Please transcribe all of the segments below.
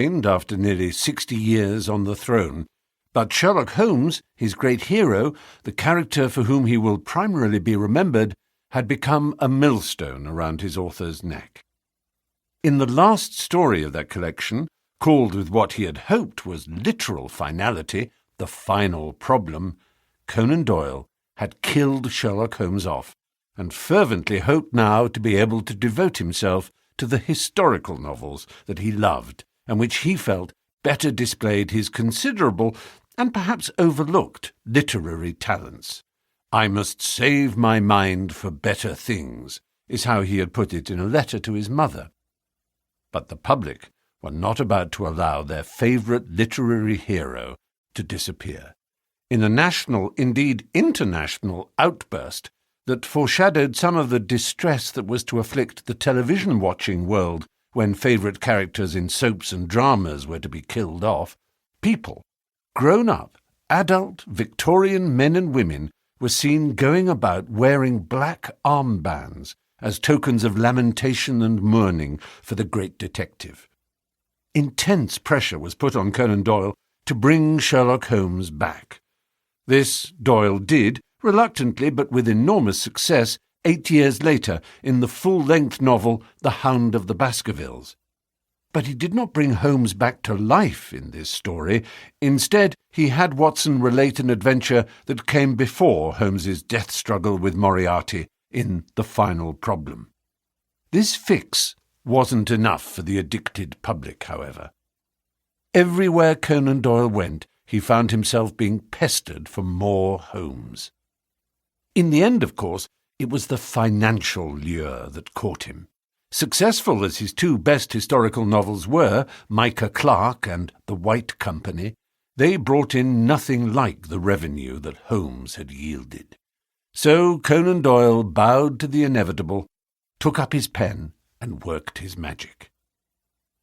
reigned after nearly 60 years on the throne, but Sherlock Holmes, his great hero, the character for whom he will primarily be remembered, had become a millstone around his author's neck. In the last story of that collection, called with what he had hoped was literal finality, The Final Problem, Conan Doyle had killed Sherlock Holmes off, and fervently hoped now to be able to devote himself to the historical novels that he loved, and which he felt better displayed his considerable and perhaps overlooked literary talents. "I must save my mind for better things," is how he had put it in a letter to his mother. But the public were not about to allow their favourite literary hero to disappear. In a national, indeed international, outburst that foreshadowed some of the distress that was to afflict the television-watching world when favourite characters in soaps and dramas were to be killed off, people, grown-up, adult Victorian men and women, were seen going about wearing black armbands as tokens of lamentation and mourning for the great detective. Intense pressure was put on Conan Doyle to bring Sherlock Holmes back. This Doyle did, reluctantly but with enormous success, 8 years later in the full-length novel The Hound of the Baskervilles. But he did not bring Holmes back to life in this story. Instead, he had Watson relate an adventure that came before Holmes's death struggle with Moriarty in The Final Problem. This fix wasn't enough for the addicted public, however. Everywhere Conan Doyle went, he found himself being pestered for more Holmes. In the end, of course, it was the financial lure that caught him. Successful as his two best historical novels were, Micah Clarke and The White Company, they brought in nothing like the revenue that Holmes had yielded. So Conan Doyle bowed to the inevitable, took up his pen, and worked his magic.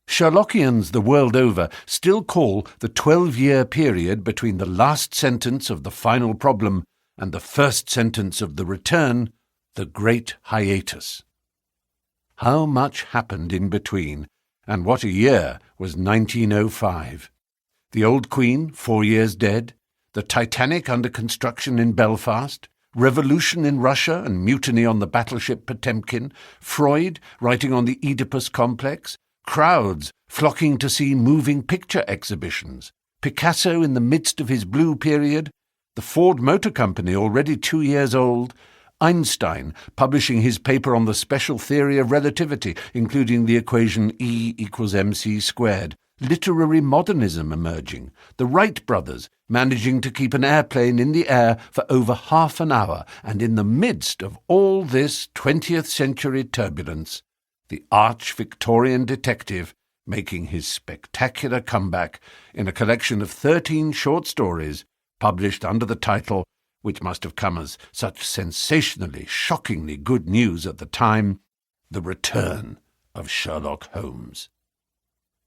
Sherlockians the world over still call the 12-year period between the last sentence of The Final Problem and the first sentence of The Return the Great Hiatus. How much happened in between, and what a year was 1905. The old Queen 4 years dead, the Titanic under construction in Belfast, revolution in Russia and mutiny on the battleship Potemkin, Freud writing on the Oedipus complex, crowds flocking to see moving picture exhibitions, Picasso in the midst of his blue period, the Ford Motor Company already 2 years old, Einstein publishing his paper on the special theory of relativity, including the equation E equals mc squared, literary modernism emerging, the Wright brothers managing to keep an airplane in the air for over half an hour, and in the midst of all this 20th century turbulence, the arch-Victorian detective making his spectacular comeback in a collection of 13 short stories published under the title, which must have come as such sensationally, shockingly good news at the time, The Return of Sherlock Holmes.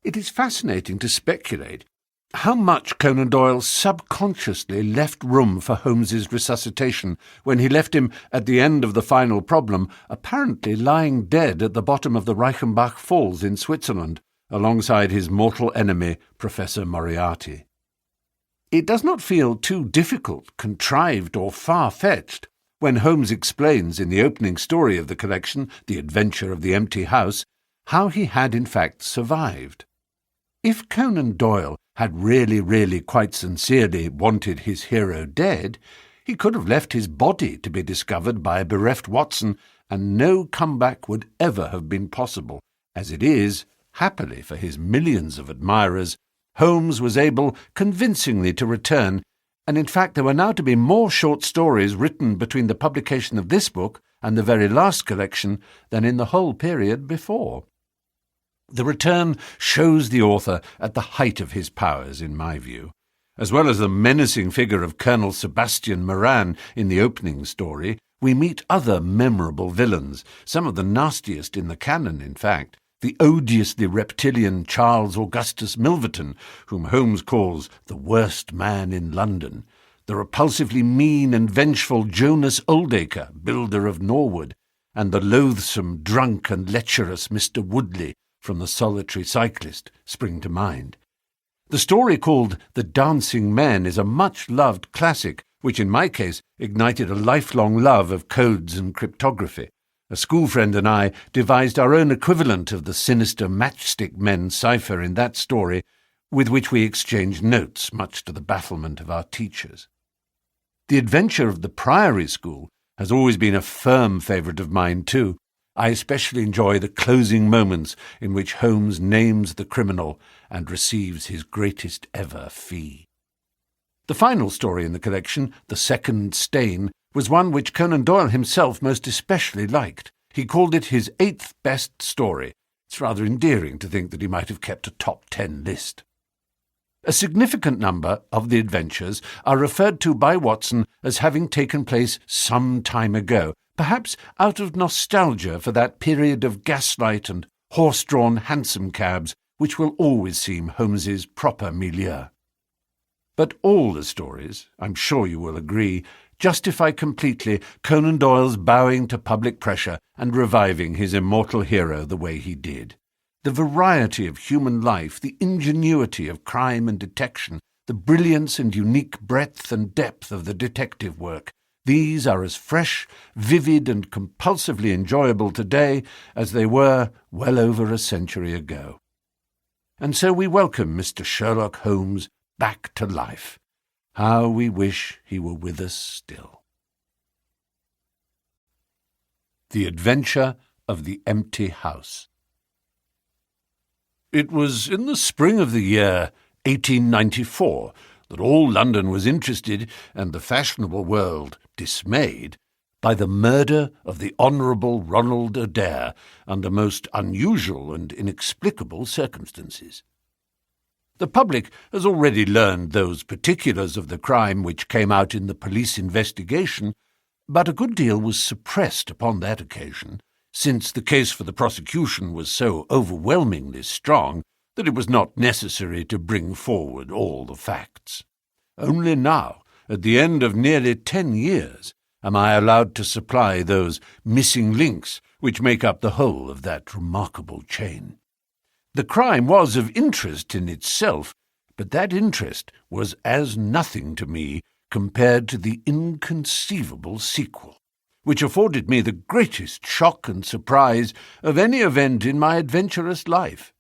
It is fascinating to speculate how much Conan Doyle subconsciously left room for Holmes's resuscitation when he left him at the end of The Final Problem, apparently lying dead at the bottom of the Reichenbach Falls in Switzerland, alongside his mortal enemy, Professor Moriarty. It does not feel too difficult, contrived, or far-fetched when Holmes explains in the opening story of the collection, The Adventure of the Empty House, how he had in fact survived. If Conan Doyle had really quite sincerely wanted his hero dead, he could have left his body to be discovered by a bereft Watson, and no comeback would ever have been possible. As it is, happily for his millions of admirers, Holmes was able convincingly to return, and in fact there were now to be more short stories written between the publication of this book and the very last collection than in the whole period before. The Return shows the author at the height of his powers, in my view. As well as the menacing figure of Colonel Sebastian Moran in the opening story, we meet other memorable villains, some of the nastiest in the canon, in fact. The odiously reptilian Charles Augustus Milverton, whom Holmes calls the worst man in London, the repulsively mean and vengeful Jonas Oldacre, builder of Norwood, and the loathsome, drunk and lecherous Mr. Woodley, from The Solitary Cyclist spring to mind. The story called The Dancing Men is a much-loved classic, which in my case ignited a lifelong love of codes and cryptography. A school friend and I devised our own equivalent of the sinister Matchstick Men cipher in that story, with which we exchanged notes, much to the bafflement of our teachers. The Adventure of the Priory School has always been a firm favourite of mine too. I especially enjoy the closing moments in which Holmes names the criminal and receives his greatest ever fee. The final story in the collection, The Second Stain, was one which Conan Doyle himself most especially liked. He called it his 8th best story. It's rather endearing to think that he might have kept a top 10 list. A significant number of the adventures are referred to by Watson as having taken place some time ago, perhaps out of nostalgia for that period of gaslight and horse-drawn hansom cabs which will always seem Holmes's proper milieu. But all the stories, I'm sure you will agree, justify completely Conan Doyle's bowing to public pressure and reviving his immortal hero the way he did. The variety of human life, the ingenuity of crime and detection, the brilliance and unique breadth and depth of the detective work, these are as fresh, vivid and compulsively enjoyable today as they were well over a century ago. And so we welcome Mr. Sherlock Holmes back to life. How we wish he were with us still. The Adventure of the Empty House. It was in the spring of the year 1894 that all London was interested, and the fashionable world dismayed, by the murder of the Honourable Ronald Adair under most unusual and inexplicable circumstances. The public has already learned those particulars of the crime which came out in the police investigation, but a good deal was suppressed upon that occasion, since the case for the prosecution was so overwhelmingly strong that it was not necessary to bring forward all the facts. Only now, at the end of nearly 10 years, am I allowed to supply those missing links which make up the whole of that remarkable chain. The crime was of interest in itself, but that interest was as nothing to me compared to the inconceivable sequel, which afforded me the greatest shock and surprise of any event in my adventurous life.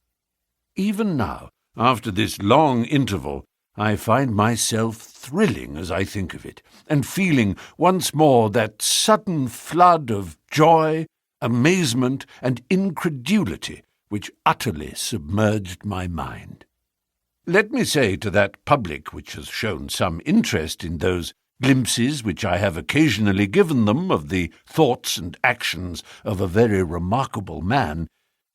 Even now, after this long interval, I find myself thrilling as I think of it, and feeling once more that sudden flood of joy, amazement, and incredulity which utterly submerged my mind. Let me say to that public which has shown some interest in those glimpses which I have occasionally given them of the thoughts and actions of a very remarkable man,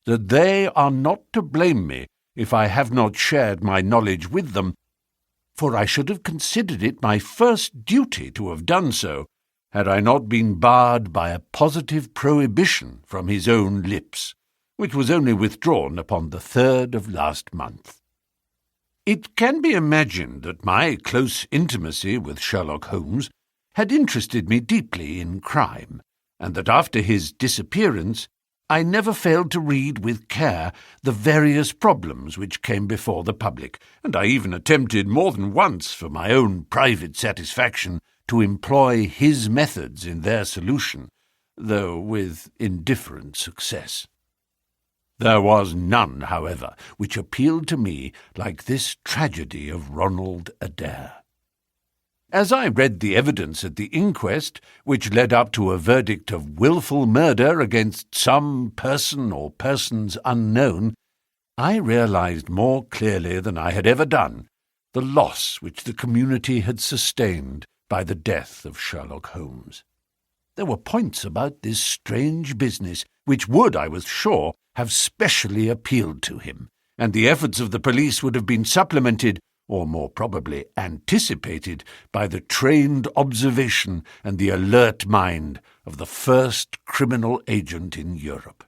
that they are not to blame me if I have not shared my knowledge with them, for I should have considered it my first duty to have done so, had I not been barred by a positive prohibition from his own lips, which was only withdrawn upon the 3rd of last month. It can be imagined that my close intimacy with Sherlock Holmes had interested me deeply in crime, and that after his disappearance I never failed to read with care the various problems which came before the public, and I even attempted more than once, for my own private satisfaction, to employ his methods in their solution, though with indifferent success. There was none, however, which appealed to me like this tragedy of Ronald Adair. As I read the evidence at the inquest, which led up to a verdict of wilful murder against some person or persons unknown, I realized more clearly than I had ever done the loss which the community had sustained by the death of Sherlock Holmes. There were points about this strange business which would, I was sure, have specially appealed to him, and the efforts of the police would have been supplemented, or more probably anticipated, by the trained observation and the alert mind of the first criminal agent in Europe.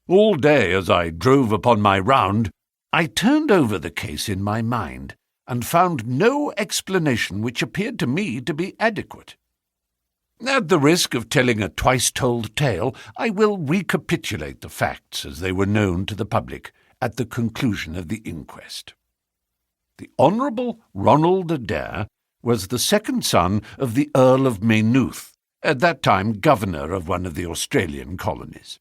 All day as I drove upon my round, I turned over the case in my mind, and found no explanation which appeared to me to be adequate. At the risk of telling a twice-told tale, I will recapitulate the facts as they were known to the public at the conclusion of the inquest. The Honourable Ronald Adair was the second son of the Earl of Maynooth, at that time governor of one of the Australian colonies.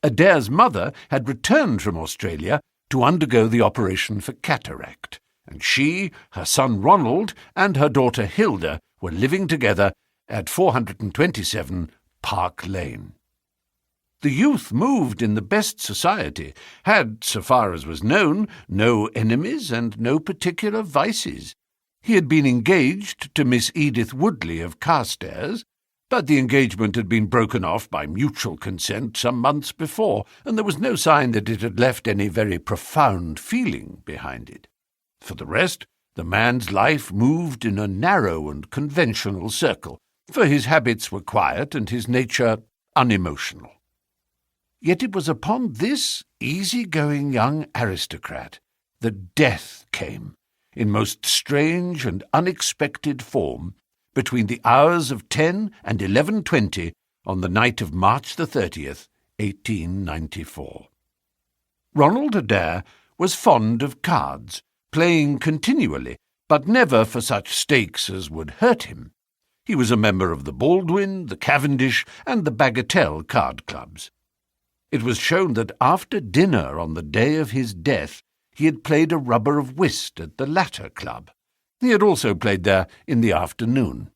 Adair's mother had returned from Australia to undergo the operation for cataract, and she, her son Ronald, and her daughter Hilda were living together at 427 Park Lane. The youth moved in the best society, had, so far as was known, no enemies and no particular vices. He had been engaged to Miss Edith Woodley of Carstairs, but the engagement had been broken off by mutual consent some months before, and there was no sign that it had left any very profound feeling behind it. For the rest, the man's life moved in a narrow and conventional circle, for his habits were quiet and his nature unemotional. Yet it was upon this easy-going young aristocrat that death came, in most strange and unexpected form, between the hours of 10 and 11:20 on the night of March the 30th, 1894. Ronald Adair was fond of cards, playing continually, but never for such stakes as would hurt him. He was a member of the Baldwin, the Cavendish, and the Bagatelle card clubs. It was shown that after dinner on the day of his death he had played a rubber of whist at the latter club. He had also played there in the afternoon.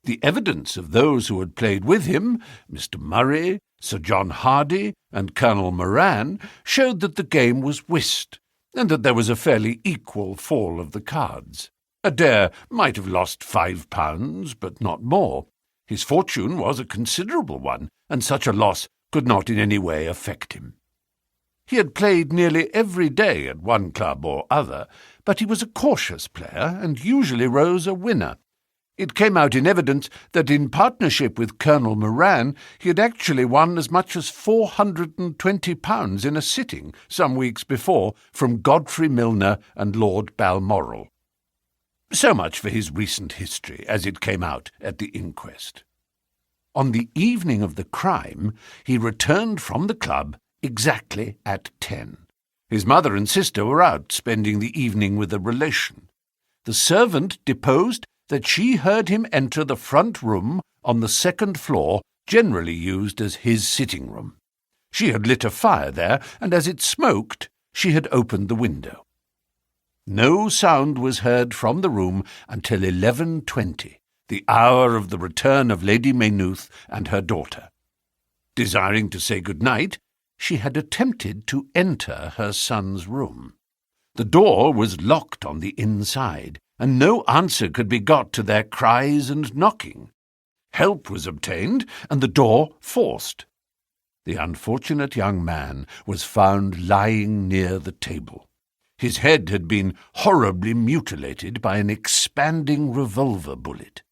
The evidence of those who had played with him, Mr. Murray, Sir John Hardy, and Colonel Moran, showed that the game was whist, and that there was a fairly equal fall of the cards. Adair might have lost £5, but not more. His fortune was a considerable one, and such a loss could not in any way affect him. He had played nearly every day at one club or other, but he was a cautious player and usually rose a winner. It came out in evidence that in partnership with Colonel Moran he had actually won as much as £420 in a sitting some weeks before from Godfrey Milner and Lord Balmoral. So much for his recent history as it came out at the inquest. On the evening of the crime, he returned from the club exactly at 10. His mother and sister were out spending the evening with a relation. The servant deposed that she heard him enter the front room on the second floor, generally used as his sitting room. She had lit a fire there, and as it smoked, she had opened the window. No sound was heard from the room until 11:20, the hour of the return of Lady Maynooth and her daughter. Desiring to say good night, she had attempted to enter her son's room. The door was locked on the inside, and no answer could be got to their cries and knocking. Help was obtained, and the door forced. The unfortunate young man was found lying near the table. His head had been horribly mutilated by an expanding revolver bullet.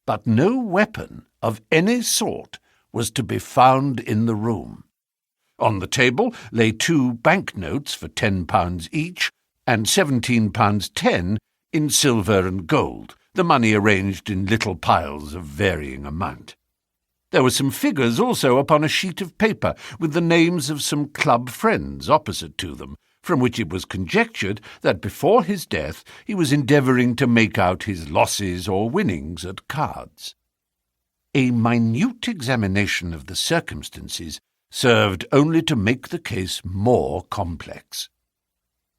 But no weapon of any sort was to be found in the room. On the table lay 2 banknotes for £10 each, and £17.10 in silver and gold, the money arranged in little piles of varying amount. There were some figures also upon a sheet of paper, with the names of some club friends opposite to them, from which it was conjectured that before his death he was endeavouring to make out his losses or winnings at cards. A minute examination of the circumstances served only to make the case more complex.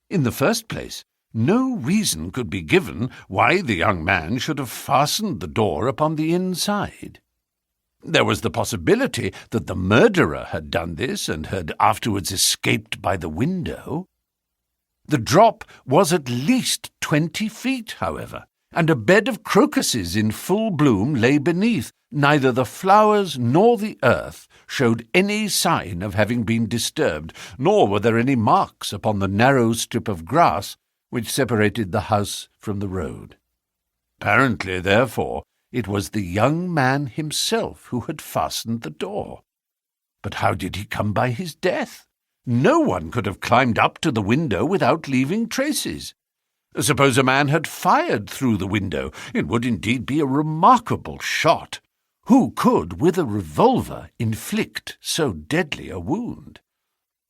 In the first place, no reason could be given why the young man should have fastened the door upon the inside. There was the possibility that the murderer had done this and had afterwards escaped by the window. The drop was at least 20 feet, however, and a bed of crocuses in full bloom lay beneath. Neither the flowers nor the earth showed any sign of having been disturbed, nor were there any marks upon the narrow strip of grass which separated the house from the road. Apparently, therefore, it was the young man himself who had fastened the door. But how did he come by his death? No one could have climbed up to the window without leaving traces. Suppose a man had fired through the window, it would indeed be a remarkable shot. Who could, with a revolver, inflict so deadly a wound?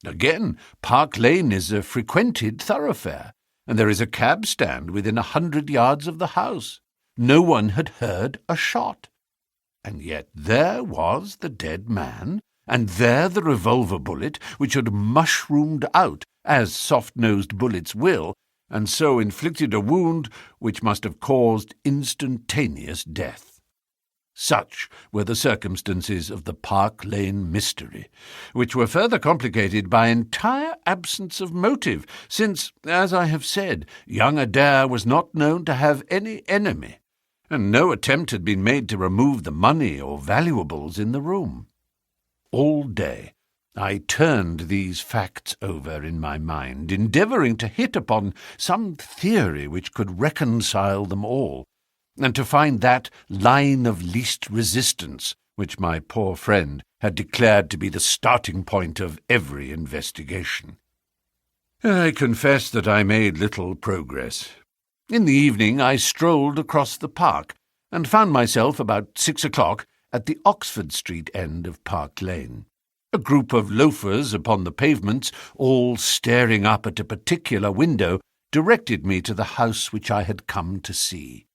Again, Park Lane is a frequented thoroughfare, and there is a cab stand within 100 yards of the house. No one had heard a shot. And yet there was the dead man, and there the revolver bullet, which had mushroomed out, as soft-nosed bullets will, and so inflicted a wound which must have caused instantaneous death. Such were the circumstances of the Park Lane mystery, which were further complicated by entire absence of motive, since, as I have said, young Adair was not known to have any enemy, and no attempt had been made to remove the money or valuables in the room. All day I turned these facts over in my mind, endeavouring to hit upon some theory which could reconcile them all, and to find that line of least resistance which my poor friend had declared to be the starting point of every investigation. I confess that I made little progress. In the evening I strolled across the park, and found myself about 6 o'clock at the Oxford Street end of Park Lane. A group of loafers upon the pavements, all staring up at a particular window, directed me to the house which I had come to see.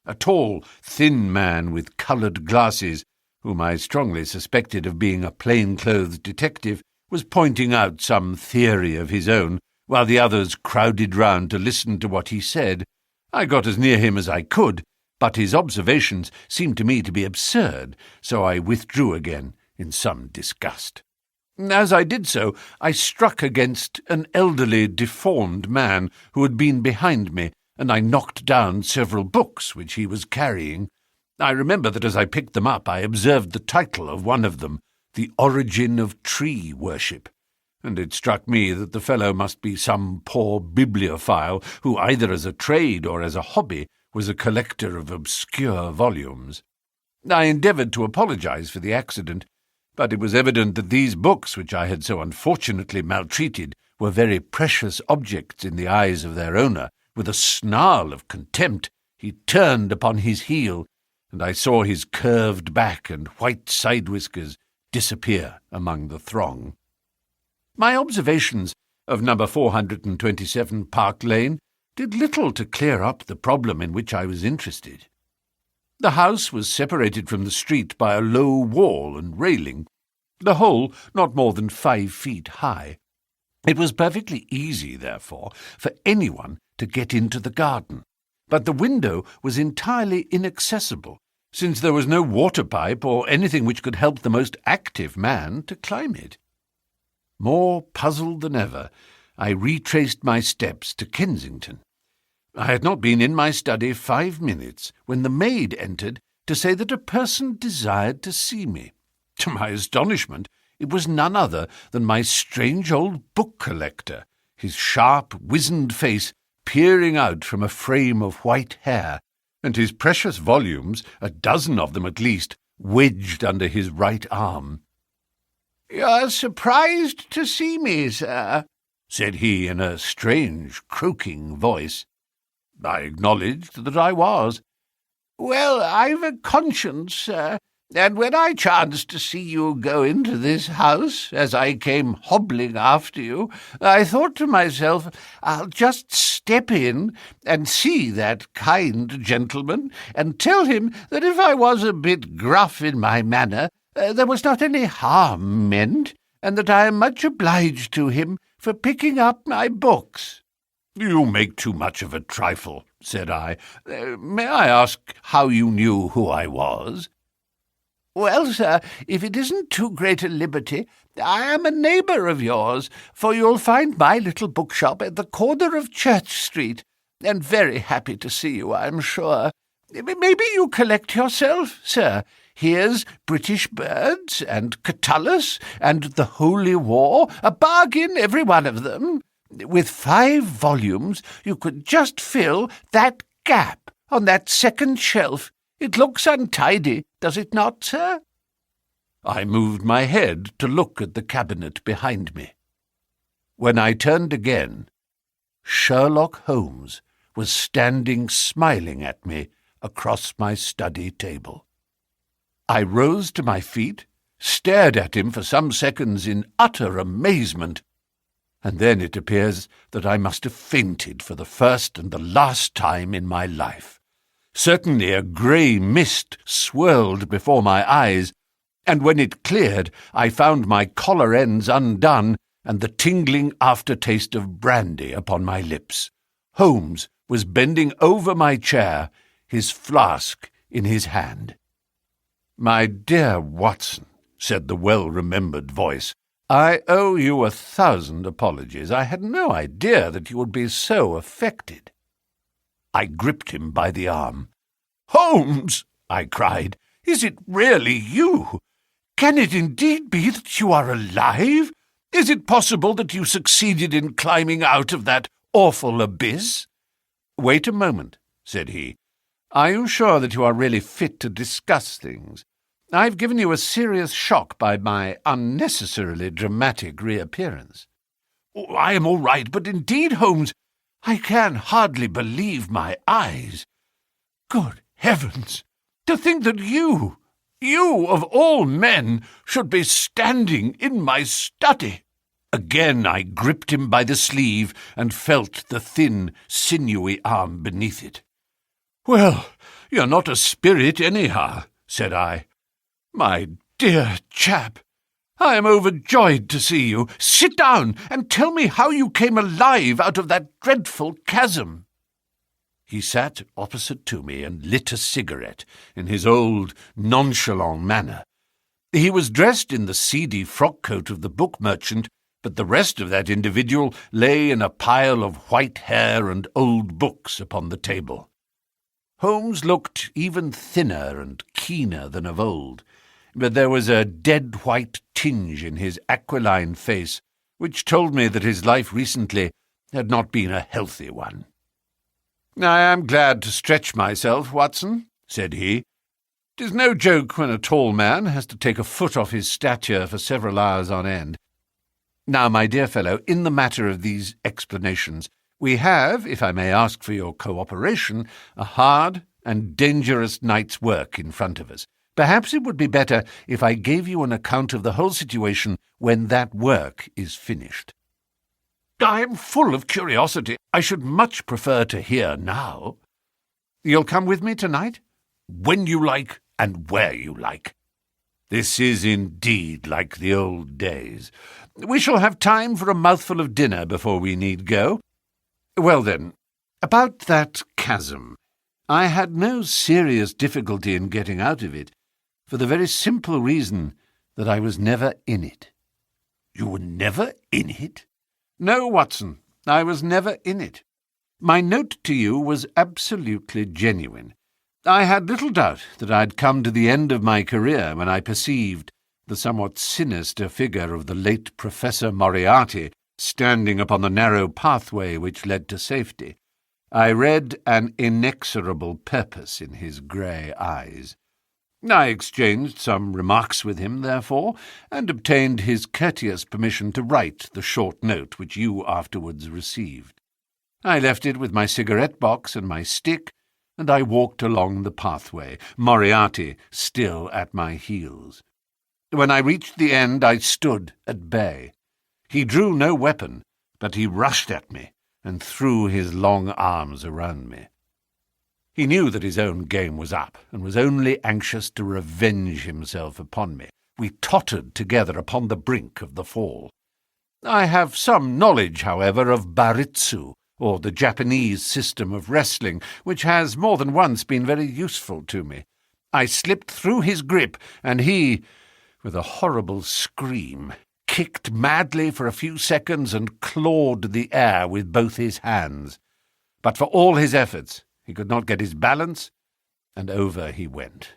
A tall, thin man with coloured glasses, whom I strongly suspected of being a plain-clothes detective, was pointing out some theory of his own, while the others crowded round to listen to what he said. I got as near him as I could, but his observations seemed to me to be absurd, so I withdrew again in some disgust. As I did so, I struck against an elderly, deformed man who had been behind me, and I knocked down several books which he was carrying. I remember that as I picked them up I observed the title of one of them, The Origin of Tree Worship, and it struck me that the fellow must be some poor bibliophile who, either as a trade or as a hobby, was a collector of obscure volumes. I endeavoured to apologize for the accident, but it was evident that these books, which I had so unfortunately maltreated, were very precious objects in the eyes of their owner. With a snarl of contempt, he turned upon his heel, and I saw his curved back and white side-whiskers disappear among the throng. My observations of number 427 Park Lane did little to clear up the problem in which I was interested. The house was separated from the street by a low wall and railing, the whole not more than 5 feet high. It was perfectly easy, therefore, for anyone to get into the garden, but the window was entirely inaccessible, since there was no water pipe or anything which could help the most active man to climb it. More puzzled than ever, I retraced my steps to Kensington. I had not been in my study 5 minutes when the maid entered to say that a person desired to see me. To my astonishment, it was none other than my strange old book collector, his sharp, wizened face peering out from a frame of white hair, and his precious volumes, a dozen of them at least, wedged under his right arm. "You're surprised to see me, sir," said he in a strange, croaking voice. I acknowledged that I was. "Well, I've a conscience, sir, and when I chanced to see you go into this house, as I came hobbling after you, I thought to myself, I'll just step in and see that kind gentleman, and tell him that if I was a bit gruff in my manner, there was not any harm meant, and that I am much obliged to him for picking up my books." "You make too much of a trifle," said I. "May I ask how you knew who I was?" "Well, sir, if it isn't too great a liberty, I am a neighbour of yours, for you'll find my little bookshop at the corner of Church Street, and very happy to see you, I'm sure. Maybe you collect yourself, sir. Here's British Birds, and Catullus, and the Holy War, a bargain, every one of them. With 5 volumes you could just fill that gap on that second shelf. It looks untidy, does it not, sir?" I moved my head to look at the cabinet behind me. When I turned again, Sherlock Holmes was standing smiling at me across my study table. I rose to my feet, stared at him for some seconds in utter amazement, and then it appears that I must have fainted for the first and the last time in my life. Certainly a grey mist swirled before my eyes, and when it cleared I found my collar ends undone and the tingling aftertaste of brandy upon my lips. Holmes was bending over my chair, his flask in his hand. "My dear Watson," said the well-remembered voice, "I owe you 1,000 apologies. I had no idea that you would be so affected." I gripped him by the arm. "Holmes," I cried, "is it really you? Can it indeed be that you are alive? Is it possible that you succeeded in climbing out of that awful abyss?" "Wait a moment," said he. "Are you sure that you are really fit to discuss things? I've given you a serious shock by my unnecessarily dramatic reappearance." "I am all right, but indeed, Holmes, I can hardly believe my eyes. Good heavens, to think that you of all men, should be standing in my study." Again I gripped him by the sleeve and felt the thin, sinewy arm beneath it. "Well, you're not a spirit anyhow," said I. "My dear chap, I am overjoyed to see you. Sit down and tell me how you came alive out of that dreadful chasm." He sat opposite to me and lit a cigarette in his old, nonchalant manner. He was dressed in the seedy frock-coat of the book merchant, but the rest of that individual lay in a pile of white hair and old books upon the table. Holmes looked even thinner and keener than of old, but there was a dead-white tinge in his aquiline face which told me that his life recently had not been a healthy one. "I am glad to stretch myself, Watson," said he. "'Tis no joke when a tall man has to take a foot off his stature for several hours on end. Now, my dear fellow, in the matter of these explanations, we have, if I may ask for your cooperation, a hard and dangerous night's work in front of us. Perhaps it would be better if I gave you an account of the whole situation when that work is finished." "I am full of curiosity. I should much prefer to hear now." "You'll come with me tonight?" "When you like and where you like." This is indeed like the old days. We shall have time for a mouthful of dinner before we need go. Well then, about that chasm. I had no serious difficulty in getting out of it, for the very simple reason that I was never in it." "You were never in it?" "No, Watson, I was never in it. My note to you was absolutely genuine. I had little doubt that I'd come to the end of my career when I perceived the somewhat sinister figure of the late Professor Moriarty standing upon the narrow pathway which led to safety. I read an inexorable purpose in his grey eyes. I exchanged some remarks with him, therefore, and obtained his courteous permission to write the short note which you afterwards received. I left it with my cigarette-box and my stick, and I walked along the pathway, Moriarty still at my heels. When I reached the end, I stood at bay. He drew no weapon, but he rushed at me and threw his long arms around me. He knew that his own game was up, and was only anxious to revenge himself upon me. We tottered together upon the brink of the fall. I have some knowledge, however, of baritsu, or the Japanese system of wrestling, which has more than once been very useful to me. I slipped through his grip, and he, with a horrible scream, kicked madly for a few seconds and clawed the air with both his hands. But for all his efforts, he could not get his balance, and over he went.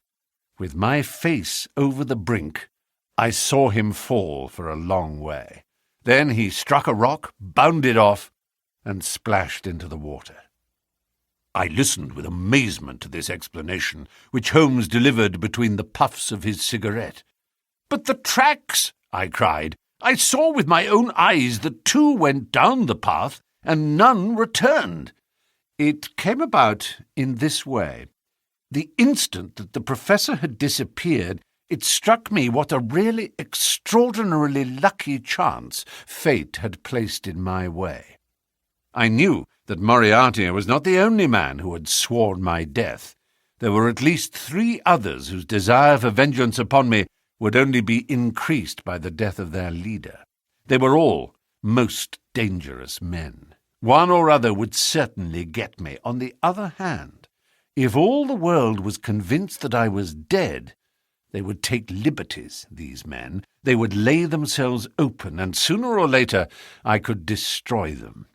With my face over the brink, I saw him fall for a long way. Then he struck a rock, bounded off, and splashed into the water. I listened with amazement to this explanation, which Holmes delivered between the puffs of his cigarette. "But the tracks!" I cried. "I saw with my own eyes that 2 went down the path, and none returned." "It came about in this way. The instant that the professor had disappeared, it struck me what a really extraordinarily lucky chance fate had placed in my way. I knew that Moriarty was not the only man who had sworn my death. There were at least 3 others whose desire for vengeance upon me would only be increased by the death of their leader. They were all most dangerous men. One or other would certainly get me. On the other hand, if all the world was convinced that I was dead, they would take liberties, these men. They would lay themselves open, and sooner or later I could destroy them.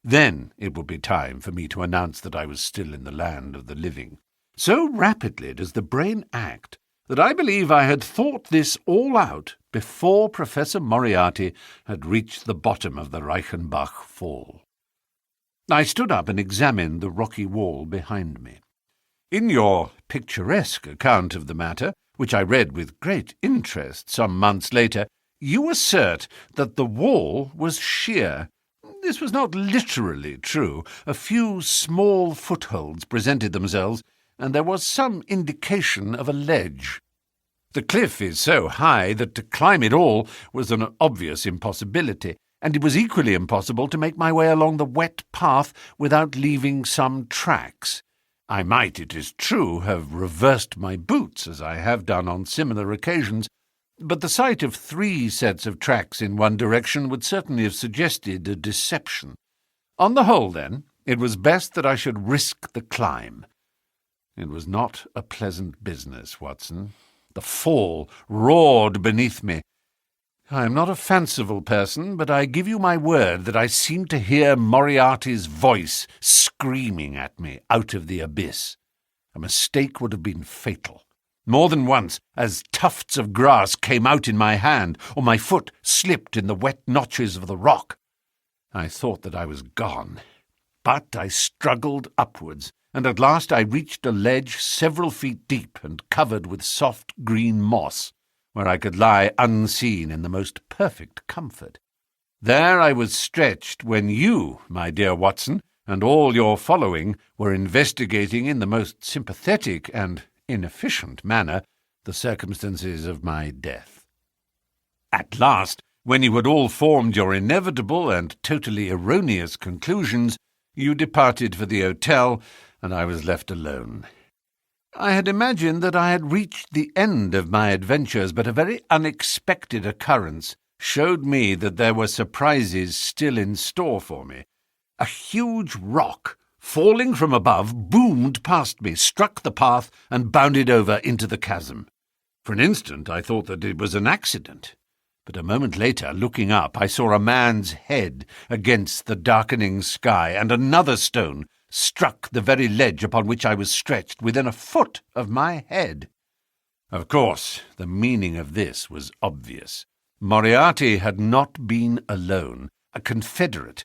Then it would be time for me to announce that I was still in the land of the living. So rapidly does the brain act that I believe I had thought this all out before Professor Moriarty had reached the bottom of the Reichenbach fall. I stood up and examined the rocky wall behind me. In your picturesque account of the matter, which I read with great interest some months later, you assert that the wall was sheer. This was not literally true. A few small footholds presented themselves, and there was some indication of a ledge. The cliff is so high that to climb it all was an obvious impossibility, and it was equally impossible to make my way along the wet path without leaving some tracks. I might, it is true, have reversed my boots, as I have done on similar occasions, but the sight of 3 sets of tracks in one direction would certainly have suggested a deception. On the whole, then, it was best that I should risk the climb. It was not a pleasant business, Watson. The fall roared beneath me. I am not a fanciful person, but I give you my word that I seemed to hear Moriarty's voice screaming at me out of the abyss. A mistake would have been fatal. More than once, as tufts of grass came out in my hand, or my foot slipped in the wet notches of the rock, I thought that I was gone. But I struggled upwards, and at last I reached a ledge several feet deep and covered with soft green moss, where I could lie unseen in the most perfect comfort. There I was stretched when you, my dear Watson, and all your following were investigating in the most sympathetic and inefficient manner the circumstances of my death. At last, when you had all formed your inevitable and totally erroneous conclusions, you departed for the hotel, and I was left alone. I had imagined that I had reached the end of my adventures, but a very unexpected occurrence showed me that there were surprises still in store for me. A huge rock, falling from above, boomed past me, struck the path, and bounded over into the chasm. For an instant I thought that it was an accident, but a moment later, looking up, I saw a man's head against the darkening sky, and another stone struck the very ledge upon which I was stretched within a foot of my head. Of course, the meaning of this was obvious. Moriarty had not been alone. A confederate,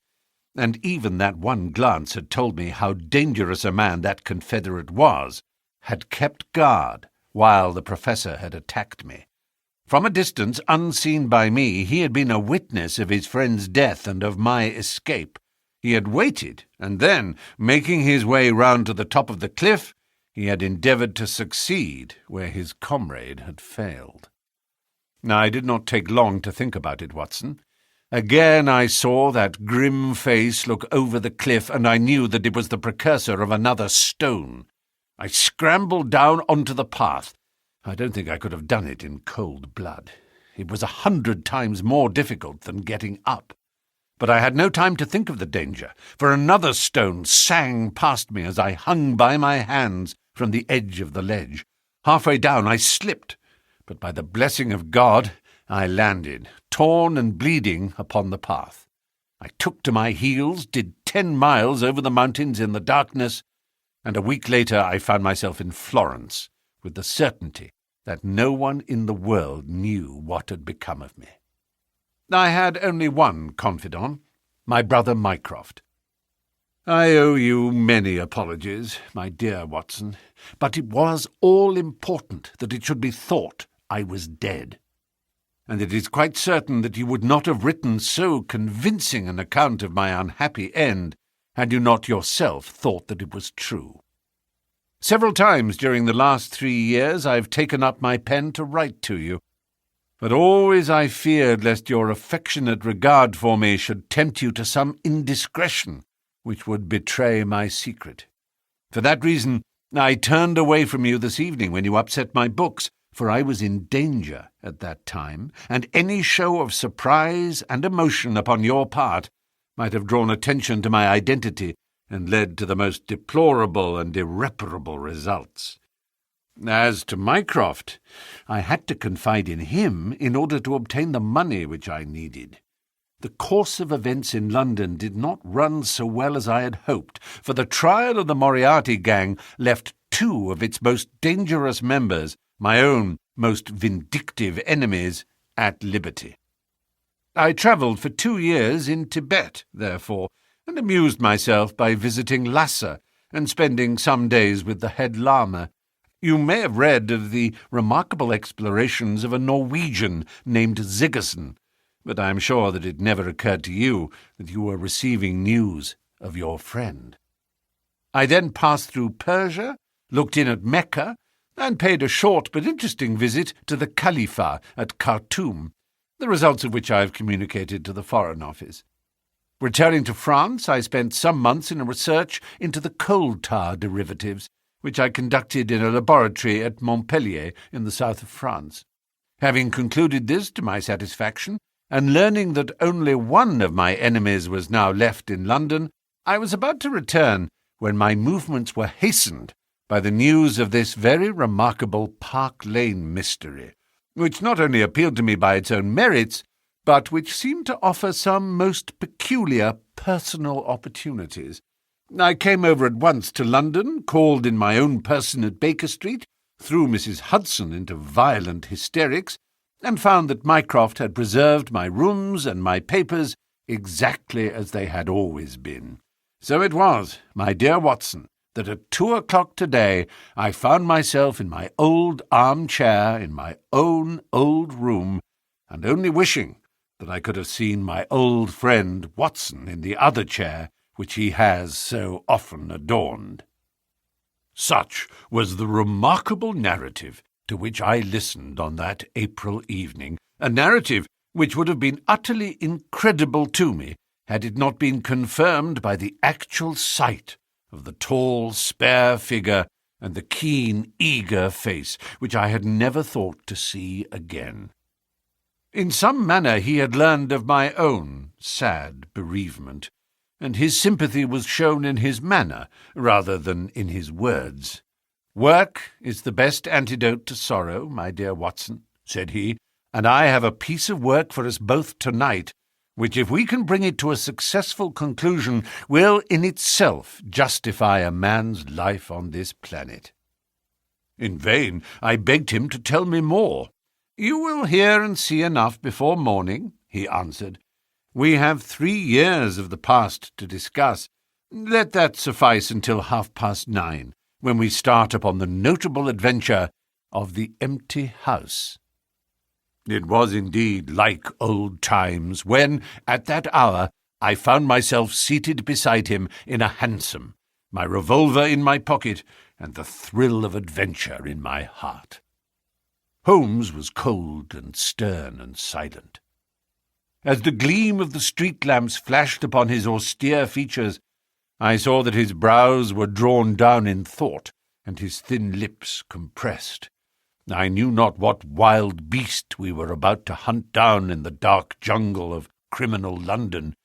and even that one glance had told me how dangerous a man that confederate was, had kept guard while the professor had attacked me. From a distance, unseen by me, he had been a witness of his friend's death and of my escape. He had waited, and then, making his way round to the top of the cliff, he had endeavoured to succeed where his comrade had failed. Now, I did not take long to think about it, Watson. Again I saw that grim face look over the cliff, and I knew that it was the precursor of another stone. I scrambled down onto the path. I don't think I could have done it in cold blood. It was 100 times more difficult than getting up. But I had no time to think of the danger, for another stone sang past me as I hung by my hands from the edge of the ledge. Halfway down I slipped, but by the blessing of God I landed, torn and bleeding, upon the path. I took to my heels, did 10 miles over the mountains in the darkness, and a week later I found myself in Florence, with the certainty that no one in the world knew what had become of me. I had only one confidant, my brother Mycroft. I owe you many apologies, my dear Watson, but it was all important that it should be thought I was dead. And it is quite certain that you would not have written so convincing an account of my unhappy end had you not yourself thought that it was true. Several times during the last 3 years I've taken up my pen to write to you, but always I feared lest your affectionate regard for me should tempt you to some indiscretion which would betray my secret. For that reason I turned away from you this evening when you upset my books, for I was in danger at that time, and any show of surprise and emotion upon your part might have drawn attention to my identity and led to the most deplorable and irreparable results. As to Mycroft, I had to confide in him in order to obtain the money which I needed. The course of events in London did not run so well as I had hoped, for the trial of the Moriarty gang left 2 of its most dangerous members, my own most vindictive enemies, at liberty. I travelled for 2 years in Tibet, therefore, and amused myself by visiting Lhasa and spending some days with the head lama. You may have read of the remarkable explorations of a Norwegian named Sigerson, but I am sure that it never occurred to you that you were receiving news of your friend. I then passed through Persia, looked in at Mecca, and paid a short but interesting visit to the Khalifa at Khartoum, the results of which I have communicated to the Foreign Office. Returning to France, I spent some months in a research into the coal tar derivatives, which I conducted in a laboratory at Montpellier in the south of France. Having concluded this to my satisfaction, and learning that only one of my enemies was now left in London, I was about to return when my movements were hastened by the news of this very remarkable Park Lane mystery, which not only appealed to me by its own merits, but which seemed to offer some most peculiar personal opportunities. I came over at once to London, called in my own person at Baker Street, threw Mrs. Hudson into violent hysterics, and found that Mycroft had preserved my rooms and my papers exactly as they had always been. So it was, my dear Watson, that at 2 o'clock today I found myself in my old armchair in my own old room, and only wishing that I could have seen my old friend Watson in the other chair which he has so often adorned. Such was the remarkable narrative to which I listened on that April evening, a narrative which would have been utterly incredible to me had it not been confirmed by the actual sight of the tall, spare figure and the keen, eager face, which I had never thought to see again. In some manner he had learned of my own sad bereavement, and his sympathy was shown in his manner rather than in his words. "Work is the best antidote to sorrow, my dear Watson," said he, "and I have a piece of work for us both tonight, which, if we can bring it to a successful conclusion, will in itself justify a man's life on this planet." In vain I begged him to tell me more. "You will hear and see enough before morning," he answered. "We have 3 years of the past to discuss. Let that suffice until 9:30, when we start upon the notable adventure of the empty house." It was indeed like old times when, at that hour, I found myself seated beside him in a hansom, my revolver in my pocket, and the thrill of adventure in my heart. Holmes was cold and stern and silent. As the gleam of the street lamps flashed upon his austere features, I saw that his brows were drawn down in thought, and his thin lips compressed. I knew not what wild beast we were about to hunt down in the dark jungle of criminal London,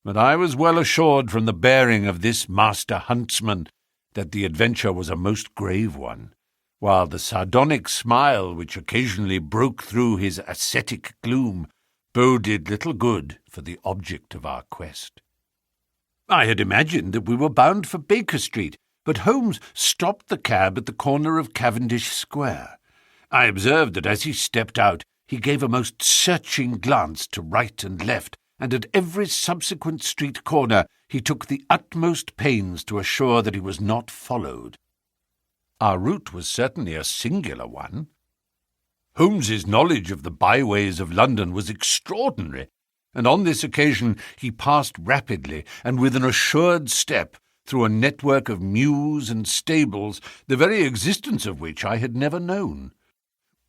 but I was well assured from the bearing of this master huntsman that the adventure was a most grave one, while the sardonic smile which occasionally broke through his ascetic gloom boded little good for the object of our quest. I had imagined that we were bound for Baker Street, but Holmes stopped the cab at the corner of Cavendish Square. I observed that as he stepped out, he gave a most searching glance to right and left, and at every subsequent street corner he took the utmost pains to assure that he was not followed. Our route was certainly a singular one. Holmes's knowledge of the byways of London was extraordinary, and on this occasion he passed rapidly and with an assured step through a network of mews and stables, the very existence of which I had never known.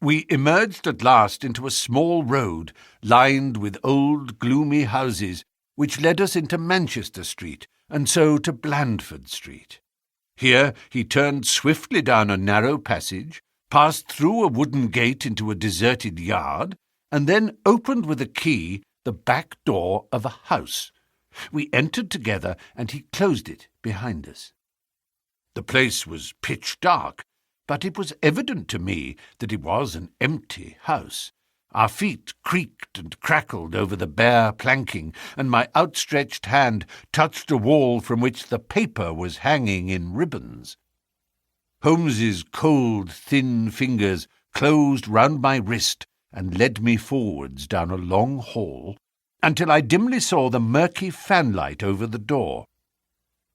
We emerged at last into a small road lined with old, gloomy houses, which led us into Manchester Street, and so to Blandford Street. Here he turned swiftly down a narrow passage, passed through a wooden gate into a deserted yard, and then opened with a key the back door of a house. We entered together, and he closed it behind us. The place was pitch dark, but it was evident to me that it was an empty house. Our feet creaked and crackled over the bare planking, and my outstretched hand touched a wall from which the paper was hanging in ribbons. Holmes's cold, thin fingers closed round my wrist and led me forwards down a long hall until I dimly saw the murky fanlight over the door.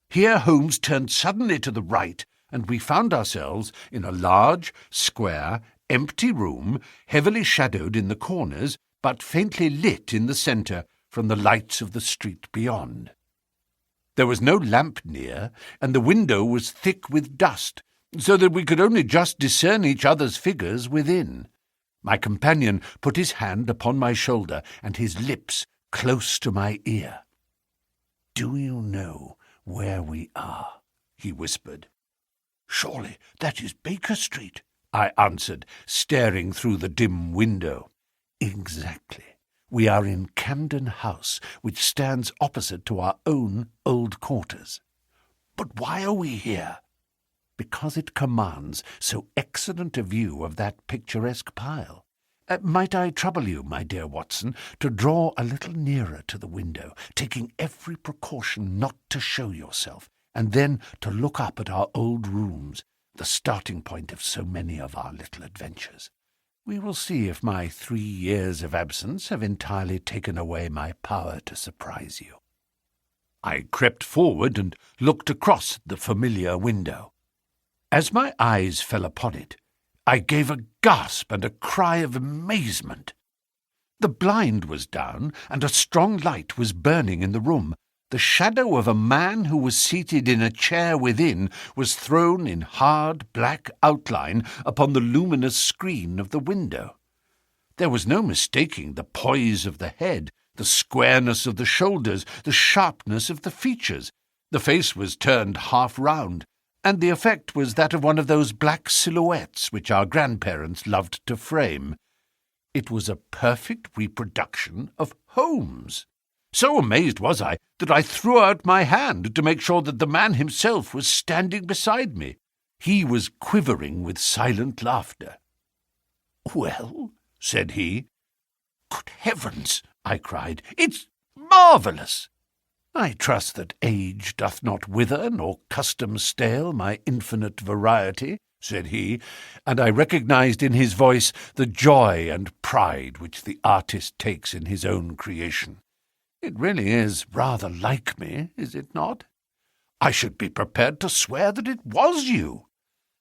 Here Holmes turned suddenly to the right, and we found ourselves in a large, square, empty room, heavily shadowed in the corners, but faintly lit in the centre from the lights of the street beyond. There was no lamp near, and the window was thick with dust, so that we could only just discern each other's figures within. My companion put his hand upon my shoulder, and his lips close to my ear. "Do you know where we are?" he whispered. "Surely that is Baker Street," I answered, staring through the dim window. "Exactly. We are in Camden House, which stands opposite to our own old quarters." "But why are we here?" "Because it commands so excellent a view of that picturesque pile. Might I trouble you, my dear Watson, to draw a little nearer to the window, taking every precaution not to show yourself, and then to look up at our old rooms, the starting point of so many of our little adventures. We will see if my 3 years of absence have entirely taken away my power to surprise you." I crept forward and looked across the familiar window. As my eyes fell upon it, I gave a gasp and a cry of amazement. The blind was down, and a strong light was burning in the room. The shadow of a man who was seated in a chair within was thrown in hard black outline upon the luminous screen of the window. There was no mistaking the poise of the head, the squareness of the shoulders, the sharpness of the features. The face was turned half round, and the effect was that of one of those black silhouettes which our grandparents loved to frame. It was a perfect reproduction of Holmes. So amazed was I that I threw out my hand to make sure that the man himself was standing beside me. He was quivering with silent laughter. "Well," said he. "Good heavens!" I cried. "It's marvellous!" "I trust that age doth not wither, nor custom stale my infinite variety," said he, and I recognized in his voice the joy and pride which the artist takes in his own creation. "It really is rather like me, is it not? I should be prepared to swear that it was you."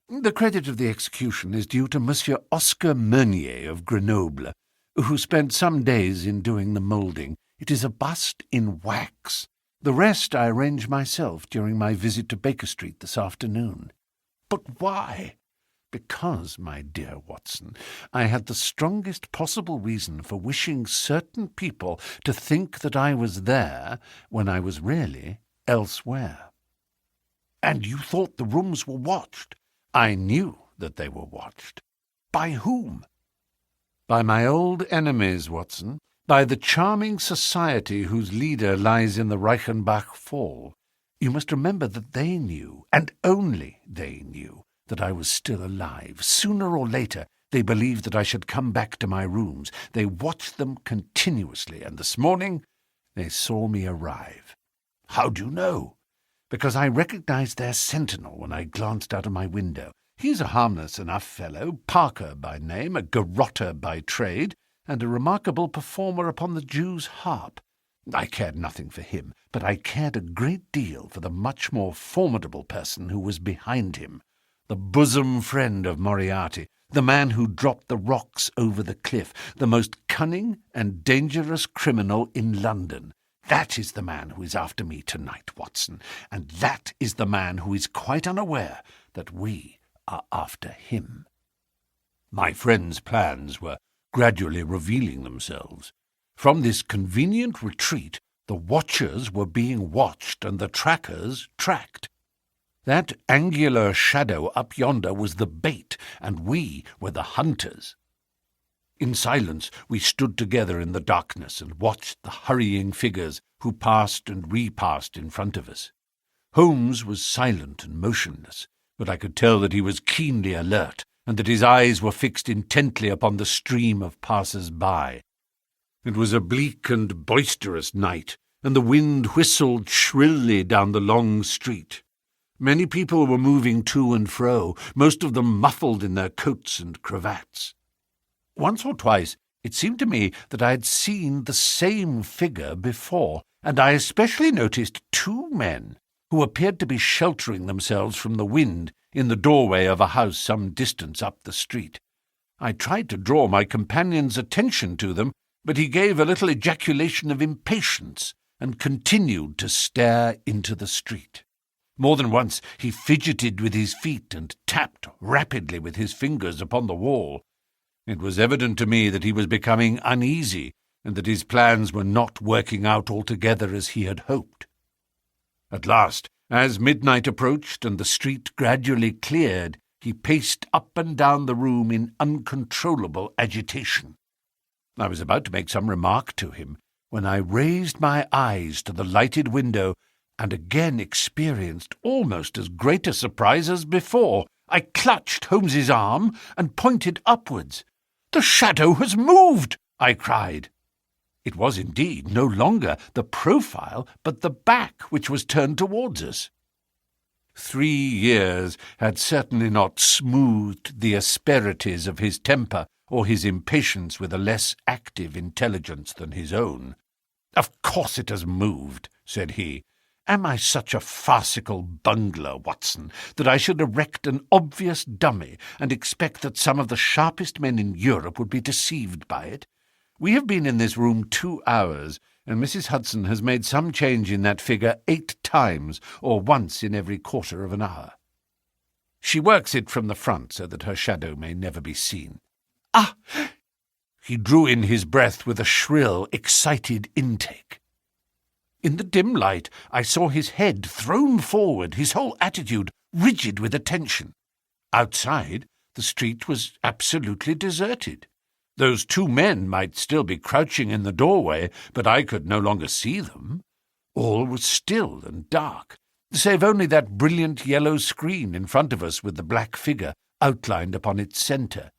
The credit of the execution is due to Monsieur Oscar Meunier of Grenoble, who spent some days in doing the moulding. It is a bust in wax. The rest I arranged myself during my visit to Baker Street this afternoon. "But why?" "Because, my dear Watson, I had the strongest possible reason for wishing certain people to think that I was there when I was really elsewhere." "And you thought the rooms were watched?" "I knew that they were watched." "By whom?" "By my old enemies, Watson. By the charming society whose leader lies in the Reichenbach fall. You must remember that they knew, and only they knew, that I was still alive. Sooner or later they believed that I should come back to my rooms. They watched them continuously, and this morning they saw me arrive." "How do you know?" "Because I recognized their sentinel when I glanced out of my window. He's a harmless enough fellow, Parker by name, a garrotter by trade, and a remarkable performer upon the Jew's harp. I cared nothing for him, but I cared a great deal for the much more formidable person who was behind him, the bosom friend of Moriarty, the man who dropped the rocks over the cliff, the most cunning and dangerous criminal in London, That is the man who is after me tonight, Watson, and that is the man who is quite unaware that we are after him." My friend's plans were gradually revealing themselves. From this convenient retreat, the watchers were being watched and the trackers tracked. That angular shadow up yonder was the bait, and we were the hunters. In silence we stood together in the darkness and watched the hurrying figures who passed and repassed in front of us. Holmes was silent and motionless, but I could tell that he was keenly alert, and that his eyes were fixed intently upon the stream of passers-by. It was a bleak and boisterous night, and the wind whistled shrilly down the long street. Many people were moving to and fro, most of them muffled in their coats and cravats. Once or twice it seemed to me that I had seen the same figure before, and I especially noticed two men who appeared to be sheltering themselves from the wind in the doorway of a house some distance up the street. I tried to draw my companion's attention to them, but he gave a little ejaculation of impatience and continued to stare into the street. More than once he fidgeted with his feet and tapped rapidly with his fingers upon the wall. It was evident to me that he was becoming uneasy, and that his plans were not working out altogether as he had hoped. At last, as midnight approached and the street gradually cleared, he paced up and down the room in uncontrollable agitation. I was about to make some remark to him, when I raised my eyes to the lighted window and again experienced almost as great a surprise as before. I clutched Holmes's arm and pointed upwards. "The shadow has moved!" I cried. It was indeed no longer the profile, but the back which was turned towards us. 3 years had certainly not smoothed the asperities of his temper or his impatience with a less active intelligence than his own. "Of course it has moved," said he. "Am I such a farcical bungler, Watson, that I should erect an obvious dummy and expect that some of the sharpest men in Europe would be deceived by it? We have been in this room 2 hours, and Mrs. Hudson has made some change in that figure 8 times, or once in every quarter of an hour. She works it from the front so that her shadow may never be seen. Ah!" He drew in his breath with a shrill, excited intake. In the dim light I saw his head thrown forward, his whole attitude rigid with attention. Outside, the street was absolutely deserted. Those 2 men might still be crouching in the doorway, but I could no longer see them. All was still and dark, save only that brilliant yellow screen in front of us with the black figure outlined upon its centre.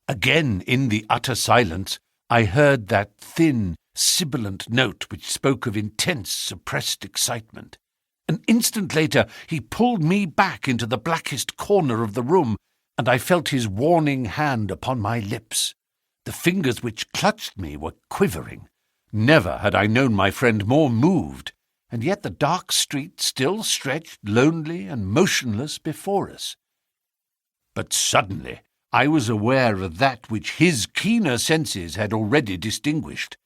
Again, in the utter silence, I heard that thin, sibilant note which spoke of intense, suppressed excitement. An instant later he pulled me back into the blackest corner of the room, and I felt his warning hand upon my lips. The fingers which clutched me were quivering. Never had I known my friend more moved, and yet the dark street still stretched lonely and motionless before us. But suddenly I was aware of that which his keener senses had already distinguished.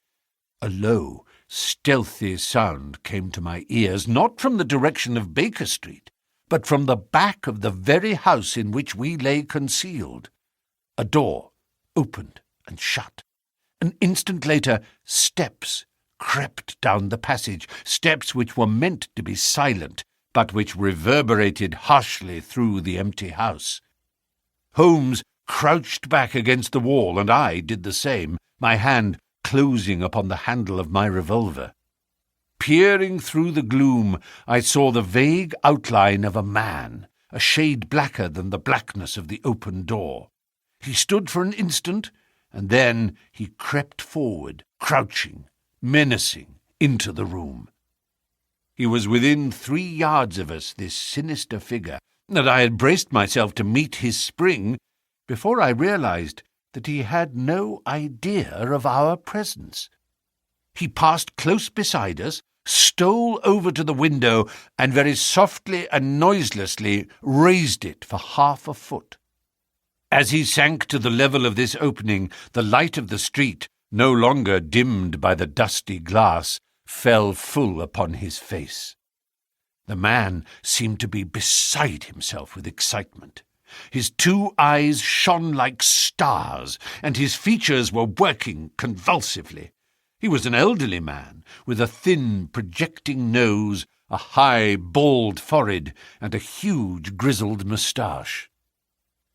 A low, stealthy sound came to my ears, not from the direction of Baker Street, but from the back of the very house in which we lay concealed. A door opened and shut. An instant later, steps crept down the passage, steps which were meant to be silent, but which reverberated harshly through the empty house. Holmes crouched back against the wall, and I did the same, my hand closing upon the handle of my revolver. Peering through the gloom, I saw the vague outline of a man, a shade blacker than the blackness of the open door. He stood for an instant, and then he crept forward, crouching, menacing, into the room. He was within 3 yards of us, this sinister figure, and I had braced myself to meet his spring before I realized that he had no idea of our presence. He passed close beside us, stole over to the window, and very softly and noiselessly raised it for half a foot. As he sank to the level of this opening, the light of the street, no longer dimmed by the dusty glass, fell full upon his face. The man seemed to be beside himself with excitement. His 2 eyes shone like stars, and his features were working convulsively. He was an elderly man, with a thin, projecting nose, a high, bald forehead, and a huge, grizzled moustache.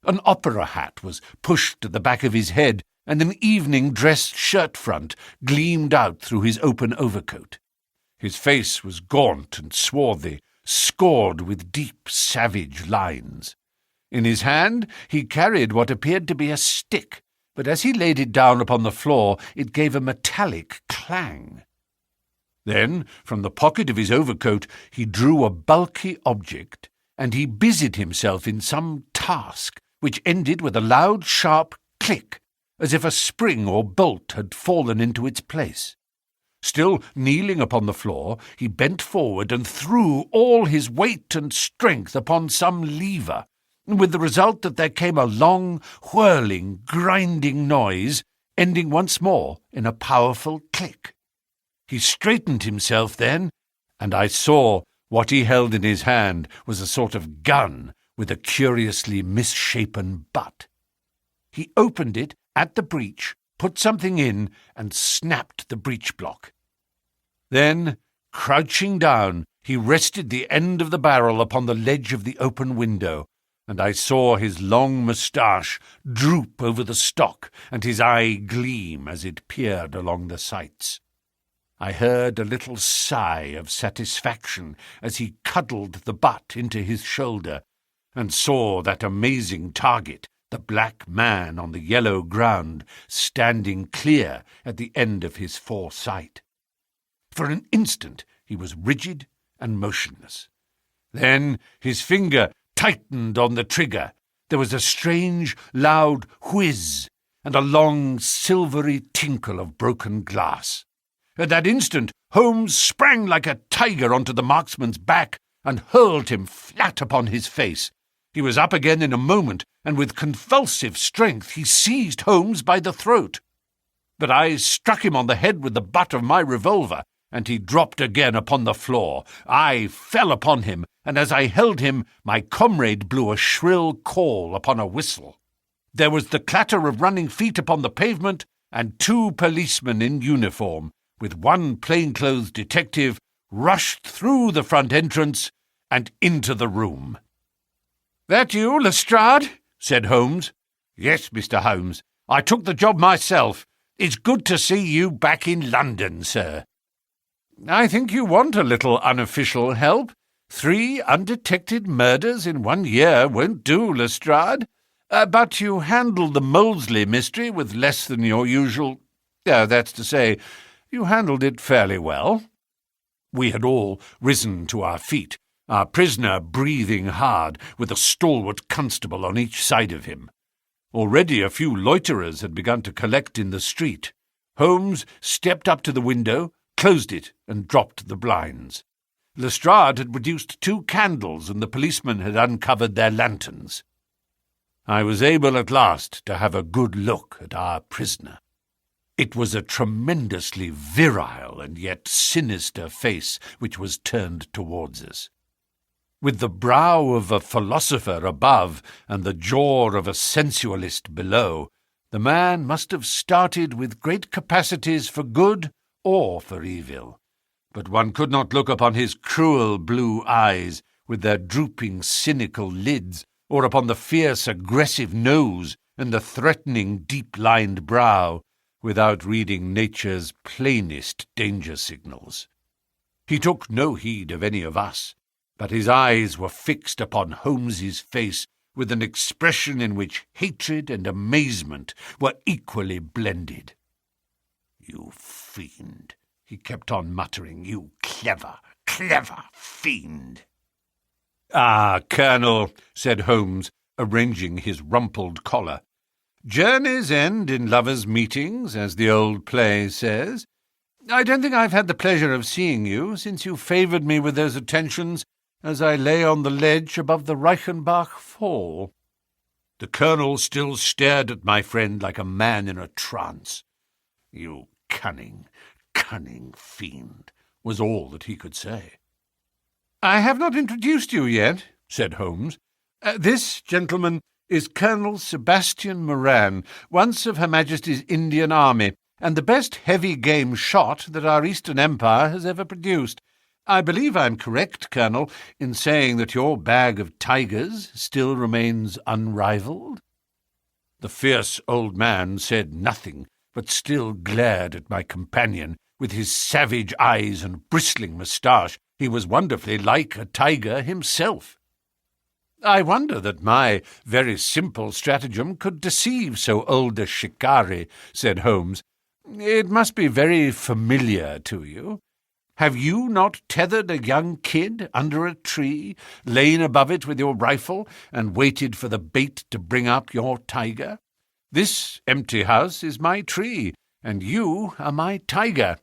An opera hat was pushed to the back of his head, and an evening-dress shirt-front gleamed out through his open overcoat. His face was gaunt and swarthy, scored with deep, savage lines. In his hand he carried what appeared to be a stick, but as he laid it down upon the floor it gave a metallic clang. Then, from the pocket of his overcoat, he drew a bulky object, and he busied himself in some task, which ended with a loud, sharp click, as if a spring or bolt had fallen into its place. Still kneeling upon the floor, he bent forward and threw all his weight and strength upon some lever, with the result that there came a long, whirling, grinding noise, ending once more in a powerful click. He straightened himself then, and I saw what he held in his hand was a sort of gun with a curiously misshapen butt. He opened it at the breech, put something in, and snapped the breech block. Then, crouching down, he rested the end of the barrel upon the ledge of the open window, and I saw his long moustache droop over the stock and his eye gleam as it peered along the sights. I heard a little sigh of satisfaction as he cuddled the butt into his shoulder, and saw that amazing target, the black man on the yellow ground, standing clear at the end of his foresight. For an instant he was rigid and motionless. Then his finger tightened on the trigger. There was a strange, loud whiz, and a long, silvery tinkle of broken glass. At that instant, Holmes sprang like a tiger onto the marksman's back and hurled him flat upon his face. He was up again in a moment, and with convulsive strength he seized Holmes by the throat. But I struck him on the head with the butt of my revolver, and he dropped again upon the floor. I fell upon him, and as I held him, my comrade blew a shrill call upon a whistle. There was the clatter of running feet upon the pavement, and 2 policemen in uniform, with 1 plainclothes detective, rushed through the front entrance and into the room. "That you, Lestrade?" said Holmes. "Yes, Mr. Holmes. I took the job myself. It's good to see you back in London, sir." "I think you want a little unofficial help. 3 undetected murders in 1 year won't do, Lestrade. But you handled the Molesley mystery with less than your usual... that's to say, you handled it fairly well." We had all risen to our feet, our prisoner breathing hard, with a stalwart constable on each side of him. Already a few loiterers had begun to collect in the street. Holmes stepped up to the window, closed it, and dropped the blinds. Lestrade had produced 2 candles, and the policemen had uncovered their lanterns. I was able at last to have a good look at our prisoner. It was a tremendously virile and yet sinister face which was turned towards us. With the brow of a philosopher above and the jaw of a sensualist below, the man must have started with great capacities for good or for evil. But one could not look upon his cruel blue eyes with their drooping cynical lids, or upon the fierce aggressive nose and the threatening deep-lined brow, without reading nature's plainest danger signals. He took no heed of any of us, but his eyes were fixed upon Holmes's face with an expression in which hatred and amazement were equally blended. "You fiend," he kept on muttering, "you clever, clever fiend." "Ah, Colonel," said Holmes, arranging his rumpled collar, "journeys end in lovers' meetings, as the old play says. I don't think I've had the pleasure of seeing you since you favoured me with those attentions as I lay on the ledge above the Reichenbach fall." The Colonel still stared at my friend like a man in a trance. "You cunning, cunning fiend," was all that he could say. "I have not introduced you yet," said Holmes. "This, gentleman, is Colonel Sebastian Moran, once of Her Majesty's Indian Army, and the best heavy-game shot that our Eastern Empire has ever produced. I believe I am correct, Colonel, in saying that your bag of tigers still remains unrivalled?" The fierce old man said nothing, but still glared at my companion with his savage eyes and bristling moustache. He was wonderfully like a tiger himself. "I wonder that my very simple stratagem could deceive so old a shikari," said Holmes. "It must be very familiar to you. Have you not tethered a young kid under a tree, lain above it with your rifle, and waited for the bait to bring up your tiger? This empty house is my tree, and you are my tiger.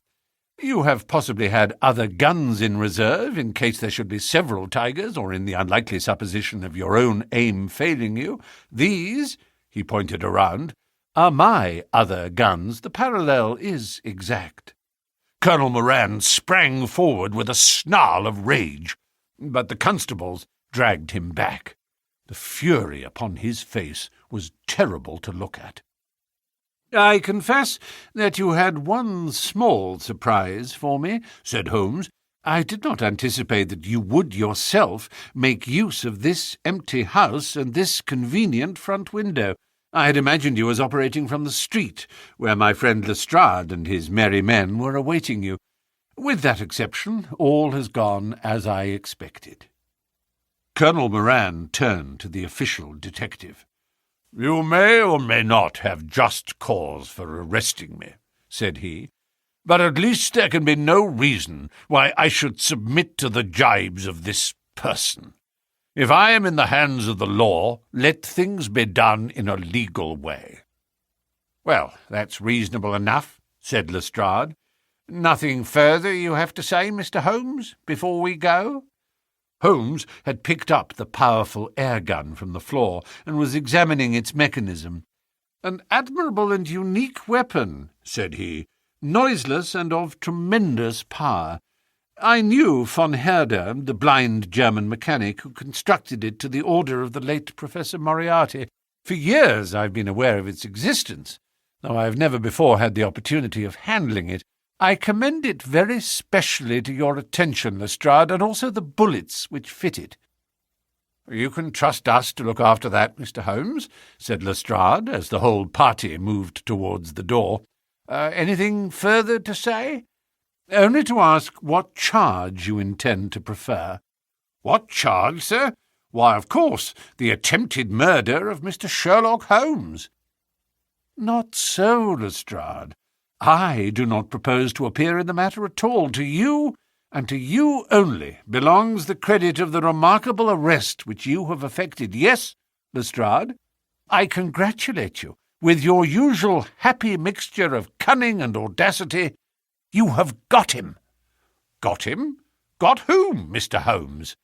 You have possibly had other guns in reserve in case there should be several tigers, or in the unlikely supposition of your own aim failing you. These," he pointed around, "are my other guns. The parallel is exact." Colonel Moran sprang forward with a snarl of rage, but the constables dragged him back. The fury upon his face was terrible to look at. "I confess that you had one small surprise for me," said Holmes. "I did not anticipate that you would yourself make use of this empty house and this convenient front window. I had imagined you as operating from the street, where my friend Lestrade and his merry men were awaiting you. With that exception, all has gone as I expected." Colonel Moran turned to the official detective. "You may or may not have just cause for arresting me," said he, "but at least there can be no reason why I should submit to the gibes of this person. If I am in the hands of the law, let things be done in a legal way." "Well, that's reasonable enough," said Lestrade. "Nothing further you have to say, Mr. Holmes, before we go?" Holmes had picked up the powerful air gun from the floor and was examining its mechanism. "An admirable and unique weapon," said he, "noiseless and of tremendous power. I knew von Herder, the blind German mechanic who constructed it to the order of the late Professor Moriarty. For years I've been aware of its existence, though I have never before had the opportunity of handling it. I commend it very specially to your attention, Lestrade, and also the bullets which fit it." "You can trust us to look after that, Mr. Holmes," said Lestrade, as the whole party moved towards the door. "Anything further to say?" "Only to ask what charge you intend to prefer." "What charge, sir? Why, of course, the attempted murder of Mr. Sherlock Holmes." "Not so, Lestrade. I do not propose to appear in the matter at all. To you, and to you only, belongs the credit of the remarkable arrest which you have effected. Yes, Lestrade, I congratulate you. With your usual happy mixture of cunning and audacity, you have got him." "Got him? Got whom, Mr. Holmes?"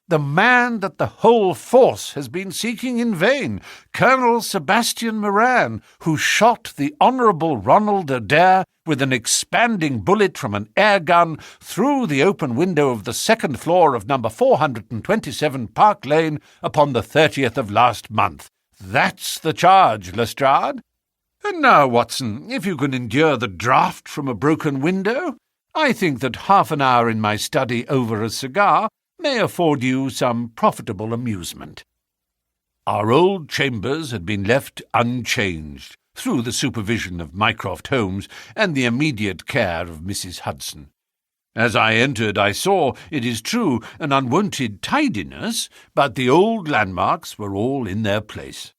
"The man that the whole force has been seeking in vain, Colonel Sebastian Moran, who shot the Honourable Ronald Adair with an expanding bullet from an air gun through the open window of the second floor of number 427 Park Lane upon the 30th of last month. That's the charge, Lestrade. And now, Watson, if you can endure the draught from a broken window, I think that half an hour in my study over a cigar may afford you some profitable amusement." Our old chambers had been left unchanged through the supervision of Mycroft Holmes and the immediate care of Mrs. Hudson. As I entered, I saw, it is true, an unwonted tidiness, but the old landmarks were all in their place.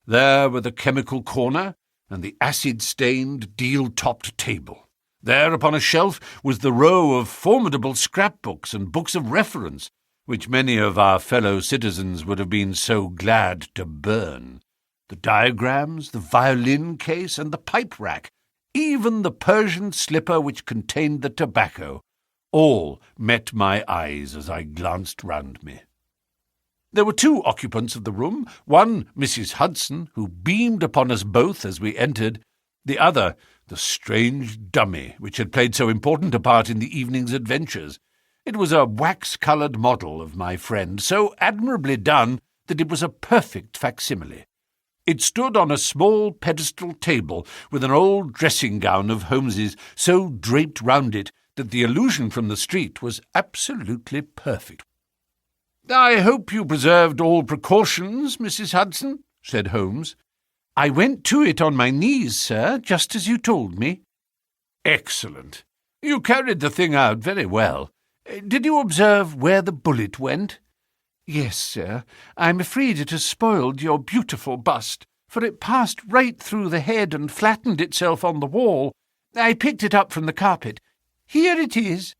There were the chemical corner and the acid-stained, deal-topped table. There upon a shelf was the row of formidable scrapbooks and books of reference, which many of our fellow citizens would have been so glad to burn. The diagrams, the violin case, and the pipe-rack, even the Persian slipper which contained the tobacco, all met my eyes as I glanced round me. There were two occupants of the room, one Mrs. Hudson, who beamed upon us both as we entered, The other, the strange dummy, which had played so important a part in the evening's adventures. It was a wax-coloured model of my friend, so admirably done that it was a perfect facsimile. It stood on a small pedestal table with an old dressing-gown of Holmes's so draped round it that the illusion from the street was absolutely perfect. "I hope you preserved all precautions, Mrs. Hudson," said Holmes. "I went to it on my knees, sir, just as you told me." "Excellent. You carried the thing out very well. Did you observe where the bullet went?" "Yes, sir. I'm afraid it has spoiled your beautiful bust, for it passed right through the head and flattened itself on the wall. I picked it up from the carpet. Here it is."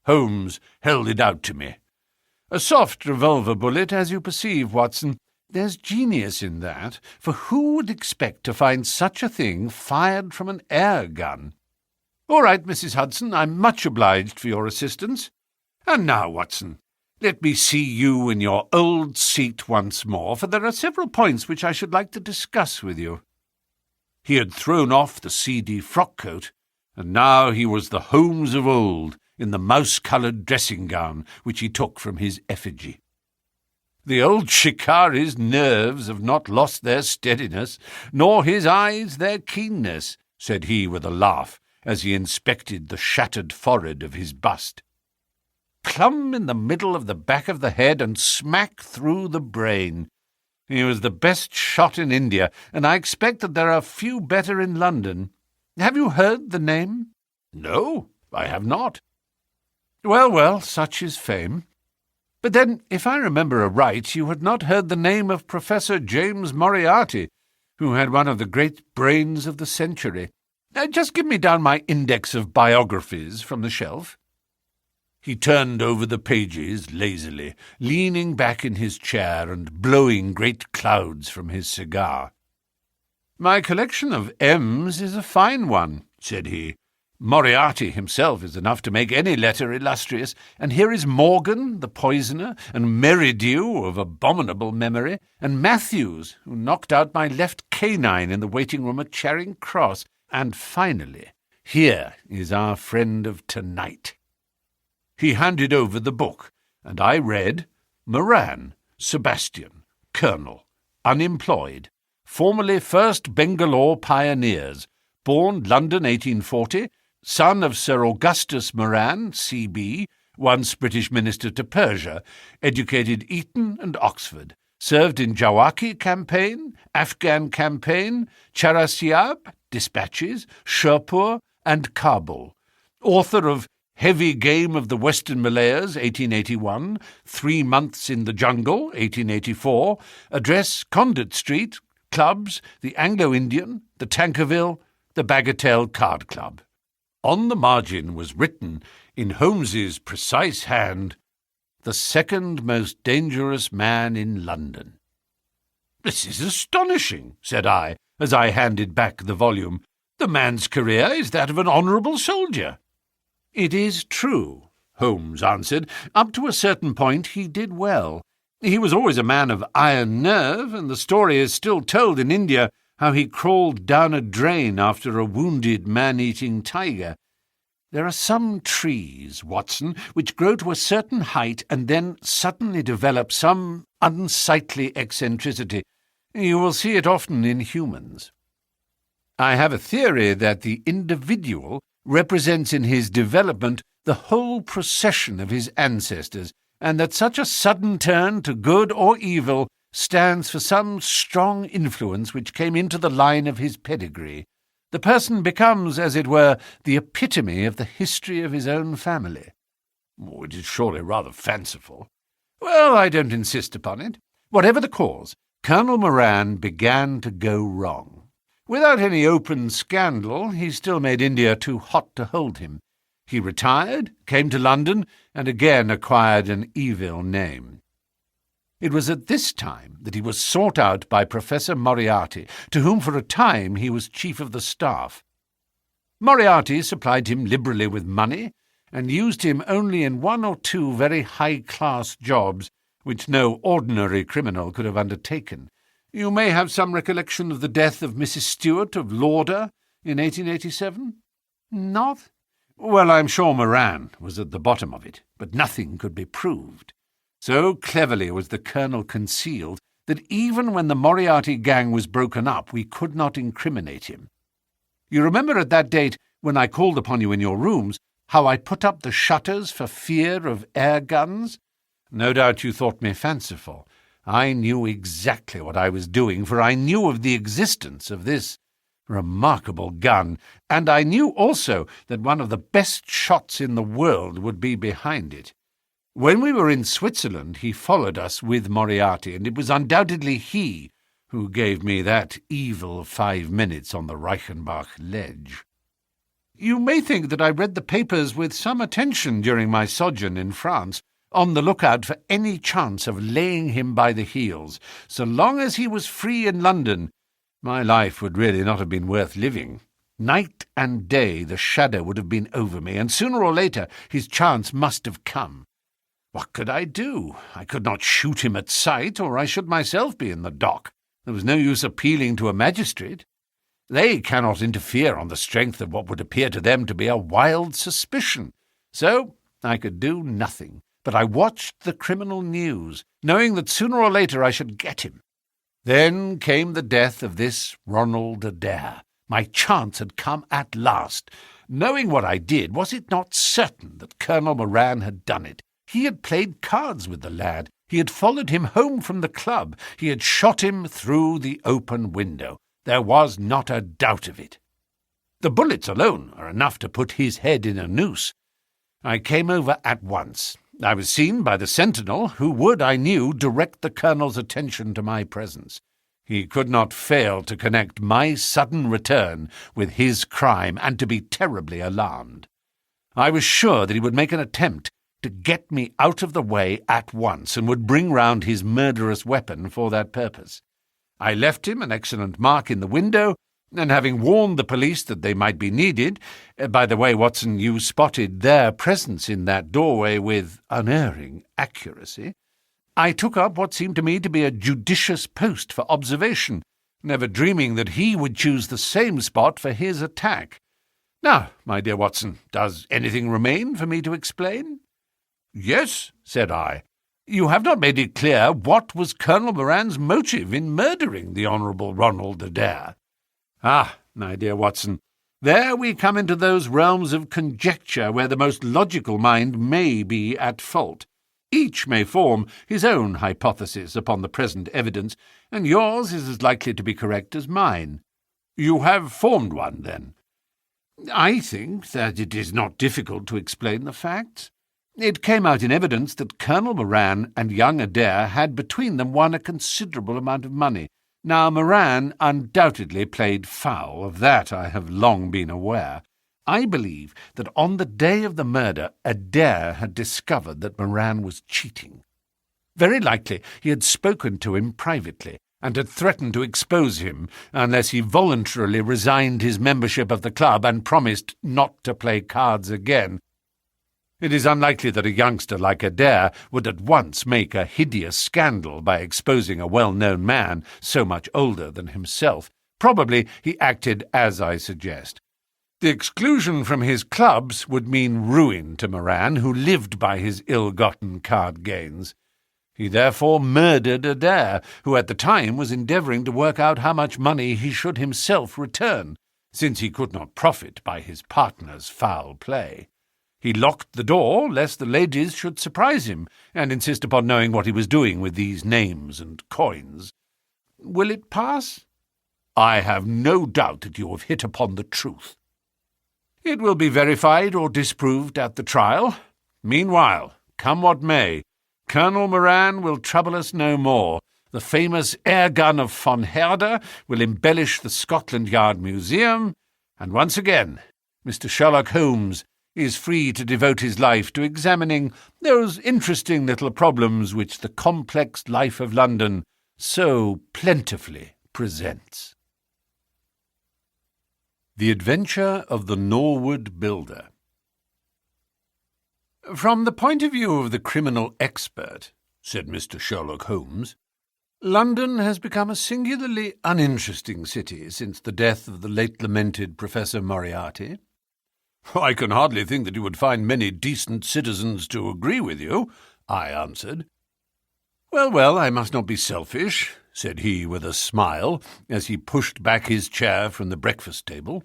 Holmes held it out to me. "A soft revolver bullet, as you perceive, Watson. There's genius in that, for who would expect to find such a thing fired from an air gun? All right, Mrs. Hudson, I'm much obliged for your assistance. And now, Watson, let me see you in your old seat once more, for there are several points which I should like to discuss with you." He had thrown off the seedy frock-coat, and now he was the Holmes of old, in the mouse-coloured dressing-gown which he took from his effigy. "The old shikari's nerves have not lost their steadiness, nor his eyes their keenness," said he with a laugh, as he inspected the shattered forehead of his bust. "Plumb in the middle of the back of the head and smack through the brain. He was the best shot in India, and I expect that there are few better in London. Have you heard the name?" "No, I have not." Well, such is fame. But then, if I remember aright, you had not heard the name of Professor James Moriarty, who had one of the great brains of the century. Just give me down my index of biographies from the shelf." He turned over the pages lazily, leaning back in his chair and blowing great clouds from his cigar. "My collection of M's is a fine one," said he. "Moriarty himself is enough to make any letter illustrious, and here is Morgan, the poisoner, and Merridew, of abominable memory, and Matthews, who knocked out my left canine in the waiting-room at Charing Cross, and finally, here is our friend of tonight." He handed over the book, and I read, "Moran, Sebastian, Colonel, unemployed, formerly 1st Bangalore Pioneers, born London 1840, son of Sir Augustus Moran, C.B., once British Minister to Persia, educated Eton and Oxford, served in Jawaki campaign, Afghan campaign, Charasiab, dispatches, Sherpur, and Kabul, author of Heavy Game of the Western Malayas, 1881, 3 Months in the Jungle, 1884, Address Conduit Street, Clubs, the Anglo-Indian, the Tankerville, the Bagatelle Card Club. On the margin was written, in Holmes's precise hand, "The second most dangerous man in London." "This is astonishing," said I, as I handed back the volume. "The man's career is that of an honourable soldier." "It is true," Holmes answered. "Up to a certain point he did well. He was always a man of iron nerve, and the story is still told in India how he crawled down a drain after a wounded man-eating tiger. There are some trees, Watson, which grow to a certain height and then suddenly develop some unsightly eccentricity. You will see it often in humans. I have a theory that the individual represents in his development the whole procession of his ancestors, and that such a sudden turn to good or evil stands for some strong influence which came into the line of his pedigree. The person becomes, as it were, the epitome of the history of his own family. It is surely rather fanciful. Well, I don't insist upon it. Whatever the cause, Colonel Moran began to go wrong. Without any open scandal, he still made India too hot to hold him. He retired, came to London, and again acquired an evil name. It was at this time that he was sought out by Professor Moriarty, to whom for a time he was chief of the staff. Moriarty supplied him liberally with money, and used him only in 1 or 2 very high-class jobs which no ordinary criminal could have undertaken, You may have some recollection of the death of Mrs. Stewart of Lauder in 1887? Not? Well, I'm sure Moran was at the bottom of it, but nothing could be proved. So cleverly was the Colonel concealed that even when the Moriarty gang was broken up, we could not incriminate him. You remember at that date, when I called upon you in your rooms, how I put up the shutters for fear of air guns? No doubt you thought me fanciful. I knew exactly what I was doing, for I knew of the existence of this remarkable gun, and I knew also that one of the best shots in the world would be behind it. When we were in Switzerland, he followed us with Moriarty, and it was undoubtedly he who gave me that evil 5 minutes on the Reichenbach ledge. You may think that I read the papers with some attention during my sojourn in France, on the lookout for any chance of laying him by the heels. So long as he was free in London, my life would really not have been worth living. Night and day the shadow would have been over me, and sooner or later his chance must have come. What could I do? I could not shoot him at sight, or I should myself be in the dock. There was no use appealing to a magistrate. They cannot interfere on the strength of what would appear to them to be a wild suspicion. So I could do nothing. But I watched the criminal news, knowing that sooner or later I should get him. Then came the death of this Ronald Adair. My chance had come at last. Knowing what I did, was it not certain that Colonel Moran had done it? He had played cards with the lad. He had followed him home from the club. He had shot him through the open window. There was not a doubt of it. The bullets alone are enough to put his head in a noose. I came over at once. I was seen by the sentinel, who would, I knew, direct the Colonel's attention to my presence. He could not fail to connect my sudden return with his crime, and to be terribly alarmed. I was sure that he would make an attempt to get me out of the way at once, and would bring round his murderous weapon for that purpose. I left him an excellent mark in the window, and having warned the police that they might be needed, by the way, Watson, you spotted their presence in that doorway with unerring accuracy, I took up what seemed to me to be a judicious post for observation, never dreaming that he would choose the same spot for his attack. Now, my dear Watson, does anything remain for me to explain? Yes, said I. You have not made it clear what was Colonel Moran's motive in murdering the Honourable Ronald Adair. Ah, my dear Watson, there we come into those realms of conjecture where the most logical mind may be at fault. Each may form his own hypothesis upon the present evidence, and yours is as likely to be correct as mine. You have formed one, then? I think that it is not difficult to explain the facts. It came out in evidence that Colonel Moran and young Adair had between them won a considerable amount of money. Now, Moran undoubtedly played foul, of that I have long been aware. I believe that on the day of the murder, Adair had discovered that Moran was cheating. Very likely he had spoken to him privately, and had threatened to expose him unless he voluntarily resigned his membership of the club and promised not to play cards again. It is unlikely that a youngster like Adair would at once make a hideous scandal by exposing a well-known man so much older than himself. Probably he acted as I suggest. The exclusion from his clubs would mean ruin to Moran, who lived by his ill-gotten card gains. He therefore murdered Adair, who at the time was endeavouring to work out how much money he should himself return, since he could not profit by his partner's foul play. He locked the door, lest the ladies should surprise him, and insist upon knowing what he was doing with these names and coins. Will it pass? I have no doubt that you have hit upon the truth. It will be verified or disproved at the trial. Meanwhile, come what may, Colonel Moran will trouble us no more. The famous air gun of von Herder will embellish the Scotland Yard Museum, and once again, Mr. Sherlock Holmes is free to devote his life to examining those interesting little problems which the complex life of London so plentifully presents. The Adventure of the Norwood Builder. From the point of view of the criminal expert, said Mr. Sherlock Holmes, London has become a singularly uninteresting city since the death of the late lamented Professor Moriarty. I can hardly think that you would find many decent citizens to agree with you, I answered. Well, I must not be selfish, said he with a smile, as he pushed back his chair from the breakfast table.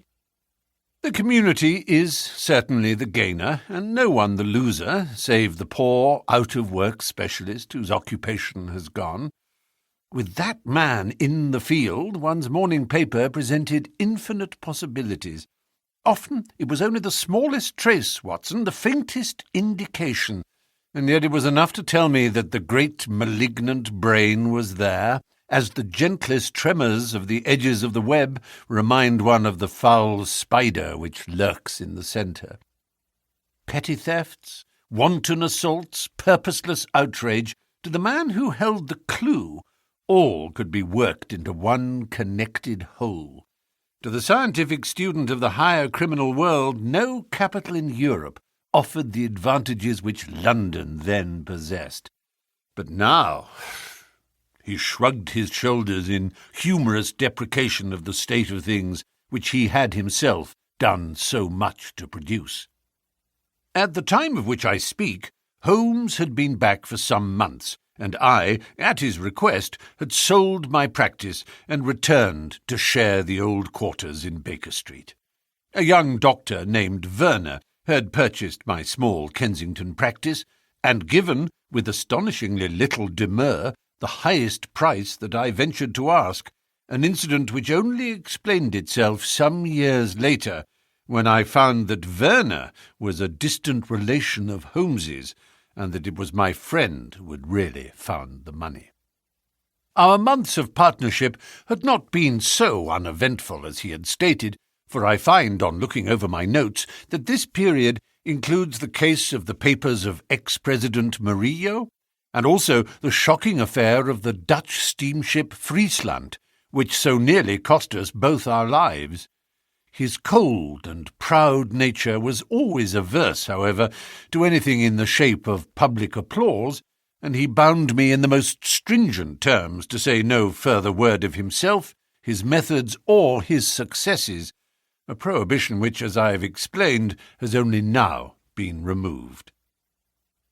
The community is certainly the gainer, and no one the loser, save the poor, out-of-work specialist whose occupation has gone. With that man in the field, one's morning paper presented infinite possibilities. Often it was only the smallest trace, Watson, the faintest indication, and yet it was enough to tell me that the great malignant brain was there, as the gentlest tremors of the edges of the web remind one of the foul spider which lurks in the centre. Petty thefts, wanton assaults, purposeless outrage, to the man who held the clue, all could be worked into one connected whole. To the scientific student of the higher criminal world, no capital in Europe offered the advantages which London then possessed. But now, he shrugged his shoulders in humorous deprecation of the state of things which he had himself done so much to produce. At the time of which I speak, Holmes had been back for some months, and I, at his request, had sold my practice and returned to share the old quarters in Baker Street. A young doctor named Werner had purchased my small Kensington practice and given, with astonishingly little demur, the highest price that I ventured to ask, an incident which only explained itself some years later, when I found that Werner was a distant relation of Holmes's, and that it was my friend who had really found the money. Our months of partnership had not been so uneventful as he had stated, for I find, on looking over my notes, that this period includes the case of the papers of ex-President Murillo, and also the shocking affair of the Dutch steamship Friesland, which so nearly cost us both our lives. His cold and proud nature was always averse, however, to anything in the shape of public applause, and he bound me in the most stringent terms to say no further word of himself, his methods, or his successes, a prohibition which, as I have explained, has only now been removed.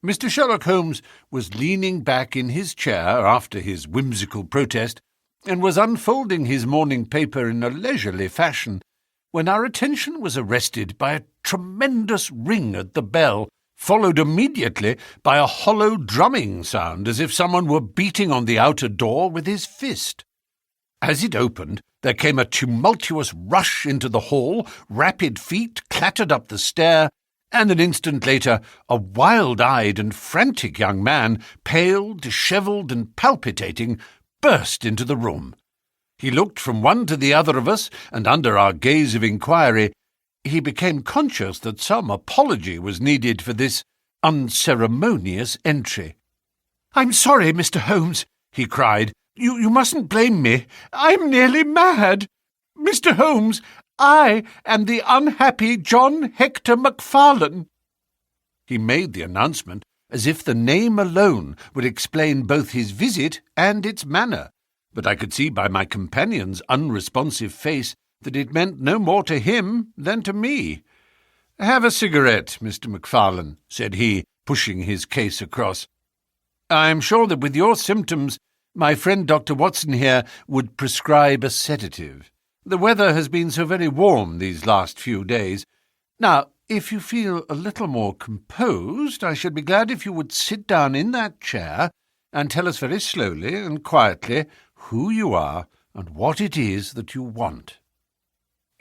Mr. Sherlock Holmes was leaning back in his chair after his whimsical protest, and was unfolding his morning paper in a leisurely fashion, when our attention was arrested by a tremendous ring at the bell, followed immediately by a hollow drumming sound as if someone were beating on the outer door with his fist. As it opened, there came a tumultuous rush into the hall, rapid feet clattered up the stair, and an instant later a wild-eyed and frantic young man, pale, dishevelled and palpitating, burst into the room. He looked from one to the other of us, and under our gaze of inquiry, he became conscious that some apology was needed for this unceremonious entry. "I'm sorry, Mr. Holmes," he cried. You mustn't blame me. I'm nearly mad. Mr. Holmes, I am the unhappy John Hector Macfarlane." He made the announcement as if the name alone would explain both his visit and its manner, but I could see by my companion's unresponsive face that it meant no more to him than to me. "Have a cigarette, Mr. Macfarlane," said he, pushing his case across. "I am sure that with your symptoms, my friend Dr. Watson here would prescribe a sedative. The weather has been so very warm these last few days. Now, if you feel a little more composed, I should be glad if you would sit down in that chair and tell us very slowly and quietly who you are and what it is that you want.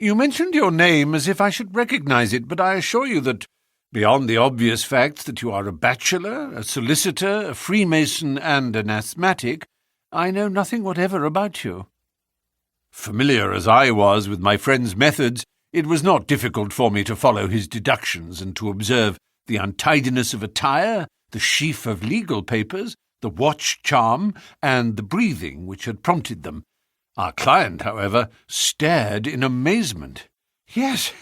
You mentioned your name as if I should recognize it, but I assure you that, beyond the obvious facts that you are a bachelor, a solicitor, a Freemason, and an asthmatic, I know nothing whatever about you." Familiar as I was with my friend's methods, it was not difficult for me to follow his deductions and to observe the untidiness of attire, the sheaf of legal papers, the watch charm, and the breathing which had prompted them. Our client, however, stared in amazement. "Yes,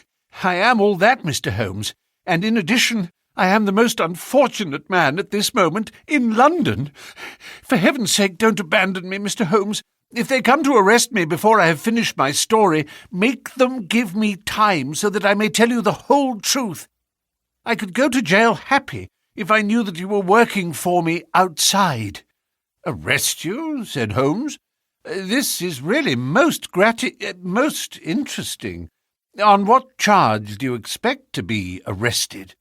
I am all that, Mr. Holmes, and in addition, I am the most unfortunate man at this moment in London. For heaven's sake, don't abandon me, Mr. Holmes. If they come to arrest me before I have finished my story, make them give me time so that I may tell you the whole truth. I could go to jail happy if I knew that you were working for me outside." "Arrest you?" said Holmes. "This is really most interesting. On what charge do you expect to be arrested?"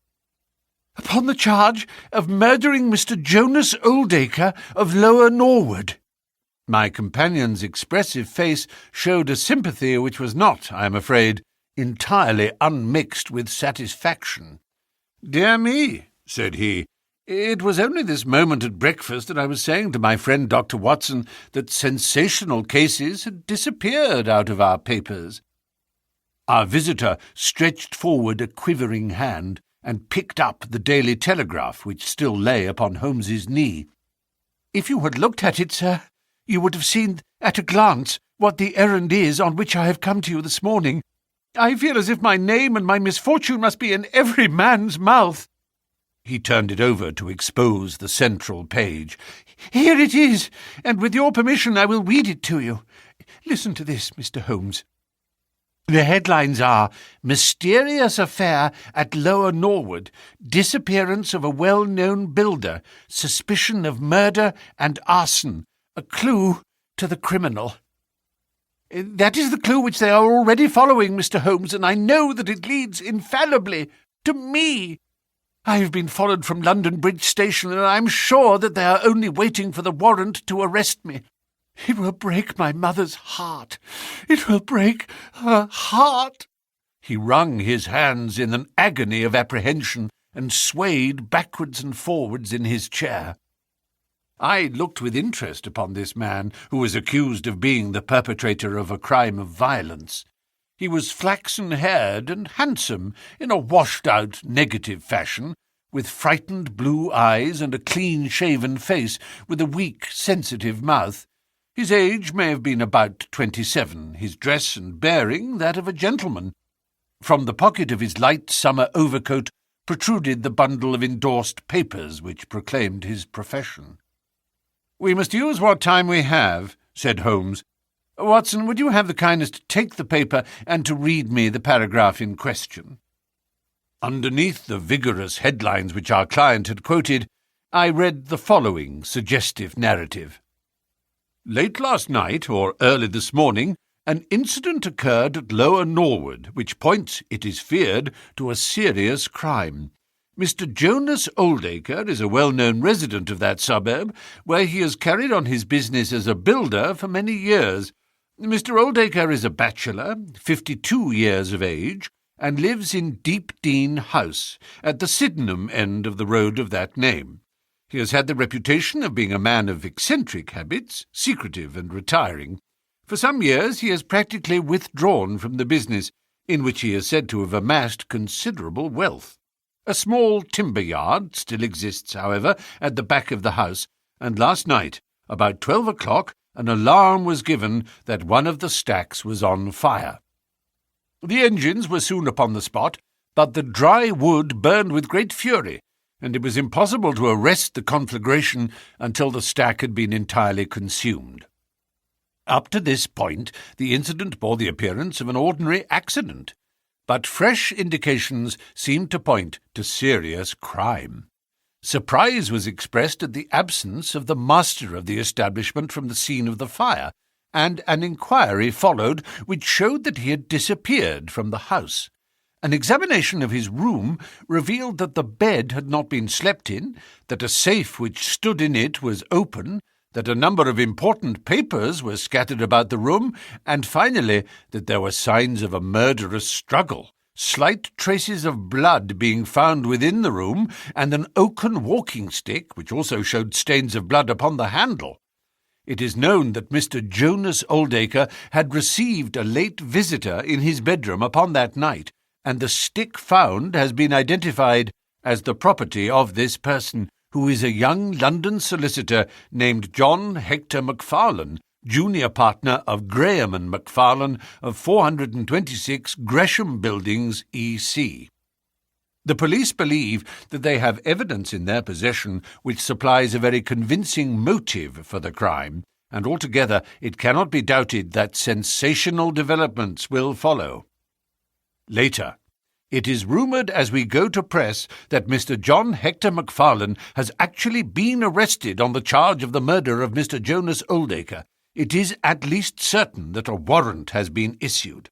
"Upon the charge of murdering Mr. Jonas Oldacre of Lower Norwood." My companion's expressive face showed a sympathy which was not, I am afraid, entirely unmixed with satisfaction. "Dear me," said he, "it was only this moment at breakfast that I was saying to my friend Dr. Watson that sensational cases had disappeared out of our papers." Our visitor stretched forward a quivering hand and picked up the Daily Telegraph, which still lay upon Holmes's knee. "If you had looked at it, sir, you would have seen at a glance what the errand is on which I have come to you this morning. I feel as if my name and my misfortune must be in every man's mouth." He turned it over to expose the central page. "Here it is, and with your permission I will read it to you. Listen to this, Mr. Holmes. The headlines are, 'Mysterious Affair at Lower Norwood, Disappearance of a Well-Known Builder, Suspicion of Murder and Arson, a Clue to the Criminal.' That is the clue which they are already following, Mr. Holmes, and I know that it leads infallibly to me. I have been followed from London Bridge Station, and I am sure that they are only waiting for the warrant to arrest me. It will break my mother's heart. It will break her heart." He wrung his hands in an agony of apprehension and swayed backwards and forwards in his chair. I looked with interest upon this man, who was accused of being the perpetrator of a crime of violence. He was flaxen-haired and handsome in a washed-out, negative fashion, with frightened blue eyes and a clean-shaven face with a weak, sensitive mouth. His age may have been about 27, his dress and bearing that of a gentleman. From the pocket of his light summer overcoat protruded the bundle of endorsed papers which proclaimed his profession. "We must use what time we have," said Holmes. "Watson, would you have the kindness to take the paper and to read me the paragraph in question?" Underneath the vigorous headlines which our client had quoted, I read the following suggestive narrative. "Late last night, or early this morning, an incident occurred at Lower Norwood, which points, it is feared, to a serious crime. Mr. Jonas Oldacre is a well-known resident of that suburb, where he has carried on his business as a builder for many years. Mr. Oldacre is a bachelor, 52 years of age, and lives in Deepdean House, at the Sydenham end of the road of that name. He has had the reputation of being a man of eccentric habits, secretive and retiring. For some years he has practically withdrawn from the business, in which he is said to have amassed considerable wealth. A small timber yard still exists, however, at the back of the house, and last night, about 12 o'clock, an alarm was given that one of the stacks was on fire. The engines were soon upon the spot, but the dry wood burned with great fury, and it was impossible to arrest the conflagration until the stack had been entirely consumed. Up to this point, the incident bore the appearance of an ordinary accident, but fresh indications seemed to point to serious crime. Surprise was expressed at the absence of the master of the establishment from the scene of the fire, and an inquiry followed which showed that he had disappeared from the house. An examination of his room revealed that the bed had not been slept in, that a safe which stood in it was open, that a number of important papers were scattered about the room, and finally that there were signs of a murderous struggle, slight traces of blood being found within the room, and an oaken walking-stick which also showed stains of blood upon the handle. It is known that Mr. Jonas Oldacre had received a late visitor in his bedroom upon that night, and the stick found has been identified as the property of this person, who is a young London solicitor named John Hector Macfarlane, junior partner of Graham and Macfarlane of 426 Gresham Buildings, E.C. The police believe that they have evidence in their possession which supplies a very convincing motive for the crime, and altogether it cannot be doubted that sensational developments will follow. Later, it is rumoured as we go to press that Mr. John Hector Macfarlane has actually been arrested on the charge of the murder of Mr. Jonas Oldacre. It is at least certain that a warrant has been issued.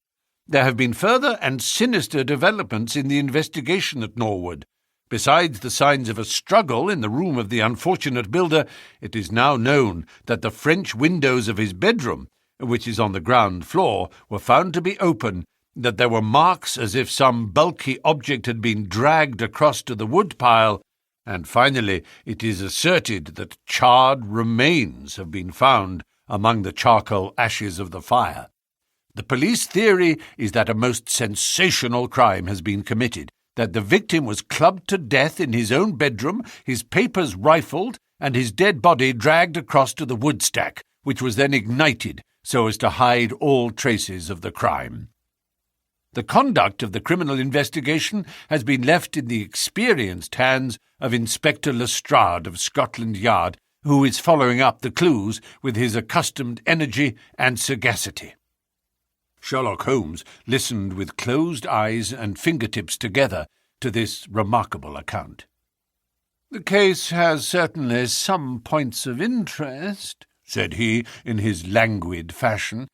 There have been further and sinister developments in the investigation at Norwood. Besides the signs of a struggle in the room of the unfortunate builder, it is now known that the French windows of his bedroom, which is on the ground floor, were found to be open, that there were marks as if some bulky object had been dragged across to the woodpile, and finally it is asserted that charred remains have been found among the charcoal ashes of the fire. The police theory is that a most sensational crime has been committed, that the victim was clubbed to death in his own bedroom, his papers rifled, and his dead body dragged across to the woodstack, which was then ignited so as to hide all traces of the crime. The conduct of the criminal investigation has been left in the experienced hands of Inspector Lestrade of Scotland Yard, who is following up the clues with his accustomed energy and sagacity. Sherlock Holmes listened with closed eyes and fingertips together to this remarkable account. "The case has certainly some points of interest," said he in his languid fashion.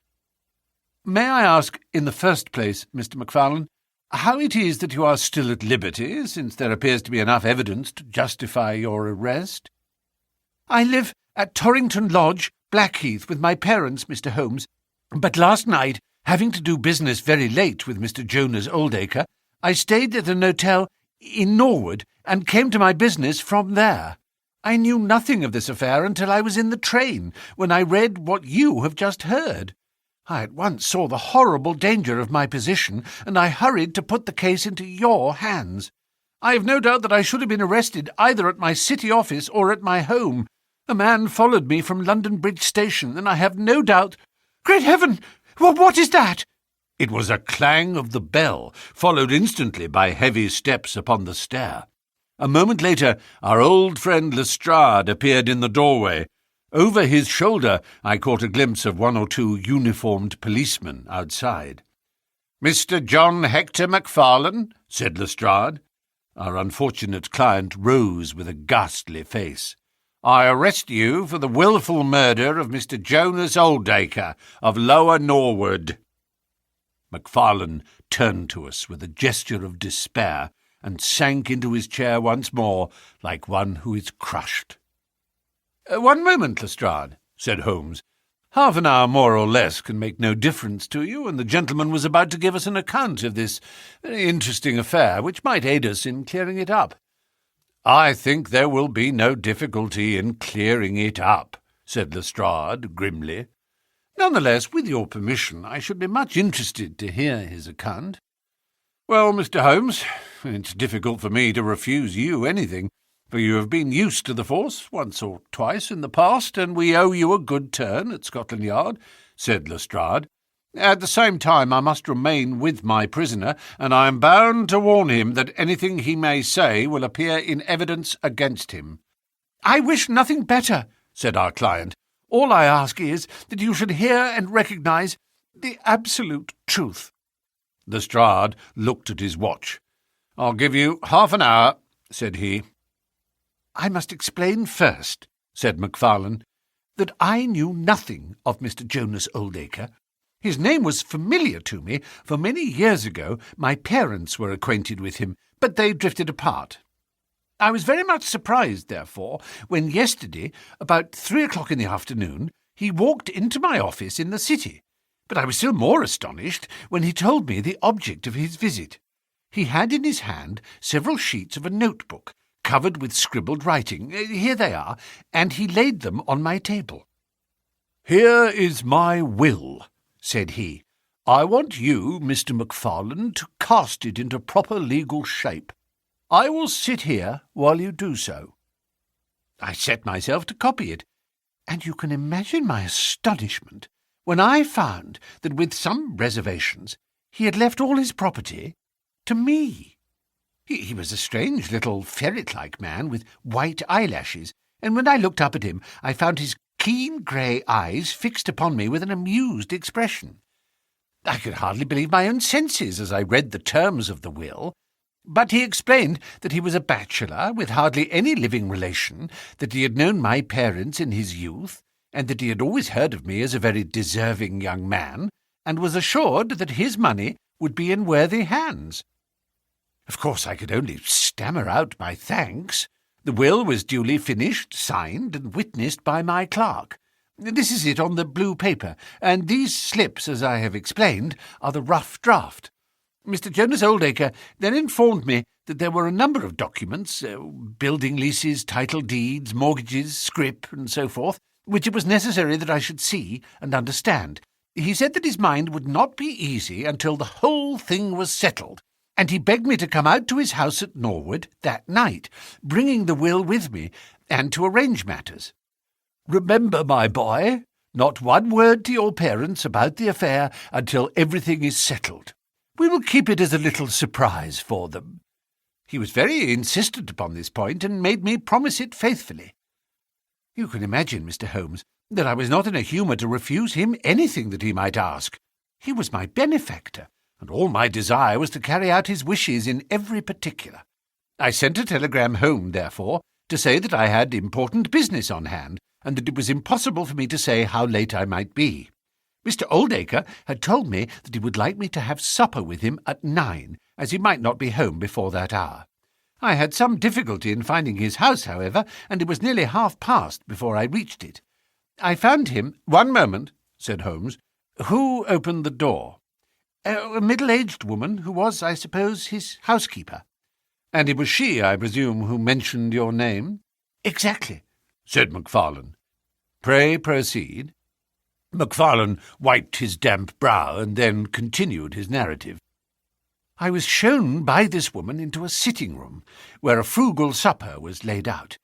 "May I ask, in the first place, Mr. Macfarlane, how it is that you are still at liberty, since there appears to be enough evidence to justify your arrest?" "I live at Torrington Lodge, Blackheath, with my parents, Mr. Holmes, but last night, having to do business very late with Mr. Jonas Oldacre, I stayed at an hotel in Norwood and came to my business from there. I knew nothing of this affair until I was in the train, when I read what you have just heard. I at once saw the horrible danger of my position, and I hurried to put the case into your hands. I have no doubt that I should have been arrested either at my city office or at my home. A man followed me from London Bridge Station, and I have no doubt— Great heaven! What is that?" It was a clang of the bell, followed instantly by heavy steps upon the stair. A moment later, our old friend Lestrade appeared in the doorway. Over his shoulder, I caught a glimpse of one or two uniformed policemen outside. "Mr. John Hector Macfarlane," said Lestrade. Our unfortunate client rose with a ghastly face. "I arrest you for the wilful murder of Mr. Jonas Oldacre of Lower Norwood." Macfarlane turned to us with a gesture of despair and sank into his chair once more like one who is crushed. "One moment, Lestrade," said Holmes. "Half an hour more or less can make no difference to you, and the gentleman was about to give us an account of this very interesting affair, which might aid us in clearing it up." "I think there will be no difficulty in clearing it up," said Lestrade grimly. "Nonetheless, with your permission, I should be much interested to hear his account." "Well, Mr. Holmes, it's difficult for me to refuse you anything, for you have been used to the force once or twice in the past, and we owe you a good turn at Scotland Yard," said Lestrade. "At the same time, I must remain with my prisoner, and I am bound to warn him that anything he may say will appear in evidence against him." "I wish nothing better," said our client. "All I ask is that you should hear and recognise the absolute truth." Lestrade looked at his watch. "I'll give you half an hour," said he. "I must explain first," said Macfarlane, "that I knew nothing of Mr. Jonas Oldacre. His name was familiar to me, for many years ago my parents were acquainted with him, but they drifted apart. I was very much surprised, therefore, when yesterday, about 3 o'clock in the afternoon, he walked into my office in the city, but I was still more astonished when he told me the object of his visit. He had in his hand several sheets of a notebook, covered with scribbled writing. Here they are, and he laid them on my table. "Here is my will," said he. "I want you, Mr. Macfarlane, to cast it into proper legal shape. I will sit here while you do so." I set myself to copy it, and you can imagine my astonishment when I found that, with some reservations, he had left all his property to me. He was a strange little ferret-like man with white eyelashes, and when I looked up at him I found his keen grey eyes fixed upon me with an amused expression. I could hardly believe my own senses as I read the terms of the will, but he explained that he was a bachelor with hardly any living relation, that he had known my parents in his youth, and that he had always heard of me as a very deserving young man, and was assured that his money would be in worthy hands. Of course I could only stammer out my thanks. The will was duly finished, signed, and witnessed by my clerk. This is it on the blue paper, and these slips, as I have explained, are the rough draft. Mr. Jonas Oldacre then informed me that there were a number of documents, building leases, title deeds, mortgages, scrip, and so forth, which it was necessary that I should see and understand. He said that his mind would not be easy until the whole thing was settled, and he begged me to come out to his house at Norwood that night, bringing the will with me, and to arrange matters. Remember, my boy, not one word to your parents about the affair until everything is settled. We will keep it as a little surprise for them. He was very insistent upon this point, and made me promise it faithfully. You can imagine, Mr. Holmes, that I was not in a humour to refuse him anything that he might ask. He was my benefactor, and all my desire was to carry out his wishes in every particular. I sent a telegram home, therefore, to say that I had important business on hand, and that it was impossible for me to say how late I might be. Mr. Oldacre had told me that he would like me to have supper with him at 9, as he might not be home before that hour. I had some difficulty in finding his house, however, and it was nearly past before I reached it. I found him— "One moment," said Holmes. "Who opened the door?" "A middle-aged woman who was, I suppose, his housekeeper." "And it was she, I presume, who mentioned your name?" "Exactly," said Macfarlane. "Pray proceed." Macfarlane wiped his damp brow and then continued his narrative. "I was shown by this woman into a sitting-room, where a frugal supper was laid out.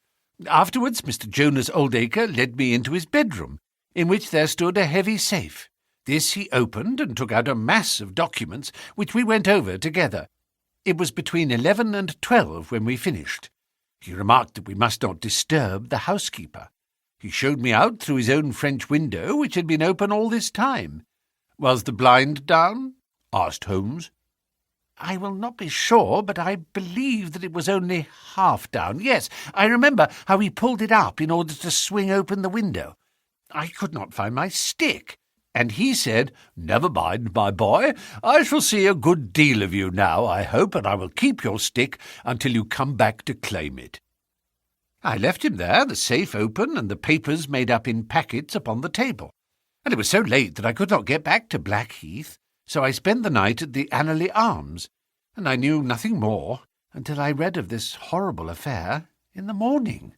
Afterwards Mr. Jonas Oldacre led me into his bedroom, in which there stood a heavy safe. This he opened and took out a mass of documents, which we went over together. It was between 11 and 12 when we finished. He remarked that we must not disturb the housekeeper. He showed me out through his own French window, which had been open all this time." "Was the blind down?" asked Holmes. "I will not be sure, but I believe that it was only half down. Yes, I remember how he pulled it up in order to swing open the window. I could not find my stick, and he said, 'Never mind, my boy, I shall see a good deal of you now, I hope, and I will keep your stick until you come back to claim it.' I left him there, the safe open, and the papers made up in packets upon the table, and it was so late that I could not get back to Blackheath, so I spent the night at the Annerley Arms, and I knew nothing more until I read of this horrible affair in the morning."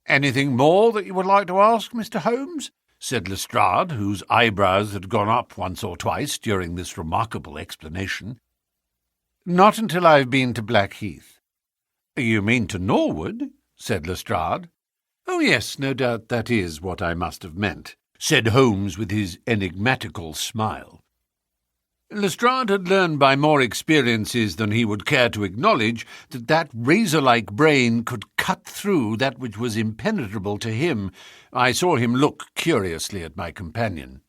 "Anything more that you would like to ask, Mr. Holmes?" said Lestrade, whose eyebrows had gone up once or twice during this remarkable explanation. "Not until I have been to Blackheath." "You mean to Norwood?" said Lestrade. "Oh, yes, no doubt that is what I must have meant," said Holmes with his enigmatical smile. Lestrade had learned by more experiences than he would care to acknowledge that razor-like brain could cut through that which was impenetrable to him. I saw him look curiously at my companion.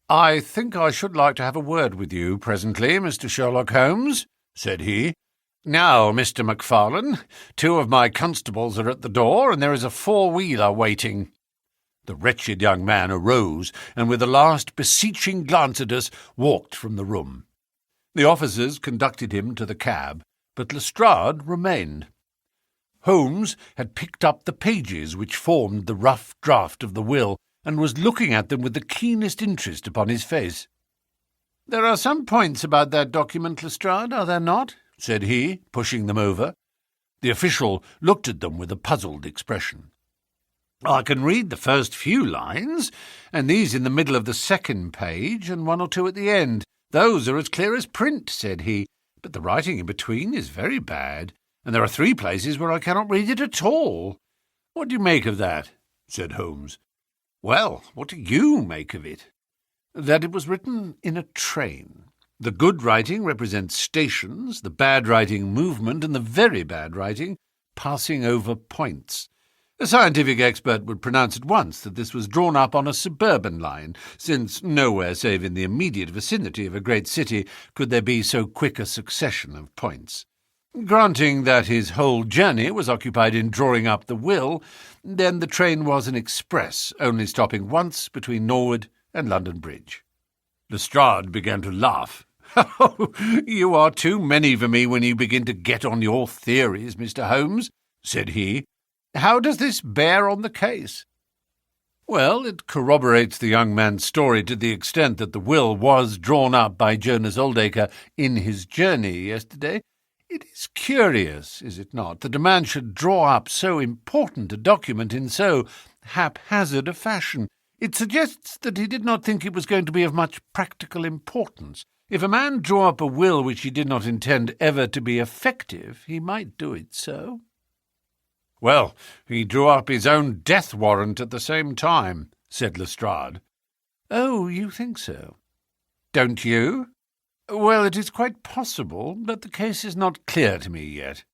"I think I should like to have a word with you presently, Mr. Sherlock Holmes," said he. "Now, Mr. Macfarlane, 2 of my constables are at the door, and there is a 4-wheeler waiting." The wretched young man arose, and with a last beseeching glance at us, walked from the room. The officers conducted him to the cab, but Lestrade remained. Holmes had picked up the pages which formed the rough draft of the will, and was looking at them with the keenest interest upon his face. "There are some points about that document, Lestrade, are there not?" said he, pushing them over. The official looked at them with a puzzled expression. "I can read the first few lines, and these in the middle of the second page, and 1 or 2 at the end. Those are as clear as print," said he, "but the writing in between is very bad, and there are 3 places where I cannot read it at all." "What do you make of that?" said Holmes. "Well, what do you make of it?" "That it was written in a train. The good writing represents stations, the bad writing movement, and the very bad writing passing over points. A scientific expert would pronounce at once that this was drawn up on a suburban line, since nowhere save in the immediate vicinity of a great city could there be so quick a succession of points. Granting that his whole journey was occupied in drawing up the will, then the train was an express, only stopping once between Norwood and London Bridge. Lestrade began to laugh. "Oh, you are too many for me when you begin to get on your theories, Mr. Holmes," said he. "How does this bear on the case?" "Well, it corroborates the young man's story to the extent that the will was drawn up by Jonas Oldacre in his journey yesterday. It is curious, is it not, that a man should draw up so important a document in so haphazard a fashion. It suggests that he did not think it was going to be of much practical importance. If a man drew up a will which he did not intend ever to be effective, he might do it so." "Well, he drew up his own death warrant at the same time," said Lestrade. "Oh, you think so?" "Don't you?" "Well, it is quite possible, but the case is not clear to me yet."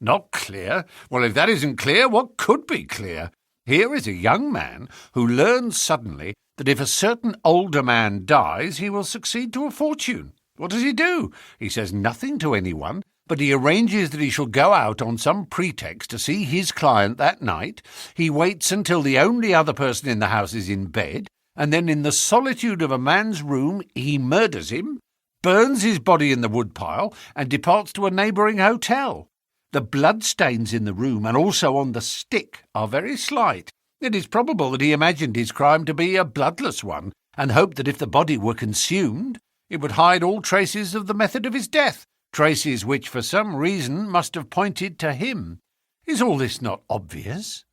"Not clear? Well, if that isn't clear, what could be clear? Here is a young man who learns suddenly that if a certain older man dies, he will succeed to a fortune. What does he do? He says nothing to anyone, but he arranges that he shall go out on some pretext to see his client that night. He waits until the only other person in the house is in bed, and then in the solitude of a man's room he murders him, burns his body in the woodpile, and departs to a neighbouring hotel. The bloodstains in the room and also on the stick are very slight. It is probable that he imagined his crime to be a bloodless one, and hoped that if the body were consumed, it would hide all traces of the method of his death, traces which for some reason must have pointed to him. Is all this not obvious?"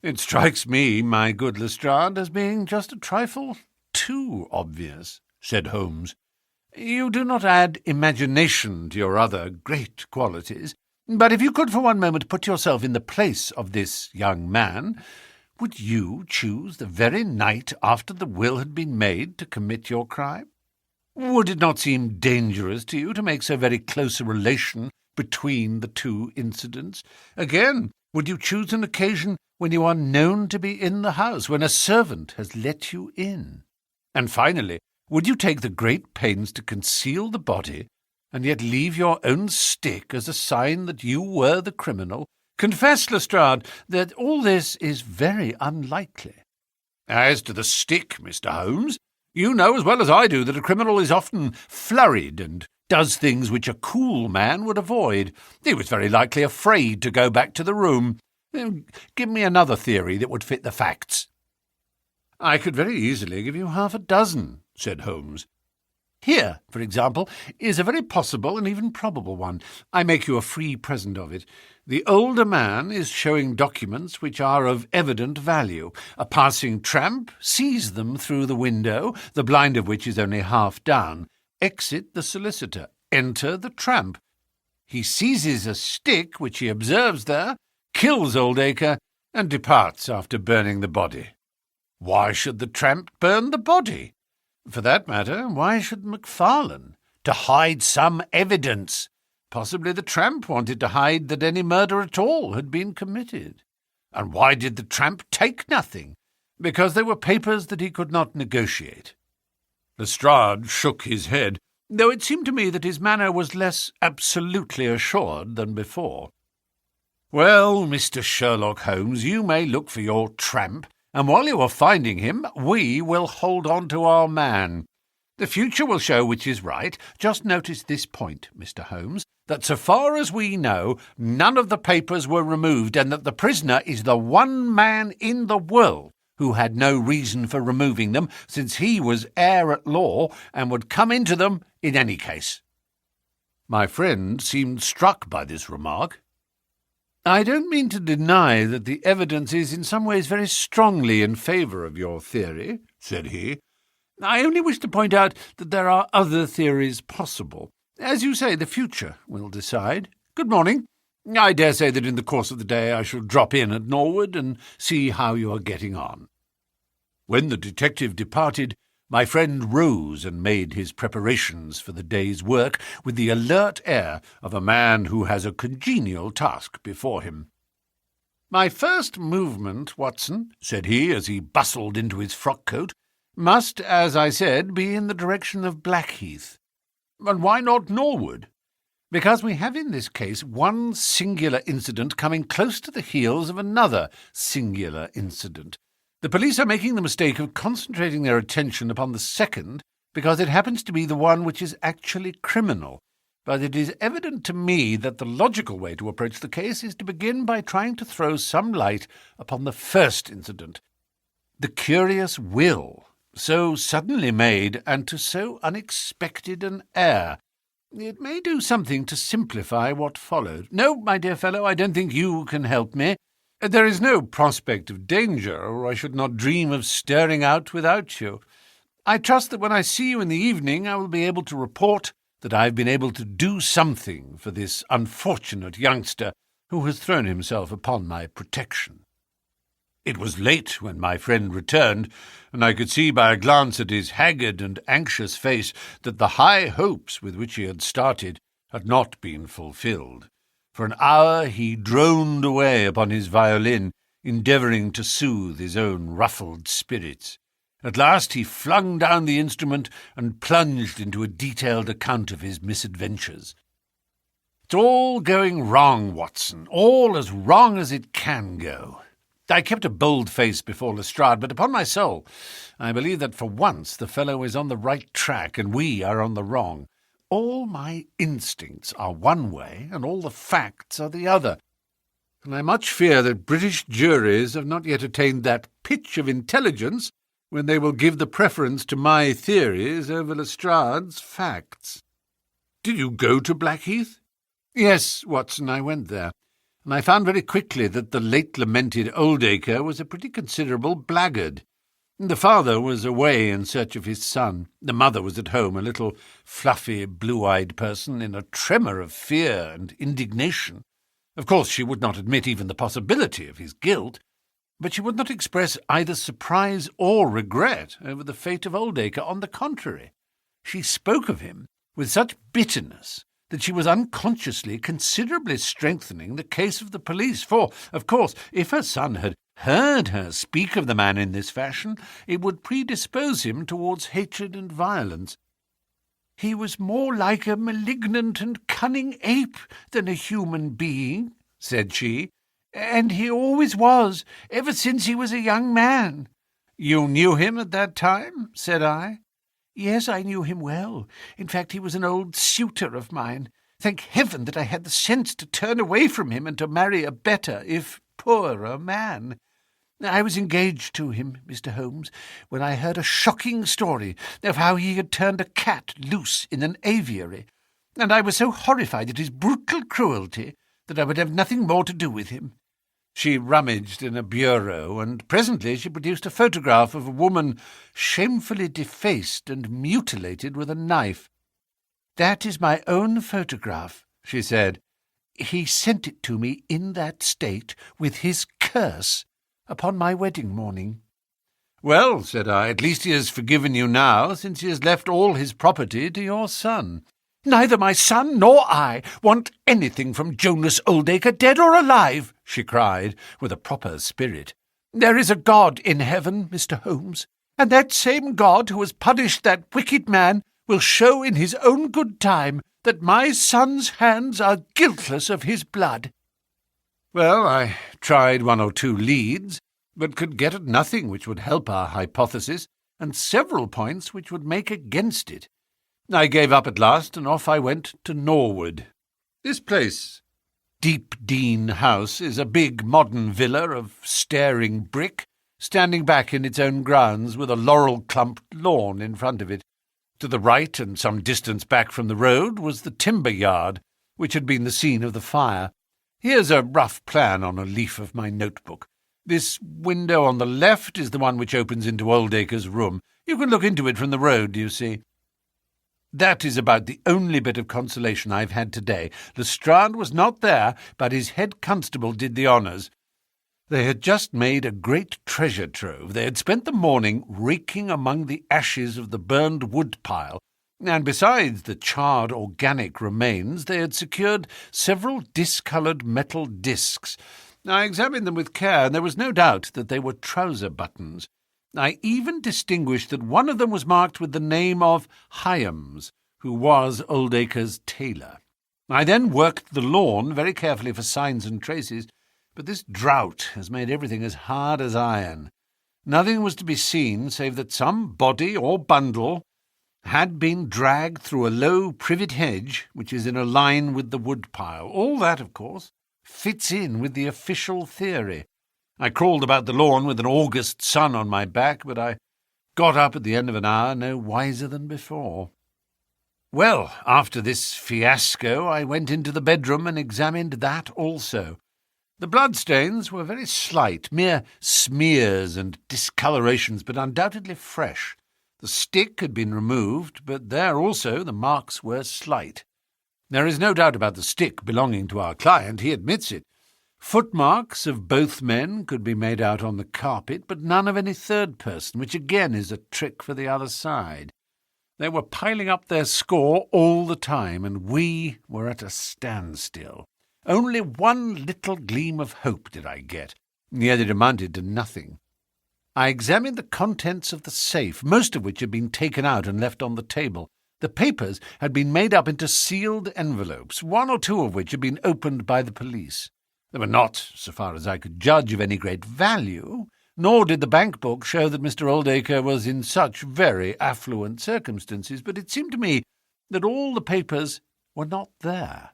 "It strikes me, my good Lestrade, as being just a trifle too obvious," said Holmes. "You do not add imagination to your other great qualities. But if you could for one moment put yourself in the place of this young man, would you choose the very night after the will had been made to commit your crime? Would it not seem dangerous to you to make so very close a relation between the two incidents? Again, would you choose an occasion when you are known to be in the house, when a servant has let you in? And finally, would you take the great pains to conceal the body, and yet leave your own stick as a sign that you were the criminal? Confess, Lestrade, that all this is very unlikely." "As to the stick, Mr. Holmes, you know as well as I do that a criminal is often flurried and does things which a cool man would avoid. He was very likely afraid to go back to the room. Give me another theory that would fit the facts." "I could very easily give you half a dozen," said Holmes. "Here, for example, is a very possible and even probable one. I make you a free present of it. The older man is showing documents which are of evident value. A passing tramp sees them through the window, the blind of which is only half down. Exit the solicitor. Enter the tramp. He seizes a stick which he observes there, kills Oldacre, and departs after burning the body. Why should the tramp burn the body? For that matter, why should Macfarlane? To hide some evidence. Possibly the tramp wanted to hide that any murder at all had been committed. And why did the tramp take nothing? Because they were papers that he could not negotiate." Lestrade shook his head, though it seemed to me that his manner was less absolutely assured than before. "Well, Mr. Sherlock Holmes, you may look for your tramp, and while you are finding him, we will hold on to our man. The future will show which is right. Just notice this point, Mr. Holmes, that so far as we know, none of the papers were removed, and that the prisoner is the one man in the world who had no reason for removing them, since he was heir at law and would come into them in any case." My friend seemed struck by this remark. "I don't mean to deny that the evidence is in some ways very strongly in favour of your theory," said he. "I only wish to point out that there are other theories possible. As you say, the future will decide. Good morning. I dare say that in the course of the day I shall drop in at Norwood and see how you are getting on." When the detective departed, My friend rose and made his preparations for the day's work with the alert air of a man who has a congenial task before him. "My first movement, Watson," said he as he bustled into his frock-coat, "must, as I said, be in the direction of Blackheath." "And why not Norwood?" "Because we have in this case one singular incident coming close to the heels of another singular incident. The police are making the mistake of concentrating their attention upon the second because it happens to be the one which is actually criminal. But it is evident to me that the logical way to approach the case is to begin by trying to throw some light upon the first incident. The curious will, so suddenly made and to so unexpected an heir. It may do something to simplify what followed. No, my dear fellow, I don't think you can help me. There is no prospect of danger, or I should not dream of stirring out without you. I trust that when I see you in the evening I will be able to report that I have been able to do something for this unfortunate youngster who has thrown himself upon my protection." It was late when my friend returned, and I could see by a glance at his haggard and anxious face that the high hopes with which he had started had not been fulfilled. For an hour he droned away upon his violin, endeavouring to soothe his own ruffled spirits. At last he flung down the instrument and plunged into a detailed account of his misadventures. "It's all going wrong, Watson, all as wrong as it can go. I kept a bold face before Lestrade, but upon my soul, I believe that for once the fellow is on the right track and we are on the wrong. All my instincts are one way and all the facts are the other, and I much fear that British juries have not yet attained that pitch of intelligence when they will give the preference to my theories over Lestrade's facts." "Did you go to Blackheath?" "Yes, Watson, I went there, and I found very quickly that the late-lamented Oldacre was a pretty considerable blackguard. The father was away in search of his son. The mother was at home, a little fluffy, blue-eyed person in a tremor of fear and indignation. Of course she would not admit even the possibility of his guilt, but she would not express either surprise or regret over the fate of Oldacre. On the contrary, she spoke of him with such bitterness that she was unconsciously considerably strengthening the case of the police, for, of course, if her son had heard her speak of the man in this fashion, it would predispose him towards hatred and violence. "He was more like a malignant and cunning ape than a human being," said she, "and he always was, ever since he was a young man." "You knew him at that time?" said I. "Yes, I knew him well. In fact, he was an old suitor of mine. Thank heaven that I had the sense to turn away from him and to marry a better, if poorer, man. I was engaged to him, Mr. Holmes, when I heard a shocking story of how he had turned a cat loose in an aviary, and I was so horrified at his brutal cruelty that I would have nothing more to do with him." She rummaged in a bureau, and presently she produced a photograph of a woman shamefully defaced and mutilated with a knife. "That is my own photograph," she said. "He sent it to me in that state, with his curse, upon my wedding morning." "Well," said I, "at least he has forgiven you now, since he has left all his property to your son." "Neither my son nor I want anything from Jonas Oldacre, dead or alive," she cried, with a proper spirit. "There is a God in heaven, Mr. Holmes, and that same God who has punished that wicked man will show in his own good time that my son's hands are guiltless of his blood." Well, I tried one or two leads, but could get at nothing which would help our hypothesis, and several points which would make against it. I gave up at last, and off I went to Norwood. This place, Deepdean House, is a big modern villa of staring brick, standing back in its own grounds with a laurel-clumped lawn in front of it. To the right, and some distance back from the road, was the timber yard, which had been the scene of the fire. Here's a rough plan on a leaf of my notebook. This window on the left is the one which opens into Oldacre's room. You can look into it from the road, you see. That is about the only bit of consolation I've had today. Lestrade was not there, but his head constable did the honours. They had just made a great treasure trove. They had spent the morning raking among the ashes of the burned woodpile, and besides the charred organic remains, they had secured several discoloured metal discs. I examined them with care, and there was no doubt that they were trouser buttons. I even distinguished that one of them was marked with the name of Hyams, who was Oldacre's tailor. I then worked the lawn very carefully for signs and traces, but this drought has made everything as hard as iron. Nothing was to be seen save that some body or bundle had been dragged through a low privet hedge which is in a line with the woodpile. All that, of course, fits in with the official theory. I crawled about the lawn with an August sun on my back, but I got up at the end of an hour no wiser than before. Well, after this fiasco, I went into the bedroom and examined that also. The bloodstains were very slight, mere smears and discolorations, but undoubtedly fresh. The stick had been removed, but there also the marks were slight. There is no doubt about the stick belonging to our client. He admits it. Footmarks of both men could be made out on the carpet, but none of any third person, which again is a trick for the other side. They were piling up their score all the time, and we were at a standstill. Only one little gleam of hope did I get, yet it amounted to nothing. I examined the contents of the safe, most of which had been taken out and left on the table. The papers had been made up into sealed envelopes, one or two of which had been opened by the police. They were not, so far as I could judge, of any great value, nor did the bank book show that Mr. Oldacre was in such very affluent circumstances, but it seemed to me that all the papers were not there.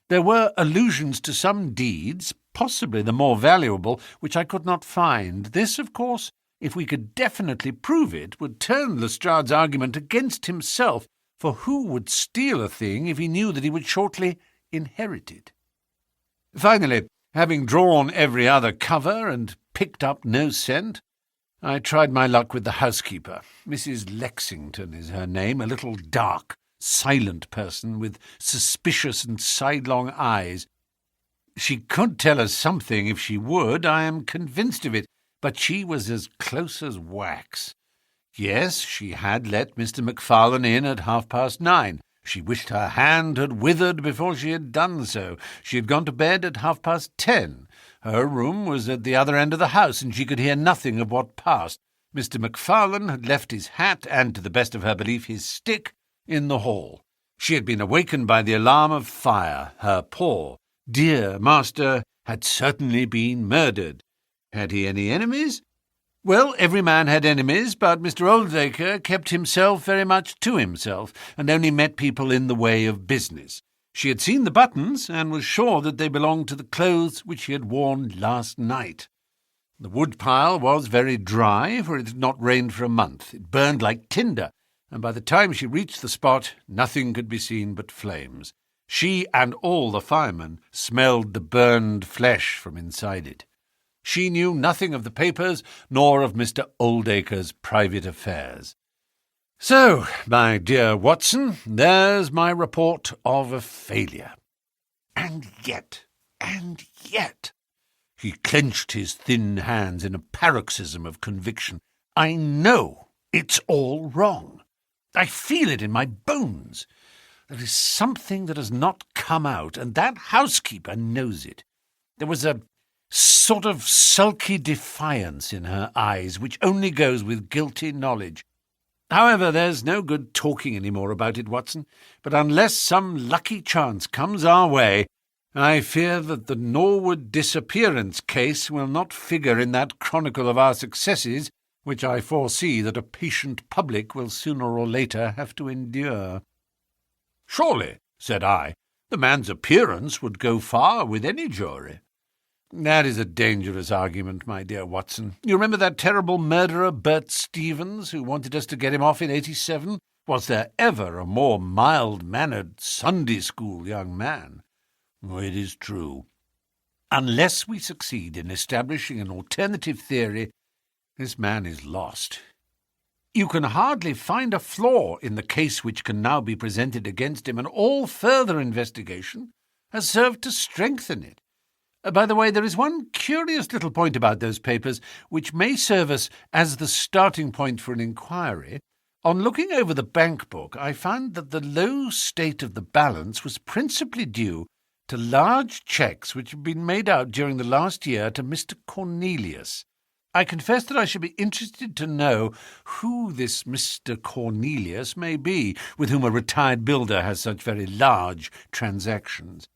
There were allusions to some deeds, possibly the more valuable, which I could not find. This, of course, if we could definitely prove it, would turn Lestrade's argument against himself, for who would steal a thing if he knew that he would shortly inherit it? Finally, having drawn every other cover and picked up no scent, I tried my luck with the housekeeper. Mrs. Lexington is her name, a little dark, silent person with suspicious and sidelong eyes. She could tell us something if she would, I am convinced of it, but she was as close as wax. Yes, she had let Mr. MacFarlane in at 9:30. She wished her hand had withered before she had done so. She had gone to bed at 10:30. Her room was at the other end of the house, and she could hear nothing of what passed. Mr. MacFarlane had left his hat and, to the best of her belief, his stick in the hall. She had been awakened by the alarm of fire. Her poor, dear master had certainly been murdered. Had he any enemies? Well, every man had enemies, but Mr. Oldacre kept himself very much to himself, and only met people in the way of business. She had seen the buttons, and was sure that they belonged to the clothes which he had worn last night. The woodpile was very dry, for it had not rained for a month. It burned like tinder, and by the time she reached the spot, nothing could be seen but flames. She and all the firemen smelled the burned flesh from inside it. She knew nothing of the papers, nor of Mr. Oldacre's private affairs. So, my dear Watson, there's my report of a failure. And yet, he clenched his thin hands in a paroxysm of conviction, I know it's all wrong. I feel it in my bones. There is something that has not come out, and that housekeeper knows it. There was a sort of sulky defiance in her eyes, which only goes with guilty knowledge. However, there's no good talking any more about it, Watson, but unless some lucky chance comes our way, I fear that the Norwood disappearance case will not figure in that chronicle of our successes, which I foresee that a patient public will sooner or later have to endure. Surely, said I, the man's appearance would go far with any jury. That is a dangerous argument, my dear Watson. You remember that terrible murderer, Bert Stevens, who wanted us to get him off in 87? Was there ever a more mild-mannered Sunday-school young man? Oh, it is true. Unless we succeed in establishing an alternative theory, this man is lost. You can hardly find a flaw in the case which can now be presented against him, and all further investigation has served to strengthen it. By the way, there is one curious little point about those papers which may serve us as the starting point for an inquiry. On looking over the bank book, I found that the low state of the balance was principally due to large cheques which had been made out during the last year to Mr. Cornelius. I confess that I should be interested to know who this Mr. Cornelius may be, with whom a retired builder has such very large transactions.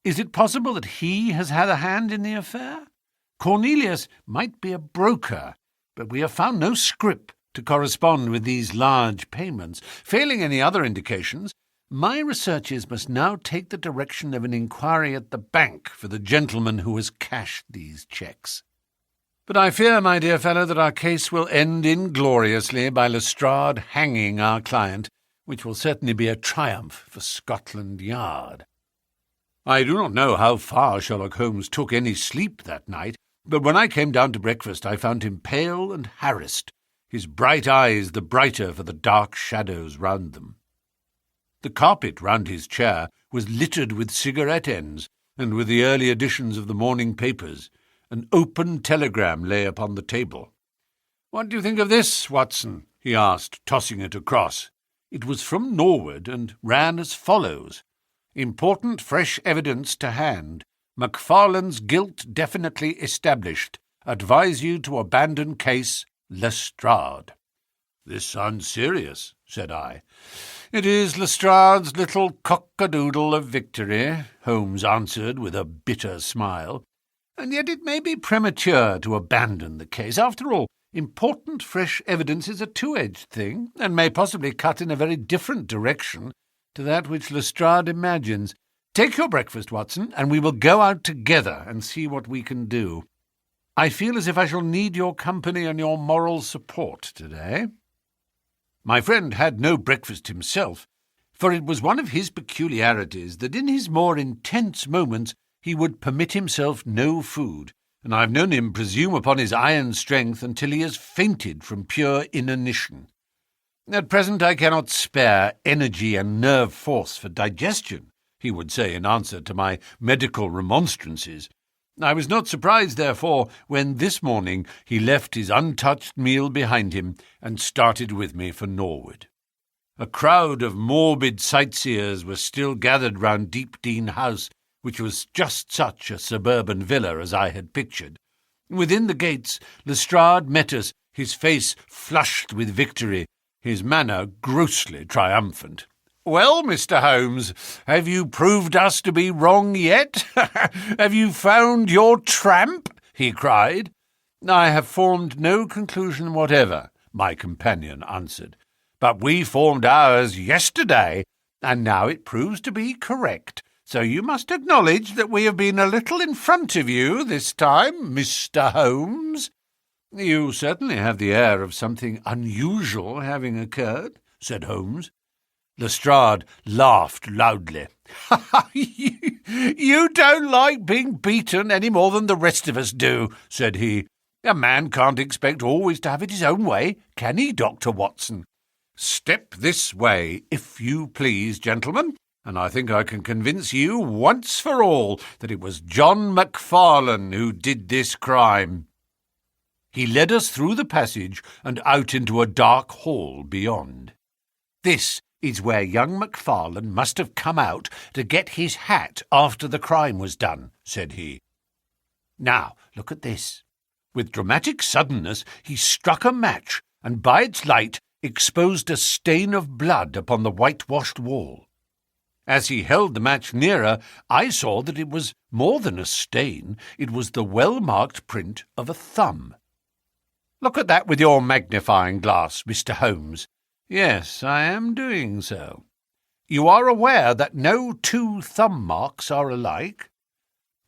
Is it possible that he has had a hand in the affair? Cornelius might be a broker, but we have found no scrip to correspond with these large payments. Failing any other indications, my researches must now take the direction of an inquiry at the bank for the gentleman who has cashed these cheques. But I fear, my dear fellow, that our case will end ingloriously by Lestrade hanging our client, which will certainly be a triumph for Scotland Yard. I do not know how far Sherlock Holmes took any sleep that night, but when I came down to breakfast I found him pale and harassed, his bright eyes the brighter for the dark shadows round them. The carpet round his chair was littered with cigarette ends and with the early editions of the morning papers. An open telegram lay upon the table. "What do you think of this, Watson?" he asked, tossing it across. It was from Norwood and ran as follows: "Important fresh evidence to hand. MacFarlane's guilt definitely established. Advise you to abandon case. Lestrade." "This sounds serious," said I. "It is Lestrade's little cock-a-doodle of victory," Holmes answered with a bitter smile. "And yet it may be premature to abandon the case. After all, important fresh evidence is a two-edged thing, and may possibly cut in a very different direction to that which Lestrade imagines. Take your breakfast, Watson, and we will go out together and see what we can do. I feel as if I shall need your company and your moral support today." My friend had no breakfast himself, for it was one of his peculiarities that in his more intense moments he would permit himself no food, and I have known him presume upon his iron strength until he has fainted from pure inanition. "At present I cannot spare energy and nerve force for digestion," he would say in answer to my medical remonstrances. I was not surprised, therefore, when this morning he left his untouched meal behind him and started with me for Norwood. A crowd of morbid sightseers was still gathered round Deepdene House, which was just such a suburban villa as I had pictured. Within the gates, Lestrade met us, his face flushed with victory, his manner grossly triumphant. "Well, Mr. Holmes, have you proved us to be wrong yet? Have you found your tramp?" he cried. "I have formed no conclusion whatever," my companion answered. "But we formed ours yesterday, and now it proves to be correct. So you must acknowledge that we have been a little in front of you this time, Mr. Holmes." "You certainly have the air of something unusual having occurred," said Holmes. Lestrade laughed loudly. You don't like being beaten any more than the rest of us do," said he. "A man can't expect always to have it his own way, can he, Dr. Watson? Step this way, if you please, gentlemen, and I think I can convince you once for all that it was John MacFarlane who did this crime." He led us through the passage and out into a dark hall beyond. "This is where young MacFarlane must have come out to get his hat after the crime was done," said he. "Now, look at this." With dramatic suddenness he struck a match, and by its light exposed a stain of blood upon the whitewashed wall. As he held the match nearer, I saw that it was more than a stain. It was the well-marked print of a thumb. "Look at that with your magnifying glass, Mr. Holmes." "Yes, I am doing so." "You are aware that no two thumb marks are alike?"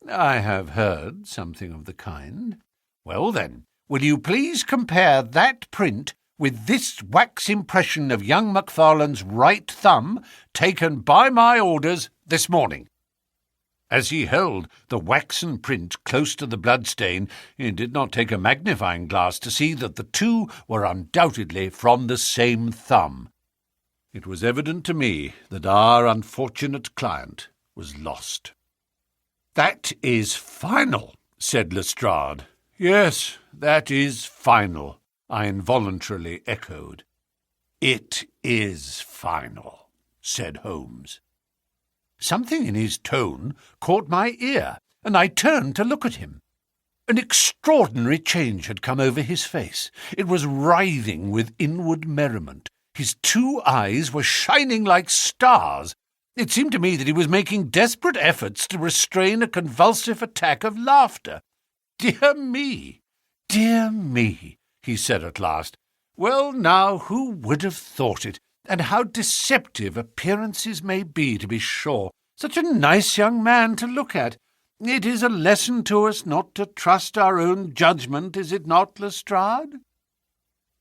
"I have heard something of the kind." "Well then, will you please compare that print with this wax impression of young MacFarlane's right thumb, taken by my orders this morning?" As he held the waxen print close to the bloodstain, he did not take a magnifying glass to see that the two were undoubtedly from the same thumb. It was evident to me that our unfortunate client was lost. "That is final," said Lestrade. "Yes, that is final," I involuntarily echoed. "It is final," said Holmes. Something in his tone caught my ear, and I turned to look at him. An extraordinary change had come over his face. It was writhing with inward merriment. His two eyes were shining like stars. It seemed to me that he was making desperate efforts to restrain a convulsive attack of laughter. "Dear me, he said at last. "Well, now, who would have thought it? And how deceptive appearances may be, to be sure. Such a nice young man to look at. It is a lesson to us not to trust our own judgment, is it not, Lestrade?"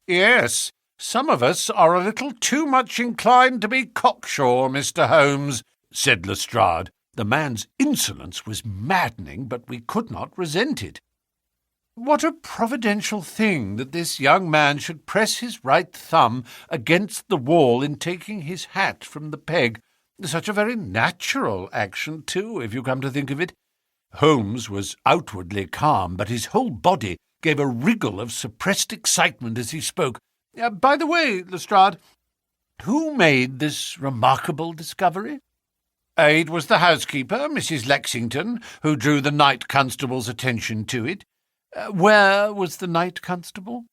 "Yes, some of us are a little too much inclined to be cocksure, Mr. Holmes," said Lestrade. The man's insolence was maddening, but we could not resent it. What a providential thing that this young man should press his right thumb against the wall in taking his hat from the peg. Such a very natural action, too, if you come to think of it. Holmes was outwardly calm, but his whole body gave a wriggle of suppressed excitement as he spoke. "By the way, Lestrade, who made this remarkable discovery?" "It was the housekeeper, Mrs. Lexington, who drew the night constable's attention to it." "Where was the night constable?"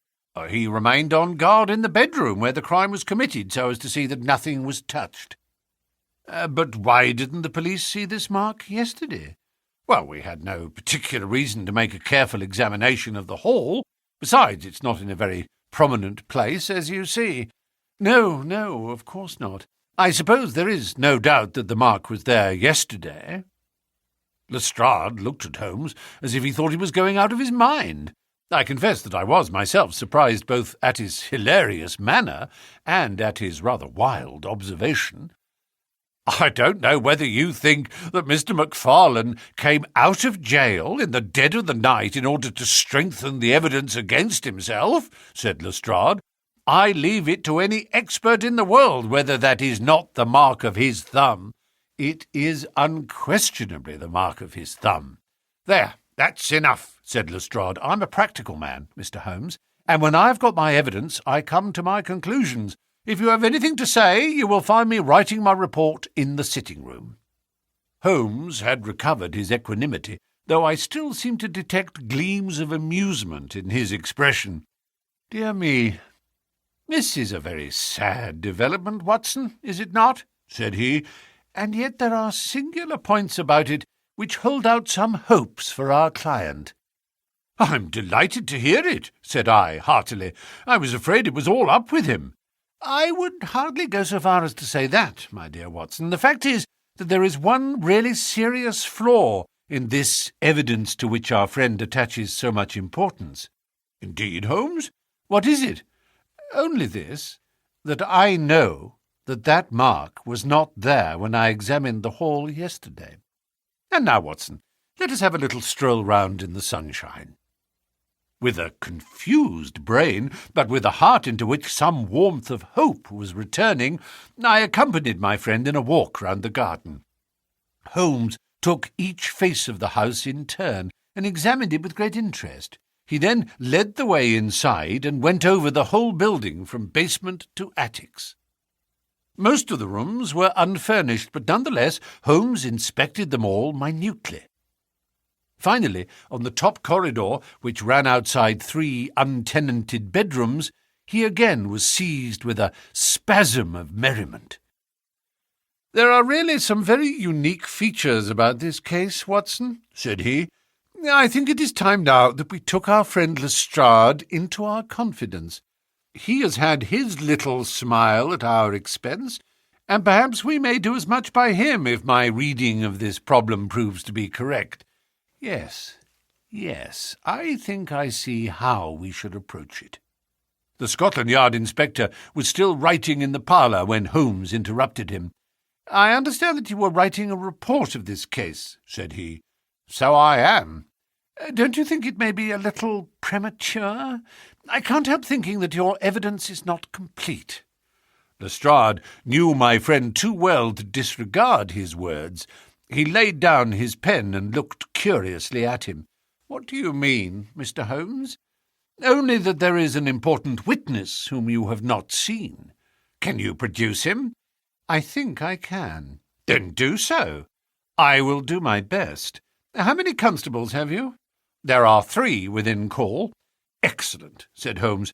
"He remained on guard in the bedroom where the crime was committed, so as to see that nothing was touched." "But why didn't the police see this mark yesterday?" "Well, we had no particular reason to make a careful examination of the hall. Besides, it's not in a very prominent place, as you see." No, of course not. I suppose there is no doubt that the mark was there yesterday." Lestrade looked at Holmes as if he thought he was going out of his mind. I confess that I was myself surprised both at his hilarious manner and at his rather wild observation. "I don't know whether you think that Mr. Macfarlane came out of jail in the dead of the night in order to strengthen the evidence against himself," said Lestrade. "I leave it to any expert in the world whether that is not the mark of his thumb." "It is unquestionably the mark of his thumb." "There, that's enough," said Lestrade. "I'm a practical man, Mr. Holmes, and when I've got my evidence, I come to my conclusions. If you have anything to say, you will find me writing my report in the sitting-room." Holmes had recovered his equanimity, though I still seemed to detect gleams of amusement in his expression. "Dear me, this is a very sad development, Watson, is it not?" said he. "And yet there are singular points about it which hold out some hopes for our client." "I'm delighted to hear it," said I, heartily. "I was afraid it was all up with him." "I would hardly go so far as to say that, my dear Watson. The fact is that there is one really serious flaw in this evidence to which our friend attaches so much importance." "Indeed, Holmes? What is it?" "Only this, that I know that mark was not there when I examined the hall yesterday. And now, Watson, let us have a little stroll round in the sunshine." With a confused brain, but with a heart into which some warmth of hope was returning, I accompanied my friend in a walk round the garden. Holmes took each face of the house in turn and examined it with great interest. He then led the way inside and went over the whole building from basement to attics. Most of the rooms were unfurnished, but nonetheless Holmes inspected them all minutely. Finally, on the top corridor, which ran outside 3 untenanted bedrooms, he again was seized with a spasm of merriment. "There are really some very unique features about this case, Watson," said he. "I think it is time now that we took our friend Lestrade into our confidence. He has had his little smile at our expense, and perhaps we may do as much by him if my reading of this problem proves to be correct. Yes, I think I see how we should approach it." The Scotland Yard inspector was still writing in the parlour when Holmes interrupted him. "I understand that you were writing a report of this case," said he. "So I am." "Don't you think it may be a little premature? I can't help thinking that your evidence is not complete." Lestrade knew my friend too well to disregard his words. He laid down his pen and looked curiously at him. "What do you mean, Mr. Holmes?" "Only that there is an important witness whom you have not seen. Can you produce him?" "I think I can." "Then do so." "I will do my best. How many constables have you?" "There are 3 within call." "Excellent," said Holmes.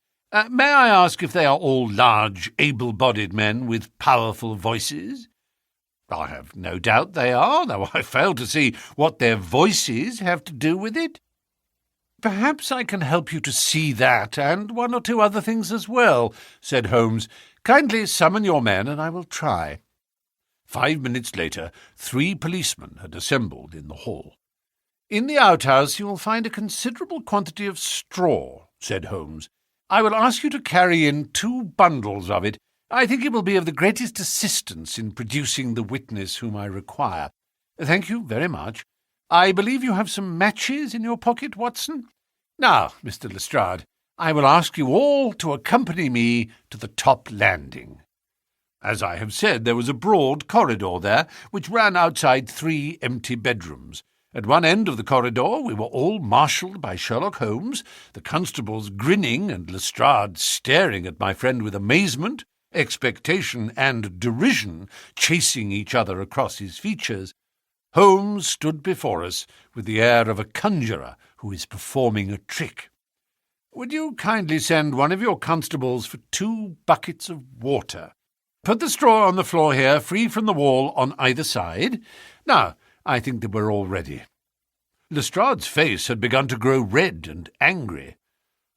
May I ask if they are all large, able-bodied men with powerful voices?" "I have no doubt they are, though I fail to see what their voices have to do with it." "Perhaps I can help you to see that, and 1 or 2 other things as well," said Holmes. "Kindly summon your men, and I will try." 5 minutes later, 3 policemen had assembled in the hall. "In the outhouse you will find a considerable quantity of straw," said Holmes. "I will ask you to carry in 2 bundles of it. I think it will be of the greatest assistance in producing the witness whom I require. Thank you very much. I believe you have some matches in your pocket, Watson? Now, Mr. Lestrade, I will ask you all to accompany me to the top landing." As I have said, there was a broad corridor there, which ran outside 3 empty bedrooms. At one end of the corridor we were all marshalled by Sherlock Holmes, the constables grinning and Lestrade staring at my friend with amazement, expectation, and derision chasing each other across his features. Holmes stood before us with the air of a conjurer who is performing a trick. "Would you kindly send one of your constables for 2 buckets of water? Put the straw on the floor here, free from the wall on either side. Now, I think that we're all ready." Lestrade's face had begun to grow red and angry.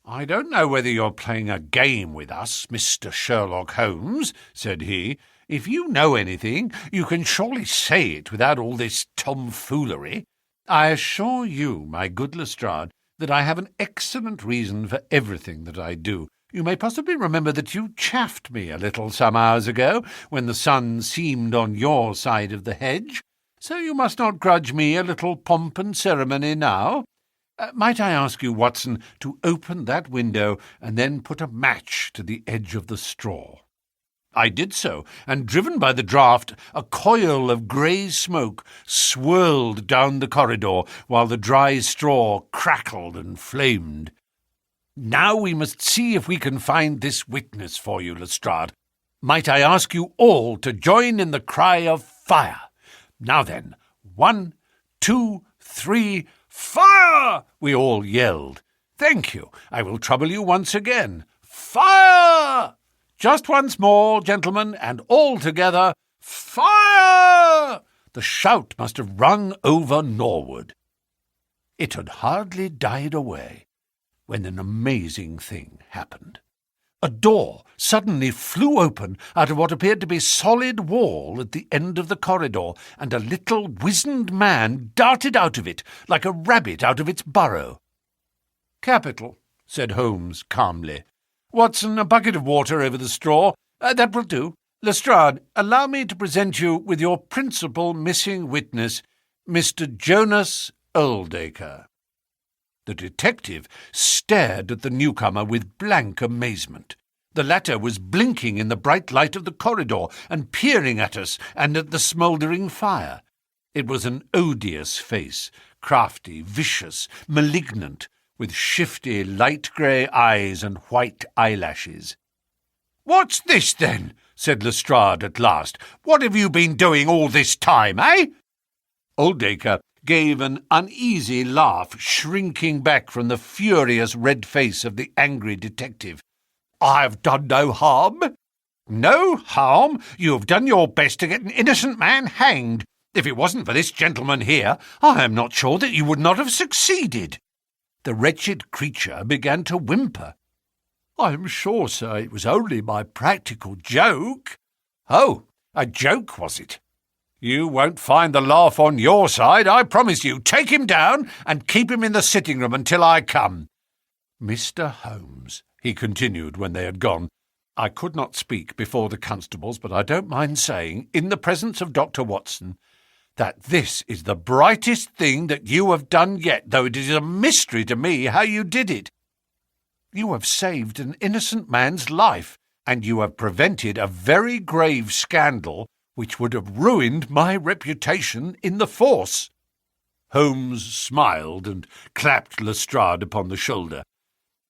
"I don't know whether you're playing a game with us, Mr. Sherlock Holmes," said he. "If you know anything, you can surely say it without all this tomfoolery. I assure you, my good Lestrade, that I have an excellent reason for everything that I do. You may possibly remember that you chaffed me a little some hours ago, when the sun seemed on your side of the hedge, so you must not grudge me a little pomp and ceremony now. Might I ask you, Watson, to open that window and then put a match to the edge of the straw?" I did so, and driven by the draught, a coil of grey smoke swirled down the corridor, while the dry straw crackled and flamed. "Now we must see if we can find this witness for you, Lestrade. Might I ask you all to join in the cry of fire? Now then, 1, 2, 3, fire!" we all yelled. "Thank you. I will trouble you once again. Fire! Just once more, gentlemen, and all together, fire!" The shout must have rung over Norwood. It had hardly died away when an amazing thing happened. A door suddenly flew open out of what appeared to be solid wall at the end of the corridor, and a little wizened man darted out of it like a rabbit out of its burrow. "Capital," said Holmes calmly. "Watson, a bucket of water over the straw. That will do. Lestrade, allow me to present you with your principal missing witness, Mr. Jonas Oldacre." The detective stared at the newcomer with blank amazement. The latter was blinking in the bright light of the corridor and peering at us and at the smouldering fire. It was an odious face, crafty, vicious, malignant, with shifty light grey eyes and white eyelashes. "What's this, then?" said Lestrade at last. "What have you been doing all this time, eh?" Oldacre gave an uneasy laugh, shrinking back from the furious red face of the angry detective. "I have done no harm." "No harm? You have done your best to get an innocent man hanged. If it wasn't for this gentleman here, I am not sure that you would not have succeeded." The wretched creature began to whimper. "I am sure, sir, it was only my practical joke." "Oh, a joke, was it? You won't find the laugh on your side, I promise you. Take him down and keep him in the sitting-room until I come. Mr. Holmes," he continued when they had gone, "I could not speak before the constables, but I don't mind saying, in the presence of Dr. Watson, that this is the brightest thing that you have done yet, though it is a mystery to me how you did it. You have saved an innocent man's life, and you have prevented a very grave scandal which would have ruined my reputation in the force." Holmes smiled and clapped Lestrade upon the shoulder.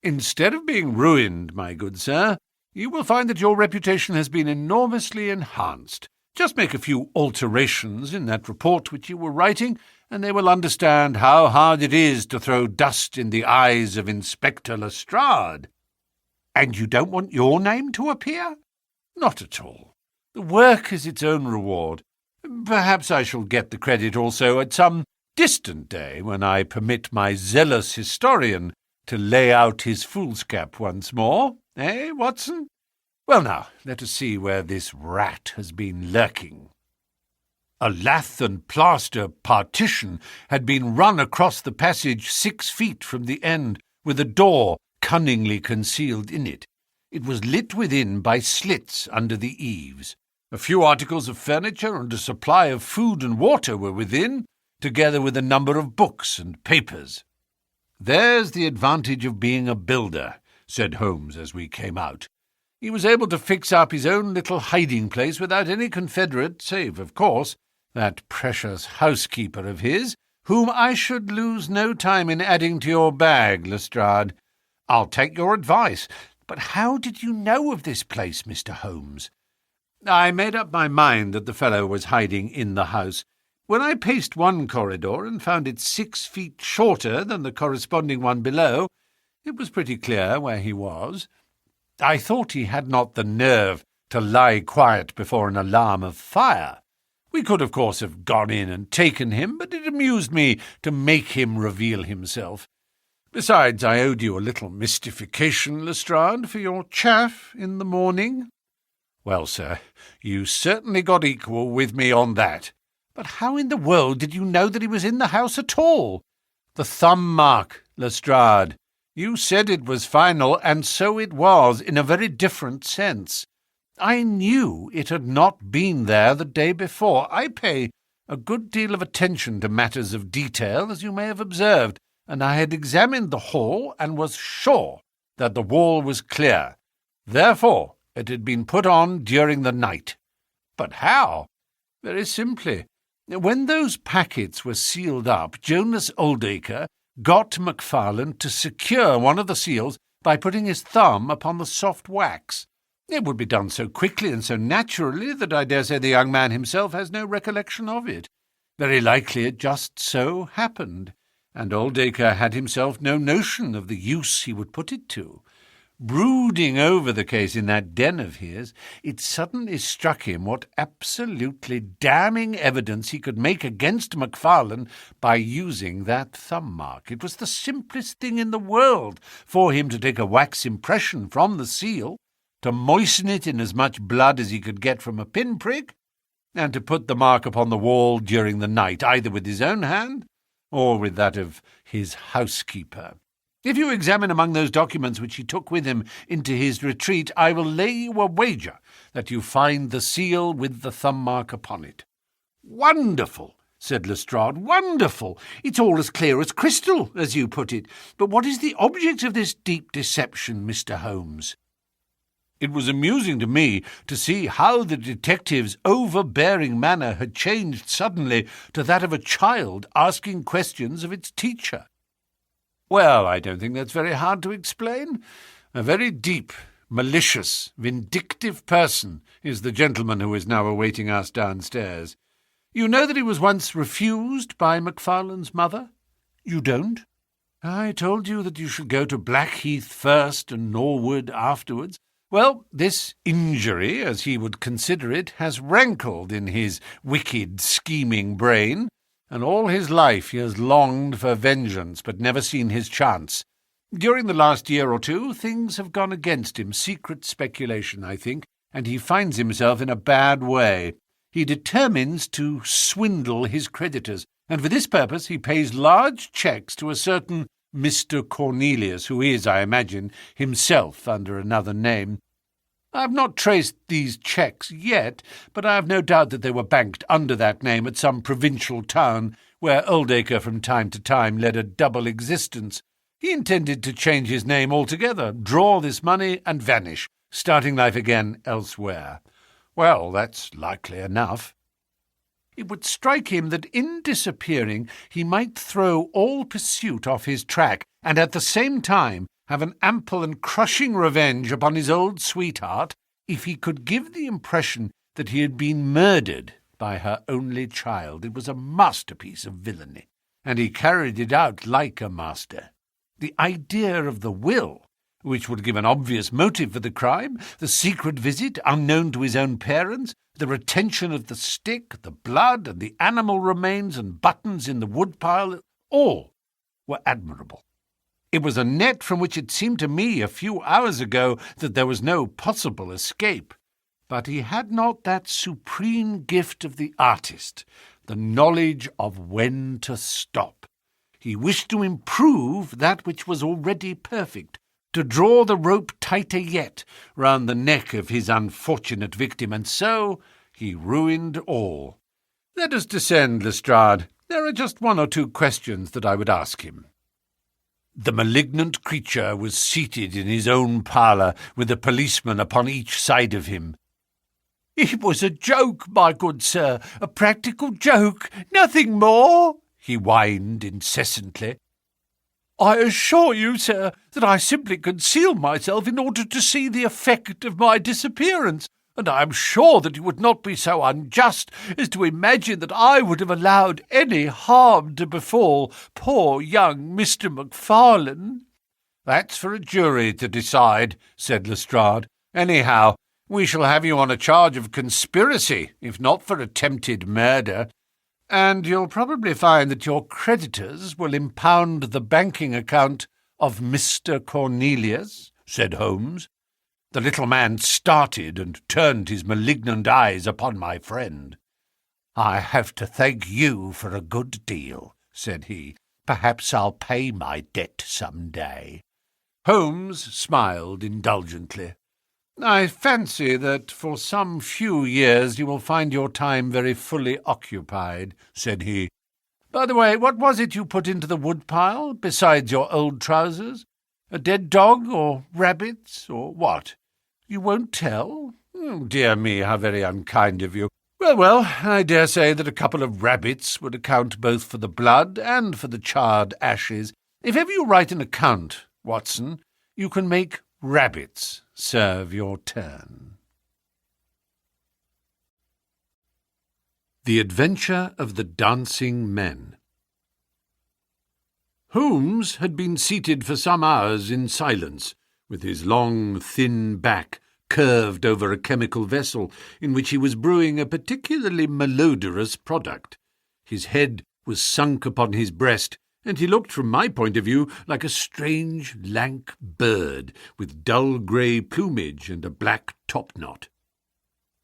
"Instead of being ruined, my good sir, you will find that your reputation has been enormously enhanced. Just make a few alterations in that report which you were writing, and they will understand how hard it is to throw dust in the eyes of Inspector Lestrade." "And you don't want your name to appear?" "Not at all. The work is its own reward. Perhaps I shall get the credit also at some distant day when I permit my zealous historian to lay out his foolscap once more. Eh, Watson? Well now, let us see where this rat has been lurking." A lath and plaster partition had been run across the passage 6 feet from the end, with a door cunningly concealed in it. It was lit within by slits under the eaves. A few articles of furniture and a supply of food and water were within, together with a number of books and papers. "There's the advantage of being a builder," said Holmes as we came out. "He was able to fix up his own little hiding-place without any confederate, save, of course, that precious housekeeper of his, whom I should lose no time in adding to your bag, Lestrade. I'll take your advice. But how did you know of this place, Mr. Holmes?" "I made up my mind that the fellow was hiding in the house. When I paced one corridor and found it 6 feet shorter than the corresponding one below, it was pretty clear where he was. I thought he had not the nerve to lie quiet before an alarm of fire. We could, of course, have gone in and taken him, but it amused me to make him reveal himself. Besides, I owed you a little mystification, Lestrade, for your chaff in the morning." "Well, sir, you certainly got equal with me on that. But how in the world did you know that he was in the house at all?" "The thumb mark, Lestrade. You said it was final, and so it was, in a very different sense. I knew it had not been there the day before. I pay a good deal of attention to matters of detail, as you may have observed, and I had examined the hall and was sure that the wall was clear. Therefore, it had been put on during the night." "But how?" "Very simply. When those packets were sealed up, Jonas Oldacre got Macfarlane to secure one of the seals by putting his thumb upon the soft wax. It would be done so quickly and so naturally that I dare say the young man himself has no recollection of it. Very likely it just so happened, and Oldacre had himself no notion of the use he would put it to. Brooding over the case in that den of his, it suddenly struck him what absolutely damning evidence he could make against Macfarlane by using that thumb mark. It was the simplest thing in the world for him to take a wax impression from the seal, to moisten it in as much blood as he could get from a pinprick, and to put the mark upon the wall during the night, either with his own hand or with that of his housekeeper. If you examine among those documents which he took with him into his retreat, I will lay you a wager that you find the seal with the thumb mark upon it." "Wonderful," said Lestrade, "wonderful. It's all as clear as crystal, as you put it. But what is the object of this deep deception, Mr. Holmes?" It was amusing to me to see how the detective's overbearing manner had changed suddenly to that of a child asking questions of its teacher. "Well, I don't think that's very hard to explain. A very deep, malicious, vindictive person is the gentleman who is now awaiting us downstairs. You know that he was once refused by Macfarlane's mother? You don't? I told you that you should go to Blackheath first and Norwood afterwards. Well, this injury, as he would consider it, has rankled in his wicked, scheming brain, and all his life he has longed for vengeance, but never seen his chance. During the last year or two, things have gone against him, secret speculation, I think, and he finds himself in a bad way. He determines to swindle his creditors, and for this purpose he pays large cheques to a certain Mr. Cornelius, who is, I imagine, himself under another name. I have not traced these cheques yet, but I have no doubt that they were banked under that name at some provincial town where Oldacre from time to time led a double existence. He intended to change his name altogether, draw this money, and vanish, starting life again elsewhere. Well, that's likely enough. It would strike him that in disappearing he might throw all pursuit off his track, and at the same time have an ample and crushing revenge upon his old sweetheart if he could give the impression that he had been murdered by her only child. It was a masterpiece of villainy, and he carried it out like a master. The idea of the will, which would give an obvious motive for the crime, the secret visit unknown to his own parents, the retention of the stick, the blood, and the animal remains and buttons in the woodpile, all were admirable. It was a net from which it seemed to me a few hours ago that there was no possible escape. But he had not that supreme gift of the artist, the knowledge of when to stop. He wished to improve that which was already perfect, to draw the rope tighter yet round the neck of his unfortunate victim, and so he ruined all. Let us descend, Lestrade. There are just one or two questions that I would ask him. The malignant creature was seated in his own parlour, with a policeman upon each side of him. "It was a joke, my good sir, a practical joke, nothing more," he whined incessantly. "I assure you, sir, that I simply concealed myself in order to see the effect of my disappearance, and I am sure that you would not be so unjust as to imagine that I would have allowed any harm to befall poor young Mr. Macfarlane." "That's for a jury to decide," said Lestrade. "Anyhow, we shall have you on a charge of conspiracy, if not for attempted murder. And you'll probably find that your creditors will impound the banking account of Mr. Cornelius," said Holmes. The little man started and turned his malignant eyes upon my friend. "I have to thank you for a good deal," said he. "Perhaps I'll pay my debt some day." Holmes smiled indulgently. "I fancy that for some few years you will find your time very fully occupied," said he. "By the way, what was it you put into the woodpile, besides your old trousers? A dead dog, or rabbits, or what? You won't tell? Oh, dear me, how very unkind of you. Well, I dare say that a couple of rabbits would account both for the blood and for the charred ashes. If ever you write an account, Watson, you can make rabbits serve your turn." The Adventure of the Dancing Men. Holmes had been seated for some hours in silence, with his long, thin back curved over a chemical vessel in which he was brewing a particularly malodorous product. His head was sunk upon his breast, and he looked, from my point of view, like a strange, lank bird, with dull grey plumage and a black topknot.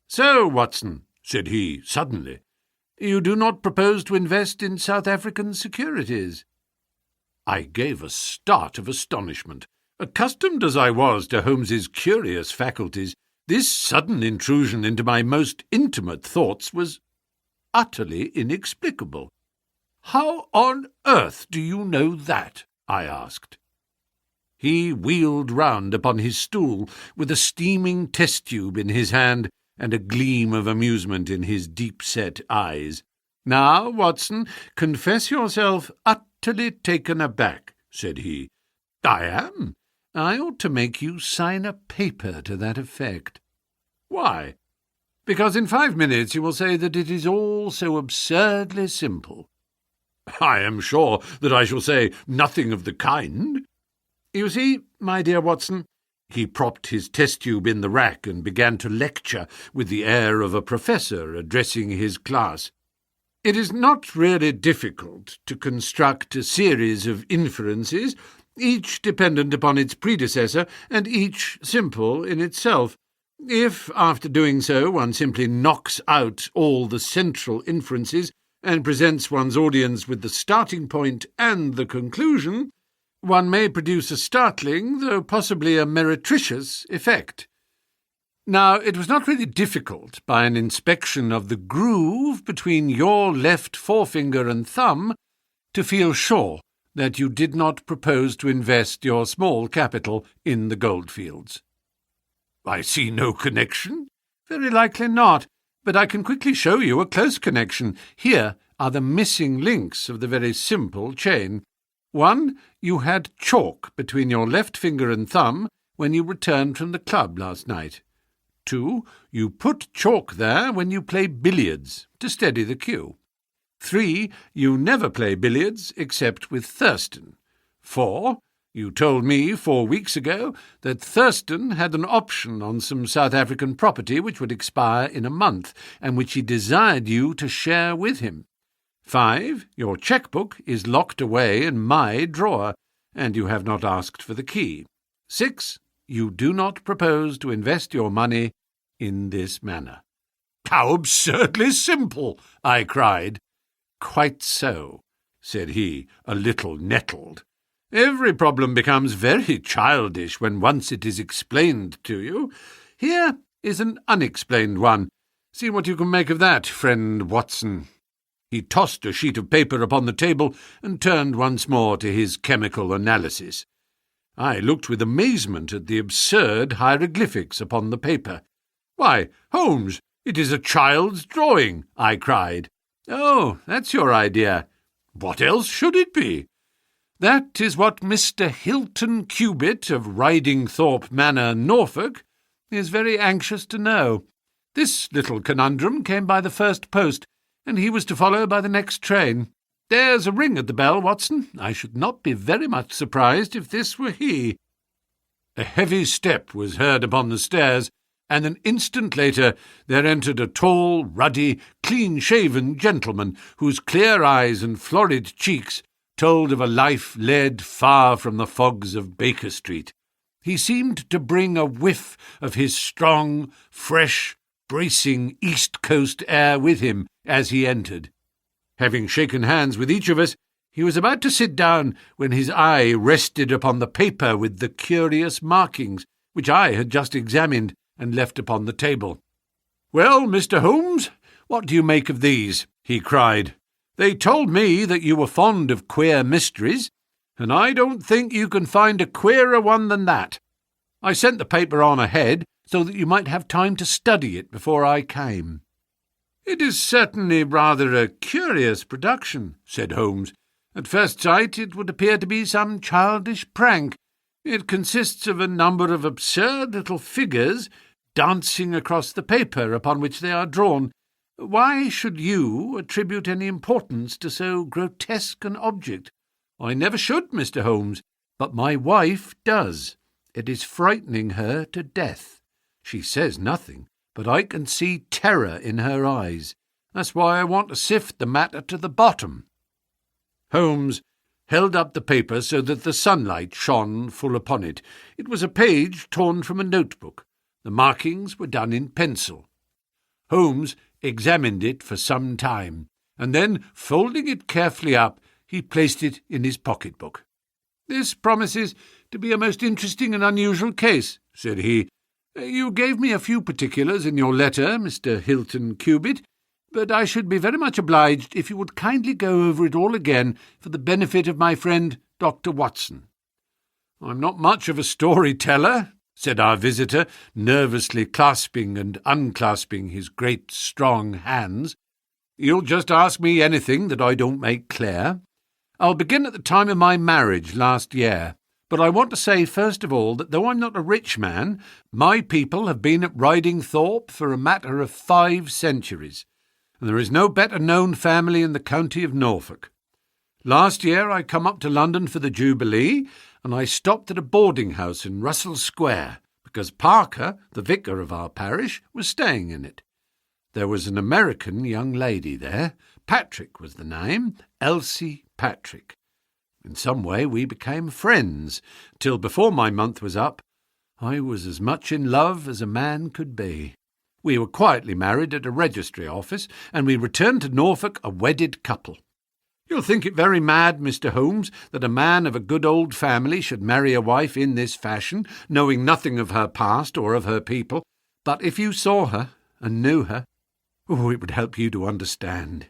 "So, Watson," said he, suddenly, "you do not propose to invest in South African securities?" I gave a start of astonishment. Accustomed as I was to Holmes's curious faculties, this sudden intrusion into my most intimate thoughts was utterly inexplicable. "How on earth do you know that?" I asked. He wheeled round upon his stool, with a steaming test-tube in his hand and a gleam of amusement in his deep-set eyes. "Now, Watson, confess yourself utterly taken aback," said he. "I am. I ought to make you sign a paper to that effect." "Why?" "Because in 5 minutes you will say that it is all so absurdly simple." "I am sure that I shall say nothing of the kind." "You see, my dear Watson," he propped his test-tube in the rack and began to lecture with the air of a professor addressing his class, "it is not really difficult to construct a series of inferences, each dependent upon its predecessor, and each simple in itself. If, after doing so, one simply knocks out all the central inferences and presents one's audience with the starting point and the conclusion, one may produce a startling, though possibly a meretricious, effect. Now, it was not really difficult, by an inspection of the groove between your left forefinger and thumb, to feel sure that you did not propose to invest your small capital in the goldfields." "I see no connection." Very likely not, but I can quickly show you a close connection. Here are the missing links of the very simple chain. 1. You had chalk between your left finger and thumb when you returned from the club last night. 2. You put chalk there when you play billiards to steady the cue. 3. You never play billiards except with Thurston. 4. You told me 4 weeks ago that Thurston had an option on some South African property which would expire in a month, and which he desired you to share with him. 5. Your cheque-book is locked away in my drawer, and you have not asked for the key. 6. You do not propose to invest your money in this manner. How absurdly simple! I cried. Quite so, said he, a little nettled. Every problem becomes very childish when once it is explained to you. Here is an unexplained one. See what you can make of that, friend Watson. He tossed a sheet of paper upon the table and turned once more to his chemical analysis. I looked with amazement at the absurd hieroglyphics upon the paper. "Why, Holmes, it is a child's drawing," I cried. "Oh, that's your idea. What else should it be?" "That is what Mr. Hilton Cubitt of Ridingthorpe Manor, Norfolk, is very anxious to know. This little conundrum came by the first post, and he was to follow by the next train. There's a ring at the bell, Watson. I should not be very much surprised if this were he." A heavy step was heard upon the stairs, and an instant later there entered a tall, ruddy, clean-shaven gentleman whose clear eyes and florid cheeks told of a life led far from the fogs of Baker Street. He seemed to bring a whiff of his strong, fresh, bracing East Coast air with him as he entered. Having shaken hands with each of us, he was about to sit down when his eye rested upon the paper with the curious markings, which I had just examined and left upon the table. "Well, Mr. Holmes, what do you make of these?" he cried. "They told me that you were fond of queer mysteries, and I don't think you can find a queerer one than that. I sent the paper on ahead so that you might have time to study it before I came." "It is certainly rather a curious production," said Holmes. "At first sight it would appear to be some childish prank. It consists of a number of absurd little figures dancing across the paper upon which they are drawn. Why should you attribute any importance to so grotesque an object? I never should, Mr. Holmes, but my wife does. It is frightening her to death. She says nothing, but I can see terror in her eyes. That's why I want to sift the matter to the bottom." Holmes held up the paper so that the sunlight shone full upon it. It was a page torn from a notebook. The markings were done in pencil. Holmes examined it for some time, and then, folding it carefully up, he placed it in his pocket-book. "This promises to be a most interesting and unusual case," said he. "You gave me a few particulars in your letter, Mr. Hilton Cubitt, but I should be very much obliged if you would kindly go over it all again for the benefit of my friend Dr. Watson." "I'm not much of a story-teller," said our visitor, nervously clasping and unclasping his great strong hands. "You'll just ask me anything that I don't make clear. I'll begin at the time of my marriage last year, but I want to say first of all that though I'm not a rich man, my people have been at Ridingthorpe for a matter of 5 centuries, and there is no better known family in the county of Norfolk. Last year I come up to London for the Jubilee, and I stopped at a boarding-house in Russell Square, because Parker, the vicar of our parish, was staying in it. There was an American young lady there. Patrick was the name, Elsie Patrick. In some way we became friends, till before my month was up, I was as much in love as a man could be. We were quietly married at a registry office, and we returned to Norfolk a wedded couple. You'll think it very mad, Mr. Holmes, that a man of a good old family should marry a wife in this fashion, knowing nothing of her past or of her people, but if you saw her and knew her, it would help you to understand.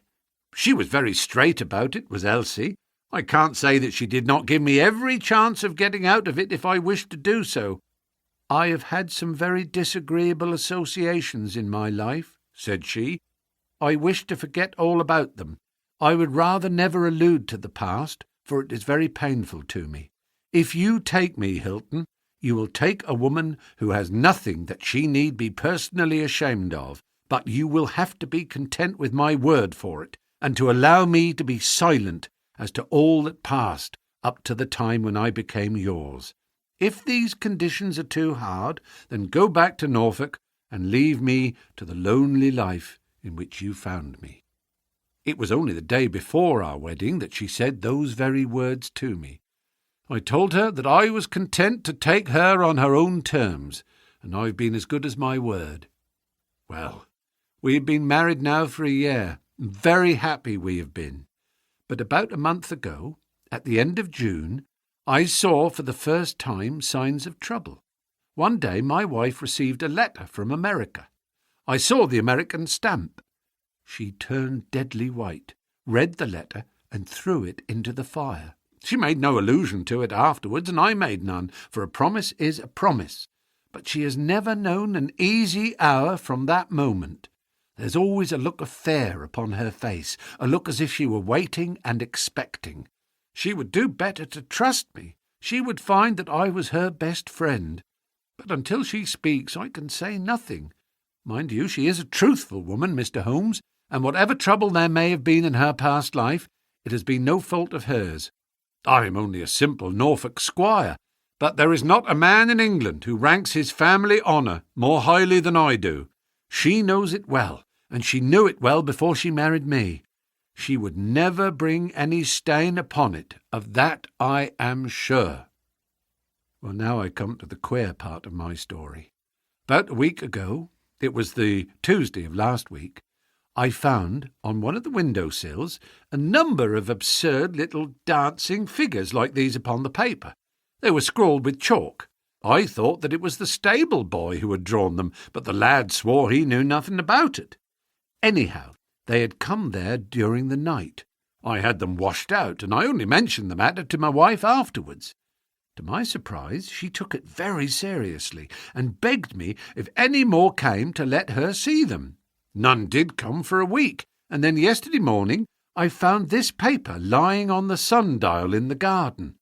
She was very straight about it, was Elsie. I can't say that she did not give me every chance of getting out of it if I wished to do so. "I have had some very disagreeable associations in my life," said she. "I wish to forget all about them. I would rather never allude to the past, for it is very painful to me. If you take me, Hilton, you will take a woman who has nothing that she need be personally ashamed of, but you will have to be content with my word for it, and to allow me to be silent as to all that passed up to the time when I became yours. If these conditions are too hard, then go back to Norfolk and leave me to the lonely life in which you found me." It was only the day before our wedding that she said those very words to me. I told her that I was content to take her on her own terms, and I've been as good as my word. Well, we have been married now for a year, and very happy we have been. But about a month ago, at the end of June, I saw for the first time signs of trouble. One day my wife received a letter from America. I saw the American stamp. She turned deadly white, read the letter, and threw it into the fire. She made no allusion to it afterwards, and I made none, for a promise is a promise. But she has never known an easy hour from that moment. There's always a look of fear upon her face, a look as if she were waiting and expecting. She would do better to trust me. She would find that I was her best friend. But until she speaks, I can say nothing. Mind you, she is a truthful woman, Mr. Holmes, and whatever trouble there may have been in her past life, it has been no fault of hers. I am only a simple Norfolk squire, but there is not a man in England who ranks his family honour more highly than I do. She knows it well, and she knew it well before she married me. She would never bring any stain upon it, of that I am sure. Well, now I come to the queer part of my story. About a week ago, it was the Tuesday of last week, I found on one of the window-sills a number of absurd little dancing figures like these upon the paper. They were scrawled with chalk. I thought that it was the stable boy who had drawn them, but the lad swore he knew nothing about it. Anyhow, they had come there during the night. I had them washed out, and I only mentioned the matter to my wife afterwards. To my surprise, she took it very seriously, and begged me, if any more came, to let her see them. None did come for a week, and then yesterday morning I found this paper lying on the sundial in the garden.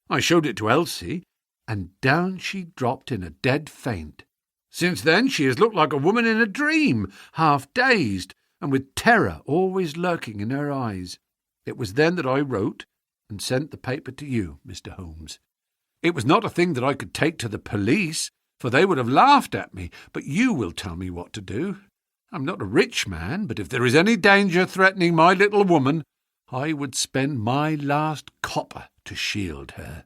I showed it to Elsie, and down she dropped in a dead faint. Since then she has looked like a woman in a dream, half dazed, and with terror always lurking in her eyes. It was then that I wrote and sent the paper to you, Mr. Holmes. It was not a thing that I could take to the police, for they would have laughed at me, but you will tell me what to do. I'm not a rich man, but if there is any danger threatening my little woman, I would spend my last copper to shield her.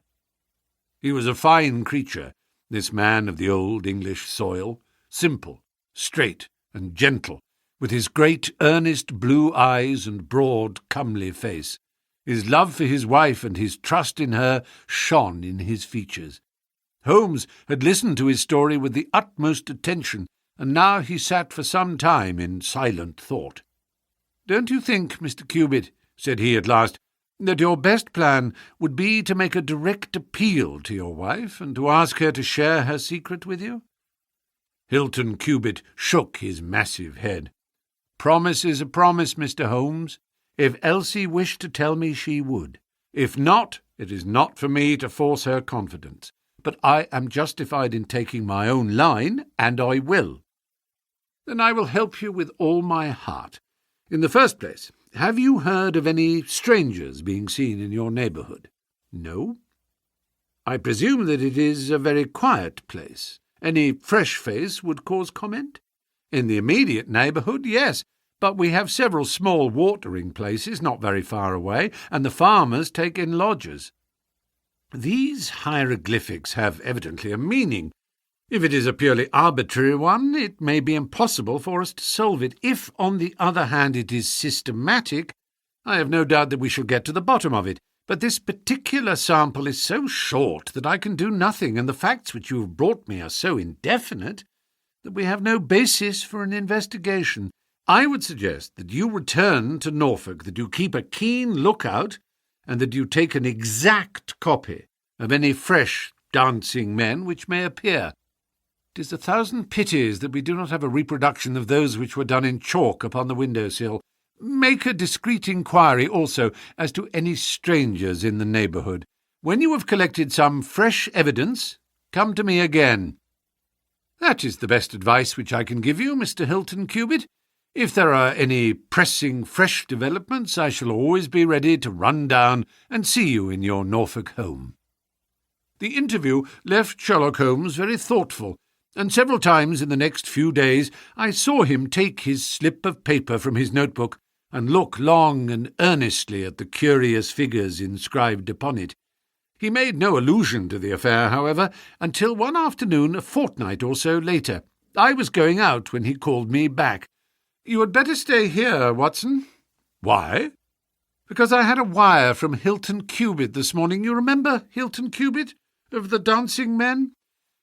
He was a fine creature, this man of the old English soil, simple, straight, and gentle, with his great earnest blue eyes and broad comely face. His love for his wife and his trust in her shone in his features. Holmes had listened to his story with the utmost attention, and now he sat for some time in silent thought. "Don't you think, Mr. Cubitt," said he at last, "that your best plan would be to make a direct appeal to your wife, and to ask her to share her secret with you?" Hilton Cubitt shook his massive head. "Promise is a promise, Mr. Holmes. If Elsie wished to tell me, she would. If not, it is not for me to force her confidence. But I am justified in taking my own line, and I will." "Then I will help you with all my heart. In the first place, have you heard of any strangers being seen in your neighbourhood?" "No." "I presume that it is a very quiet place. Any fresh face would cause comment?" "In the immediate neighbourhood, yes, but we have several small watering places not very far away, and the farmers take in lodgers." "These hieroglyphics have evidently a meaning. If it is a purely arbitrary one, it may be impossible for us to solve it. If, on the other hand, it is systematic, I have no doubt that we shall get to the bottom of it. But this particular sample is so short that I can do nothing, and the facts which you have brought me are so indefinite that we have no basis for an investigation. I would suggest that you return to Norfolk, that you keep a keen lookout, and that you take an exact copy of any fresh dancing men which may appear. 'Tis a thousand pities that we do not have a reproduction of those which were done in chalk upon the window-sill. Make a discreet inquiry also as to any strangers in the neighbourhood. When you have collected some fresh evidence, come to me again. That is the best advice which I can give you, Mr. Hilton Cubitt. If there are any pressing fresh developments, I shall always be ready to run down and see you in your Norfolk home. The interview left Sherlock Holmes very thoughtful, and several times in the next few days I saw him take his slip of paper from his notebook and look long and earnestly at the curious figures inscribed upon it. He made no allusion to the affair, however, until one afternoon a fortnight or so later. I was going out when he called me back. "You had better stay here, Watson." "Why?" "Because I had a wire from Hilton Cubitt this morning. You remember Hilton Cubitt, of the dancing men?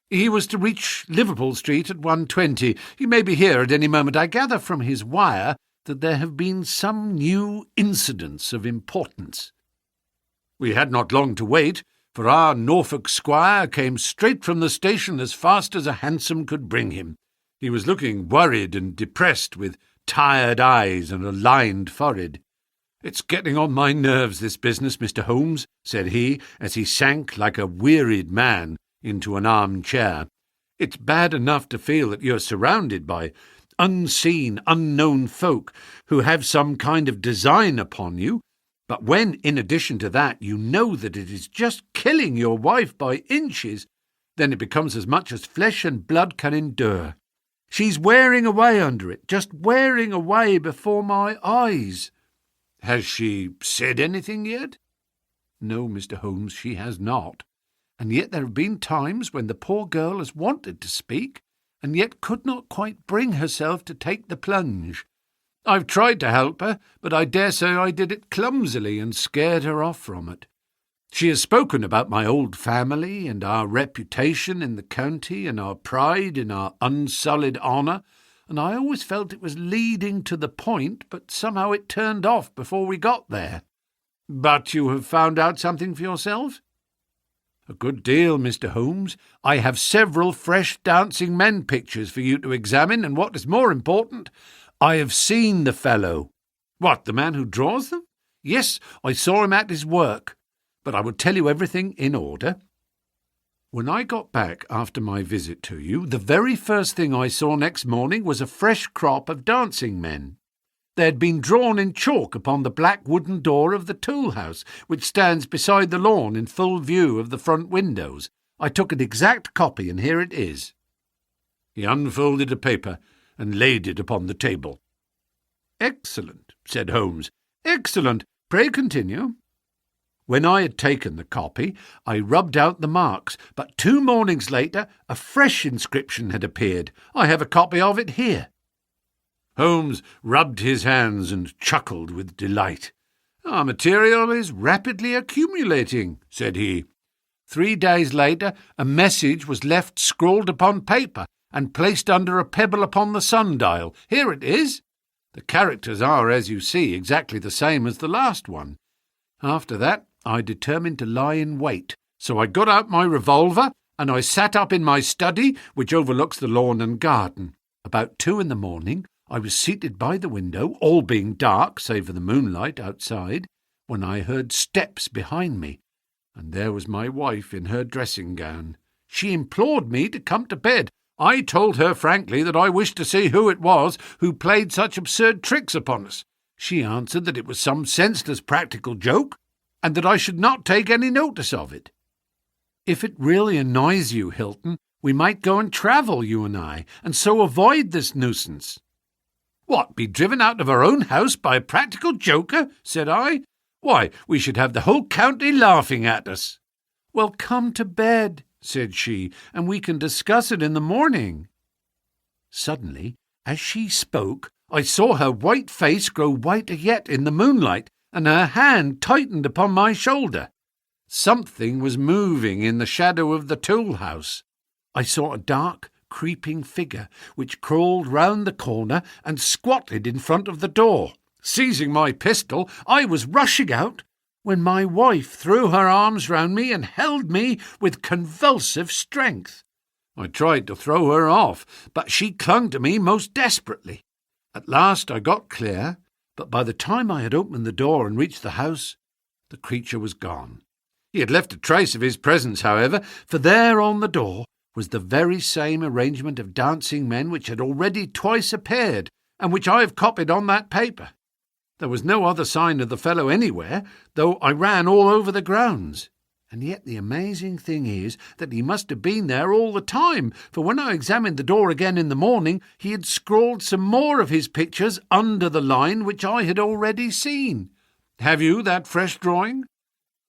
He was to reach Liverpool Street at 1:20. He may be here at any moment. I gather from his wire that there have been some new incidents of importance." We had not long to wait, for our Norfolk squire came straight from the station as fast as a hansom could bring him. He was looking worried and depressed, with tired eyes and a lined forehead. "It's getting on my nerves, this business, Mr. Holmes," said he, as he sank like a wearied man into an arm-chair. "It's bad enough to feel that you're surrounded by unseen, unknown folk who have some kind of design upon you, but when, in addition to that, you know that it is just killing your wife by inches, then it becomes as much as flesh and blood can endure. She's wearing away under it, just wearing away before my eyes." "Has she said anything yet?" "No, Mr. Holmes, she has not. And yet there have been times when the poor girl has wanted to speak, and yet could not quite bring herself to take the plunge. I've tried to help her, but I dare say I did it clumsily and scared her off from it. She has spoken about my old family and our reputation in the county and our pride in our unsullied honour, and I always felt it was leading to the point, but somehow it turned off before we got there." "But you have found out something for yourself?" "A good deal, Mr. Holmes. I have several fresh dancing men pictures for you to examine, and what is more important, I have seen the fellow." "What, the man who draws them?" "Yes, I saw him at his work. But I will tell you everything in order. When I got back after my visit to you, the very first thing I saw next morning was a fresh crop of dancing men. They had been drawn in chalk upon the black wooden door of the tool house, which stands beside the lawn in full view of the front windows. I took an exact copy, and here it is." He unfolded a paper and laid it upon the table. "Excellent," said Holmes. "Excellent. Pray continue." "When I had taken the copy, I rubbed out the marks, but 2 mornings later a fresh inscription had appeared. I have a copy of it here." Holmes rubbed his hands and chuckled with delight. "Our material is rapidly accumulating," said he. 3 days later a message was left scrawled upon paper and placed under a pebble upon the sundial. Here it is. The characters are, as you see, exactly the same as the last one. After that I determined to lie in wait, so I got out my revolver and I sat up in my study, which overlooks the lawn and garden. About 2 in the morning I was seated by the window, all being dark save for the moonlight outside, when I heard steps behind me, and there was my wife in her dressing gown. She implored me to come to bed. I told her frankly that I wished to see who it was who played such absurd tricks upon us. She answered that it was some senseless practical joke, and that I should not take any notice of it. If it really annoys you, Hilton, we might go and travel, you and I, and so avoid this nuisance." "What, be driven out of our own house by a practical joker?" said I. "Why, we should have the whole county laughing at us." "Well, come to bed," said she, "and we can discuss it in the morning." Suddenly, as she spoke, I saw her white face grow whiter yet in the moonlight, and her hand tightened upon my shoulder. Something was moving in the shadow of the tool house. I saw a dark, creeping figure which crawled round the corner and squatted in front of the door. Seizing my pistol, I was rushing out, when my wife threw her arms round me and held me with convulsive strength. I tried to throw her off, but she clung to me most desperately. At last I got clear, but by the time I had opened the door and reached the house, the creature was gone. He had left a trace of his presence, however, for there on the door was the very same arrangement of dancing men which had already twice appeared, and which I have copied on that paper. There was no other sign of the fellow anywhere, though I ran all over the grounds. And yet the amazing thing is that he must have been there all the time, for when I examined the door again in the morning, he had scrawled some more of his pictures under the line which I had already seen. Have you that fresh drawing?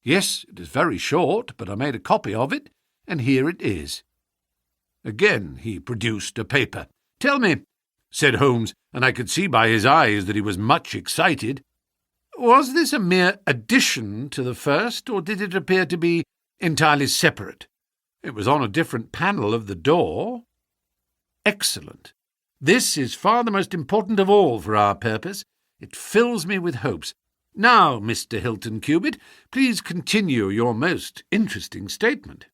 Yes, it is very short, but I made a copy of it, and here it is. Again he produced a paper. Tell me, said Holmes, and I could see by his eyes that he was much excited, was this a mere addition to the first, or did it appear to be entirely separate? It was on a different panel of the door. Excellent. This is far the most important of all for our purpose. It fills me with hopes. Now, Mr. Hilton Cubitt, please continue your most interesting statement.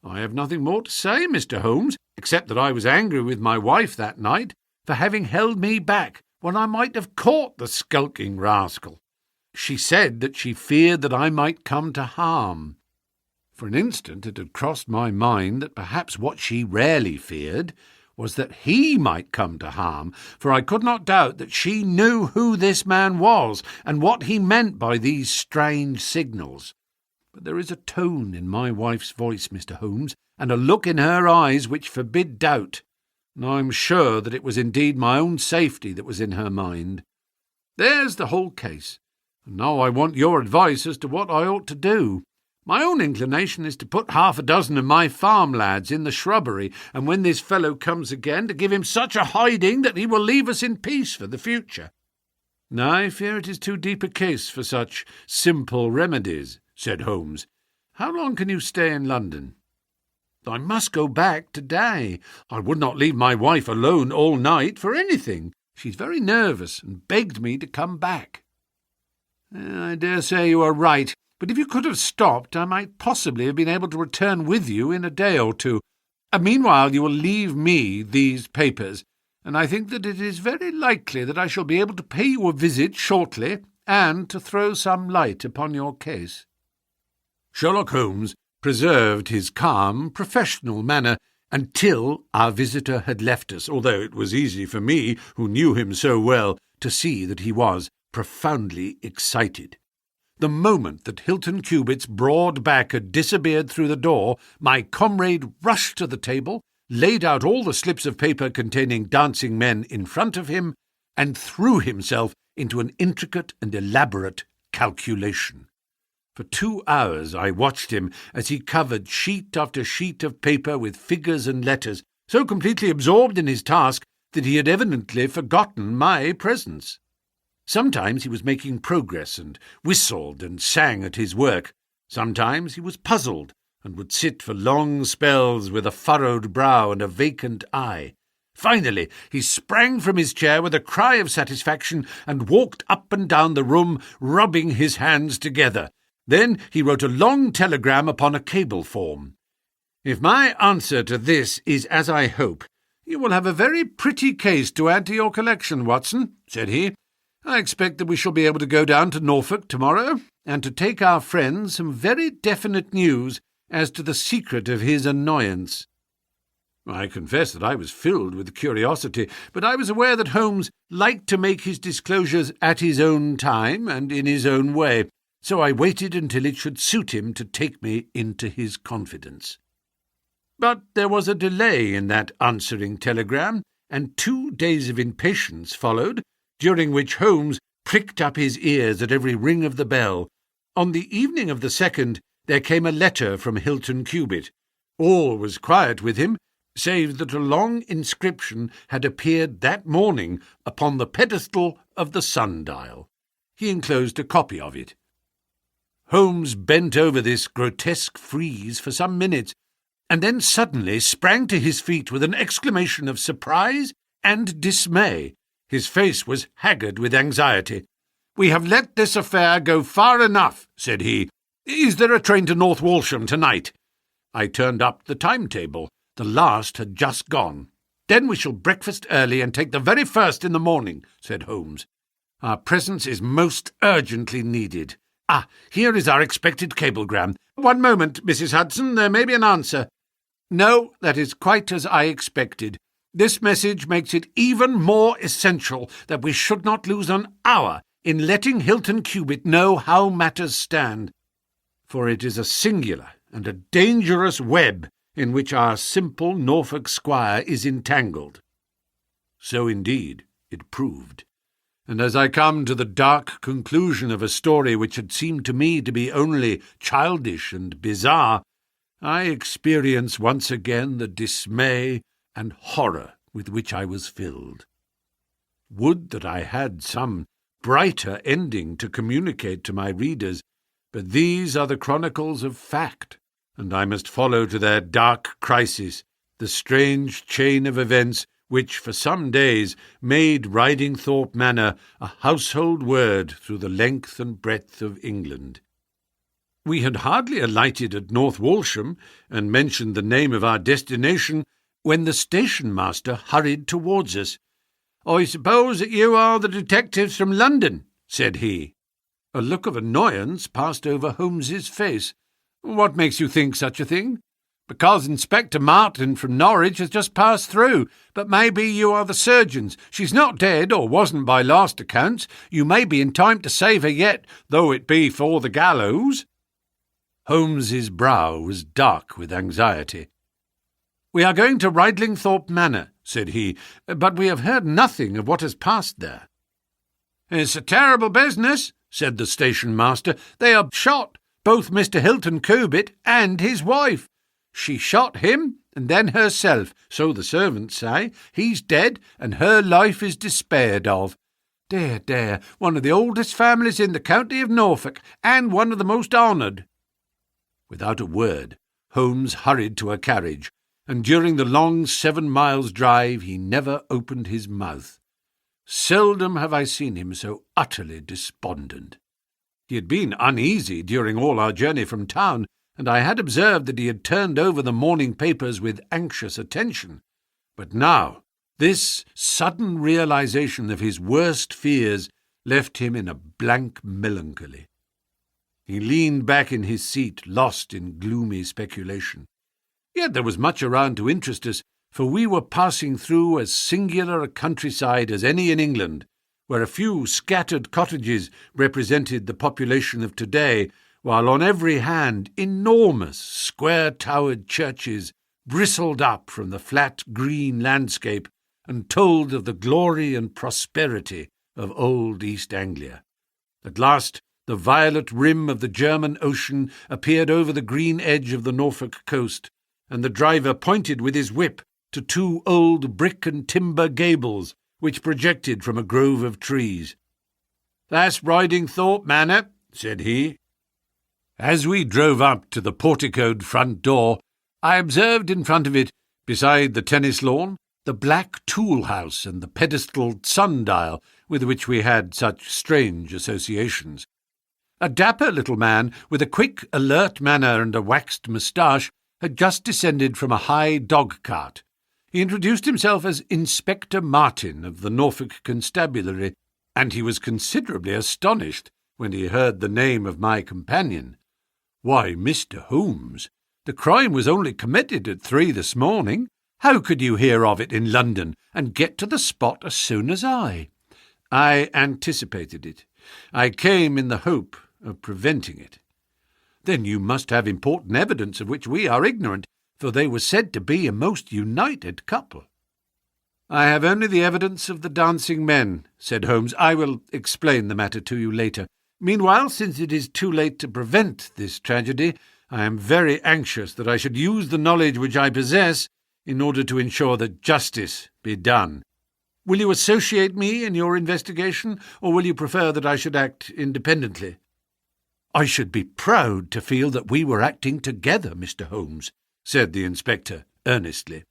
I have nothing more to say, Mr. Holmes, except that I was angry with my wife that night for having held me back when I might have caught the skulking rascal. She said that she feared that I might come to harm. For an instant it had crossed my mind that perhaps what she rarely feared was that he might come to harm, for I could not doubt that she knew who this man was and what he meant by these strange signals. But there is a tone in my wife's voice, Mr. Holmes, and a look in her eyes which forbid doubt, and I am sure that it was indeed my own safety that was in her mind. There's the whole case. And now I want your advice as to what I ought to do. My own inclination is to put 6 of my farm lads in the shrubbery, and when this fellow comes again, to give him such a hiding that he will leave us in peace for the future. I fear it is too deep a case for such simple remedies, said Holmes. How long can you stay in London? I must go back today. I would not leave my wife alone all night for anything. She's very nervous and begged me to come back. I dare say you are right, but if you could have stopped, I might possibly have been able to return with you in a day or two. Meanwhile, you will leave me these papers, and I think that it is very likely that I shall be able to pay you a visit shortly, and to throw some light upon your case. Sherlock Holmes preserved his calm, professional manner until our visitor had left us, although it was easy for me, who knew him so well, to see that he was profoundly excited. The moment that Hilton Cubitt's broad back had disappeared through the door, my comrade rushed to the table, laid out all the slips of paper containing dancing men in front of him, and threw himself into an intricate and elaborate calculation. For 2 hours I watched him as he covered sheet after sheet of paper with figures and letters, so completely absorbed in his task that he had evidently forgotten my presence. Sometimes he was making progress and whistled and sang at his work. Sometimes he was puzzled and would sit for long spells with a furrowed brow and a vacant eye. Finally, he sprang from his chair with a cry of satisfaction and walked up and down the room, rubbing his hands together. Then he wrote a long telegram upon a cable form. If my answer to this is as I hope, you will have a very pretty case to add to your collection, Watson, said he. I expect that we shall be able to go down to Norfolk tomorrow, and to take our friend some very definite news as to the secret of his annoyance. I confess that I was filled with curiosity, but I was aware that Holmes liked to make his disclosures at his own time and in his own way, so I waited until it should suit him to take me into his confidence. But there was a delay in that answering telegram, and 2 days of impatience followed, during which Holmes pricked up his ears at every ring of the bell. On the evening of the 2nd, there came a letter from Hilton Cubitt. All was quiet with him, save that a long inscription had appeared that morning upon the pedestal of the sundial. He enclosed a copy of it. Holmes bent over this grotesque frieze for some minutes, and then suddenly sprang to his feet with an exclamation of surprise and dismay. His face was haggard with anxiety. "We have let this affair go far enough," said he. "Is there a train to North Walsham tonight?" I turned up the timetable. The last had just gone. "Then we shall breakfast early and take the very first in the morning," said Holmes. "Our presence is most urgently needed. Here is our expected cablegram. One moment, Mrs. Hudson, there may be an answer." "No, that is quite as I expected. This message makes it even more essential that we should not lose an hour in letting Hilton Cubitt know how matters stand, for it is a singular and a dangerous web in which our simple Norfolk squire is entangled." So indeed it proved, and as I come to the dark conclusion of a story which had seemed to me to be only childish and bizarre, I experience once again the dismay and horror with which I was filled. Would that I had some brighter ending to communicate to my readers, but these are the chronicles of fact, and I must follow to their dark crisis the strange chain of events which for some days made Ridingthorpe Manor a household word through the length and breadth of England. We had hardly alighted at North Walsham and mentioned the name of our destination when the station-master hurried towards us. "I suppose that you are the detectives from London," said he. A look of annoyance passed over Holmes's face. "What makes you think such a thing?" "Because Inspector Martin from Norwich has just passed through. But maybe you are the surgeons. She's not dead, or wasn't by last accounts. You may be in time to save her yet, though it be for the gallows." Holmes's brow was dark with anxiety. "We are going to Ridingthorpe Manor," said he, "but we have heard nothing of what has passed there." "It's a terrible business," said the station-master. "They are shot, both Mr. Hilton Cubitt and his wife. She shot him and then herself, so the servants say. He's dead, and her life is despaired of. Dear, dear, one of the oldest families in the county of Norfolk, and one of the most honoured." Without a word, Holmes hurried to a carriage, and during the long 7 miles' drive he never opened his mouth. Seldom have I seen him so utterly despondent. He had been uneasy during all our journey from town, and I had observed that he had turned over the morning papers with anxious attention. But now, this sudden realization of his worst fears left him in a blank melancholy. He leaned back in his seat, lost in gloomy speculation. Yet there was much around to interest us, for we were passing through as singular a countryside as any in England, where a few scattered cottages represented the population of today, while on every hand enormous square-towered churches bristled up from the flat green landscape and told of the glory and prosperity of old East Anglia. At last the violet rim of the German Ocean appeared over the green edge of the Norfolk coast, and the driver pointed with his whip to 2 old brick and timber gables which projected from a grove of trees. "That's Ridingthorpe Manor," said he. As we drove up to the porticoed front door, I observed in front of it, beside the tennis lawn, the black tool-house and the pedestaled sundial with which we had such strange associations. A dapper little man, with a quick, alert manner and a waxed moustache, had just descended from a high dog-cart. He introduced himself as Inspector Martin of the Norfolk Constabulary, and he was considerably astonished when he heard the name of my companion. "Why, Mr. Holmes, the crime was only committed at 3 this morning. How could you hear of it in London and get to the spot as soon as I?" "I anticipated it. I came in the hope of preventing it." "Then you must have important evidence of which we are ignorant, for they were said to be a most united couple." "I have only the evidence of the dancing men," said Holmes. "I will explain the matter to you later. Meanwhile, since it is too late to prevent this tragedy, I am very anxious that I should use the knowledge which I possess in order to ensure that justice be done. Will you associate me in your investigation, or will you prefer that I should act independently?" "I should be proud to feel that we were acting together, Mr. Holmes," said the inspector earnestly.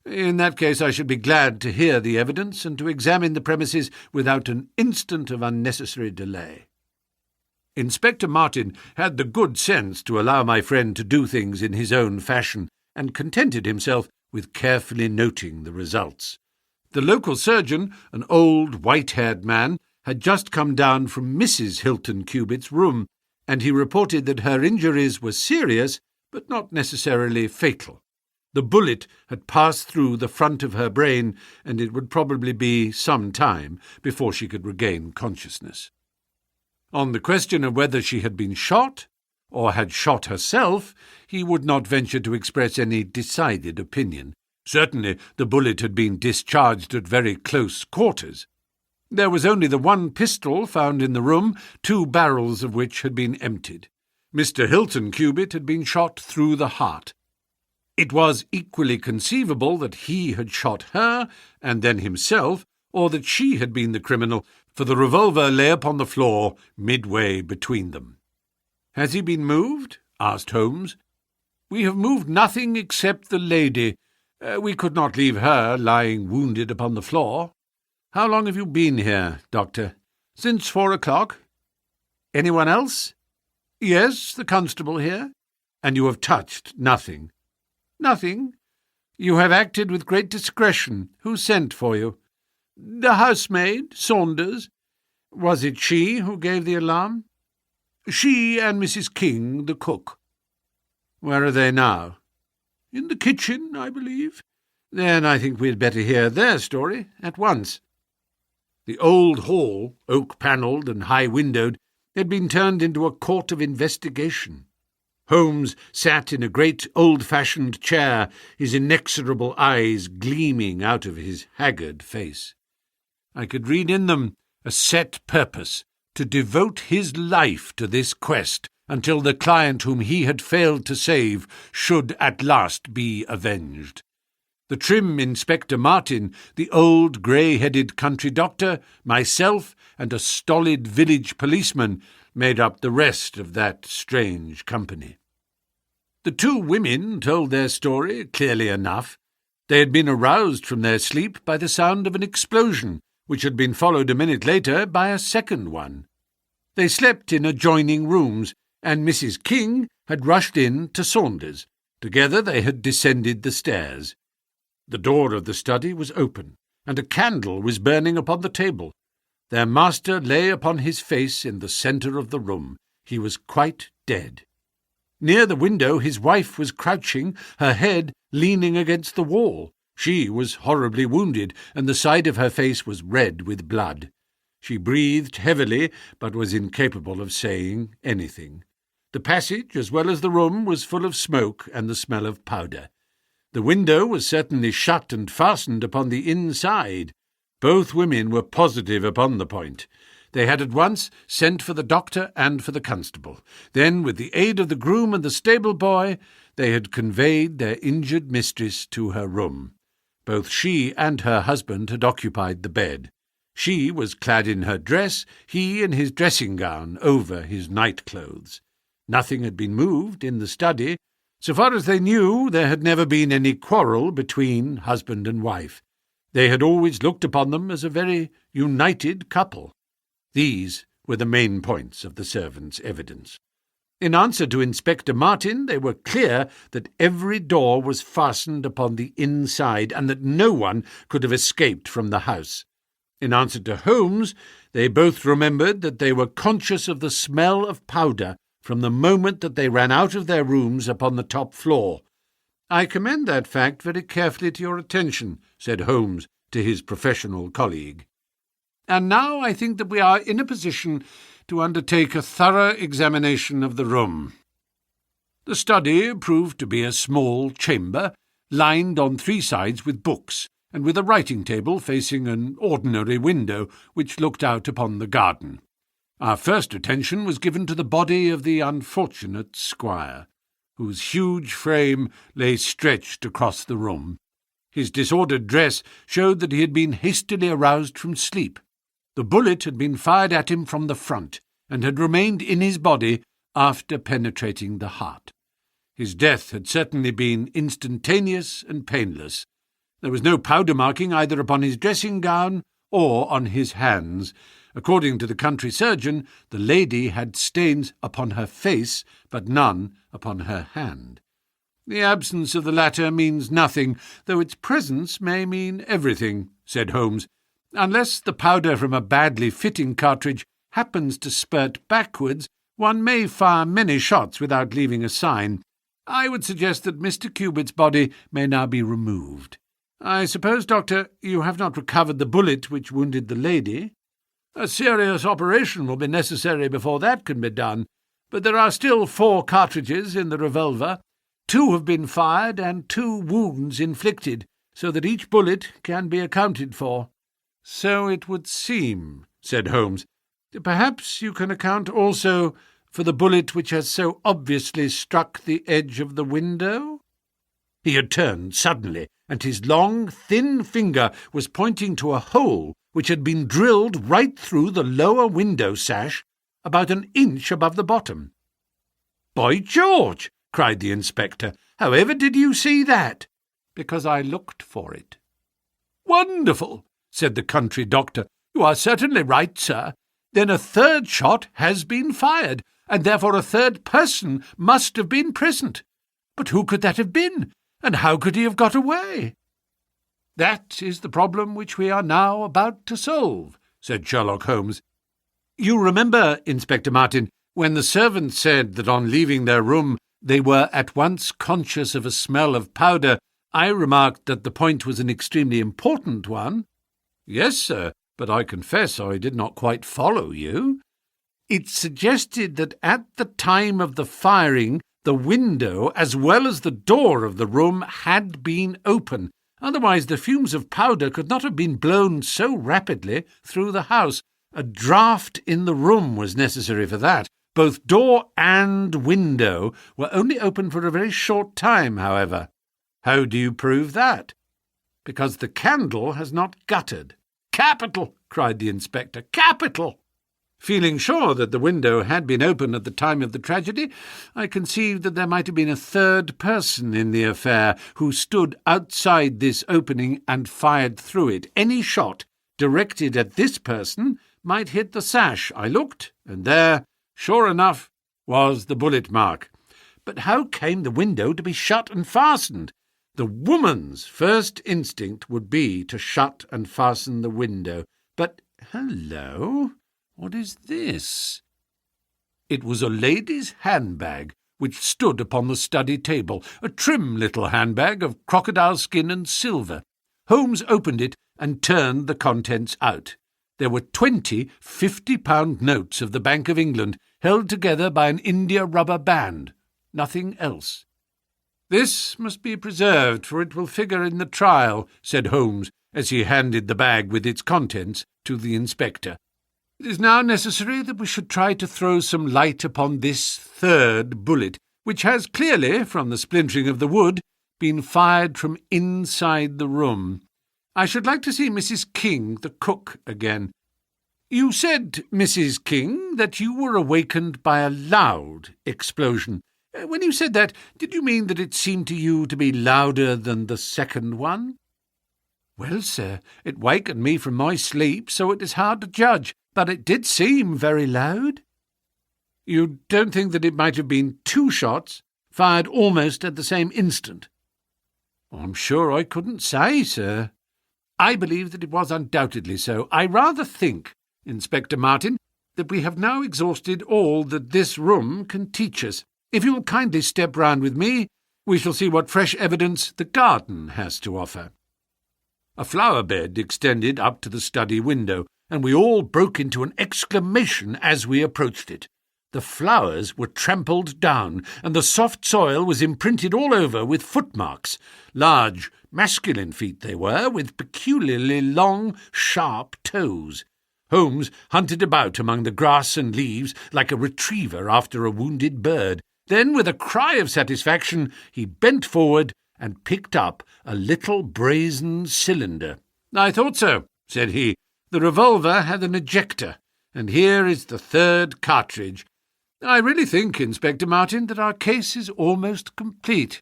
"In that case I should be glad to hear the evidence and to examine the premises without an instant of unnecessary delay." Inspector Martin had the good sense to allow my friend to do things in his own fashion, and contented himself with carefully noting the results. The local surgeon, an old white-haired man, had just come down from Mrs. Hilton Cubit's room, and he reported that her injuries were serious, but not necessarily fatal. The bullet had passed through the front of her brain, and it would probably be some time before she could regain consciousness. On the question of whether she had been shot, or had shot herself, he would not venture to express any decided opinion. Certainly the bullet had been discharged at very close quarters. There was only the one pistol found in the room, 2 barrels of which had been emptied. Mr. Hilton Cubit had been shot through the heart. It was equally conceivable that he had shot her, and then himself, or that she had been the criminal, for the revolver lay upon the floor midway between them. "Has he been moved?" asked Holmes. "We have moved nothing except the lady. We could not leave her lying wounded upon the floor. How long have you been here, Doctor?" "Since 4 o'clock. "Anyone else?" "Yes, the constable here." "And you have touched nothing?" "Nothing." "You have acted with great discretion. Who sent for you?" "The housemaid, Saunders." "Was it she who gave the alarm?" "She and Mrs. King, the cook." "Where are they now?" "In the kitchen, I believe." "Then I think we had better hear their story at once." The old hall, oak-panelled and high-windowed, had been turned into a court of investigation. Holmes sat in a great old-fashioned chair, his inexorable eyes gleaming out of his haggard face. I could read in them a set purpose to devote his life to this quest until the client whom he had failed to save should at last be avenged. The trim Inspector Martin, the old grey-headed country doctor, myself, and a stolid village policeman made up the rest of that strange company. The 2 women told their story clearly enough. They had been aroused from their sleep by the sound of an explosion, which had been followed a minute later by a second one. They slept in adjoining rooms, and Mrs. King had rushed in to Saunders. Together they had descended the stairs. The door of the study was open, and a candle was burning upon the table. Their master lay upon his face in the centre of the room. He was quite dead. Near the window his wife was crouching, her head leaning against the wall. She was horribly wounded, and the side of her face was red with blood. She breathed heavily, but was incapable of saying anything. The passage, as well as the room, was full of smoke and the smell of powder. The window was certainly shut and fastened upon the inside. Both women were positive upon the point. They had at once sent for the doctor and for the constable. Then, with the aid of the groom and the stable boy, they had conveyed their injured mistress to her room. Both she and her husband had occupied the bed. She was clad in her dress, he in his dressing-gown over his night-clothes. Nothing had been moved in the study. So far as they knew, there had never been any quarrel between husband and wife. They had always looked upon them as a very united couple. These were the main points of the servants' evidence. In answer to Inspector Martin, they were clear that every door was fastened upon the inside, and that no one could have escaped from the house. In answer to Holmes, they both remembered that they were conscious of the smell of powder from the moment that they ran out of their rooms upon the top floor. "I commend that fact very carefully to your attention," said Holmes to his professional colleague. "And now I think that we are in a position to undertake a thorough examination of the room." The study proved to be a small chamber, lined on 3 sides with books, and with a writing table facing an ordinary window which looked out upon the garden. Our first attention was given to the body of the unfortunate squire, whose huge frame lay stretched across the room. His disordered dress showed that he had been hastily aroused from sleep. The bullet had been fired at him from the front, and had remained in his body after penetrating the heart. His death had certainly been instantaneous and painless. There was no powder marking either upon his dressing-gown or on his hands. According to the country surgeon, the lady had stains upon her face, but none upon her hand. "The absence of the latter means nothing, though its presence may mean everything," said Holmes. "Unless the powder from a badly fitting cartridge happens to spurt backwards, one may fire many shots without leaving a sign. I would suggest that Mr. Cubitt's body may now be removed. I suppose, Doctor, you have not recovered the bullet which wounded the lady?" "A serious operation will be necessary before that can be done, but there are still 4 cartridges in the revolver. 2 have been fired and 2 wounds inflicted, so that each bullet can be accounted for." "So it would seem," said Holmes. "Perhaps you can account also for the bullet which has so obviously struck the edge of the window?" He had turned suddenly, and his long, thin finger was pointing to a hole which had been drilled right through the lower window sash, about an inch above the bottom. "By George!" cried the inspector. "However did you see that?" "Because I looked for it." "Wonderful!" said the country doctor. "You are certainly right, sir. Then a 3rd shot has been fired, and therefore a 3rd person must have been present. But who could that have been, and how could he have got away?" "That is the problem which we are now about to solve," said Sherlock Holmes. "You remember, Inspector Martin, when the servants said that on leaving their room they were at once conscious of a smell of powder, I remarked that the point was an extremely important one?" "Yes, sir, but I confess I did not quite follow you." "It suggested that at the time of the firing the window as well as the door of the room had been open. Otherwise the fumes of powder could not have been blown so rapidly through the house. A draught in the room was necessary for that. Both door and window were only open for a very short time, however." "How do you prove that?" "Because the candle has not guttered." "Capital!" cried the inspector. "Capital!" "Feeling sure that the window had been open at the time of the tragedy, I conceived that there might have been a 3rd person in the affair who stood outside this opening and fired through it. Any shot directed at this person might hit the sash. I looked, and there, sure enough, was the bullet mark. But how came the window to be shut and fastened? The woman's first instinct would be to shut and fasten the window. But, hello, what is this?" It was a lady's handbag which stood upon the study table, a trim little handbag of crocodile skin and silver. Holmes opened it and turned the contents out. There were 20 £50 notes of the Bank of England, held together by an india-rubber band. Nothing else. "This must be preserved, for it will figure in the trial," said Holmes, as he handed the bag with its contents to the inspector. "It is now necessary that we should try to throw some light upon this 3rd bullet, which has clearly, from the splintering of the wood, been fired from inside the room. I should like to see Mrs. King, the cook, again. You said, Mrs. King, that you were awakened by a loud explosion. When you said that, did you mean that it seemed to you to be louder than the 2nd one?" "Well, sir, it wakened me from my sleep, so it is hard to judge, but it did seem very loud." "You don't think that it might have been 2 shots, fired almost at the same instant?" "I'm sure I couldn't say, sir." "I believe that it was undoubtedly so. I rather think, Inspector Martin, that we have now exhausted all that this room can teach us. If you will kindly step round with me, we shall see what fresh evidence the garden has to offer." A flower bed extended up to the study window, and we all broke into an exclamation as we approached it. The flowers were trampled down, and the soft soil was imprinted all over with footmarks. Large, masculine feet they were, with peculiarly long, sharp toes. Holmes hunted about among the grass and leaves like a retriever after a wounded bird. Then, with a cry of satisfaction, he bent forward and picked up a little brazen cylinder. "I thought so," said he. "The revolver had an ejector, and here is the 3rd cartridge. I really think, Inspector Martin, that our case is almost complete."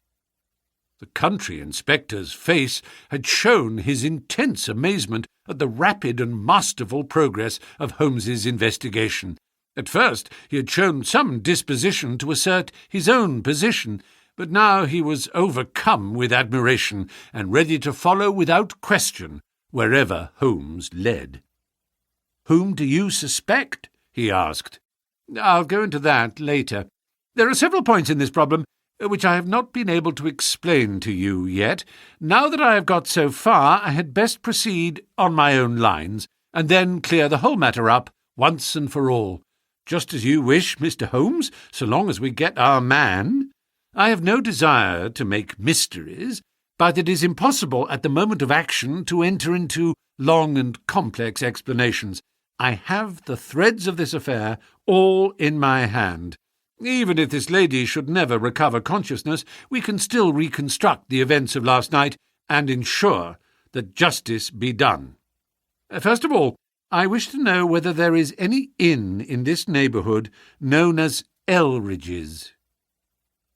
The country inspector's face had shown his intense amazement at the rapid and masterful progress of Holmes's investigation. At first he had shown some disposition to assert his own position, but now he was overcome with admiration and ready to follow without question wherever Holmes led. "Whom do you suspect?" he asked. "I'll go into that later. There are several points in this problem which I have not been able to explain to you yet. Now that I have got so far, I had best proceed on my own lines, and then clear the whole matter up once and for all. Just as you wish, Mr. Holmes, so long as we get our man. I have no desire to make mysteries, but it is impossible at the moment of action to enter into long and complex explanations. I have the threads of this affair all in my hand. Even if this lady should never recover consciousness, we can still reconstruct the events of last night and ensure that justice be done. First of all, I wish to know whether there is any inn in this neighbourhood known as Elridge's."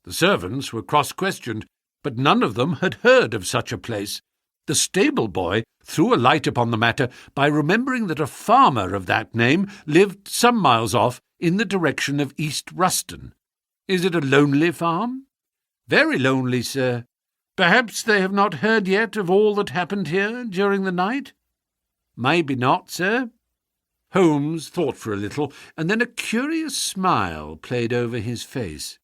The servants were cross-questioned, but none of them had heard of such a place. The stable-boy threw a light upon the matter by remembering that a farmer of that name lived some miles off in the direction of East Ruston. "Is it a lonely farm?" "Very lonely, sir. Perhaps they have not heard yet of all that happened here during the night?" "Maybe not, sir." Holmes thought for a little, and then a curious smile played over his face.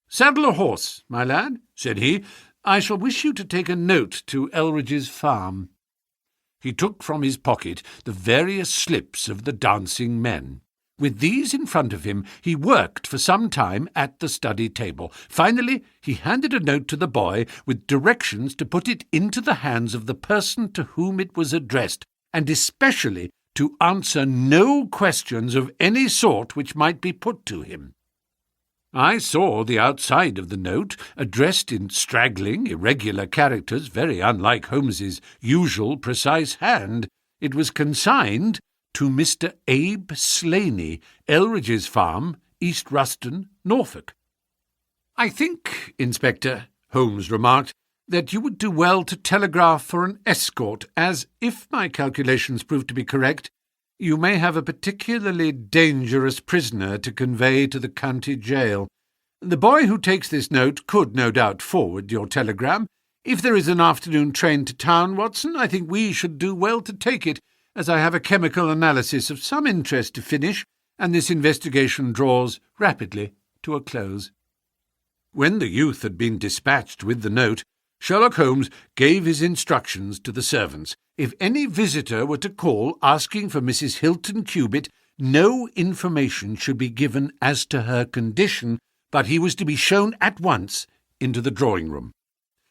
"Saddle a horse, my lad," said he. "I shall wish you to take a note to Elridge's farm." He took from his pocket the various slips of the dancing men. With these in front of him, he worked for some time at the study table. Finally, he handed a note to the boy with directions to put it into the hands of the person to whom it was addressed, and especially to answer no questions of any sort which might be put to him. I saw the outside of the note, addressed in straggling, irregular characters, very unlike Holmes's usual precise hand. It was consigned to Mr. Abe Slaney, Elridge's farm, East Ruston, Norfolk. "I think, Inspector," Holmes remarked, "that you would do well to telegraph for an escort, as, if my calculations prove to be correct, you may have a particularly dangerous prisoner to convey to the county jail. The boy who takes this note could no doubt forward your telegram. If there is an afternoon train to town, Watson, I think we should do well to take it, as I have a chemical analysis of some interest to finish, and this investigation draws rapidly to a close." When the youth had been dispatched with the note, Sherlock Holmes gave his instructions to the servants. If any visitor were to call asking for Mrs. Hilton Cubitt, no information should be given as to her condition, but he was to be shown at once into the drawing-room.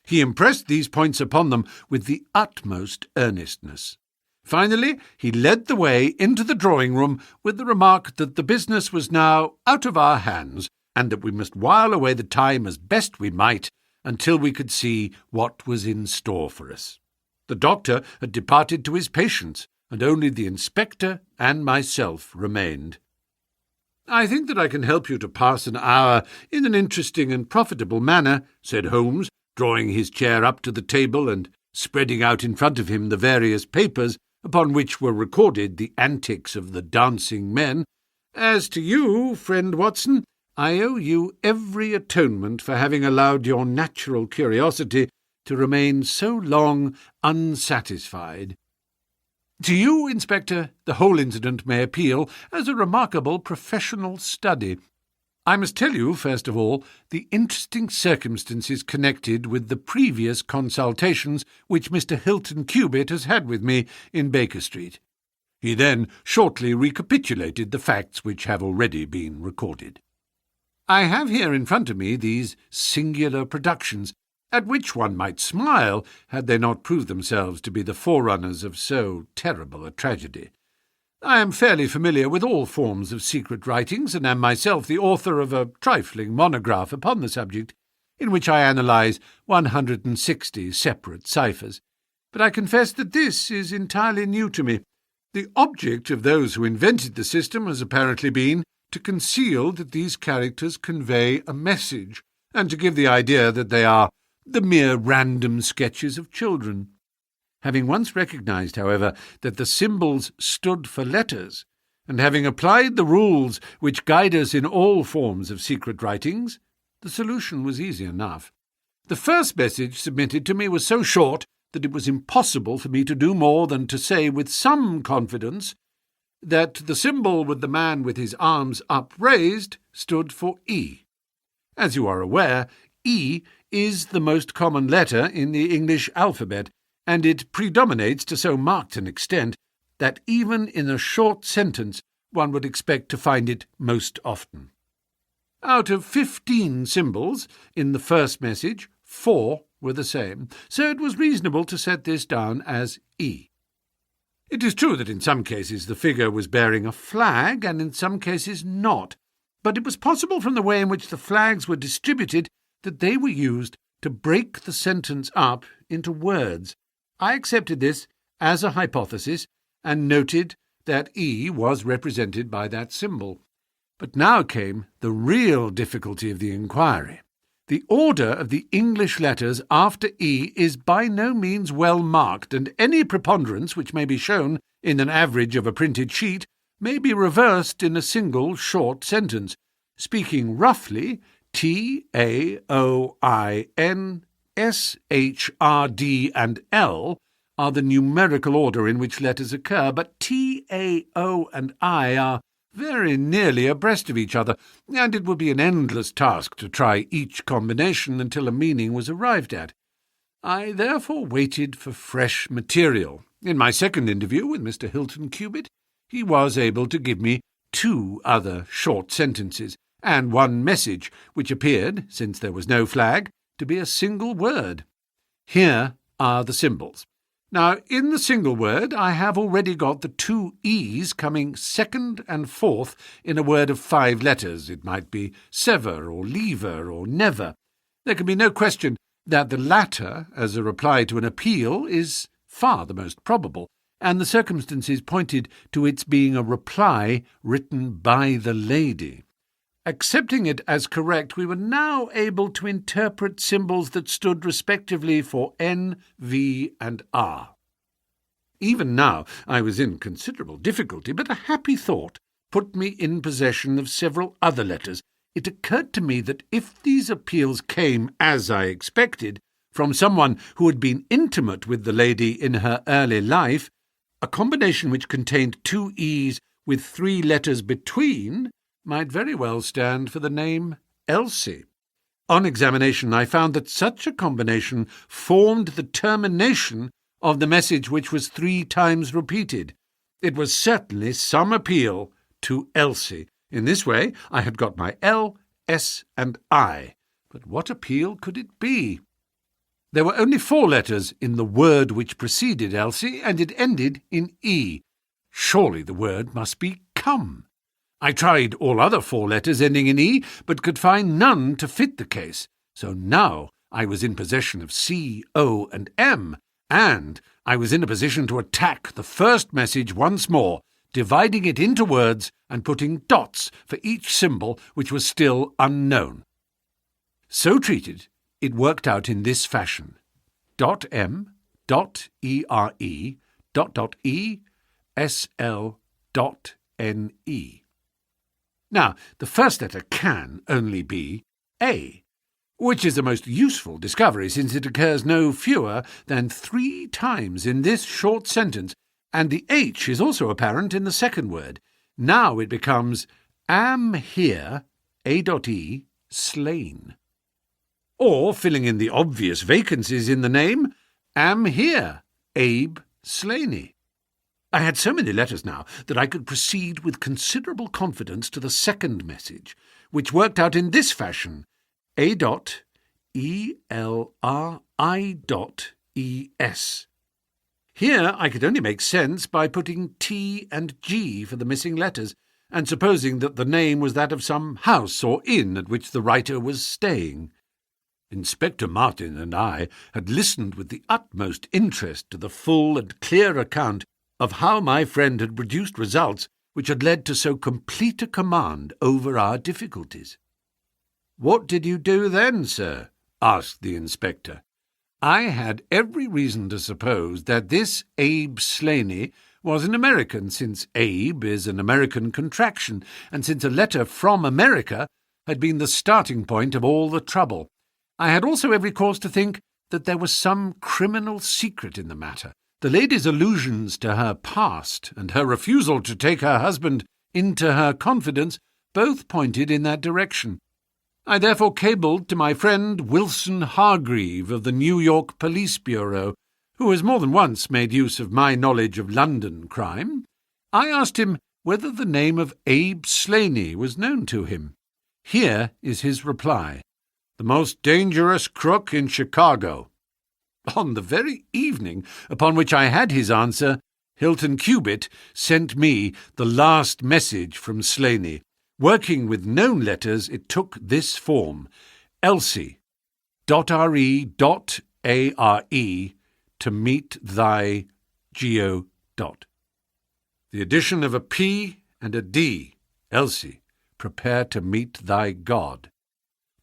He impressed these points upon them with the utmost earnestness. Finally, he led the way into the drawing-room with the remark that the business was now out of our hands, and that we must while away the time as best we might until we could see what was in store for us. The doctor had departed to his patients, and only the inspector and myself remained. "I think that I can help you to pass an hour in an interesting and profitable manner," said Holmes, drawing his chair up to the table and spreading out in front of him the various papers upon which were recorded the antics of the dancing men. "As to you, friend Watson, I owe you every atonement for having allowed your natural curiosity to remain so long unsatisfied. To you, Inspector, the whole incident may appeal as a remarkable professional study. I must tell you, first of all, the interesting circumstances connected with the previous consultations which Mr. Hilton Cubitt has had with me in Baker Street." He then shortly recapitulated the facts which have already been recorded. "I have here in front of me these singular productions, at which one might smile had they not proved themselves to be the forerunners of so terrible a tragedy. I am fairly familiar with all forms of secret writings, and am myself the author of a trifling monograph upon the subject, in which I analyse 160 separate ciphers. But I confess that this is entirely new to me. The object of those who invented the system has apparently been to conceal that these characters convey a message, and to give the idea that they are the mere random sketches of children. Having once recognized, however, that the symbols stood for letters, and having applied the rules which guide us in all forms of secret writings, The solution was easy enough. The first message submitted to me was so short that it was impossible for me to do more than to say with some confidence that the symbol with the man with his arms upraised stood for E. As you are aware, E is the most common letter in the English alphabet, and it predominates to so marked an extent that even in a short sentence one would expect to find it most often. Out of 15 symbols in the first message, 4 were the same, so it was reasonable to set this down as E. It is true that in some cases the figure was bearing a flag and in some cases not, but it was possible from the way in which the flags were distributed that they were used to break the sentence up into words. I accepted this as a hypothesis and noted that E was represented by that symbol. But now came the real difficulty of the inquiry. The order of the English letters after E is by no means well marked, and any preponderance which may be shown in an average of a printed sheet may be reversed in a single short sentence. Speaking roughly, T, A, O, I, N, S, H, R, D, and L are the numerical order in which letters occur, but T, A, O, and I are very nearly abreast of each other, and it would be an endless task to try each combination until a meaning was arrived at. I therefore waited for fresh material. In my second interview with Mr. Hilton Cubitt, he was able to give me 2 other short sentences, and one message, which appeared, since there was no flag, to be a single word. Here are the symbols. Now, in the single word, I have already got the 2 E's coming second and fourth in a word of 5 letters. It might be sever or lever or never. There can be no question that the latter, as a reply to an appeal, is far the most probable, and the circumstances pointed to its being a reply written by the lady. Accepting it as correct, we were now able to interpret symbols that stood respectively for N, V, and R. Even now I was in considerable difficulty, but a happy thought put me in possession of several other letters. It occurred to me that if these appeals came, as I expected, from someone who had been intimate with the lady in her early life, a combination which contained 2 E's with 3 letters between might very well stand for the name Elsie. On examination, I found that such a combination formed the termination of the message which was 3 times repeated. It was certainly some appeal to Elsie. In this way, I had got my L, S, and I. But what appeal could it be? There were only 4 letters in the word which preceded Elsie, and it ended in E. Surely the word must be come. I tried all other 4 letters ending in E, but could find none to fit the case. So now I was in possession of C, O, and M, and I was in a position to attack the first message once more, dividing it into words and putting dots for each symbol which was still unknown. So treated, it worked out in this fashion: .m, .ere, .e, sl, .ne. Now, the first letter can only be A, which is a most useful discovery since it occurs no fewer than 3 times in this short sentence, and the H is also apparent in the second word. Now it becomes am here, A.E, slain. Or, filling in the obvious vacancies in the name, am here, Abe Slaney. I had so many letters now that I could proceed with considerable confidence to the second message, which worked out in this fashion: A.ELRI.ES. Here I could only make sense by putting T and G for the missing letters, and supposing that the name was that of some house or inn at which the writer was staying. Inspector Martin and I had listened with the utmost interest to the full and clear account of how my friend had produced results which had led to so complete a command over our difficulties. "What did you do then, sir?" asked the inspector. I had every reason to suppose that this Abe Slaney was an American, since Abe is an American contraction, and since a letter from America had been the starting point of all the trouble. I had also every cause to think that there was some criminal secret in the matter. The lady's allusions to her past and her refusal to take her husband into her confidence both pointed in that direction. I therefore cabled to my friend Wilson Hargreave of the New York Police Bureau, who has more than once made use of my knowledge of London crime. I asked him whether the name of Abe Slaney was known to him. Here is his reply: "The most dangerous crook in Chicago." On the very evening upon which I had his answer, Hilton Cubitt sent me the last message from Slaney. Working with known letters, it took this form: Elsie.re.are to meet thy Geo. The addition of a P and a D. Elsie, prepare to meet thy God.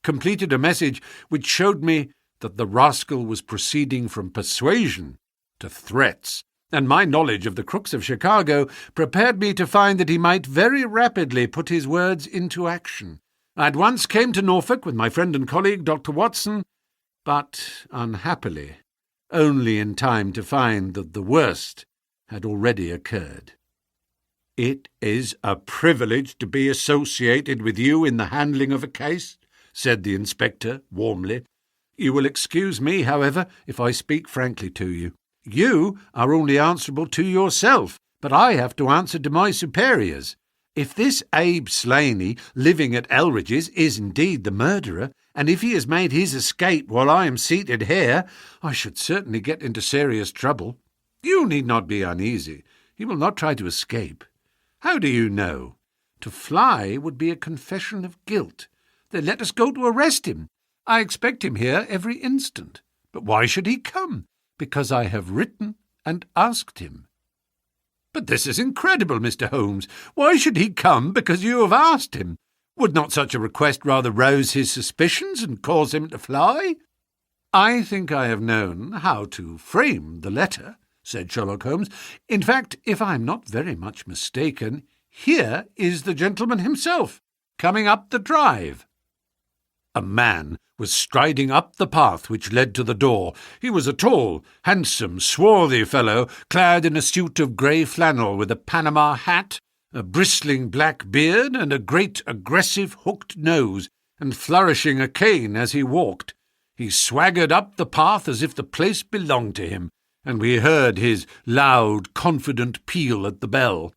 Completed a message which showed me that the rascal was proceeding from persuasion to threats, and my knowledge of the crooks of Chicago prepared me to find that he might very rapidly put his words into action. I at once came to Norfolk with my friend and colleague, Dr. Watson, but, unhappily, only in time to find that the worst had already occurred. "It is a privilege to be associated with you in the handling of a case," said the inspector warmly. "You will excuse me, however, if I speak frankly to you. You are only answerable to yourself, but I have to answer to my superiors. If this Abe Slaney, living at Elridge's, is indeed the murderer, and if he has made his escape while I am seated here, I should certainly get into serious trouble. You need not be uneasy. He will not try to escape. How do you know? To fly would be a confession of guilt. Then let us go to arrest him. I expect him here every instant. But why should he come? Because I have written and asked him." "But this is incredible, Mr. Holmes. Why should he come because you have asked him? Would not such a request rather rouse his suspicions and cause him to fly?" "I think I have known how to frame the letter," said Sherlock Holmes. "In fact, if I am not very much mistaken, here is the gentleman himself, coming up the drive." A man was striding up the path which led to the door. He was a tall, handsome, swarthy fellow, clad in a suit of grey flannel with a Panama hat, a bristling black beard, and a great aggressive hooked nose, and flourishing a cane as he walked. He swaggered up the path as if the place belonged to him, and we heard his loud, confident peal at the bell.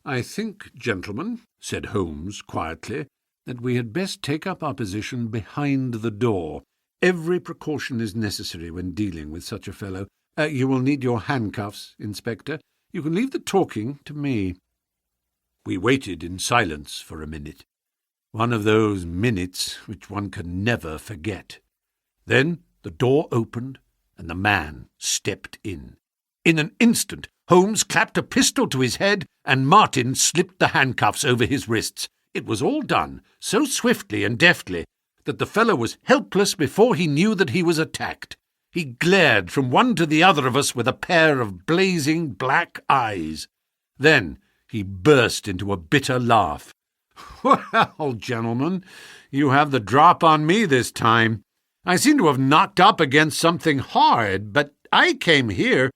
"I think, gentlemen," said Holmes quietly, "that we had best take up our position behind the door. Every precaution is necessary when dealing with such a fellow. You will need your handcuffs, Inspector. You can leave the talking to me." We waited in silence for a minute, one of those minutes which one can never forget. Then the door opened, and the man stepped in. In an instant, Holmes clapped a pistol to his head, and Martin slipped the handcuffs over his wrists. It was all done so swiftly and deftly that the fellow was helpless before he knew that he was attacked. He glared from one to the other of us with a pair of blazing black eyes. Then he burst into a bitter laugh. "Well, gentlemen, you have the drop on me this time. I seem to have knocked up against something hard, but I came here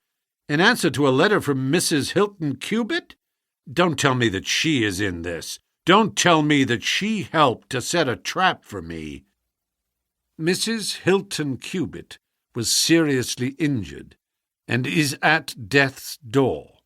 in answer to a letter from Mrs. Hilton Cubitt. Don't tell me that she is in this. Don't tell me that she helped to set a trap for me." Mrs. Hilton Cubitt was seriously injured and is at death's door.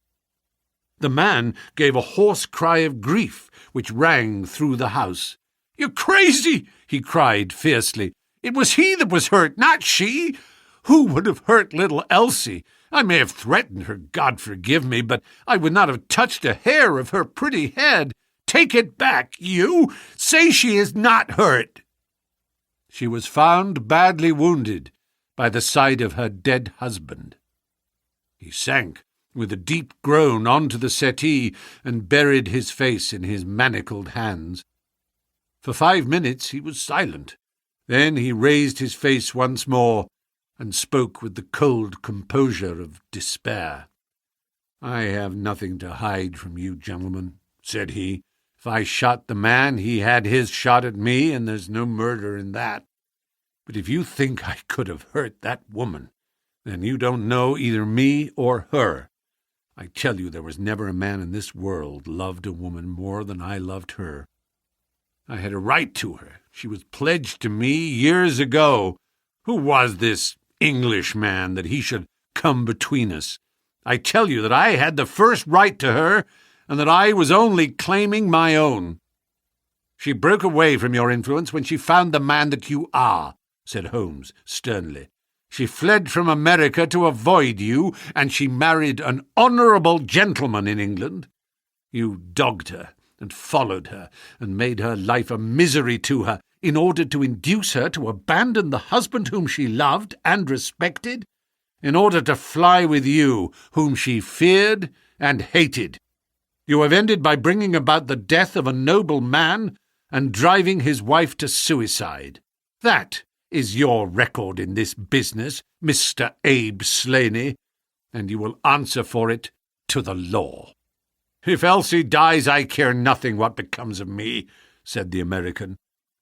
The man gave a hoarse cry of grief which rang through the house. "You're crazy!" he cried fiercely. "It was he that was hurt, not she. Who would have hurt little Elsie? I may have threatened her, God forgive me, but I would not have touched a hair of her pretty head. Take it back, you! Say she is not hurt!" She was found badly wounded by the side of her dead husband. He sank with a deep groan onto the settee and buried his face in his manacled hands. For 5 minutes he was silent. Then he raised his face once more and spoke with the cold composure of despair. "I have nothing to hide from you, gentlemen," said he, If I shot the man, he had his shot at me, and there's no murder in that. But if you think I could have hurt that woman, then you don't know either me or her. I tell you, there was never a man in this world loved a woman more than I loved her. I had a right to her. She was pledged to me years ago. Who was this Englishman that he should come between us? I tell you that I had the first right to her, and that I was only claiming my own. She broke away from your influence when she found the man that you are, said Holmes sternly. She fled from America to avoid you, and she married an honourable gentleman in England. You dogged her and followed her and made her life a misery to her in order to induce her to abandon the husband whom she loved and respected, in order to fly with you, whom she feared and hated. You have ended by bringing about the death of a noble man and driving his wife to suicide. That is your record in this business, Mr. Abe Slaney, and you will answer for it to the law. If Elsie dies, I care nothing what becomes of me, said the American.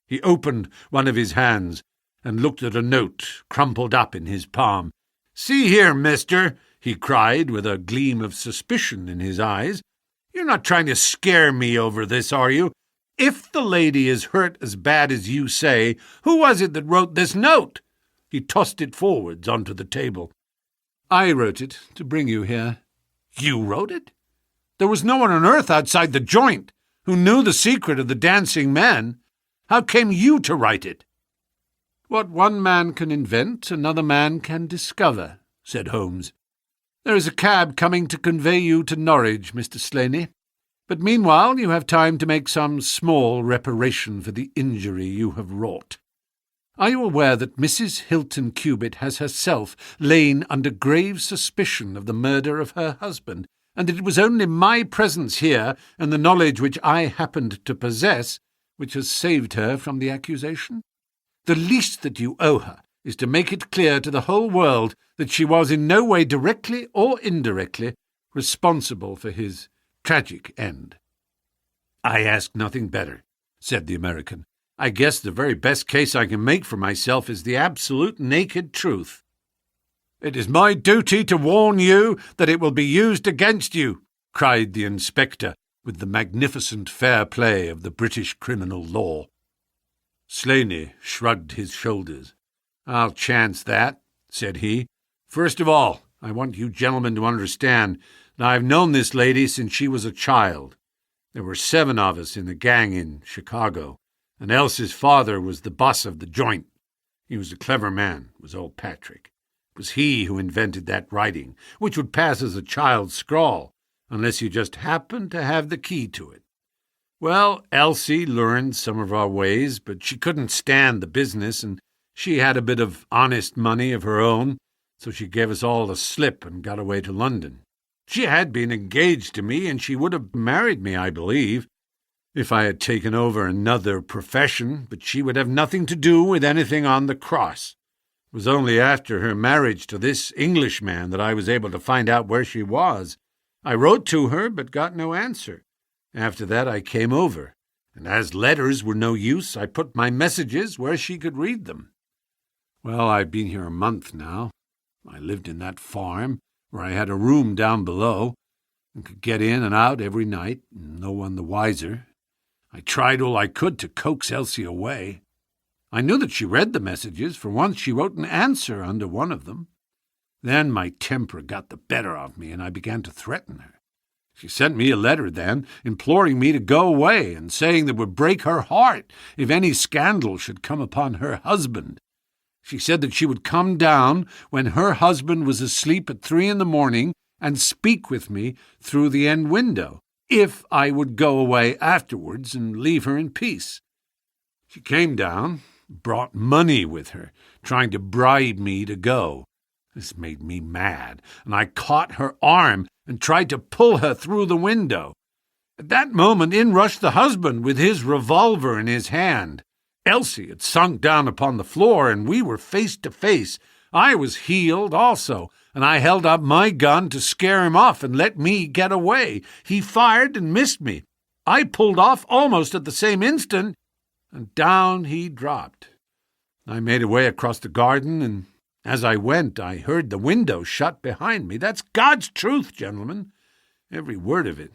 He opened one of his hands and looked at a note crumpled up in his palm. See here, mister, he cried with a gleam of suspicion in his eyes. You're not trying to scare me over this, are you? If the lady is hurt as bad as you say, who was it that wrote this note? He tossed it forwards onto the table. I wrote it to bring you here. You wrote it? There was no one on earth outside the joint who knew the secret of the dancing men. How came you to write it? What one man can invent, another man can discover, said Holmes. There is a cab coming to convey you to Norwich, Mr. Slaney. But meanwhile you have time to make some small reparation for the injury you have wrought. Are you aware that Mrs. Hilton Cubitt has herself lain under grave suspicion of the murder of her husband, and that it was only my presence here and the knowledge which I happened to possess which has saved her from the accusation? The least that you owe her is to make it clear to the whole world that she was in no way directly or indirectly responsible for his tragic end. I ask nothing better, said the American. I guess the very best case I can make for myself is the absolute naked truth. It is my duty to warn you that it will be used against you, cried the inspector with the magnificent fair play of the British criminal law. Slaney shrugged his shoulders. I'll chance that, said he. First of all, I want you gentlemen to understand that I have known this lady since she was a child. There were 7 of us in the gang in Chicago, and Elsie's father was the boss of the joint. He was a clever man, was old Patrick. It was he who invented that writing, which would pass as a child's scrawl, unless you just happened to have the key to it. Well, Elsie learned some of our ways, but she couldn't stand the business, and she had a bit of honest money of her own, so she gave us all the slip and got away to London. She had been engaged to me, and she would have married me, I believe, if I had taken over another profession, but she would have nothing to do with anything on the cross. It was only after her marriage to this Englishman that I was able to find out where she was. I wrote to her, but got no answer. After that I came over, and as letters were no use, I put my messages where she could read them. Well, I've been here a month now. I lived in that farm, where I had a room down below, and could get in and out every night, and no one the wiser. I tried all I could to coax Elsie away. I knew that she read the messages, for once she wrote an answer under one of them. Then my temper got the better of me, and I began to threaten her. She sent me a letter then, imploring me to go away, and saying that it would break her heart if any scandal should come upon her husband. She said that she would come down when her husband was asleep at 3 a.m. and speak with me through the end window, if I would go away afterwards and leave her in peace. She came down, brought money with her, trying to bribe me to go. This made me mad, and I caught her arm and tried to pull her through the window. At that moment in rushed the husband with his revolver in his hand. Elsie had sunk down upon the floor, and we were face to face. I was healed also, and I held up my gun to scare him off and let me get away. He fired and missed me. I pulled off almost at the same instant, and down he dropped. I made away across the garden, and as I went, I heard the window shut behind me. That's God's truth, gentlemen, every word of it.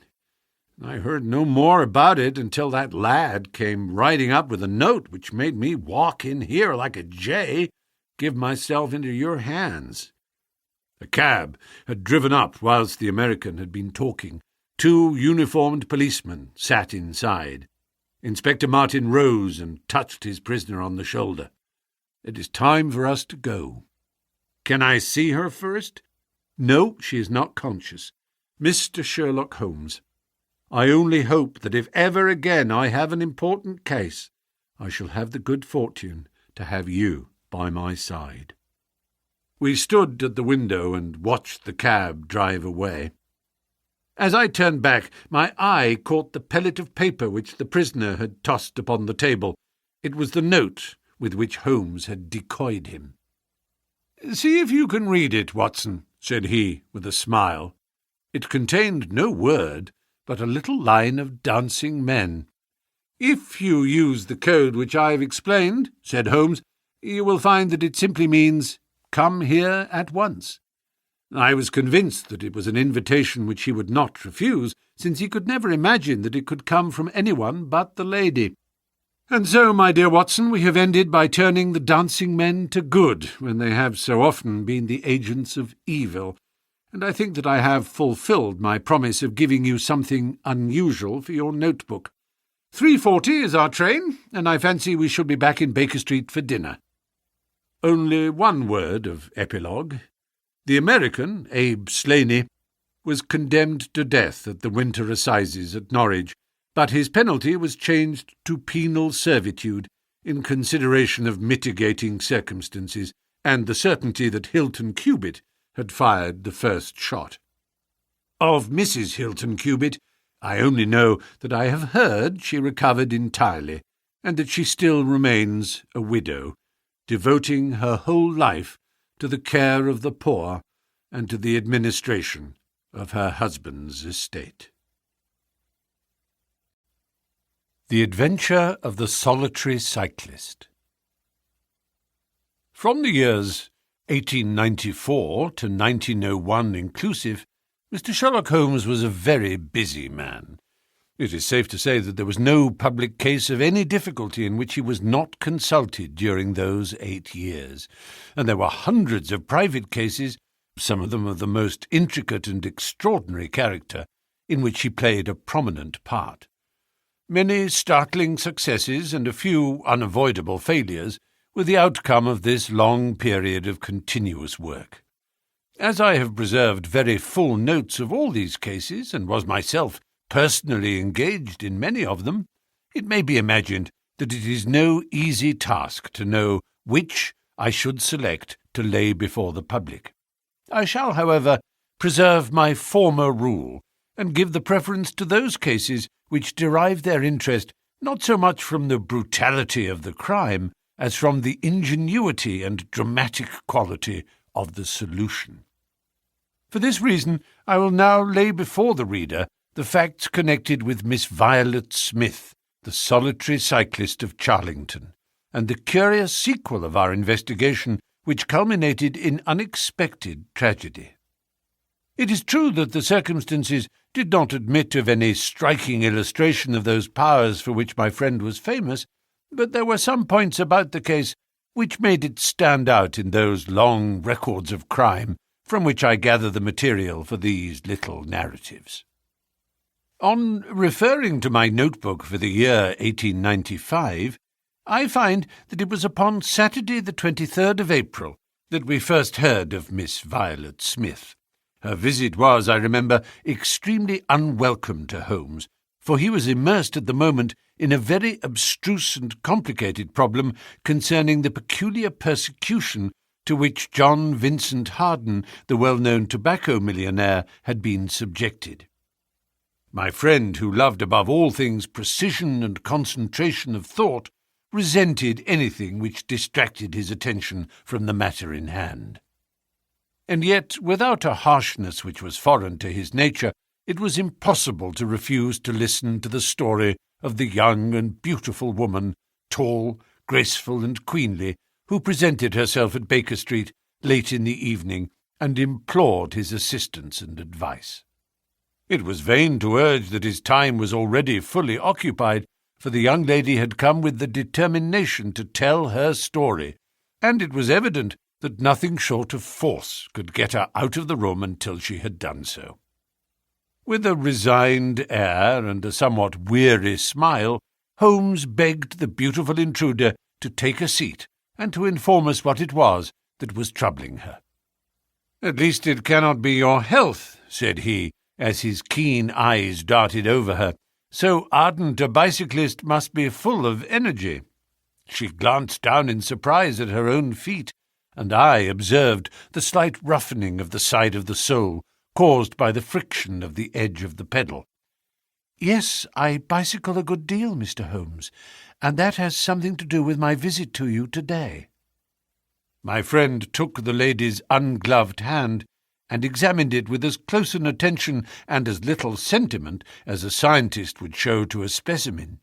I heard no more about it until that lad came riding up with a note which made me walk in here like a jay, give myself into your hands. A cab had driven up whilst the American had been talking. 2 uniformed policemen sat inside. Inspector Martin rose and touched his prisoner on the shoulder. "It is time for us to go." "Can I see her first?" "No, she is not conscious. Mr. Sherlock Holmes, I only hope that if ever again I have an important case, I shall have the good fortune to have you by my side." We stood at the window and watched the cab drive away. As I turned back, my eye caught the pellet of paper which the prisoner had tossed upon the table. It was the note with which Holmes had decoyed him. "See if you can read it, Watson," said he, with a smile. It contained no word, but a little line of dancing men. "If you use the code which I have explained," said Holmes, "you will find that it simply means, 'Come here at once.'" I was convinced that it was an invitation which he would not refuse, since he could never imagine that it could come from anyone but the lady. And so, my dear Watson, we have ended by turning the dancing men to good, when they have so often been the agents of evil, and I think that I have fulfilled my promise of giving you something unusual for your notebook. 3:40 is our train, and I fancy we shall be back in Baker Street for dinner. Only one word of epilogue. The American, Abe Slaney, was condemned to death at the Winter Assizes at Norwich, but his penalty was changed to penal servitude in consideration of mitigating circumstances and the certainty that Hilton Cubitt had fired the first shot. Of Mrs. Hilton Cubitt, I only know that I have heard she recovered entirely, and that she still remains a widow, devoting her whole life to the care of the poor and to the administration of her husband's estate. The Adventure of the Solitary Cyclist. From the years 1894 to 1901 inclusive, Mr. Sherlock Holmes was a very busy man. It is safe to say that there was no public case of any difficulty in which he was not consulted during those 8 years, and there were hundreds of private cases, some of them of the most intricate and extraordinary character, in which he played a prominent part. Many startling successes and a few unavoidable failures were the outcome of this long period of continuous work. As I have preserved very full notes of all these cases, and was myself personally engaged in many of them, it may be imagined that it is no easy task to know which I should select to lay before the public. I shall, however, preserve my former rule, and give the preference to those cases which derive their interest not so much from the brutality of the crime as from the ingenuity and dramatic quality of the solution. For this reason, I will now lay before the reader the facts connected with Miss Violet Smith, the solitary cyclist of Charlington, and the curious sequel of our investigation which culminated in unexpected tragedy. It is true that the circumstances did not admit of any striking illustration of those powers for which my friend was famous, but there were some points about the case which made it stand out in those long records of crime from which I gather the material for these little narratives. On referring to my notebook for the year 1895, I find that it was upon Saturday the 23rd of April that we first heard of Miss Violet Smith. Her visit was, I remember, extremely unwelcome to Holmes, for he was immersed at the moment in a very abstruse and complicated problem concerning the peculiar persecution to which John Vincent Harden, the well-known tobacco millionaire, had been subjected. My friend, who loved above all things precision and concentration of thought, resented anything which distracted his attention from the matter in hand. And yet, without a harshness which was foreign to his nature, It was impossible to refuse to listen to the story of the young and beautiful woman, tall, graceful and queenly, who presented herself at Baker Street late in the evening and implored his assistance and advice. It was vain to urge that his time was already fully occupied, for the young lady had come with the determination to tell her story, and it was evident that nothing short of force could get her out of the room until she had done so. With a resigned air and a somewhat weary smile, Holmes begged the beautiful intruder to take a seat and to inform us what it was that was troubling her. "At least it cannot be your health," said he, as his keen eyes darted over her. "So ardent a bicyclist must be full of energy." She glanced down in surprise at her own feet, and I observed the slight roughening of the side of the sole caused by the friction of the edge of the pedal. "Yes, I bicycle a good deal, Mr. Holmes, and that has something to do with my visit to you today." My friend took the lady's ungloved hand and examined it with as close an attention and as little sentiment as a scientist would show to a specimen.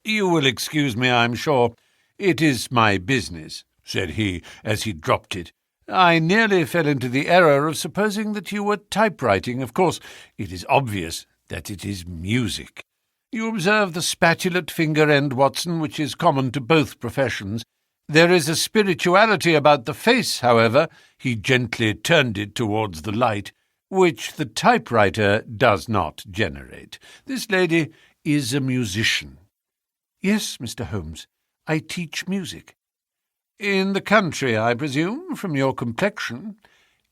"You will excuse me, I'm sure. It is my business," said he, as he dropped it. "I nearly fell into the error of supposing that you were typewriting. Of course, it is obvious that it is music. You observe the spatulate finger end, Watson, which is common to both professions. There is a spirituality about the face, however," he gently turned it towards the light, "which the typewriter does not generate. This lady is a musician." "Yes, Mr. Holmes, I teach music." "In the country, I presume, from your complexion?"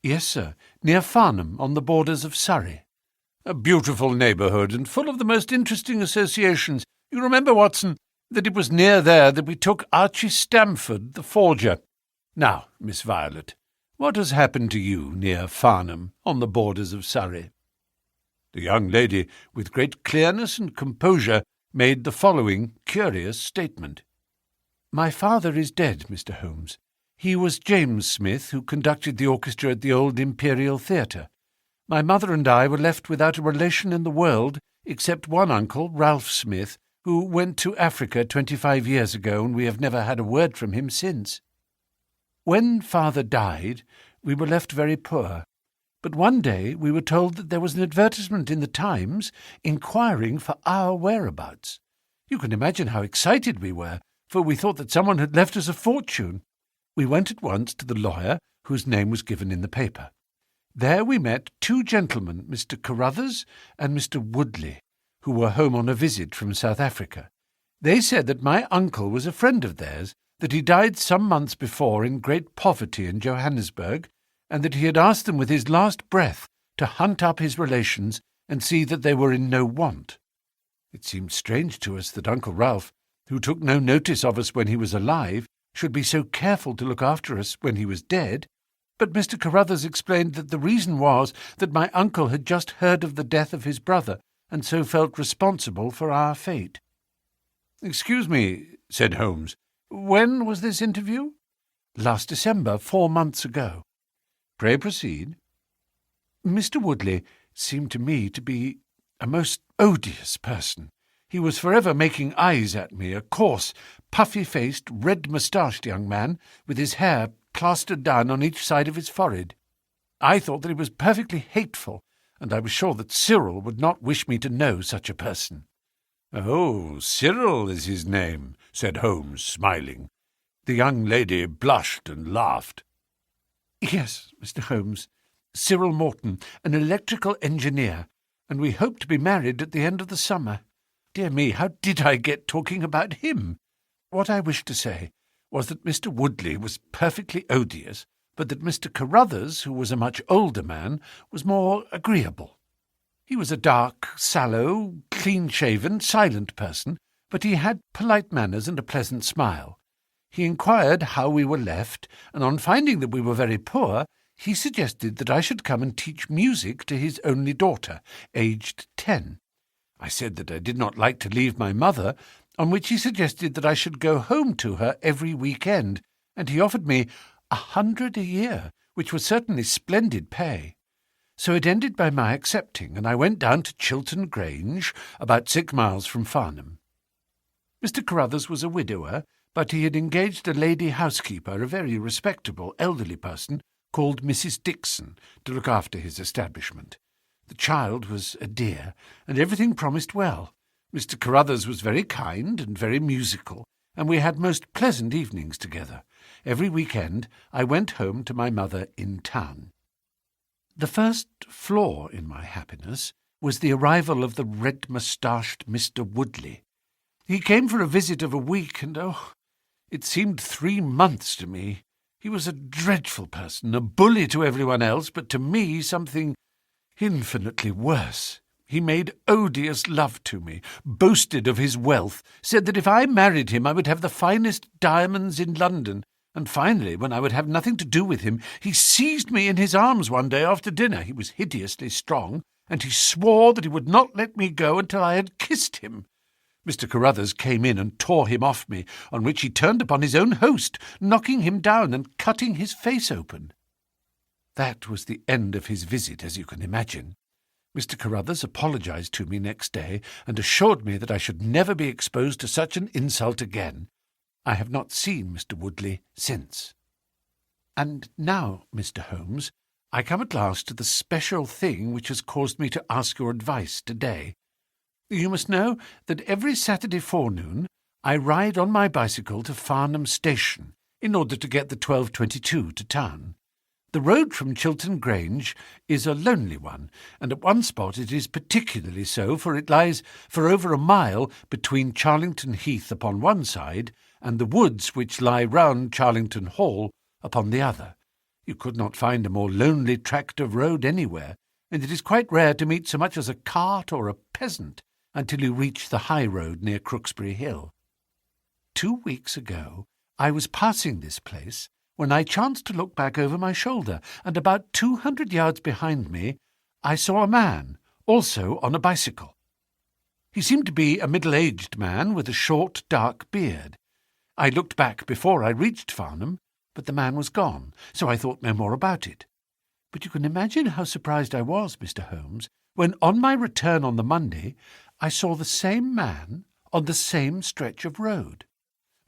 "Yes, sir, near Farnham, on the borders of Surrey." "A beautiful neighbourhood, and full of the most interesting associations. You remember, Watson, that it was near there that we took Archie Stamford, the forger. Now, Miss Violet, what has happened to you near Farnham, on the borders of Surrey?" The young lady, with great clearness and composure, made the following curious statement. "My father is dead, Mr. Holmes. He was James Smith, who conducted the orchestra at the old Imperial Theatre. My mother and I were left without a relation in the world, except one uncle, Ralph Smith, who went to Africa 25 years ago, and we have never had a word from him since. When father died, we were left very poor, but one day we were told that there was an advertisement in the Times inquiring for our whereabouts. You can imagine how excited we were, for we thought that someone had left us a fortune. We went at once to the lawyer, whose name was given in the paper. There we met two gentlemen, Mr. Carruthers and Mr. Woodley, who were home on a visit from South Africa. They said that my uncle was a friend of theirs, that he died some months before in great poverty in Johannesburg, and that he had asked them with his last breath to hunt up his relations and see that they were in no want. It seemed strange to us that Uncle Ralph, who took no notice of us when he was alive, should be so careful to look after us when he was dead, but Mr. Carruthers explained that the reason was that my uncle had just heard of the death of his brother, and so felt responsible for our fate." "Excuse me," said Holmes, "when was this interview?" "Last December, 4 months ago." "Pray proceed." "Mr. Woodley seemed to me to be a most odious person. He was forever making eyes at me, a coarse, puffy-faced, red-moustached young man, with his hair plastered down on each side of his forehead. I thought that he was perfectly hateful, and I was sure that Cyril would not wish me to know such a person." "Oh, Cyril is his name," said Holmes, smiling. The young lady blushed and laughed. "Yes, Mr. Holmes, Cyril Morton, an electrical engineer, and we hope to be married at the end of the summer. Dear me, how did I get talking about him? What I wished to say was that Mr. Woodley was perfectly odious, but that Mr. Carruthers, who was a much older man, was more agreeable. He was a dark, sallow, clean-shaven, silent person, but he had polite manners and a pleasant smile. He inquired how we were left, and on finding that we were very poor, he suggested that I should come and teach music to his only daughter, aged 10. I said that I did not like to leave my mother, on which he suggested that I should go home to her every weekend, and he offered me 100 a year, which was certainly splendid pay. So it ended by my accepting, and I went down to Chiltern Grange, about 6 miles from Farnham. Mr. Carruthers was a widower, but he had engaged a lady housekeeper, a very respectable elderly person, called Mrs. Dixon, to look after his establishment. The child was a dear, and everything promised well. Mr. Carruthers was very kind and very musical, and we had most pleasant evenings together. Every weekend I went home to my mother in town. The first flaw in my happiness was the arrival of the red-moustached Mr. Woodley. He came for a visit of a week, and it seemed 3 months to me. He was a dreadful person, a bully to everyone else, but to me something infinitely worse. He made odious love to me, boasted of his wealth, said that if I married him I would have the finest diamonds in London, and finally, when I would have nothing to do with him, he seized me in his arms one day after dinner. He was hideously strong, and he swore that he would not let me go until I had kissed him. Mr. Carruthers came in and tore him off me, on which he turned upon his own host, knocking him down and cutting his face open. That was the end of his visit, as you can imagine. Mr. Carruthers apologized to me next day, and assured me that I should never be exposed to such an insult again. I have not seen Mr. Woodley since. And now, Mr. Holmes, I come at last to the special thing which has caused me to ask your advice today. You must know that every Saturday forenoon I ride on my bicycle to Farnham Station in order to get the 12:22 to town. The road from Chiltern Grange is a lonely one, and at one spot it is particularly so, for it lies for over a mile between Charlington Heath upon one side and the woods which lie round Charlington Hall upon the other. You could not find a more lonely tract of road anywhere, and it is quite rare to meet so much as a cart or a peasant until you reach the high road near Crooksbury Hill. 2 weeks ago I was passing this place when I chanced to look back over my shoulder, and about 200 yards behind me I saw a man, also on a bicycle. He seemed to be a middle-aged man with a short, dark beard. I looked back before I reached Farnham, but the man was gone, so I thought no more about it. But you can imagine how surprised I was, Mr. Holmes, when on my return on the Monday I saw the same man on the same stretch of road.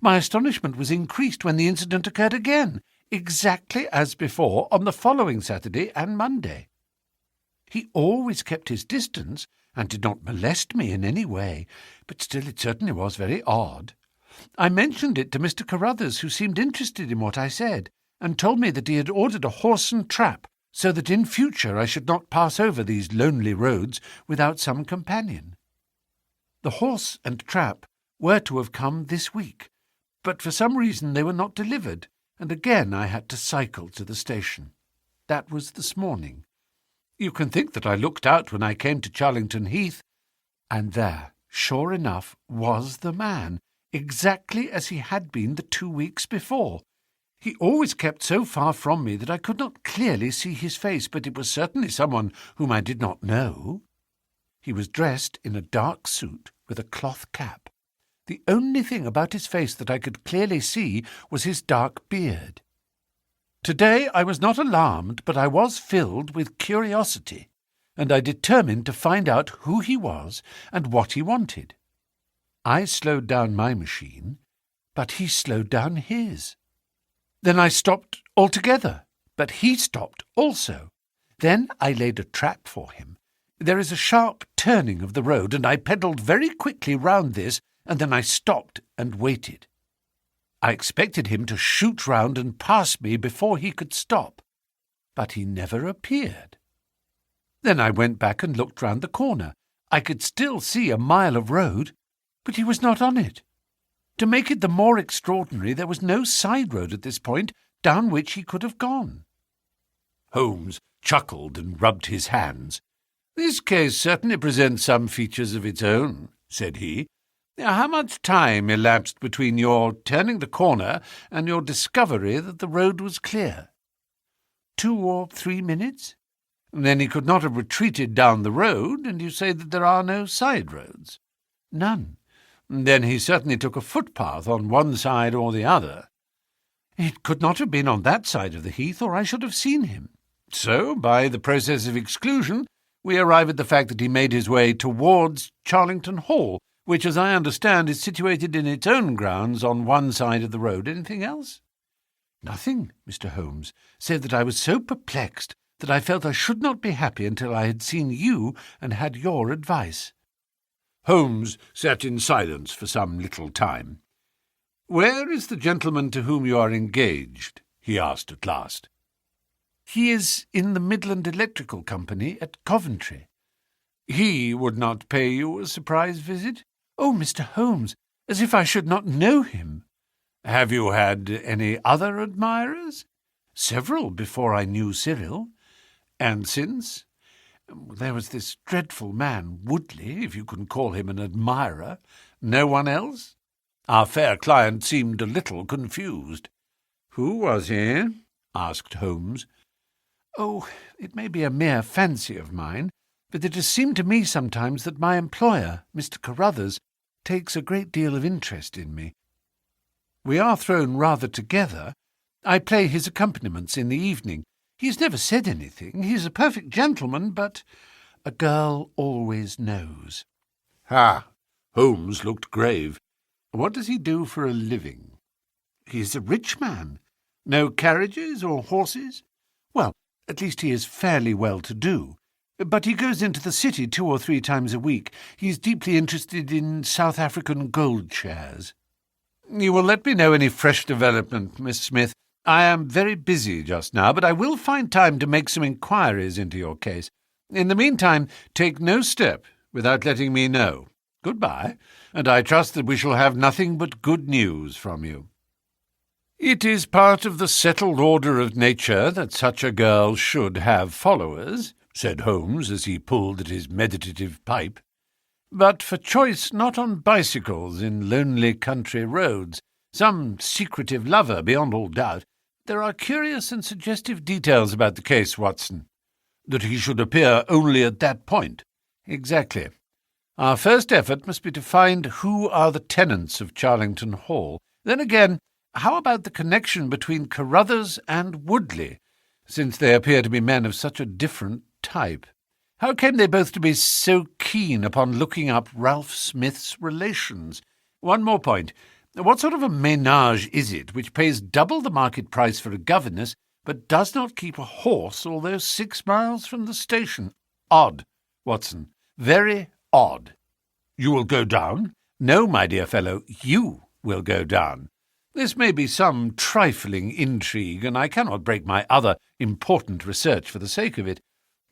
My astonishment was increased when the incident occurred again, exactly as before, on the following Saturday and Monday. He always kept his distance, and did not molest me in any way, but still it certainly was very odd. I mentioned it to Mr. Carruthers, who seemed interested in what I said, and told me that he had ordered a horse and trap, so that in future I should not pass over these lonely roads without some companion. The horse and trap were to have come this week, but for some reason they were not delivered, and again I had to cycle to the station. That was this morning. You can think that I looked out when I came to Charlington Heath, and there, sure enough, was the man, exactly as he had been the 2 weeks before. He always kept so far from me that I could not clearly see his face, but it was certainly someone whom I did not know. He was dressed in a dark suit with a cloth cap. The only thing about his face that I could clearly see was his dark beard. Today I was not alarmed, but I was filled with curiosity, and I determined to find out who he was and what he wanted. I slowed down my machine, but he slowed down his. Then I stopped altogether, but he stopped also. Then I laid a trap for him. There is a sharp turning of the road, and I pedalled very quickly round this, and then I stopped and waited. I expected him to shoot round and pass me before he could stop, but he never appeared. Then I went back and looked round the corner. I could still see a mile of road, but he was not on it. To make it the more extraordinary, there was no side road at this point down which he could have gone. Holmes chuckled and rubbed his hands. "This case certainly presents some features of its own," said he. "How much time elapsed between your turning the corner and your discovery that the road was clear?" 2 or 3 minutes. "Then he could not have retreated down the road, and you say that there are no side roads?" "None." "Then he certainly took a footpath on one side or the other." "It could not have been on that side of the heath, or I should have seen him." So, by the process of exclusion, we arrive at the fact that he made his way towards Charlington Hall, which, as I understand, is situated in its own grounds on one side of the road. Anything else? Nothing, Mr. Holmes, save that I was so perplexed that I felt I should not be happy until I had seen you and had your advice. Holmes sat in silence for some little time. "Where is the gentleman to whom you are engaged?" he asked at last. "He is in the Midland Electrical Company at Coventry." "He would not pay you a surprise visit?" "Oh, Mr. Holmes, as if I should not know him." "Have you had any other admirers?" "Several before I knew Cyril." "And since?" "There was this dreadful man, Woodley, if you can call him an admirer." "No one else?" Our fair client seemed a little confused. "Who was he?" asked Holmes. "Oh, it may be a mere fancy of mine, but it has seemed to me sometimes that my employer, Mr. Carruthers, takes a great deal of interest in me. We are thrown rather together. I play his accompaniments in the evening. He has never said anything. He is a perfect gentleman, but a girl always knows." "Ha!" Holmes looked grave. "What does he do for a living?" "He is a rich man." "No carriages or horses?" "Well, at least he is fairly well-to-do. But he goes into the city 2 or 3 times a week. He is deeply interested in South African gold shares." "You will let me know any fresh development, Miss Smith. I am very busy just now, but I will find time to make some inquiries into your case. In the meantime, take no step without letting me know. Goodbye, and I trust that we shall have nothing but good news from you." "It is part of the settled order of nature that such a girl should have followers," said Holmes as he pulled at his meditative pipe. "But for choice not on bicycles in lonely country roads. Some secretive lover, beyond all doubt. There are curious and suggestive details about the case, Watson." "That he should appear only at that point?" "Exactly. Our first effort must be to find who are the tenants of Charlington Hall. Then again, how about the connection between Carruthers and Woodley, since they appear to be men of such a different type? How came they both to be so keen upon looking up Ralph Smith's relations? One more point. What sort of a ménage is it which pays double the market price for a governess, but does not keep a horse, although 6 miles from the station? Odd, Watson, very odd." "You will go down?" "No, my dear fellow, you will go down. This may be some trifling intrigue, and I cannot break my other important research for the sake of it.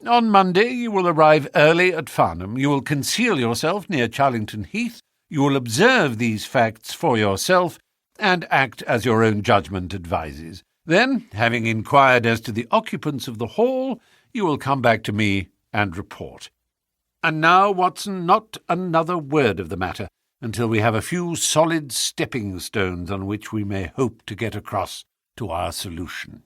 On Monday you will arrive early at Farnham. You will conceal yourself near Charlington Heath. You will observe these facts for yourself, and act as your own judgment advises. Then, having inquired as to the occupants of the hall, you will come back to me and report. And now, Watson, not another word of the matter, until we have a few solid stepping stones on which we may hope to get across to our solution."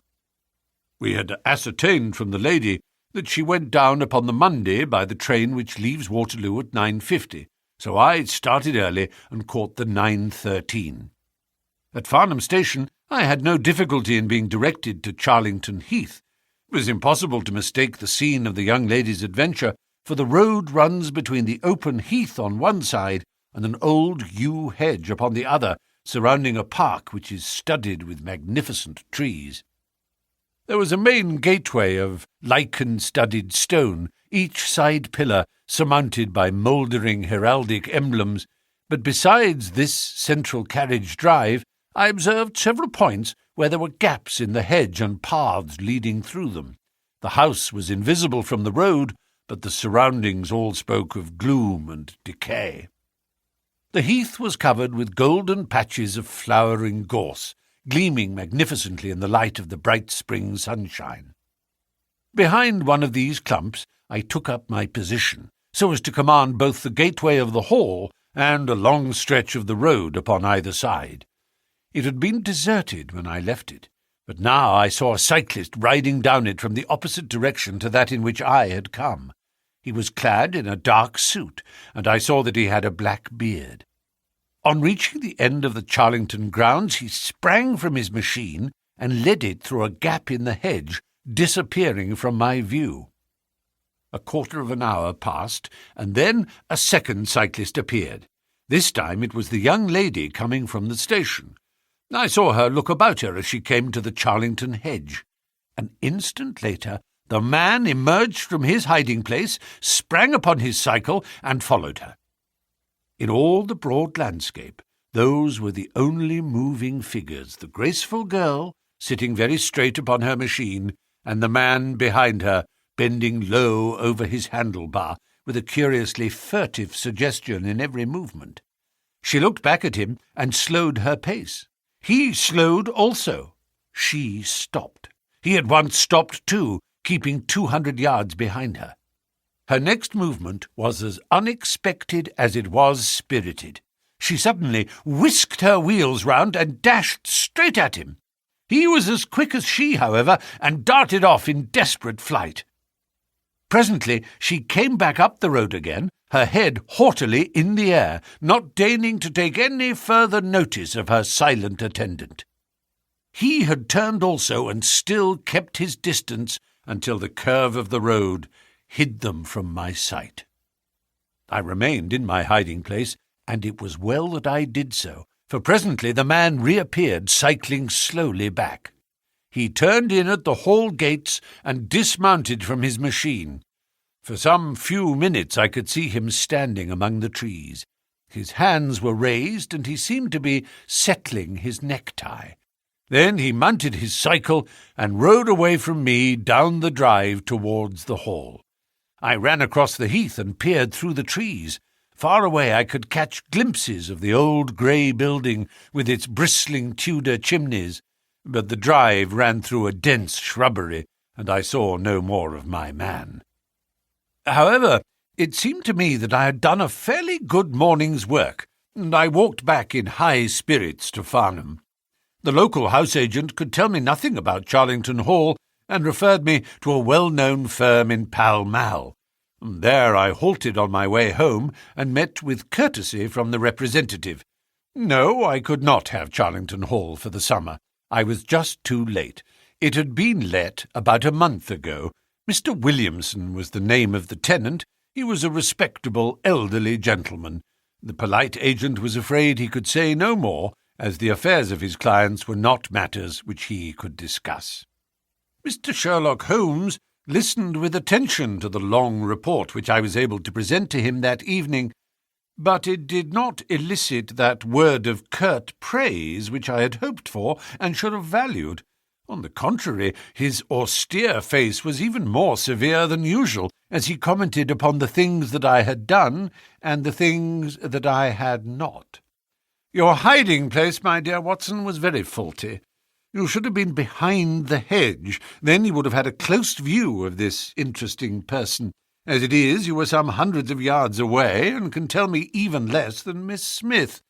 We had ascertained from the lady that she went down upon the Monday by the train which leaves Waterloo at 9:50, so I started early and caught the 9:13. At Farnham Station I had no difficulty in being directed to Charlington Heath. It was impossible to mistake the scene of the young lady's adventure, for the road runs between the open heath on one side and an old yew hedge upon the other, surrounding a park which is studded with magnificent trees. There was a main gateway of lichen-studded stone, each side pillar surmounted by mouldering heraldic emblems, but besides this central carriage drive, I observed several points where there were gaps in the hedge and paths leading through them. The house was invisible from the road, but the surroundings all spoke of gloom and decay. The heath was covered with golden patches of flowering gorse, gleaming magnificently in the light of the bright spring sunshine. Behind one of these clumps I took up my position, so as to command both the gateway of the hall and a long stretch of the road upon either side. It had been deserted when I left it, but now I saw a cyclist riding down it from the opposite direction to that in which I had come. He was clad in a dark suit, and I saw that he had a black beard. On reaching the end of the Charlington grounds, he sprang from his machine and led it through a gap in the hedge disappearing from my view. A quarter of an hour passed, and then a second cyclist appeared. This time it was the young lady coming from the station. I saw her look about her as she came to the Charlington hedge. An instant later, the man emerged from his hiding place, sprang upon his cycle, and followed her. In all the broad landscape, those were the only moving figures, the graceful girl, sitting very straight upon her machine, and the man behind her, bending low over his handlebar, with a curiously furtive suggestion in every movement. She looked back at him and slowed her pace. He slowed also. She stopped. He at once stopped too, keeping 200 yards behind her. Her next movement was as unexpected as it was spirited. She suddenly whisked her wheels round and dashed straight at him. He was as quick as she, however, and darted off in desperate flight. Presently she came back up the road again, her head haughtily in the air, not deigning to take any further notice of her silent attendant. He had turned also and still kept his distance until the curve of the road hid them from my sight. I remained in my hiding place, and it was well that I did so, for presently the man reappeared, cycling slowly back. He turned in at the hall gates and dismounted from his machine. For some few minutes I could see him standing among the trees. His hands were raised, and he seemed to be settling his necktie. Then he mounted his cycle and rode away from me down the drive towards the hall. I ran across the heath and peered through the trees. Far away I could catch glimpses of the old grey building with its bristling Tudor chimneys, but the drive ran through a dense shrubbery, and I saw no more of my man. However, it seemed to me that I had done a fairly good morning's work, and I walked back in high spirits to Farnham. The local house-agent could tell me nothing about Charlington Hall, and referred me to a well-known firm in Pall Mall. There I halted on my way home, and met with courtesy from the representative. No, I could not have Charlington Hall for the summer. I was just too late. It had been let about a month ago. Mr. Williamson was the name of the tenant. He was a respectable elderly gentleman. The polite agent was afraid he could say no more, as the affairs of his clients were not matters which he could discuss. Mr. Sherlock Holmes listened with attention to the long report which I was able to present to him that evening, but it did not elicit that word of curt praise which I had hoped for and should have valued. On the contrary, his austere face was even more severe than usual, as he commented upon the things that I had done and the things that I had not. "Your hiding-place, my dear Watson, was very faulty. You should have been behind the hedge. Then you would have had a close view of this interesting person. As it is, you were some hundreds of yards away, and can tell me even less than Miss Smith.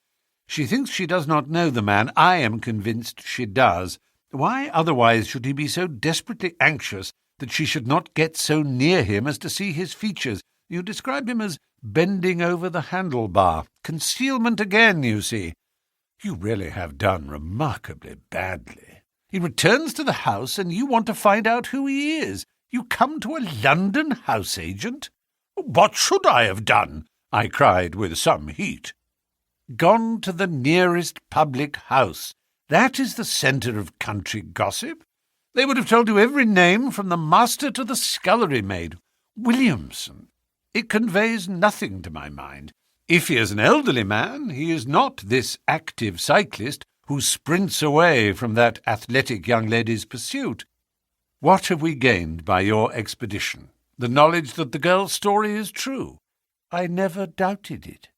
She thinks she does not know the man. I am convinced she does. Why otherwise should he be so desperately anxious that she should not get so near him as to see his features? You describe him as bending over the handlebar. Concealment again, you see. You really have done remarkably badly. He returns to the house, and you want to find out who he is. You come to a London house-agent? What should I have done? I cried with some heat. Gone to the nearest public house. That is the centre of country gossip. They would have told you every name from the master to the scullery maid. Williamson. It conveys nothing to my mind. If he is an elderly man, he is not this active cyclist who sprints away from that athletic young lady's pursuit. What have we gained by your expedition? The knowledge that the girl's story is true. I never doubted it.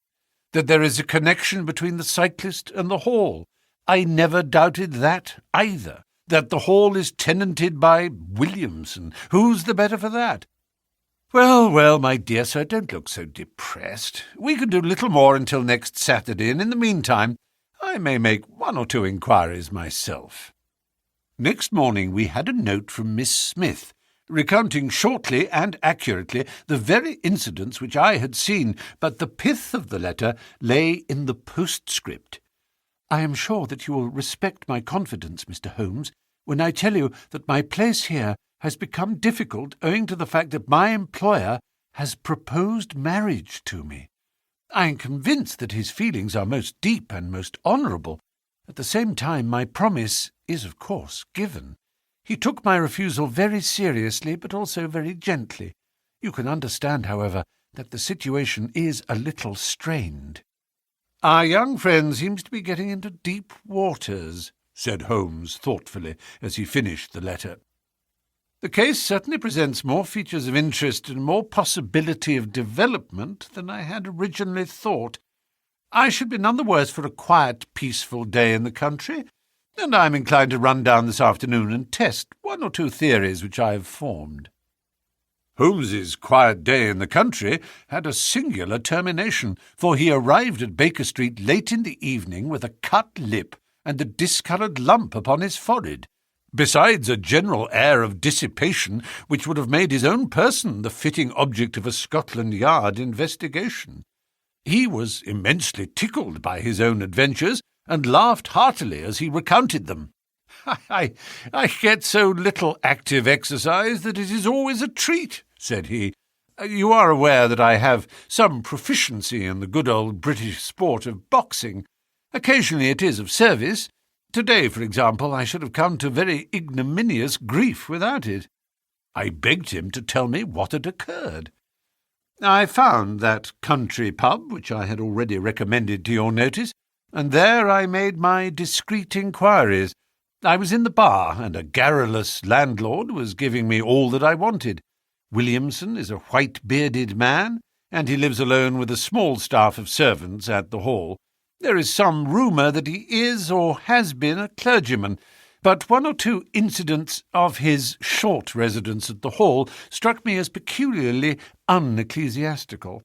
That there is a connection between the cyclist and the hall. I never doubted that either. That the hall is tenanted by Williamson. Who's the better for that? Well, well, my dear sir, don't look so depressed. We can do little more until next Saturday, and in the meantime I may make one or two inquiries myself. Next morning we had a note from Miss Smith, recounting shortly and accurately the very incidents which I had seen, but the pith of the letter lay in the postscript. I am sure that you will respect my confidence, Mr. Holmes, when I tell you that my place here has become difficult owing to the fact that my employer has proposed marriage to me. I am convinced that his feelings are most deep and most honourable. At the same time, my promise is, of course, given. He took my refusal very seriously, but also very gently. You can understand, however, that the situation is a little strained. "Our young friend seems to be getting into deep waters," said Holmes thoughtfully as he finished the letter. "The case certainly presents more features of interest and more possibility of development than I had originally thought. I should be none the worse for a quiet, peaceful day in the country, and I am inclined to run down this afternoon and test one or two theories which I have formed." Holmes's quiet day in the country had a singular termination, for he arrived at Baker Street late in the evening with a cut lip and a discoloured lump upon his forehead, besides a general air of dissipation which would have made his own person the fitting object of a Scotland Yard investigation. He was immensely tickled by his own adventures, and laughed heartily as he recounted them. I get so little active exercise that it is always a treat," said he. "You are aware that I have some proficiency in the good old British sport of boxing. Occasionally it is of service. Today, for example, I should have come to very ignominious grief without it." I begged him to tell me what had occurred. "I found that country pub which I had already recommended to your notice, and there I made my discreet inquiries. I was in the bar, and a garrulous landlord was giving me all that I wanted. Williamson is a white-bearded man, and he lives alone with a small staff of servants at the Hall. There is some rumour that he is or has been a clergyman, but one or two incidents of his short residence at the Hall struck me as peculiarly unecclesiastical.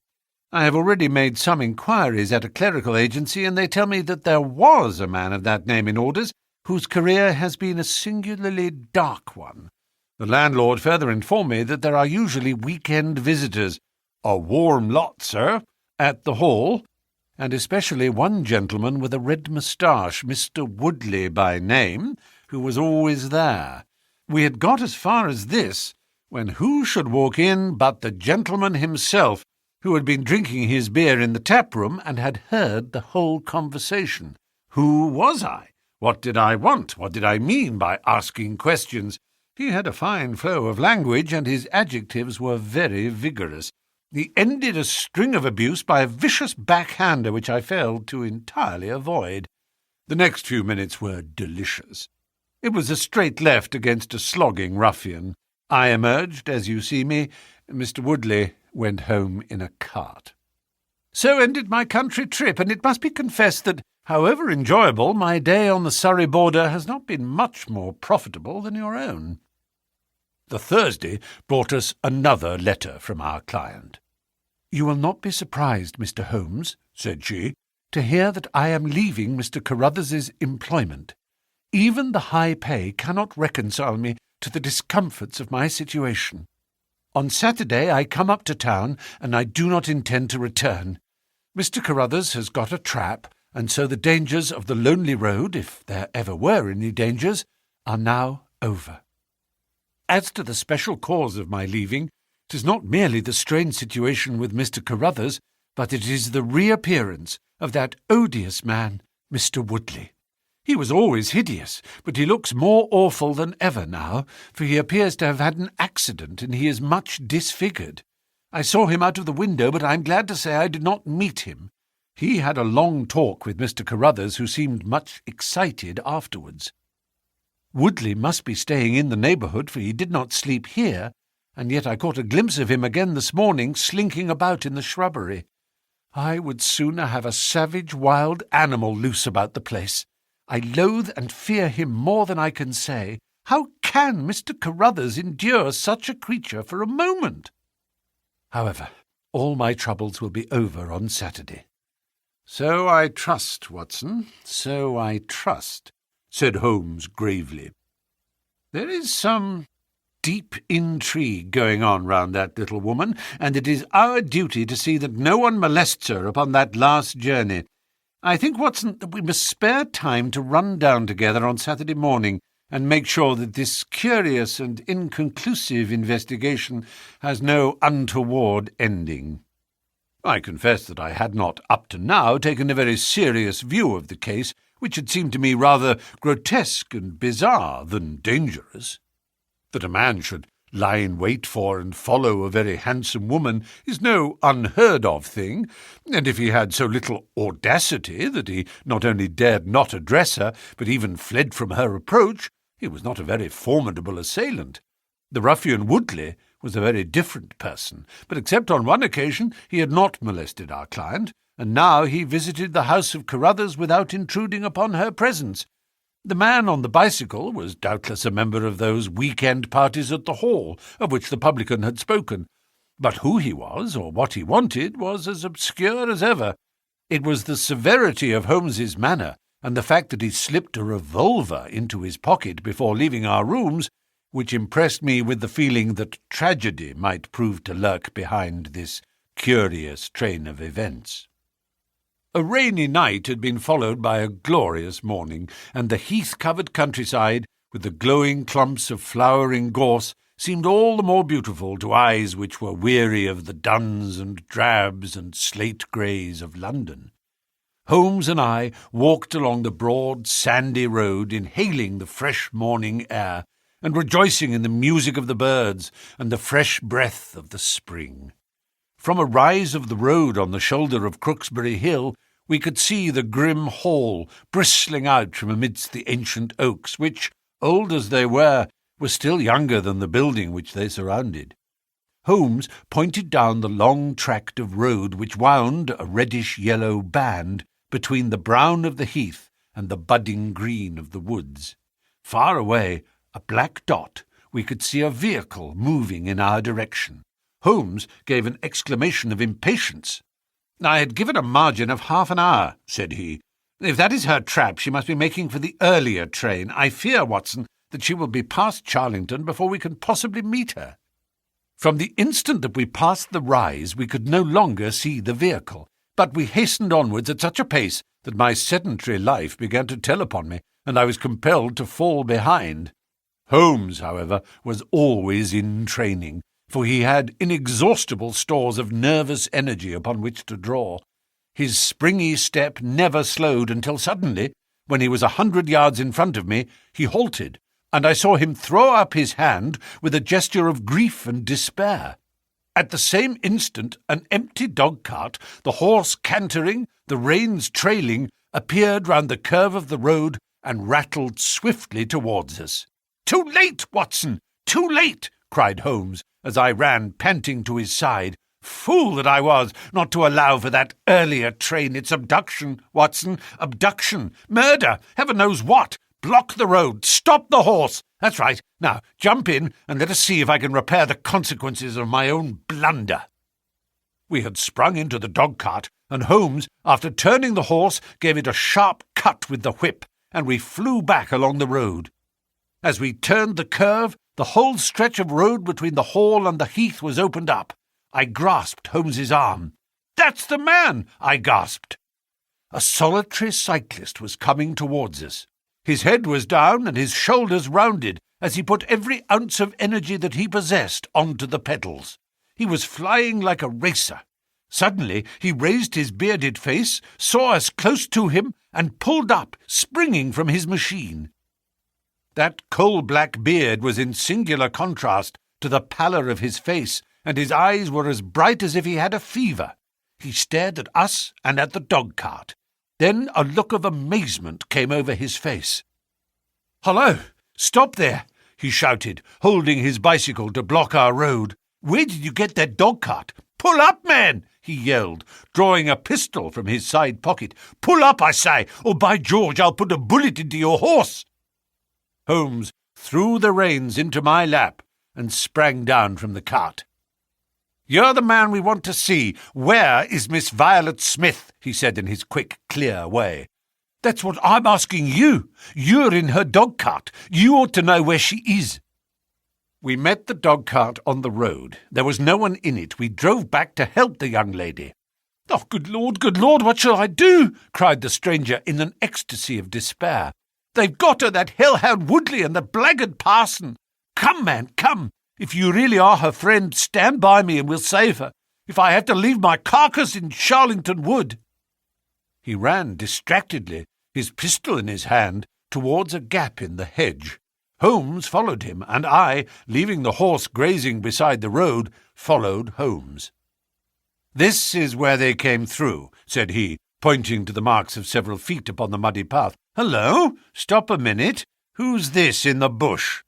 I have already made some inquiries at a clerical agency, and they tell me that there was a man of that name in orders, whose career has been a singularly dark one. The landlord further informed me that there are usually weekend visitors, a warm lot, sir, at the Hall, and especially one gentleman with a red moustache, Mr. Woodley by name, who was always there. We had got as far as this, when who should walk in but the gentleman himself, who had been drinking his beer in the tap-room and had heard the whole conversation. Who was I? What did I want? What did I mean by asking questions? He had a fine flow of language, and his adjectives were very vigorous. He ended a string of abuse by a vicious backhander which I failed to entirely avoid. The next few minutes were delicious. It was a straight left against a slogging ruffian. I emerged, as you see me. Mr. Woodley went home in a cart. So ended my country trip, and it must be confessed that, however enjoyable, my day on the Surrey border has not been much more profitable than your own. The Thursday brought us another letter from our client. "You will not be surprised, Mr. Holmes," said she, "to hear that I am leaving Mr. Carruthers's employment. Even the high pay cannot reconcile me to the discomforts of my situation. On Saturday I come up to town, and I do not intend to return. Mr. Carruthers has got a trap, and so the dangers of the lonely road, if there ever were any dangers, are now over. As to the special cause of my leaving, it is not merely the strained situation with Mr. Carruthers, but it is the reappearance of that odious man, Mr. Woodley. He was always hideous, but he looks more awful than ever now, for he appears to have had an accident, and he is much disfigured. I saw him out of the window, but I am glad to say I did not meet him. He had a long talk with Mr. Carruthers, who seemed much excited afterwards. Woodley must be staying in the neighbourhood, for he did not sleep here, and yet I caught a glimpse of him again this morning, slinking about in the shrubbery. I would sooner have a savage wild animal loose about the place. I loathe and fear him more than I can say. How can Mr. Carruthers endure such a creature for a moment? However, all my troubles will be over on Saturday." "So I trust, Watson, so I trust," said Holmes gravely. "There is some deep intrigue going on round that little woman, and it is our duty to see that no one molests her upon that last journey. I think, Watson, that we must spare time to run down together on Saturday morning, and make sure that this curious and inconclusive investigation has no untoward ending. I confess that I had not, up to now, taken a very serious view of the case, which had seemed to me rather grotesque and bizarre than dangerous. That a man should lie in wait for and follow a very handsome woman is no unheard-of thing, and if he had so little audacity that he not only dared not address her, but even fled from her approach, he was not a very formidable assailant. The ruffian Woodley was a very different person, but except on one occasion he had not molested our client, and now he visited the house of Carruthers without intruding upon her presence. The man on the bicycle was doubtless a member of those week-end parties at the Hall, of which the publican had spoken, but who he was, or what he wanted, was as obscure as ever. It was the severity of Holmes's manner, and the fact that he slipped a revolver into his pocket before leaving our rooms, which impressed me with the feeling that tragedy might prove to lurk behind this curious train of events. A rainy night had been followed by a glorious morning, and the heath-covered countryside, with the glowing clumps of flowering gorse, seemed all the more beautiful to eyes which were weary of the duns and drabs and slate-greys of London. Holmes and I walked along the broad, sandy road, inhaling the fresh morning air, and rejoicing in the music of the birds and the fresh breath of the spring. From a rise of the road on the shoulder of Crooksbury Hill, we could see the grim hall bristling out from amidst the ancient oaks, which, old as they were still younger than the building which they surrounded. Holmes pointed down the long tract of road which wound, a reddish-yellow band, between the brown of the heath and the budding green of the woods. Far away, a black dot, we could see a vehicle moving in our direction. Holmes gave an exclamation of impatience. "I had given a margin of half an hour," said he. "If that is her trap, she must be making for the earlier train. I fear, Watson, that she will be past Charlington before we can possibly meet her." From the instant that we passed the rise, we could no longer see the vehicle, but we hastened onwards at such a pace that my sedentary life began to tell upon me, and I was compelled to fall behind. Holmes, however, was always in training, for he had inexhaustible stores of nervous energy upon which to draw. His springy step never slowed until suddenly, when he was 100 yards in front of me, he halted, and I saw him throw up his hand with a gesture of grief and despair. At the same instant, an empty dog-cart, the horse cantering, the reins trailing, appeared round the curve of the road and rattled swiftly towards us. "Too late, Watson! Too late!" cried Holmes, as I ran panting to his side. "Fool that I was not to allow for that earlier train. It's abduction, Watson, abduction, murder, heaven knows what. Block the road, stop the horse. That's right. Now, jump in and let us see if I can repair the consequences of my own blunder." We had sprung into the dog-cart, and Holmes, after turning the horse, gave it a sharp cut with the whip, and we flew back along the road. As we turned the curve, the whole stretch of road between the Hall and the heath was opened up. I grasped Holmes's arm. "That's the man!" I gasped. A solitary cyclist was coming towards us. His head was down and his shoulders rounded as he put every ounce of energy that he possessed onto the pedals. He was flying like a racer. Suddenly he raised his bearded face, saw us close to him, and pulled up, springing from his machine. That coal-black beard was in singular contrast to the pallor of his face, and his eyes were as bright as if he had a fever. He stared at us and at the dog-cart. Then a look of amazement came over his face. "Hullo! Stop there!" he shouted, holding his bicycle to block our road. "Where did you get that dog-cart? Pull up, man!" he yelled, drawing a pistol from his side pocket. "Pull up, I say, or by George, I'll put a bullet into your horse." Holmes threw the reins into my lap and sprang down from the cart. "You're the man we want to see. Where is Miss Violet Smith?" he said in his quick, clear way. "That's what I'm asking you. You're in her dog-cart. You ought to know where she is." We met the dog-cart on the road. There was no one in it. We drove back to help the young lady. "Oh, good Lord, what shall I do?" cried the stranger in an ecstasy of despair. They've got her, that hellhound Woodley and the blackguard parson. Come, man, come. If you really are her friend, stand by me and we'll save her, if I have to leave my carcass in Charlington Wood." He ran distractedly, his pistol in his hand, towards a gap in the hedge. Holmes followed him, and I, leaving the horse grazing beside the road, followed Holmes. "This is where they came through," said he, pointing to the marks of several feet upon the muddy path. "Hullo! Stop a minute. Who's this in the bush?"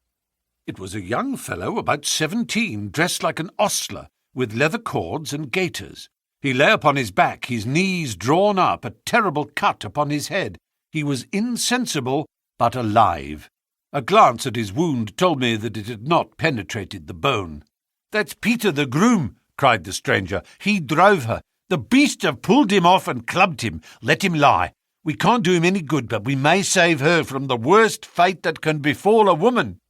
It was a young fellow about 17, dressed like an ostler, with leather cords and gaiters. He lay upon his back, his knees drawn up, a terrible cut upon his head. He was insensible, but alive. A glance at his wound told me that it had not penetrated the bone. "That's Peter the groom," cried the stranger. "He drove her. The beasts have pulled him off and clubbed him. Let him lie. We can't do him any good, but we may save her from the worst fate that can befall a woman."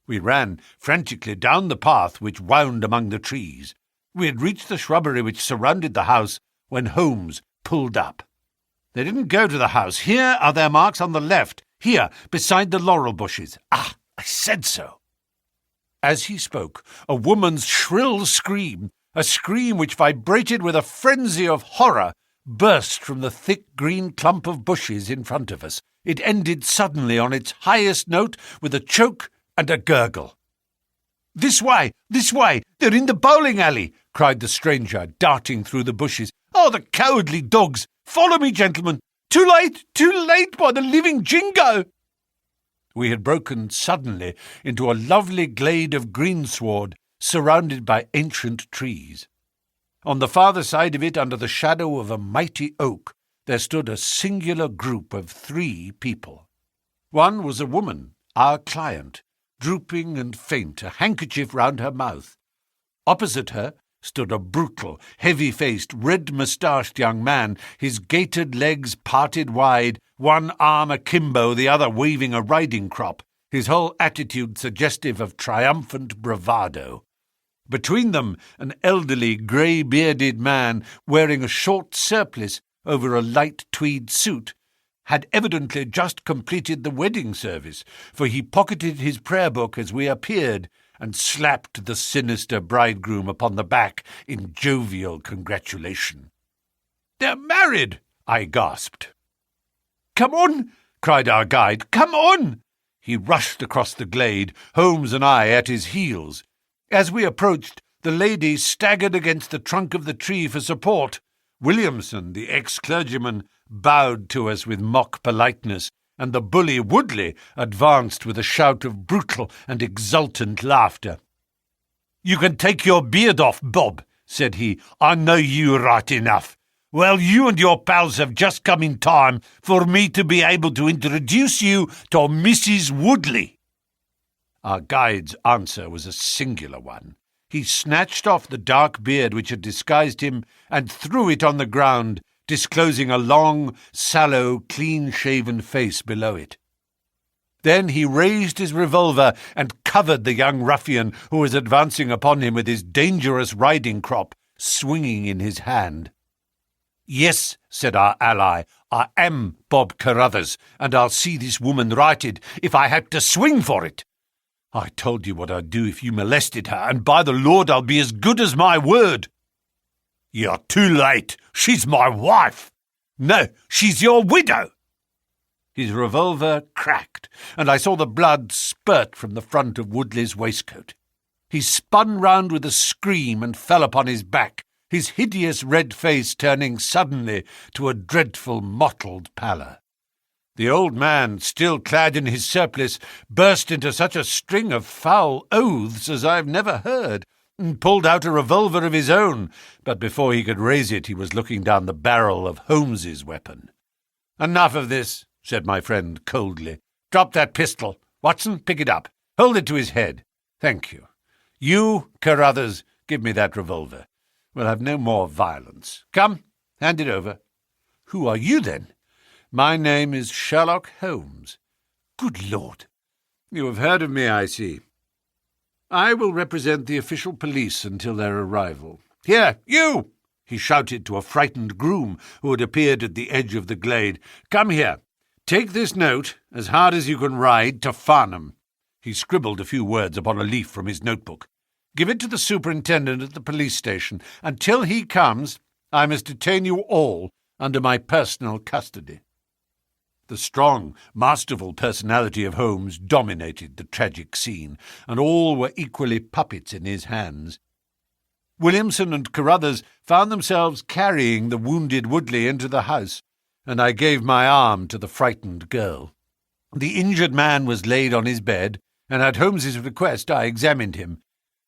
We ran frantically down the path which wound among the trees. We had reached the shrubbery which surrounded the house when Holmes pulled up. "They didn't go to the house. Here are their marks on the left. Here, beside the laurel bushes. Ah, I said so." As he spoke, a woman's shrill scream, a scream which vibrated with a frenzy of horror, burst from the thick green clump of bushes in front of us. It ended suddenly on its highest note with a choke and a gurgle. This way! They're in the bowling alley!" cried the stranger, darting through the bushes. "Oh, the cowardly dogs! Follow me, gentlemen! Too late, by the living jingo!" We had broken suddenly into a lovely glade of greensward, surrounded by ancient trees. On the farther side of it, under the shadow of a mighty oak, there stood a singular group of 3 people. One was a woman, our client, drooping and faint, a handkerchief round her mouth. Opposite her stood a brutal, heavy-faced, red-moustached young man, his gaitered legs parted wide, one arm akimbo, the other waving a riding crop, his whole attitude suggestive of triumphant bravado. Between them, an elderly, grey-bearded man, wearing a short surplice over a light tweed suit, had evidently just completed the wedding service, for he pocketed his prayer book as we appeared, and slapped the sinister bridegroom upon the back in jovial congratulation. "They're married!" I gasped. "Come on!" cried our guide. "Come on!" He rushed across the glade, Holmes and I at his heels. As we approached, the lady staggered against the trunk of the tree for support. Williamson, the ex-clergyman, bowed to us with mock politeness, and the bully Woodley advanced with a shout of brutal and exultant laughter. "You can take your beard off, Bob," said he. "I know you right enough. Well, you and your pals have just come in time for me to be able to introduce you to Mrs. Woodley." Our guide's answer was a singular one. He snatched off the dark beard which had disguised him and threw it on the ground, disclosing a long, sallow, clean-shaven face below it. Then he raised his revolver and covered the young ruffian who was advancing upon him with his dangerous riding crop swinging in his hand. "Yes," said our ally, "I am Bob Carruthers, and I'll see this woman righted if I have to swing for it. I told you what I'd do if you molested her, and by the Lord I'll be as good as my word." "You're too late. She's my wife." "No, she's your widow." His revolver cracked, and I saw the blood spurt from the front of Woodley's waistcoat. He spun round with a scream and fell upon his back, his hideous red face turning suddenly to a dreadful mottled pallor. The old man, still clad in his surplice, burst into such a string of foul oaths as I have never heard, and pulled out a revolver of his own, but before he could raise it he was looking down the barrel of Holmes's weapon. "Enough of this," said my friend coldly. "Drop that pistol. Watson, pick it up. Hold it to his head. Thank you. You, Carruthers, give me that revolver. We'll have no more violence. Come, hand it over." "Who are you, then?" "My name is Sherlock Holmes." "Good Lord!" "You have heard of me, I see. I will represent the official police until their arrival. Here, you!" he shouted to a frightened groom who had appeared at the edge of the glade. "Come here. Take this note, as hard as you can ride, to Farnham. He scribbled a few words upon a leaf from his notebook. Give it to the superintendent at the police station. Until he comes, I must detain you all under my personal custody. The strong, masterful personality of Holmes dominated the tragic scene, and all were equally puppets in his hands. Williamson and Carruthers found themselves carrying the wounded Woodley into the house, and I gave my arm to the frightened girl. The injured man was laid on his bed, and at Holmes's request I examined him.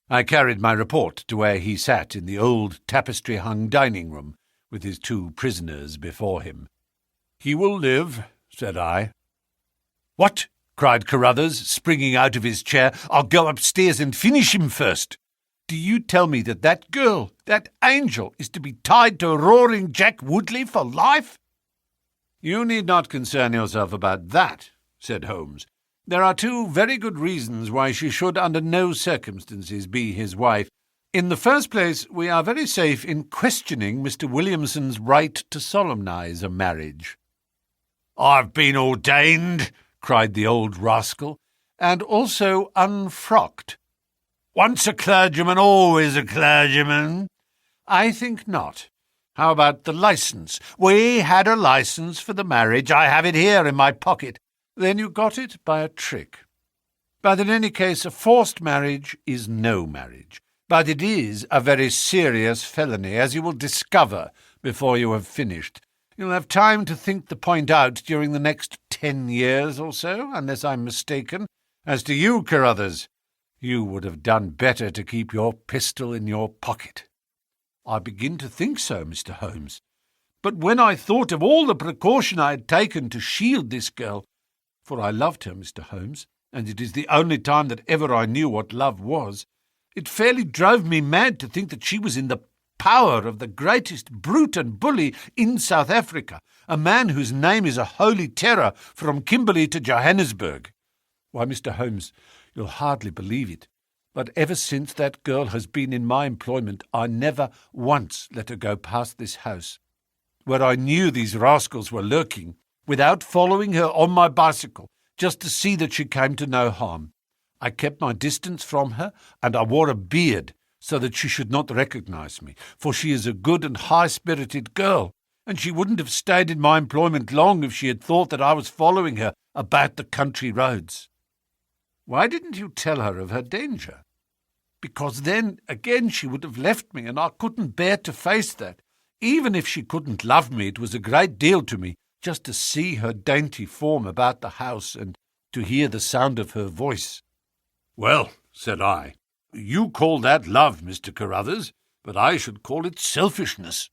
I carried my report to where he sat in the old tapestry-hung dining-room, with his 2 prisoners before him. "He will live," said I. "What?" cried Carruthers, springing out of his chair. "I'll go upstairs and finish him first. Do you tell me that that girl, that angel, is to be tied to roaring Jack Woodley for life?" "You need not concern yourself about that," said Holmes. "There are 2 very good reasons why she should under no circumstances be his wife. In the first place, we are very safe in questioning Mr. Williamson's right to solemnize a marriage." "I've been ordained," cried the old rascal. "And also unfrocked." "Once a clergyman, always a clergyman." "I think not. How about the licence?" "We had a licence for the marriage. I have it here in my pocket." "Then you got it by a trick. But in any case, a forced marriage is no marriage. But it is a very serious felony, as you will discover before you have finished. You'll have time to think the point out during the next 10 years or so, unless I'm mistaken. As to you, Carruthers, you would have done better to keep your pistol in your pocket." "I begin to think so, Mr. Holmes. But when I thought of all the precaution I had taken to shield this girl, for I loved her, Mr. Holmes, and it is the only time that ever I knew what love was, it fairly drove me mad to think that she was in the power of the greatest brute and bully in South Africa, a man whose name is a holy terror from Kimberley to Johannesburg. Why, Mr. Holmes, you'll hardly believe it, but ever since that girl has been in my employment, I never once let her go past this house, where I knew these rascals were lurking, without following her on my bicycle, just to see that she came to no harm. I kept my distance from her, and I wore a beard, so that she should not recognize me, for she is a good and high-spirited girl, and she wouldn't have stayed in my employment long if she had thought that I was following her about the country roads." "Why didn't you tell her of her danger?" "Because then, again, she would have left me, and I couldn't bear to face that. Even if she couldn't love me, it was a great deal to me just to see her dainty form about the house and to hear the sound of her voice." "Well," said I, "you call that love, Mr. Carruthers, but I should call it selfishness."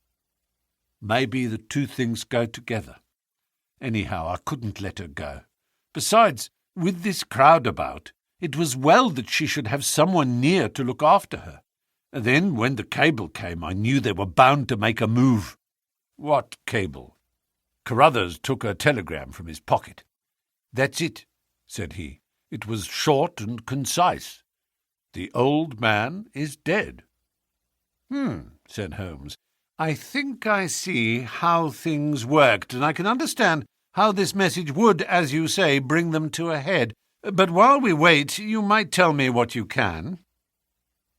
"Maybe the 2 things go together. Anyhow, I couldn't let her go. Besides, with this crowd about, it was well that she should have someone near to look after her. And then, when the cable came, I knew they were bound to make a move." "What cable?" Carruthers took a telegram from his pocket. "That's it," said he. "It was short and concise. The old man is dead." Said Holmes. "I think I see how things worked, and I can understand how this message would, as you say, bring them to a head. But while we wait, you might tell me what you can."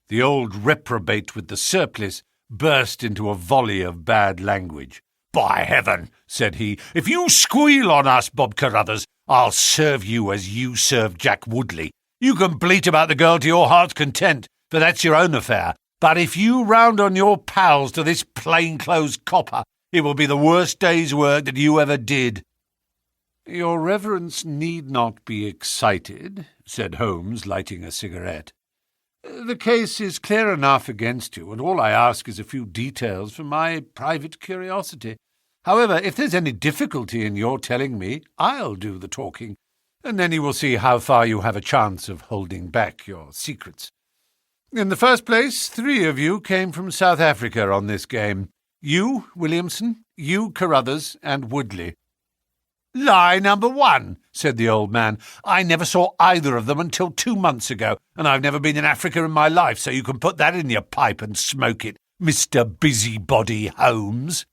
The old reprobate with the surplice burst into a volley of bad language. "By heaven," said he, "if you squeal on us, Bob Carruthers, I'll serve you as you served Jack Woodley. You can bleat about the girl to your heart's content, for that's your own affair. But if you round on your pals to this plainclothes copper, it will be the worst day's work that you ever did." "Your reverence need not be excited," said Holmes, lighting a cigarette. "The case is clear enough against you, and all I ask is a few details for my private curiosity. However, if there's any difficulty in your telling me, I'll do the talking, and then you will see how far you have a chance of holding back your secrets. In the first place, 3 of you came from South Africa on this game. You, Williamson, you, Carruthers, and Woodley." "Lie number 1, said the old man. "I never saw either of them until 2 months ago, and I've never been in Africa in my life, so you can put that in your pipe and smoke it, Mr. Busybody Holmes."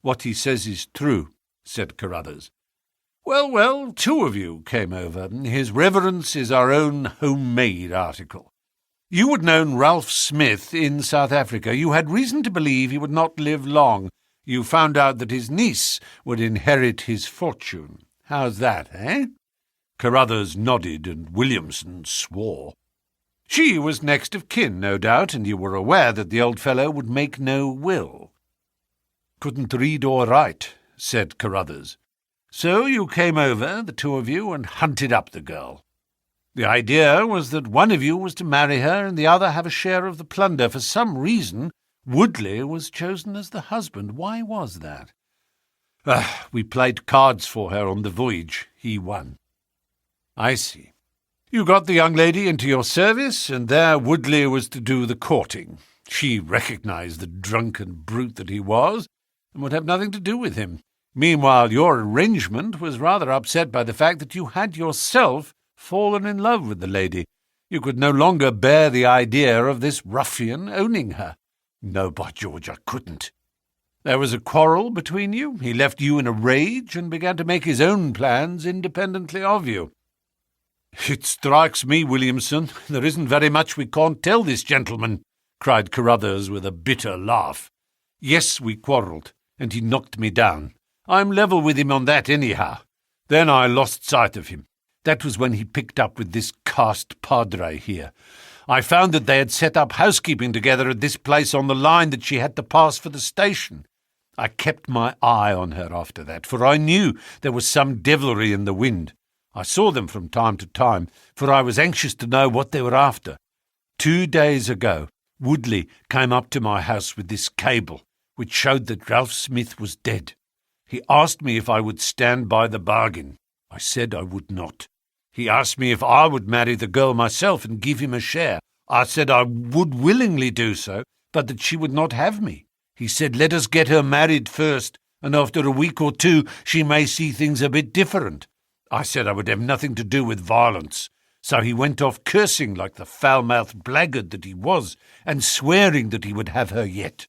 "What he says is true," said Carruthers. Well, well, two of you came over. His Reverence is our own homemade article. You had known Ralph Smith in South Africa. You had reason to believe he would not live long. You found out that his niece would inherit his fortune. How's that, eh?" Carruthers nodded and Williamson swore. "She was next of kin, no doubt, and you were aware that the old fellow would make no will." "Couldn't read or write," said Carruthers. "So you came over, the two of you, and hunted up the girl. The idea was that one of you was to marry her and the other have a share of the plunder. For some reason, Woodley was chosen as the husband. Why was that?" "We played cards for her on the voyage. He won." "I see. You got the young lady into your service, and there Woodley was to do the courting. She recognized the drunken brute that he was, and would have nothing to do with him. Meanwhile, your arrangement was rather upset by the fact that you had yourself fallen in love with the lady. You could no longer bear the idea of this ruffian owning her." "No, by George, I couldn't." "There was a quarrel between you. He left you in a rage and began to make his own plans independently of you." "It strikes me, Williamson, there isn't very much we can't tell this gentleman," cried Carruthers with a bitter laugh. "Yes, we quarrelled, and he knocked me down. I'm level with him on that anyhow. Then I lost sight of him. That was when he picked up with this cast padre here. I found that they had set up housekeeping together at this place on the line that she had to pass for the station. I kept my eye on her after that, for I knew there was some devilry in the wind. I saw them from time to time, for I was anxious to know what they were after. 2 days ago, Woodley came up to my house with this cable, which showed that Ralph Smith was dead. He asked me if I would stand by the bargain. I said I would not. He asked me if I would marry the girl myself and give him a share. I said I would willingly do so, but that she would not have me. He said, let us get her married first, and after a week or two she may see things a bit different. I said I would have nothing to do with violence. So he went off cursing like the foul-mouthed blackguard that he was, and swearing that he would have her yet.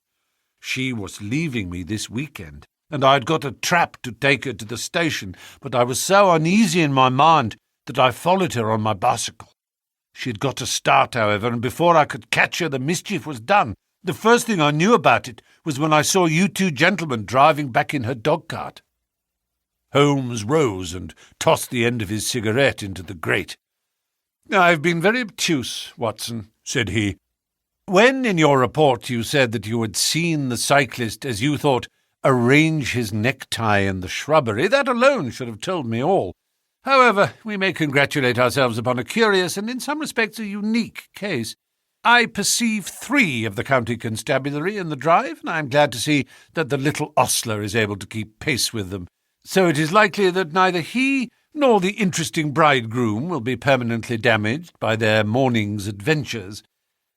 She was leaving me this weekend, and I had got a trap to take her to the station, but I was so uneasy in my mind that I followed her on my bicycle. She had got a start, however, and before I could catch her the mischief was done. The first thing I knew about it was when I saw you two gentlemen driving back in her dog-cart." Holmes rose and tossed the end of his cigarette into the grate. "I've been very obtuse, Watson," said he. "When in your report you said that you had seen the cyclist, as you thought, arrange his necktie in the shrubbery, that alone should have told me all. However, we may congratulate ourselves upon a curious and in some respects a unique case. I perceive 3 of the county constabulary in the drive, and I am glad to see that the little ostler is able to keep pace with them. So it is likely that neither he nor the interesting bridegroom will be permanently damaged by their morning's adventures.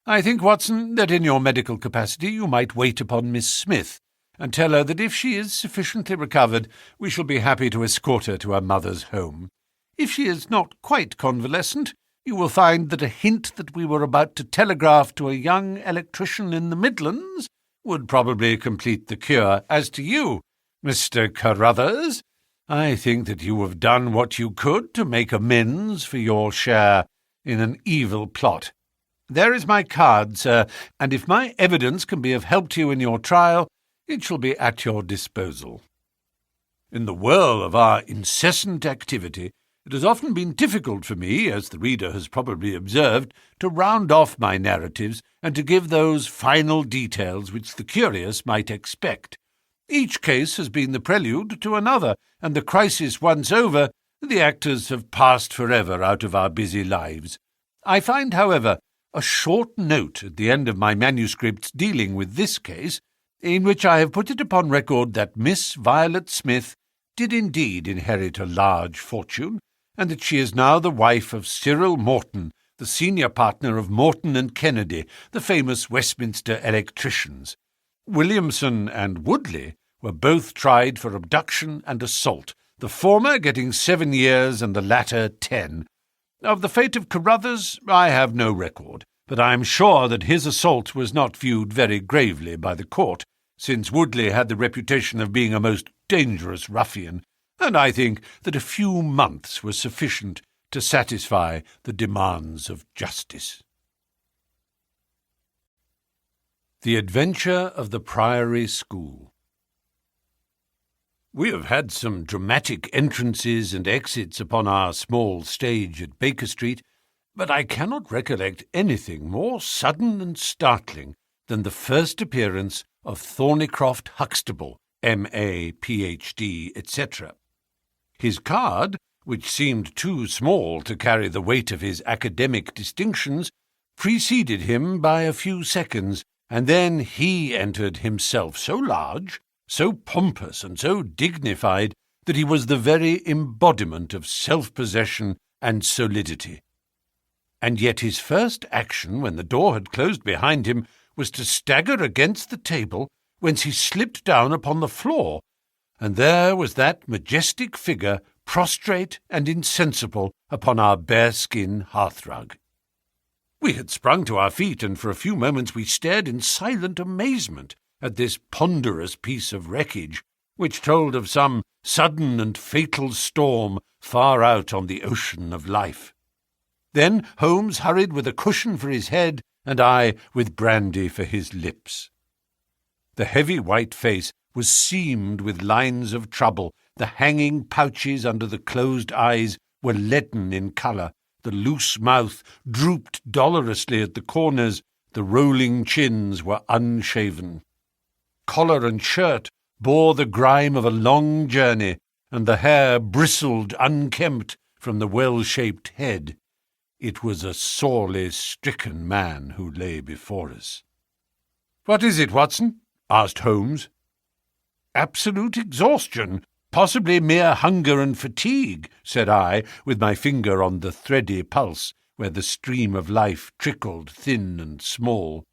I think, Watson, that in your medical capacity you might wait upon Miss Smith, and tell her that if she is sufficiently recovered, we shall be happy to escort her to her mother's home. If she is not quite convalescent, you will find that a hint that we were about to telegraph to a young electrician in the Midlands would probably complete the cure. As to you, Mr. Carruthers, I think that you have done what you could to make amends for your share in an evil plot. There is my card, sir, and if my evidence can be of help to you in your trial, it shall be at your disposal. In the whirl of our incessant activity, it has often been difficult for me, as the reader has probably observed, to round off my narratives and to give those final details which the curious might expect. Each case has been the prelude to another, and the crisis once over, the actors have passed forever out of our busy lives. I find, however, a short note at the end of my manuscripts dealing with this case, in which I have put it upon record that Miss Violet Smith did indeed inherit a large fortune, and that she is now the wife of Cyril Morton, the senior partner of Morton and Kennedy, the famous Westminster electricians. Williamson and Woodley were both tried for abduction and assault, the former getting 7 years and the latter 10. Of the fate of Carruthers I have no record, but I am sure that his assault was not viewed very gravely by the court, since Woodley had the reputation of being a most dangerous ruffian, and I think that a few months were sufficient to satisfy the demands of justice. The Adventure of the Priory School. We have had some dramatic entrances and exits upon our small stage at Baker Street, but I cannot recollect anything more sudden and startling than the first appearance of Thornycroft Huxtable, M.A., Ph.D., etc. His card, which seemed too small to carry the weight of his academic distinctions, preceded him by a few seconds, and then he entered himself so large, so pompous and so dignified that he was the very embodiment of self-possession and solidity. And yet his first action, when the door had closed behind him, was to stagger against the table, whence he slipped down upon the floor, and there was that majestic figure prostrate and insensible upon our bearskin hearthrug. We had sprung to our feet, and for a few moments we stared in silent amazement at this ponderous piece of wreckage, which told of some sudden and fatal storm far out on the ocean of life. Then Holmes hurried with a cushion for his head, and I with brandy for his lips. The heavy white face was seamed with lines of trouble, the hanging pouches under the closed eyes were leaden in colour, the loose mouth drooped dolorously at the corners, the rolling chins were unshaven. Collar and shirt bore the grime of a long journey, and the hair bristled unkempt from the well-shaped head. It was a sorely stricken man who lay before us. "What is it, Watson?" asked Holmes. "Absolute exhaustion, possibly mere hunger and fatigue," said I, with my finger on the thready pulse where the stream of life trickled thin and small.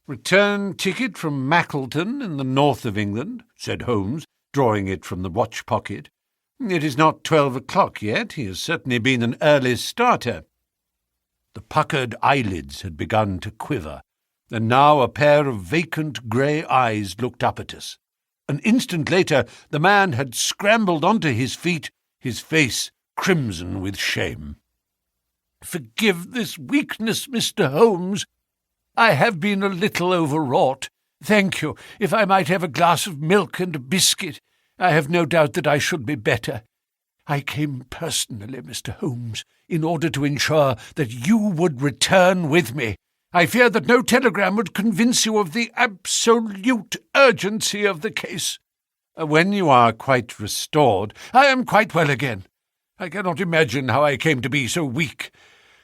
"Return ticket from Mackleton in the north of England," said Holmes, drawing it from the watch-pocket. "It is not 12 o'clock yet. He has certainly been an early starter." The puckered eyelids had begun to quiver, and now a pair of vacant grey eyes looked up at us. An instant later the man had scrambled onto his feet, his face crimson with shame. "Forgive this weakness, Mr. Holmes. I have been a little overwrought. Thank you. If I might have a glass of milk and a biscuit, I have no doubt that I should be better. I came personally, Mr. Holmes, in order to ensure that you would return with me. I fear that no telegram would convince you of the absolute urgency of the case." "When you are quite restored—" "I am quite well again. I cannot imagine how I came to be so weak.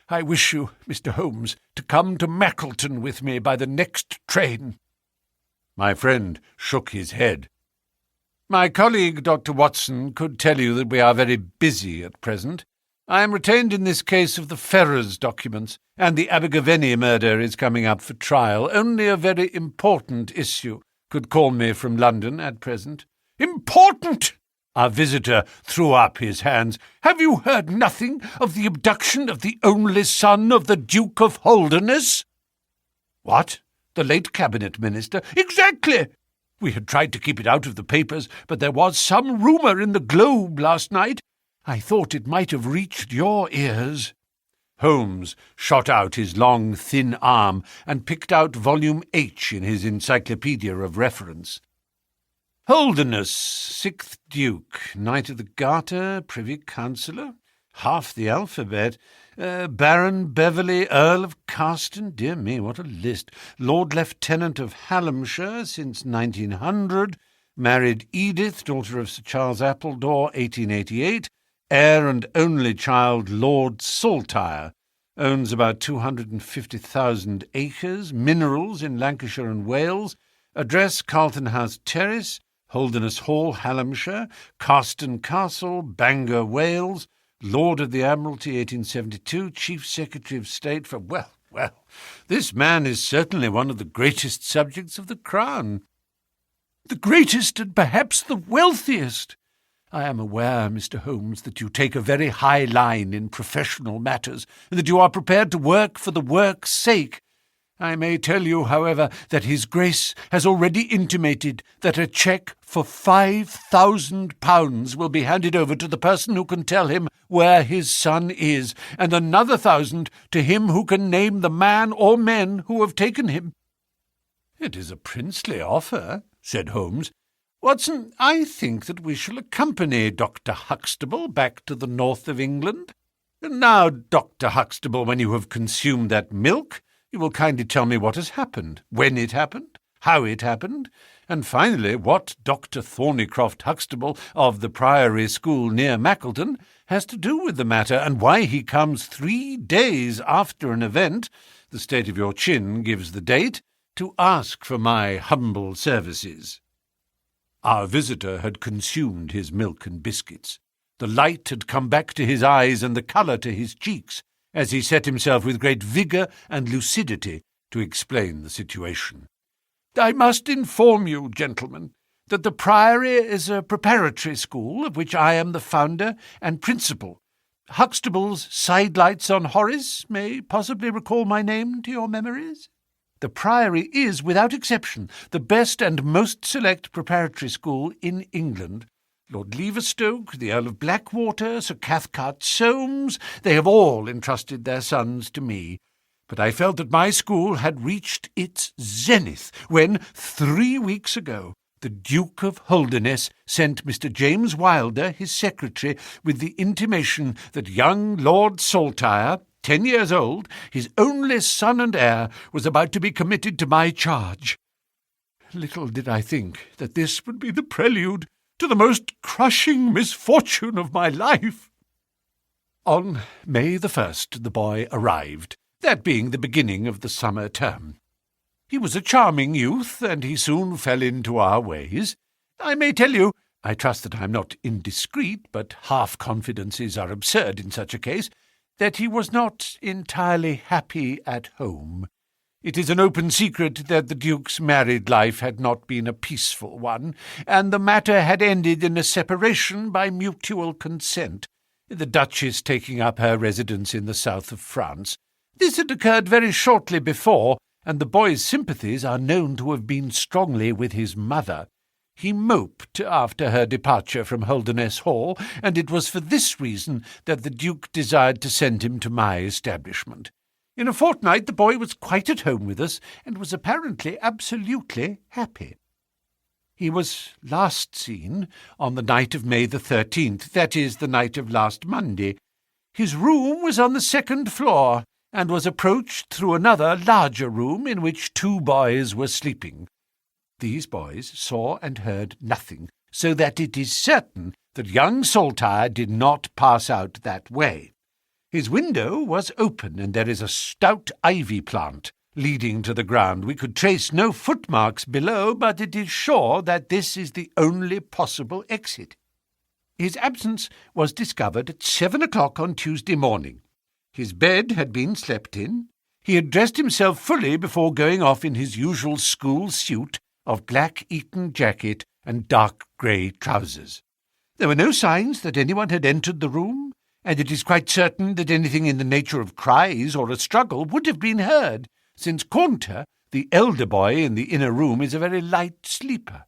I wish you, Mr. Holmes, to come to Mackleton with me by the next train." My friend shook his head. "My colleague, Dr. Watson, could tell you that we are very busy at present. I am retained in this case of the Ferrers documents, and the Abergavenny murder is coming up for trial. Only a very important issue could call me from London at present." "Important!" Our visitor threw up his hands. "Have you heard nothing of the abduction of the only son of the Duke of Holderness?" "What? The late cabinet minister?" "Exactly! We had tried to keep it out of the papers, but there was some rumour in the Globe last night. I thought it might have reached your ears." Holmes shot out his long, thin arm and picked out volume H in his Encyclopedia of Reference. "Holderness, 6th Duke, Knight of the Garter, Privy Councillor, half the alphabet, Baron Beverley, Earl of Carston, dear me, what a list, Lord Lieutenant of Hallamshire since 1900, married Edith, daughter of Sir Charles Appledore, 1888, heir and only child Lord Saltire, owns about 250,000 acres, minerals in Lancashire and Wales, address Carlton House Terrace, Holderness Hall, Hallamshire, Carston Castle, Bangor, Wales, Lord of the Admiralty, 1872, Chief Secretary of State for... Well, this man is certainly one of the greatest subjects of the Crown." "The greatest and perhaps the wealthiest. I am aware, Mr. Holmes, that you take a very high line in professional matters, and that you are prepared to work for the work's sake. I may tell you, however, that His Grace has already intimated that a cheque for £5,000 will be handed over to the person who can tell him where his son is, and another 1,000 to him who can name the man or men who have taken him." "It is a princely offer," said Holmes. "Watson, I think that we shall accompany Dr. Huxtable back to the north of England. And now, Dr. Huxtable, when you have consumed that milk, you will kindly tell me what has happened, when it happened, how it happened, and finally what Dr. Thornycroft Huxtable of the Priory School near Mackleton has to do with the matter, and why he comes 3 days after an event, the state of your chin gives the date, to ask for my humble services." Our visitor had consumed his milk and biscuits. The light had come back to his eyes and the colour to his cheeks, as he set himself with great vigour and lucidity to explain the situation. "I must inform you, gentlemen, that the Priory is a preparatory school of which I am the founder and principal. Huxtable's Sidelights on Horace may possibly recall my name to your memories. The Priory is, without exception, the best and most select preparatory school in England. Lord Leverstoke, the Earl of Blackwater, Sir Cathcart Soames, they have all entrusted their sons to me. But I felt that my school had reached its zenith when, 3 weeks ago, the Duke of Holderness sent Mr. James Wilder, his secretary, with the intimation that young Lord Saltire, 10 years old, his only son and heir, was about to be committed to my charge. Little did I think that this would be the prelude to the most crushing misfortune of my life. On May the 1st the boy arrived, that being the beginning of the summer term. He was a charming youth, and he soon fell into our ways. I may tell you, I trust that I am not indiscreet, but half-confidences are absurd in such a case, that he was not entirely happy at home. It is an open secret that the Duke's married life had not been a peaceful one, and the matter had ended in a separation by mutual consent, the Duchess taking up her residence in the south of France. This had occurred very shortly before, and the boy's sympathies are known to have been strongly with his mother. He moped after her departure from Holderness Hall, and it was for this reason that the Duke desired to send him to my establishment. In a fortnight the boy was quite at home with us, and was apparently absolutely happy. He was last seen on the night of May the 13th, that is, the night of last Monday. His room was on the 2nd floor, and was approached through another larger room in which 2 boys were sleeping. These boys saw and heard nothing, so that it is certain that young Saltire did not pass out that way. His window was open, and there is a stout ivy plant leading to the ground. We could trace no footmarks below, but it is sure that this is the only possible exit. His absence was discovered at 7 o'clock on Tuesday morning. His bed had been slept in. He had dressed himself fully before going off in his usual school suit of black Eton jacket and dark grey trousers. There were no signs that anyone had entered the room, and it is quite certain that anything in the nature of cries or a struggle would have been heard, since Caunter, the elder boy in the inner room, is a very light sleeper.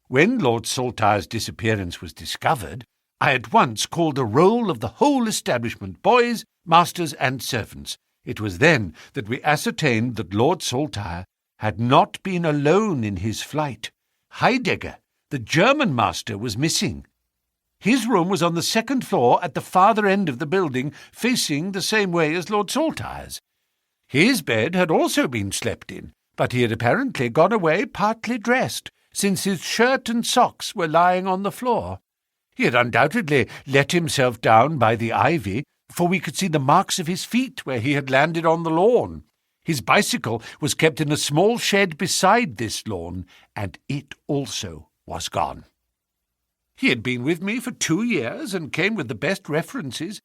When Lord Saltire's disappearance was discovered, I at once called a roll of the whole establishment, boys, masters, and servants. It was then that we ascertained that Lord Saltire had not been alone in his flight. Heidegger, the German master, was missing. His room was on the 2nd floor at the farther end of the building, facing the same way as Lord Saltire's. His bed had also been slept in, but he had apparently gone away partly dressed, since his shirt and socks were lying on the floor. He had undoubtedly let himself down by the ivy, for we could see the marks of his feet where he had landed on the lawn. His bicycle was kept in a small shed beside this lawn, and it also was gone. He had been with me for 2 years, and came with the best references,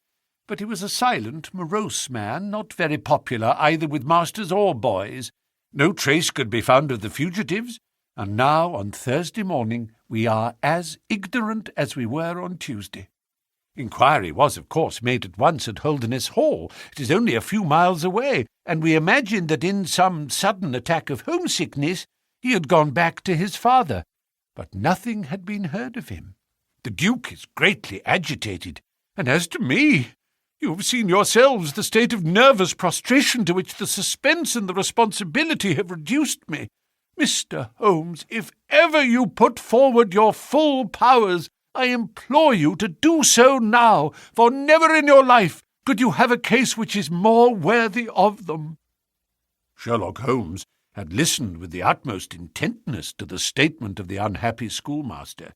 but he was a silent, morose man, not very popular either with masters or boys. No trace could be found of the fugitives, and now, on Thursday morning, we are as ignorant as we were on Tuesday. Inquiry was, of course, made at once at Holderness Hall. It is only a few miles away, and we imagined that in some sudden attack of homesickness he had gone back to his father, but nothing had been heard of him. The Duke is greatly agitated, and as to me, you have seen yourselves the state of nervous prostration to which the suspense and the responsibility have reduced me. Mr. Holmes, if ever you put forward your full powers, I implore you to do so now, for never in your life could you have a case which is more worthy of them." Sherlock Holmes had listened with the utmost intentness to the statement of the unhappy schoolmaster.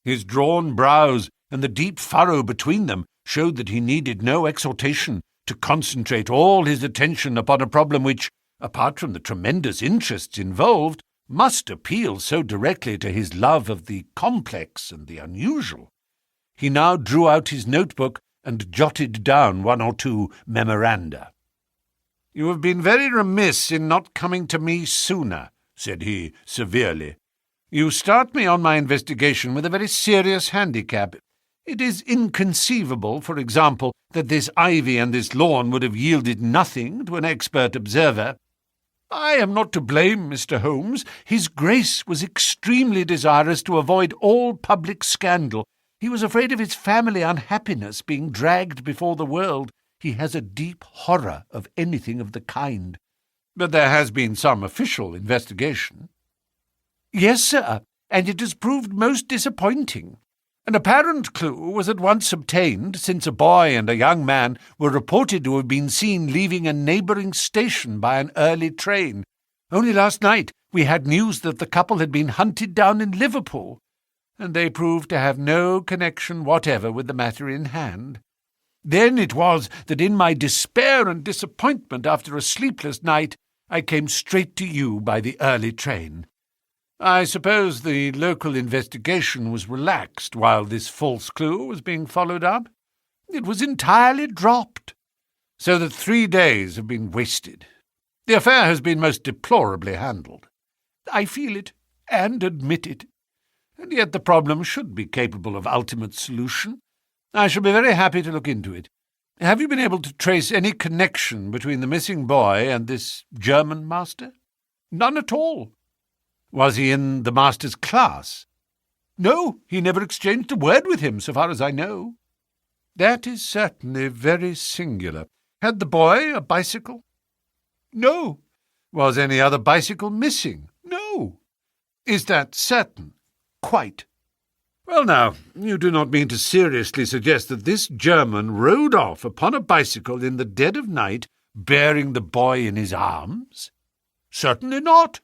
His drawn brows and the deep furrow between them showed that he needed no exhortation to concentrate all his attention upon a problem which, apart from the tremendous interests involved, must appeal so directly to his love of the complex and the unusual. He now drew out his notebook and jotted down one or two memoranda. "You have been very remiss in not coming to me sooner," said he severely. "You start me on my investigation with a very serious handicap. It is inconceivable, for example, that this ivy and this lawn would have yielded nothing to an expert observer. I am not to blame, Mr. Holmes. His Grace was extremely desirous to avoid all public scandal. He was afraid of his family unhappiness being dragged before the world. He has a deep horror of anything of the kind. But there has been some official investigation." "Yes, sir, and it has proved most disappointing. An apparent clue was at once obtained, since a boy and a young man were reported to have been seen leaving a neighbouring station by an early train. Only last night we had news that the couple had been hunted down in Liverpool, and they proved to have no connection whatever with the matter in hand. Then it was that in my despair and disappointment after a sleepless night, I came straight to you by the early train. I suppose the local investigation was relaxed while this false clue was being followed up. It was entirely dropped, so that 3 days have been wasted. The affair has been most deplorably handled. I feel it and admit it, and yet the problem should be capable of ultimate solution. I shall be very happy to look into it. Have you been able to trace any connection between the missing boy and this German master?" "None at all." "Was he in the master's class?" "No, he never exchanged a word with him, so far as I know." "That is certainly very singular. Had the boy a bicycle?" "No." "Was any other bicycle missing?" "No." "Is that certain?" "Quite." "Well, now, you do not mean to seriously suggest that this German rode off upon a bicycle in the dead of night, bearing the boy in his arms?" "Certainly not."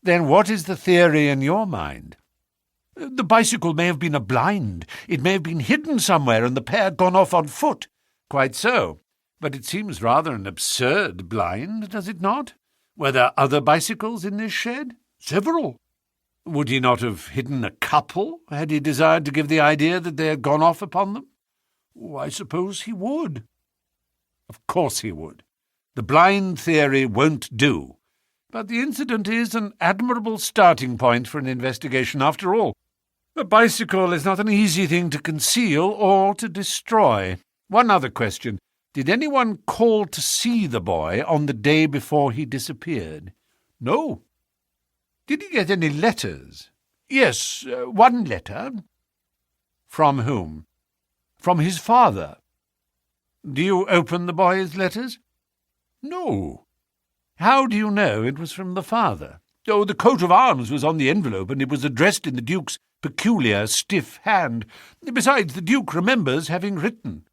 "Then what is the theory in your mind?" "The bicycle may have been a blind. It may have been hidden somewhere and the pair gone off on foot." "Quite so. But it seems rather an absurd blind, does it not? Were there other bicycles in this shed?" "Several." "Would he not have hidden a couple, had he desired to give the idea that they had gone off upon them?" "Oh, I suppose he would." "Of course he would. The blind theory won't do. But the incident is an admirable starting point for an investigation after all. A bicycle is not an easy thing to conceal or to destroy. One other question. Did anyone call to see the boy on the day before he disappeared?" "No." "Did he get any letters?" "Yes, one letter." "From whom?" "From his father." "Do you open the boy's letters?" "No." "How do you know it was from the father?" "Oh, the coat of arms was on the envelope, and it was addressed in the Duke's peculiar, stiff hand. Besides, the Duke remembers having written."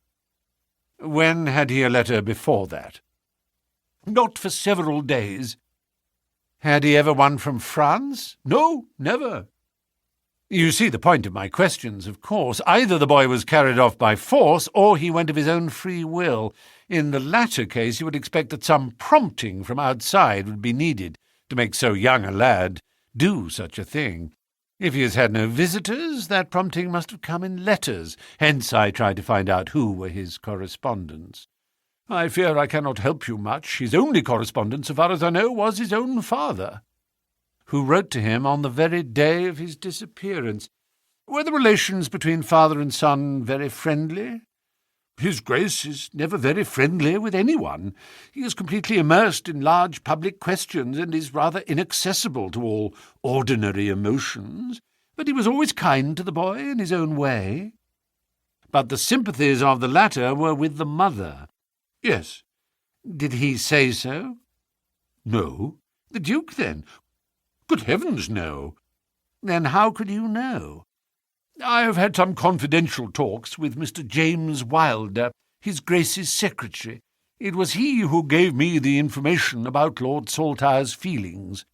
"When had he a letter before that?" "Not for several days." "Had he ever one from France?" "No, never." "You see the point of my questions, of course. Either the boy was carried off by force, or he went of his own free will. In the latter case, you would expect that some prompting from outside would be needed to make so young a lad do such a thing. If he has had no visitors, that prompting must have come in letters. Hence I tried to find out who were his correspondents. I fear I cannot help you much. His only correspondent, so far as I know, was his own father, who wrote to him on the very day of his disappearance. Were the relations between father and son very friendly?" His Grace is never very friendly with anyone. He is completely immersed in large public questions and is rather inaccessible to all ordinary emotions. But he was always kind to the boy in his own way. But the sympathies of the latter were with the mother. Yes. Did he say so? No. The Duke, then? Good heavens, no. Then how could you know? I have had some confidential talks with Mr. James Wilder, his Grace's secretary. It was he who gave me the information about Lord Saltire's feelings.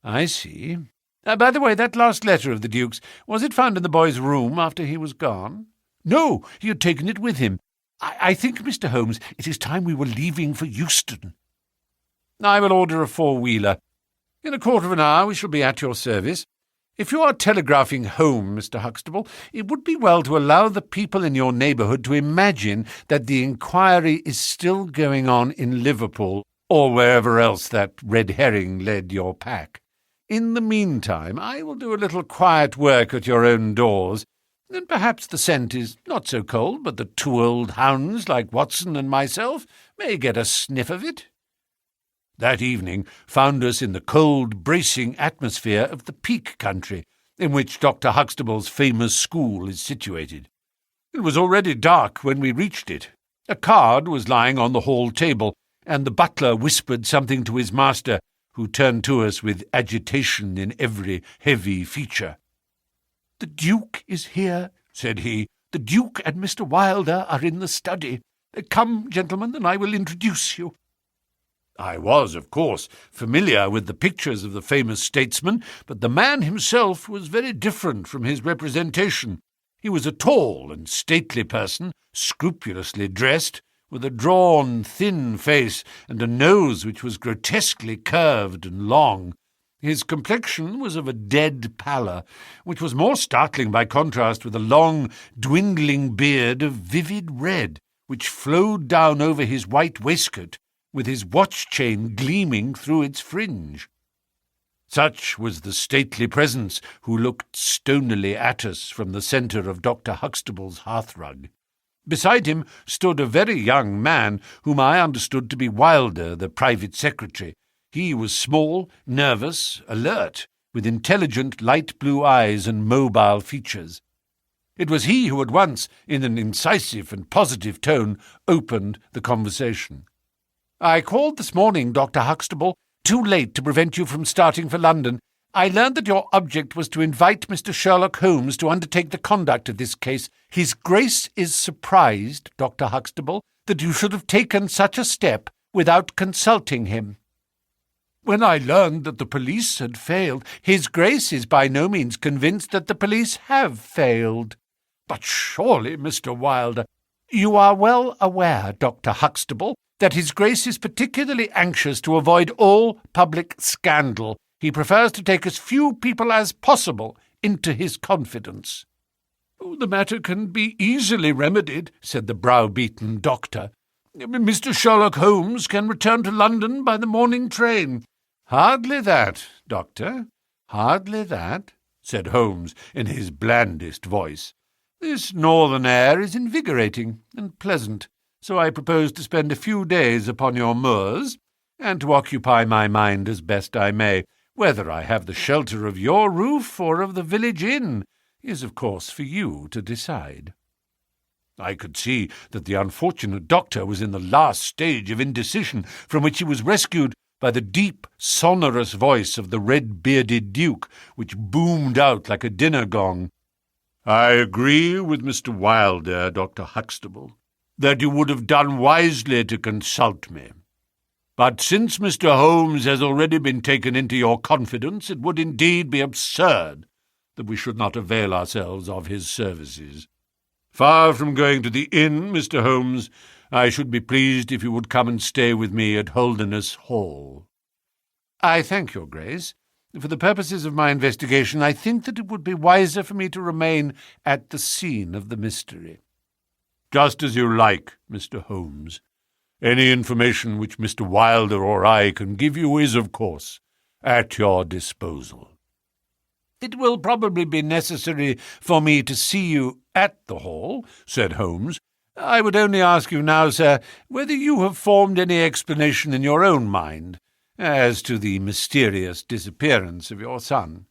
I see. By the way, that last letter of the Duke's, was it found in the boy's room after he was gone? No, he had taken it with him. I think, Mr. Holmes, it is time we were leaving for Euston. I will order a four-wheeler. In a quarter of an hour we shall be at your service. If you are telegraphing home, Mr. Huxtable, it would be well to allow the people in your neighbourhood to imagine that the inquiry is still going on in Liverpool, or wherever else that red herring led your pack. In the meantime, I will do a little quiet work at your own doors, and perhaps the scent is not so cold, but the two old hounds, like Watson and myself, may get a sniff of it. That evening found us in the cold, bracing atmosphere of the Peak country, in which Dr. Huxtable's famous school is situated. It was already dark when we reached it. A card was lying on the hall table, and the butler whispered something to his master, who turned to us with agitation in every heavy feature. "The Duke is here," said he. "The Duke and Mr. Wilder are in the study. Come, gentlemen, and I will introduce you." I was, of course, familiar with the pictures of the famous statesman, but the man himself was very different from his representation. He was a tall and stately person, scrupulously dressed, with a drawn, thin face and a nose which was grotesquely curved and long. His complexion was of a dead pallor, which was more startling by contrast with a long, dwindling beard of vivid red, which flowed down over his white waistcoat, with his watch-chain gleaming through its fringe. Such was the stately presence who looked stonily at us from the centre of Dr. Huxtable's hearthrug. Beside him stood a very young man, whom I understood to be Wilder, the private secretary. He was small, nervous, alert, with intelligent light blue eyes and mobile features. It was he who at once, in an incisive and positive tone, opened the conversation. "I called this morning, Dr. Huxtable, too late to prevent you from starting for London. I learned that your object was to invite Mr. Sherlock Holmes to undertake the conduct of this case. His Grace is surprised, Dr. Huxtable, that you should have taken such a step without consulting him." "When I learned that the police had failed—" "His Grace is by no means convinced that the police have failed." "But surely, Mr. Wilder—" "You are well aware, Dr. Huxtable, that His Grace is particularly anxious to avoid all public scandal. He prefers to take as few people as possible into his confidence." "The matter can be easily remedied," said the browbeaten doctor. "Mr. Sherlock Holmes can return to London by the morning train." "Hardly that, Doctor, hardly that," said Holmes in his blandest voice. "This northern air is invigorating and pleasant, so I propose to spend a few days upon your moors, and to occupy my mind as best I may. Whether I have the shelter of your roof or of the village inn is, of course, for you to decide." I could see that the unfortunate doctor was in the last stage of indecision, from which he was rescued by the deep, sonorous voice of the red-bearded Duke, which boomed out like a dinner gong. "I agree with Mr. Wilder, Dr. Huxtable, that you would have done wisely to consult me. But since Mr. Holmes has already been taken into your confidence, it would indeed be absurd that we should not avail ourselves of his services. Far from going to the inn, Mr. Holmes, I should be pleased if you would come and stay with me at Holderness Hall." "I thank your Grace. For the purposes of my investigation, I think that it would be wiser for me to remain at the scene of the mystery." "Just as you like, Mr. Holmes. Any information which Mr. Wilder or I can give you is, of course, at your disposal." "It will probably be necessary for me to see you at the Hall," said Holmes, I would only ask you now, sir, whether you have formed any explanation in your own mind as to the mysterious disappearance of your son.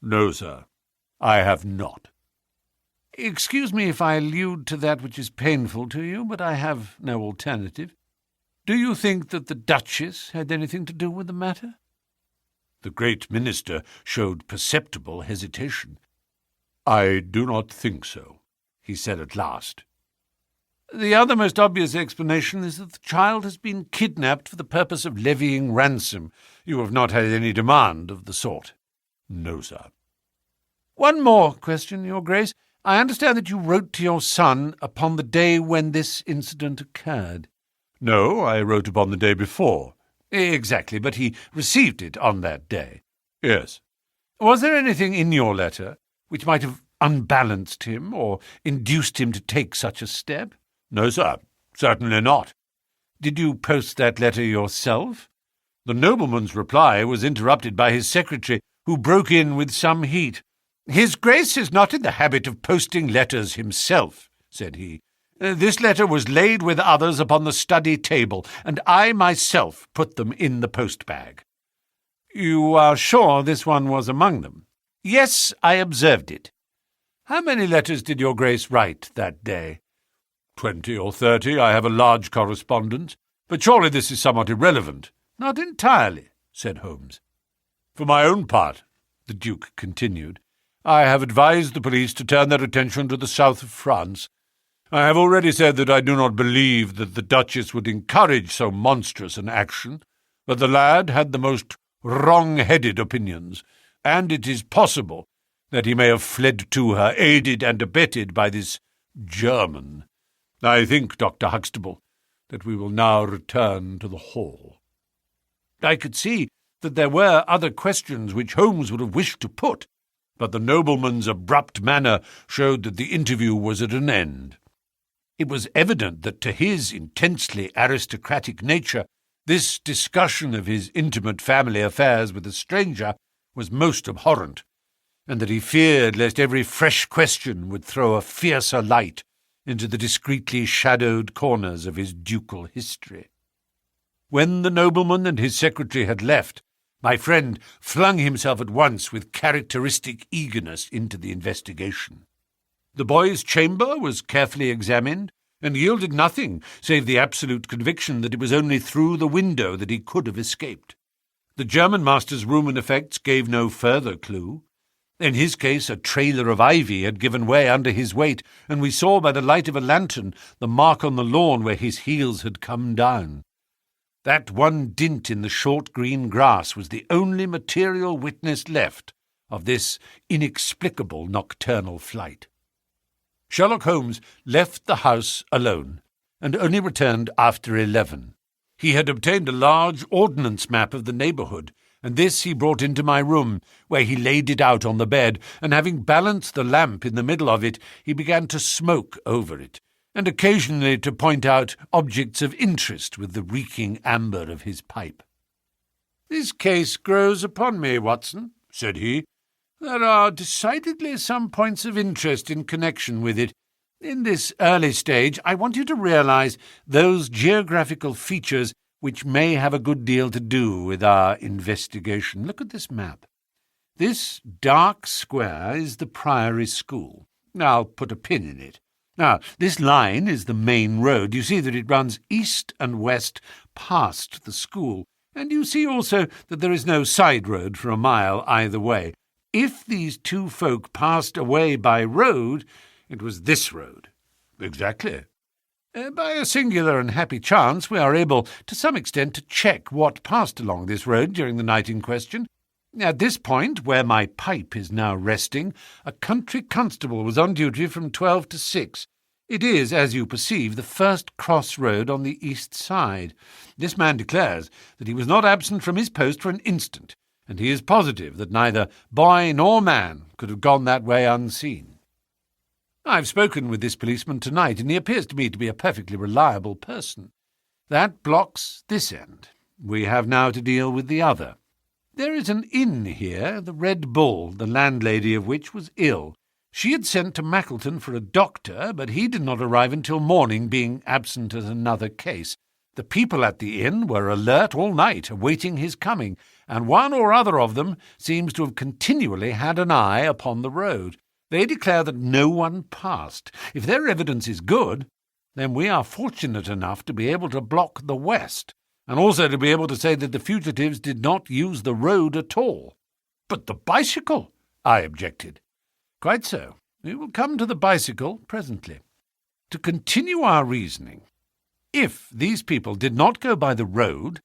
No, sir, I have not. Excuse me if I allude to that which is painful to you, but I have no alternative. Do you think that the Duchess had anything to do with the matter? The great minister showed perceptible hesitation. I do not think so, he said at last. The other most obvious explanation is that the child has been kidnapped for the purpose of levying ransom. You have not had any demand of the sort. No, sir. One more question, Your Grace. I understand that you wrote to your son upon the day when this incident occurred. No, I wrote upon the day before. Exactly, but he received it on that day. Yes. Was there anything in your letter which might have unbalanced him or induced him to take such a step? No, sir, certainly not. Did you post that letter yourself? The nobleman's reply was interrupted by his secretary, who broke in with some heat. His Grace is not in the habit of posting letters himself, said he. This letter was laid with others upon the study table, and I myself put them in the post-bag. You are sure this one was among them? Yes, I observed it. How many letters did your Grace write that day? 20 or 30. I have a large correspondence. But surely this is somewhat irrelevant. Not entirely, said Holmes. For my own part, the Duke continued, I have advised the police to turn their attention to the south of France. I have already said that I do not believe that the Duchess would encourage so monstrous an action, but the lad had the most wrong-headed opinions, and it is possible that he may have fled to her, aided and abetted by this German. I think, Dr. Huxtable, that we will now return to the hall. I could see that there were other questions which Holmes would have wished to put, but the nobleman's abrupt manner showed that the interview was at an end. It was evident that to his intensely aristocratic nature this discussion of his intimate family affairs with a stranger was most abhorrent, and that he feared lest every fresh question would throw a fiercer light into the discreetly shadowed corners of his ducal history. When the nobleman and his secretary had left, my friend flung himself at once with characteristic eagerness into the investigation. The boy's chamber was carefully examined, and yielded nothing save the absolute conviction that it was only through the window that he could have escaped. The German master's room and effects gave no further clue. In his case, a trailer of ivy had given way under his weight, and we saw by the light of a lantern the mark on the lawn where his heels had come down. That one dint in the short green grass was the only material witness left of this inexplicable nocturnal flight. Sherlock Holmes left the house alone, and only returned after 11. He had obtained a large ordnance map of the neighbourhood, and this he brought into my room, where he laid it out on the bed, and having balanced the lamp in the middle of it, he began to smoke over it, and occasionally to point out objects of interest with the reeking amber of his pipe. "This case grows upon me, Watson," said he. "There are decidedly some points of interest in connection with it. In this early stage, I want you to realize those geographical features which may have a good deal to do with our investigation. Look at this map. This dark square is the Priory School. I'll put a pin in it. Now, this line is the main road. You see that it runs east and west past the school, and you see also that there is no side road for a mile either way. If these two folk passed away by road, it was this road." "Exactly." "By a singular and happy chance, we are able, to some extent, to check what passed along this road during the night in question. At this point, where my pipe is now resting, a country constable was on duty from 12 to 6. It is, as you perceive, the first cross-road on the east side. This man declares that he was not absent from his post for an instant, and he is positive that neither boy nor man could have gone that way unseen. I've spoken with this policeman tonight, and he appears to me to be a perfectly reliable person. That blocks this end. We have now to deal with the other. There is an inn here, the Red Bull, the landlady of which was ill, She had sent to Mackleton for a doctor, but he did not arrive until morning, being absent at another case. The people at the inn were alert all night, awaiting his coming, and one or other of them seems to have continually had an eye upon the road. They declare that no one passed. If their evidence is good, then we are fortunate enough to be able to block the west, and also to be able to say that the fugitives did not use the road at all. But the bicycle, I objected. Quite so. We will come to the bicycle presently. To continue our reasoning, if these people did not go by the road,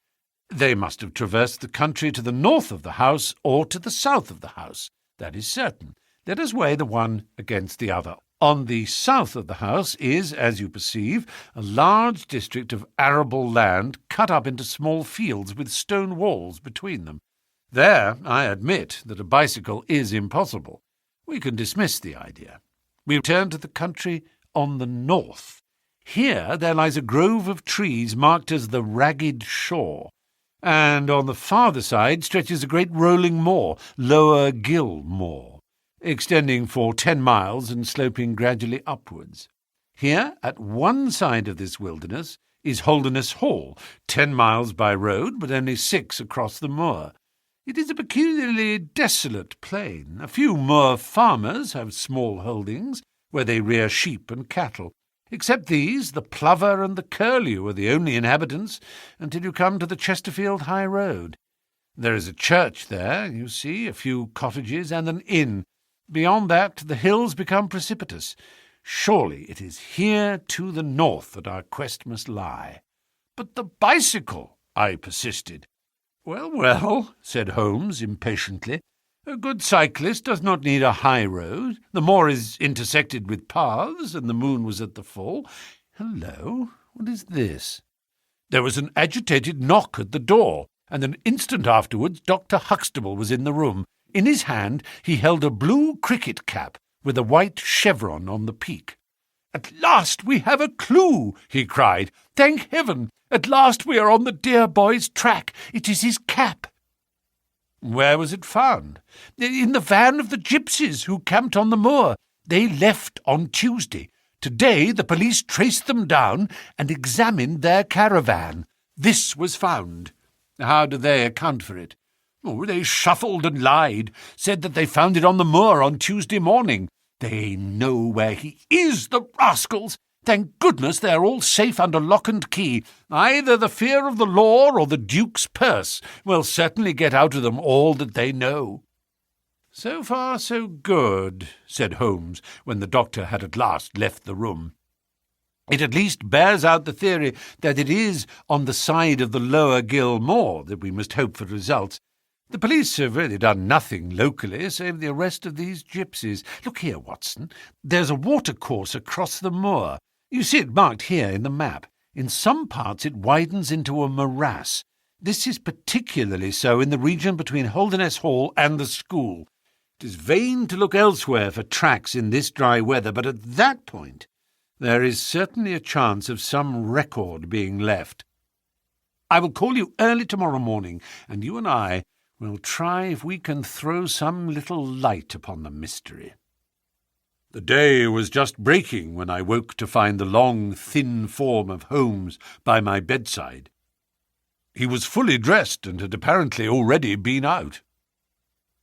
they must have traversed the country to the north of the house or to the south of the house. That is certain. Let us weigh the one against the other. On the south of the house is, as you perceive, a large district of arable land cut up into small fields with stone walls between them. There, I admit that a bicycle is impossible. We can dismiss the idea. We turn to the country on the north. Here there lies a grove of trees marked as the Ragged Shore, and on the farther side stretches a great rolling moor, Lower Gill Moor, extending for 10 miles and sloping gradually upwards. Here, at one side of this wilderness, is Holderness Hall, 10 miles by road, but only 6 across the moor. It is a peculiarly desolate plain. A few moor farmers have small holdings, where they rear sheep and cattle. Except these, the plover and the curlew are the only inhabitants until you come to the Chesterfield High Road. There is a church there, you see, a few cottages, and an inn. Beyond that, the hills become precipitous. Surely it is here to the north that our quest must lie. But the bicycle, I persisted. Well, well, said Holmes impatiently. A good cyclist does not need a high road. The moor is intersected with paths, and the moon was at the full. Hello, what is this? There was an agitated knock at the door, and an instant afterwards Dr. Huxtable was in the room. In his hand he held a blue cricket cap with a white chevron on the peak. "At last we have a clue," he cried. "Thank heaven! At last we are on the dear boy's track. It is his cap." "Where was it found?" "In the van of the gypsies who camped on the moor. They left on Tuesday. Today the police traced them down and examined their caravan. This was found." "How do they account for it?" "Oh, they shuffled and lied, said that they found it on the moor on Tuesday morning. They know where he is, the rascals. Thank goodness they are all safe under lock and key. Either the fear of the law or the Duke's purse will certainly get out of them all that they know." "So far, so good," said Holmes, when the doctor had at last left the room. "It at least bears out the theory that it is on the side of the Lower Gill Moor that we must hope for results. The police have really done nothing locally save the arrest of these gypsies. Look here, Watson. There's a watercourse across the moor. You see it marked here in the map. In some parts it widens into a morass. This is particularly so in the region between Holderness Hall and the school. It is vain to look elsewhere for tracks in this dry weather, but at that point there is certainly a chance of some record being left. I will call you early tomorrow morning, and you and I will try if we can throw some little light upon the mystery." The day was just breaking when I woke to find the long, thin form of Holmes by my bedside. He was fully dressed and had apparently already been out.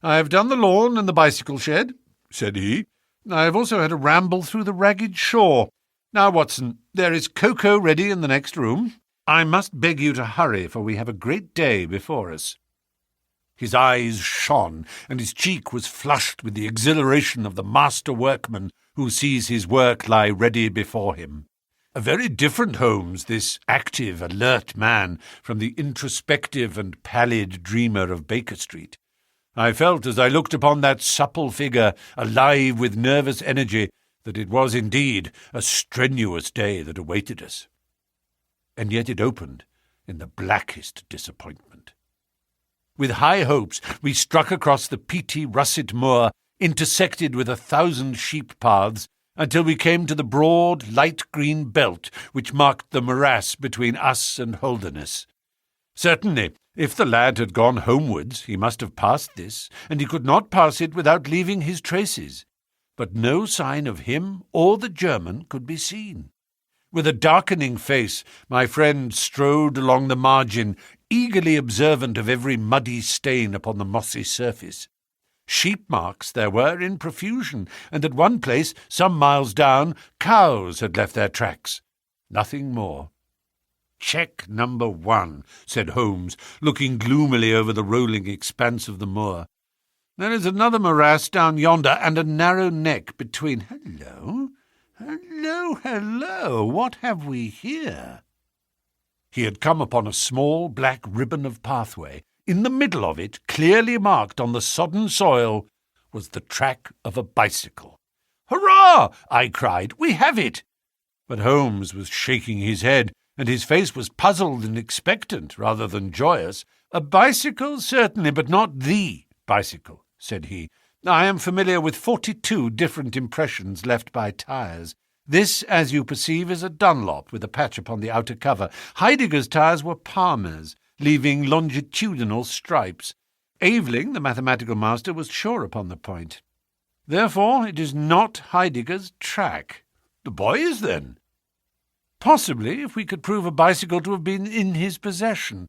"I have done the lawn and the bicycle shed," said he. "I have also had a ramble through the Ragged Shore. Now, Watson, there is cocoa ready in the next room. I must beg you to hurry, for we have a great day before us." His eyes shone, and his cheek was flushed with the exhilaration of the master workman who sees his work lie ready before him. A very different Holmes, this active, alert man, from the introspective and pallid dreamer of Baker Street. I felt, as I looked upon that supple figure, alive with nervous energy, that it was indeed a strenuous day that awaited us. And yet it opened in the blackest disappointment. With high hopes, we struck across the peaty russet moor, intersected with 1,000 sheep paths, until we came to the broad, light green belt which marked the morass between us and Holderness. Certainly, if the lad had gone homewards, he must have passed this, and he could not pass it without leaving his traces. but no sign of him or the German could be seen. With a darkening face, my friend strode along the margin, eagerly observant of every muddy stain upon the mossy surface. Sheep marks there were in profusion, and at one place, some miles down, cows had left their tracks. Nothing more. "Check number 1, said Holmes, looking gloomily over the rolling expanse of the moor. "There is another morass down yonder, and a narrow neck between. Hello, what have we here?" He had come upon a small black ribbon of pathway. In the middle of it, clearly marked on the sodden soil, was the track of a bicycle. "Hurrah!" I cried. "We have it!" But Holmes was shaking his head, and his face was puzzled and expectant rather than joyous. "A bicycle, certainly, but not the bicycle," said he. "I am familiar with 42 different impressions left by tyres. This, as you perceive, is a Dunlop with a patch upon the outer cover. Heidegger's tyres were Palmer's, leaving longitudinal stripes. Aveling, the mathematical master, was sure upon the point. Therefore, it is not Heidegger's track. The boy is, then? Possibly, if we could prove a bicycle to have been in his possession.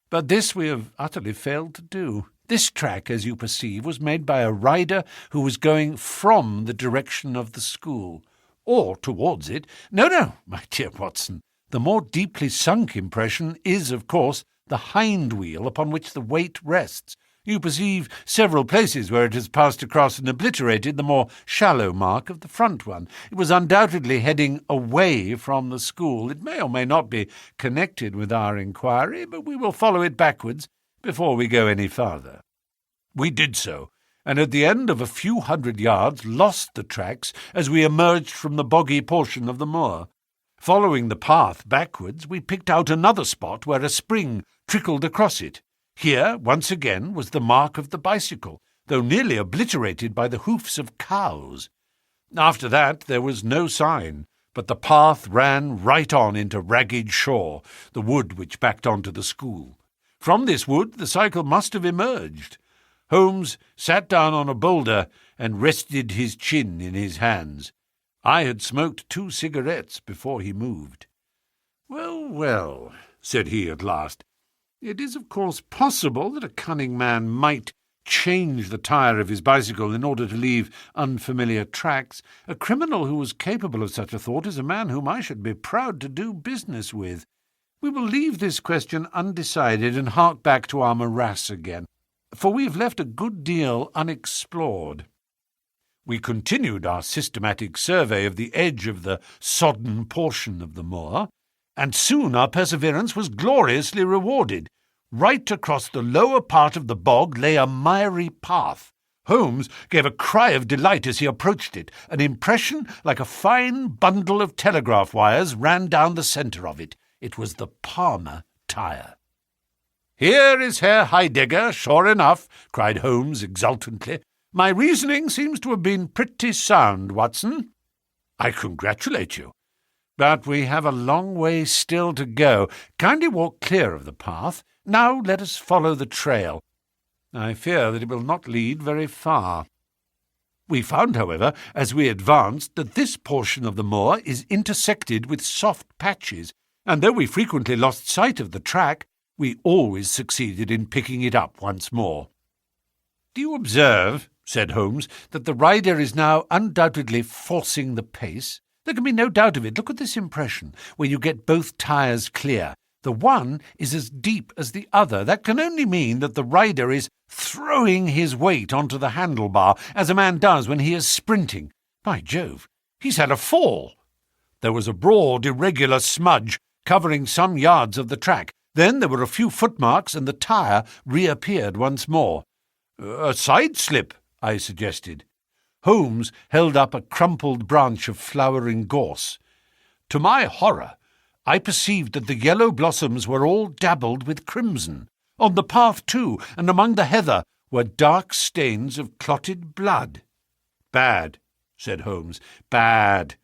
But this we have utterly failed to do. This track, as you perceive, was made by a rider who was going from the direction of the school, or towards it. No, my dear Watson, the more deeply sunk impression is, of course, the hind wheel upon which the weight rests. You perceive several places where it has passed across and obliterated the more shallow mark of the front one. It was undoubtedly heading away from the school. It may or may not be connected with our inquiry, but we will follow it backwards before we go any farther." We did so, and at the end of a few hundred yards lost the tracks as we emerged from the boggy portion of the moor. Following the path backwards, we picked out another spot where a spring trickled across it. Here, once again, was the mark of the bicycle, though nearly obliterated by the hoofs of cows. After that there was no sign, but the path ran right on into Ragged Shaw, the wood which backed on to the school. From this wood the cycle must have emerged. Holmes sat down on a boulder and rested his chin in his hands. I had smoked 2 cigarettes before he moved. Well, said he at last, "it is of course possible that a cunning man might change the tyre of his bicycle in order to leave unfamiliar tracks. A criminal who was capable of such a thought is a man whom I should be proud to do business with. We will leave this question undecided and hark back to our morass again, for we have left a good deal unexplored." We continued our systematic survey of the edge of the sodden portion of the moor, and soon our perseverance was gloriously rewarded. Right across the lower part of the bog lay a miry path. Holmes gave a cry of delight as he approached it. An impression like a fine bundle of telegraph wires ran down the centre of it. It was the Palmer tyre. "Here is Herr Heidegger, sure enough," cried Holmes exultantly. "My reasoning seems to have been pretty sound, Watson." "I congratulate you. But we have a long way still to go. Kindly walk clear of the path. Now let us follow the trail. I fear that it will not lead very far." We found, however, as we advanced, that this portion of the moor is intersected with soft patches, and though we frequently lost sight of the track, we always succeeded in picking it up once more. "Do you observe," said Holmes, "that the rider is now undoubtedly forcing the pace? There can be no doubt of it. Look at this impression, where you get both tyres clear. The one is as deep as the other. That can only mean that the rider is throwing his weight onto the handlebar, as a man does when he is sprinting. By Jove, he's had a fall." There was a broad, irregular smudge covering some yards of the track. Then there were a few footmarks, and the tyre reappeared once more. "A side slip," I suggested. Holmes held up a crumpled branch of flowering gorse. To my horror, I perceived that the yellow blossoms were all dabbled with crimson. On the path, too, and among the heather, were dark stains of clotted blood. "Bad," said Holmes, "bad.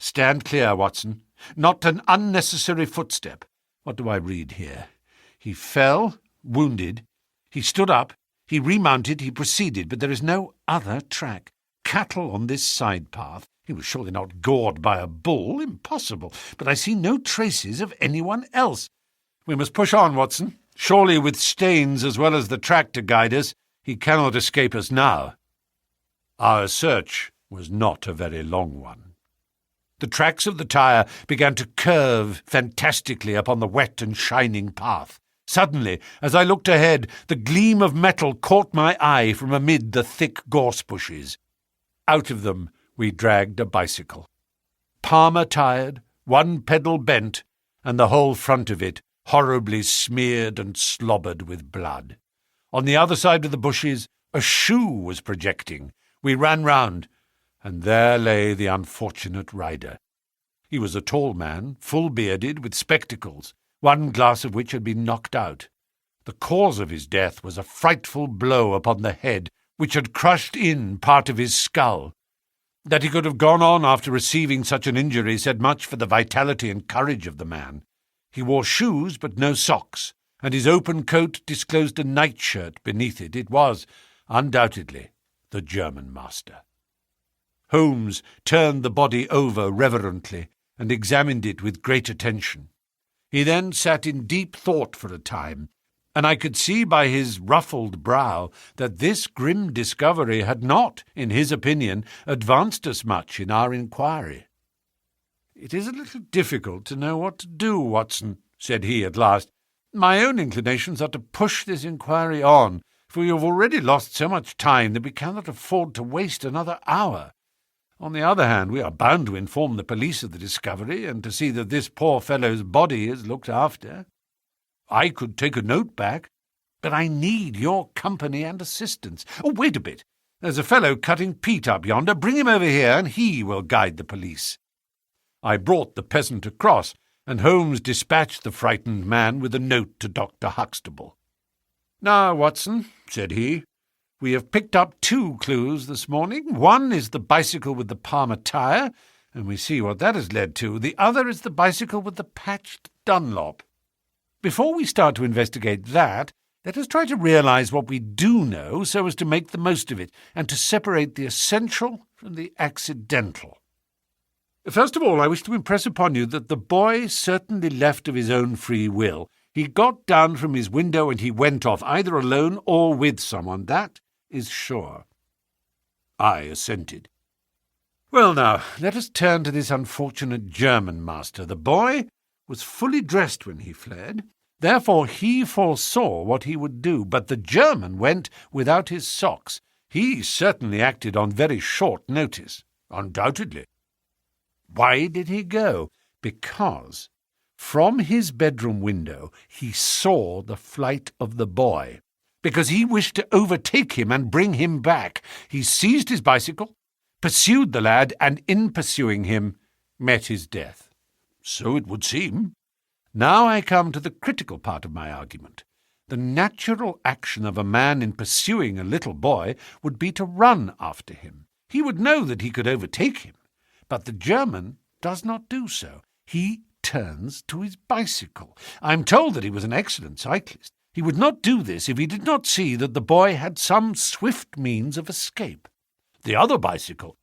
Stand clear, Watson. Not an unnecessary footstep. What do I read here? He fell, wounded. He stood up. He remounted. He proceeded, but there is no other track. cattle on this side path. He was surely not gored by a bull. Impossible. But I see no traces of anyone else. We must push on, Watson. Surely with Staines as well as the track to guide us, he cannot escape us now. Our search was not a very long one. The tracks of the tyre began to curve fantastically upon the wet and shining path. Suddenly, as I looked ahead, the gleam of metal caught my eye from amid the thick gorse bushes. Out of them we dragged a bicycle. Palmer tired, one pedal bent, and the whole front of it horribly smeared and slobbered with blood. On the other side of the bushes, a shoe was projecting. We ran round, and there lay the unfortunate rider. He was a tall man, full-bearded, with spectacles, one glass of which had been knocked out. The cause of his death was a frightful blow upon the head, which had crushed in part of his skull. That he could have gone on after receiving such an injury said much for the vitality and courage of the man. He wore shoes but no socks, and his open coat disclosed a nightshirt beneath it. It was, undoubtedly, the German master. Holmes turned the body over reverently and examined it with great attention. He then sat in deep thought for a time, and I could see by his ruffled brow that this grim discovery had not, in his opinion, advanced us much in our inquiry. "It is a little difficult to know what to do, Watson," said he at last. "My own inclinations are to push this inquiry on, for we have already lost so much time that we cannot afford to waste another hour. On the other hand, we are bound to inform the police of the discovery and to see that this poor fellow's body is looked after. I could take a note back, but I need your company and assistance. Oh, wait a bit. There's a fellow cutting peat up yonder. Bring him over here, and he will guide the police." I brought the peasant across, and Holmes dispatched the frightened man with a note to Dr. Huxtable. "Now, Watson," said he, "we have picked up 2 clues this morning. One is the bicycle with the Palmer tyre, and we see what that has led to. The other is the bicycle with the patched Dunlop. Before we start to investigate that, let us try to realize what we do know so as to make the most of it, and to separate the essential from the accidental. First of all, I wish to impress upon you that the boy certainly left of his own free will. He got down from his window and he went off, either alone or with someone. That is sure." I assented. "Well, now, let us turn to this unfortunate German master. The boy was fully dressed when he fled. Therefore he foresaw what he would do, but the German went without his socks. He certainly acted on very short notice." "Undoubtedly." "Why did he go?" "Because from his bedroom window he saw the flight of the boy. Because he wished to overtake him and bring him back. He seized his bicycle, pursued the lad, and in pursuing him, met his death." "So it would seem." "Now I come to the critical part of my argument. The natural action of a man in pursuing a little boy would be to run after him. He would know that he could overtake him. But the German does not do so. He turns to his bicycle. I am told that he was an excellent cyclist. He would not do this if he did not see that the boy had some swift means of escape. The other bicycle.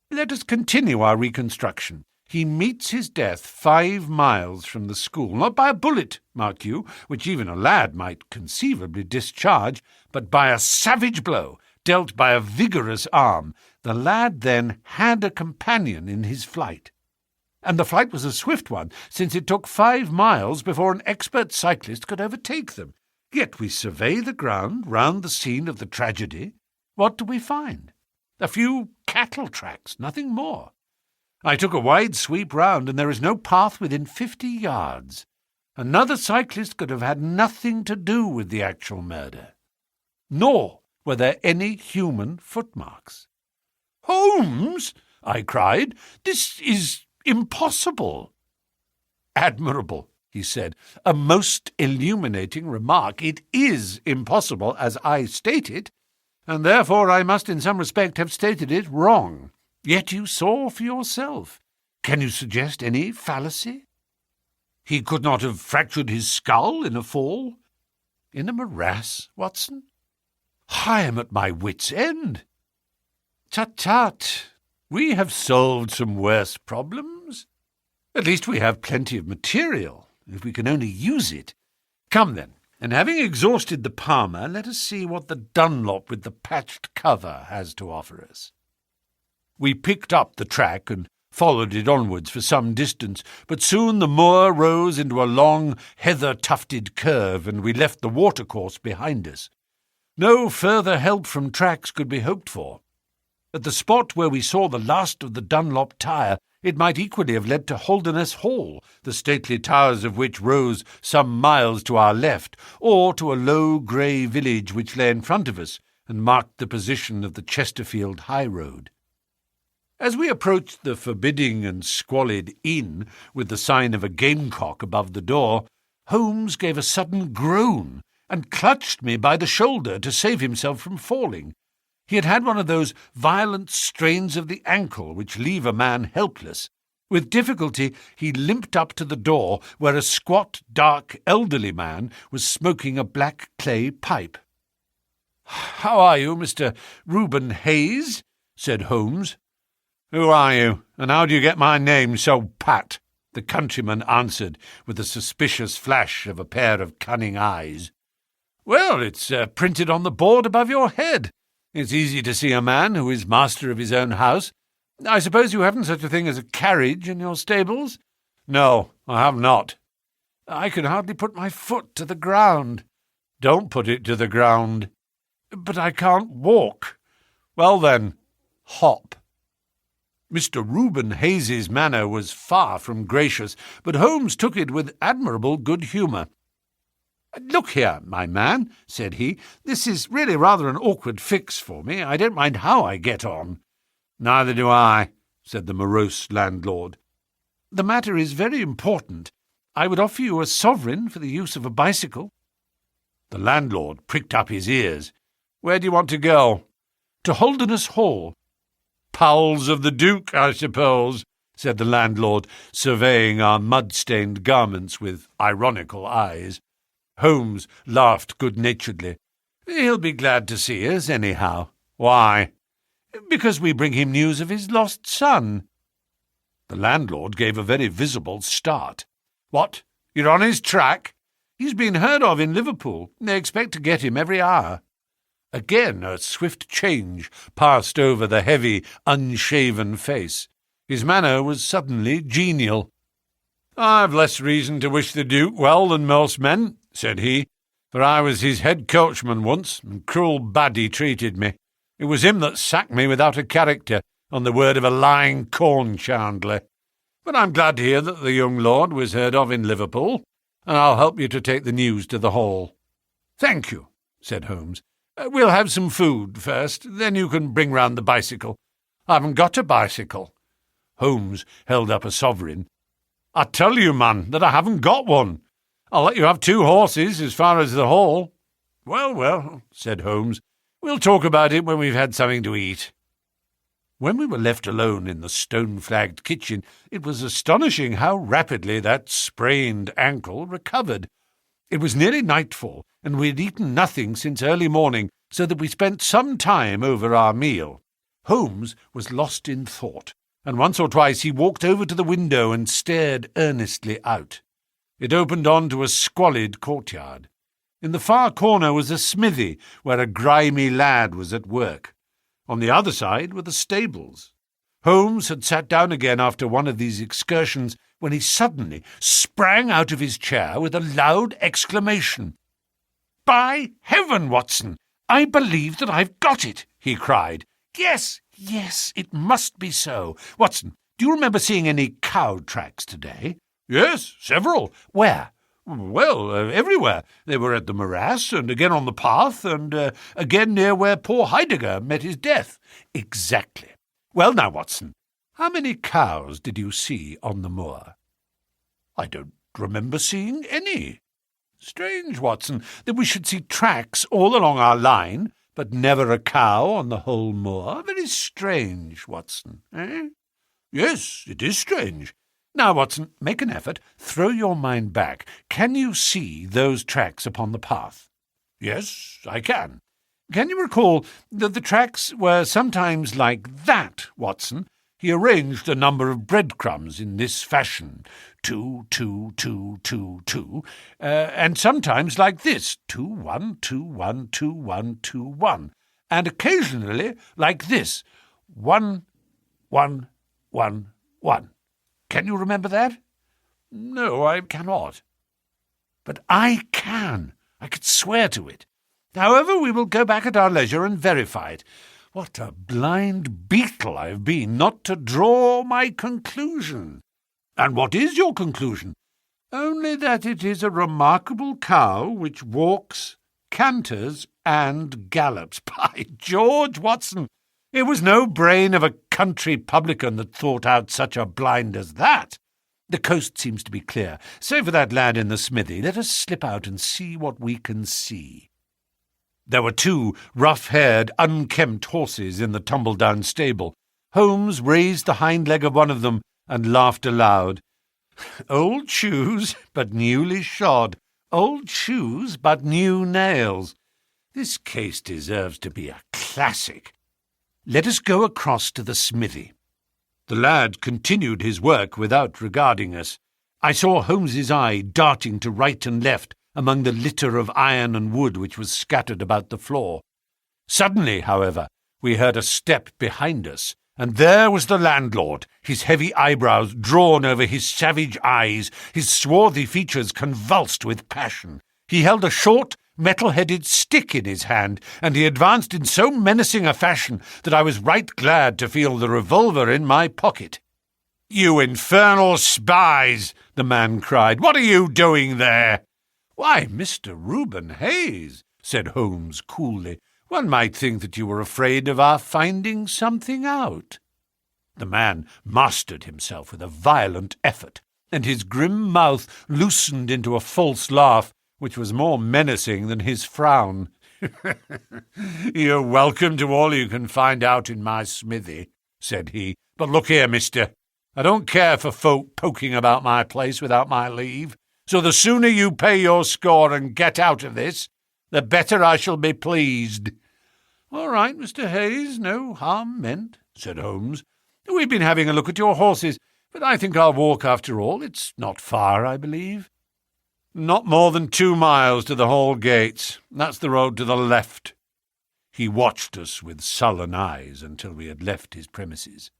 Let us continue our reconstruction. He meets his death 5 miles from the school, not by a bullet, mark you, which even a lad might conceivably discharge, but by a savage blow dealt by a vigorous arm. The lad then had a companion in his flight. And the flight was a swift one, since it took 5 miles before an expert cyclist could overtake them. Yet we survey the ground round the scene of the tragedy. What do we find? A few cattle tracks, nothing more. I took a wide sweep round, and there is no path within 50 yards. Another cyclist could have had nothing to do with the actual murder. Nor were there any human footmarks. "Holmes," I cried, "this is impossible." "Admirable," he said, "a most illuminating remark. It is impossible as I state it, and therefore I must in some respect have stated it wrong. Yet you saw for yourself. Can you suggest any fallacy?" "He could not have fractured his skull in a fall?" "In a morass, Watson? I am at my wits' end." Tut, tut. We have solved some worse problems. At least we have plenty of material, if we can only use it. Come then, and having exhausted the Palmer, let us see what the Dunlop with the patched cover has to offer us. We picked up the track and followed it onwards for some distance, but soon the moor rose into a long, heather-tufted curve, and we left the watercourse behind us. No further help from tracks could be hoped for. At the spot where we saw the last of the Dunlop tire, it might equally have led to Holderness Hall, the stately towers of which rose some miles to our left, or to a low grey village which lay in front of us and marked the position of the Chesterfield high road. As we approached the forbidding and squalid inn, with the sign of a gamecock above the door, Holmes gave a sudden groan and clutched me by the shoulder to save himself from falling. He had had one of those violent strains of the ankle which leave a man helpless. With difficulty he limped up to the door, where a squat, dark, elderly man was smoking a black clay pipe. "How are you, Mr. Reuben Hayes?" said Holmes. "Who are you, and how do you get my name so pat?" the countryman answered, with a suspicious flash of a pair of cunning eyes. "Well, it's printed on the board above your head. It's easy to see a man who is master of his own house. I suppose you haven't such a thing as a carriage in your stables?" "No, I have not." "I can hardly put my foot to the ground." "Don't put it to the ground." "But I can't walk." "Well then, hop." Mr. Reuben Hayes's manner was far from gracious, but Holmes took it with admirable good humour. "Look here, my man," said he, "this is really rather an awkward fix for me. I don't mind how I get on." "Neither do I," said the morose landlord. "The matter is very important. I would offer you a sovereign for the use of a bicycle." The landlord pricked up his ears. "Where do you want to go?" "To Holderness Hall." "Powels of the Duke, I suppose," said the landlord, surveying our mud-stained garments with ironical eyes. Holmes laughed good-naturedly. "He'll be glad to see us, anyhow." "Why?" "Because we bring him news of his lost son." The landlord gave a very visible start. "What? You're on his track?" "He's been heard of in Liverpool. They expect to get him every hour." Again a swift change passed over the heavy, unshaven face. His manner was suddenly genial. "I've less reason to wish the Duke well than most men," said he, "for I was his head coachman once, and cruel bad he treated me. It was him that sacked me without a character, on the word of a lying corn chandler. But I'm glad to hear that the young lord was heard of in Liverpool, and I'll help you to take the news to the Hall." "Thank you," said Holmes. "We'll have some food first, then you can bring round the bicycle." "I haven't got a bicycle." Holmes held up a sovereign. "I tell you, man, that I haven't got one. I'll let you have 2 horses as far as the Hall." "Well, well," said Holmes, "we'll talk about it when we've had something to eat." When we were left alone in the stone-flagged kitchen, it was astonishing how rapidly that sprained ankle recovered. It was nearly nightfall, and we had eaten nothing since early morning, so that we spent some time over our meal. Holmes was lost in thought, and once or twice he walked over to the window and stared earnestly out. It opened on to a squalid courtyard. In the far corner was a smithy, where a grimy lad was at work. On the other side were the stables. Holmes had sat down again after one of these excursions, when he suddenly sprang out of his chair with a loud exclamation. "By heaven, Watson, I believe that I've got it!" he cried. Yes, it must be so. Watson, do you remember seeing any cow tracks today?" "Yes, several." "Where?" "Well, everywhere. They were at the morass, and again on the path, and again near where poor Heidegger met his death." "Exactly. Well, now, Watson, how many cows did you see on the moor?" "I don't remember seeing any." "Strange, Watson, that we should see tracks all along our line, but never a cow on the whole moor. Very strange, Watson, eh?" "Yes, it is strange." "Now, Watson, make an effort. Throw your mind back. Can you see those tracks upon the path?" "Yes, I can." Can you recall that the tracks were sometimes like that, Watson? He arranged a number of breadcrumbs in this fashion, 2, 2, 2, 2, 2, and sometimes like this, 2, 1, 2, 1, 2, 1, 2, 1, and occasionally like this, 1, 1, 1, 1. Can you remember that? No, I cannot. But I can. I could swear to it. However, we will go back at our leisure and verify it. What a blind beetle I have been not to draw my conclusion. And what is your conclusion? Only that it is a remarkable cow which walks, canters, and gallops. By George, Watson, it was no brain of a country publican that thought out such a blind as that. The coast seems to be clear. Save for that lad in the smithy, let us slip out and see what we can see. There were 2 rough-haired, unkempt horses in the tumble-down stable. Holmes raised the hind leg of one of them and laughed aloud. Old shoes, but newly shod. Old shoes, but new nails. This case deserves to be a classic. Let us go across to the smithy. The lad continued his work without regarding us. I saw Holmes's eye darting to right and left among the litter of iron and wood which was scattered about the floor. Suddenly, however, we heard a step behind us, and there was the landlord, his heavy eyebrows drawn over his savage eyes, his swarthy features convulsed with passion. He held a short, metal-headed stick in his hand, and he advanced in so menacing a fashion that I was right glad to feel the revolver in my pocket. "You infernal spies!" the man cried. "What are you doing there?" "Why, Mr. Reuben Hayes," said Holmes coolly, "one might think that you were afraid of our finding something out." The man mastered himself with a violent effort, and his grim mouth loosened into a false laugh, which was more menacing than his frown. "You're welcome to all you can find out in my smithy," said he. "But look here, mister, I don't care for folk poking about my place without my leave. So the sooner you pay your score and get out of this, the better I shall be pleased." "All right, Mr. Hayes, no harm meant," said Holmes. "We've been having a look at your horses, but I think I'll walk after all. It's not far, I believe." "Not more than 2 miles to the Hall gates. That's the road to the left." He watched us with sullen eyes until we had left his premises.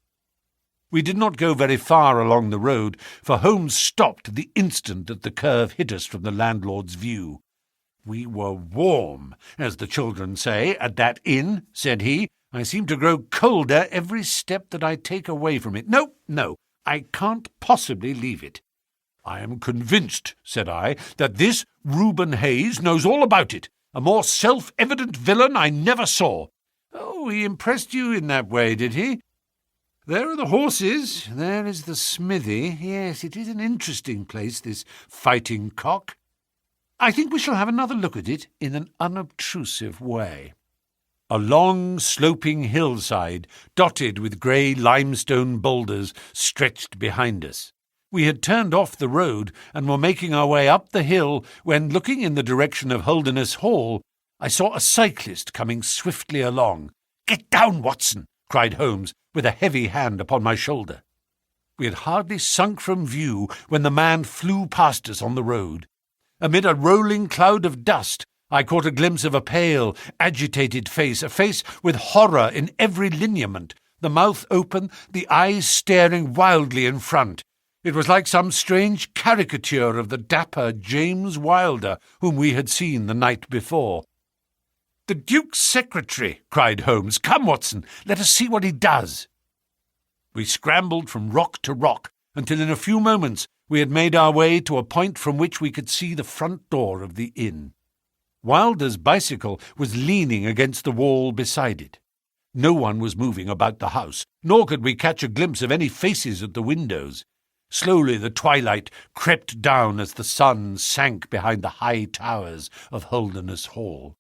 We did not go very far along the road, for Holmes stopped the instant that the curve hid us from the landlord's view. "We were warm, as the children say, at that inn," said he. "I seem to grow colder every step that I take away from it. No, I can't possibly leave it." "I am convinced," said I, "that this Reuben Hayes knows all about it. A more self-evident villain I never saw." "Oh, he impressed you in that way, did he?" "There are the horses. There is the smithy. Yes, it is an interesting place, this Fighting Cock. I think we shall have another look at it in an unobtrusive way." A long, sloping hillside, dotted with grey limestone boulders, stretched behind us. We had turned off the road and were making our way up the hill when, looking in the direction of Holderness Hall, I saw a cyclist coming swiftly along. "Get down, Watson!" cried Holmes, with a heavy hand upon my shoulder. We had hardly sunk from view when the man flew past us on the road. Amid a rolling cloud of dust, I caught a glimpse of a pale, agitated face, a face with horror in every lineament, the mouth open, the eyes staring wildly in front. It was like some strange caricature of the dapper James Wilder whom we had seen the night before. "The Duke's secretary!" cried Holmes. "Come, Watson, let us see what he does." We scrambled from rock to rock until in a few moments we had made our way to a point from which we could see the front door of the inn. Wilder's bicycle was leaning against the wall beside it. No one was moving about the house, nor could we catch a glimpse of any faces at the windows. Slowly the twilight crept down as the sun sank behind the high towers of Holderness Hall.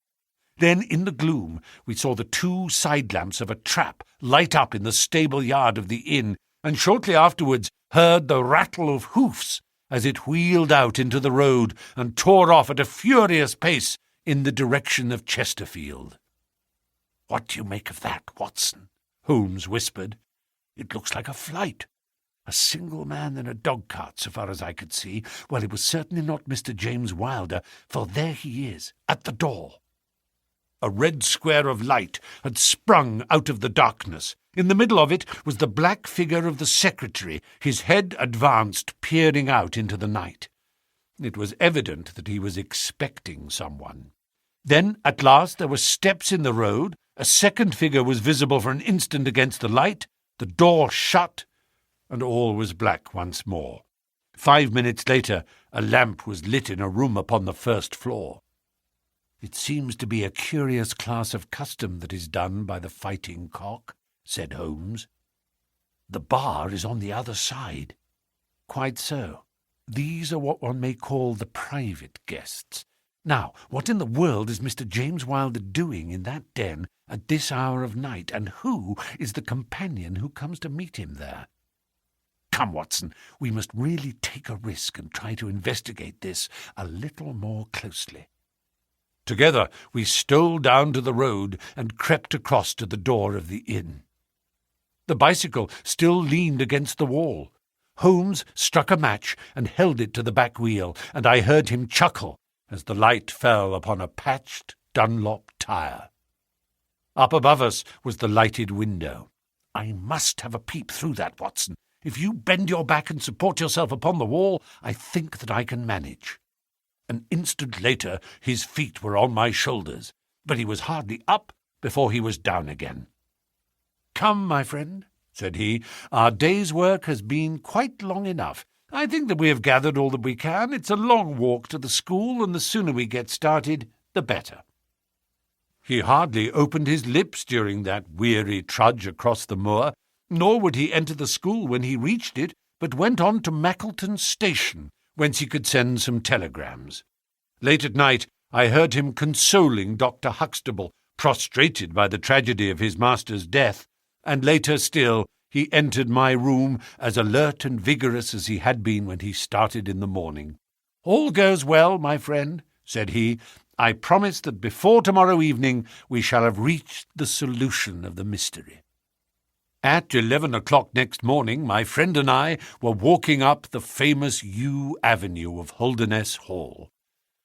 Then, in the gloom, we saw the 2 side lamps of a trap light up in the stable yard of the inn, and shortly afterwards heard the rattle of hoofs as it wheeled out into the road and tore off at a furious pace in the direction of Chesterfield. "What do you make of that, Watson?" Holmes whispered. "It looks like a flight. A single man in a dog-cart, so far as I could see. Well, it was certainly not Mr. James Wilder, for there he is, at the door." A red square of light had sprung out of the darkness. In the middle of it was the black figure of the secretary, his head advanced, peering out into the night. It was evident that he was expecting someone. Then, at last, there were steps in the road, a second figure was visible for an instant against the light, the door shut, and all was black once more. 5 minutes later, a lamp was lit in a room upon the first floor. "It seems to be a curious class of custom that is done by the fighting cock," said Holmes. "The bar is on the other side." "Quite so. These are what one may call the private guests. Now, what in the world is Mr. James Wilder doing in that den at this hour of night, and who is the companion who comes to meet him there? Come, Watson, we must really take a risk and try to investigate this a little more closely." Together we stole down to the road and crept across to the door of the inn. The bicycle still leaned against the wall. Holmes struck a match and held it to the back wheel, and I heard him chuckle as the light fell upon a patched Dunlop tire. Up above us was the lighted window. "I must have a peep through that, Watson. If you bend your back and support yourself upon the wall, I think that I can manage." An instant later his feet were on my shoulders, but he was hardly up before he was down again. "Come, my friend," said he, "our day's work has been quite long enough. I think that we have gathered all that we can. It's a long walk to the school, and the sooner we get started, the better." He hardly opened his lips during that weary trudge across the moor, nor would he enter the school when he reached it, but went on to Mackleton Station, whence he could send some telegrams. Late at night I heard him consoling Dr. Huxtable, prostrated by the tragedy of his master's death, and later still he entered my room as alert and vigorous as he had been when he started in the morning. "All goes well, my friend," said he. "I promise that before tomorrow evening we shall have reached the solution of the mystery." At 11 o'clock next morning, my friend and I were walking up the famous yew avenue of Holderness Hall.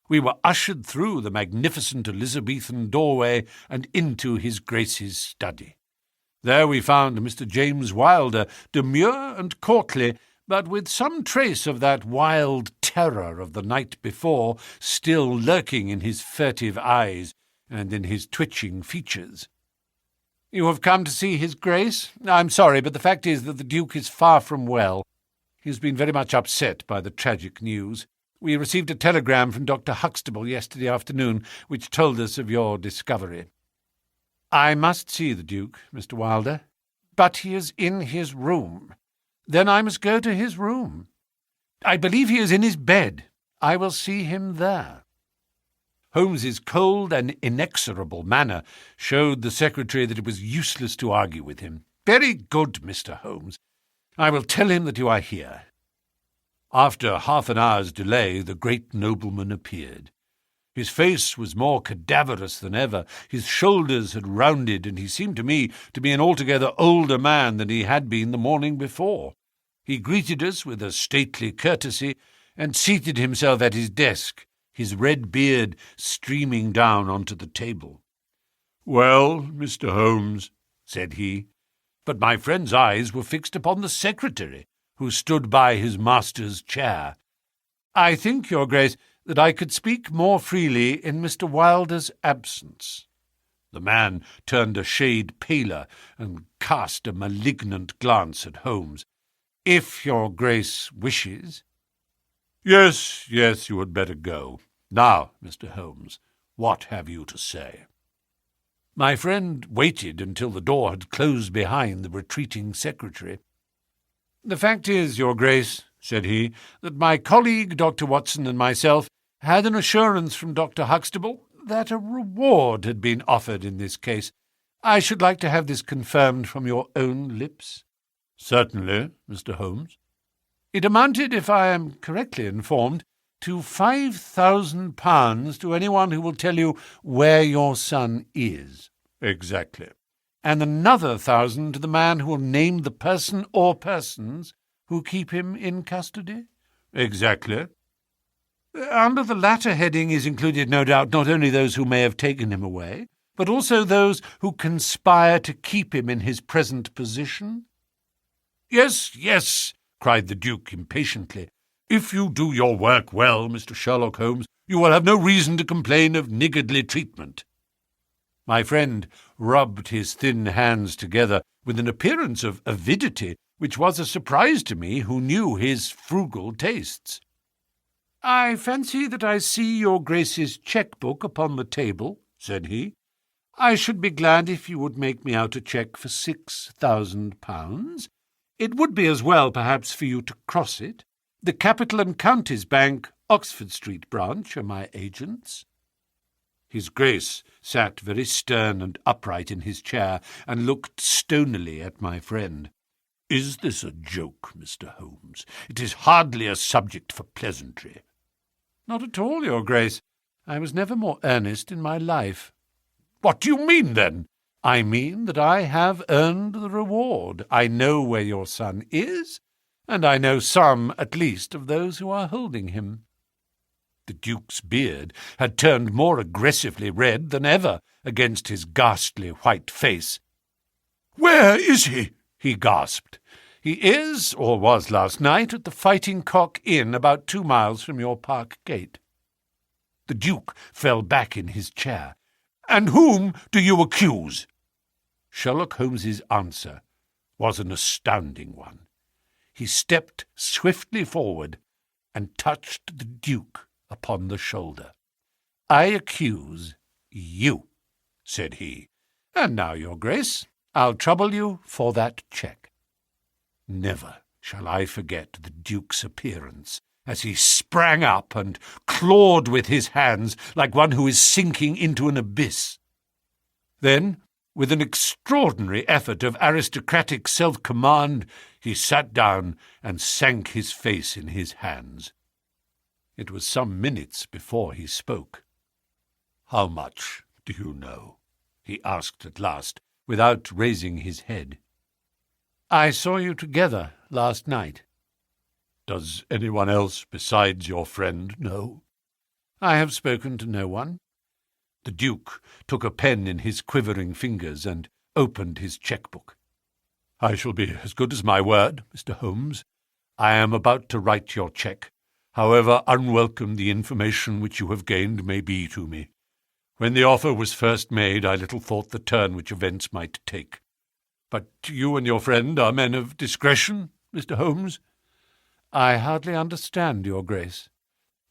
We were ushered through the magnificent Elizabethan doorway and into his Grace's study. There we found Mr. James Wilder, demure and courtly, but with some trace of that wild terror of the night before still lurking in his furtive eyes and in his twitching features. "You have come to see his Grace? I'm sorry, but the fact is that the Duke is far from well. He has been very much upset by the tragic news. We received a telegram from Dr. Huxtable yesterday afternoon, which told us of your discovery." "I must see the Duke, Mr. Wilder." "But he is in his room." "Then I must go to his room." "I believe he is in his bed." "I will see him there." Holmes's cold and inexorable manner showed the secretary that it was useless to argue with him. "Very good, Mr. Holmes. I will tell him that you are here." After half an hour's delay, the great nobleman appeared. His face was more cadaverous than ever, his shoulders had rounded, and he seemed to me to be an altogether older man than he had been the morning before. He greeted us with a stately courtesy, and seated himself at his desk, his red beard streaming down onto the table. "Well, Mr. Holmes," said he, but my friend's eyes were fixed upon the secretary, who stood by his master's chair. "I think, Your Grace, that I could speak more freely in Mr. Wilder's absence." The man turned a shade paler and cast a malignant glance at Holmes. "If Your Grace wishes—" Yes, you had better go. Now, Mr. Holmes, what have you to say?" My friend waited until the door had closed behind the retreating secretary. "The fact is, Your Grace," said he, "that my colleague, Dr. Watson, and myself had an assurance from Dr. Huxtable that a reward had been offered in this case. I should like to have this confirmed from your own lips." "Certainly, Mr. Holmes." "It amounted, if I am correctly informed, to £5,000 to anyone who will tell you where your son is." Exactly. And another 1,000 to the man who will name the person or persons who keep him in custody? Exactly. Under the latter heading is included, no doubt, not only those who may have taken him away, but also those who conspire to keep him in his present position? Yes, yes, cried the Duke impatiently. If you do your work well, Mr. Sherlock Holmes, you will have no reason to complain of niggardly treatment. My friend rubbed his thin hands together with an appearance of avidity which was a surprise to me who knew his frugal tastes. I fancy that I see your Grace's cheque-book upon the table, said he. I should be glad if you would make me out a cheque for £6,000. It would be as well, perhaps, for you to cross it. The Capital and Counties Bank, Oxford Street branch, are my agents. His Grace sat very stern and upright in his chair and looked stonily at my friend. Is this a joke, Mr. Holmes? It is hardly a subject for pleasantry. Not at all, your Grace. I was never more earnest in my life. What do you mean, then? I mean that I have earned the reward. I know where your son is, and I know some, at least, of those who are holding him. The Duke's beard had turned more aggressively red than ever against his ghastly white face. "Where is he?" he gasped. "He is, or was last night, at the Fighting Cock Inn, about 2 miles from your park gate." The Duke fell back in his chair. "And whom do you accuse?" Sherlock Holmes's answer was an astounding one. He stepped swiftly forward and touched the Duke upon the shoulder. "I accuse you," said he. "And now, your Grace, I'll trouble you for that cheque." Never shall I forget the Duke's appearance as he sprang up and clawed with his hands like one who is sinking into an abyss. Then, with an extraordinary effort of aristocratic self-command, he sat down and sank his face in his hands. It was some minutes before he spoke. "How much do you know?" he asked at last, without raising his head. "I saw you together last night." "Does anyone else besides your friend know?" "I have spoken to no one." The Duke took a pen in his quivering fingers and opened his cheque-book. "I shall be as good as my word, Mr. Holmes. I am about to write your cheque, however unwelcome the information which you have gained may be to me. When the offer was first made, I little thought the turn which events might take. But you and your friend are men of discretion, Mr. Holmes." "I hardly understand, your Grace."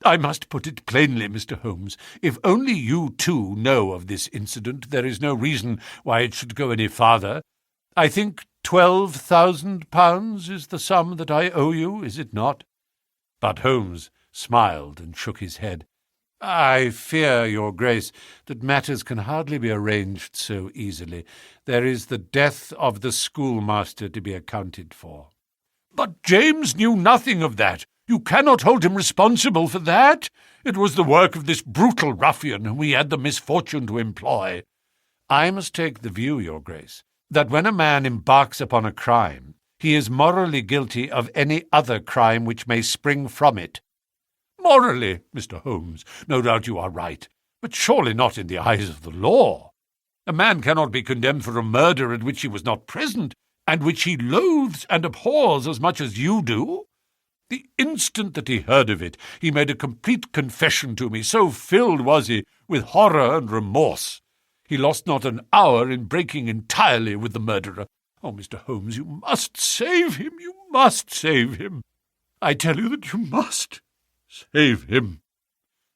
"I must put it plainly, Mr. Holmes. If only you too know of this incident, there is no reason why it should go any farther. I think £12,000 is the sum that I owe you, is it not?" But Holmes smiled and shook his head. "I fear, your Grace, that matters can hardly be arranged so easily. There is the death of the schoolmaster to be accounted for." "But James knew nothing of that. You cannot hold him responsible for that. It was the work of this brutal ruffian whom he had the misfortune to employ." "I must take the view, your Grace, that when a man embarks upon a crime, he is morally guilty of any other crime which may spring from it." "Morally, Mr. Holmes, no doubt you are right, but surely not in the eyes of the law. A man cannot be condemned for a murder at which he was not present, and which he loathes and abhors as much as you do. The instant that he heard of it, he made a complete confession to me, so filled was he with horror and remorse. He lost not an hour in breaking entirely with the murderer. Oh, Mr. Holmes, you must save him, you must save him. I tell you that you must save him."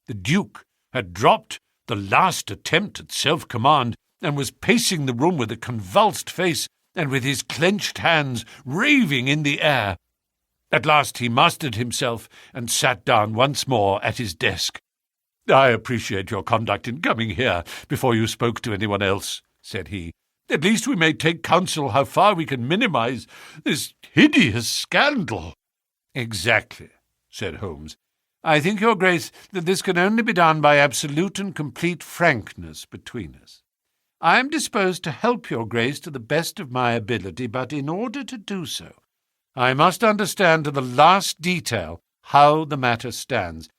The Duke had dropped the last attempt at self-command and was pacing the room with a convulsed face and with his clenched hands raving in the air. At last he mastered himself and sat down once more at his desk. "I appreciate your conduct in coming here before you spoke to anyone else," said he. "At least we may take counsel how far we can minimize this hideous scandal." "Exactly," said Holmes. "I think, your Grace, that this can only be done by absolute and complete frankness between us. I am disposed to help your Grace to the best of my ability, but in order to do so, I must understand to the last detail how the matter stands.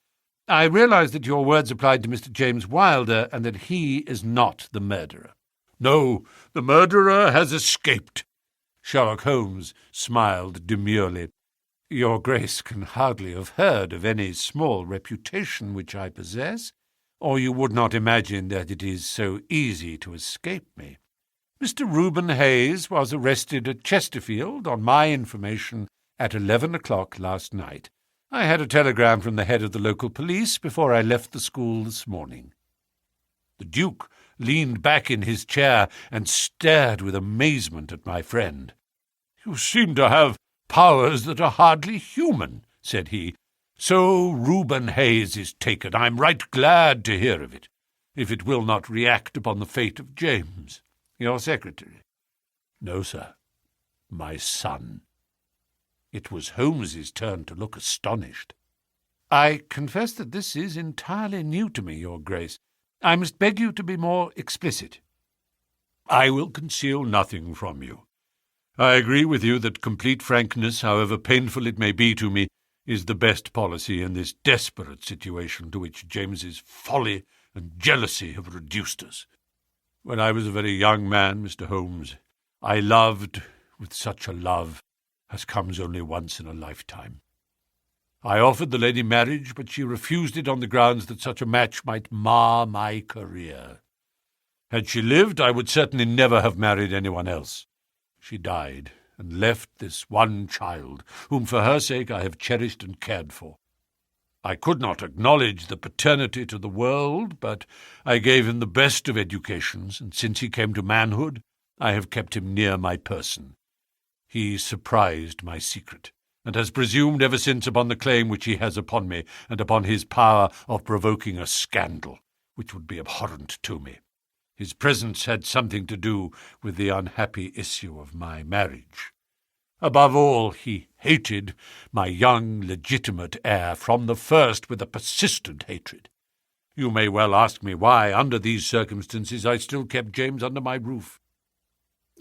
I realize that your words applied to Mr. James Wilder, and that he is not the murderer." "No, the murderer has escaped." Sherlock Holmes smiled demurely. "Your Grace can hardly have heard of any small reputation which I possess, or you would not imagine that it is so easy to escape me. Mr. Reuben Hayes was arrested at Chesterfield on my information at 11 o'clock last night. I had a telegram from the head of the local police before I left the school this morning." The Duke leaned back in his chair and stared with amazement at my friend. "You seem to have powers that are hardly human," said he. "So Reuben Hayes is taken. I'm right glad to hear of it, if it will not react upon the fate of James, your secretary." "No, sir. My son." It was Holmes's turn to look astonished. "I confess that this is entirely new to me, your Grace. I must beg you to be more explicit." "I will conceal nothing from you. I agree with you that complete frankness, however painful it may be to me, is the best policy in this desperate situation to which James's folly and jealousy have reduced us. When I was a very young man, Mr. Holmes, I loved with such a love as comes only once in a lifetime. I offered the lady marriage, but she refused it on the grounds that such a match might mar my career. Had she lived, I would certainly never have married anyone else. She died, and left this one child, whom for her sake I have cherished and cared for. I could not acknowledge the paternity to the world, but I gave him the best of educations, and since he came to manhood, I have kept him near my person. He surprised my secret, and has presumed ever since upon the claim which he has upon me, and upon his power of provoking a scandal, which would be abhorrent to me. His presence had something to do with the unhappy issue of my marriage. Above all, he hated my young legitimate heir from the first with a persistent hatred. You may well ask me why, under these circumstances, I still kept James under my roof.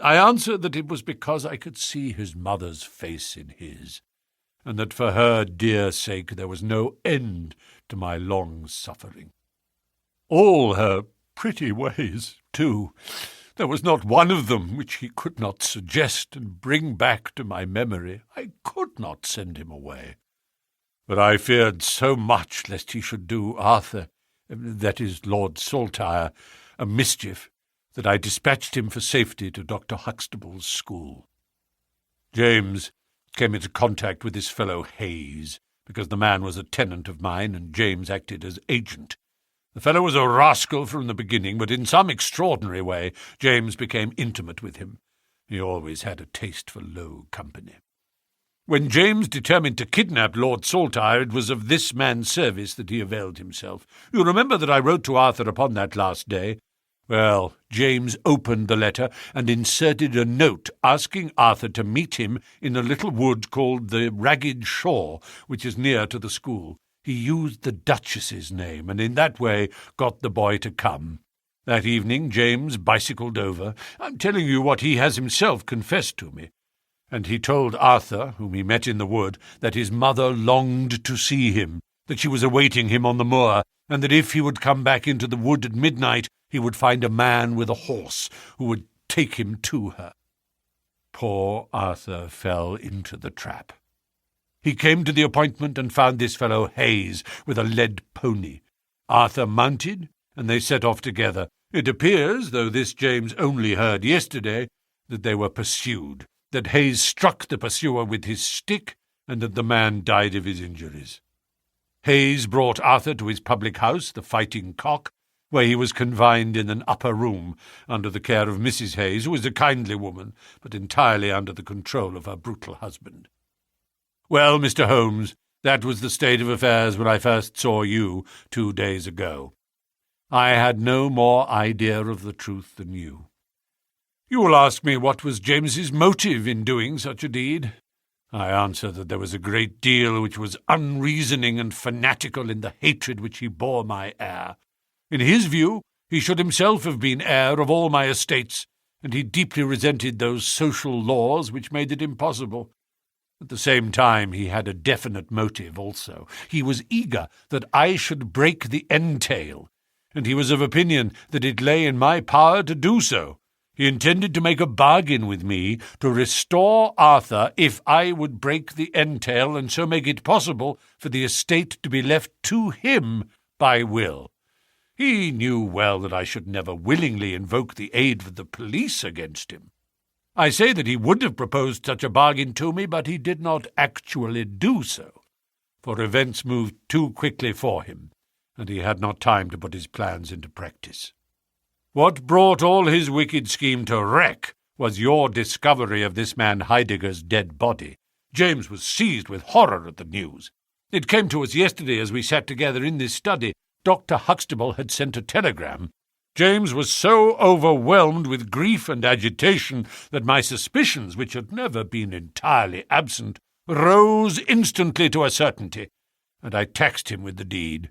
I answer that it was because I could see his mother's face in his, and that for her dear sake there was no end to my long suffering. All her pretty ways, too. There was not one of them which he could not suggest and bring back to my memory. I could not send him away. But I feared so much lest he should do Arthur, that is, Lord Saltire, a mischief, that I dispatched him for safety to Dr. Huxtable's school. James came into contact with this fellow Hayes, because the man was a tenant of mine, and James acted as agent. The fellow was a rascal from the beginning, but in some extraordinary way James became intimate with him. He always had a taste for low company. When James determined to kidnap Lord Saltire, it was of this man's service that he availed himself. You remember that I wrote to Arthur upon that last day? Well, James opened the letter and inserted a note asking Arthur to meet him in a little wood called the Ragged Shaw, which is near to the school. He used the Duchess's name, and in that way got the boy to come. That evening James bicycled over. I'm telling you what he has himself confessed to me. And he told Arthur, whom he met in the wood, that his mother longed to see him, that she was awaiting him on the moor, and that if he would come back into the wood at midnight, he would find a man with a horse who would take him to her. Poor Arthur fell into the trap. He came to the appointment and found this fellow Hayes with a led pony. Arthur mounted, and they set off together. It appears, though this James only heard yesterday, that they were pursued, that Hayes struck the pursuer with his stick, and that the man died of his injuries. Hayes brought Arthur to his public house, the Fighting Cock, where he was confined in an upper room under the care of Mrs. Hayes, who was a kindly woman, but entirely under the control of her brutal husband. Well, Mr. Holmes, that was the state of affairs when I first saw you 2 days ago. I had no more idea of the truth than you. You will ask me what was James's motive in doing such a deed. I answer that there was a great deal which was unreasoning and fanatical in the hatred which he bore my heir. In his view, He should himself have been heir of all my estates, and he deeply resented those social laws which made it impossible. At the same time, he had a definite motive also. He was eager that I should break the entail, and he was of opinion that it lay in my power to do so. He intended to make a bargain with me to restore Arthur if I would break the entail and so make it possible for the estate to be left to him by will. He knew well that I should never willingly invoke the aid of the police against him. I say that he would have proposed such a bargain to me, but he did not actually do so, for events moved too quickly for him, and he had not time to put his plans into practice. What brought all his wicked scheme to wreck was your discovery of this man Heidegger's dead body. James was seized with horror at the news. It came to us yesterday as we sat together in this study. Dr. Huxtable had sent a telegram. James was so overwhelmed with grief and agitation that my suspicions, which had never been entirely absent, rose instantly to a certainty, and I taxed him with the deed.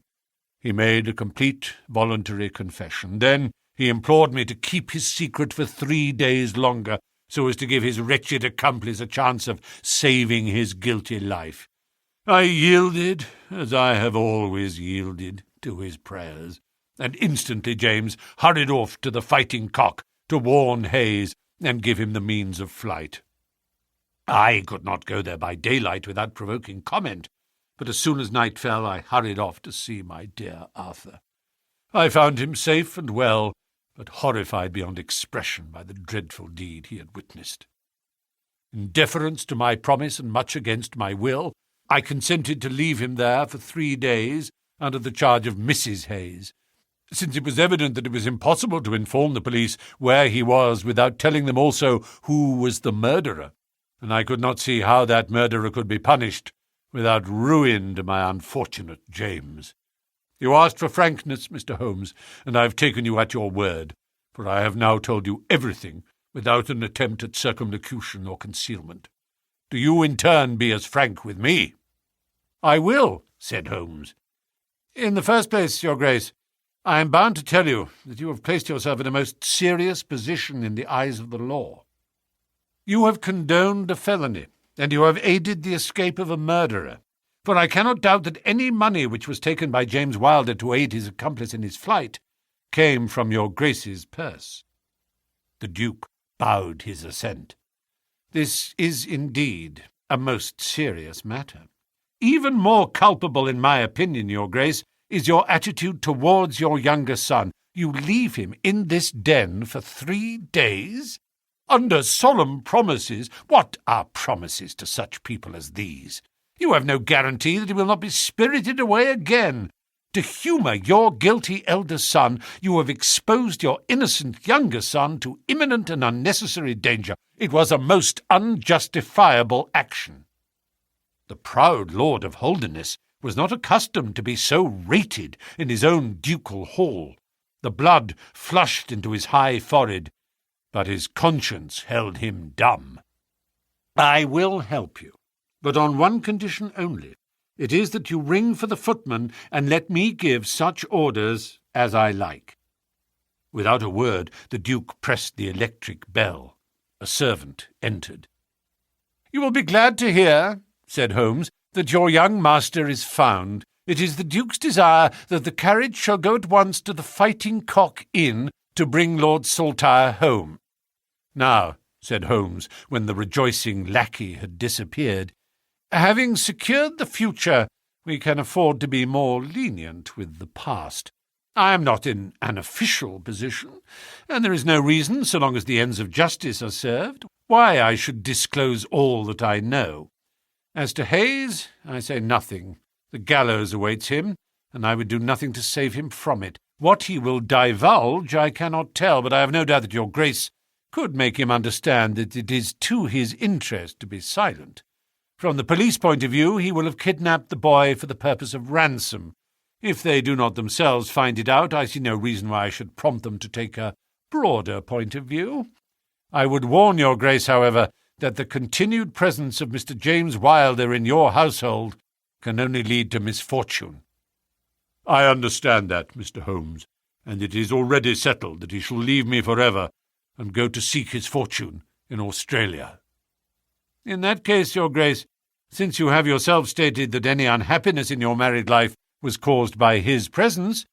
He made a complete voluntary confession. Then he implored me to keep his secret for 3 days longer, so as to give his wretched accomplice a chance of saving his guilty life. I yielded, as I have always yielded, to his prayers, and instantly James hurried off to the Fighting Cock to warn Hayes and give him the means of flight. I could not go there by daylight without provoking comment, but as soon as night fell I hurried off to see my dear Arthur. I found him safe and well, but horrified beyond expression by the dreadful deed he had witnessed. In deference to my promise and much against my will, I consented to leave him there for 3 days under the charge of Mrs. Hayes, since it was evident that it was impossible to inform the police where he was without telling them also who was the murderer, and I could not see how that murderer could be punished without ruin to my unfortunate James. You asked for frankness, Mr. Holmes, and I have taken you at your word, for I have now told you everything without an attempt at circumlocution or concealment. Do you in turn be as frank with me? I will, said Holmes. In the first place, Your Grace, I am bound to tell you that you have placed yourself in a most serious position in the eyes of the law. You have condoned a felony, and you have aided the escape of a murderer. For I cannot doubt that any money which was taken by James Wilder to aid his accomplice in his flight came from your Grace's purse. The Duke bowed his assent. This is indeed a most serious matter. Even more culpable, in my opinion, Your Grace, is your attitude towards your younger son. You leave him in this den for 3 days? Under solemn promises. What are promises to such people as these? You have no guarantee that he will not be spirited away again. To humour your guilty elder son, you have exposed your innocent younger son to imminent and unnecessary danger. It was a most unjustifiable action. The proud Lord of Holderness was not accustomed to be so rated in his own ducal hall. The blood flushed into his high forehead, but his conscience held him dumb. I will help you, but on one condition only. It is that you ring for the footman and let me give such orders as I like. Without a word, the Duke pressed the electric bell. A servant entered. You will be glad to hear, said Holmes, that your young master is found. It is the Duke's desire that the carriage shall go at once to the Fighting Cock Inn to bring Lord Saltire home. Now, said Holmes, when the rejoicing lackey had disappeared, having secured the future, we can afford to be more lenient with the past. I am not in an official position, and there is no reason, so long as the ends of justice are served, why I should disclose all that I know. As to Hayes, I say nothing. The gallows awaits him, and I would do nothing to save him from it. What he will divulge I cannot tell, but I have no doubt that your Grace could make him understand that it is to his interest to be silent. From the police point of view, he will have kidnapped the boy for the purpose of ransom. If they do not themselves find it out, I see no reason why I should prompt them to take a broader point of view. I would warn your Grace, however, that the continued presence of Mr. James Wilder in your household can only lead to misfortune. I understand that, Mr. Holmes, and it is already settled that he shall leave me forever and go to seek his fortune in Australia. In that case, your Grace, since you have yourself stated that any unhappiness in your married life was caused by his presence,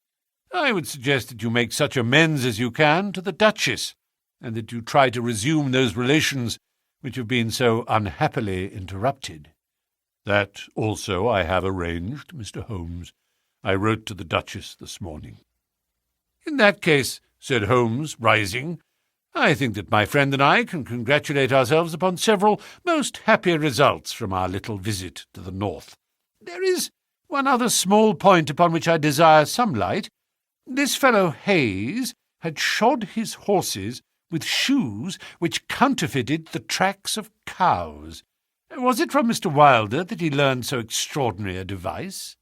I would suggest that you make such amends as you can to the Duchess, and that you try to resume those relations which have been so unhappily interrupted. That also I have arranged, Mr. Holmes. I wrote to the Duchess this morning. In that case, said Holmes, rising, I think that my friend and I can congratulate ourselves upon several most happy results from our little visit to the north. There is one other small point upon which I desire some light. This fellow Hayes had shod his horses with shoes which counterfeited the tracks of cows. Was it from Mr. Wilder that he learned so extraordinary a device?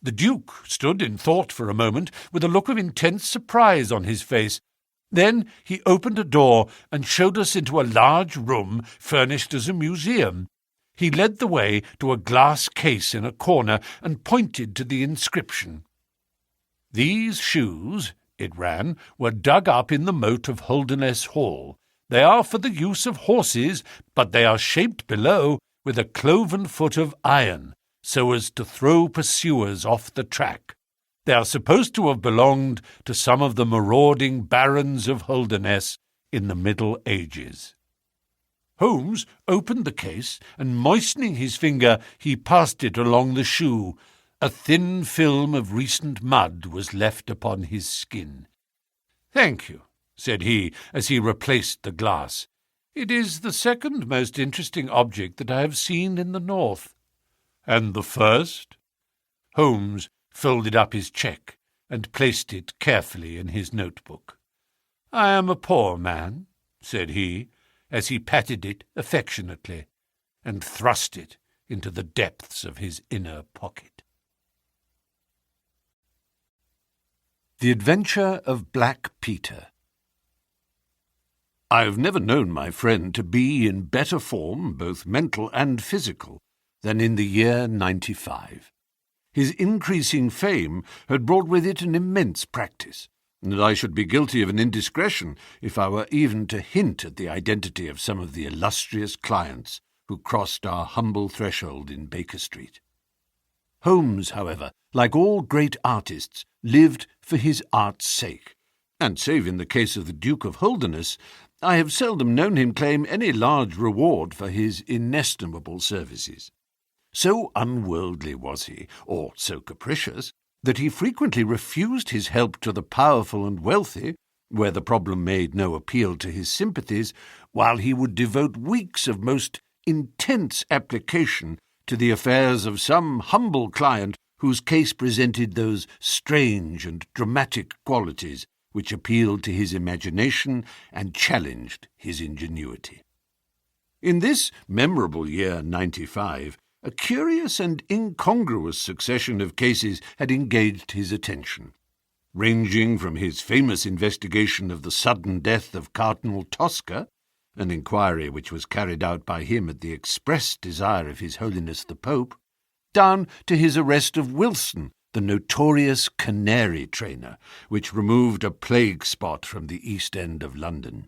The Duke stood in thought for a moment, with a look of intense surprise on his face. Then he opened a door and showed us into a large room furnished as a museum. He led the way to a glass case in a corner and pointed to the inscription. These shoes, it ran, were dug up in the moat of Holderness Hall. They are for the use of horses, but they are shaped below with a cloven foot of iron, so as to throw pursuers off the track. They are supposed to have belonged to some of the marauding barons of Holderness in the Middle Ages. Holmes opened the case, and moistening his finger, he passed it along the shoe. A thin film of recent mud was left upon his skin. "Thank you," said he, as he replaced the glass. "It is the second most interesting object that I have seen in the north." "And the first?" Holmes folded up his cheque and placed it carefully in his notebook. "I am a poor man," said he, as he patted it affectionately and thrust it into the depths of his inner pocket. The Adventure of Black Peter. I have never known my friend to be in better form, both mental and physical, than in the year 95. His increasing fame had brought with it an immense practice, and I should be guilty of an indiscretion if I were even to hint at the identity of some of the illustrious clients who crossed our humble threshold in Baker Street. Holmes, however, like all great artists, lived for his art's sake, and save in the case of the Duke of Holderness, I have seldom known him claim any large reward for his inestimable services. So unworldly was he, or so capricious, that he frequently refused his help to the powerful and wealthy, where the problem made no appeal to his sympathies, while he would devote weeks of most intense application to the affairs of some humble client whose case presented those strange and dramatic qualities which appealed to his imagination and challenged his ingenuity. In this memorable year 95, a curious and incongruous succession of cases had engaged his attention, ranging from his famous investigation of the sudden death of Cardinal Tosca, an inquiry which was carried out by him at the express desire of His Holiness the Pope, down to his arrest of Wilson, the notorious canary trainer, which removed a plague spot from the East End of London.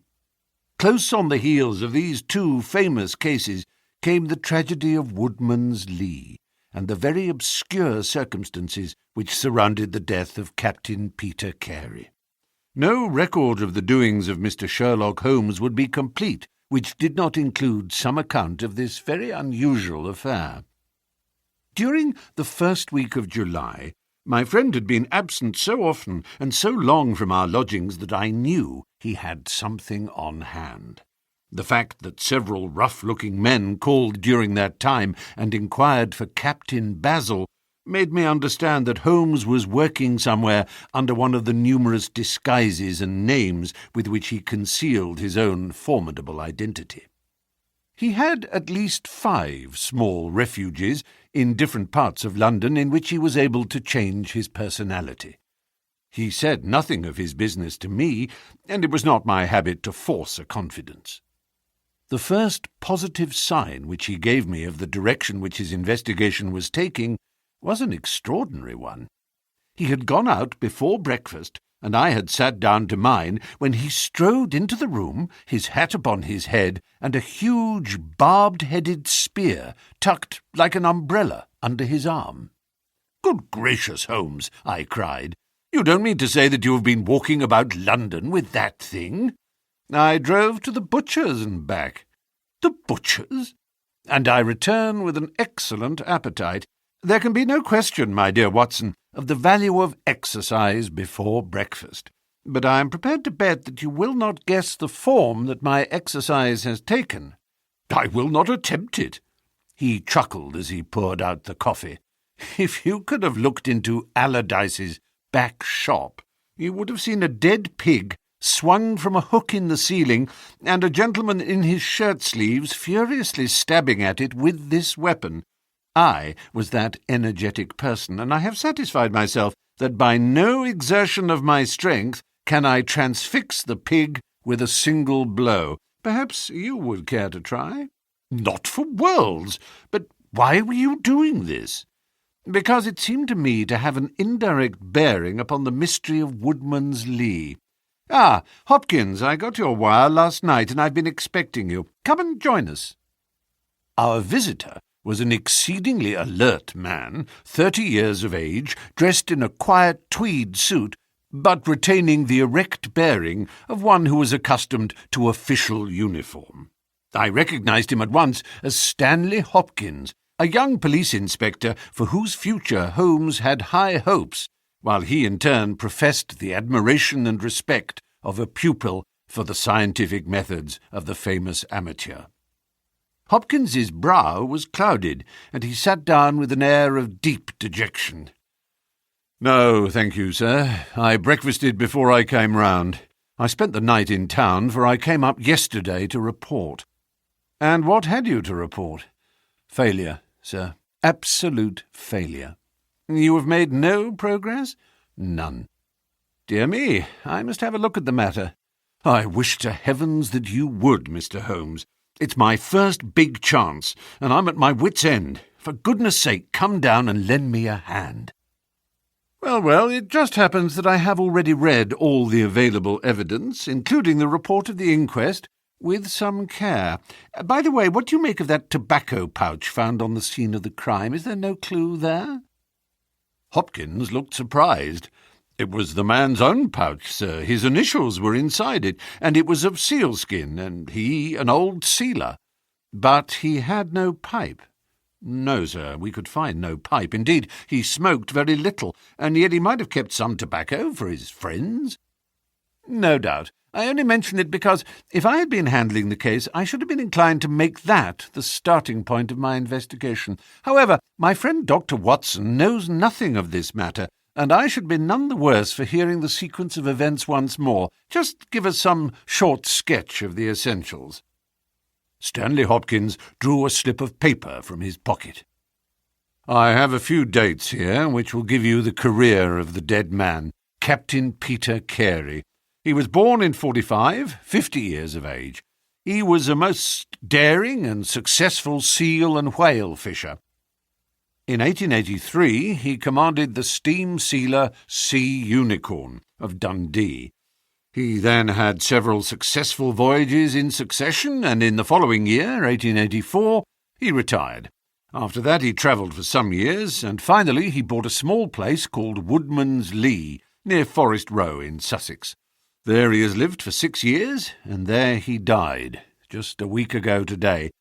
Close on the heels of these two famous cases came the tragedy of Woodman's Lee, and the very obscure circumstances which surrounded the death of Captain Peter Carey. No record of the doings of Mr. Sherlock Holmes would be complete which did not include some account of this very unusual affair. During the first week of July, my friend had been absent so often and so long from our lodgings that I knew he had something on hand. The fact that several rough-looking men called during that time and inquired for Captain Basil made me understand that Holmes was working somewhere under one of the numerous disguises and names with which he concealed his own formidable identity. He had at least 5 small refuges in different parts of London in which he was able to change his personality. He said nothing of his business to me, and it was not my habit to force a confidence. The first positive sign which he gave me of the direction which his investigation was taking was an extraordinary one. He had gone out before breakfast and I had sat down to mine when he strode into the room, his hat upon his head, and a huge barbed-headed spear tucked like an umbrella under his arm. "Good gracious, Holmes," I cried. "You don't mean to say that you have been walking about London with that thing?" "I drove to the butcher's and back." "The butcher's?" "And I return with an excellent appetite. There can be no question, my dear Watson, of the value of exercise before breakfast. But I am prepared to bet that you will not guess the form that my exercise has taken." "I will not attempt it." He chuckled as he poured out the coffee. "If you could have looked into Allardyce's back shop, you would have seen a dead pig swung from a hook in the ceiling, and a gentleman in his shirt-sleeves furiously stabbing at it with this weapon. I was that energetic person, and I have satisfied myself that by no exertion of my strength can I transfix the pig with a single blow. Perhaps you would care to try?" "Not for worlds. But why were you doing this?" "Because it seemed to me to have an indirect bearing upon the mystery of Woodman's Lee. Ah, Hopkins, I got your wire last night, and I've been expecting you. Come and join us." Our visitor was an exceedingly alert man, 30 years of age, dressed in a quiet tweed suit, but retaining the erect bearing of one who was accustomed to official uniform. I recognized him at once as Stanley Hopkins, a young police inspector for whose future Holmes had high hopes, while he in turn professed the admiration and respect of a pupil for the scientific methods of the famous amateur. Hopkins's brow was clouded, and he sat down with an air of deep dejection. "No, thank you, sir. I breakfasted before I came round. I spent the night in town, for I came up yesterday to report." "And what had you to report?" "Failure, sir. Absolute failure." "You have made no progress?" "None." "Dear me, I must have a look at the matter." "I wish to heavens that you would, Mr. Holmes. It's my first big chance, and I'm at my wit's end. For goodness sake, come down and lend me a hand." Well, it just happens that I have already read all the available evidence, including the report of the inquest, with some care. By the way, what do you make of that tobacco pouch found on the scene of the crime? Is there no clue there?" Hopkins looked surprised. "It was the man's own pouch, sir. His initials were inside it, and it was of sealskin, and he an old sealer." "But he had no pipe?" "No, sir, we could find no pipe. Indeed, he smoked very little, and yet he might have kept some tobacco for his friends." "No doubt. I only mention it because, if I had been handling the case, I should have been inclined to make that the starting point of my investigation. However, my friend Dr. Watson knows nothing of this matter, and I should be none the worse for hearing the sequence of events once more. Just give us some short sketch of the essentials." Stanley Hopkins drew a slip of paper from his pocket. "I have a few dates here which will give you the career of the dead man, Captain Peter Carey. He was born in 45, 50 years of age. He was a most daring and successful seal and whale fisher. In 1883 he commanded the steam sealer Sea Unicorn of Dundee. He then had several successful voyages in succession, and in the following year, 1884, he retired. After that he travelled for some years, and finally he bought a small place called Woodman's Lee, near Forest Row in Sussex. There he has lived for 6 years, and there he died, just a week ago today.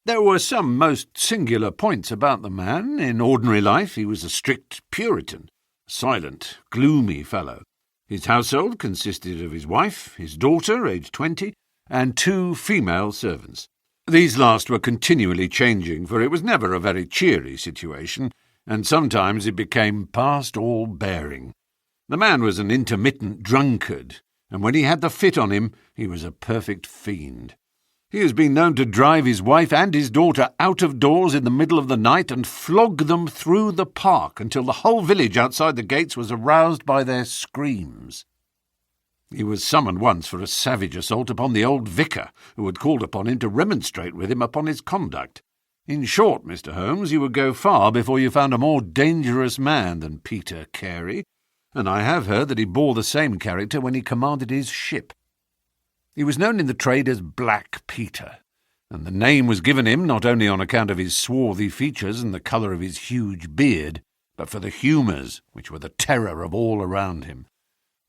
There were some most singular points about the man. In ordinary life he was a strict Puritan, a silent, gloomy fellow. His household consisted of his wife, his daughter, aged 20, and 2 female servants. These last were continually changing, for it was never a very cheery situation, and sometimes it became past all bearing. The man was an intermittent drunkard, and when he had the fit on him, he was a perfect fiend. He has been known to drive his wife and his daughter out of doors in the middle of the night and flog them through the park until the whole village outside the gates was aroused by their screams. He was summoned once for a savage assault upon the old vicar, who had called upon him to remonstrate with him upon his conduct. In short, Mr. Holmes, you would go far before you found a more dangerous man than Peter Carey, and I have heard that he bore the same character when he commanded his ship. He was known in the trade as Black Peter, and the name was given him not only on account of his swarthy features and the colour of his huge beard, but for the humours which were the terror of all around him.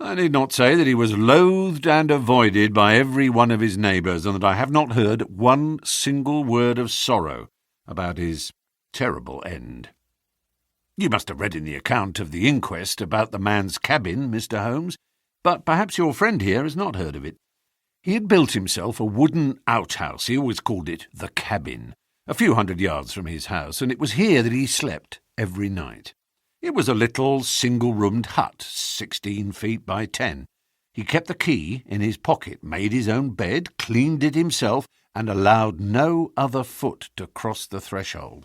I need not say that he was loathed and avoided by every one of his neighbours, and that I have not heard one single word of sorrow about his terrible end. You must have read in the account of the inquest about the man's cabin, Mr. Holmes, but perhaps your friend here has not heard of it. He had built himself a wooden outhouse, he always called it the cabin, a few hundred yards from his house, and it was here that he slept every night. It was a little single-roomed hut, 16 feet by 10. He kept the key in his pocket, made his own bed, cleaned it himself, and allowed no other foot to cross the threshold.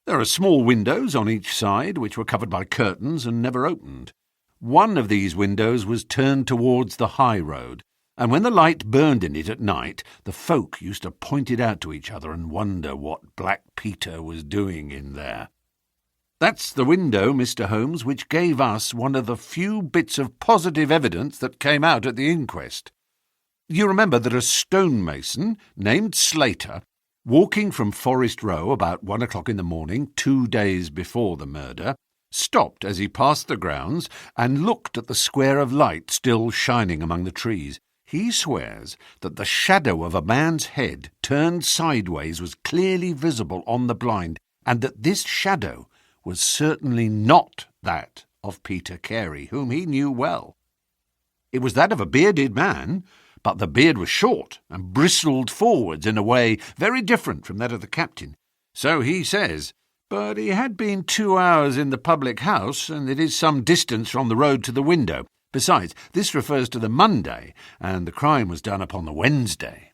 There are small windows on each side, which were covered by curtains and never opened. One of these windows was turned towards the high road, and when the light burned in it at night, the folk used to point it out to each other and wonder what Black Peter was doing in there. That's the window, Mr. Holmes, which gave us one of the few bits of positive evidence that came out at the inquest. You remember that a stonemason named Slater, walking from Forest Row about 1 o'clock in the morning, 2 days before the murder, stopped as he passed the grounds and looked at the square of light still shining among the trees. He swears that the shadow of a man's head turned sideways was clearly visible on the blind, and that this shadow was certainly not that of Peter Carey, whom he knew well. It was that of a bearded man, but the beard was short and bristled forwards in a way very different from that of the captain. So he says, but he had been 2 hours in the public house, and it is some distance from the road to the window. Besides, this refers to the Monday, and the crime was done upon the Wednesday.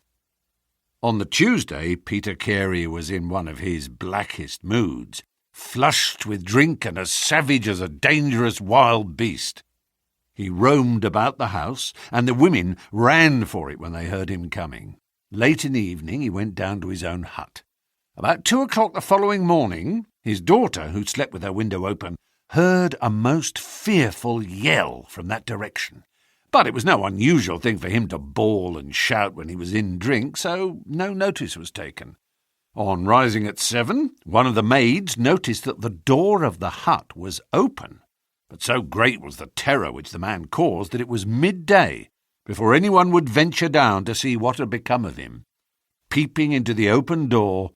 On the Tuesday, Peter Carey was in one of his blackest moods, flushed with drink and as savage as a dangerous wild beast. He roamed about the house, and the women ran for it when they heard him coming. Late in the evening he went down to his own hut. About 2 o'clock the following morning, his daughter, who slept with her window open, heard a most fearful yell from that direction. But it was no unusual thing for him to bawl and shout when he was in drink, so no notice was taken. On rising at 7, one of the maids noticed that the door of the hut was open, but so great was the terror which the man caused that it was midday before anyone would venture down to see what had become of him. Peeping into the open door,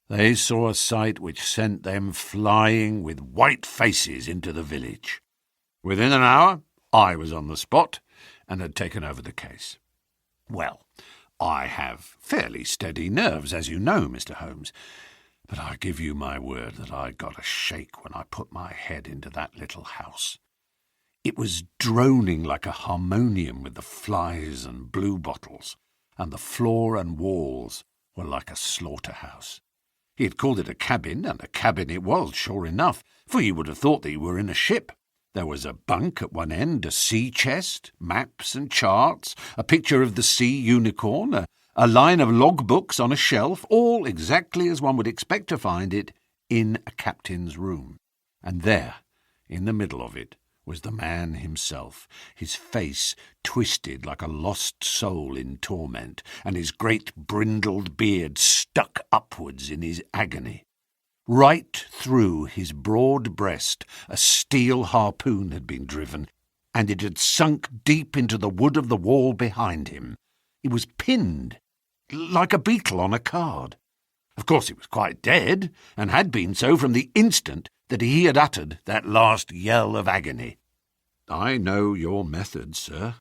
they saw a sight which sent them flying with white faces into the village. Within an hour, I was on the spot and had taken over the case. Well, I have fairly steady nerves, as you know, Mr. Holmes, but I give you my word that I got a shake when I put my head into that little house. It was droning like a harmonium with the flies and bluebottles, and the floor and walls were like a slaughterhouse. He had called it a cabin, and a cabin it was, sure enough, for you would have thought that you were in a ship. There was a bunk at one end, a sea chest, maps and charts, a picture of the sea unicorn, a line of logbooks on a shelf, all exactly as one would expect to find it in a captain's room. And there, in the middle of it, was the man himself, his face twisted like a lost soul in torment, and his great brindled beard stuck upwards in his agony. Right through his broad breast a steel harpoon had been driven, and it had sunk deep into the wood of the wall behind him. He was pinned, like a beetle on a card. Of course he was quite dead, and had been so from the instant that he had uttered that last yell of agony. I know your methods, sir,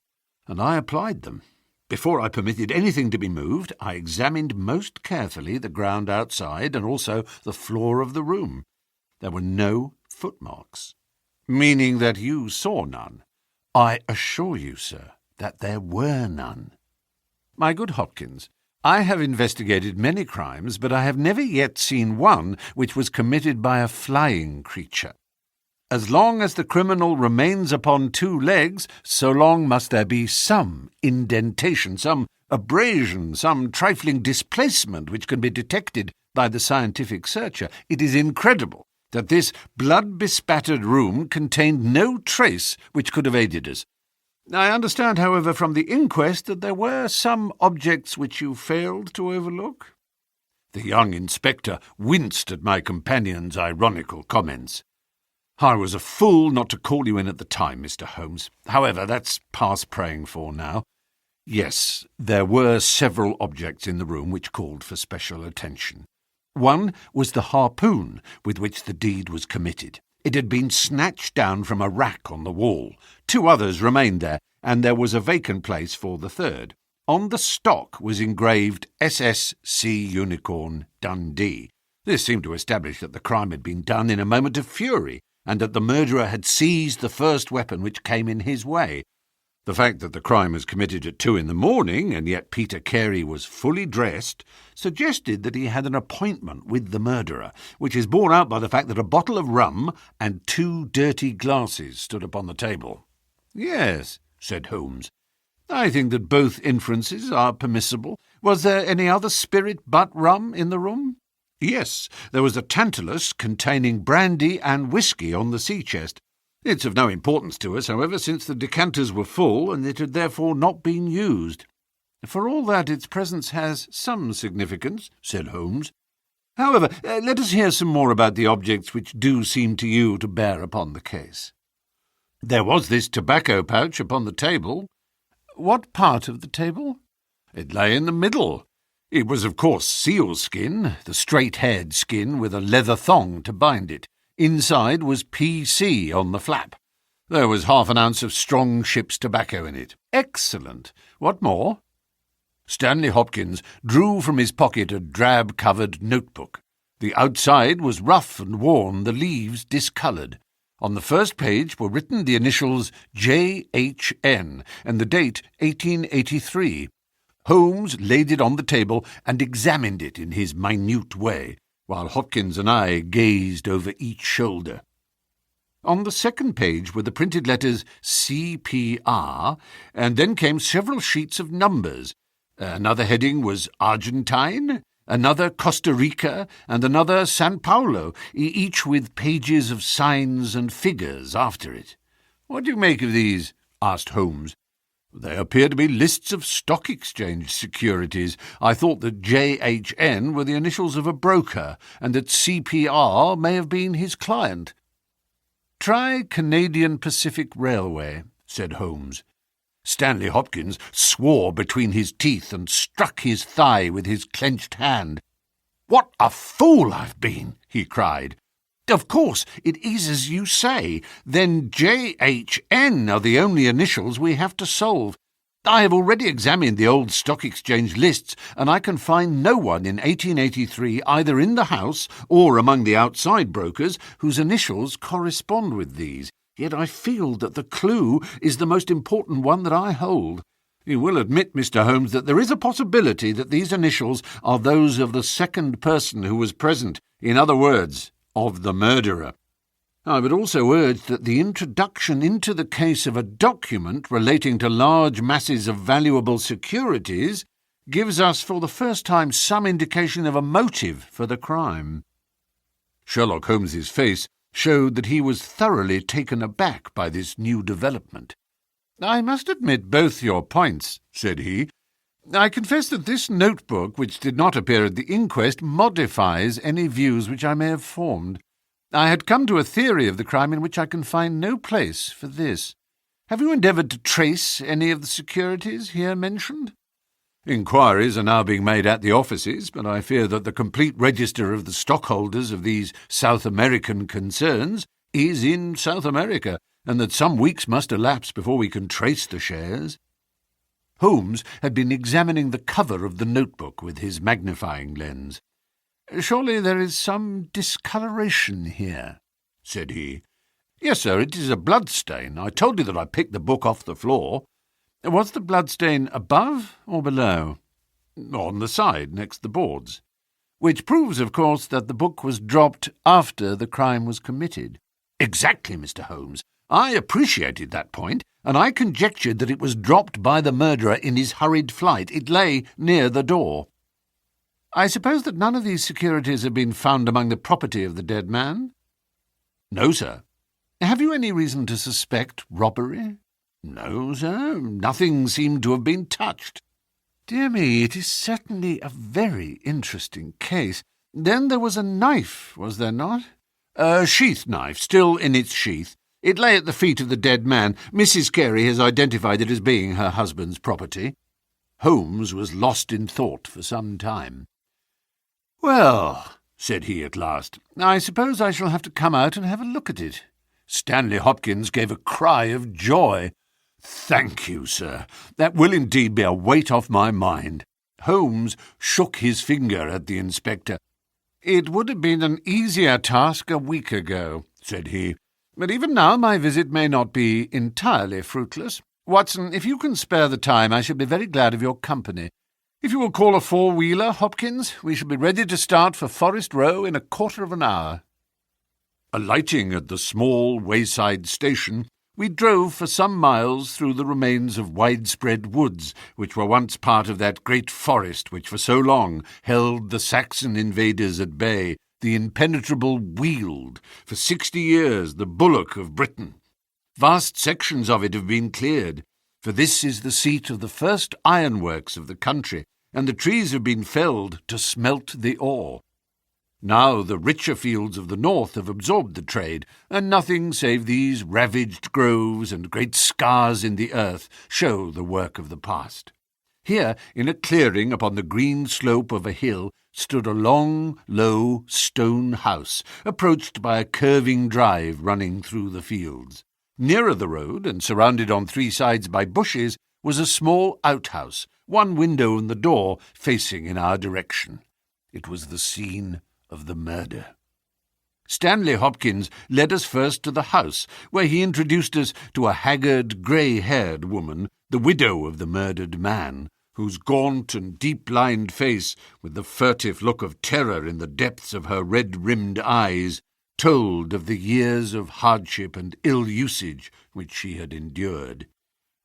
and I applied them. Before I permitted anything to be moved, I examined most carefully the ground outside and also the floor of the room. There were no footmarks, meaning that you saw none. I assure you, sir, that there were none. My good Hopkins, I have investigated many crimes, but I have never yet seen one which was committed by a flying creature. As long as the criminal remains upon 2 legs, so long must there be some indentation, some abrasion, some trifling displacement which can be detected by the scientific searcher. It is incredible that this blood-bespattered room contained no trace which could have aided us. I understand, however, from the inquest that there were some objects which you failed to overlook." The young inspector winced at my companion's ironical comments. "I was a fool not to call you in at the time, Mr. Holmes. However, that's past praying for now. Yes, there were several objects in the room which called for special attention. One was the harpoon with which the deed was committed. It had been snatched down from a rack on the wall. 2 others remained there, and there was a vacant place for the third. On the stock was engraved SSC Unicorn Dundee. This seemed to establish that the crime had been done in a moment of fury, and that the murderer had seized the first weapon which came in his way. The fact that the crime was committed at 2 a.m, and yet Peter Carey was fully dressed, suggested that he had an appointment with the murderer, which is borne out by the fact that a bottle of rum and 2 dirty glasses stood upon the table. "Yes," said Holmes. "I think that both inferences are permissible. Was there any other spirit but rum in the room?" "Yes, there was a tantalus containing brandy and whisky on the sea chest. It's of no importance to us, however, since the decanters were full, and it had therefore not been used." "For all that, its presence has some significance," said Holmes. "However, let us hear some more about the objects which do seem to you to bear upon the case." "There was this tobacco pouch upon the table." "What part of the table?" "It lay in the middle. It was, of course, sealskin, the straight-haired skin with a leather thong to bind it. Inside was PC on the flap. There was half an ounce of strong ship's tobacco in it." "Excellent. What more?" Stanley Hopkins drew from his pocket a drab-covered notebook. The outside was rough and worn, the leaves discoloured. On the first page were written the initials JHN and the date 1883. Holmes laid it on the table and examined it in his minute way, while Hopkins and I gazed over each shoulder. On the second page were the printed letters CPR, and then came several sheets of numbers. Another heading was Argentine, another Costa Rica, and another San Paulo, each with pages of signs and figures after it. "What do you make of these?" asked Holmes. "They appear to be lists of stock exchange securities. I thought that JHN were the initials of a broker, and that CPR may have been his client." "Try Canadian Pacific Railway," said Holmes. Stanley Hopkins swore between his teeth and struck his thigh with his clenched hand. "What a fool I've been!" he cried. "Of course, it is as you say. Then JHN are the only initials we have to solve. I have already examined the old stock exchange lists, and I can find no one in 1883 either in the house or among the outside brokers whose initials correspond with these. Yet I feel that the clue is the most important one that I hold. You will admit, Mr. Holmes, that there is a possibility that these initials are those of the second person who was present, in other words, of the murderer. I would also urge that the introduction into the case of a document relating to large masses of valuable securities gives us for the first time some indication of a motive for the crime." Sherlock Holmes's face showed that he was thoroughly taken aback by this new development. "I must admit both your points," said he. "I confess that this notebook, which did not appear at the inquest, modifies any views which I may have formed. I had come to a theory of the crime in which I can find no place for this. Have you endeavoured to trace any of the securities here mentioned?" "Inquiries are now being made at the offices, but I fear that the complete register of the stockholders of these South American concerns is in South America, and that some weeks must elapse before we can trace the shares." Holmes had been examining the cover of the notebook with his magnifying lens. "Surely there is some discoloration here," said he. "Yes, sir, it is a bloodstain. I told you that I picked the book off the floor." "Was the bloodstain above or below?" "On the side, next the boards." "Which proves, of course, that the book was dropped after the crime was committed." "Exactly, Mr. Holmes. I appreciated that point, and I conjectured that it was dropped by the murderer in his hurried flight. It lay near the door." "I suppose that none of these securities have been found among the property of the dead man?" No, sir. Have you any reason to suspect robbery? No, sir. Nothing seemed to have been touched. Dear me, it is certainly a very interesting case. Then there was a knife, was there not? A sheath knife, still in its sheath. It lay at the feet of the dead man. Mrs. Carey has identified it as being her husband's property. Holmes was lost in thought for some time. "Well," said he at last, "I suppose I shall have to come out and have a look at it." Stanley Hopkins gave a cry of joy. "Thank you, sir. That will indeed be a weight off my mind." Holmes shook his finger at the inspector. "It would have been an easier task a week ago," said he, "but even now my visit may not be entirely fruitless. Watson, if you can spare the time, I should be very glad of your company. If you will call a four-wheeler, Hopkins, we shall be ready to start for Forest Row in a quarter of an hour." Alighting at the small wayside station, we drove for some miles through the remains of widespread woods, which were once part of that great forest which for so long held the Saxon invaders at bay, the impenetrable Weald, for 60 years the bulwark of Britain. Vast sections of it have been cleared, for this is the seat of the first ironworks of the country, and the trees have been felled to smelt the ore. Now the richer fields of the north have absorbed the trade, and nothing save these ravaged groves and great scars in the earth show the work of the past. Here, in a clearing upon the green slope of a hill, stood a long, low stone house, approached by a curving drive running through the fields. Nearer the road, and surrounded on 3 sides by bushes, was a small outhouse, one window and the door facing in our direction. It was the scene of the murder. Stanley Hopkins led us first to the house, where he introduced us to a haggard, grey-haired woman, the widow of the murdered man, whose gaunt and deep-lined face, with the furtive look of terror in the depths of her red-rimmed eyes, told of the years of hardship and ill usage which she had endured.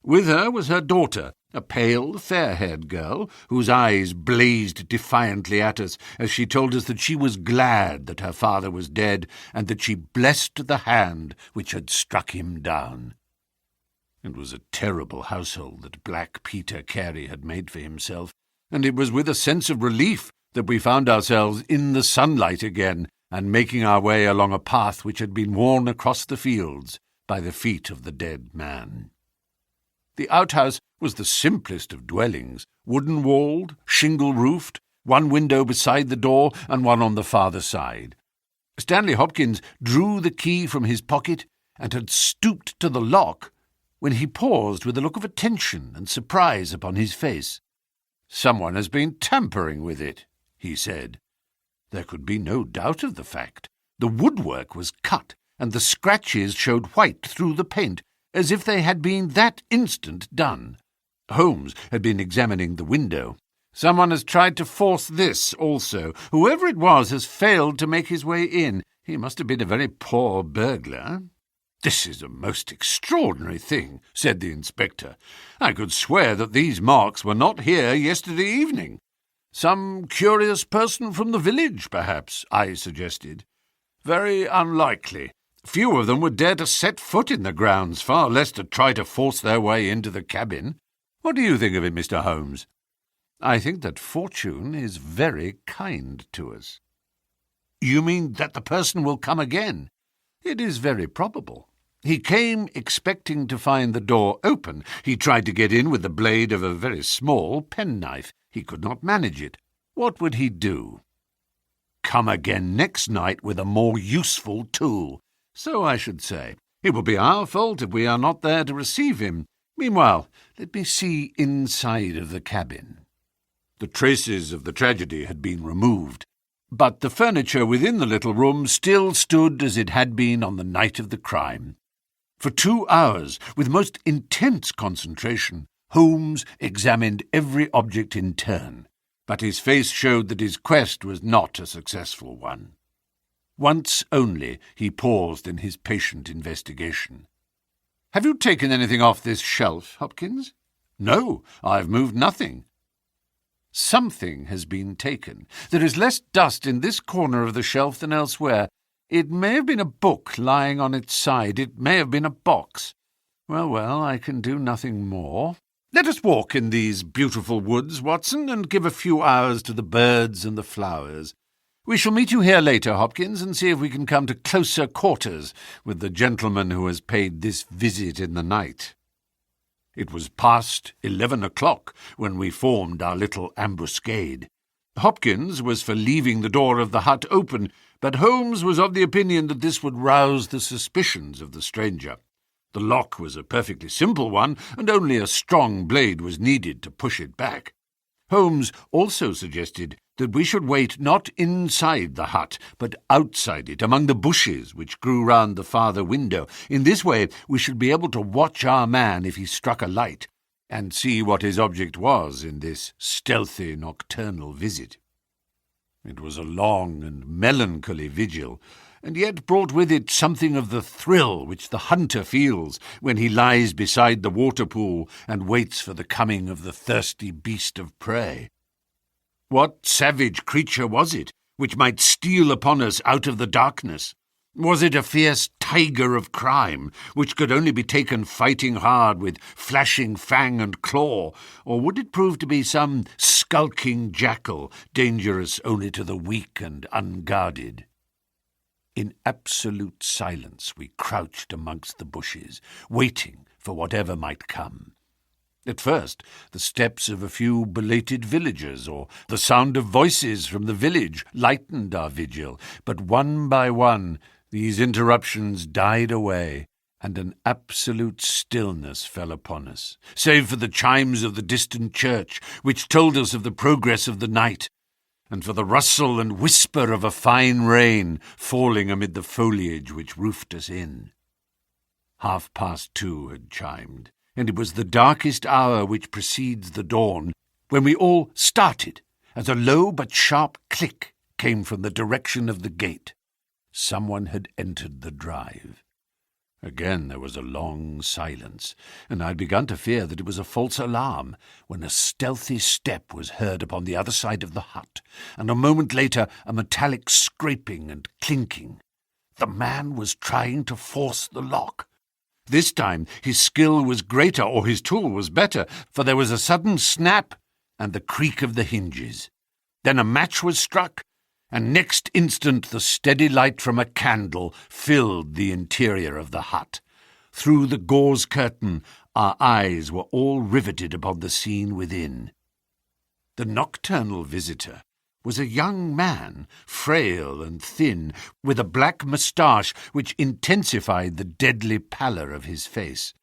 With her was her daughter, a pale, fair-haired girl, whose eyes blazed defiantly at us as she told us that she was glad that her father was dead, and that she blessed the hand which had struck him down. It was a terrible household that Black Peter Carey had made for himself, and it was with a sense of relief that we found ourselves in the sunlight again, and making our way along a path which had been worn across the fields by the feet of the dead man. The outhouse was the simplest of dwellings, wooden-walled, shingle-roofed, one window beside the door and one on the farther side. Stanley Hopkins drew the key from his pocket and had stooped to the lock when he paused with a look of attention and surprise upon his face. "Someone has been tampering with it," he said. There could be no doubt of the fact. The woodwork was cut, and the scratches showed white through the paint, as if they had been that instant done. Holmes had been examining the window. "Someone has tried to force this also. Whoever it was has failed to make his way in. He must have been a very poor burglar." "This is a most extraordinary thing," said the inspector. "I could swear that these marks were not here yesterday evening." "Some curious person from the village, perhaps," I suggested. "Very unlikely. Few of them would dare to set foot in the grounds, far less to try to force their way into the cabin. What do you think of it, Mr. Holmes?" "I think that fortune is very kind to us." "You mean that the person will come again?" "It is very probable. He came expecting to find the door open. He tried to get in with the blade of a very small penknife. He could not manage it. What would he do?" "Come again next night with a more useful tool." "So I should say. It will be our fault if we are not there to receive him. Meanwhile, let me see inside of the cabin." The traces of the tragedy had been removed, but the furniture within the little room still stood as it had been on the night of the crime. For 2 hours, with most intense concentration, Holmes examined every object in turn, but his face showed that his quest was not a successful one. Once only he paused in his patient investigation. "Have you taken anything off this shelf, Hopkins?" "No, I've moved nothing." "Something has been taken. There is less dust in this corner of the shelf than elsewhere. It may have been a book lying on its side. It may have been a box. Well, I can do nothing more. Let us walk in these beautiful woods, Watson, and give a few hours to the birds and the flowers. We shall meet you here later, Hopkins, and see if we can come to closer quarters with the gentleman who has paid this visit in the night. It was past 11 o'clock when we formed our little ambuscade. Hopkins was for leaving the door of the hut open, but Holmes was of the opinion that this would rouse the suspicions of the stranger. The lock was a perfectly simple one, and only a strong blade was needed to push it back. Holmes also suggested that we should wait not inside the hut, but outside it, among the bushes which grew round the farther window. In this way we should be able to watch our man if he struck a light, and see what his object was in this stealthy nocturnal visit. It was a long and melancholy vigil, and yet brought with it something of the thrill which the hunter feels when he lies beside the water-pool and waits for the coming of the thirsty beast of prey. What savage creature was it which might steal upon us out of the darkness? Was it a fierce tiger of crime, which could only be taken fighting hard with flashing fang and claw, or would it prove to be some skulking jackal, dangerous only to the weak and unguarded? In absolute silence we crouched amongst the bushes, waiting for whatever might come. At first, the steps of a few belated villagers or the sound of voices from the village lightened our vigil, but one by one these interruptions died away, and an absolute stillness fell upon us, save for the chimes of the distant church, which told us of the progress of the night, and for the rustle and whisper of a fine rain falling amid the foliage which roofed us in. 2:30 had chimed, and it was the darkest hour which precedes the dawn, when we all started as a low but sharp click came from the direction of the gate. Someone had entered the drive. Again there was a long silence, and I had begun to fear that it was a false alarm, when a stealthy step was heard upon the other side of the hut, and a moment later a metallic scraping and clinking. The man was trying to force the lock. This time his skill was greater, or his tool was better, for there was a sudden snap and the creak of the hinges. Then a match was struck, and next instant the steady light from a candle filled the interior of the hut. Through the gauze curtain our eyes were all riveted upon the scene within. The nocturnal visitor was a young man, frail and thin, with a black moustache which intensified the deadly pallor of his face.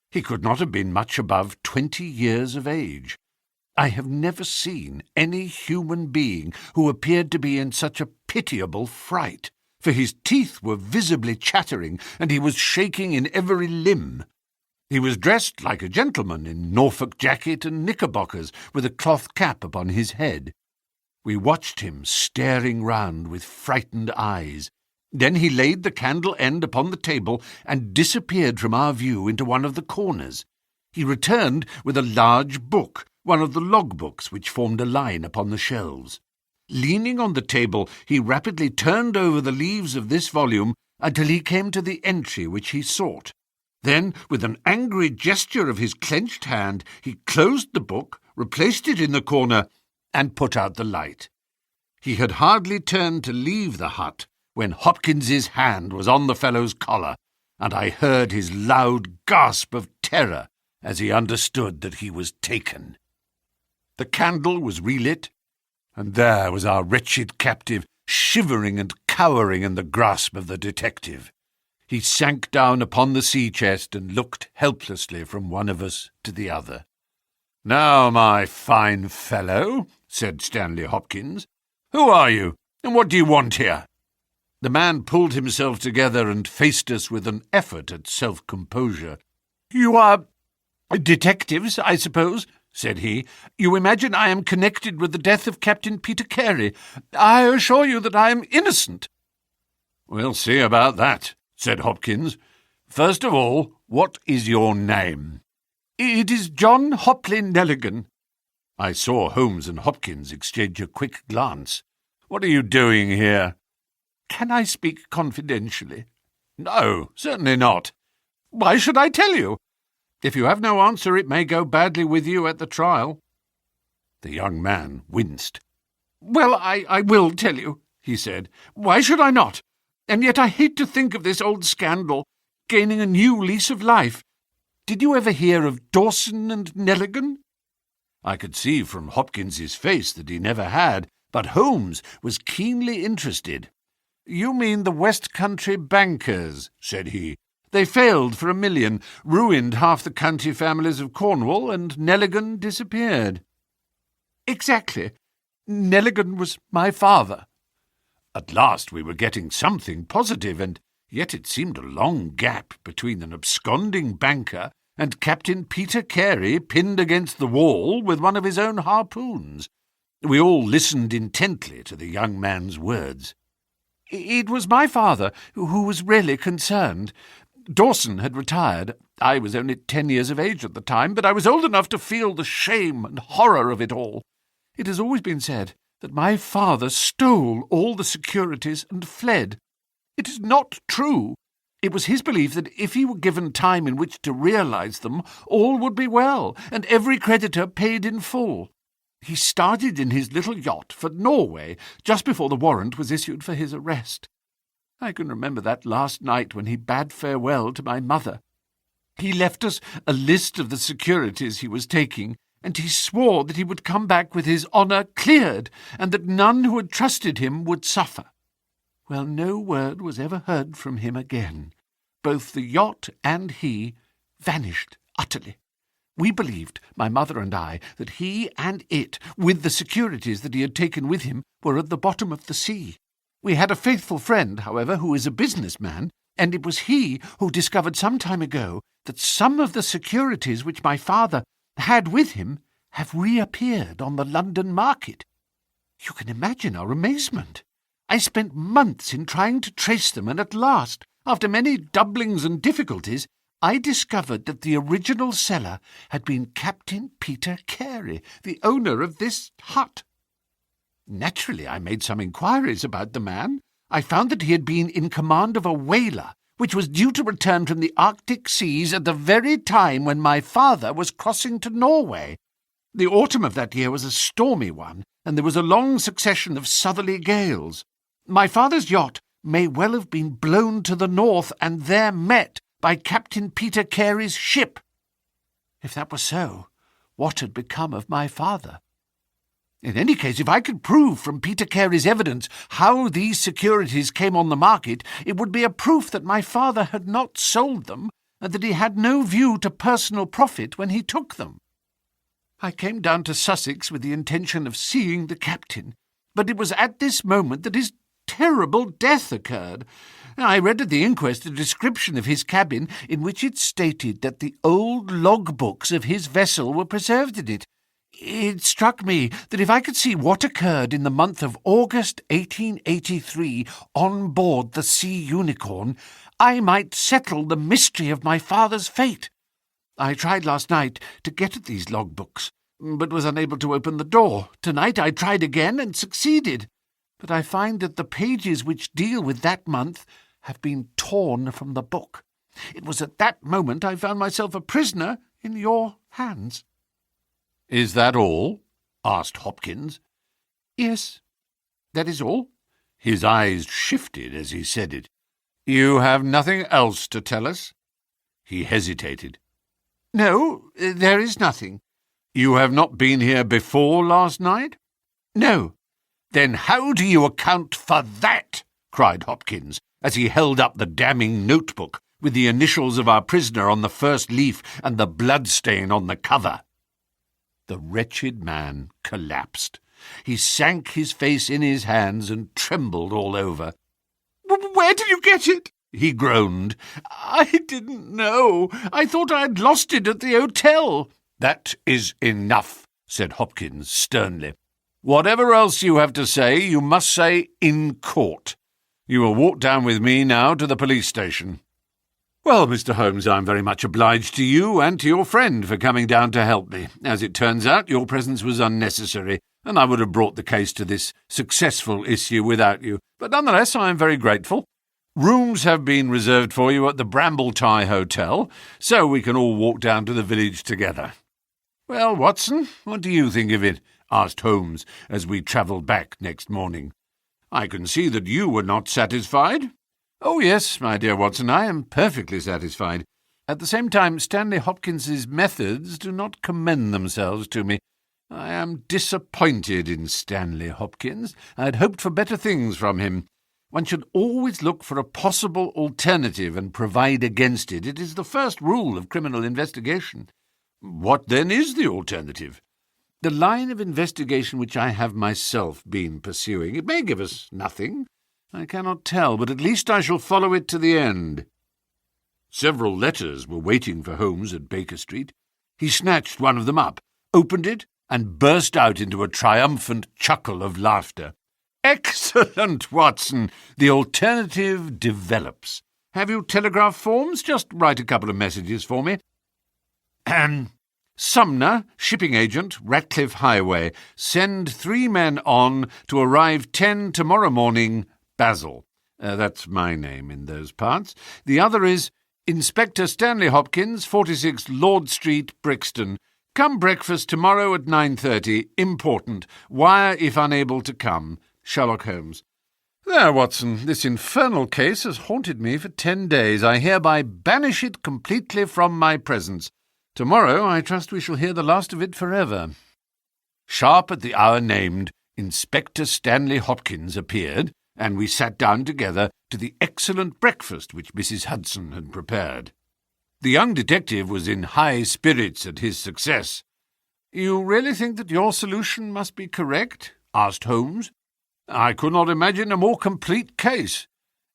He could not have been much above 20 years of age. I have never seen any human being who appeared to be in such a pitiable fright, for his teeth were visibly chattering, and he was shaking in every limb. He was dressed like a gentleman in Norfolk jacket and knickerbockers, with a cloth cap upon his head. We watched him staring round with frightened eyes. Then he laid the candle end upon the table and disappeared from our view into one of the corners. He returned with a large book, one of the logbooks which formed a line upon the shelves. Leaning on the table, he rapidly turned over the leaves of this volume until he came to the entry which he sought. Then, with an angry gesture of his clenched hand, he closed the book, replaced it in the corner, and put out the light. He had hardly turned to leave the hut when Hopkins's hand was on the fellow's collar, and I heard his loud gasp of terror as he understood that he was taken. The candle was relit, and there was our wretched captive, shivering and cowering in the grasp of the detective. He sank down upon the sea-chest and looked helplessly from one of us to the other. "Now, my fine fellow," said Stanley Hopkins, "who are you, and what do you want here?" The man pulled himself together and faced us with an effort at self-composure. "You are detectives, I suppose?" said he. "You imagine I am connected with the death of Captain Peter Carey. I assure you that I am innocent." "We'll see about that," said Hopkins. "First of all, what is your name?" "It is John Hopley Nelligan." I saw Holmes and Hopkins exchange a quick glance. "What are you doing here?" Can I speak confidentially?" "No, certainly not." "Why should I tell you? If you have no answer, it may go badly with you at the trial." The young man winced. "Well, I will tell you," he said. "Why should I not? And yet I hate to think of this old scandal gaining a new lease of life. Did you ever hear of Dawson and Nelligan?" I could see from Hopkins's face that he never had, but Holmes was keenly interested. "You mean the West Country bankers," said he. "They failed for $1 million, ruined half the county families of Cornwall, and Nelligan disappeared." "Exactly. Nelligan was my father." At last we were getting something positive, and yet it seemed a long gap between an absconding banker and Captain Peter Carey pinned against the wall with one of his own harpoons. We all listened intently to the young man's words. "It was my father who was really concerned. Dawson had retired. I was only 10 years of age at the time, but I was old enough to feel the shame and horror of it all. It has always been said that my father stole all the securities and fled. It is not true. It was his belief that if he were given time in which to realize them, all would be well, and every creditor paid in full. He started in his little yacht for Norway just before the warrant was issued for his arrest. I can remember that last night when he bade farewell to my mother. He left us a list of the securities he was taking, and he swore that he would come back with his honour cleared, and that none who had trusted him would suffer. Well, no word was ever heard from him again. Both the yacht and he vanished utterly. We believed, my mother and I, that he and it, with the securities that he had taken with him, were at the bottom of the sea. We had a faithful friend, however, who is a businessman, and it was he who discovered some time ago that some of the securities which my father had with him have reappeared on the London market. You can imagine our amazement. I spent months in trying to trace them, and at last, after many doublings and difficulties, I discovered that the original seller had been Captain Peter Carey, the owner of this hut. Naturally, I made some inquiries about the man. I found that he had been in command of a whaler, which was due to return from the Arctic seas at the very time when my father was crossing to Norway. The autumn of that year was a stormy one, and there was a long succession of southerly gales. My father's yacht may well have been blown to the north and there met by Captain Peter Carey's ship. If that were so, what had become of my father? In any case, if I could prove from Peter Carey's evidence how these securities came on the market, it would be a proof that my father had not sold them, and that he had no view to personal profit when he took them. I came down to Sussex with the intention of seeing the captain, but it was at this moment that his terrible death occurred. I read at the inquest a description of his cabin in which it stated that the old logbooks of his vessel were preserved in it. It struck me that if I could see what occurred in the month of August 1883 on board the Sea Unicorn, I might settle the mystery of my father's fate. I tried last night to get at these logbooks, but was unable to open the door. Tonight I tried again and succeeded, but I find that the pages which deal with that month have been torn from the book. It was at that moment I found myself a prisoner in your hands." "Is that all?" asked Hopkins. "Yes, that is all." His eyes shifted as he said it. "You have nothing else to tell us?" He hesitated. "No, there is nothing." "You have not been here before last night?" "No." "Then how do you account for that?" cried Hopkins, as he held up the damning notebook with the initials of our prisoner on the first leaf and the bloodstain on the cover. The wretched man collapsed. He sank his face in his hands and trembled all over. "Where did you get it?" he groaned. "I didn't know. I thought I had lost it at the hotel." "That is enough," said Hopkins sternly. "Whatever else you have to say, you must say in court. You will walk down with me now to the police station." "Well, Mr. Holmes, I'm very much obliged to you and to your friend for coming down to help me. As it turns out, your presence was unnecessary. and I would have brought the case to this successful issue without you. But nonetheless, I am very grateful. Rooms have been reserved for you at the Brambletie Hotel, so we can all walk down to the village together." "Well, Watson, what do you think of it?" asked Holmes as we travelled back next morning. "I can see that you were not satisfied." "Oh, yes, my dear Watson, I am perfectly satisfied. At the same time, Stanley Hopkins's methods do not commend themselves to me. I am disappointed in Stanley Hopkins. I had hoped for better things from him. One should always look for a possible alternative and provide against it. It is the first rule of criminal investigation." "What, then, is the alternative?" "The line of investigation which I have myself been pursuing. It may give us nothing. I cannot tell, but at least I shall follow it to the end." Several letters were waiting for Holmes at Baker Street. He snatched one of them up, opened it, and burst out into a triumphant chuckle of laughter. "Excellent, Watson! The alternative develops. Have you telegraph forms? Just write a couple of messages for me. Sumner, shipping agent, Ratcliffe Highway. Send 3 men on to arrive 10 tomorrow morning, Basil. That's my name in those parts. The other is Inspector Stanley Hopkins, 46 Lord Street, Brixton. Come breakfast tomorrow at 9:30. Important. Wire if unable to come. Sherlock Holmes." "There, Watson, this infernal case has haunted me for 10 days. I hereby banish it completely from my presence. Tomorrow I trust we shall hear the last of it forever." Sharp at the hour named, Inspector Stanley Hopkins appeared, and we sat down together to the excellent breakfast which Mrs. Hudson had prepared. The young detective was in high spirits at his success. "You really think that your solution must be correct?" asked Holmes. "I could not imagine a more complete case.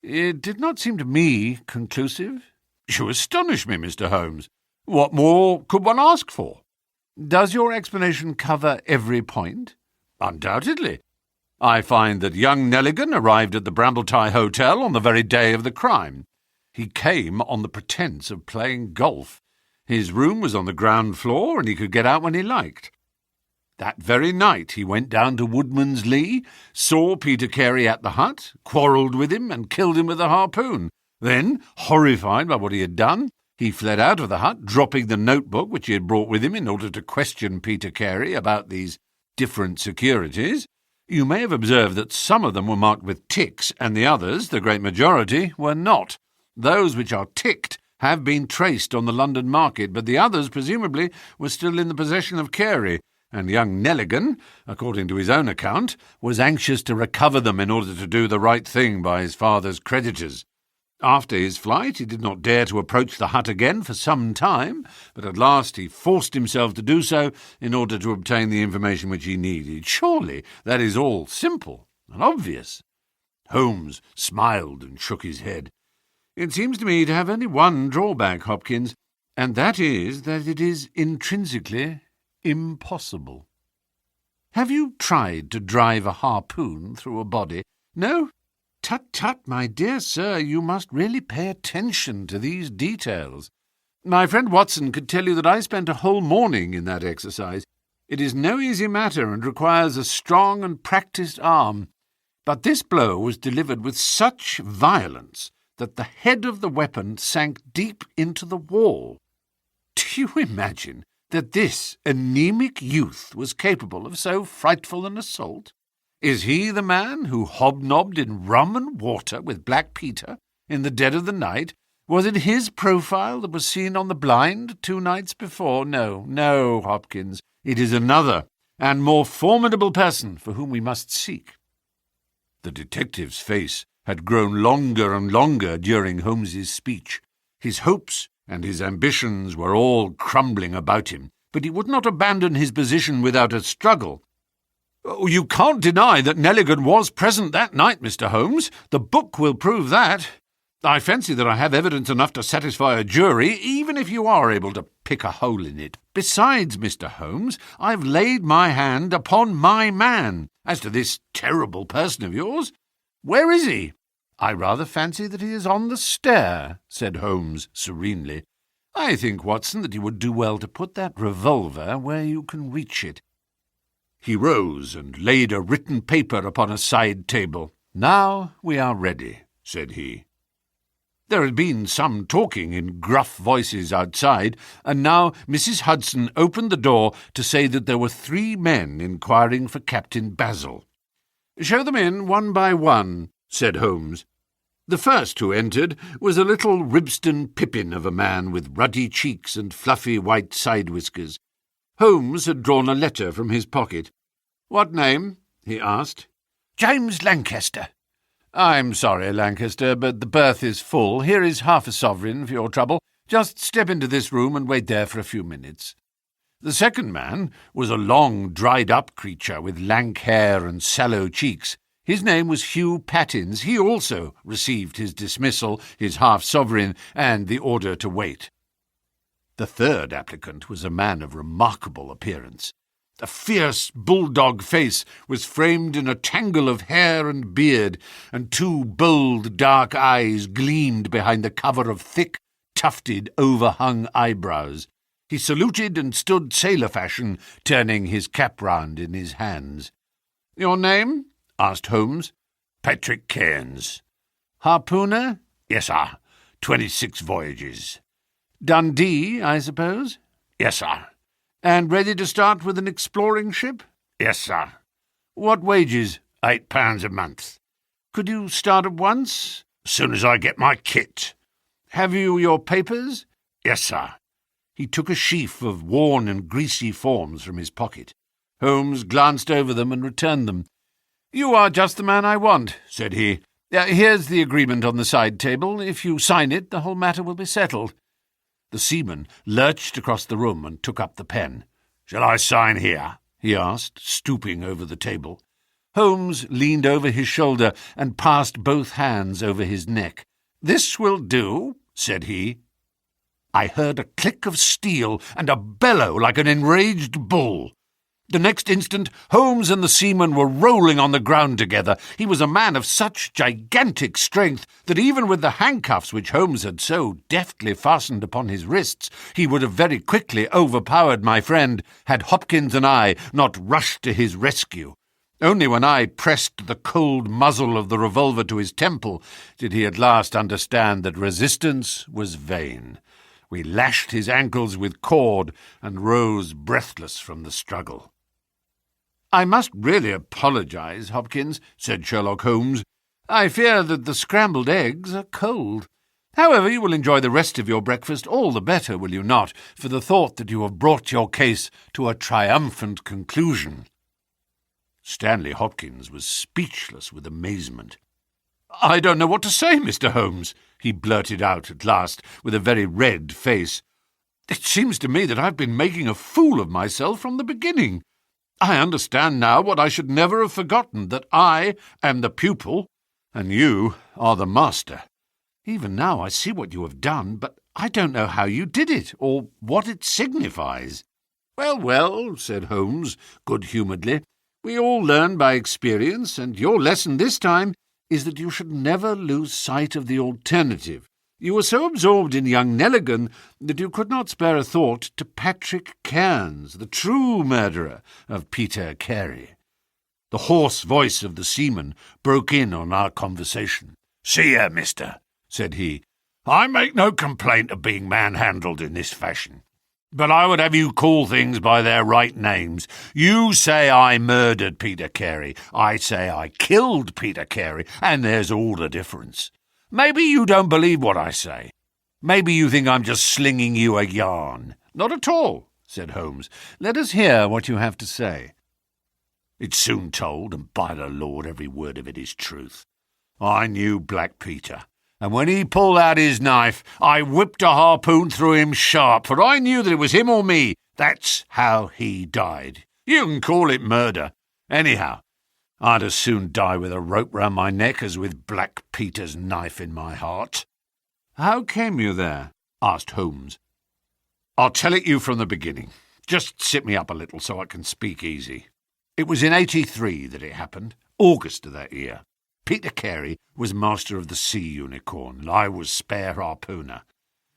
It did not seem to me conclusive." "You astonish me, Mr. Holmes. What more could one ask for?" "Does your explanation cover every point?" "Undoubtedly. I find that young Nelligan arrived at the Brambletie Hotel on the very day of the crime. He came on the pretence of playing golf. His room was on the ground floor, and he could get out when he liked. That very night he went down to Woodman's Lee, saw Peter Carey at the hut, quarrelled with him, and killed him with a harpoon. Then, horrified by what he had done, he fled out of the hut, dropping the notebook which he had brought with him in order to question Peter Carey about these different securities. You may have observed that some of them were marked with ticks, and the others, the great majority, were not. Those which are ticked have been traced on the London market, but the others, presumably, were still in the possession of Carey, and young Nelligan, according to his own account, was anxious to recover them in order to do the right thing by his father's creditors. After his flight, he did not dare to approach the hut again for some time, but at last he forced himself to do so in order to obtain the information which he needed. Surely that is all simple and obvious." Holmes smiled and shook his head. "It seems to me to have only one drawback, Hopkins, and that is that it is intrinsically impossible. Have you tried to drive a harpoon through a body? No? Tut, my dear sir, you must really pay attention to these details. My friend Watson could tell you that I spent a whole morning in that exercise. It is no easy matter and requires a strong and practised arm. But this blow was delivered with such violence that the head of the weapon sank deep into the wall. Do you imagine that this anemic youth was capable of so frightful an assault? Is he the man who hobnobbed in rum and water with Black Peter in the dead of the night? Was it his profile that was seen on the blind 2 nights before? No, Hopkins. It is another and more formidable person for whom we must seek." The detective's face had grown longer and longer during Holmes's speech. His hopes and his ambitions were all crumbling about him, but he would not abandon his position without a struggle. "You can't deny that Nelligan was present that night, Mr. Holmes. The book will prove that. I fancy that I have evidence enough to satisfy a jury, even if you are able to pick a hole in it. Besides, Mr. Holmes, I've laid my hand upon my man. As to this terrible person of yours, where is he?" "I rather fancy that he is on the stair," said Holmes serenely. "I think, Watson, that you would do well to put that revolver where you can reach it." He rose and laid a written paper upon a side table. "Now we are ready," said he. There had been some talking in gruff voices outside, and now Mrs. Hudson opened the door to say that there were 3 men inquiring for Captain Basil. "Show them in one by one," said Holmes. The first who entered was a little Ribston pippin of a man with ruddy cheeks and fluffy white side whiskers. Holmes had drawn a letter from his pocket. "What name?" he asked. "James Lancaster." "I'm sorry, Lancaster, but the berth is full. Here is half a sovereign for your trouble. Just step into this room and wait there for a few minutes." The second man was a long, dried-up creature with lank hair and sallow cheeks. His name was Hugh Pattins. He also received his dismissal, his half-sovereign, and the order to wait. The third applicant was a man of remarkable appearance. A fierce bulldog face was framed in a tangle of hair and beard, and 2 bold dark eyes gleamed behind the cover of thick, tufted, overhung eyebrows. He saluted and stood sailor fashion, turning his cap round in his hands. "Your name?" asked Holmes. "Patrick Cairns." "Harpooner?" "Yes, sir. 26 voyages." "Dundee, I suppose?" "Yes, sir." "And ready to start with an exploring ship?" "Yes, sir." "What wages?" £8 a month. "Could you start at once?" "As soon as I get my kit." "Have you your papers?" "Yes, sir." He took a sheaf of worn and greasy forms from his pocket. Holmes glanced over them and returned them. "You are just the man I want," said he. "Here's the agreement on the side table. If you sign it, the whole matter will be settled." The seaman lurched across the room and took up the pen. "Shall I sign here?" he asked, stooping over the table. Holmes leaned over his shoulder and passed both hands over his neck. "This will do," said he. I heard a click of steel and a bellow like an enraged bull. The next instant, Holmes and the seaman were rolling on the ground together. He was a man of such gigantic strength that even with the handcuffs which Holmes had so deftly fastened upon his wrists, he would have very quickly overpowered my friend had Hopkins and I not rushed to his rescue. Only when I pressed the cold muzzle of the revolver to his temple did he at last understand that resistance was vain. We lashed his ankles with cord and rose breathless from the struggle. "I must really apologize, Hopkins," said Sherlock Holmes. "I fear that the scrambled eggs are cold. However, you will enjoy the rest of your breakfast all the better, will you not, for the thought that you have brought your case to a triumphant conclusion." Stanley Hopkins was speechless with amazement. "I don't know what to say, Mr. Holmes," he blurted out at last, with a very red face. "It seems to me that I've been making a fool of myself from the beginning. I understand now what I should never have forgotten, that I am the pupil, and you are the master. Even now I see what you have done, but I don't know how you did it, or what it signifies." "Well, well," said Holmes, good-humouredly, "we all learn by experience, and your lesson this time is that you should never lose sight of the alternative. You were so absorbed in young Nelligan that you could not spare a thought to Patrick Cairns, the true murderer of Peter Carey." The hoarse voice of the seaman broke in on our conversation. "See here, mister," said he, "I make no complaint of being manhandled in this fashion, but I would have you call things by their right names. You say I murdered Peter Carey. I say I killed Peter Carey, and there's all the difference. Maybe you don't believe what I say. Maybe you think I'm just slinging you a yarn." "Not at all," said Holmes. "Let us hear what you have to say." "It's soon told, and by the Lord, every word of it is truth. I knew Black Peter, and when he pulled out his knife, I whipped a harpoon through him sharp, for I knew that it was him or me. That's how he died. You can call it murder. Anyhow, I'd as soon die with a rope round my neck as with Black Peter's knife in my heart." "How came you there?" asked Holmes. "I'll tell it you from the beginning. Just sit me up a little so I can speak easy. It was in 83 that it happened, August of that year. Peter Carey was master of the Sea Unicorn, and I was spare harpooner.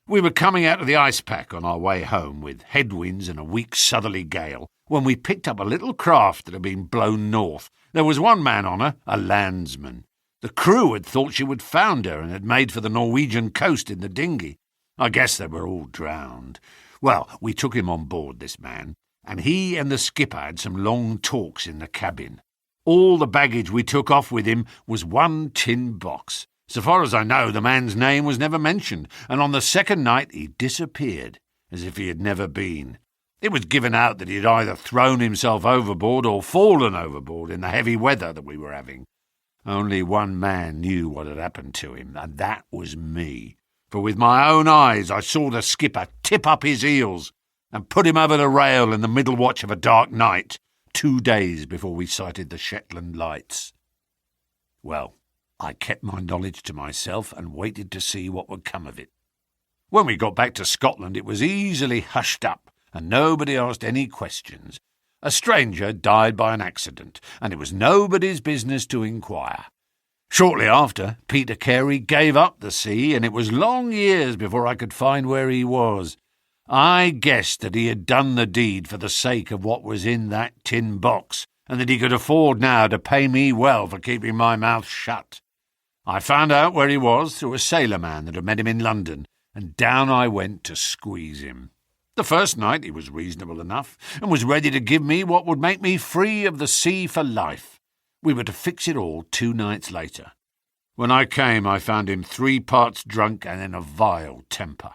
We were coming out of the ice pack on our way home with headwinds and a weak southerly gale when we picked up a little craft that had been blown north. There was one man on her, a landsman. The crew had thought she would founder and had made for the Norwegian coast in the dinghy. I guess they were all drowned. Well, we took him on board, this man, and he and the skipper had some long talks in the cabin. All the baggage we took off with him was one tin box. So far as I know, the man's name was never mentioned, and on the second night he disappeared, as if he had never been. It was given out that he had either thrown himself overboard or fallen overboard in the heavy weather that we were having. Only one man knew what had happened to him, and that was me. For with my own eyes I saw the skipper tip up his heels and put him over the rail in the middle watch of a dark night, 2 days before we sighted the Shetland lights. Well, I kept my knowledge to myself and waited to see what would come of it. When we got back to Scotland, it was easily hushed up, and nobody asked any questions. A stranger died by an accident, and it was nobody's business to inquire. Shortly after, Peter Carey gave up the sea, and it was long years before I could find where he was. I guessed that he had done the deed for the sake of what was in that tin box, and that he could afford now to pay me well for keeping my mouth shut. I found out where he was through a sailor man that had met him in London, and down I went to squeeze him. The first night he was reasonable enough, and was ready to give me what would make me free of the sea for life. We were to fix it all 2 nights later. When I came, I found him 3 parts drunk and in a vile temper.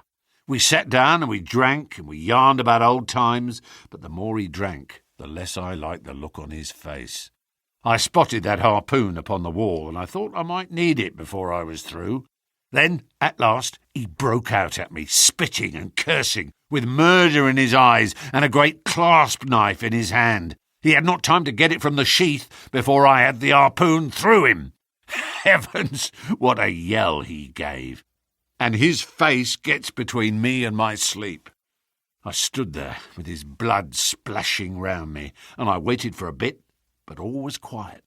We sat down and we drank and we yarned about old times, but the more he drank, the less I liked the look on his face. I spotted that harpoon upon the wall, and I thought I might need it before I was through. Then, at last, he broke out at me, spitting and cursing, with murder in his eyes and a great clasp knife in his hand. He had not time to get it from the sheath before I had the harpoon through him. Heavens, what a yell he gave! And his face gets between me and my sleep. I stood there with his blood splashing round me, and I waited for a bit, but all was quiet.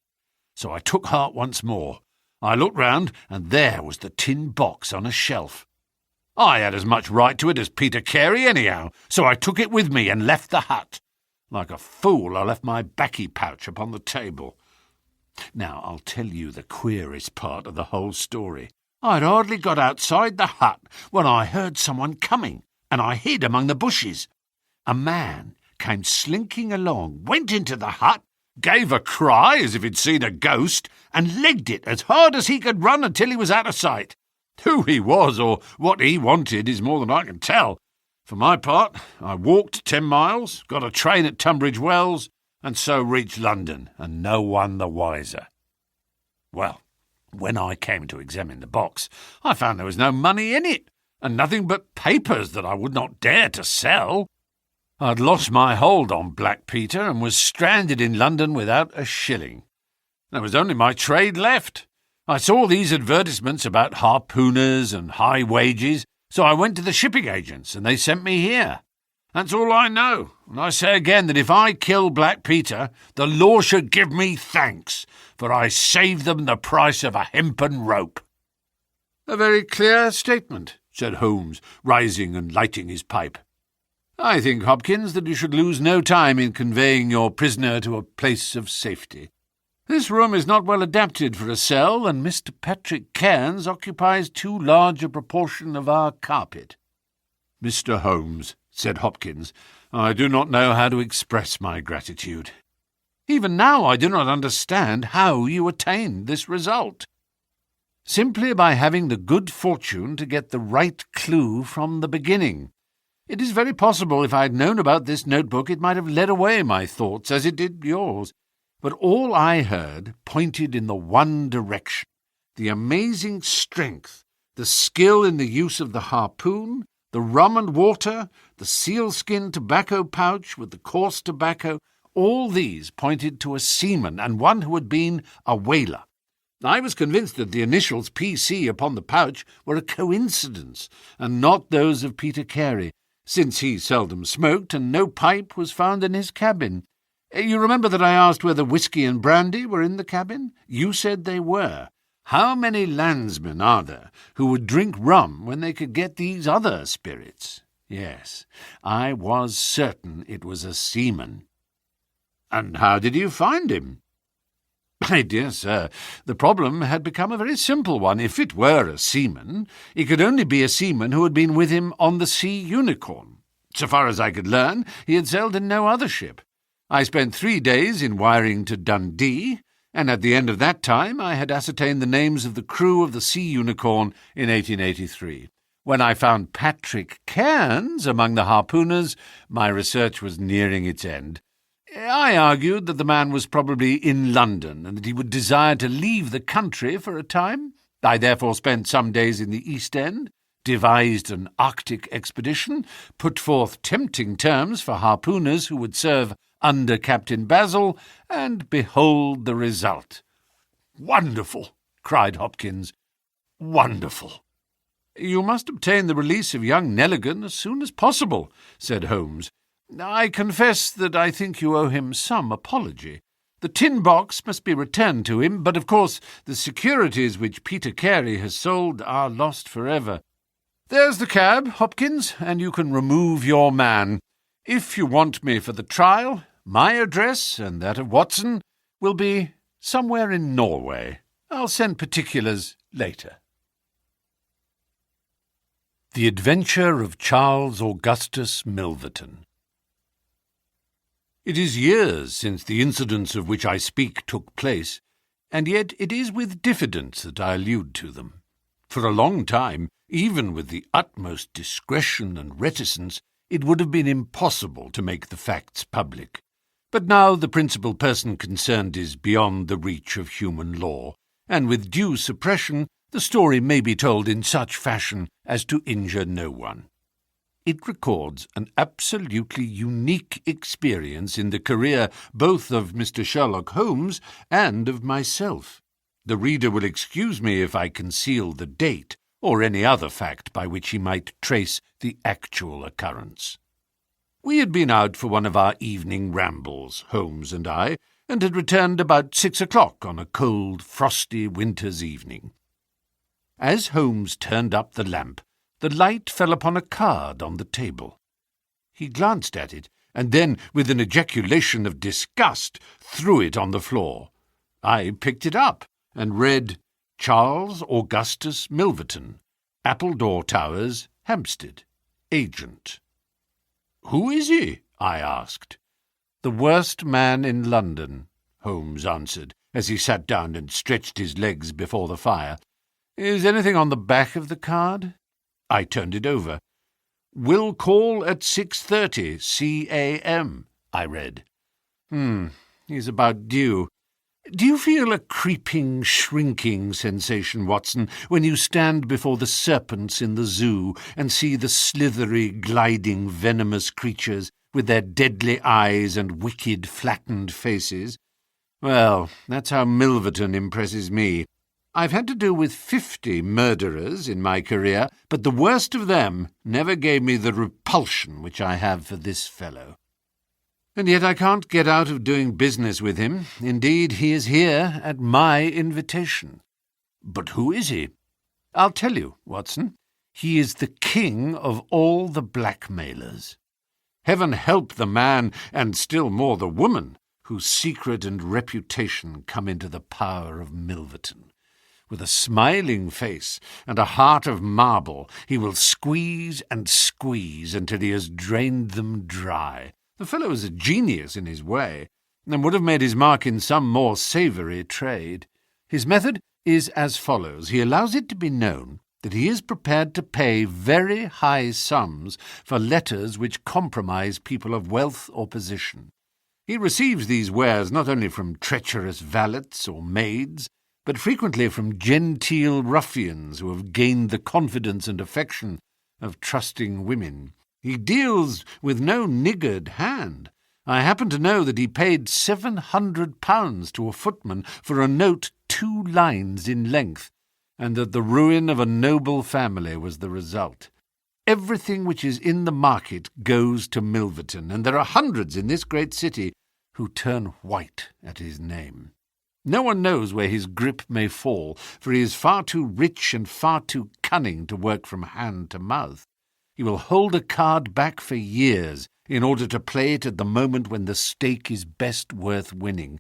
So I took heart once more. I looked round, and there was the tin box on a shelf. I had as much right to it as Peter Carey anyhow, so I took it with me and left the hut. Like a fool, I left my baccy pouch upon the table. Now I'll tell you the queerest part of the whole story. I'd hardly got outside the hut when I heard someone coming, and I hid among the bushes. A man came slinking along, went into the hut, gave a cry as if he'd seen a ghost, and legged it as hard as he could run until he was out of sight. Who he was or what he wanted is more than I can tell. For my part, I walked 10 miles, got a train at Tunbridge Wells, and so reached London, and no one the wiser. Well, when I came to examine the box, I found there was no money in it, and nothing but papers that I would not dare to sell. I'd lost my hold on Black Peter and was stranded in London without a shilling. There was only my trade left. I saw these advertisements about harpooners and high wages, so I went to the shipping agents and they sent me here. That's all I know, and I say again that if I kill Black Peter, the law should give me thanks, for I saved them the price of a hempen rope. A very clear statement, said Holmes, rising and lighting his pipe. I think, Hopkins, that you should lose no time in conveying your prisoner to a place of safety. This room is not well adapted for a cell, and Mr. Patrick Cairns occupies too large a proportion of our carpet. Mr. Holmes, said Hopkins, I do not know how to express my gratitude. Even now I do not understand how you attained this result. Simply by having the good fortune to get the right clue from the beginning. It is very possible if I had known about this notebook it might have led away my thoughts as it did yours. But all I heard pointed in the one direction. The amazing strength, the skill in the use of the harpoon, the rum and water, the sealskin tobacco pouch with the coarse tobacco, all these pointed to a seaman and one who had been a whaler. I was convinced that the initials P.C. upon the pouch were a coincidence, and not those of Peter Carey, since he seldom smoked and no pipe was found in his cabin. You remember that I asked whether whisky and brandy were in the cabin? You said they were. How many landsmen are there who would drink rum when they could get these other spirits? Yes, I was certain it was a seaman. And how did you find him? My dear sir, the problem had become a very simple one. If it were a seaman, it could only be a seaman who had been with him on the Sea Unicorn. So far as I could learn, he had sailed in no other ship. I spent 3 days in wiring to Dundee, and at the end of that time I had ascertained the names of the crew of the Sea Unicorn in 1883. When I found Patrick Cairns among the harpooners, my research was nearing its end. I argued that the man was probably in London and that he would desire to leave the country for a time. I therefore spent some days in the East End, devised an Arctic expedition, put forth tempting terms for harpooners who would serve under Captain Basil, and behold the result. "Wonderful!" cried Hopkins. "Wonderful!" "You must obtain the release of young Nelligan as soon as possible," said Holmes. "I confess that I think you owe him some apology. The tin box must be returned to him, but of course the securities which Peter Carey has sold are lost forever. There's the cab, Hopkins, and you can remove your man. If you want me for the trial, my address and that of Watson will be somewhere in Norway. I'll send particulars later." The Adventure of Charles Augustus Milverton. It is years since the incidents of which I speak took place, and yet it is with diffidence that I allude to them. For a long time, even with the utmost discretion and reticence, it would have been impossible to make the facts public. But now the principal person concerned is beyond the reach of human law, and with due suppression the story may be told in such fashion as to injure no one. It records an absolutely unique experience in the career both of Mr. Sherlock Holmes and of myself. The reader will excuse me if I conceal the date or any other fact by which he might trace the actual occurrence. We had been out for one of our evening rambles, Holmes and I, and had returned about 6 o'clock on a cold, frosty winter's evening. As Holmes turned up the lamp, the light fell upon a card on the table. He glanced at it, and then, with an ejaculation of disgust, threw it on the floor. I picked it up and read, "Charles Augustus Milverton, Appledore Towers, Hampstead, Agent." "Who is he?" I asked. "The worst man in London," Holmes answered, as he sat down and stretched his legs before the fire. "Is anything on the back of the card?" I turned it over. "Will call at 6:30 c.a.m., I read. He's about due. Do you feel a creeping, shrinking sensation, Watson, when you stand before the serpents in the zoo and see the slithery, gliding, venomous creatures with their deadly eyes and wicked, flattened faces? Well, that's how Milverton impresses me. I've had to do with 50 murderers in my career, but the worst of them never gave me the repulsion which I have for this fellow. And yet I can't get out of doing business with him. Indeed, he is here at my invitation. But who is he? I'll tell you, Watson. He is the king of all the blackmailers. Heaven help the man, and still more the woman, whose secret and reputation come into the power of Milverton. With a smiling face and a heart of marble, he will squeeze and squeeze until he has drained them dry. The fellow is a genius in his way, and would have made his mark in some more savoury trade. His method is as follows. He allows it to be known that he is prepared to pay very high sums for letters which compromise people of wealth or position. He receives these wares not only from treacherous valets or maids, but frequently from genteel ruffians who have gained the confidence and affection of trusting women. He deals with no niggard hand. I happen to know that he paid £700 to a footman for a note 2 lines in length, and that the ruin of a noble family was the result. Everything which is in the market goes to Milverton, and there are hundreds in this great city who turn white at his name. No one knows where his grip may fall, for he is far too rich and far too cunning to work from hand to mouth. He will hold a card back for years in order to play it at the moment when the stake is best worth winning.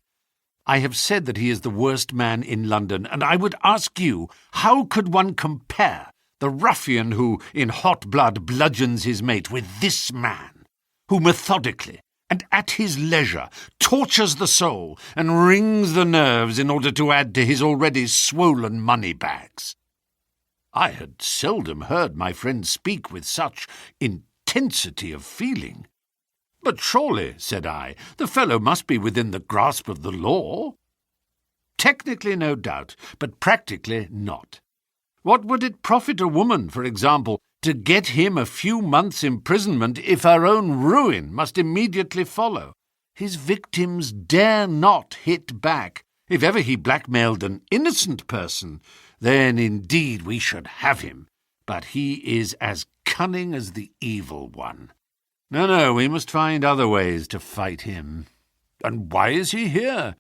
I have said that he is the worst man in London, and I would ask you, how could one compare the ruffian who, in hot blood, bludgeons his mate with this man, who methodically and at his leisure tortures the soul and wrings the nerves in order to add to his already swollen money bags? I had seldom heard my friend speak with such intensity of feeling. "But surely," said I, "the fellow must be within the grasp of the law?" "Technically, no doubt, but practically not. What would it profit a woman, for example, to get him a few months' imprisonment if her own ruin must immediately follow? His victims dare not hit back. If ever he blackmailed an innocent person, then indeed we should have him. But he is as cunning as the evil one. No, we must find other ways to fight him." "And why is he here?"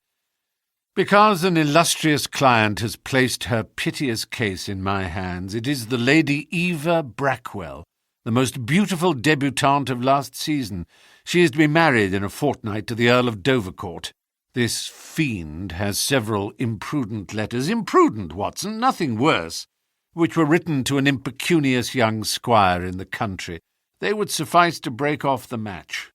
"Because an illustrious client has placed her piteous case in my hands. It is the Lady Eva Brackwell, the most beautiful debutante of last season. She is to be married in a fortnight to the Earl of Dovercourt. This fiend has several imprudent letters— imprudent, Watson, nothing worse— which were written to an impecunious young squire in the country. They would suffice to break off the match.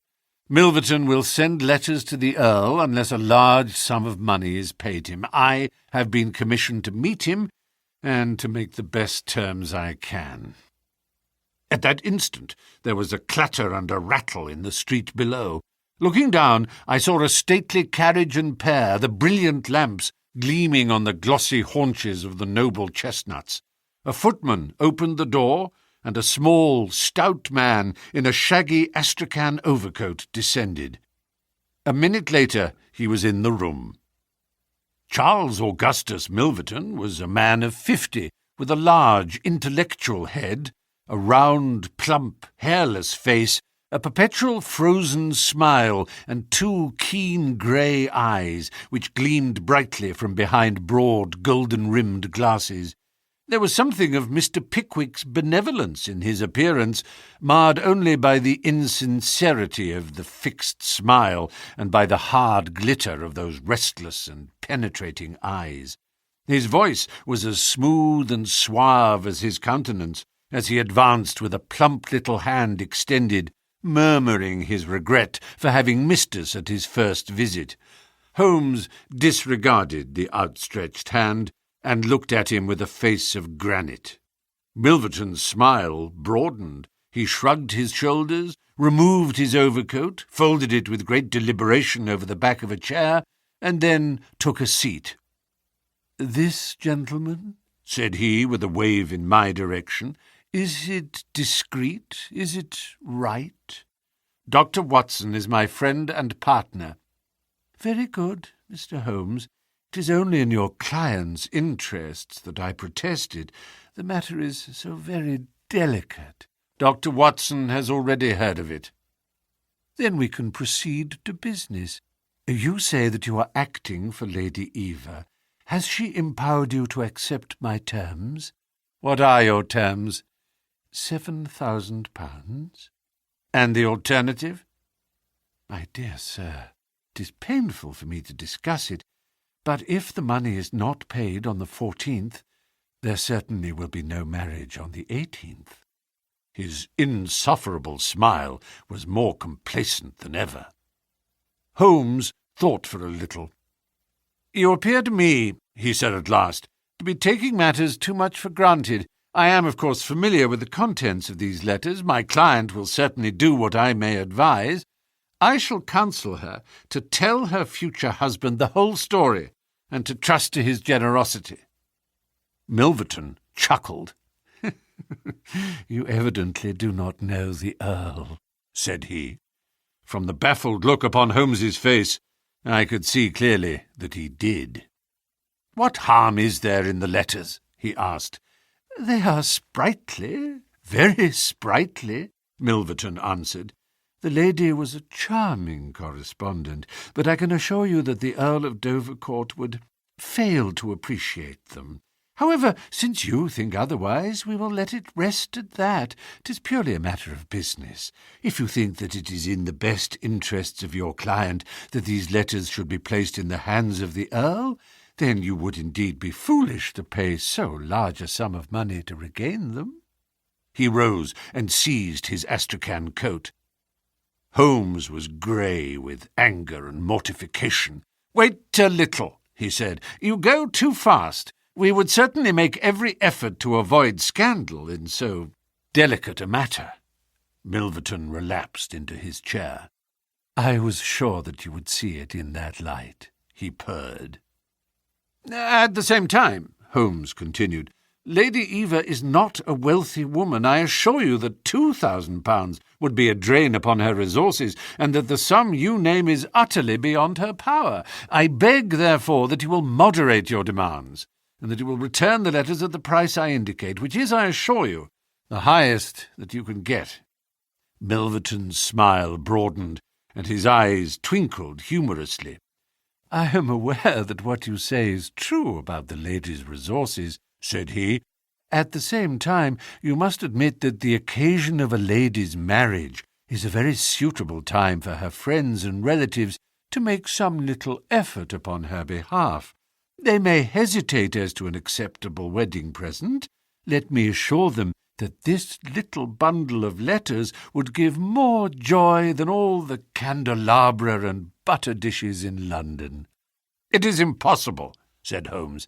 Milverton will send letters to the Earl unless a large sum of money is paid him. I have been commissioned to meet him and to make the best terms I can." At that instant there was a clatter and a rattle in the street below. Looking down, I saw a stately carriage and pair, the brilliant lamps gleaming on the glossy haunches of the noble chestnuts. A footman opened the door, and a small, stout man in a shaggy astrakhan overcoat descended. A minute later he was in the room. Charles Augustus Milverton was a man of 50, with a large, intellectual head, a round, plump, hairless face, a perpetual frozen smile, and two keen grey eyes which gleamed brightly from behind broad, golden-rimmed glasses. There was something of Mr. Pickwick's benevolence in his appearance, marred only by the insincerity of the fixed smile and by the hard glitter of those restless and penetrating eyes. His voice was as smooth and suave as his countenance, as he advanced with a plump little hand extended, murmuring his regret for having missed us at his first visit. Holmes disregarded the outstretched hand, and looked at him with a face of granite. Milverton's smile broadened. He shrugged his shoulders, removed his overcoat, folded it with great deliberation over the back of a chair, and then took a seat. "This gentleman," said he, with a wave in my direction, "is it discreet? Is it right?" "Dr. Watson is my friend and partner." "Very good, Mr. Holmes. It is only in your client's interests that I protested. The matter is so very delicate." "Dr. Watson has already heard of it." "Then we can proceed to business. You say that you are acting for Lady Eva. Has she empowered you to accept my terms?" "What are your terms?" £7,000. "And the alternative?" "My dear sir, it is painful for me to discuss it, but if the money is not paid on the 14th, there certainly will be no marriage on the 18th. His insufferable smile was more complacent than ever. Holmes thought for a little. "You appear to me," he said at last, "to be taking matters too much for granted. I am, of course, familiar with the contents of these letters. My client will certainly do what I may advise. I shall counsel her to tell her future husband the whole story, and to trust to his generosity." Milverton chuckled. "You evidently do not know the Earl," said he. From the baffled look upon Holmes's face, I could see clearly that he did. "What harm is there in the letters?" he asked. "They are sprightly, very sprightly," Milverton answered. "The lady was a charming correspondent, but I can assure you that the Earl of Dovercourt would fail to appreciate them. However, since you think otherwise, we will let it rest at that. 'Tis purely a matter of business. If you think that it is in the best interests of your client that these letters should be placed in the hands of the Earl, then you would indeed be foolish to pay so large a sum of money to regain them." He rose and seized his astrakhan coat. Holmes was grey with anger and mortification. "Wait a little," he said. "You go too fast. We would certainly make every effort to avoid scandal in so delicate a matter." Milverton relapsed into his chair. "I was sure that you would see it in that light," he purred. "At the same time," Holmes continued, "Lady Eva is not a wealthy woman. I assure you that £2,000 would be a drain upon her resources, and that the sum you name is utterly beyond her power. I beg, therefore, that you will moderate your demands, and that you will return the letters at the price I indicate, which is, I assure you, the highest that you can get." Milverton's smile broadened, and his eyes twinkled humorously. "I am aware that what you say is true about the lady's resources," said he. "At the same time, you must admit that the occasion of a lady's marriage is a very suitable time for her friends and relatives to make some little effort upon her behalf. They may hesitate as to an acceptable wedding present. Let me assure them that this little bundle of letters would give more joy than all the candelabra and butter dishes in London." "It is impossible," said Holmes.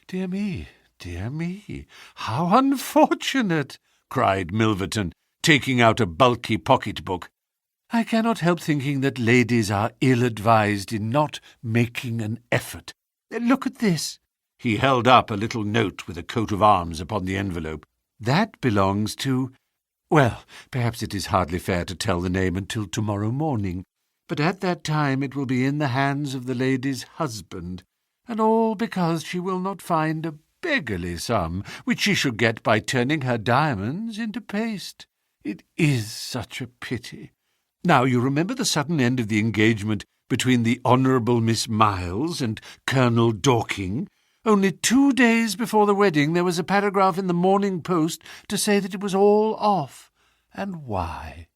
"Dear me, dear me, how unfortunate!" cried Milverton, taking out a bulky pocket-book. "I cannot help thinking that ladies are ill-advised in not making an effort. Look at this." He held up a little note with a coat of arms upon the envelope. "That belongs to— well, perhaps it is hardly fair to tell the name until tomorrow morning, but at that time it will be in the hands of the lady's husband, and all because she will not find a beggarly sum which she should get by turning her diamonds into paste. It is such a pity. Now, you remember the sudden end of the engagement between the Honourable Miss Miles and Colonel Dorking? Only 2 days before the wedding there was a paragraph in the Morning Post to say that it was all off. And why?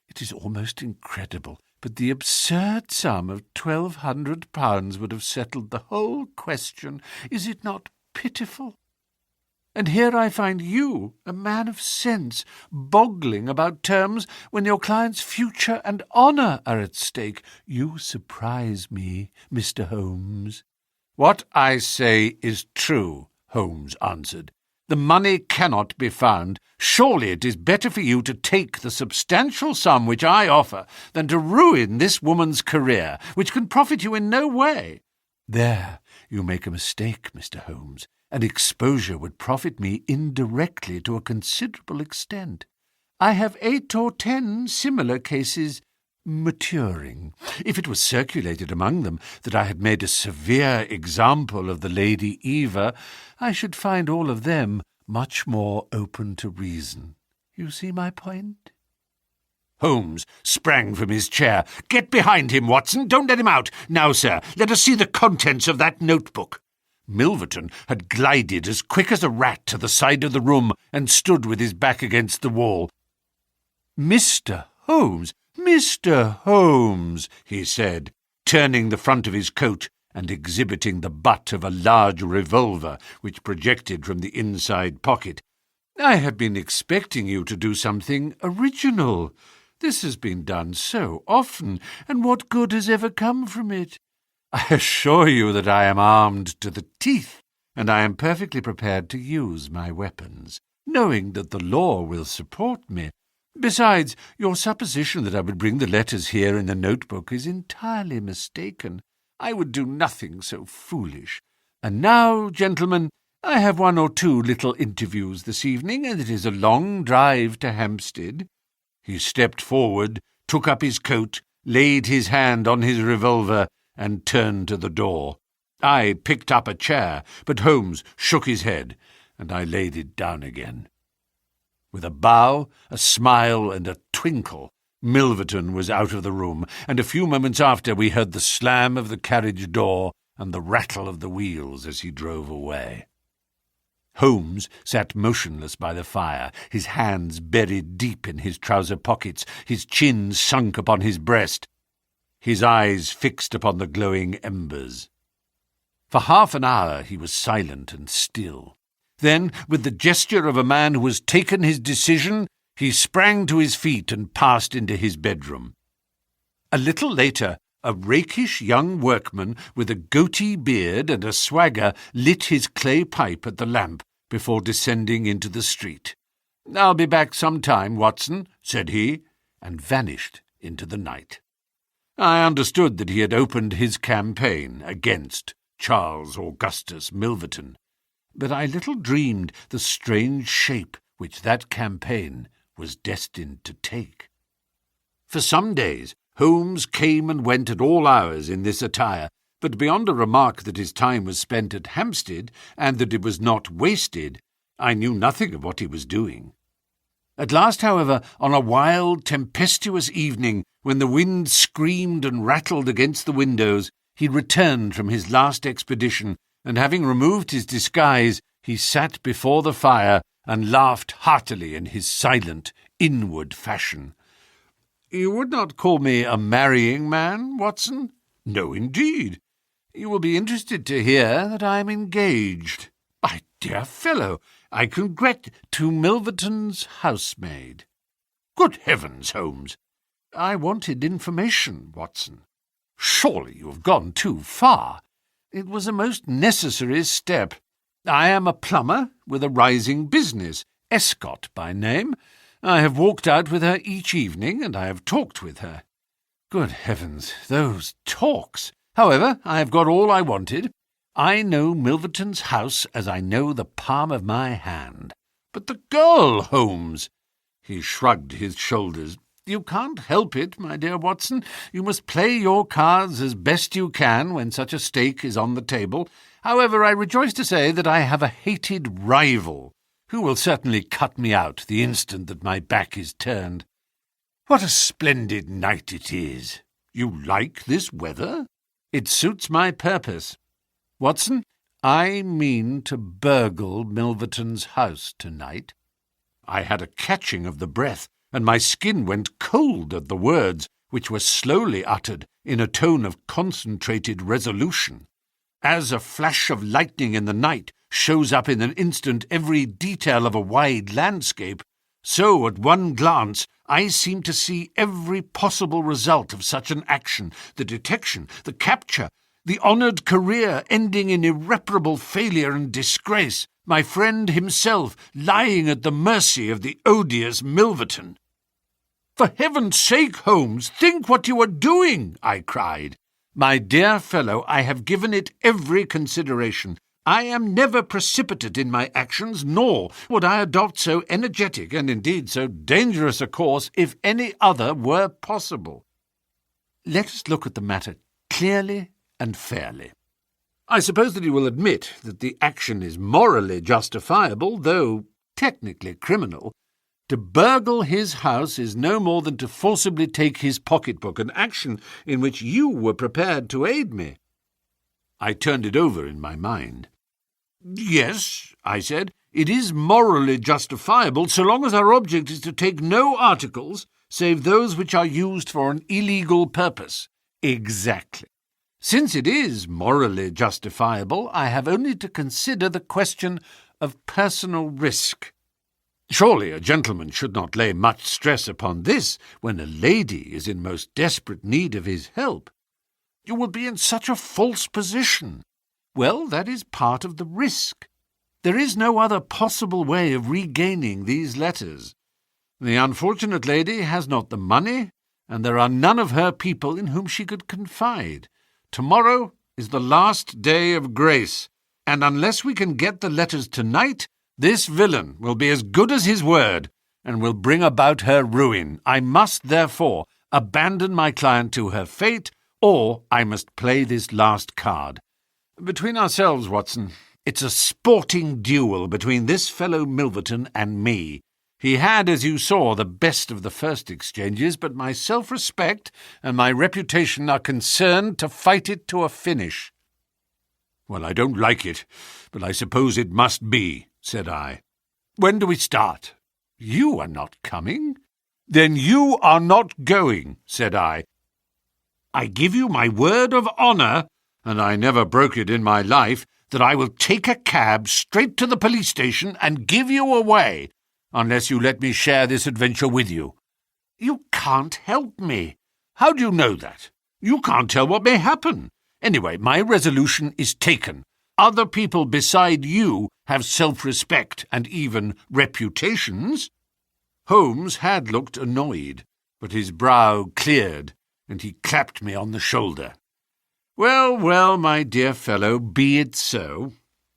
It is almost incredible, but the absurd sum of £1,200 would have settled the whole question. Is it not pitiful? And here I find you, a man of sense, boggling about terms when your client's future and honour are at stake. You surprise me, Mr. Holmes." "What I say is true," Holmes answered. "The money cannot be found. Surely it is better for you to take the substantial sum which I offer than to ruin this woman's career, which can profit you in no way." "There you make a mistake, Mr. Holmes. An exposure would profit me indirectly to a considerable extent. I have 8 or 10 similar cases maturing. If it was circulated among them that I had made a severe example of the Lady Eva, I should find all of them much more open to reason. You see my point?" Holmes sprang from his chair. "Get behind him, Watson. Don't let him out. Now, sir, let us see the contents of that notebook." Milverton had glided as quick as a rat to the side of the room and stood with his back against the wall. "Mr. Holmes, Mr. Holmes," he said, turning the front of his coat and exhibiting the butt of a large revolver which projected from the inside pocket. "I have been expecting you to do something original. This has been done so often, and what good has ever come from it? I assure you that I am armed to the teeth, and I am perfectly prepared to use my weapons, knowing that the law will support me. Besides, your supposition that I would bring the letters here in the notebook is entirely mistaken. I would do nothing so foolish. And now, gentlemen, I have 1 or 2 little interviews this evening, and it is a long drive to Hampstead." He stepped forward, took up his coat, laid his hand on his revolver, and turned to the door. I picked up a chair, but Holmes shook his head, and I laid it down again. With a bow, a smile, and a twinkle, Milverton was out of the room, and a few moments after we heard the slam of the carriage door and the rattle of the wheels as he drove away. Holmes sat motionless by the fire, his hands buried deep in his trouser pockets, his chin sunk upon his breast, his eyes fixed upon the glowing embers. For half an hour he was silent and still. Then, with the gesture of a man who has taken his decision, he sprang to his feet and passed into his bedroom. A little later, a rakish young workman with a goatee beard and a swagger lit his clay pipe at the lamp before descending into the street. "I'll be back some time, Watson," said he, and vanished into the night. I understood that he had opened his campaign against Charles Augustus Milverton, but I little dreamed the strange shape which that campaign was destined to take. For some days Holmes came and went at all hours in this attire, but beyond a remark that his time was spent at Hampstead, and that it was not wasted, I knew nothing of what he was doing. At last, however, on a wild, tempestuous evening, when the wind screamed and rattled against the windows, he returned from his last expedition, and having removed his disguise, he sat before the fire and laughed heartily in his silent, inward fashion. "You would not call me a marrying man, Watson?" "No, indeed." "You will be interested to hear that I am engaged." "My dear fellow, I congratulate to Milverton's housemaid." "Good heavens, Holmes!" "I wanted information, Watson." "Surely you have gone too far." "It was a most necessary step. I am a plumber with a rising business, Escott by name. I have walked out with her each evening, and I have talked with her." "Good heavens, those talks! However, I have got all I wanted. I know Milverton's house as I know the palm of my hand." "But the girl, Holmes!" He shrugged his shoulders. "You can't help it, my dear Watson. You must play your cards as best you can when such a stake is on the table. However, I rejoice to say that I have a hated rival, who will certainly cut me out the instant that my back is turned. What a splendid night it is! You like this weather?" "It suits my purpose. Watson, I mean to burgle Milverton's house tonight." I had a catching of the breath, and my skin went cold at the words, which were slowly uttered in a tone of concentrated resolution. As a flash of lightning in the night shows up in an instant every detail of a wide landscape, so at one glance I seemed to see every possible result of such an action, the detection, the capture, the honoured career ending in irreparable failure and disgrace, my friend himself lying at the mercy of the odious Milverton. "For heaven's sake, Holmes, think what you are doing!" I cried. "My dear fellow, I have given it every consideration. I am never precipitate in my actions, nor would I adopt so energetic and indeed so dangerous a course if any other were possible. Let us look at the matter clearly and fairly. I suppose that you will admit that the action is morally justifiable, though technically criminal. To burgle his house is no more than to forcibly take his pocketbook, an action in which you were prepared to aid me." I turned it over in my mind. "Yes," I said, "it is morally justifiable so long as our object is to take no articles save those which are used for an illegal purpose." "Exactly. Since it is morally justifiable, I have only to consider the question of personal risk. Surely a gentleman should not lay much stress upon this when a lady is in most desperate need of his help. You will be in such a false position. Well, that is part of the risk. There is no other possible way of regaining these letters. The unfortunate lady has not the money, and there are none of her people in whom she could confide. Tomorrow is the last day of grace, and unless we can get the letters tonight, this villain will be as good as his word, and will bring about her ruin. I must, therefore, abandon my client to her fate, or I must play this last card. Between ourselves, Watson, it's a sporting duel between this fellow Milverton and me. He had, as you saw, the best of the first exchanges, but my self-respect and my reputation are concerned to fight it to a finish." "Well, I don't like it, but I suppose it must be," said I. "When do we start?" "You are not coming." "Then you are not going," said I. "I give you my word of honour, and I never broke it in my life, that I will take a cab straight to the police station and give you away, unless you let me share this adventure with you." "You can't help me." "How do you know that? You can't tell what may happen. Anyway, my resolution is taken. Other people beside you have self-respect and even reputations." Holmes had looked annoyed, but his brow cleared, and he clapped me on the shoulder. "Well, well, my dear fellow, be it so.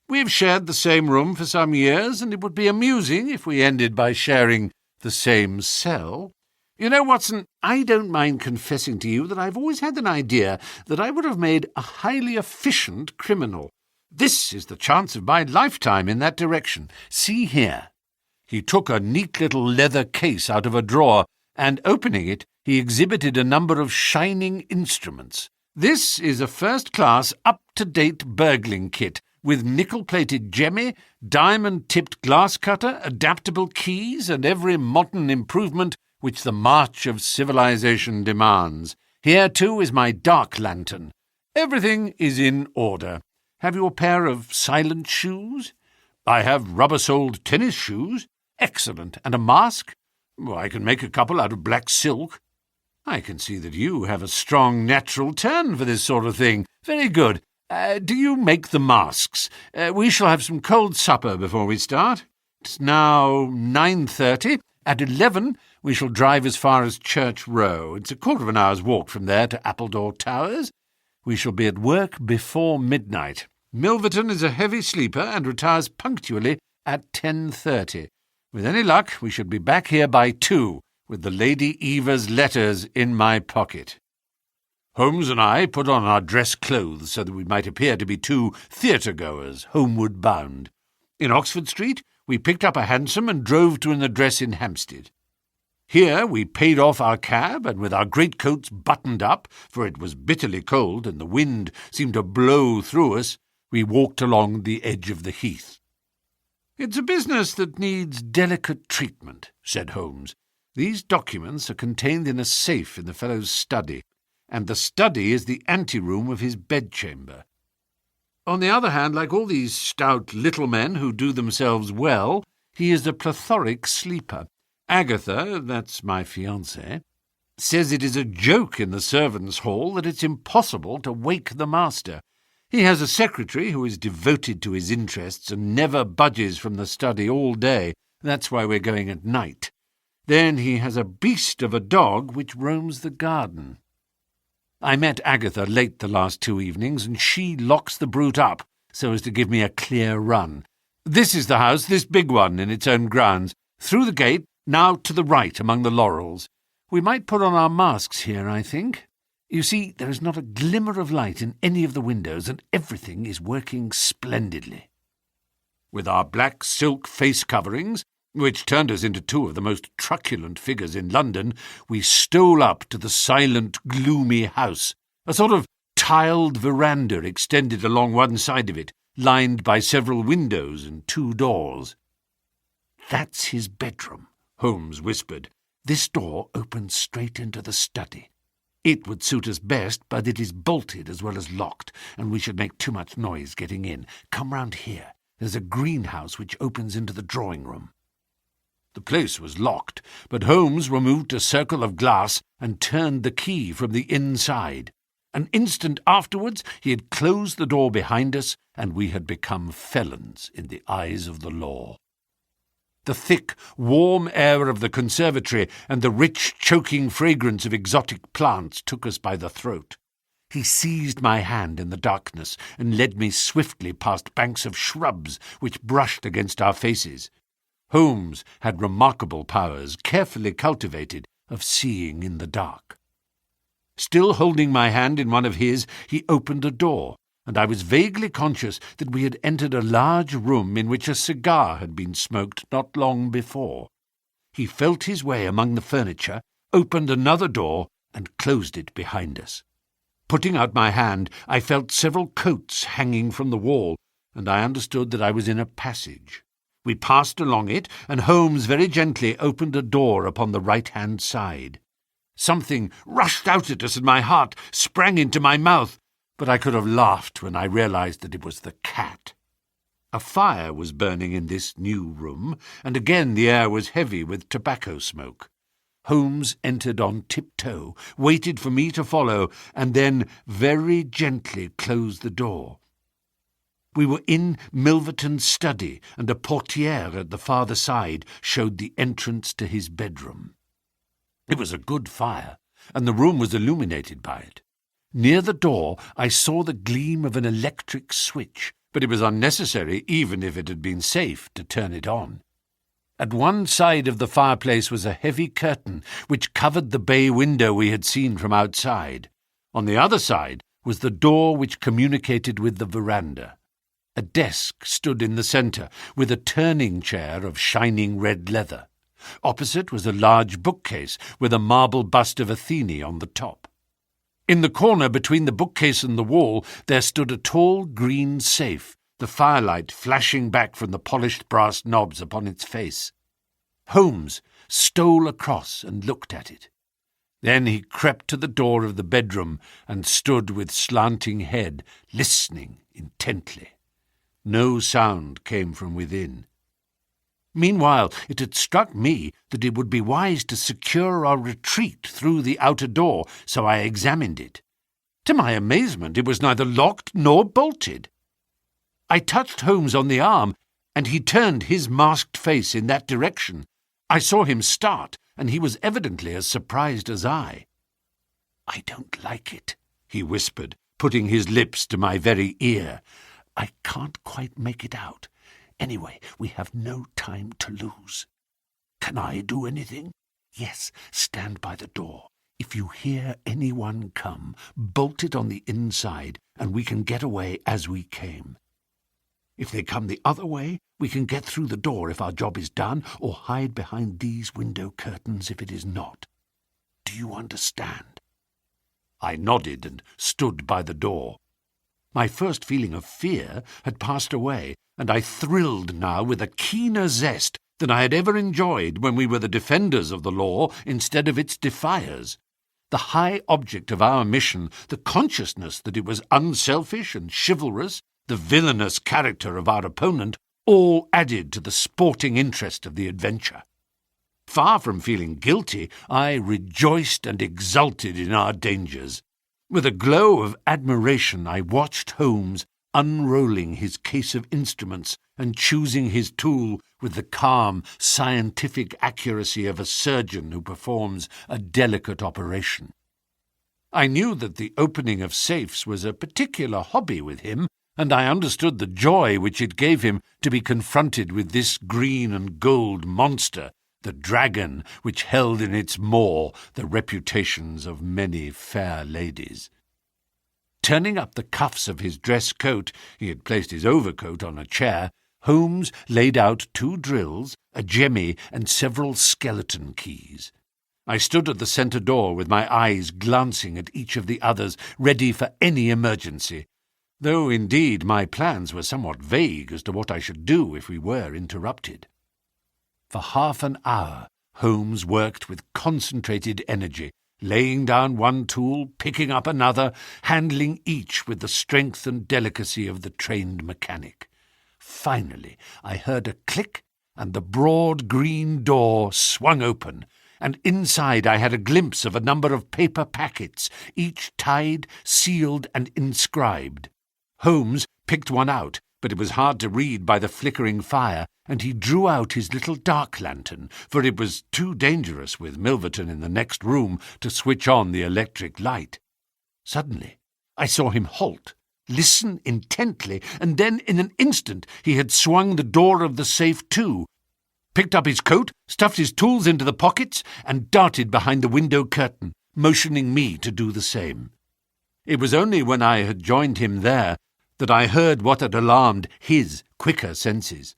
We have shared the same room for some years, and it would be amusing if we ended by sharing the same cell. You know, Watson, I don't mind confessing to you that I've always had an idea that I would have made a highly efficient criminal. This is the chance of my lifetime in that direction. See here." He took a neat little leather case out of a drawer, and opening it, he exhibited a number of shining instruments. "This is a first-class, up-to-date burgling kit, with nickel-plated jemmy, diamond-tipped glass cutter, adaptable keys, and every modern improvement which the march of civilization demands. Here, too, is my dark lantern. Everything is in order. Have you a pair of silent shoes?" "I have rubber-soled tennis shoes." "Excellent. And a mask?" "I can make a couple out of black silk." "I can see that you have a strong natural turn for this sort of thing. Very good. Do you make the masks? We shall have some cold supper before we start. It's now 9:30. At 11 we shall drive as far as Church Row. It's a quarter of an hour's walk from there to Appledore Towers. We shall be at work before midnight. Milverton is a heavy sleeper and retires punctually at 10:30. With any luck, we should be back here by 2, with the Lady Eva's letters in my pocket." Holmes and I put on our dress clothes so that we might appear to be two theatre-goers, homeward bound. In Oxford Street, we picked up a hansom and drove to an address in Hampstead. Here we paid off our cab, and with our greatcoats buttoned up, for it was bitterly cold and the wind seemed to blow through us, we walked along the edge of the heath. "It's a business that needs delicate treatment," said Holmes. "These documents are contained in a safe in the fellow's study, and the study is the anteroom of his bedchamber. On the other hand, like all these stout little men who do themselves well, he is a plethoric sleeper. Agatha, that's my fiancée, says it is a joke in the servants' hall that it's impossible to wake the master. He has a secretary who is devoted to his interests and never budges from the study all day. That's why we're going at night. Then he has a beast of a dog which roams the garden. I met Agatha late the last 2 evenings, and she locks the brute up so as to give me a clear run. This is the house, this big one in its own grounds. Through the gate, now to the right among the laurels. We might put on our masks here, I think. You see, there is not a glimmer of light in any of the windows, and everything is working splendidly." With our black silk face coverings, which turned us into two of the most truculent figures in London, we stole up to the silent, gloomy house, a sort of tiled veranda extended along one side of it, lined by several windows and 2 doors. "That's his bedroom," Holmes whispered. "This door opens straight into the study. It would suit us best, but it is bolted as well as locked, and we should make too much noise getting in. Come round here. There's a greenhouse which opens into the drawing-room." The place was locked, but Holmes removed a circle of glass and turned the key from the inside. An instant afterwards he had closed the door behind us, and we had become felons in the eyes of the law. The thick, warm air of the conservatory and the rich, choking fragrance of exotic plants took us by the throat. He seized my hand in the darkness and led me swiftly past banks of shrubs which brushed against our faces. Holmes had remarkable powers, carefully cultivated, of seeing in the dark. Still holding my hand in one of his, he opened a door, and I was vaguely conscious that we had entered a large room in which a cigar had been smoked not long before. He felt his way among the furniture, opened another door, and closed it behind us. Putting out my hand, I felt several coats hanging from the wall, and I understood that I was in a passage. We passed along it, and Holmes very gently opened a door upon the right-hand side. Something rushed out at us, and my heart sprang into my mouth, but I could have laughed when I realized that it was the cat. A fire was burning in this new room, and again the air was heavy with tobacco smoke. Holmes entered on tiptoe, waited for me to follow, and then very gently closed the door. We were in Milverton's study, and a portière at the farther side showed the entrance to his bedroom. It was a good fire, and the room was illuminated by it. Near the door I saw the gleam of an electric switch, but it was unnecessary, even if it had been safe, to turn it on. At one side of the fireplace was a heavy curtain which covered the bay window we had seen from outside. On the other side was the door which communicated with the veranda. A desk stood in the centre, with a turning chair of shining red leather. Opposite was a large bookcase with a marble bust of Athene on the top. In the corner between the bookcase and the wall there stood a tall green safe, the firelight flashing back from the polished brass knobs upon its face. Holmes stole across and looked at it. Then he crept to the door of the bedroom and stood with slanting head, listening intently. No sound came from within. Meanwhile, it had struck me that it would be wise to secure our retreat through the outer door, so I examined it. To my amazement, it was neither locked nor bolted. I touched Holmes on the arm, and he turned his masked face in that direction. I saw him start, and he was evidently as surprised as I. "I don't like it," he whispered, putting his lips to my very ear. "I can't quite make it out. Anyway, we have no time to lose." "Can I do anything?" "Yes, stand by the door. If you hear anyone come, bolt it on the inside, and we can get away as we came. If they come the other way, we can get through the door if our job is done, or hide behind these window curtains if it is not. Do you understand?" I nodded and stood by the door. My first feeling of fear had passed away, and I thrilled now with a keener zest than I had ever enjoyed when we were the defenders of the law instead of its defiers. The high object of our mission, the consciousness that it was unselfish and chivalrous, the villainous character of our opponent, all added to the sporting interest of the adventure. Far from feeling guilty, I rejoiced and exulted in our dangers. With a glow of admiration, I watched Holmes unrolling his case of instruments and choosing his tool with the calm, scientific accuracy of a surgeon who performs a delicate operation. I knew that the opening of safes was a particular hobby with him, and I understood the joy which it gave him to be confronted with this green and gold monster, the dragon which held in its maw the reputations of many fair ladies. Turning up the cuffs of his dress coat, he had placed his overcoat on a chair, Holmes laid out 2 drills, a jemmy, and several skeleton keys. I stood at the centre door with my eyes glancing at each of the others, ready for any emergency, though indeed my plans were somewhat vague as to what I should do if we were interrupted. For half an hour Holmes worked with concentrated energy, laying down one tool, picking up another, handling each with the strength and delicacy of the trained mechanic. Finally I heard a click, and the broad green door swung open, and inside I had a glimpse of a number of paper packets, each tied, sealed, and inscribed. Holmes picked one out, but it was hard to read by the flickering fire, and he drew out his little dark lantern, for it was too dangerous with Milverton in the next room to switch on the electric light. Suddenly I saw him halt, listen intently, and then in an instant he had swung the door of the safe to, picked up his coat, stuffed his tools into the pockets, and darted behind the window curtain, motioning me to do the same. It was only when I had joined him there that I heard what had alarmed his quicker senses.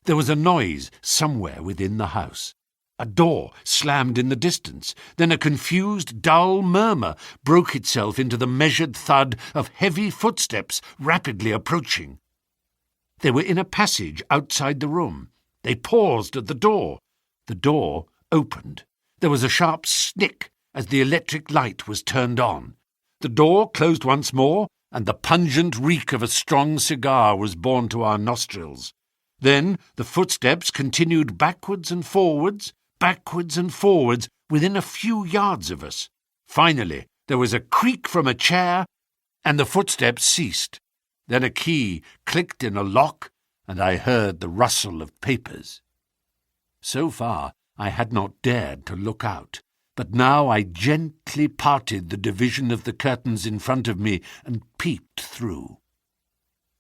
There was a noise somewhere within the house. A door slammed in the distance. Then a confused, dull murmur broke itself into the measured thud of heavy footsteps rapidly approaching. They were in a passage outside the room. They paused at the door. The door opened. There was a sharp snick as the electric light was turned on. The door closed once more, and the pungent reek of a strong cigar was borne to our nostrils. Then the footsteps continued backwards and forwards, within a few yards of us. Finally, there was a creak from a chair, and the footsteps ceased. Then a key clicked in a lock, and I heard the rustle of papers. So far, I had not dared to look out, but now I gently parted the division of the curtains in front of me and peeped through.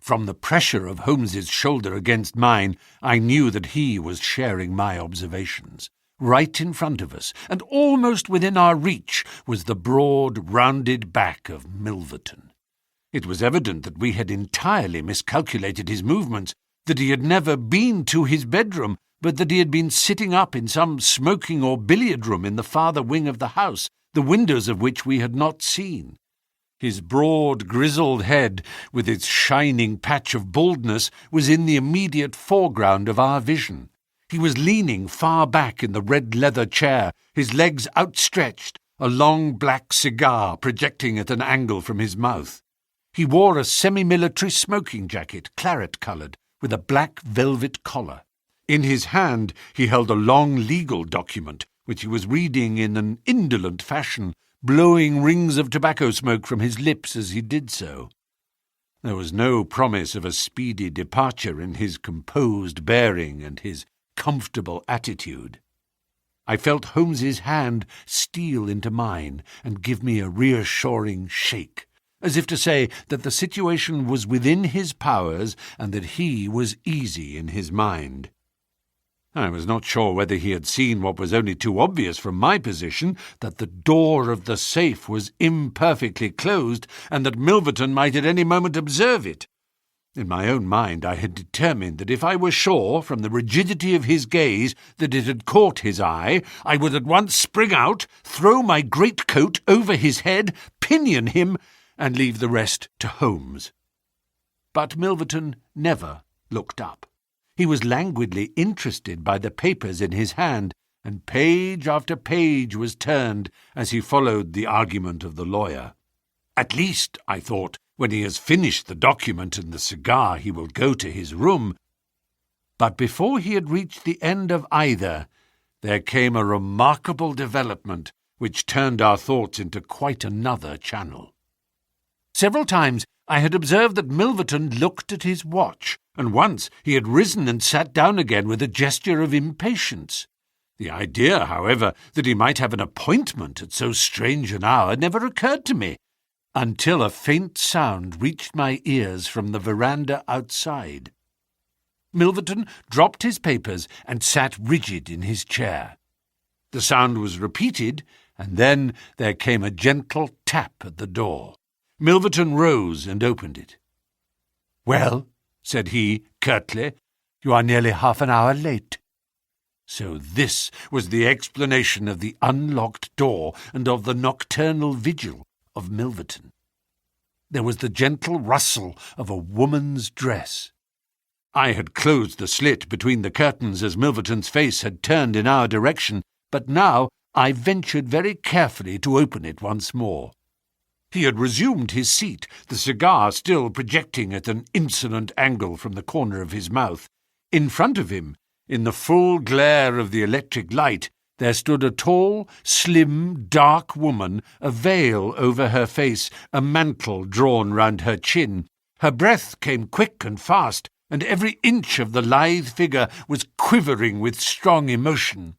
From the pressure of Holmes's shoulder against mine, I knew that he was sharing my observations. Right in front of us, and almost within our reach, was the broad, rounded back of Milverton. It was evident that we had entirely miscalculated his movements, that he had never been to his bedroom, but that he had been sitting up in some smoking or billiard room in the farther wing of the house, the windows of which we had not seen. His broad, grizzled head, with its shining patch of baldness, was in the immediate foreground of our vision. He was leaning far back in the red leather chair, his legs outstretched, a long black cigar projecting at an angle from his mouth. He wore a semi-military smoking jacket, claret-coloured, with a black velvet collar. In his hand he held a long legal document, which he was reading in an indolent fashion, blowing rings of tobacco smoke from his lips as he did so. There was no promise of a speedy departure in his composed bearing and his comfortable attitude. I felt Holmes's hand steal into mine and give me a reassuring shake, as if to say that the situation was within his powers and that he was easy in his mind. I was not sure whether he had seen what was only too obvious from my position, that the door of the safe was imperfectly closed and that Milverton might at any moment observe it. In my own mind I had determined that if I were sure, from the rigidity of his gaze, that it had caught his eye, I would at once spring out, throw my greatcoat over his head, pinion him, and leave the rest to Holmes. But Milverton never looked up. He was languidly interested by the papers in his hand, and page after page was turned as he followed the argument of the lawyer. At least, I thought, when he has finished the document and the cigar, he will go to his room. But before he had reached the end of either, there came a remarkable development which turned our thoughts into quite another channel. Several times I had observed that Milverton looked at his watch, and once he had risen and sat down again with a gesture of impatience. The idea, however, that he might have an appointment at so strange an hour never occurred to me, until a faint sound reached my ears from the veranda outside. Milverton dropped his papers and sat rigid in his chair. The sound was repeated, and then there came a gentle tap at the door. Milverton rose and opened it. "Well," said he curtly, "you are nearly half an hour late." So this was the explanation of the unlocked door and of the nocturnal vigil of Milverton. There was the gentle rustle of a woman's dress. I had closed the slit between the curtains as Milverton's face had turned in our direction, but now I ventured very carefully to open it once more. He had resumed his seat, the cigar still projecting at an insolent angle from the corner of his mouth. In front of him, in the full glare of the electric light, there stood a tall, slim, dark woman, a veil over her face, a mantle drawn round her chin. Her breath came quick and fast, and every inch of the lithe figure was quivering with strong emotion.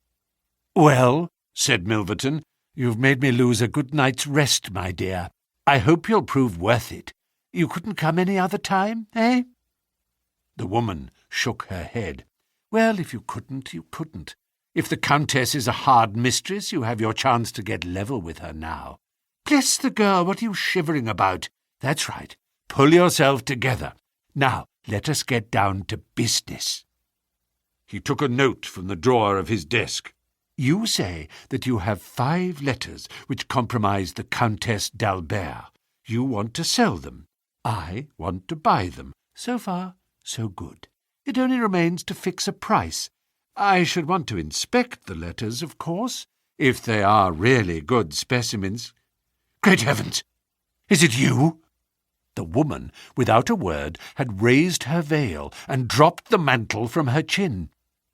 "Well," said Milverton, "you've made me lose a good night's rest, my dear. I hope you'll prove worth it. You couldn't come any other time, eh?" The woman shook her head. "Well, if you couldn't, you couldn't. If the Countess is a hard mistress, you have your chance to get level with her now. Bless the girl, what are you shivering about? That's right. Pull yourself together. Now, let us get down to business." He took a note from the drawer of his desk. You say that you have 5 letters which compromise the Countess d'Albert. You want to sell them. I want to buy them. So far, so good. It only remains to fix a price. I should want to inspect the letters, of course, if they are really good specimens. Great heavens! Is it you? The woman, without a word, had raised her veil and dropped the mantle from her chin.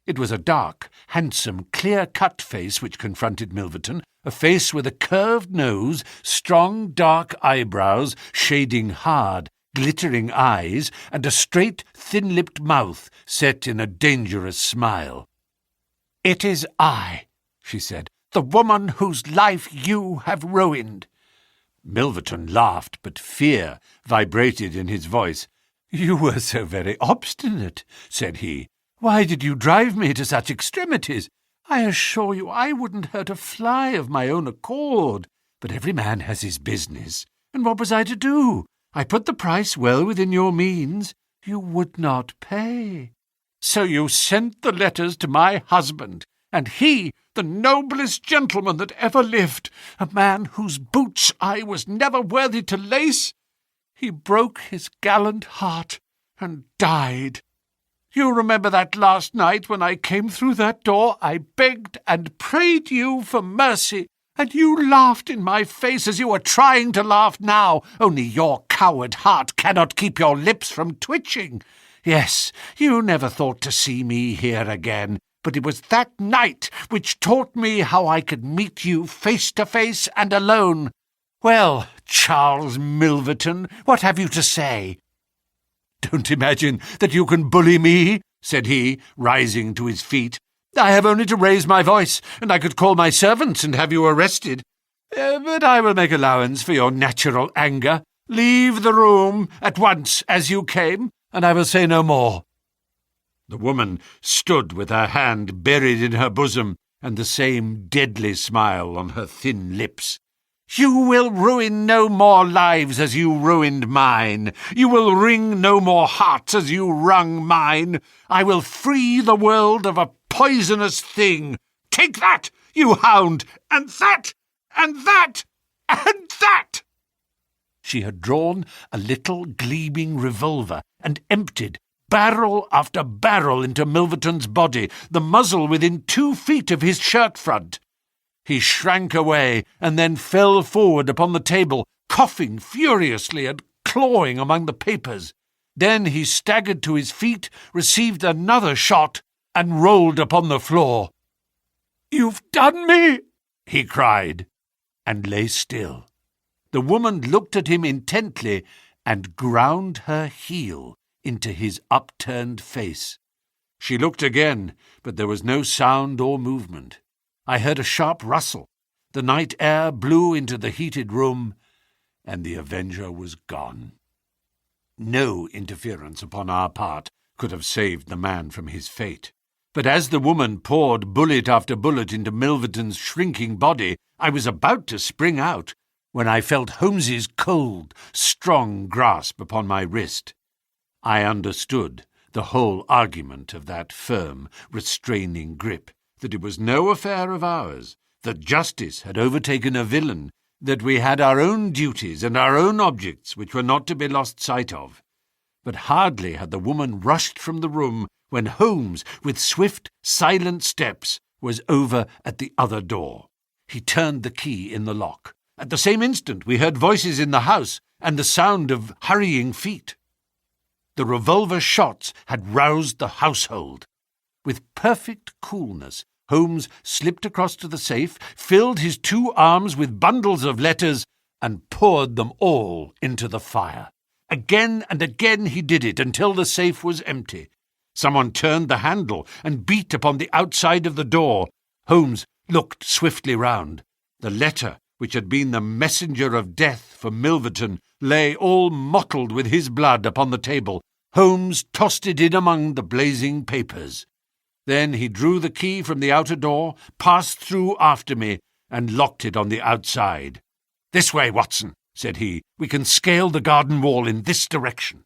It was a dark, handsome, clear-cut face which confronted Milverton, a face with a curved nose, strong, dark eyebrows, shading hard, glittering eyes, and a straight, thin-lipped mouth set in a dangerous smile. "It is I," she said, "the woman whose life you have ruined." Milverton laughed, but fear vibrated in his voice. "You were so very obstinate," said he. "Why did you drive me to such extremities? I assure you I wouldn't hurt a fly of my own accord. But every man has his business. And what was I to do? I put the price well within your means. You would not pay. So you sent the letters to my husband, and he, the noblest gentleman that ever lived, a man whose boots I was never worthy to lace, he broke his gallant heart and died. You remember that last night when I came through that door, I begged and prayed you for mercy, and you laughed in my face as you are trying to laugh now, only your coward heart cannot keep your lips from twitching. Yes, you never thought to see me here again, but it was that night which taught me how I could meet you face to face and alone. Well, Charles Milverton, what have you to say?" "Don't imagine that you can bully me," said he, rising to his feet. "I have only to raise my voice, and I could call my servants and have you arrested. But I will make allowance for your natural anger. Leave the room at once as you came, and I will say no more." The woman stood with her hand buried in her bosom, and the same deadly smile on her thin lips. "You will ruin no more lives as you ruined mine. You will wring no more hearts as you wrung mine. I will free the world of a poisonous thing. Take that, you hound, and that, and that, and that!" She had drawn a little gleaming revolver and emptied barrel after barrel into Milverton's body, the muzzle within 2 feet of his shirt front. He shrank away and then fell forward upon the table, coughing furiously and clawing among the papers. Then he staggered to his feet, received another shot, and rolled upon the floor. "You've done me!" he cried, and lay still. The woman looked at him intently and ground her heel into his upturned face. She looked again, but there was no sound or movement. I heard a sharp rustle. The night air blew into the heated room, and the avenger was gone. No interference upon our part could have saved the man from his fate. But as the woman poured bullet after bullet into Milverton's shrinking body, I was about to spring out, when I felt Holmes's cold, strong grasp upon my wrist. I understood the whole argument of that firm, restraining grip, that it was no affair of ours, that justice had overtaken a villain, that we had our own duties and our own objects which were not to be lost sight of. But hardly had the woman rushed from the room when Holmes, with swift, silent steps, was over at the other door. He turned the key in the lock. At the same instant we heard voices in the house and the sound of hurrying feet. The revolver shots had roused the household. With perfect coolness, Holmes slipped across to the safe, filled his 2 arms with bundles of letters, and poured them all into the fire. Again and again he did it until the safe was empty. Someone turned the handle and beat upon the outside of the door. Holmes looked swiftly round. The letter, which had been the messenger of death for Milverton, lay all mottled with his blood upon the table. Holmes tossed it in among the blazing papers. Then he drew the key from the outer door, passed through after me, and locked it on the outside. "This way, Watson," said he. "We can scale the garden wall in this direction."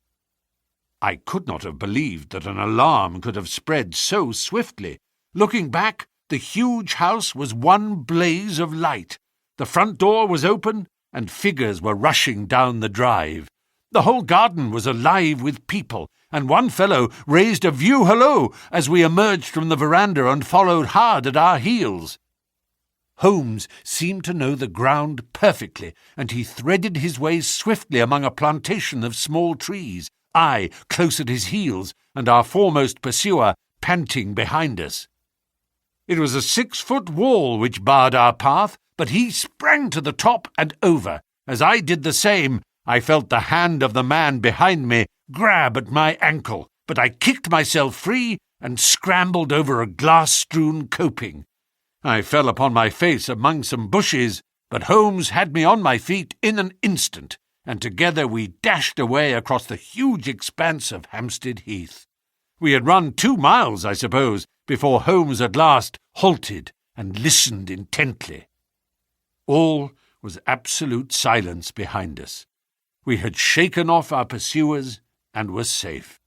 I could not have believed that an alarm could have spread so swiftly. Looking back, The huge house was one blaze of light. The front door was open, and figures were rushing down the drive. The whole garden was alive with people, and one fellow raised a view-hallo as we emerged from the veranda and followed hard at our heels. Holmes seemed to know the ground perfectly, and he threaded his way swiftly among a plantation of small trees, I close at his heels, and our foremost pursuer panting behind us. It was a 6-foot wall which barred our path, but he sprang to the top and over. As I did the same, I felt the hand of the man behind me grab at my ankle, but I kicked myself free and scrambled over a glass-strewn coping. I fell upon my face among some bushes, but Holmes had me on my feet in an instant, and together we dashed away across the huge expanse of Hampstead Heath. We had run 2 miles, I suppose, before Holmes at last halted and listened intently. All was absolute silence behind us. We had shaken off our pursuers and were safe.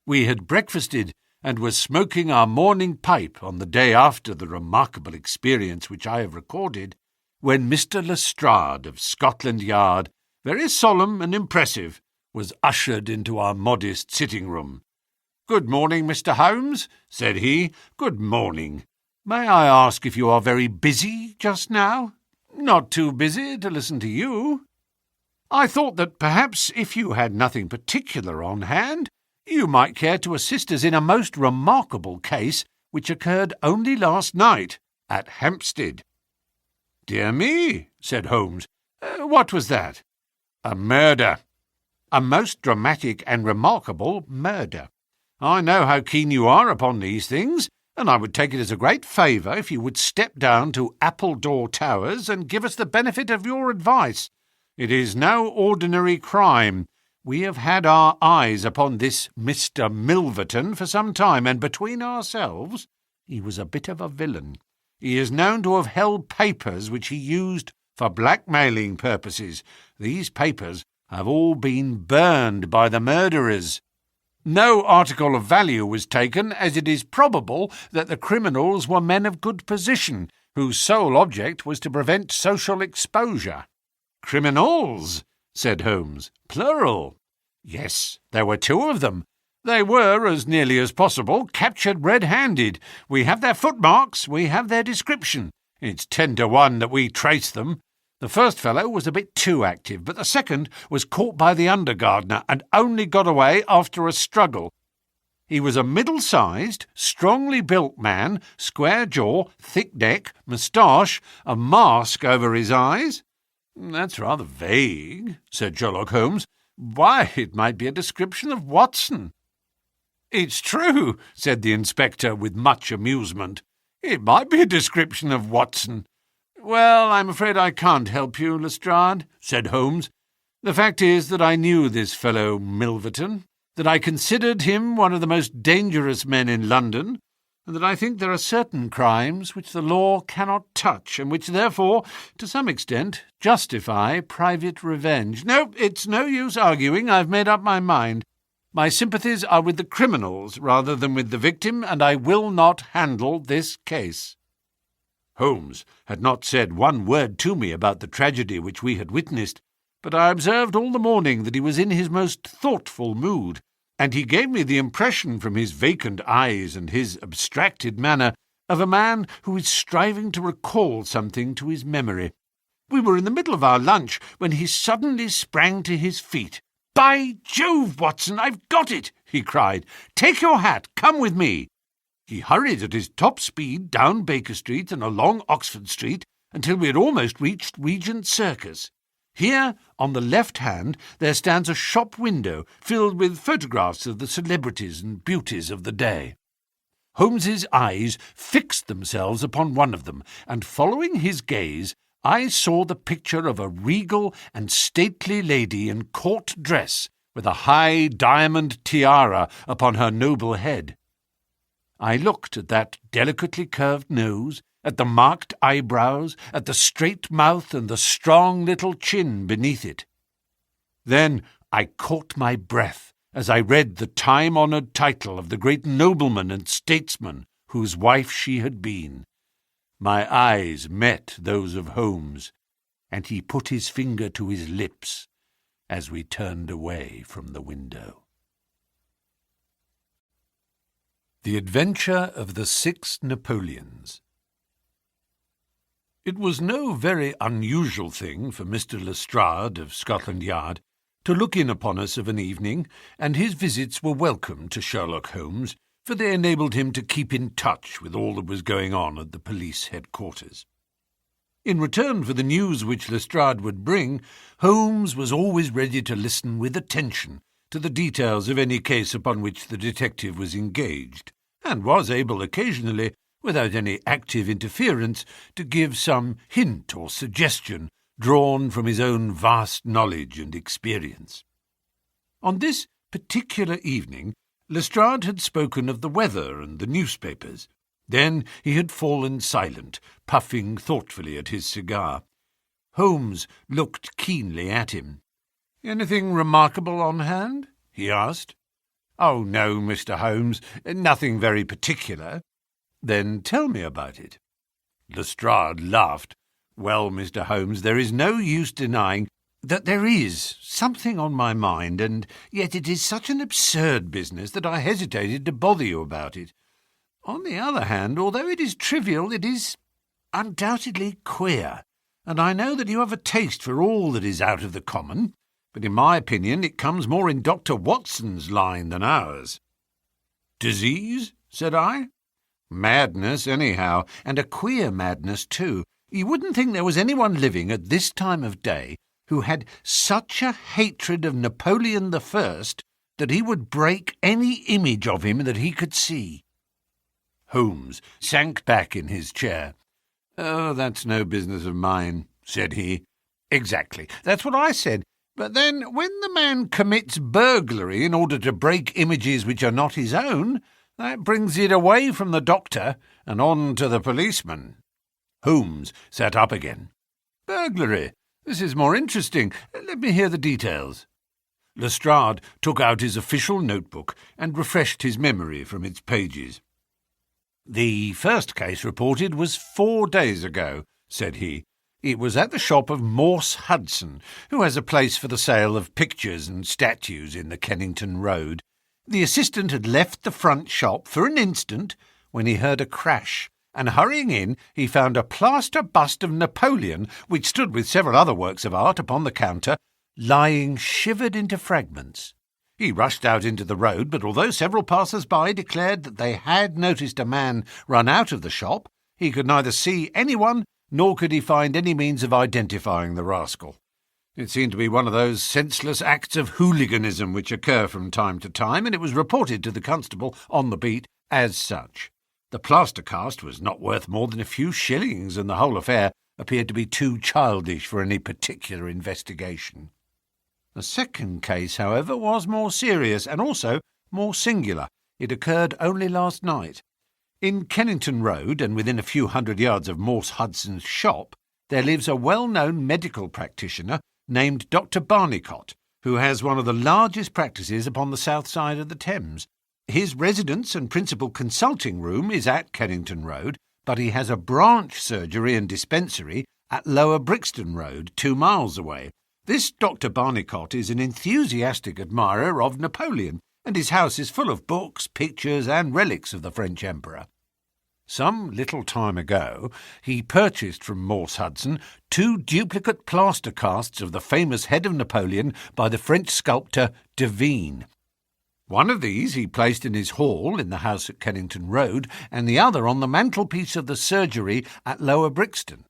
We had breakfasted and were smoking our morning pipe on the day after the remarkable experience which I have recorded, when Mr. Lestrade of Scotland Yard, very solemn and impressive, was ushered into our modest sitting-room. "Good morning, Mr. Holmes," said he. "Good morning. May I ask if you are very busy just now?" "Not too busy to listen to you." "I thought that perhaps if you had nothing particular on hand, you might care to assist us in a most remarkable case which occurred only last night at Hampstead." "Dear me," said Holmes. "What was that?" "A murder. A most dramatic and remarkable murder. I know how keen you are upon these things, and I would take it as a great favour if you would step down to Appledore Towers and give us the benefit of your advice. It is no ordinary crime. We have had our eyes upon this Mr. Milverton for some time, and between ourselves, he was a bit of a villain. He is known to have held papers which he used for blackmailing purposes. These papers have all been burned by the murderers. No article of value was taken, as it is probable that the criminals were men of good position, whose sole object was to prevent social exposure." "Criminals," said Holmes. "Plural." "Yes, there were 2 of them. They were, as nearly as possible, captured red-handed. We have their footmarks, we have their description. It's 10 to 1 that we trace them. The first fellow was a bit too active, but the second was caught by the under-gardener and only got away after a struggle. He was a middle-sized, strongly built man, square jaw, thick neck, moustache, a mask over his eyes." "That's rather vague," said Sherlock Holmes. "Why, it might be a description of Watson." "It's true," said the inspector with much amusement. "It might be a description of Watson." "Well, I'm afraid I can't help you, Lestrade," said Holmes. "The fact is that I knew this fellow Milverton, that I considered him one of the most dangerous men in London, and that I think there are certain crimes which the law cannot touch, and which therefore, to some extent, justify private revenge. No, it's no use arguing. I've made up my mind. My sympathies are with the criminals rather than with the victim, and I will not handle this case." Holmes had not said one word to me about the tragedy which we had witnessed, but I observed all the morning that he was in his most thoughtful mood, and he gave me the impression from his vacant eyes and his abstracted manner of a man who is striving to recall something to his memory. We were in the middle of our lunch when he suddenly sprang to his feet. "By Jove, Watson, I've got it!" he cried. "Take your hat, come with me." He hurried at his top speed down Baker Street and along Oxford Street until we had almost reached Regent Circus. Here, on the left hand, there stands a shop window filled with photographs of the celebrities and beauties of the day. Holmes's eyes fixed themselves upon one of them, and following his gaze, I saw the picture of a regal and stately lady in court dress, with a high diamond tiara upon her noble head. I looked at that delicately curved nose, at the marked eyebrows, at the straight mouth and the strong little chin beneath it. Then I caught my breath as I read the time-honoured title of the great nobleman and statesman whose wife she had been. My eyes met those of Holmes, and he put his finger to his lips as we turned away from the window. The Adventure of the 6 Napoleons. It was no very unusual thing for Mr. Lestrade of Scotland Yard to look in upon us of an evening, and his visits were welcome to Sherlock Holmes, for they enabled him to keep in touch with all that was going on at the police headquarters. In return for the news which Lestrade would bring, Holmes was always ready to listen with attention to the details of any case upon which the detective was engaged, and was able occasionally, without any active interference, to give some hint or suggestion drawn from his own vast knowledge and experience. On this particular evening, Lestrade had spoken of the weather and the newspapers. Then he had fallen silent, puffing thoughtfully at his cigar. Holmes looked keenly at him. "Anything remarkable on hand?" he asked. "Oh, no, Mr. Holmes, nothing very particular." "Then tell me about it." Lestrade laughed. "Well, Mr. Holmes, there is no use denying that there is something on my mind, and yet it is such an absurd business that I hesitated to bother you about it. On the other hand, although it is trivial, it is undoubtedly queer, and I know that you have a taste for all that is out of the common, but in my opinion it comes more in Dr. Watson's line than ours." "Disease?" said I. "Madness, anyhow, and a queer madness, too. You wouldn't think there was anyone living at this time of day who had such a hatred of Napoleon I that he would break any image of him that he could see." Holmes sank back in his chair. "Oh, that's no business of mine," said he. "Exactly. That's what I said. But then, when the man commits burglary in order to break images which are not his own, that brings it away from the doctor and on to the policeman." Holmes sat up again. "Burglary? This is more interesting. Let me hear the details." Lestrade took out his official notebook and refreshed his memory from its pages. "The first case reported was 4 days ago," said he. "It was at the shop of Morse Hudson, who has a place for the sale of pictures and statues in the Kennington Road. The assistant had left the front shop for an instant when he heard a crash, and hurrying in he found a plaster bust of Napoleon, which stood with several other works of art upon the counter, lying shivered into fragments. He rushed out into the road, but although several passers-by declared that they had noticed a man run out of the shop, he could neither see anyone nor could he find any means of identifying the rascal. It seemed to be one of those senseless acts of hooliganism which occur from time to time, and it was reported to the constable on the beat as such. The plaster cast was not worth more than a few shillings, and the whole affair appeared to be too childish for any particular investigation. The second case, however, was more serious and also more singular. It occurred only last night. In Kennington Road, and within a few hundred yards of Morse Hudson's shop, there lives a well-known medical practitioner named Dr. Barnicot, who has one of the largest practices upon the south side of the Thames. His residence and principal consulting room is at Kennington Road, but he has a branch surgery and dispensary at Lower Brixton Road, 2 miles away. This Dr. Barnicot is an enthusiastic admirer of Napoleon, and his house is full of books, pictures, and relics of the French Emperor. Some little time ago, he purchased from Morse Hudson 2 duplicate plaster casts of the famous head of Napoleon by the French sculptor Devine. One of these he placed in his hall in the house at Kennington Road, and the other on the mantelpiece of the surgery at Lower Brixton.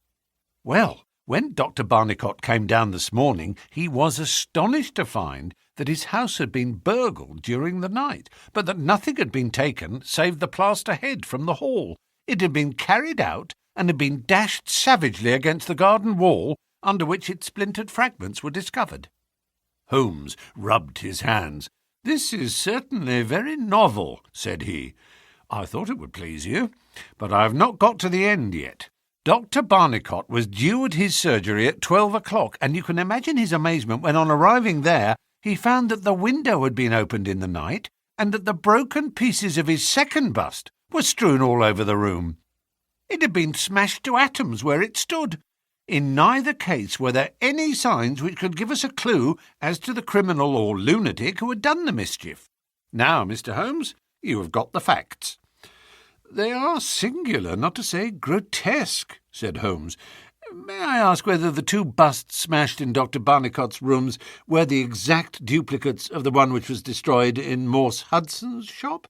Well, when Dr. Barnicot came down this morning, he was astonished to find that his house had been burgled during the night, but that nothing had been taken save the plaster head from the hall. It had been carried out and had been dashed savagely against the garden wall, under which its splintered fragments were discovered. Holmes rubbed his hands. "This is certainly very novel," said he. "I thought it would please you, but I have not got to the end yet. Dr. Barnicot was due at his surgery at 12 o'clock, and you can imagine his amazement when, on arriving there, he found that the window had been opened in the night, and that the broken pieces of his second bust were strewn all over the room." It had been smashed to atoms where it stood. In neither case were there any signs which could give us a clue as to the criminal or lunatic who had done the mischief. Now, Mr. Holmes, you have got the facts." "They are singular, not to say grotesque," said Holmes. "May I ask whether the two busts smashed in Dr. Barnicot's rooms were the exact duplicates of the one which was destroyed in Morse Hudson's shop?"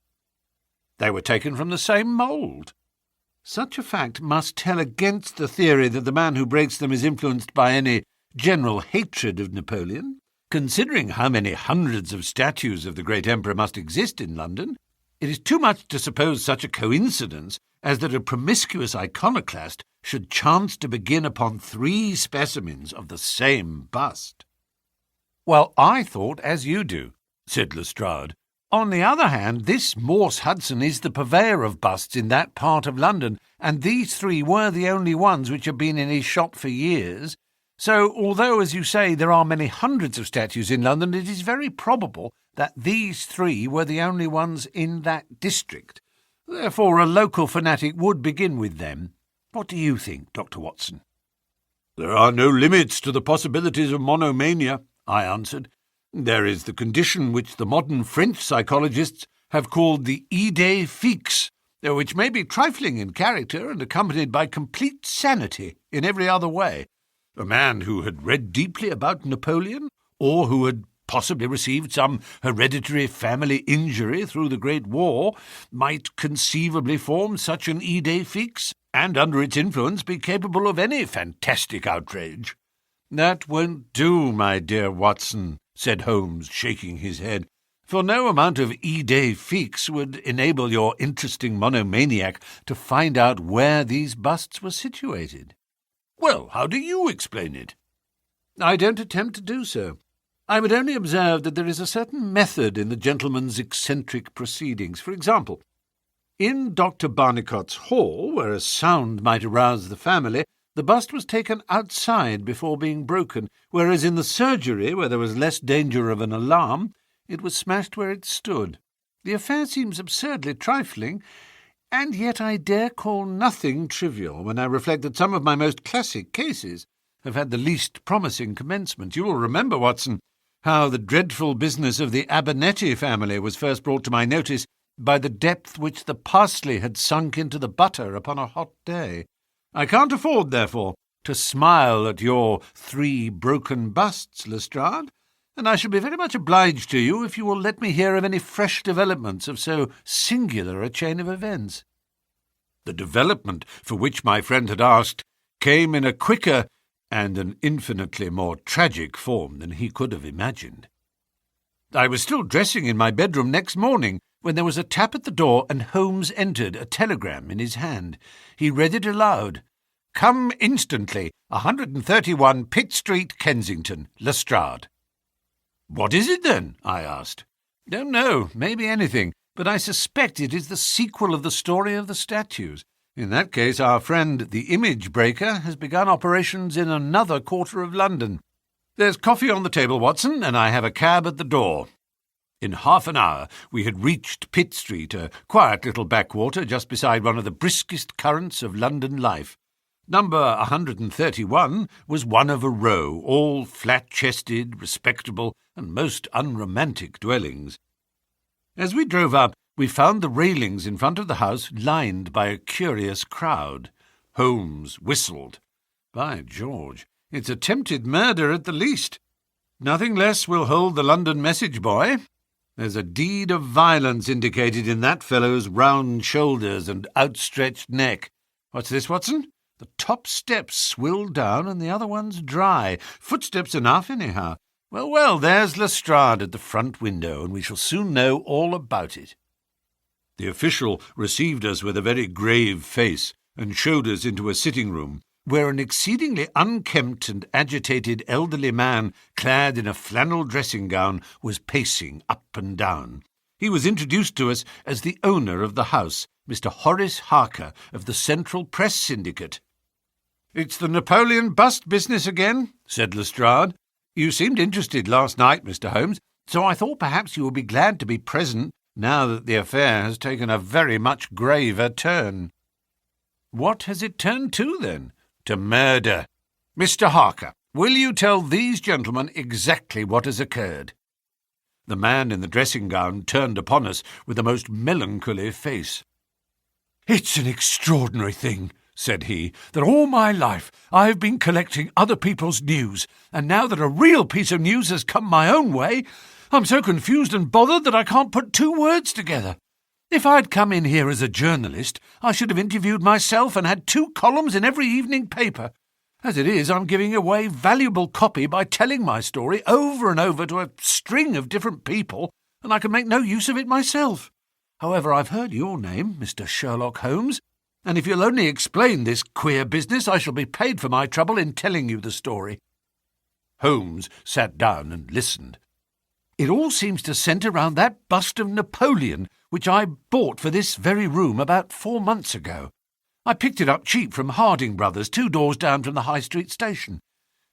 "They were taken from the same mould." "Such a fact must tell against the theory that the man who breaks them is influenced by any general hatred of Napoleon. Considering how many hundreds of statues of the great emperor must exist in London, it is too much to suppose such a coincidence as that a promiscuous iconoclast should chance to begin upon 3 specimens of the same bust." "Well, I thought as you do," said Lestrade. "On the other hand, this Morse Hudson is the purveyor of busts in that part of London, and these 3 were the only ones which have been in his shop for years. So, although, as you say, there are many hundreds of statues in London, it is very probable that these 3 were the only ones in that district. Therefore, a local fanatic would begin with them. What do you think, Dr. Watson?" "There are no limits to the possibilities of monomania," I answered. "There is the condition which the modern French psychologists have called the idée fixe, which may be trifling in character and accompanied by complete sanity in every other way. A man who had read deeply about Napoleon, or who had possibly received some hereditary family injury through the Great War, might conceivably form such an idée fixe, and under its influence be capable of any fantastic outrage." "That won't do, my dear Watson," said Holmes, shaking his head, "for no amount of idée fixe would enable your interesting monomaniac to find out where these busts were situated." "Well, how do you explain it?" "I don't attempt to do so. I would only observe that there is a certain method in the gentleman's eccentric proceedings. For example, in Dr. Barnicot's hall, where a sound might arouse the family, the bust was taken outside before being broken, whereas in the surgery, where there was less danger of an alarm, it was smashed where it stood. The affair seems absurdly trifling, and yet I dare call nothing trivial when I reflect that some of my most classic cases have had the least promising commencement. You will remember, Watson, how the dreadful business of the Abernethy family was first brought to my notice by the depth which the parsley had sunk into the butter upon a hot day. I can't afford, therefore, to smile at your 3 broken busts, Lestrade, and I shall be very much obliged to you if you will let me hear of any fresh developments of so singular a chain of events." The development for which my friend had asked came in a quicker and an infinitely more tragic form than he could have imagined. I was still dressing in my bedroom next morning when there was a tap at the door and Holmes entered, a telegram in his hand. He read it aloud. "Come instantly, 131 Pitt Street, Kensington, Lestrade." "What is it, then?" I asked. "Don't know, maybe anything, but I suspect it is the sequel of the story of the statues. In that case, our friend, the image breaker, has begun operations in another quarter of London. There's coffee on the table, Watson, and I have a cab at the door." In half an hour we had reached Pitt Street, a quiet little backwater just beside one of the briskest currents of London life. Number 131 was one of a row, all flat-chested, respectable, and most unromantic dwellings. As we drove up, we found the railings in front of the house lined by a curious crowd. Holmes whistled. "By George, it's attempted murder at the least. Nothing less will hold the London message boy. There's a deed of violence indicated in that fellow's round shoulders and outstretched neck. What's this, Watson? The top steps swilled down and the other one's dry. Footsteps enough, anyhow. Well, there's Lestrade at the front window, and we shall soon know all about it." The official received us with a very grave face and showed us into a sitting-room, where an exceedingly unkempt and agitated elderly man, clad in a flannel dressing-gown, was pacing up and down. He was introduced to us as the owner of the house, Mr. Horace Harker, of the Central Press Syndicate. "It's the Napoleon bust business again," said Lestrade. "You seemed interested last night, Mr. Holmes, so I thought perhaps you would be glad to be present now that the affair has taken a very much graver turn." What has it turned to, then? To murder. Mr. Harker, will you tell these gentlemen exactly what has occurred? The man in the dressing-gown turned upon us with a most melancholy face. It's an extraordinary thing, said he, that all my life I have been collecting other people's news, and now that a real piece of news has come my own way, I'm so confused and bothered that I can't put two words together. If I'd come in here as a journalist, I should have interviewed myself and had 2 columns in every evening paper. As it is, I'm giving away valuable copy by telling my story over and over to a string of different people, and I can make no use of it myself. However, I've heard your name, Mr. Sherlock Holmes, and if you'll only explain this queer business, I shall be paid for my trouble in telling you the story. Holmes sat down and listened. It all seems to centre round that bust of Napoleon, which I bought for this very room about 4 months ago. I picked it up cheap from Harding Brothers, 2 doors down from the High Street station.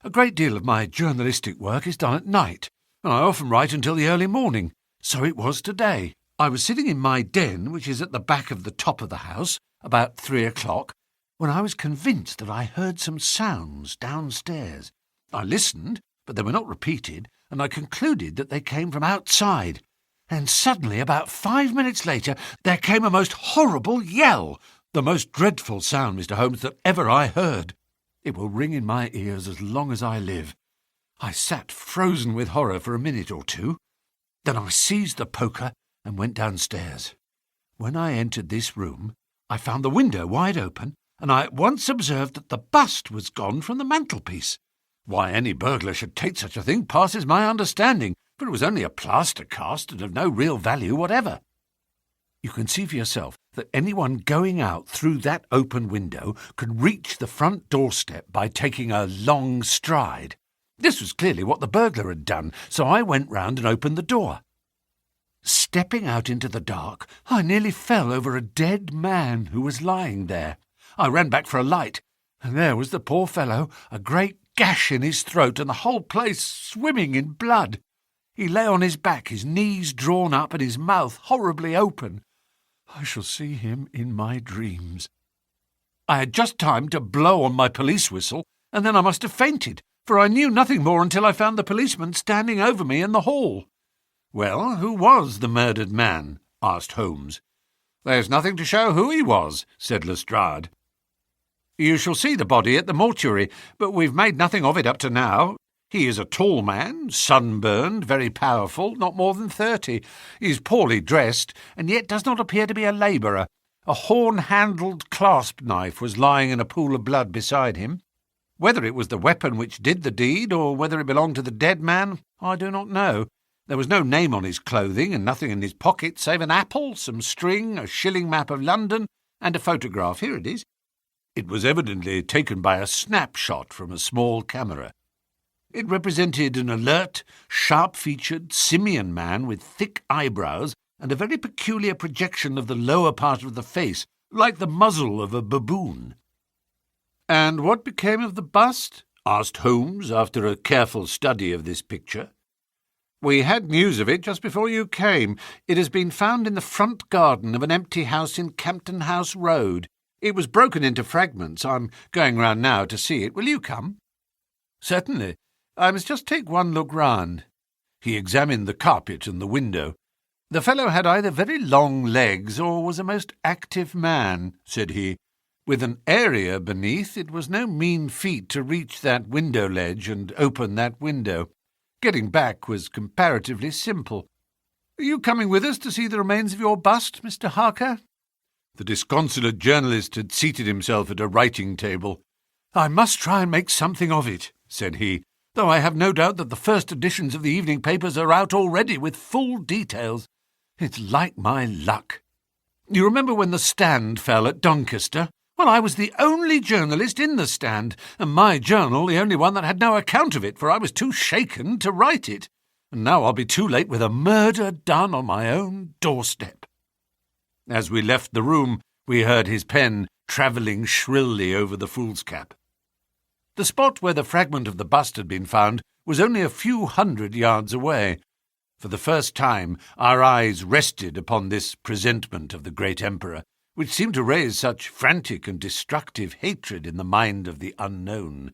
A great deal of my journalistic work is done at night, and I often write until the early morning. So it was today. I was sitting in my den, which is at the back of the top of the house, about 3 o'clock, when I was convinced that I heard some sounds downstairs. I listened, but they were not repeated, and I concluded that they came from outside. And suddenly, about 5 minutes later, there came a most horrible yell, the most dreadful sound, Mr. Holmes, that ever I heard. It will ring in my ears as long as I live. I sat frozen with horror for a minute or two. Then I seized the poker and went downstairs. When I entered this room, I found the window wide open, and I at once observed that the bust was gone from the mantelpiece. Why any burglar should take such a thing passes my understanding, for it was only a plaster cast and of no real value whatever. You can see for yourself that anyone going out through that open window could reach the front doorstep by taking a long stride. This was clearly what the burglar had done, so I went round and opened the door. Stepping out into the dark, I nearly fell over a dead man who was lying there. I ran back for a light, and there was the poor fellow, a great gash in his throat and the whole place swimming in blood. He lay on his back, his knees drawn up and his mouth horribly open. I shall see him in my dreams. I had just time to blow on my police whistle, and then I must have fainted, for I knew nothing more until I found the policeman standing over me in the hall. Well, who was the murdered man? Asked Holmes. There's nothing to show who he was, said Lestrade. You shall see the body at the mortuary, but we've made nothing of it up to now. He is a tall man, sunburned, very powerful, not more than 30. He is poorly dressed, and yet does not appear to be a labourer. A horn-handled clasp knife was lying in a pool of blood beside him. Whether it was the weapon which did the deed, or whether it belonged to the dead man, I do not know. There was no name on his clothing, and nothing in his pocket save an apple, some string, a shilling map of London, and a photograph. Here it is. It was evidently taken by a snapshot from a small camera. It represented an alert, sharp-featured, simian man with thick eyebrows and a very peculiar projection of the lower part of the face, like the muzzle of a baboon. "And what became of the bust?" asked Holmes, after a careful study of this picture. "We had news of it just before you came. It has been found in the front garden of an empty house in Campden House Road. It was broken into fragments. I'm going round now to see it. Will you come?" "Certainly. I must just take one look round." He examined the carpet and the window. "The fellow had either very long legs or was a most active man," said he. "With an area beneath, it was no mean feat to reach that window ledge and open that window. Getting back was comparatively simple. Are you coming with us to see the remains of your bust, Mr. Harker?" The disconsolate journalist had seated himself at a writing table. "I must try and make something of it," said he, "though I have no doubt that the first editions of the evening papers are out already with full details. It's like my luck. You remember when the Stand fell at Doncaster? Well, I was the only journalist in the Stand, and my journal the only one that had no account of it, for I was too shaken to write it. And now I'll be too late with a murder done on my own doorstep." As we left the room, we heard his pen travelling shrilly over the foolscap. The spot where the fragment of the bust had been found was only a few hundred yards away. For the first time, our eyes rested upon this presentment of the great emperor, which seemed to raise such frantic and destructive hatred in the mind of the unknown.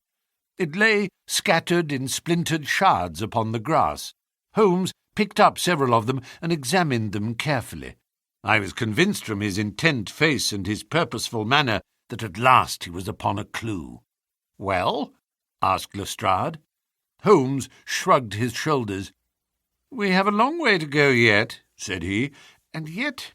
It lay scattered in splintered shards upon the grass. Holmes picked up several of them and examined them carefully. I was convinced from his intent face and his purposeful manner that at last he was upon a clue. "Well?" asked Lestrade. Holmes shrugged his shoulders. "We have a long way to go yet," said he, and yet.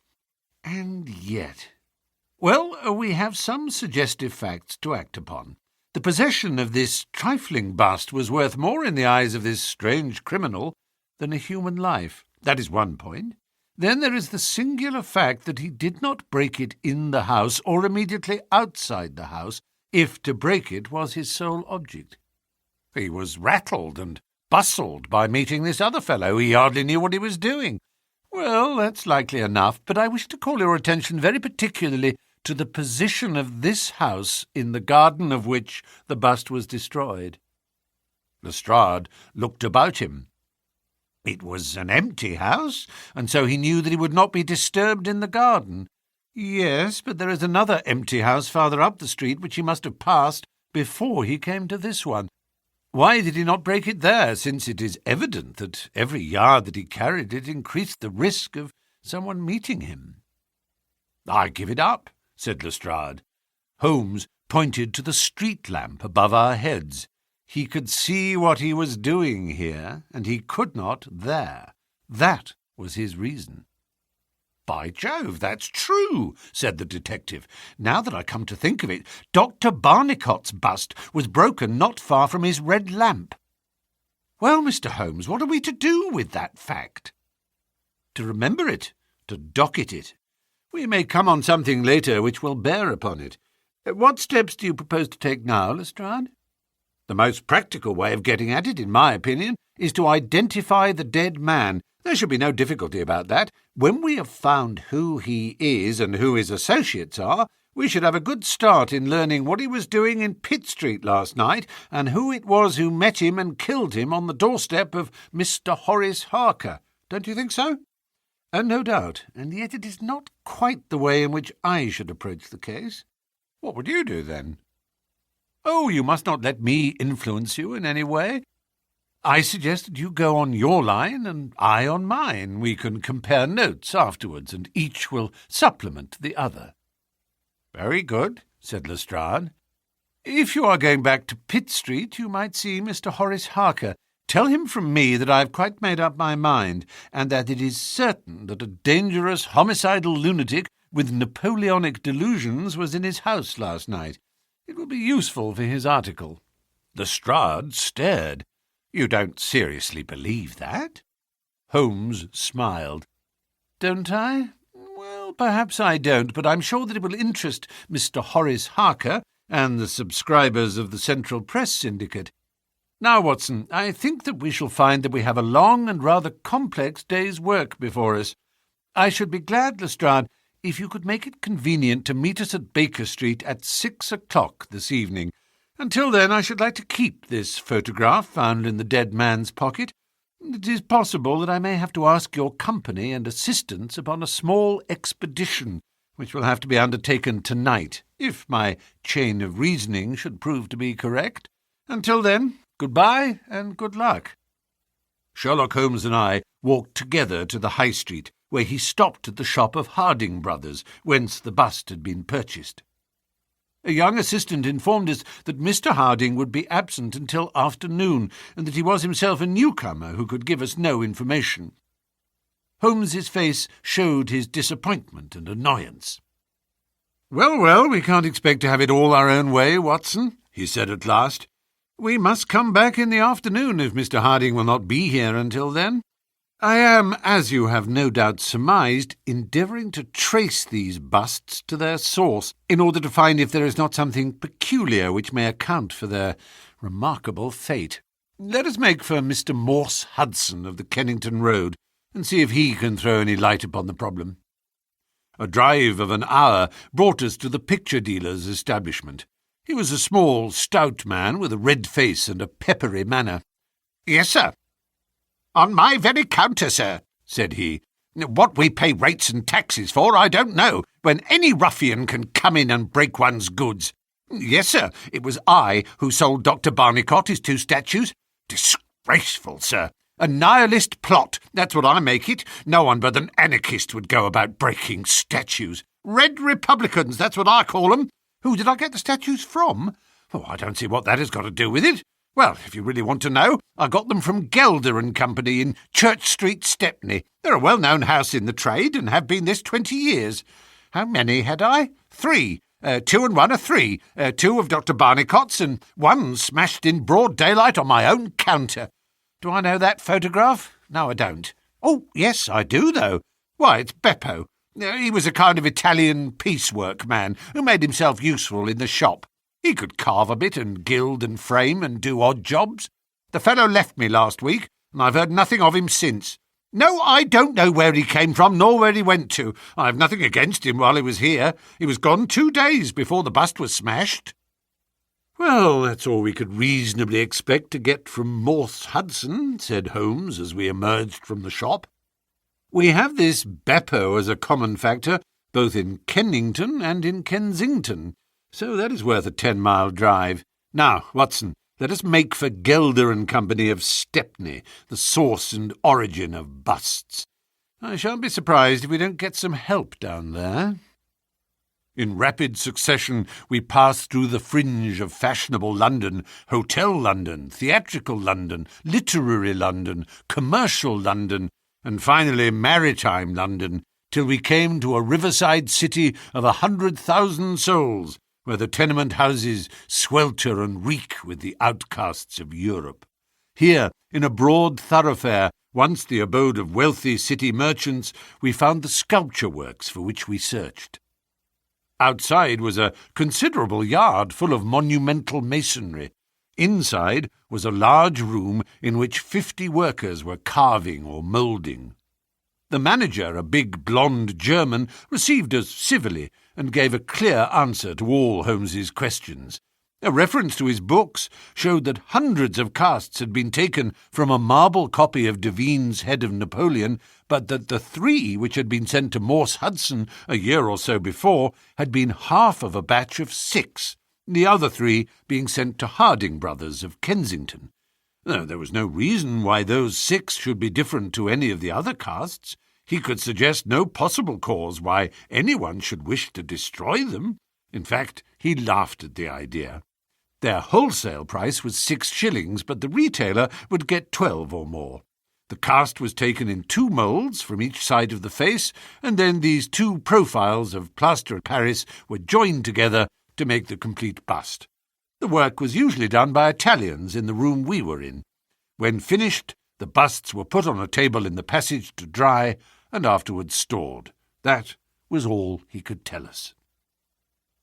Well, we have some suggestive facts to act upon. The possession of this trifling bust was worth more in the eyes of this strange criminal than a human life. That is one point. Then there is the singular fact that he did not break it in the house or immediately outside the house, if to break it was his sole object. He was rattled and bustled by meeting this other fellow. He hardly knew what he was doing. Well, that's likely enough, but I wish to call your attention very particularly to the position of this house in the garden of which the bust was destroyed. Lestrade looked about him. It was an empty house, and so he knew that he would not be disturbed in the garden. Yes, but there is another empty house farther up the street which he must have passed before he came to this one. Why did he not break it there, since it is evident that every yard that he carried it increased the risk of someone meeting him? "I give it up," said Lestrade. Holmes pointed to the street lamp above our heads. He could see what he was doing here, and he could not there. That was his reason. "By Jove, that's true," said the detective. "Now that I come to think of it, Dr. Barnicot's bust was broken not far from his red lamp." "Well, Mr. Holmes, what are we to do with that fact?" "To remember it, to docket it. We may come on something later which will bear upon it. What steps do you propose to take now, Lestrade?" "The most practical way of getting at it, in my opinion, is to identify the dead man. There should be no difficulty about that. When we have found who he is and who his associates are, we should have a good start in learning what he was doing in Pitt Street last night, and who it was who met him and killed him on the doorstep of Mr. Horace Harker. Don't you think so?" "No doubt, and yet it is not quite the way in which I should approach the case." "What would you do, then?" "Oh, you must not let me influence you in any way. I suggest that you go on your line and I on mine. We can compare notes afterwards, and each will supplement the other." "Very good," said Lestrade. "If you are going back to Pitt Street, you might see Mr. Horace Harker. Tell him from me that I have quite made up my mind, and that it is certain that a dangerous homicidal lunatic with Napoleonic delusions was in his house last night. It will be useful for his article." Lestrade stared. "You don't seriously believe that?" Holmes smiled. "Don't I? Well, perhaps I don't, but I'm sure that it will interest Mr. Horace Harker and the subscribers of the Central Press Syndicate. Now, Watson, I think that we shall find that we have a long and rather complex day's work before us. I should be glad, Lestrade, if you could make it convenient to meet us at Baker Street at 6 o'clock this evening. Until then, I should like to keep this photograph found in the dead man's pocket. It is possible that I may have to ask your company and assistance upon a small expedition, which will have to be undertaken tonight, if my chain of reasoning should prove to be correct. Until then, goodbye and good luck." Sherlock Holmes and I walked together to the High Street, where he stopped at the shop of Harding Brothers, whence the bust had been purchased. A young assistant informed us that Mr. Harding would be absent until afternoon, and that he was himself a newcomer who could give us no information. Holmes's face showed his disappointment and annoyance. "Well, we can't expect to have it all our own way, Watson," he said at last. "We must come back in the afternoon if Mr. Harding will not be here until then. I am, as you have no doubt surmised, endeavouring to trace these busts to their source, in order to find if there is not something peculiar which may account for their remarkable fate. Let us make for Mr. Morse Hudson of the Kennington Road, and see if he can throw any light upon the problem." A drive of an hour brought us to the picture dealer's establishment. He was a small, stout man with a red face and a peppery manner. "Yes, sir." "On my very counter, sir," said he. What we pay rates and taxes for, I don't know, when any ruffian can come in and break one's goods. Yes, sir, it was I who sold Dr. Barnicot his 2 statues. Disgraceful, sir. A nihilist plot, that's what I make it. No one but an anarchist would go about breaking statues. Red Republicans, that's what I call them. Who did I get the statues from? Oh, I don't see what that has got to do with it. Well, if you really want to know, I got them from Gelder and Company in Church Street, Stepney. They're a well-known house in the trade and have been this 20 years. How many had I? 3. 2 and 1 are 3. 2 of Dr. Barnicot's and 1 smashed in broad daylight on my own counter. Do I know that photograph? No, I don't. Oh, yes, I do, though. Why, it's Beppo. He was a kind of Italian piecework man who made himself useful in the shop. He could carve a bit and gild and frame and do odd jobs. The fellow left me last week, and I've heard nothing of him since. No, I don't know where he came from, nor where he went to. I have nothing against him while he was here. He was gone 2 days before the bust was smashed. Well, that's all we could reasonably expect to get from Morse Hudson, said Holmes as we emerged from the shop. We have this Beppo as a common factor, both in Kennington and in Kensington, so that is worth a 10-mile drive. Now, Watson, let us make for Gelder and Company of Stepney, the source and origin of busts. I shan't be surprised if we don't get some help down there. In rapid succession, we passed through the fringe of fashionable London, hotel London, theatrical London, literary London, commercial London, and finally maritime London, till we came to a riverside city of 100,000 souls, where the tenement houses swelter and reek with the outcasts of Europe. Here, in a broad thoroughfare, once the abode of wealthy city merchants, we found the sculpture works for which we searched. Outside was a considerable yard full of monumental masonry. Inside was a large room in which 50 workers were carving or moulding. The manager, a big blonde German, received us civilly and gave a clear answer to all Holmes's questions. A reference to his books showed that hundreds of casts had been taken from a marble copy of Devine's Head of Napoleon, but that the 3 which had been sent to Morse Hudson a year or so before had been half of a batch of 6, the other 3 being sent to Harding Brothers of Kensington. There was no reason why those 6 should be different to any of the other casts. He could suggest no possible cause why anyone should wish to destroy them. In fact, he laughed at the idea. Their wholesale price was 6 shillings, but the retailer would get 12 or more. The cast was taken in 2 moulds from each side of the face, and then these 2 profiles of plaster of Paris were joined together to make the complete bust. The work was usually done by Italians in the room we were in. When finished, the busts were put on a table in the passage to dry and afterwards stored. That was all he could tell us.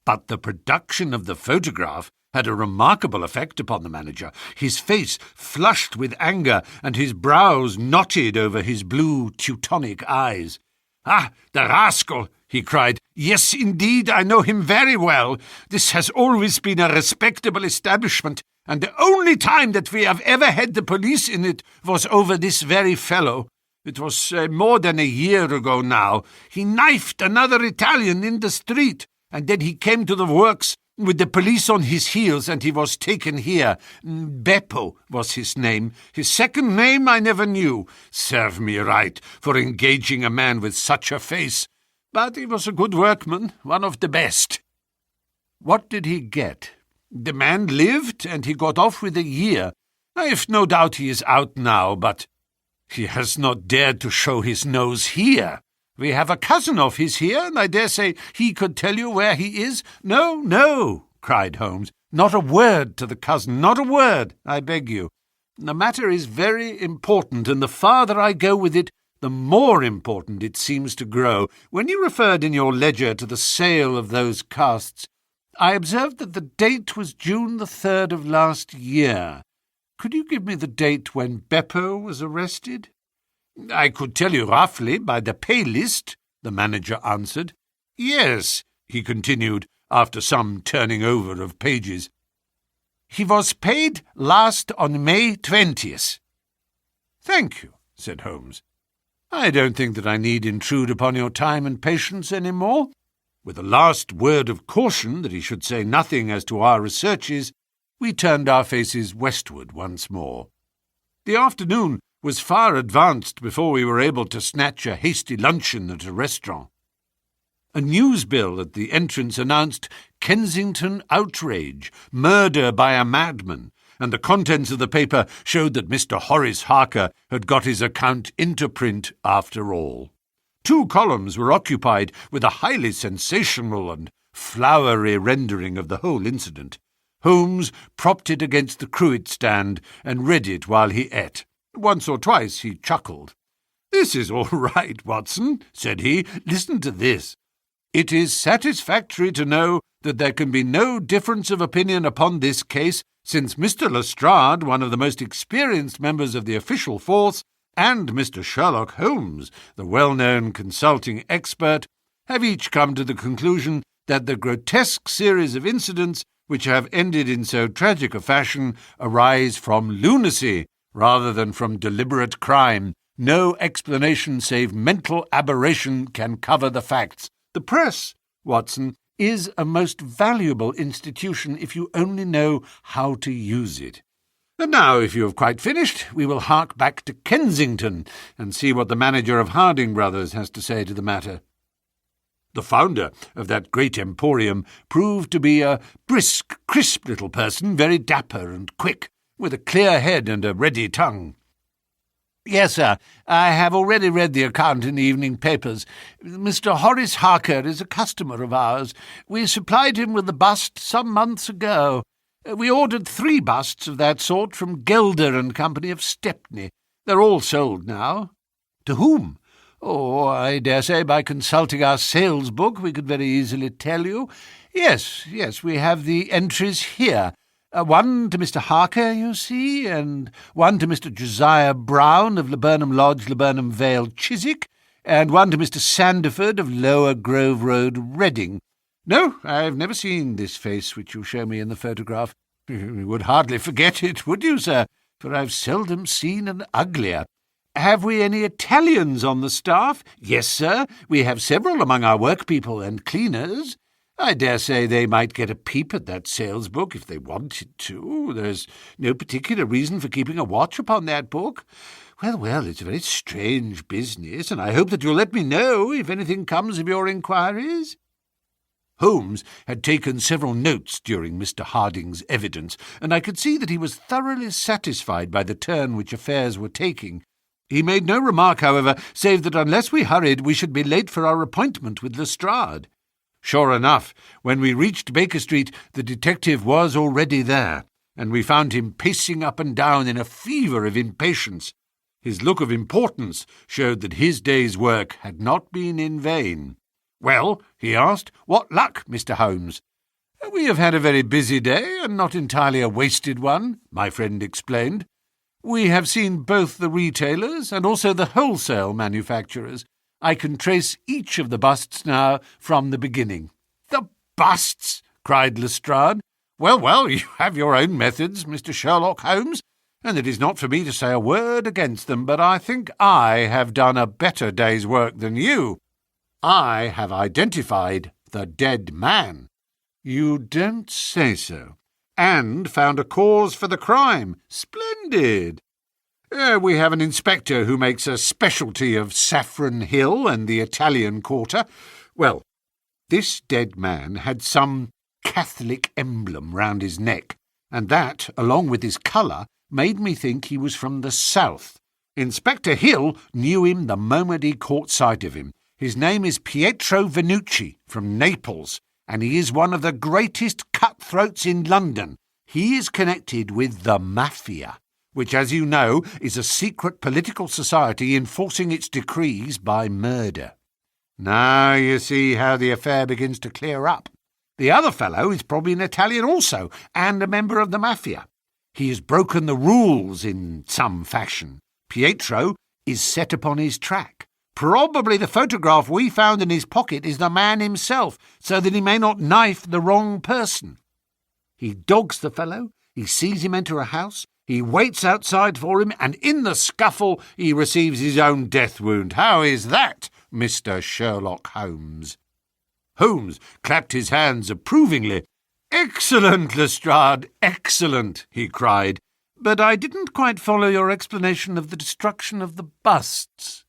But the production of the photograph had a remarkable effect upon the manager. His face flushed with anger, and his brows knotted over his blue Teutonic eyes. "Ah, the rascal!" he cried. "Yes, indeed, I know him very well. This has always been a respectable establishment, and the only time that we have ever had the police in it was over this very fellow. It was more than a year ago now. He knifed another Italian in the street, and then he came to the works with the police on his heels, and he was taken here. Beppo was his name. His second name I never knew. Serve me right for engaging a man with such a face. But he was a good workman, one of the best." "What did he get?" "The man lived, and he got off with a year. I've no doubt he is out now, but he has not dared to show his nose here. We have a cousin of his here, and I dare say he could tell you where he is." "No, no," cried Holmes. "Not a word to the cousin, not a word, I beg you. The matter is very important, and the farther I go with it, the more important it seems to grow. When you referred in your ledger to the sale of those casts, I observed that the date was June the 3rd of last year. Could you give me the date when Beppo was arrested?" "I could tell you roughly by the pay list," the manager answered. "Yes," he continued, after some turning over of pages. "He was paid last on May 20th. "Thank you," said Holmes. I don't think that I need intrude upon your time and patience any more." With a last word of caution that he should say nothing as to our researches, we turned our faces westward once more. The afternoon was far advanced before we were able to snatch a hasty luncheon at a restaurant. A newsbill at the entrance announced Kensington outrage, murder by a madman, and the contents of the paper showed that Mr. Horace Harker had got his account into print after all. 2 columns were occupied with a highly sensational and flowery rendering of the whole incident. Holmes propped it against the cruet stand and read it while he ate. Once or twice he chuckled. "This is all right, Watson," said he. "Listen to this. It is satisfactory to know that there can be no difference of opinion upon this case, since Mr. Lestrade, one of the most experienced members of the official force, and Mr. Sherlock Holmes, the well-known consulting expert, have each come to the conclusion that the grotesque series of incidents which have ended in so tragic a fashion arise from lunacy rather than from deliberate crime. No explanation save mental aberration can cover the facts. The press, Watson, is a most valuable institution if you only know how to use it. And now, if you have quite finished, we will hark back to Kensington and see what the manager of Harding Brothers has to say to the matter." The founder of that great emporium proved to be a brisk, crisp little person, very dapper and quick, with a clear head and a ready tongue. "Yes, sir. I have already read the account in the evening papers. Mr. Horace Harker is a customer of ours. We supplied him with the bust some months ago. We ordered 3 busts of that sort from Gelder and Company of Stepney. They're all sold now." "To whom?" "Oh, I dare say by consulting our sales book we could very easily tell you. Yes, we have the entries here. One to Mr. Harker, you see, and one to Mr. Josiah Brown of Laburnum Lodge, Laburnum Vale, Chiswick, and one to Mr. Sandiford of Lower Grove Road, Reading. No, I've never seen this face which you show me in the photograph. You would hardly forget it, would you, sir? For I've seldom seen an uglier. Have we any Italians on the staff? Yes, sir. We have several among our workpeople and cleaners. I dare say they might get a peep at that sales book if they wanted to. There's no particular reason for keeping a watch upon that book. Well, it's a very strange business, and I hope that you'll let me know if anything comes of your inquiries." Holmes had taken several notes during Mr. Harding's evidence, and I could see that he was thoroughly satisfied by the turn which affairs were taking. He made no remark, however, save that unless we hurried we should be late for our appointment with Lestrade. Sure enough, when we reached Baker Street, the detective was already there, and we found him pacing up and down in a fever of impatience. His look of importance showed that his day's work had not been in vain. "Well," he asked, "what luck, Mr. Holmes?" "We have had a very busy day, and not entirely a wasted one," my friend explained. "We have seen both the retailers and also the wholesale manufacturers. I can trace each of the busts now from the beginning." "The busts!" cried Lestrade. Well, you have your own methods, Mr. Sherlock Holmes, and it is not for me to say a word against them, but I think I have done a better day's work than you. I have identified the dead man." "You don't say so." "And found a cause for the crime." "Splendid." We have an inspector who makes a specialty of Saffron Hill and the Italian Quarter. Well, this dead man had some Catholic emblem round his neck, and that, along with his colour, made me think he was from the south. Inspector Hill knew him the moment he caught sight of him. His name is Pietro Venucci, from Naples, and he is one of the greatest cutthroats in London. He is connected with the Mafia, which, as you know, is a secret political society enforcing its decrees by murder. Now you see how the affair begins to clear up. The other fellow is probably an Italian also, and a member of the Mafia. He has broken the rules in some fashion. Pietro is set upon his track. Probably the photograph we found in his pocket is the man himself, so that he may not knife the wrong person. He dogs the fellow, he sees him enter a house, He waits outside for him, and in the scuffle he receives his own death wound. How is that, Mr. Sherlock Holmes?" Holmes clapped his hands approvingly. "Excellent, Lestrade, excellent," he cried. "But I didn't quite follow your explanation of the destruction of the busts."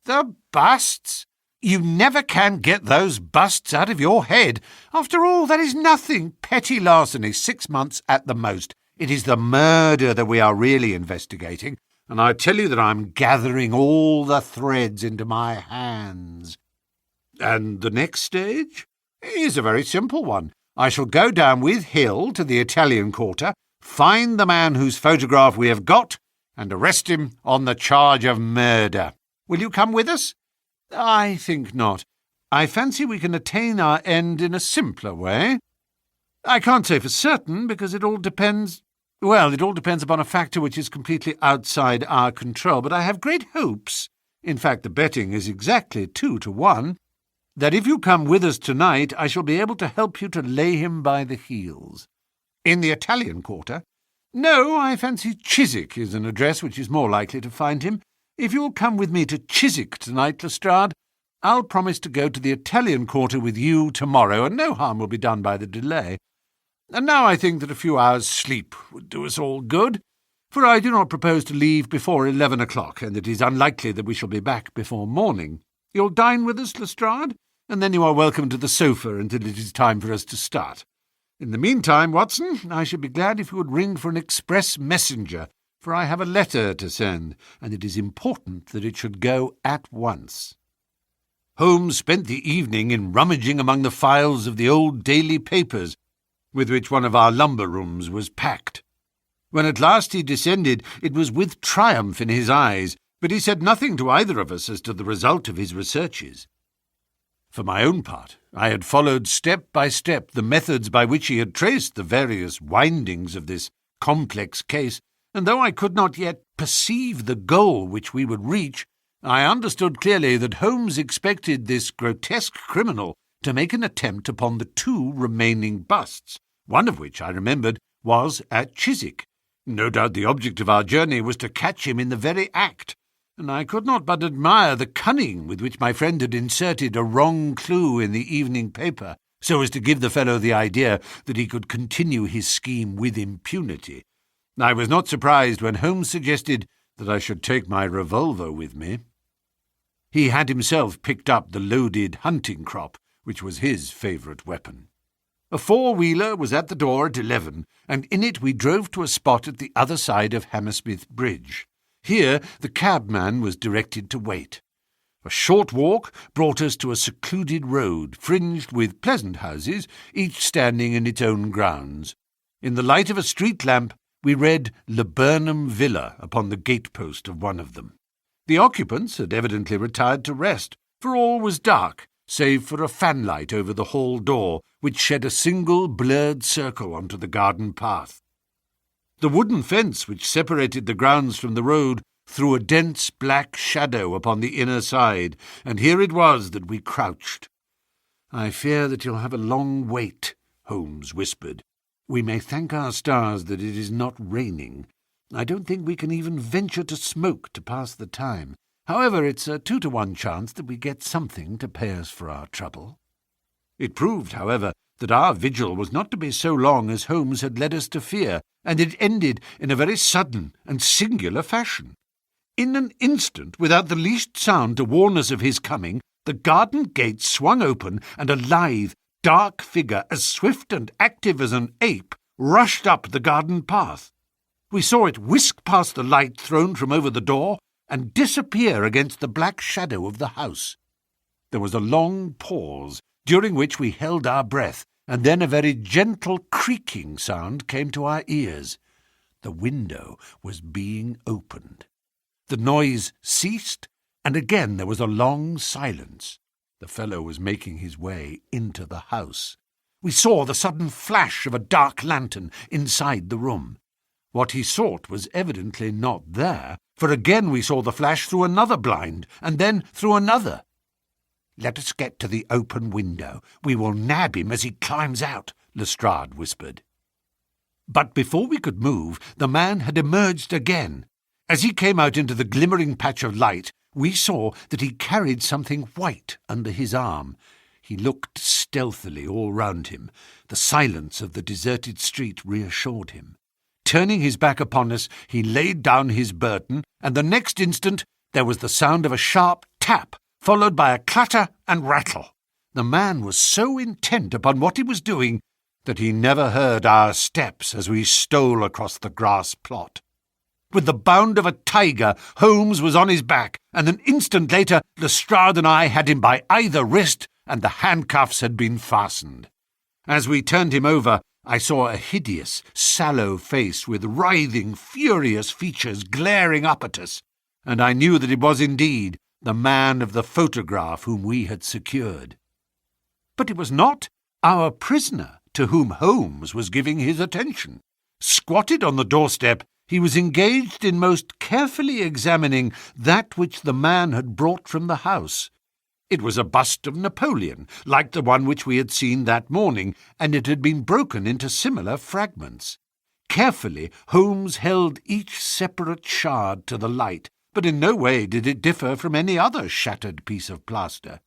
"The busts? You never can get those busts out of your head. After all, that is nothing. Petty larceny, 6 months at the most. It is the murder that we are really investigating, and I tell you that I'm gathering all the threads into my hands." "And the next stage?" "Is a very simple one. I shall go down with Hill to the Italian quarter, find the man whose photograph we have got, and arrest him on the charge of murder. Will you come with us?" "I think not. I fancy we can attain our end in a simpler way." "I can't say for certain, because it all depends upon a factor which is completely outside our control, but I have great hopes, in fact the betting is exactly 2-1, that if you come with us tonight I shall be able to help you to lay him by the heels." "In the Italian quarter?" "No, I fancy Chiswick is an address which is more likely to find him. If you'll come with me to Chiswick tonight, Lestrade, I'll promise to go to the Italian quarter with you tomorrow, and no harm will be done by the delay. And now I think that a few hours' sleep would do us all good, for I do not propose to leave before 11 o'clock, and it is unlikely that we shall be back before morning. You'll dine with us, Lestrade, and then you are welcome to the sofa until it is time for us to start. In the meantime, Watson, I should be glad if you would ring for an express messenger, for I have a letter to send, and it is important that it should go at once." Holmes spent the evening in rummaging among the files of the old daily papers with which one of our lumber rooms was packed. When at last he descended, it was with triumph in his eyes, but he said nothing to either of us as to the result of his researches. For my own part, I had followed step by step the methods by which he had traced the various windings of this complex case, and though I could not yet perceive the goal which we would reach, I understood clearly that Holmes expected this grotesque criminal to make an attempt upon the 2 remaining busts, one of which, I remembered, was at Chiswick. No doubt the object of our journey was to catch him in the very act, and I could not but admire the cunning with which my friend had inserted a wrong clue in the evening paper, so as to give the fellow the idea that he could continue his scheme with impunity. I was not surprised when Holmes suggested that I should take my revolver with me. He had himself picked up the loaded hunting crop, which was his favourite weapon. A 4-wheeler was at the door at 11, and in it we drove to a spot at the other side of Hammersmith Bridge. Here the cabman was directed to wait. A short walk brought us to a secluded road, fringed with pleasant houses, each standing in its own grounds. In the light of a street lamp we read Laburnum Villa upon the gatepost of one of them. The occupants had evidently retired to rest, for all was dark, save for a fanlight over the hall door, which shed a single blurred circle onto the garden path. The wooden fence which separated the grounds from the road threw a dense black shadow upon the inner side, and here it was that we crouched. "I fear that you'll have a long wait," Holmes whispered. "We may thank our stars that it is not raining. I don't think we can even venture to smoke to pass the time. However, it's a 2-1 chance that we get something to pay us for our trouble." It proved, however, that our vigil was not to be so long as Holmes had led us to fear, and it ended in a very sudden and singular fashion. In an instant, without the least sound to warn us of his coming, the garden gate swung open, and a lithe, dark figure, as swift and active as an ape, rushed up the garden path. We saw it whisk past the light thrown from over the door and disappear against the black shadow of the house. There was a long pause, during which we held our breath, and then a very gentle creaking sound came to our ears. The window was being opened. The noise ceased, and again there was a long silence. The fellow was making his way into the house. We saw the sudden flash of a dark lantern inside the room. What he sought was evidently not there, for again we saw the flash through another blind, and then through another. "Let us get to the open window. We will nab him as he climbs out," Lestrade whispered. But before we could move, the man had emerged again. As he came out into the glimmering patch of light, we saw that he carried something white under his arm. He looked stealthily all round him. The silence of the deserted street reassured him. Turning his back upon us, he laid down his burden, and the next instant there was the sound of a sharp tap, followed by a clatter and rattle. The man was so intent upon what he was doing that he never heard our steps as we stole across the grass plot. With the bound of a tiger, Holmes was on his back, and an instant later Lestrade and I had him by either wrist, and the handcuffs had been fastened. As we turned him over, I saw a hideous, sallow face with writhing, furious features glaring up at us, and I knew that it was indeed the man of the photograph whom we had secured. But it was not our prisoner to whom Holmes was giving his attention. Squatted on the doorstep, he was engaged in most carefully examining that which the man had brought from the house. It was a bust of Napoleon, like the one which we had seen that morning, and it had been broken into similar fragments. Carefully, Holmes held each separate shard to the light, but in no way did it differ from any other shattered piece of plaster.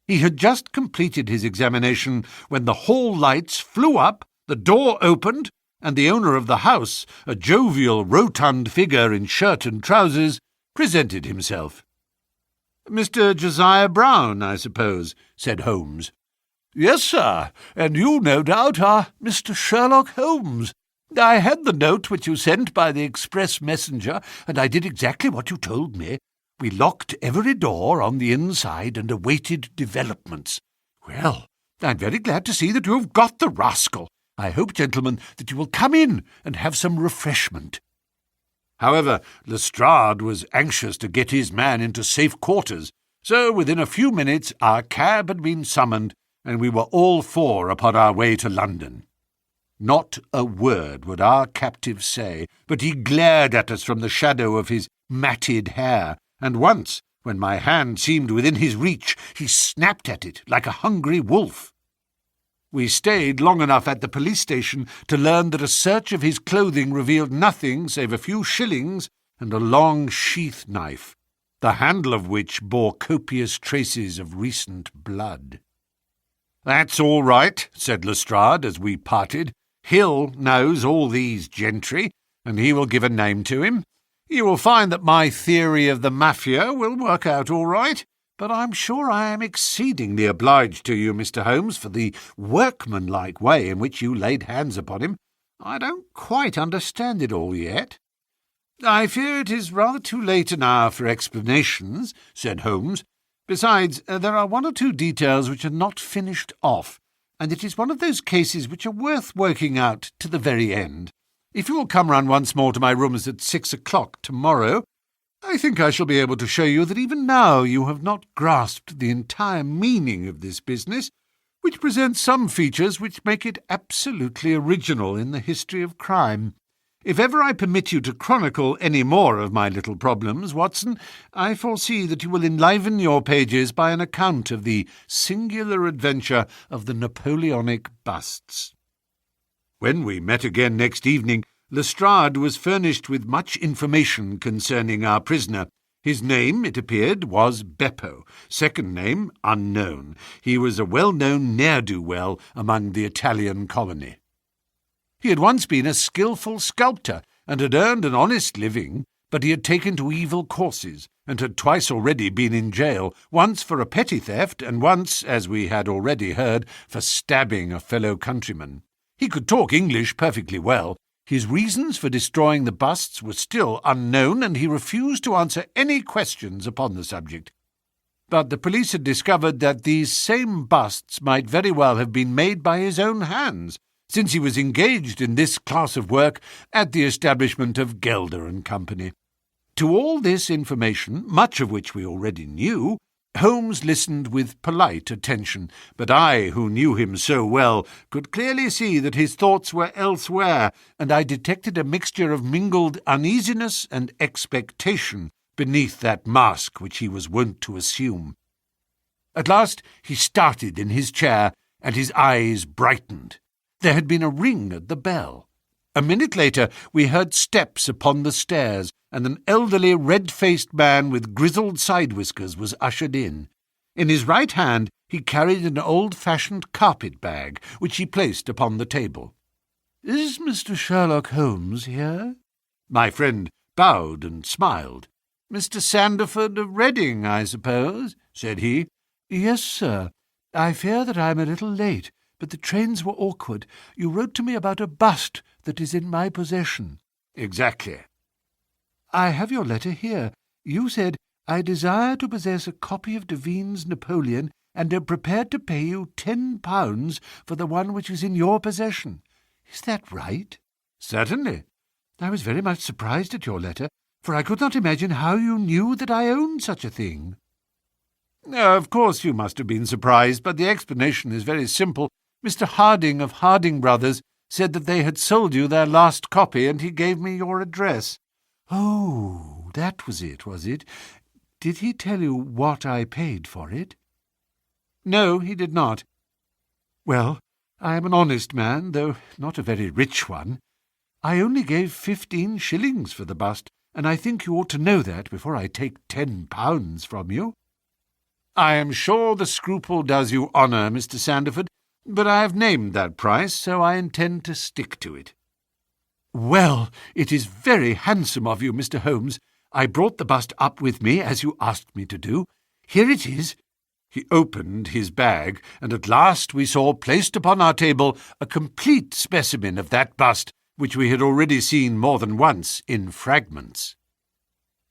He had just completed his examination when the hall lights flew up, the door opened, and the owner of the house, a jovial, rotund figure in shirt and trousers, presented himself. "Mr. Josiah Brown, I suppose," said Holmes. "Yes, sir, and you, no doubt, are Mr. Sherlock Holmes. I had the note which you sent by the express messenger, and I did exactly what you told me. We locked every door on the inside and awaited developments. Well, I'm very glad to see that you have got the rascal. I hope, gentlemen, that you will come in and have some refreshment." However, Lestrade was anxious to get his man into safe quarters, so within a few minutes our cab had been summoned, and we were all four upon our way to London. Not a word would our captive say, but he glared at us from the shadow of his matted hair, and once, when my hand seemed within his reach, he snapped at it like a hungry wolf. We stayed long enough at the police station to learn that a search of his clothing revealed nothing save a few shillings and a long sheath knife, the handle of which bore copious traces of recent blood. "That's all right," said Lestrade as we parted. "Hill knows all these gentry, and he will give a name to him. You will find that my theory of the mafia will work out all right, but I'm sure I am exceedingly obliged to you, Mr. Holmes, for the workmanlike way in which you laid hands upon him. I don't quite understand it all yet." "I fear it is rather too late an hour for explanations," said Holmes. "Besides, there are one or two details which are not finished off, and it is one of those cases which are worth working out to the very end. If you will come round once more to my rooms at 6 o'clock tomorrow, I think I shall be able to show you that even now you have not grasped the entire meaning of this business, which presents some features which make it absolutely original in the history of crime. If ever I permit you to chronicle any more of my little problems, Watson, I foresee that you will enliven your pages by an account of the singular adventure of the Napoleonic busts." When we met again next evening, Lestrade was furnished with much information concerning our prisoner. His name, it appeared, was Beppo, second name unknown. He was a well-known ne'er-do-well among the Italian colony. He had once been a skilful sculptor, and had earned an honest living, but he had taken to evil courses, and had twice already been in jail, once for a petty theft, and once, as we had already heard, for stabbing a fellow countryman. He could talk English perfectly well. His reasons for destroying the busts were still unknown, and he refused to answer any questions upon the subject. But the police had discovered that these same busts might very well have been made by his own hands, since he was engaged in this class of work at the establishment of Gelder and Company. To all this information, much of which we already knew, Holmes listened with polite attention, but I, who knew him so well, could clearly see that his thoughts were elsewhere, and I detected a mixture of mingled uneasiness and expectation beneath that mask which he was wont to assume. At last he started in his chair, and his eyes brightened. There had been a ring at the bell. A minute later we heard steps upon the stairs, and an elderly red-faced man with grizzled side-whiskers was ushered in. In his right hand he carried an old-fashioned carpet-bag, which he placed upon the table. "Is Mr. Sherlock Holmes here?" My friend bowed and smiled. "Mr. Sandford of Reading, I suppose?" said he. "Yes, sir. I fear that I am a little late, but the trains were awkward. You wrote to me about a bust that is in my possession." "Exactly." "I have your letter here. You said, 'I desire to possess a copy of Devine's Napoleon, and am prepared to pay you £10 for the one which is in your possession.' Is that right?" "Certainly." "I was very much surprised at your letter, for I could not imagine how you knew that I owned such a thing." "Of course you must have been surprised, but the explanation is very simple. Mr. Harding of Harding Brothers said that they had sold you their last copy, and he gave me your address." "Oh, that was it? Did he tell you what I paid for it?" "No, he did not." "Well, I am an honest man, though not a very rich one. I only gave 15 shillings for the bust, and I think you ought to know that before I take £10 from you." "I am sure the scruple does you honour, Mr. Sandford, but I have named that price, so I intend to stick to it." "Well, it is very handsome of you, Mr. Holmes. I brought the bust up with me, as you asked me to do. Here it is." He opened his bag, and at last we saw placed upon our table a complete specimen of that bust, which we had already seen more than once in fragments.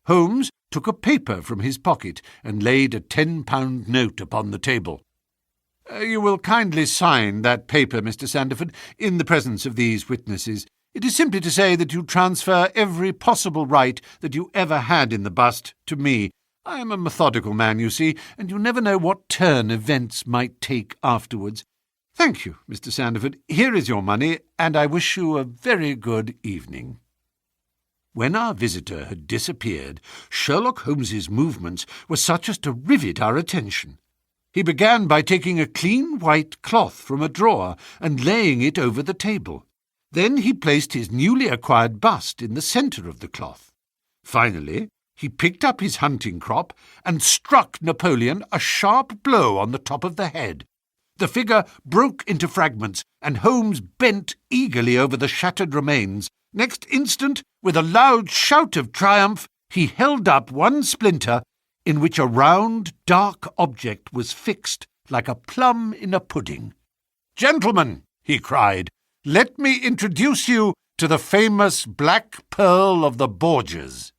Holmes took a paper from his pocket and laid a £10 note upon the table. "You will kindly sign that paper, Mr. Sandford, in the presence of these witnesses. It is simply to say that you transfer every possible right that you ever had in the bust to me. I am a methodical man, you see, and you never know what turn events might take afterwards. Thank you, Mr. Sandford. Here is your money, and I wish you a very good evening." When our visitor had disappeared, Sherlock Holmes's movements were such as to rivet our attention. He began by taking a clean white cloth from a drawer and laying it over the table. Then he placed his newly acquired bust in the centre of the cloth. Finally, he picked up his hunting crop and struck Napoleon a sharp blow on the top of the head. The figure broke into fragments, and Holmes bent eagerly over the shattered remains. Next instant, with a loud shout of triumph, he held up one splinter, in which a round, dark object was fixed like a plum in a pudding. "Gentlemen," he cried, "let me introduce you to the famous Black Pearl of the Borgias."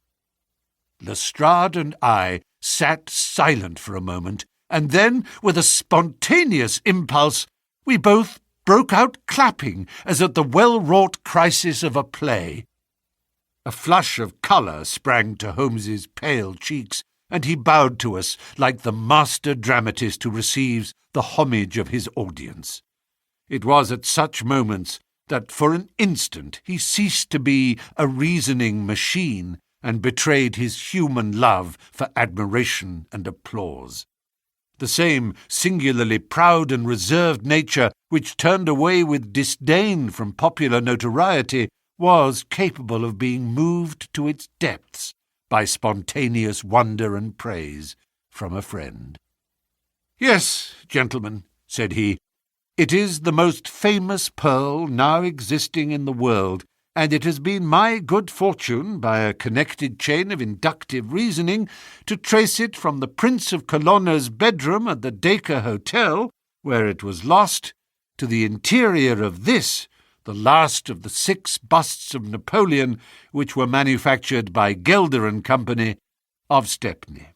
Lestrade and I sat silent for a moment, and then, with a spontaneous impulse, we both broke out clapping as at the well-wrought crisis of a play. A flush of colour sprang to Holmes's pale cheeks, and he bowed to us like the master dramatist who receives the homage of his audience. It was at such moments that for an instant he ceased to be a reasoning machine and betrayed his human love for admiration and applause. The same singularly proud and reserved nature which turned away with disdain from popular notoriety was capable of being moved to its depths by spontaneous wonder and praise from a friend. "Yes, gentlemen," said he, "it is the most famous pearl now existing in the world, and it has been my good fortune, by a connected chain of inductive reasoning, to trace it from the Prince of Colonna's bedroom at the Dacre Hotel, where it was lost, to the interior of this, the last of the 6 busts of Napoleon which were manufactured by Gelder and Company of Stepney.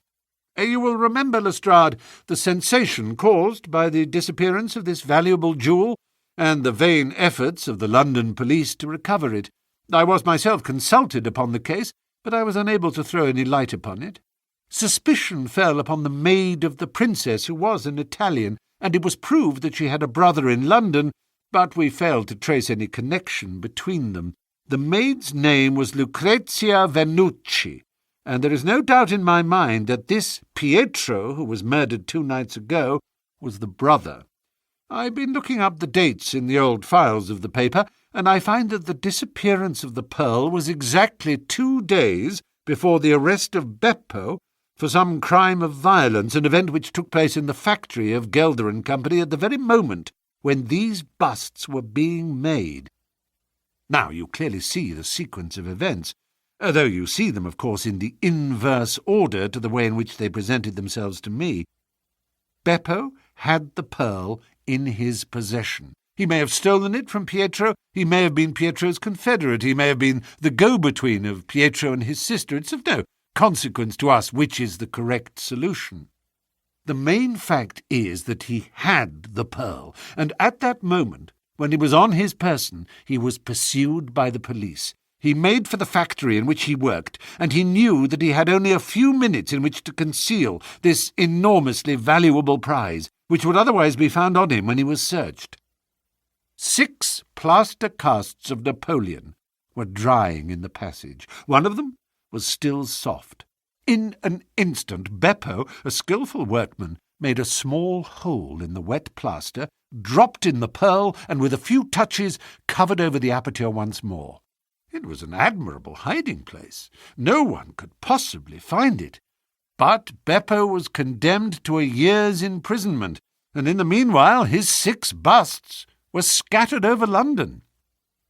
You will remember, Lestrade, the sensation caused by the disappearance of this valuable jewel, and the vain efforts of the London police to recover it. I was myself consulted upon the case, but I was unable to throw any light upon it. Suspicion fell upon the maid of the princess, who was an Italian, and it was proved that she had a brother in London, but we failed to trace any connection between them. The maid's name was Lucrezia Vernucci, and there is no doubt in my mind that this Pietro, who was murdered 2 nights ago, was the brother. I've been looking up the dates in the old files of the paper, and I find that the disappearance of the pearl was exactly 2 days before the arrest of Beppo for some crime of violence, an event which took place in the factory of Gelder and Company at the very moment when these busts were being made. Now you clearly see the sequence of events, though you see them, of course, in the inverse order to the way in which they presented themselves to me. Beppo had the pearl in his possession. He may have stolen it from Pietro, he may have been Pietro's confederate, he may have been the go-between of Pietro and his sister. It's of no consequence to us which is the correct solution. The main fact is that he had the pearl, and at that moment, when it was on his person, he was pursued by the police. He made for the factory in which he worked, and he knew that he had only a few minutes in which to conceal this enormously valuable prize, which would otherwise be found on him when he was searched. 6 plaster casts of Napoleon were drying in the passage. One of them was still soft. In an instant, Beppo, a skilful workman, made a small hole in the wet plaster, dropped in the pearl, and with a few touches covered over the aperture once more. It was an admirable hiding-place. No one could possibly find it. But Beppo was condemned to a year's imprisonment, and in the meanwhile his 6 busts were scattered over London.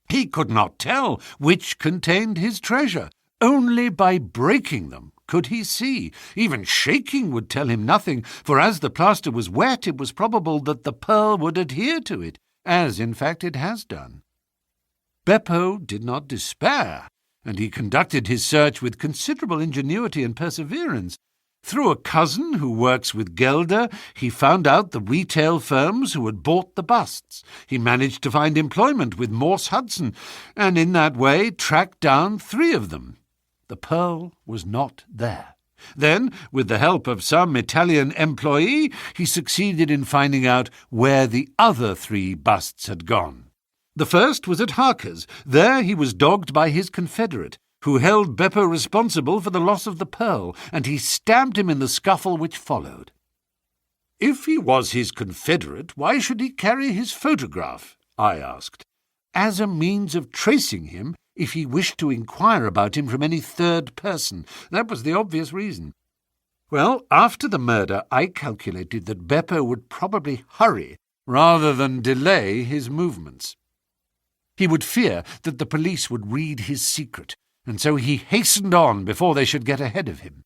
He could not tell which contained his treasure. Only by breaking them could he see. Even shaking would tell him nothing, for as the plaster was wet, it was probable that the pearl would adhere to it, as in fact it has done. Beppo did not despair, and he conducted his search with considerable ingenuity and perseverance. Through a cousin who works with Gelder, he found out the retail firms who had bought the busts. He managed to find employment with Morse Hudson, and in that way tracked down 3 of them. The pearl was not there. Then, with the help of some Italian employee, he succeeded in finding out where the other 3 busts had gone. The first was at Harker's. There he was dogged by his confederate, who held Beppo responsible for the loss of the pearl, and he stabbed him in the scuffle which followed. If he was his confederate, why should he carry his photograph? I asked. As a means of tracing him, if he wished to inquire about him from any third person. That was the obvious reason. Well, after the murder, I calculated that Beppo would probably hurry rather than delay his movements. He would fear that the police would read his secret, and so he hastened on before they should get ahead of him.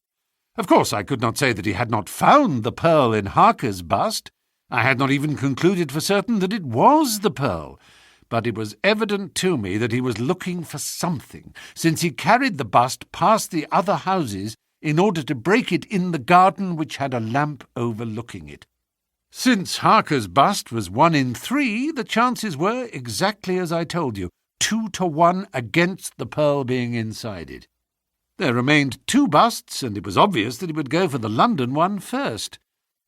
Of course, I could not say that he had not found the pearl in Harker's bust. I had not even concluded for certain that it was the pearl, but it was evident to me that he was looking for something, since he carried the bust past the other houses in order to break it in the garden which had a lamp overlooking it. Since Harker's bust was 1 in 3, the chances were exactly as I told you, 2 to 1 against the pearl being inside it. There remained 2 busts, and it was obvious that he would go for the London one first.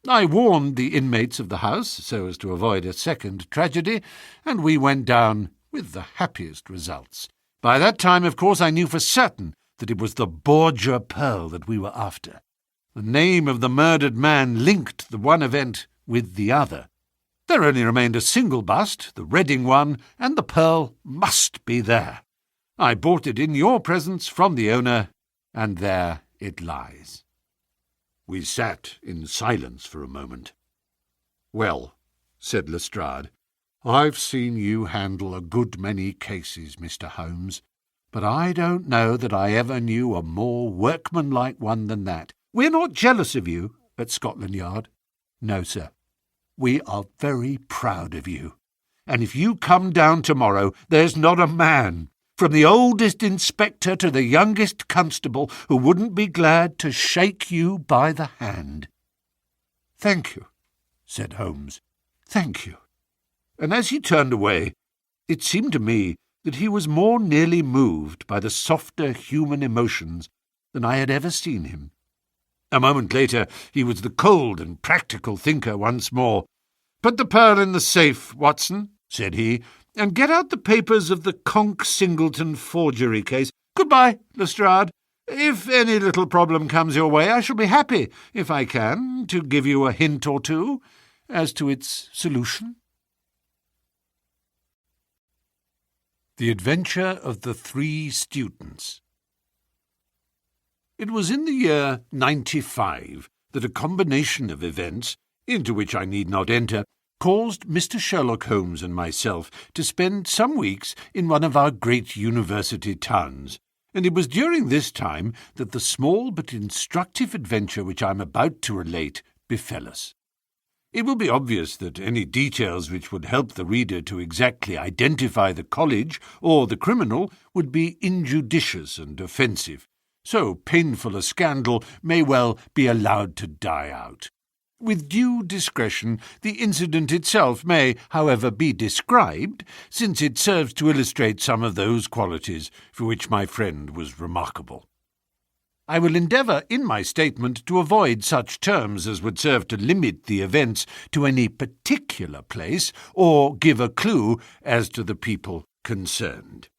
I warned the inmates of the house, so as to avoid a second tragedy, and we went down with the happiest results. By that time, of course, I knew for certain that it was the Borgia pearl that we were after. The name of the murdered man linked the one event with the other. There only remained a single bust, the Reading one, and the pearl must be there. I bought it in your presence from the owner, and there it lies." We sat in silence for a moment. "Well," said Lestrade, "I've seen you handle a good many cases, Mr. Holmes, but I don't know that I ever knew a more workmanlike one than that. We're not jealous of you at Scotland Yard. No, sir. We are very proud of you. And if you come down tomorrow, there's not a man, from the oldest inspector to the youngest constable, who wouldn't be glad to shake you by the hand." "Thank you," said Holmes. "Thank you." And as he turned away, it seemed to me that he was more nearly moved by the softer human emotions than I had ever seen him. A moment later he was the cold and practical thinker once more. "Put the pearl in the safe, Watson," said he, "and get out the papers of the Conk-Singleton forgery case. Goodbye, Lestrade. If any little problem comes your way, I shall be happy, if I can, to give you a hint or two as to its solution." The Adventure of the Three Students. It was in the year 95 that a combination of events, into which I need not enter, caused Mr. Sherlock Holmes and myself to spend some weeks in one of our great university towns, and it was during this time that the small but instructive adventure which I am about to relate befell us. It will be obvious that any details which would help the reader to exactly identify the college or the criminal would be injudicious and offensive. So painful a scandal may well be allowed to die out. With due discretion, the incident itself may, however, be described, since it serves to illustrate some of those qualities for which my friend was remarkable. I will endeavour in my statement to avoid such terms as would serve to limit the events to any particular place or give a clue as to the people concerned.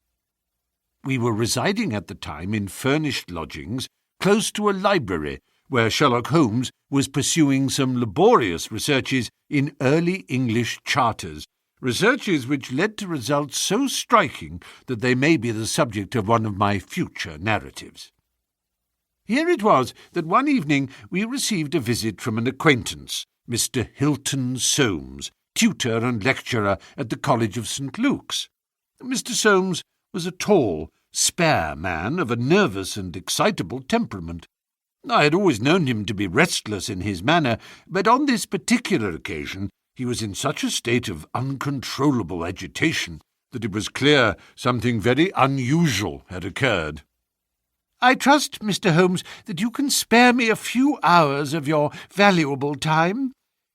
We were residing at the time in furnished lodgings close to a library where Sherlock Holmes was pursuing some laborious researches in early English charters, researches which led to results so striking that they may be the subject of one of my future narratives. Here it was that one evening we received a visit from an acquaintance, Mr. Hilton Soames, tutor and lecturer at the College of St. Luke's. Mr. Soames was a tall, spare man of a nervous and excitable temperament. I had always known him to be restless in his manner, but on this particular occasion he was in such a state of uncontrollable agitation that it was clear something very unusual had occurred. "I trust, Mr. Holmes, that you can spare me a few hours of your valuable time.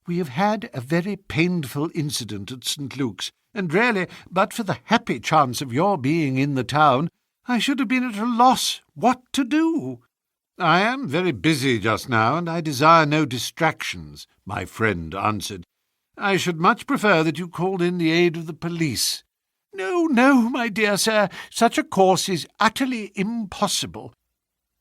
We have had a very painful incident at St. Luke's, and really, but for the happy chance of your being in the town, I should have been at a loss what to do." "I am very busy just now, and I desire no distractions," my friend answered. "I should much prefer that you called in the aid of the police." No, my dear sir, such a course is utterly impossible.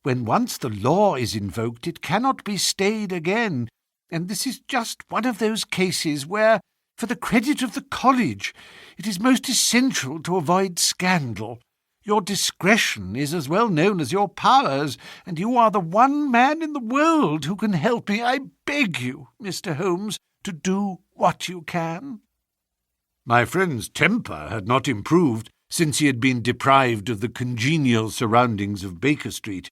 When once the law is invoked, it cannot be stayed again, and this is just one of those cases where, for the credit of the college, it is most essential to avoid scandal. Your discretion is as well known as your powers, and you are the one man in the world who can help me. I beg you, Mr. Holmes, to do what you can." My friend's temper had not improved since he had been deprived of the congenial surroundings of Baker Street.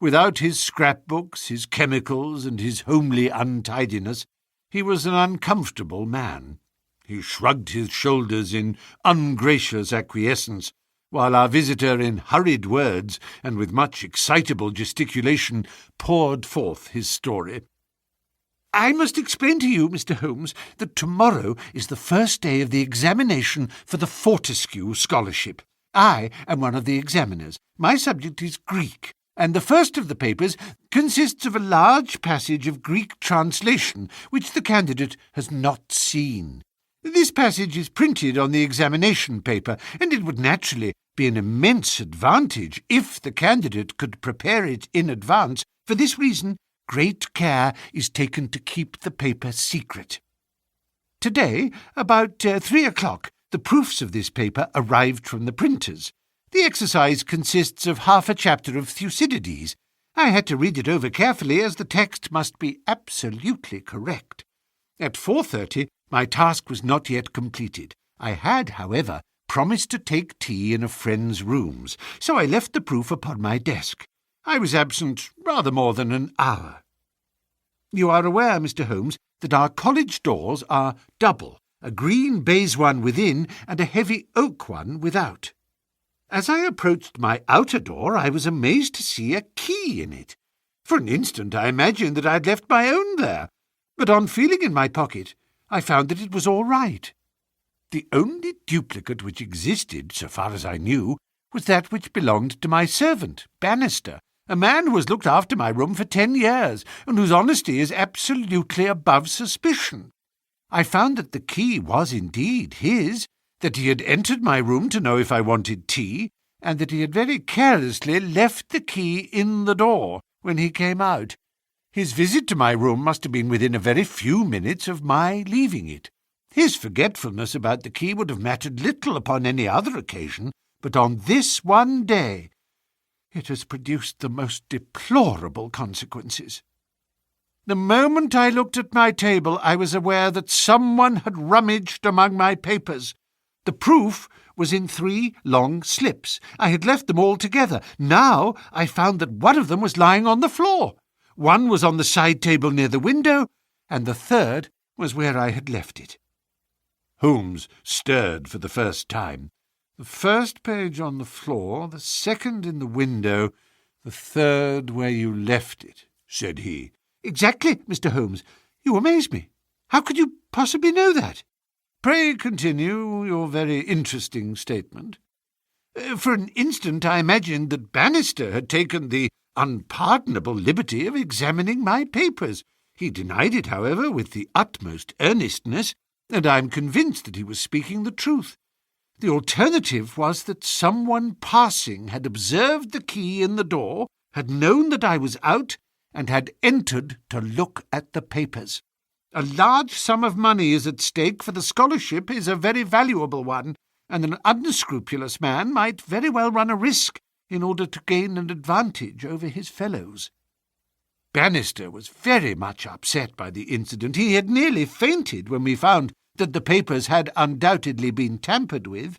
Without his scrapbooks, his chemicals, and his homely untidiness, he was an uncomfortable man. He shrugged his shoulders in ungracious acquiescence, while our visitor, in hurried words and with much excitable gesticulation, poured forth his story. "I must explain to you, Mr. Holmes, that tomorrow is the first day of the examination for the Fortescue Scholarship. I am one of the examiners. My subject is Greek, and the first of the papers consists of a large passage of Greek translation which the candidate has not seen. This passage is printed on the examination paper, and it would naturally be an immense advantage if the candidate could prepare it in advance. For this reason, great care is taken to keep the paper secret. Today, about 3 o'clock, the proofs of this paper arrived from the printers. The exercise consists of half a chapter of Thucydides. I had to read it over carefully, as the text must be absolutely correct. At 4:30, my task was not yet completed. I had, however, promised to take tea in a friend's rooms, so I left the proof upon my desk. I was absent rather more than an hour. You are aware, Mr. Holmes, that our college doors are double, a green baize one within and a heavy oak one without. As I approached my outer door, I was amazed to see a key in it. For an instant I imagined that I had left my own there, but on feeling in my pocket, I found that it was all right. The only duplicate which existed, so far as I knew, was that which belonged to my servant, Bannister, a man who has looked after my room for 10 years, and whose honesty is absolutely above suspicion. I found that the key was indeed his, that he had entered my room to know if I wanted tea, and that he had very carelessly left the key in the door when he came out. His visit to my room must have been within a very few minutes of my leaving it. His forgetfulness about the key would have mattered little upon any other occasion, but on this one day it has produced the most deplorable consequences. The moment I looked at my table, I was aware that someone had rummaged among my papers. The proof was in 3 long slips. I had left them all together. Now I found that one of them was lying on the floor. One was on the side table near the window, and the third was where I had left it. Holmes stirred for the first time. The first page on the floor, the second in the window, the third where you left it, said he. Exactly, Mr. Holmes. You amaze me. How could you possibly know that? Pray continue your very interesting statement. For an instant I imagined that Bannister had taken the unpardonable liberty of examining my papers. He denied it, however, with the utmost earnestness, and I am convinced that he was speaking the truth. The alternative was that someone passing had observed the key in the door, had known that I was out, and had entered to look at the papers. A large sum of money is at stake, for the scholarship is a very valuable one, and an unscrupulous man might very well run a risk in order to gain an advantage over his fellows. Bannister was very much upset by the incident. He had nearly fainted when we found that the papers had undoubtedly been tampered with.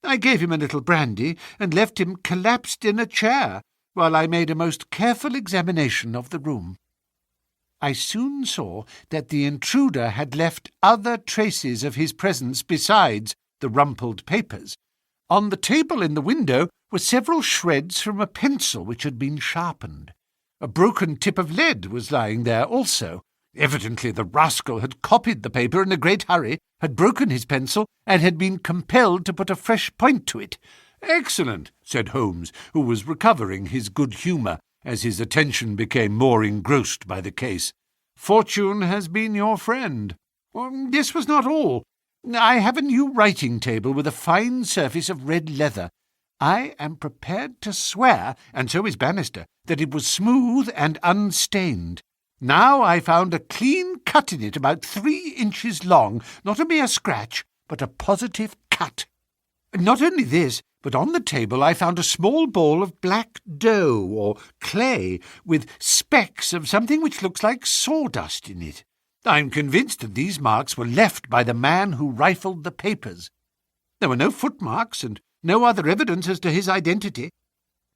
I gave him a little brandy and left him collapsed in a chair while I made a most careful examination of the room. I soon saw that the intruder had left other traces of his presence besides the rumpled papers. On the table in the window were several shreds from a pencil which had been sharpened. A broken tip of lead was lying there also. Evidently the rascal had copied the paper in a great hurry, had broken his pencil, and had been compelled to put a fresh point to it. "Excellent," said Holmes, who was recovering his good humour as his attention became more engrossed by the case. "Fortune has been your friend." "This was not all. I have a new writing table with a fine surface of red leather. I am prepared to swear, and so is Bannister, that it was smooth and unstained. Now I found a clean cut in it about 3 inches long, not a mere scratch, but a positive cut. Not only this, but on the table I found a small ball of black dough or clay with specks of something which looks like sawdust in it. I am convinced that these marks were left by the man who rifled the papers. There were no footmarks and no other evidence as to his identity.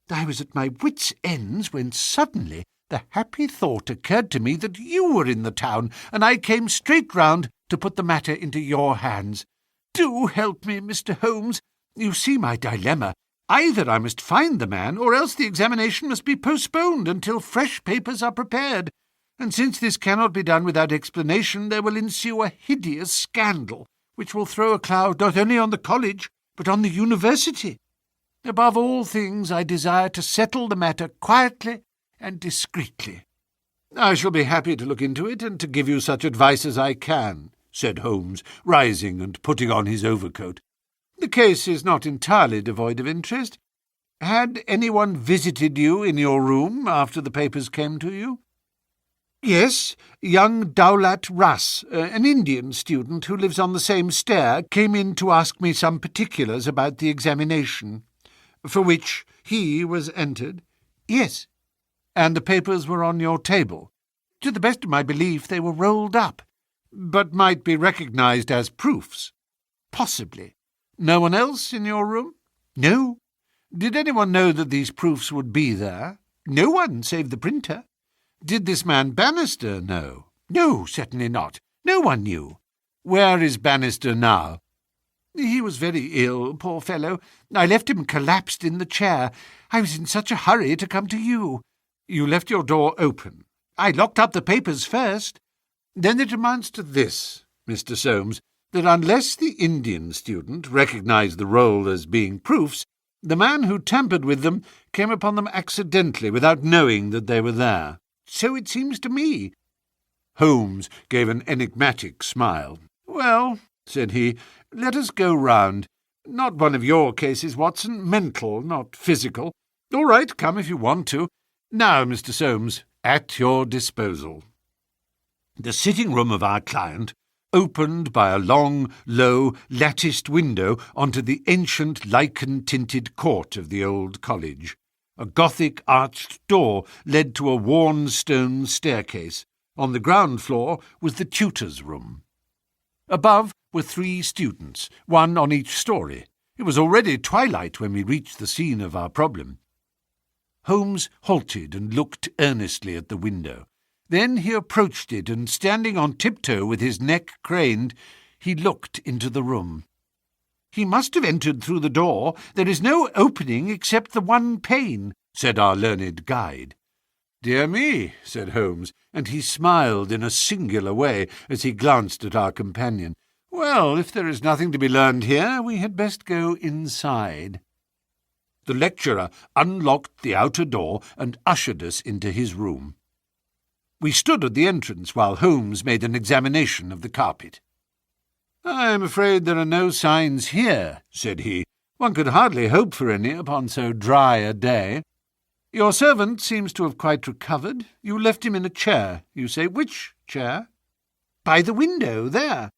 I was at my wits' ends when suddenly the happy thought occurred to me that you were in the town, and I came straight round to put the matter into your hands. Do help me, Mr. Holmes. You see my dilemma. Either I must find the man, or else the examination must be postponed until fresh papers are prepared. And since this cannot be done without explanation, there will ensue a hideous scandal, which will throw a cloud not only on the college, but on the university. Above all things, I desire to settle the matter quietly and discreetly." "I shall be happy to look into it, and to give you such advice as I can," said Holmes, rising and putting on his overcoat. "The case is not entirely devoid of interest. Had anyone visited you in your room after the papers came to you?" "Yes, young Dowlat Russ, an Indian student who lives on the same stair, came in to ask me some particulars about the examination, for which he was entered." "Yes." "And the papers were on your table?" "To the best of my belief they were rolled up." "But might be recognized as proofs?" "Possibly." "No one else in your room?" "No." "Did anyone know that these proofs would be there?" "No one, save the printer." "Did this man Bannister know?" "No, certainly not. No one knew." "Where is Bannister now?" "He was very ill, poor fellow. I left him collapsed in the chair. I was in such a hurry to come to you." "You left your door open?" "I locked up the papers first." "Then it amounts to this, Mr. Soames, that unless the Indian student recognized the roll as being proofs, the man who tampered with them came upon them accidentally without knowing that they were there. So it seems to me." Holmes gave an enigmatic smile. "Well," said he, "let us go round. Not one of your cases, Watson. Mental, not physical. All right, come if you want to. Now, Mr. Soames, at your disposal." The sitting-room of our client opened by a long, low, latticed window onto the ancient lichen-tinted court of the old college. A Gothic arched door led to a worn stone staircase. On the ground floor was the tutor's room. Above were 3 students, one on each story. It was already twilight when we reached the scene of our problem. Holmes halted and looked earnestly at the window. Then he approached it, and standing on tiptoe with his neck craned, he looked into the room. "He must have entered through the door. There is no opening except the one pane," said our learned guide. "Dear me," said Holmes, and he smiled in a singular way as he glanced at our companion. "Well, if there is nothing to be learned here, we had best go inside." The lecturer unlocked the outer door and ushered us into his room. We stood at the entrance while Holmes made an examination of the carpet. "I am afraid there are no signs here," said he. "One could hardly hope for any upon so dry a day. Your servant seems to have quite recovered. You left him in a chair, you say. Which chair?" "By the window, there."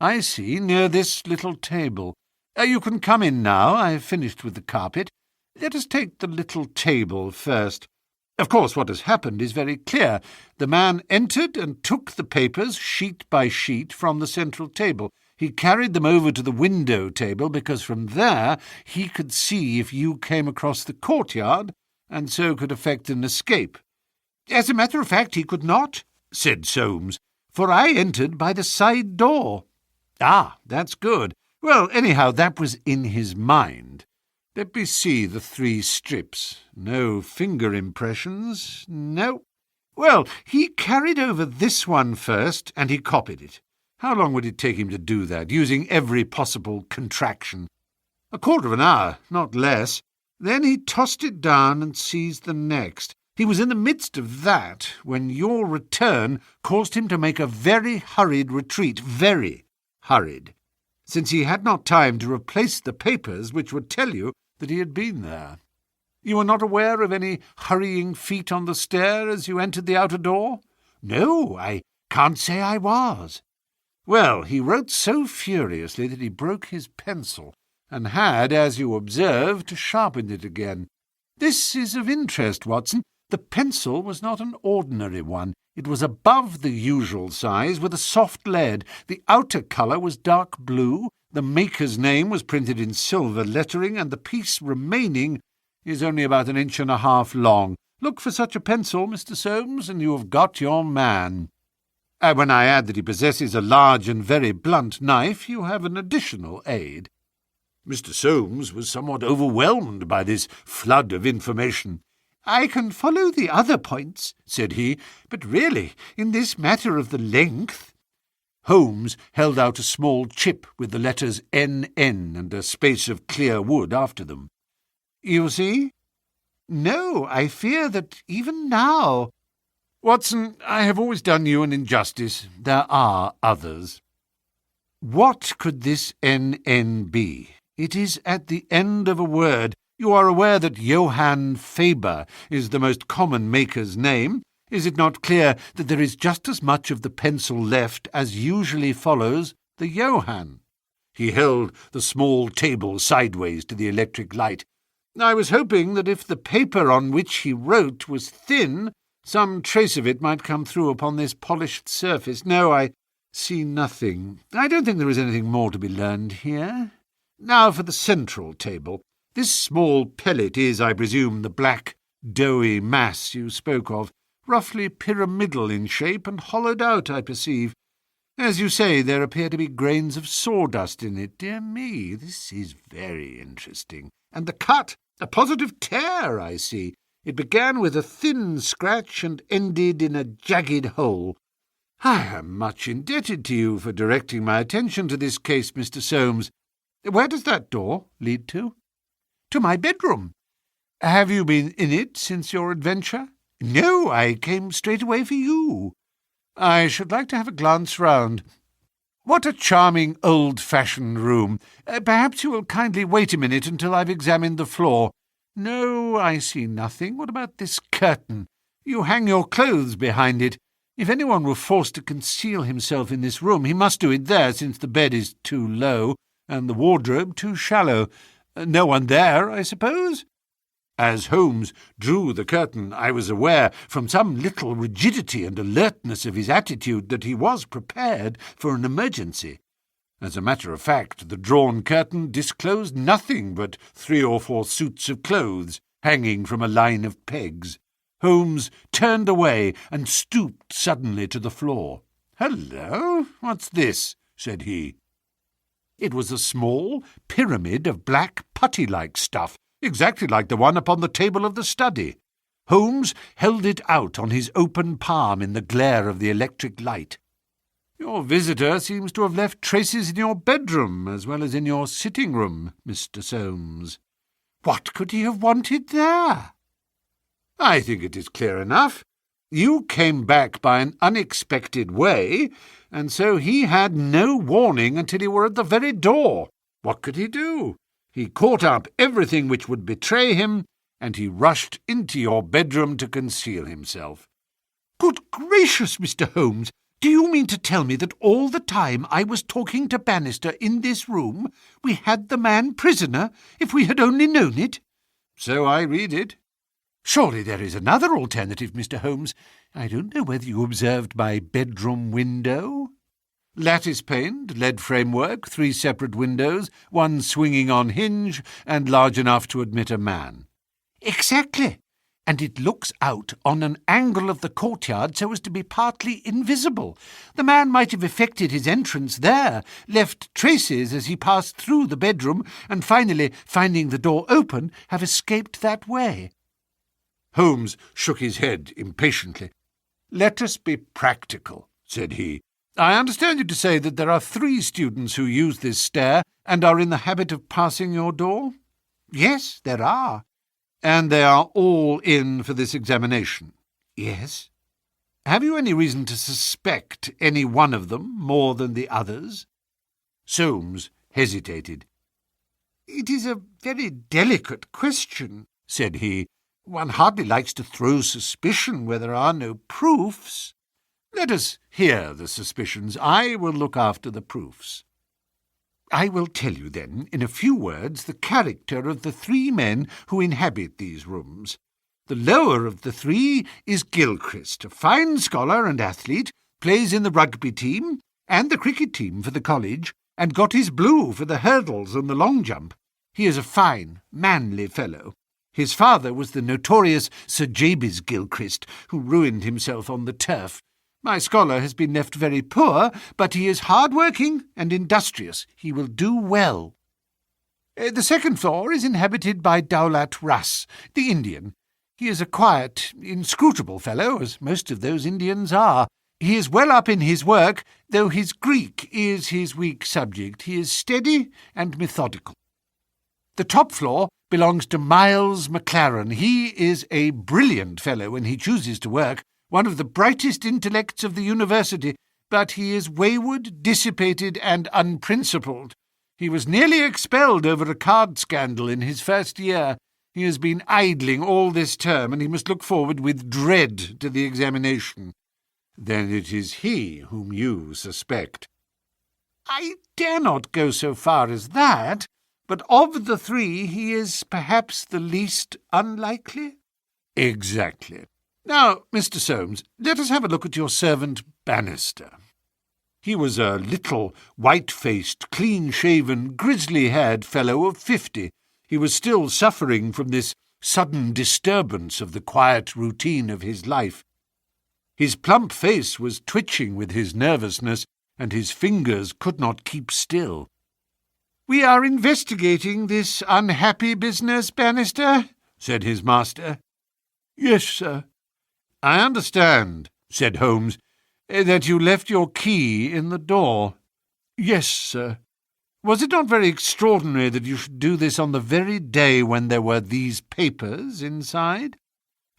"I see, near this little table. You can come in now. I have finished with the carpet. Let us take the little table first. Of course, what has happened is very clear. The man entered and took the papers, sheet by sheet, from the central table. He carried them over to the window table because from there he could see if you came across the courtyard and so could effect an escape." "As a matter of fact, he could not," said Soames, "for I entered by the side door." "Ah, that's good. Well, anyhow, that was in his mind. Let me see the 3 strips. No finger impressions. No. Well, he carried over this one first, and he copied it. How long would it take him to do that, using every possible contraction? A quarter of an hour, not less. Then he tossed it down and seized the next. He was in the midst of that when your return caused him to make a very hurried retreat, very hurried, since he had not time to replace the papers which would tell you that he had been there. You were not aware of any hurrying feet on the stair as you entered the outer door?" "No, I can't say I was." "Well, he wrote so furiously that he broke his pencil, and had, as you observed, sharpened it again. This is of interest, Watson. The pencil was not an ordinary one. It was above the usual size, with a soft lead. The outer colour was dark blue. The maker's name was printed in silver lettering, and the piece remaining is only about 1.5 inches long. Look for such a pencil, Mr. Soames, and you have got your man. When I add that he possesses a large and very blunt knife, you have an additional aid." Mr. Soames was somewhat overwhelmed by this flood of information. "I can follow the other points," said he, "but really, in this matter of the length—" Holmes held out a small chip with the letters NN and a space of clear wood after them. "You see?" "No, I fear that even now—" "Watson, I have always done you an injustice. There are others." "What could this NN be? It is at the end of a word. You are aware that Johann Faber is the most common maker's name. Is it not clear that there is just as much of the pencil left as usually follows the Johann?" He held the small table sideways to the electric light. "I was hoping that if the paper on which he wrote was thin, some trace of it might come through upon this polished surface. No, I see nothing. I don't think there is anything more to be learned here. Now for the central table. This small pellet is, I presume, the black, doughy mass you spoke of, roughly pyramidal in shape and hollowed out, I perceive. As you say, there appear to be grains of sawdust in it. Dear me, this is very interesting. And the cut, a positive tear, I see. It began with a thin scratch and ended in a jagged hole. I am much indebted to you for directing my attention to this case, Mr. Soames. Where does that door lead to?" "To my bedroom." "Have you been in it since your adventure?" "No, I came straight away for you." "I should like to have a glance round. What a charming old-fashioned room. Perhaps you will kindly wait a minute until I've examined the floor. No, I see nothing. What about this curtain? You hang your clothes behind it. If anyone were forced to conceal himself in this room, he must do it there, since the bed is too low and the wardrobe too shallow. No one there, I suppose?" As Holmes drew the curtain, I was aware, from some little rigidity and alertness of his attitude, that he was prepared for an emergency. As a matter of fact, the drawn curtain disclosed nothing but 3 or 4 suits of clothes hanging from a line of pegs. Holmes turned away and stooped suddenly to the floor. "Hello, what's this?" said he. It was a small pyramid of black putty-like stuff, exactly like the one upon the table of the study. Holmes held it out on his open palm in the glare of the electric light. "Your visitor seems to have left traces in your bedroom as well as in your sitting-room, Mr. Soames. What could he have wanted there?" "I think it is clear enough. You came back by an unexpected way, and so he had no warning until you were at the very door. What could he do? He caught up everything which would betray him, and he rushed into your bedroom to conceal himself." "Good gracious, Mr. Holmes! Do you mean to tell me that all the time I was talking to Bannister in this room, we had the man prisoner, if we had only known it?" "So I read it." "Surely there is another alternative, Mr. Holmes. I don't know whether you observed my bedroom window. Lattice-paned, lead framework, 3 separate windows, one swinging on hinge and large enough to admit a man." "Exactly. And it looks out on an angle of the courtyard so as to be partly invisible. The man might have effected his entrance there, left traces as he passed through the bedroom, and finally, finding the door open, have escaped that way." Holmes shook his head impatiently. "Let us be practical," said he. "I understand you to say that there are 3 students who use this stair and are in the habit of passing your door?" "Yes, there are." "And they are all in for this examination?" "Yes." "Have you any reason to suspect any one of them more than the others?" Soames hesitated. "It is a very delicate question," said he. "One hardly likes to throw suspicion where there are no proofs." "Let us hear the suspicions. I will look after the proofs." "I will tell you, then, in a few words, the character of the 3 men who inhabit these rooms. The lower of the 3 is Gilchrist, a fine scholar and athlete, plays in the rugby team and the cricket team for the college, and got his blue for the hurdles and the long jump. He is a fine, manly fellow. His father was the notorious Sir Jabez Gilchrist, who ruined himself on the turf. My scholar has been left very poor, but he is hard-working and industrious. He will do well. The second floor is inhabited by Daulat Ras, the Indian. He is a quiet, inscrutable fellow, as most of those Indians are. He is well up in his work, though his Greek is his weak subject. He is steady and methodical. The top floor belongs to Miles Maclaren. He is a brilliant fellow when he chooses to work, one of the brightest intellects of the university, but he is wayward, dissipated, and unprincipled. He was nearly expelled over a card scandal in his first year. He has been idling all this term, and he must look forward with dread to the examination." "Then it is he whom you suspect?" "I dare not go so far as that, but of the 3 he is perhaps the least unlikely." "Exactly. Now, Mr. Soames, let us have a look at your servant Bannister." He was a little, white-faced, clean-shaven, grizzly-haired fellow of 50. He was still suffering from this sudden disturbance of the quiet routine of his life. His plump face was twitching with his nervousness, and his fingers could not keep still. "We are investigating this unhappy business, Bannister," said his master. "Yes, sir." "I understand," said Holmes, "that you left your key in the door." "Yes, sir." "Was it not very extraordinary that you should do this on the very day when there were these papers inside?"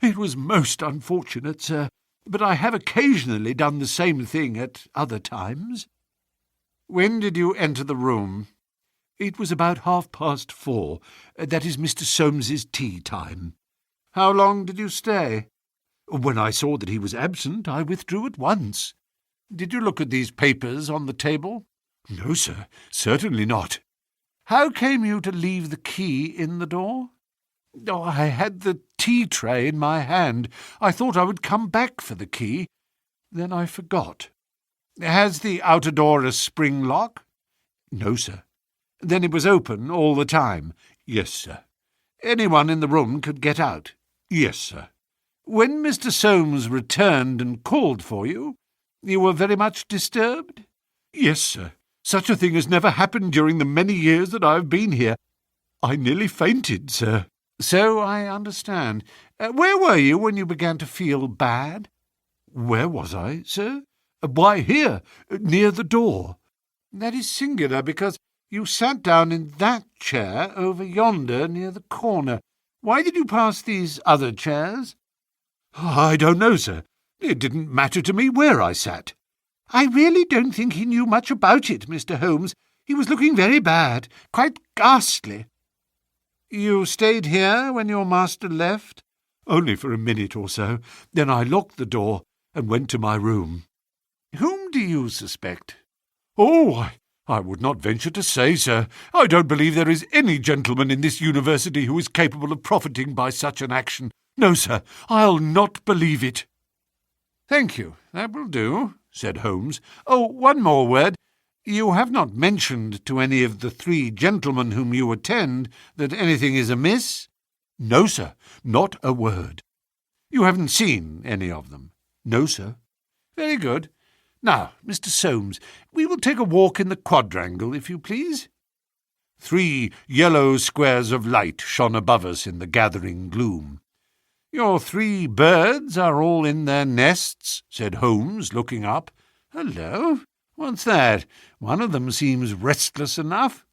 "It was most unfortunate, sir, but I have occasionally done the same thing at other times." "When did you enter the room?" "It was about 4:30. That is Mr. Soames's tea time." "How long did you stay?" When I saw that he was absent, I withdrew at once. Did you look at these papers on the table? No, sir, certainly not. How came you to leave the key in the door? Oh, I had the tea tray in my hand. I thought I would come back for the key. Then I forgot. Has the outer door a spring lock? No, sir. Then it was open all the time? Yes, sir. Anyone in the room could get out? Yes, sir. When Mr. Soames returned and called for you, you were very much disturbed? Yes, sir. Such a thing has never happened during the many years that I have been here. I nearly fainted, sir. So I understand. Where were you when you began to feel bad? Where was I, sir? Why, here, near the door. That is singular, because you sat down in that chair over yonder near the corner. Why did you pass these other chairs? I don't know, sir. It didn't matter to me where I sat. I really don't think he knew much about it, Mr. Holmes. He was looking very bad, quite ghastly. You stayed here when your master left? Only for a minute or so. Then I locked the door and went to my room. Whom do you suspect? Oh, I would not venture to say, sir. I don't believe there is any gentleman in this university who is capable of profiting by such an action. No, sir, I'll not believe it. Thank you. That will do, said Holmes. Oh, one more word. You have not mentioned to any of the three gentlemen whom you attend that anything is amiss? No, sir, not a word. You haven't seen any of them? No, sir. Very good. Now, Mr. Soames, we will take a walk in the quadrangle, if you please. 3 yellow squares of light shone above us in the gathering gloom. Your 3 birds are all in their nests, said Holmes, looking up. Hullo! What's that? One of them seems restless enough.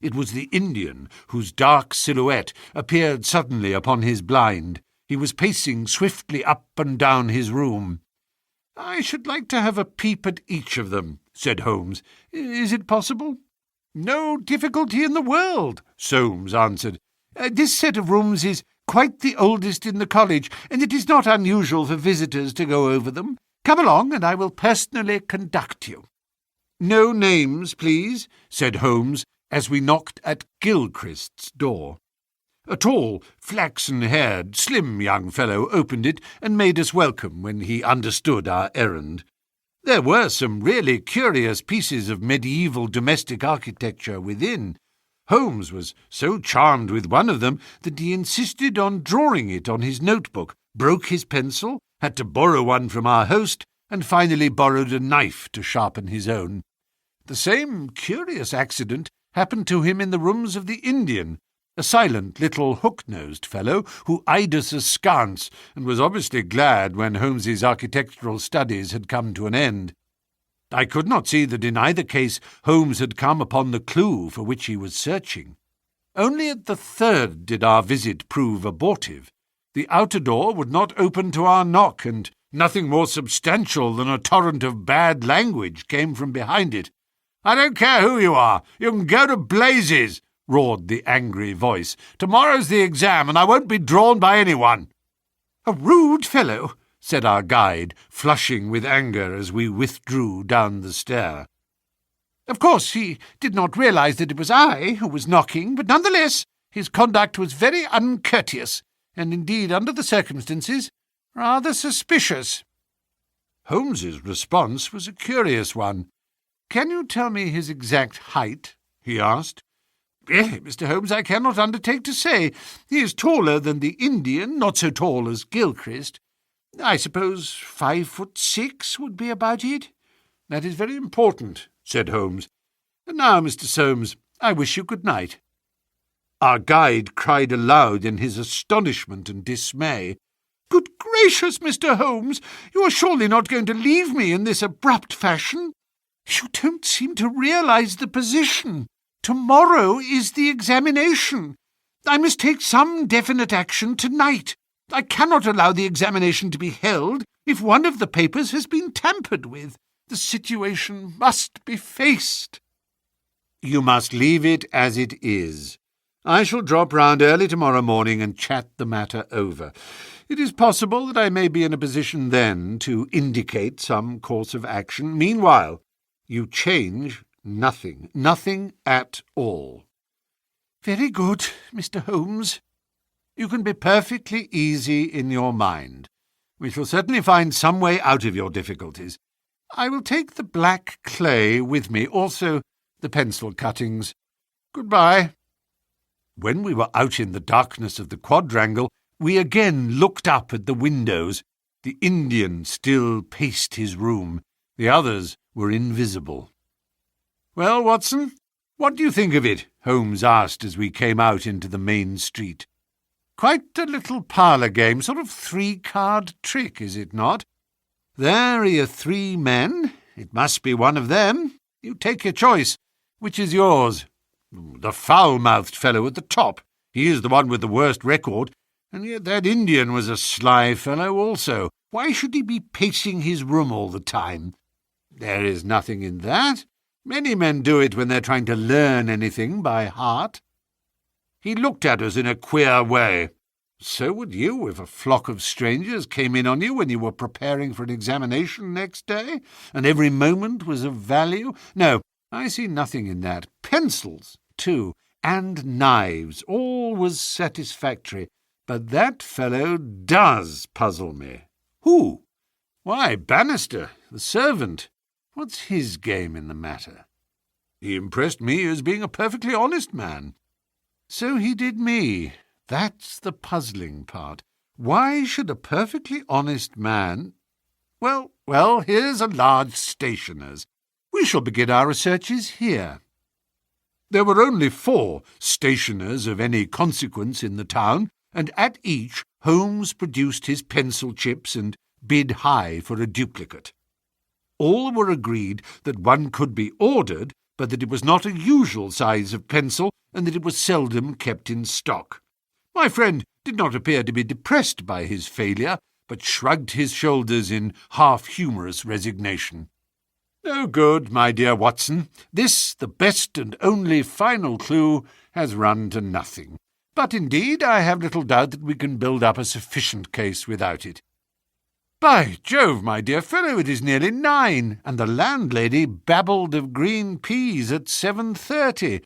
It was the Indian, whose dark silhouette appeared suddenly upon his blind. He was pacing swiftly up and down his room. I should like to have a peep at each of them, said Holmes. Is it possible? No difficulty in the world, Soames answered. This set of rooms is quite the oldest in the college, and it is not unusual for visitors to go over them. Come along, and I will personally conduct you. No names, please, said Holmes, as we knocked at Gilchrist's door. A tall, flaxen-haired, slim young fellow opened it and made us welcome when he understood our errand. There were some really curious pieces of medieval domestic architecture within. Holmes was so charmed with one of them that he insisted on drawing it on his notebook, broke his pencil, had to borrow one from our host, and finally borrowed a knife to sharpen his own. The same curious accident happened to him in the rooms of the Indian, a silent little hook-nosed fellow who eyed us askance and was obviously glad when Holmes's architectural studies had come to an end. I could not see that in either case Holmes had come upon the clue for which he was searching. Only at the third did our visit prove abortive. The outer door would not open to our knock, and nothing more substantial than a torrent of bad language came from behind it. "I don't care who you are. You can go to blazes," roared the angry voice. "Tomorrow's the exam, and I won't be drawn by anyone." "A rude fellow," said our guide, flushing with anger as we withdrew down the stair. "Of course, he did not realize that it was I who was knocking, but nonetheless his conduct was very uncourteous, and indeed, under the circumstances, rather suspicious." Holmes's response was a curious one. "Can you tell me his exact height?" he asked. "Mr. Holmes, I cannot undertake to say. He is taller than the Indian, not so tall as Gilchrist. I suppose 5'6" would be about it." "That is very important," said Holmes. "And now, Mr. Soames, I wish you good night." Our guide cried aloud in his astonishment and dismay. "Good gracious, Mr. Holmes, you are surely not going to leave me in this abrupt fashion? You don't seem to realize the position. Tomorrow is the examination. I must take some definite action tonight. I cannot allow the examination to be held if one of the papers has been tampered with. The situation must be faced." "You must leave it as it is. I shall drop round early tomorrow morning and chat the matter over. It is possible that I may be in a position then to indicate some course of action. Meanwhile, you change nothing. Nothing at all." "Very good, Mr. Holmes. You can be perfectly easy in your mind. We shall certainly find some way out of your difficulties. I will take the black clay with me, also the pencil cuttings. Goodbye." When we were out in the darkness of the quadrangle, we again looked up at the windows. The Indian still paced his room. The others were invisible. "Well, Watson, what do you think of it?" Holmes asked as we came out into the main street. "Quite a little parlour game, sort of 3-card trick, is it not? There are your 3 men. It must be one of them. You take your choice. Which is yours? The foul-mouthed fellow at the top. He is the one with the worst record, and yet that Indian was a sly fellow also. Why should he be pacing his room all the time? There is nothing in that. Many men do it when they're trying to learn anything by heart." He looked at us in a queer way. "So would you if a flock of strangers came in on you when you were preparing for an examination next day, and every moment was of value. No, I see nothing in that. Pencils, too, and knives, all was satisfactory. But that fellow does puzzle me." "Who?" "Why, Bannister, the servant. What's his game in the matter?" "He impressed me as being a perfectly honest man." "So he did me. That's the puzzling part. Why should a perfectly honest man— Well, here's a large stationer's. We shall begin our researches here." There were only 4 stationers of any consequence in the town, and at each Holmes produced his pencil chips and bid high for a duplicate. All were agreed that one could be ordered, but that it was not a usual size of pencil, and that it was seldom kept in stock. My friend did not appear to be depressed by his failure, but shrugged his shoulders in half-humorous resignation. "No good, my dear Watson. This, the best and only final clue, has run to nothing. But indeed I have little doubt that we can build up a sufficient case without it. By Jove, my dear fellow, it is nearly 9, and the landlady babbled of green peas at 7:30.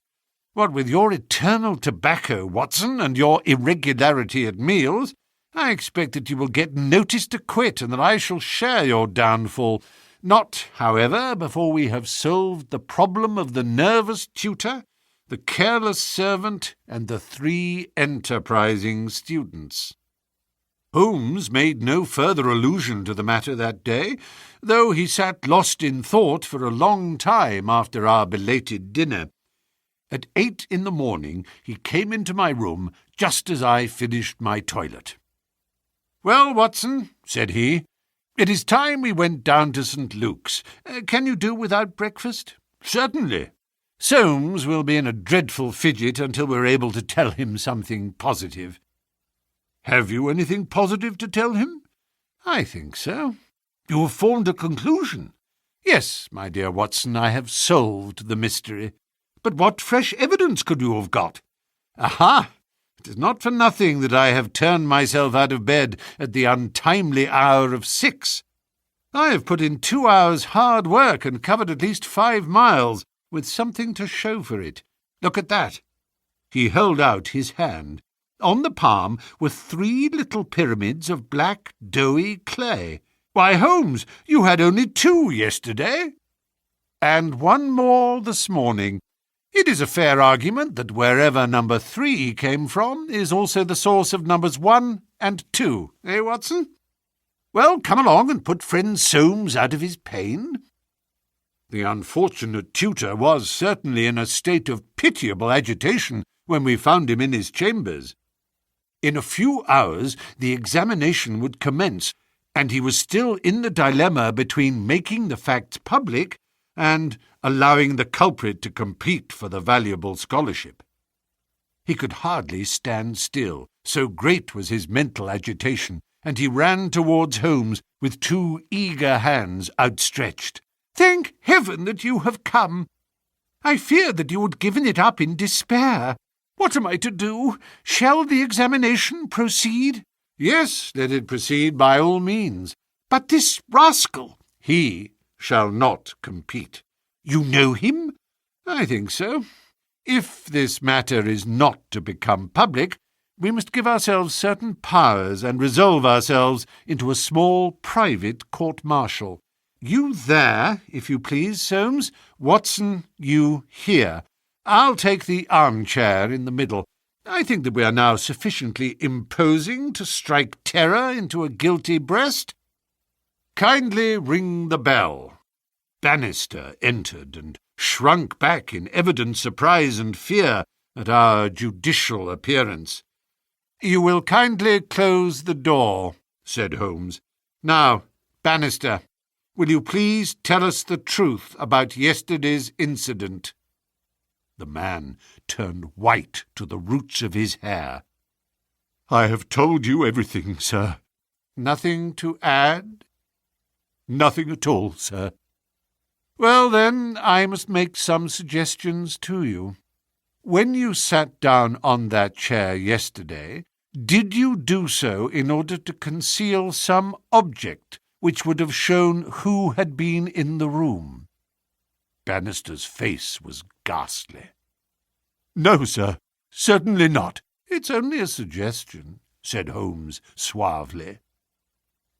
What with your eternal tobacco, Watson, and your irregularity at meals, I expect that you will get notice to quit, and that I shall share your downfall. Not, however, before we have solved the problem of the nervous tutor, the careless servant, and the 3 enterprising students." Holmes made no further allusion to the matter that day, though he sat lost in thought for a long time after our belated dinner. At 8 in the morning he came into my room just as I finished my toilet. "Well, Watson," said he, "it is time we went down to St. Luke's. Can you do without breakfast?" "Certainly. Soames will be in a dreadful fidget until we're able to tell him something positive." "Have you anything positive to tell him?" "I think so." "You have formed a conclusion?" "Yes, my dear Watson, I have solved the mystery." "But what fresh evidence could you have got?" "Aha! It is not for nothing that I have turned myself out of bed at the untimely hour of 6. I have put in 2 hours' hard work and covered at least 5 miles, with something to show for it. Look at that." He held out his hand. On the palm were 3 little pyramids of black, doughy clay. "Why, Holmes, you had only 2 yesterday." "And 1 more this morning. It is a fair argument that wherever number 3 came from is also the source of numbers 1 and 2, eh, Watson? Well, come along and put friend Soames out of his pain." The unfortunate tutor was certainly in a state of pitiable agitation when we found him in his chambers. In a few hours the examination would commence, and he was still in the dilemma between making the facts public and allowing the culprit to compete for the valuable scholarship. He could hardly stand still, so great was his mental agitation, and he ran towards Holmes with 2 eager hands outstretched. "Thank heaven that you have come! I feared that you had given it up in despair. What am I to do? Shall the examination proceed? Yes, let it proceed by all means. But this rascal, he shall not compete. You know him? I think so. If this matter is not to become public, we must give ourselves certain powers and resolve ourselves into a small private court-martial. You there, if you please, Soames. Watson, you here. I'll take the armchair in the middle. I think that we are now sufficiently imposing to strike terror into a guilty breast. Kindly ring the bell. Bannister entered and shrunk back in evident surprise and fear at our judicial appearance. You will kindly close the door, said Holmes. Now, Bannister, will you please tell us the truth about yesterday's incident? The man turned white to the roots of his hair. I have told you everything, sir. Nothing to add? Nothing at all, sir. Well, then, I must make some suggestions to you. When you sat down on that chair yesterday, did you do so in order to conceal some object which would have shown who had been in the room? Bannister's face was ghastly. No, sir, certainly not. It's only a suggestion, said Holmes suavely.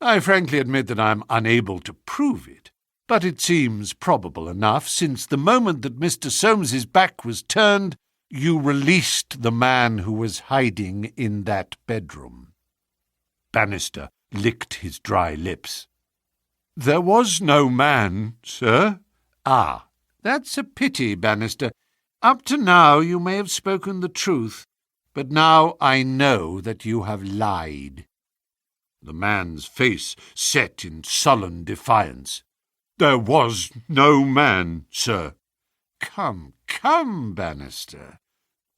I frankly admit that I am unable to prove it, but it seems probable enough, since the moment that Mr. Soames's back was turned, you released the man who was hiding in that bedroom. Bannister licked his dry lips. There was no man, sir. Ah, that's a pity, Bannister. Up to now you may have spoken the truth, but now I know that you have lied. The man's face set in sullen defiance. There was no man, sir. Come, Bannister.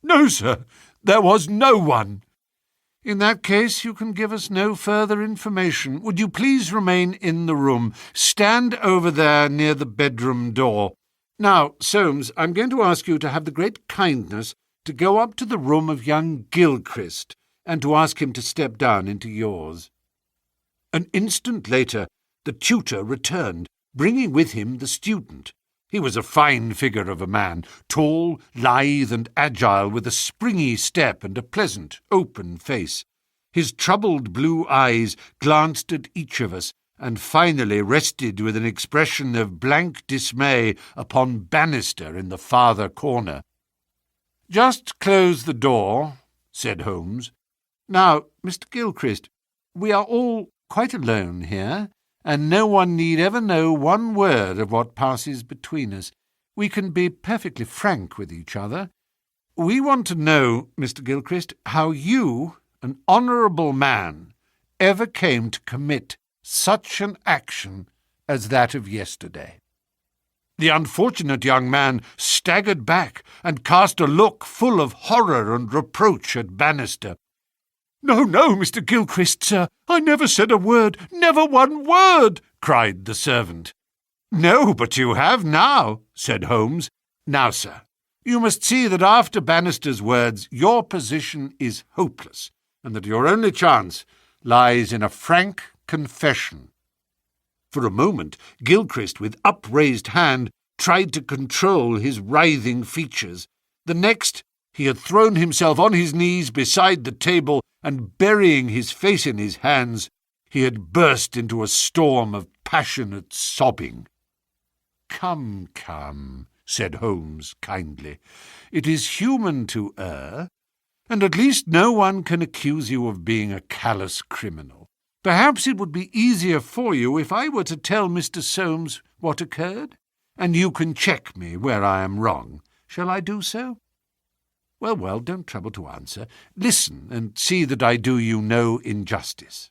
No, sir, there was no one. In that case, you can give us no further information. Would you please remain in the room? Stand over there near the bedroom door. Now, Soames, I'm going to ask you to have the great kindness to go up to the room of young Gilchrist and to ask him to step down into yours. An instant later, the tutor returned, bringing with him the student. He was a fine figure of a man, tall, lithe and agile, with a springy step and a pleasant, open face. His troubled blue eyes glanced at each of us, and finally rested with an expression of blank dismay upon Bannister in the farther corner. Just close the door, said Holmes. Now, Mr. Gilchrist, we are all quite alone here, and no one need ever know one word of what passes between us. We can be perfectly frank with each other. We want to know, Mr. Gilchrist, how you, an honourable man, ever came to commit such an action as that of yesterday. The unfortunate young man staggered back and cast a look full of horror and reproach at Bannister. No, Mr. Gilchrist, sir, I never said a word, never one word, cried the servant. No, but you have now, said Holmes. Now, sir, you must see that after Bannister's words your position is hopeless, and that your only chance lies in a frank confession. For a moment, Gilchrist, with upraised hand, tried to control his writhing features. The next, he had thrown himself on his knees beside the table, and burying his face in his hands, he had burst into a storm of passionate sobbing. Come, said Holmes kindly. It is human to err, and at least no one can accuse you of being a callous criminal. Perhaps it would be easier for you if I were to tell Mr. Soames what occurred, and you can check me where I am wrong. Shall I do so? Well, don't trouble to answer. Listen and see that I do you no injustice.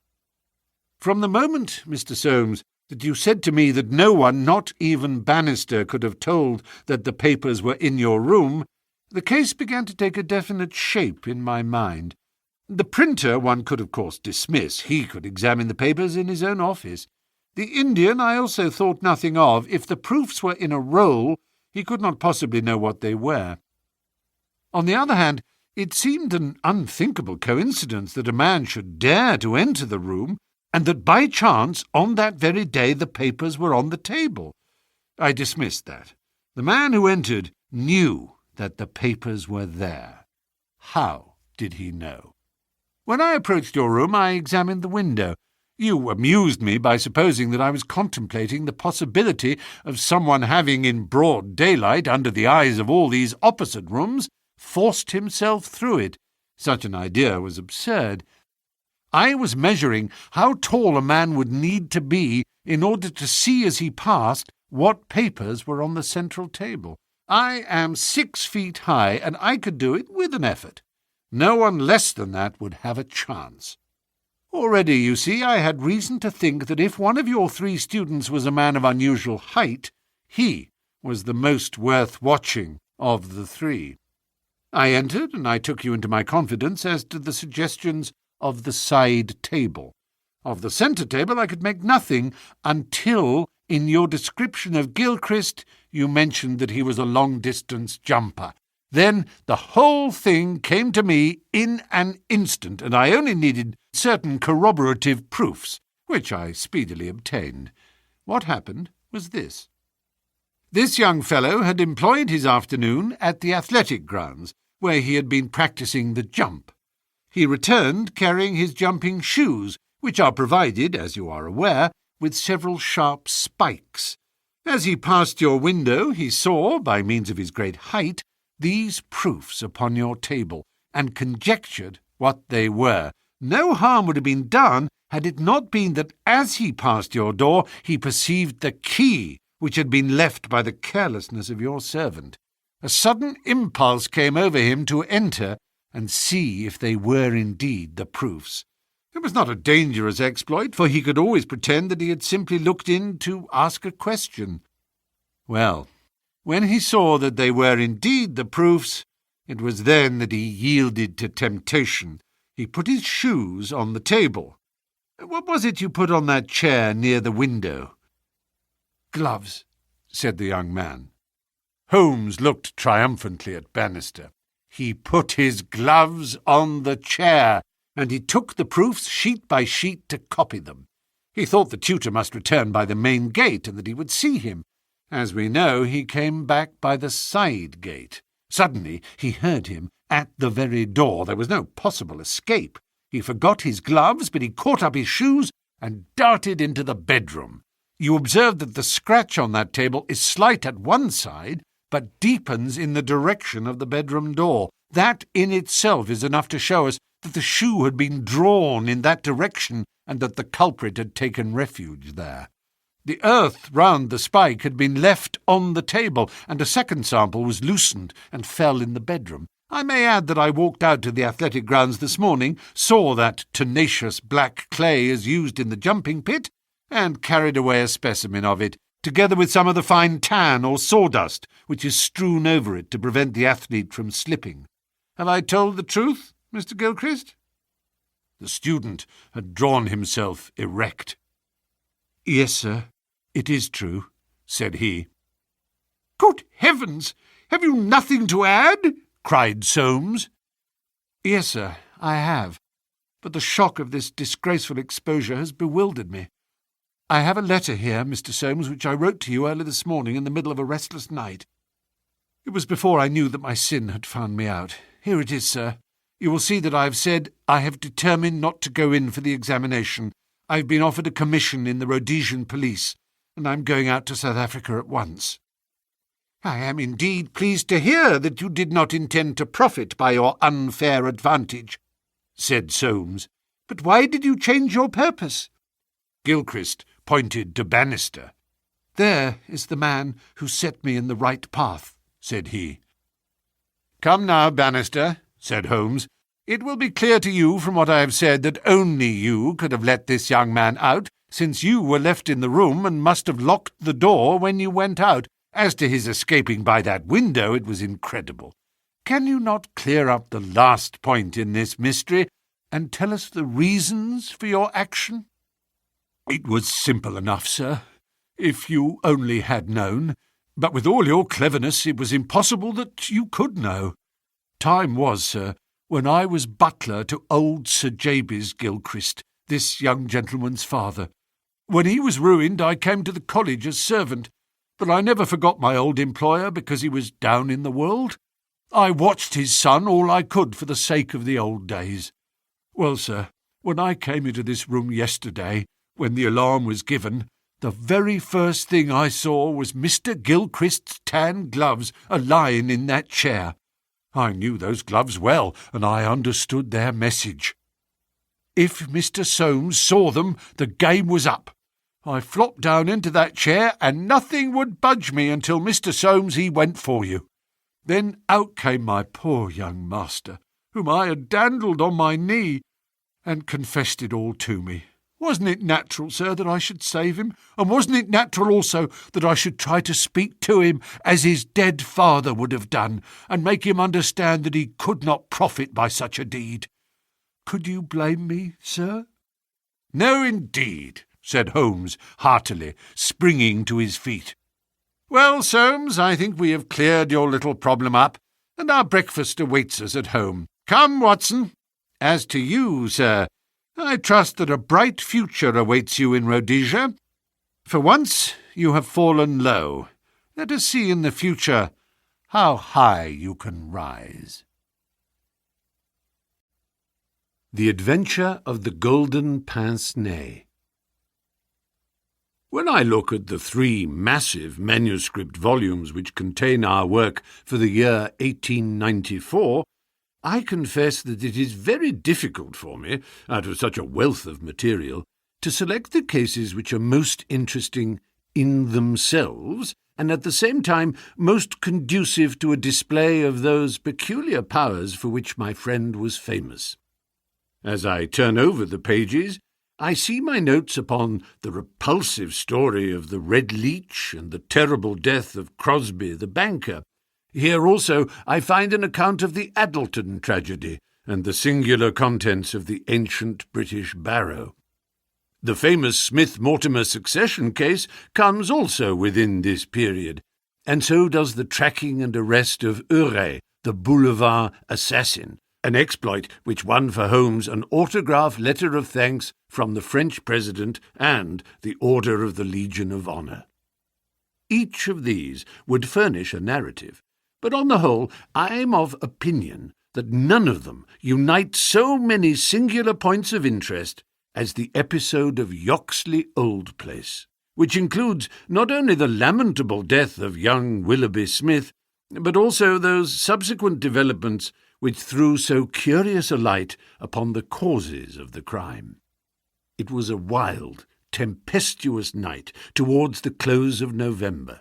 From the moment, Mr. Soames, that you said to me that no one, not even Bannister, could have told that the papers were in your room, the case began to take a definite shape in my mind. The printer one could, of course, dismiss. He could examine the papers in his own office. The Indian I also thought nothing of. If the proofs were in a roll, he could not possibly know what they were. On the other hand, It seemed an unthinkable coincidence that a man should dare to enter the room, and that by chance, on that very day, the papers were on the table. I dismissed that. The man who entered knew that the papers were there. How did he know? When I approached your room, I examined the window. You amused me by supposing that I was contemplating the possibility of someone having, in broad daylight, under the eyes of all these opposite rooms, forced himself through it. Such an idea was absurd. I was measuring how tall a man would need to be in order to see as he passed what papers were on the central table. I am 6 feet high, and I could do it with an effort. No one less than that would have a chance. Already, you see, I had reason to think that if one of your 3 students was a man of unusual height, he was the most worth watching of the 3. I entered, and I took you into my confidence as to the suggestions of the side table. Of the centre table I could make nothing until, in your description of Gilchrist, you mentioned that he was a long-distance jumper. Then the whole thing came to me in an instant, and I only needed certain corroborative proofs, which I speedily obtained. What happened was this. This young fellow had employed his afternoon at the athletic grounds, where he had been practising the jump. He returned carrying his jumping shoes, which are provided, as you are aware, with several sharp spikes. As he passed your window, he saw, by means of his great height, these proofs upon your table, and conjectured what they were. No harm would have been done had it not been that as he passed your door he perceived the key which had been left by the carelessness of your servant. A sudden impulse came over him to enter and see if they were indeed the proofs. It was not a dangerous exploit, for he could always pretend that he had simply looked in to ask a question. Well, when he saw that they were indeed the proofs, it was then that he yielded to temptation. He put his shoes on the table. What was it you put on that chair near the window? Gloves, said the young man. Holmes looked triumphantly at Bannister. He put his gloves on the chair, and he took the proofs sheet by sheet to copy them. He thought the tutor must return by the main gate, and that he would see him. As we know, he came back by the side gate. Suddenly he heard him at the very door. There was no possible escape. He forgot his gloves, but he caught up his shoes and darted into the bedroom. You observe that the scratch on that table is slight at one side, but deepens in the direction of the bedroom door. That in itself is enough to show us that the shoe had been drawn in that direction and that the culprit had taken refuge there. The earth round the spike had been left on the table, and a second sample was loosened and fell in the bedroom. I may add that I walked out to the athletic grounds this morning, saw that tenacious black clay is used in the jumping pit, and carried away a specimen of it, together with some of the fine tan or sawdust which is strewn over it to prevent the athlete from slipping. Have I told the truth, Mr. Gilchrist? The student had drawn himself erect. Yes, sir, it is true, said he. Good heavens! Have you nothing to add? Cried Soames. Yes, sir, I have, but the shock of this disgraceful exposure has bewildered me. I have a letter here, Mr. Soames, which I wrote to you early this morning in the middle of a restless night. It was before I knew that my sin had found me out. Here it is, sir. You will see that I have said I have determined not to go in for the examination. I have been offered a commission in the Rhodesian police, and I am going out to South Africa at once. I am indeed pleased to hear that you did not intend to profit by your unfair advantage, said Soames. But why did you change your purpose? Gilchrist pointed to Bannister. There is the man who set me in the right path, said he. Come now, Bannister, said Holmes. It will be clear to you from what I have said that only you could have let this young man out, since you were left in the room and must have locked the door when you went out. As to his escaping by that window, it was incredible. Can you not clear up the last point in this mystery, and tell us the reasons for your action? It was simple enough, sir, if you only had known. But with all your cleverness, it was impossible that you could know. Time was, sir, when I was butler to old Sir Jabez Gilchrist, this young gentleman's father. When he was ruined, I came to the college as servant, but I never forgot my old employer because he was down in the world. I watched his son all I could for the sake of the old days. Well, sir, when I came into this room yesterday, when the alarm was given, the very first thing I saw was Mr. Gilchrist's tan gloves a-lying in that chair. I knew those gloves well, and I understood their message. If Mr. Soames saw them, the game was up. I flopped down into that chair, and nothing would budge me until Mr. Soames he went for you. Then out came my poor young master, whom I had dandled on my knee, and confessed it all to me. Wasn't it natural, sir, that I should save him? And wasn't it natural also that I should try to speak to him as his dead father would have done, and make him understand that he could not profit by such a deed? Could you blame me, sir? No, indeed, said Holmes heartily, springing to his feet. Well, Soames, I think we have cleared your little problem up, and our breakfast awaits us at home. Come, Watson. As to you, sir, I trust that a bright future awaits you in Rhodesia. For once you have fallen low. Let us see in the future how high you can rise. The Adventure of the Golden Pince-Nez. When I look at the 3 massive manuscript volumes which contain our work for the year 1894, I confess that it is very difficult for me, out of such a wealth of material, to select the cases which are most interesting in themselves, and at the same time most conducive to a display of those peculiar powers for which my friend was famous. As I turn over the pages, I see my notes upon the repulsive story of the Red Leech and the terrible death of Crosby the banker. Here also I find an account of the Addleton tragedy and the singular contents of the ancient British barrow. The famous Smith-Mortimer succession case comes also within this period, and so does the tracking and arrest of Euret, the boulevard assassin, an exploit which won for Holmes an autograph letter of thanks from the French President and the Order of the Legion of Honor. Each of these would furnish a narrative, but on the whole I am of opinion that none of them unite so many singular points of interest as the episode of Yoxley Old Place, which includes not only the lamentable death of young Willoughby Smith, but also those subsequent developments which threw so curious a light upon the causes of the crime. It was a wild, tempestuous night towards the close of November.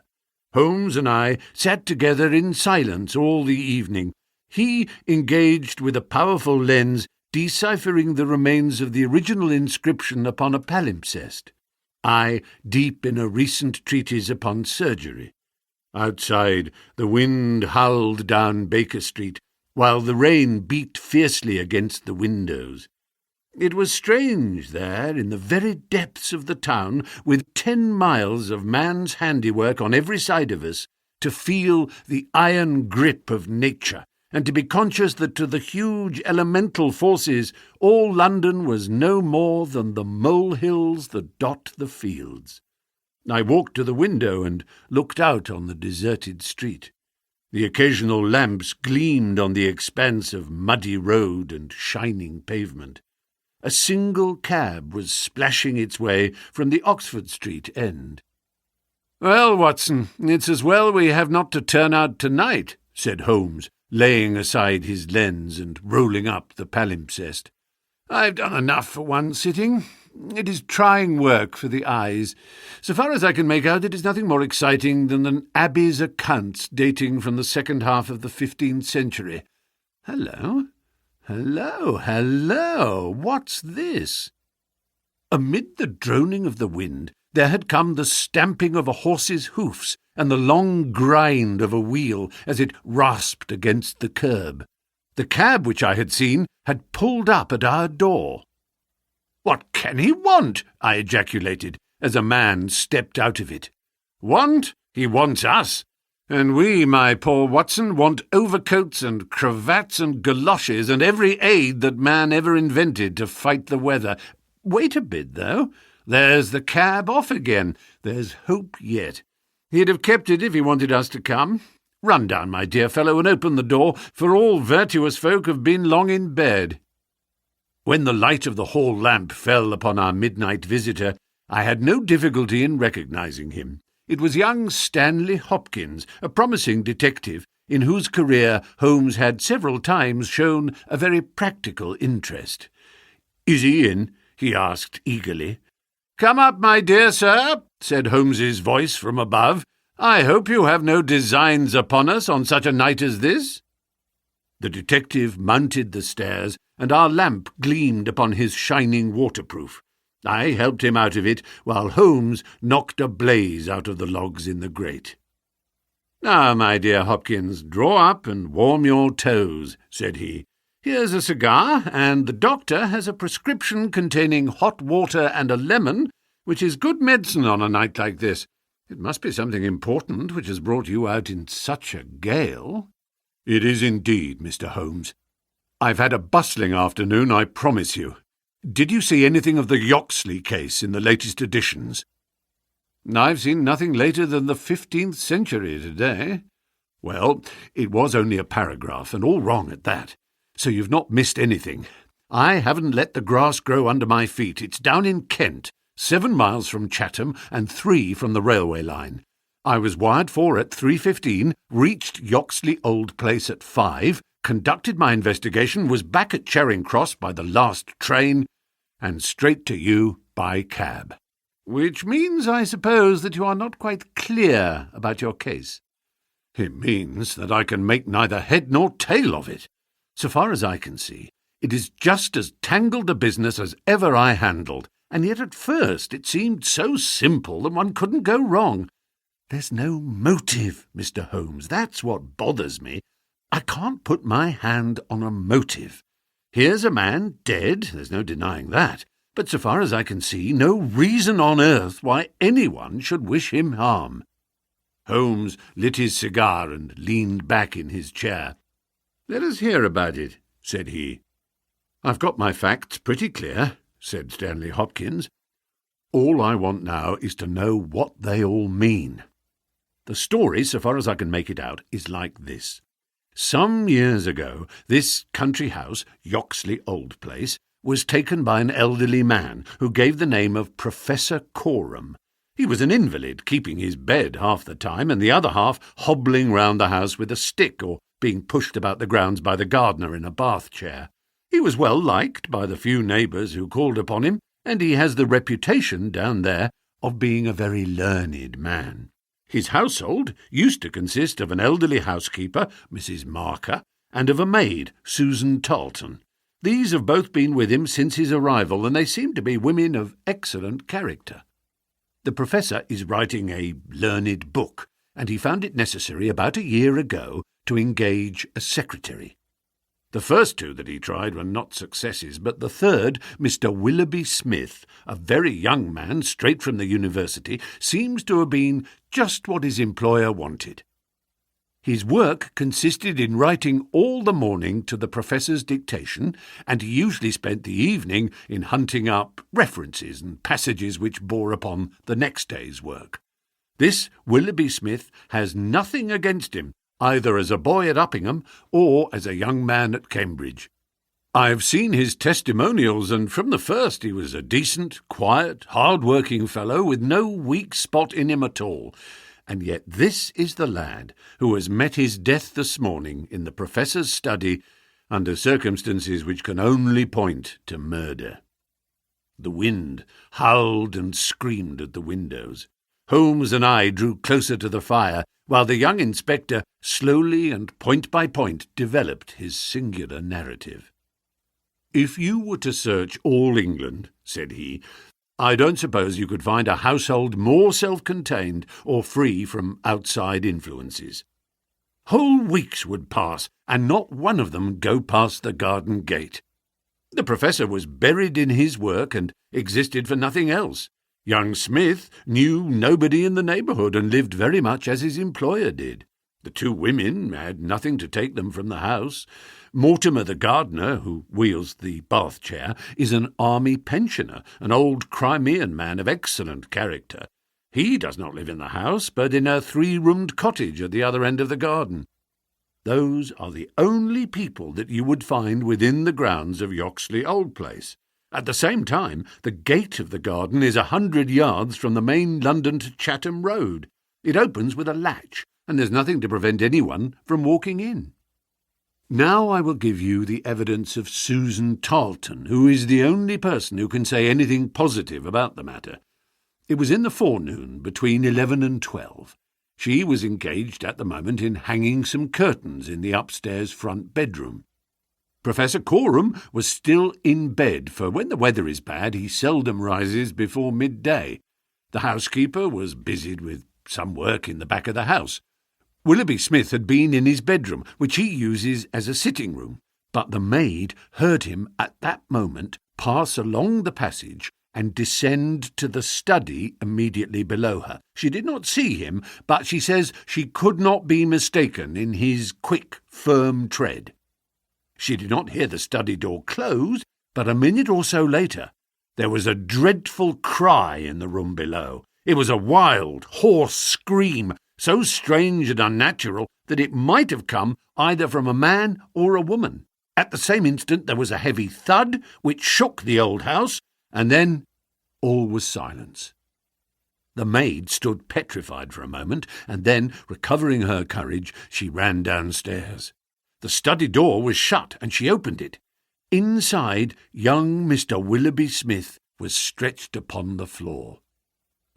Holmes and I sat together in silence all the evening, he engaged with a powerful lens deciphering the remains of the original inscription upon a palimpsest, I deep in a recent treatise upon surgery. Outside, the wind howled down Baker Street, while the rain beat fiercely against the windows. It was strange there, in the very depths of the town, with 10 miles of man's handiwork on every side of us, to feel the iron grip of nature, and to be conscious that to the huge elemental forces all London was no more than the molehills that dot the fields. I walked to the window and looked out on the deserted street. The occasional lamps gleamed on the expanse of muddy road and shining pavement. A single cab was splashing its way from the Oxford Street end. "Well, Watson, it's as well we have not to turn out tonight," said Holmes, laying aside his lens and rolling up the palimpsest. "I've done enough for one sitting. It is trying work for the eyes. So far as I can make out, it is nothing more exciting than an abbey's accounts dating from the second half of the 15th century. Hello, hello, hello, what's this?" Amid the droning of the wind, there had come the stamping of a horse's hoofs and the long grind of a wheel as it rasped against the curb. The cab which I had seen had pulled up at our door. "What can he want?" I ejaculated, as a man stepped out of it. "Want? He wants us. And we, my poor Watson, want overcoats and cravats and galoshes and every aid that man ever invented to fight the weather. Wait a bit, though. There's the cab off again. There's hope yet. He'd have kept it if he wanted us to come. Run down, my dear fellow, and open the door, for all virtuous folk have been long in bed. When the light of the hall lamp fell upon our midnight visitor, I had no difficulty in recognizing him. It was young Stanley Hopkins, a promising detective, in whose career Holmes had several times shown a very practical interest. "Is he in?" he asked eagerly. "Come up, my dear sir," said Holmes's voice from above. "I hope you have no designs upon us on such a night as this." The detective mounted the stairs, and our lamp gleamed upon his shining waterproof. I helped him out of it, while Holmes knocked a blaze out of the logs in the grate. "Now, my dear Hopkins, draw up and warm your toes," said he. "Here's a cigar, and the doctor has a prescription containing hot water and a lemon, which is good medicine on a night like this. It must be something important which has brought you out in such a gale." "It is indeed, Mr. Holmes. I've had a bustling afternoon, I promise you. Did you see anything of the Yoxley case in the latest editions?" "I've seen nothing later than the 15th century today." "Well, it was only a paragraph, and all wrong at that. So you've not missed anything. I haven't let the grass grow under my feet. It's down in Kent, 7 miles from Chatham and 3 from the railway line. I was wired for at 3:15, reached Yoxley Old Place at 5, conducted my investigation, was back at Charing Cross by the last train, and straight to you by cab. Which means, I suppose, that you are not quite clear about your case." "It means that I can make neither head nor tail of it. So far as I can see, it is just as tangled a business as ever I handled, and yet at first it seemed so simple that one couldn't go wrong. There's no motive, Mr. Holmes. That's what bothers me. I can't put my hand on a motive. Here's a man dead, there's no denying that, but so far as I can see, no reason on earth why anyone should wish him harm." Holmes lit his cigar and leaned back in his chair. "Let us hear about it," said he. "I've got my facts pretty clear," said Stanley Hopkins. "All I want now is to know what they all mean. The story, so far as I can make it out, is like this. Some years ago, this country house, Yoxley Old Place, was taken by an elderly man who gave the name of Professor Coram. He was an invalid, keeping his bed half the time, and the other half hobbling round the house with a stick or being pushed about the grounds by the gardener in a bath chair. He was well liked by the few neighbours who called upon him, and he has the reputation down there of being a very learned man. His household used to consist of an elderly housekeeper, Mrs. Marker, and of a maid, Susan Tarleton. These have both been with him since his arrival, and they seem to be women of excellent character. The professor is writing a learned book, and he found it necessary about a year ago to engage a secretary. The first 2 that he tried were not successes, but the third, Mr. Willoughby Smith, a very young man straight from the university, seems to have been just what his employer wanted. His work consisted in writing all the morning to the professor's dictation, and he usually spent the evening in hunting up references and passages which bore upon the next day's work. This Willoughby Smith has nothing against him, either as a boy at Uppingham or as a young man at Cambridge. I've seen his testimonials, and from the first he was a decent, quiet, hard-working fellow with no weak spot in him at all. And yet this is the lad who has met his death this morning in the professor's study under circumstances which can only point to murder. The wind howled and screamed at the windows. Holmes and I drew closer to the fire, while the young inspector slowly and point by point developed his singular narrative. "If you were to search all England," said he, "I don't suppose you could find a household more self-contained or free from outside influences. Whole weeks would pass, and not one of them go past the garden gate. The professor was buried in his work and existed for nothing else. Young Smith knew nobody in the neighbourhood and lived very much as his employer did. The two women had nothing to take them from the house. Mortimer the gardener, who wheels the bath chair, is an army pensioner, an old Crimean man of excellent character. He does not live in the house, but in a 3-roomed cottage at the other end of the garden. Those are the only people that you would find within the grounds of Yoxley Old Place. At the same time, the gate of the garden is 100 yards from the main London to Chatham Road. It opens with a latch, and there's nothing to prevent anyone from walking in. Now I will give you the evidence of Susan Tarleton, who is the only person who can say anything positive about the matter. It was in the forenoon, between 11 and 12. She was engaged at the moment in hanging some curtains in the upstairs front bedroom. Professor Coram was still in bed, for when the weather is bad he seldom rises before midday. The housekeeper was busied with some work in the back of the house. Willoughby Smith had been in his bedroom, which he uses as a sitting room, but the maid heard him at that moment pass along the passage and descend to the study immediately below her. She did not see him, but she says she could not be mistaken in his quick, firm tread. She did not hear the study door close, but a minute or so later there was a dreadful cry in the room below. It was a wild, hoarse scream, so strange and unnatural that it might have come either from a man or a woman. At the same instant there was a heavy thud which shook the old house, and then all was silence. The maid stood petrified for a moment, and then, recovering her courage, she ran downstairs. The study door was shut, and she opened it. Inside, young Mr. Willoughby Smith was stretched upon the floor.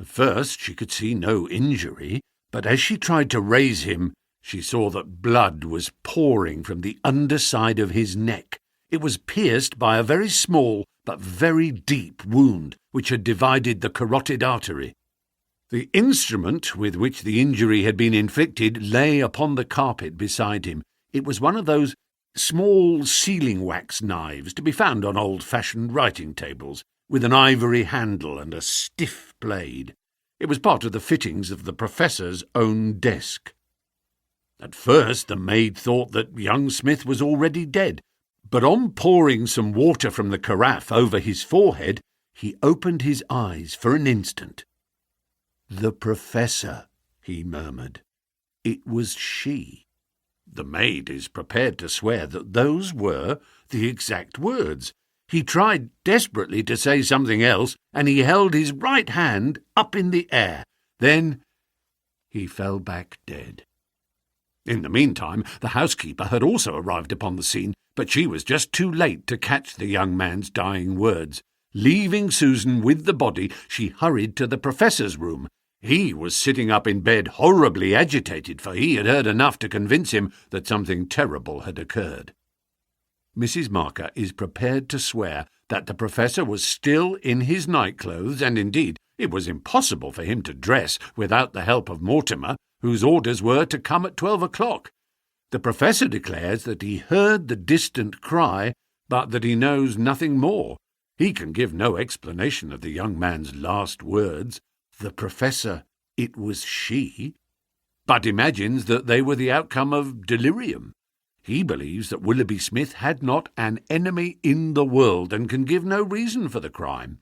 At first she could see no injury, but as she tried to raise him, she saw that blood was pouring from the underside of his neck. It was pierced by a very small but very deep wound which had divided the carotid artery. The instrument with which the injury had been inflicted lay upon the carpet beside him. It was one of those small sealing-wax knives to be found on old-fashioned writing tables, with an ivory handle and a stiff blade. It was part of the fittings of the professor's own desk. At first the maid thought that young Smith was already dead, but on pouring some water from the carafe over his forehead, he opened his eyes for an instant. "The professor," he murmured. It was she. The maid is prepared to swear that those were the exact words. He tried desperately to say something else, and he held his right hand up in the air. Then he fell back dead. In the meantime, the housekeeper had also arrived upon the scene, but she was just too late to catch the young man's dying words. Leaving Susan with the body, she hurried to the professor's room. He was sitting up in bed, horribly agitated, for he had heard enough to convince him that something terrible had occurred. Mrs. Marker is prepared to swear that the professor was still in his nightclothes, and indeed it was impossible for him to dress without the help of Mortimer, whose orders were to come at 12 o'clock. The professor declares that he heard the distant cry, but that he knows nothing more. He can give no explanation of the young man's last words. The professor, it was she, but imagines that they were the outcome of delirium. He believes that Willoughby Smith had not an enemy in the world and can give no reason for the crime.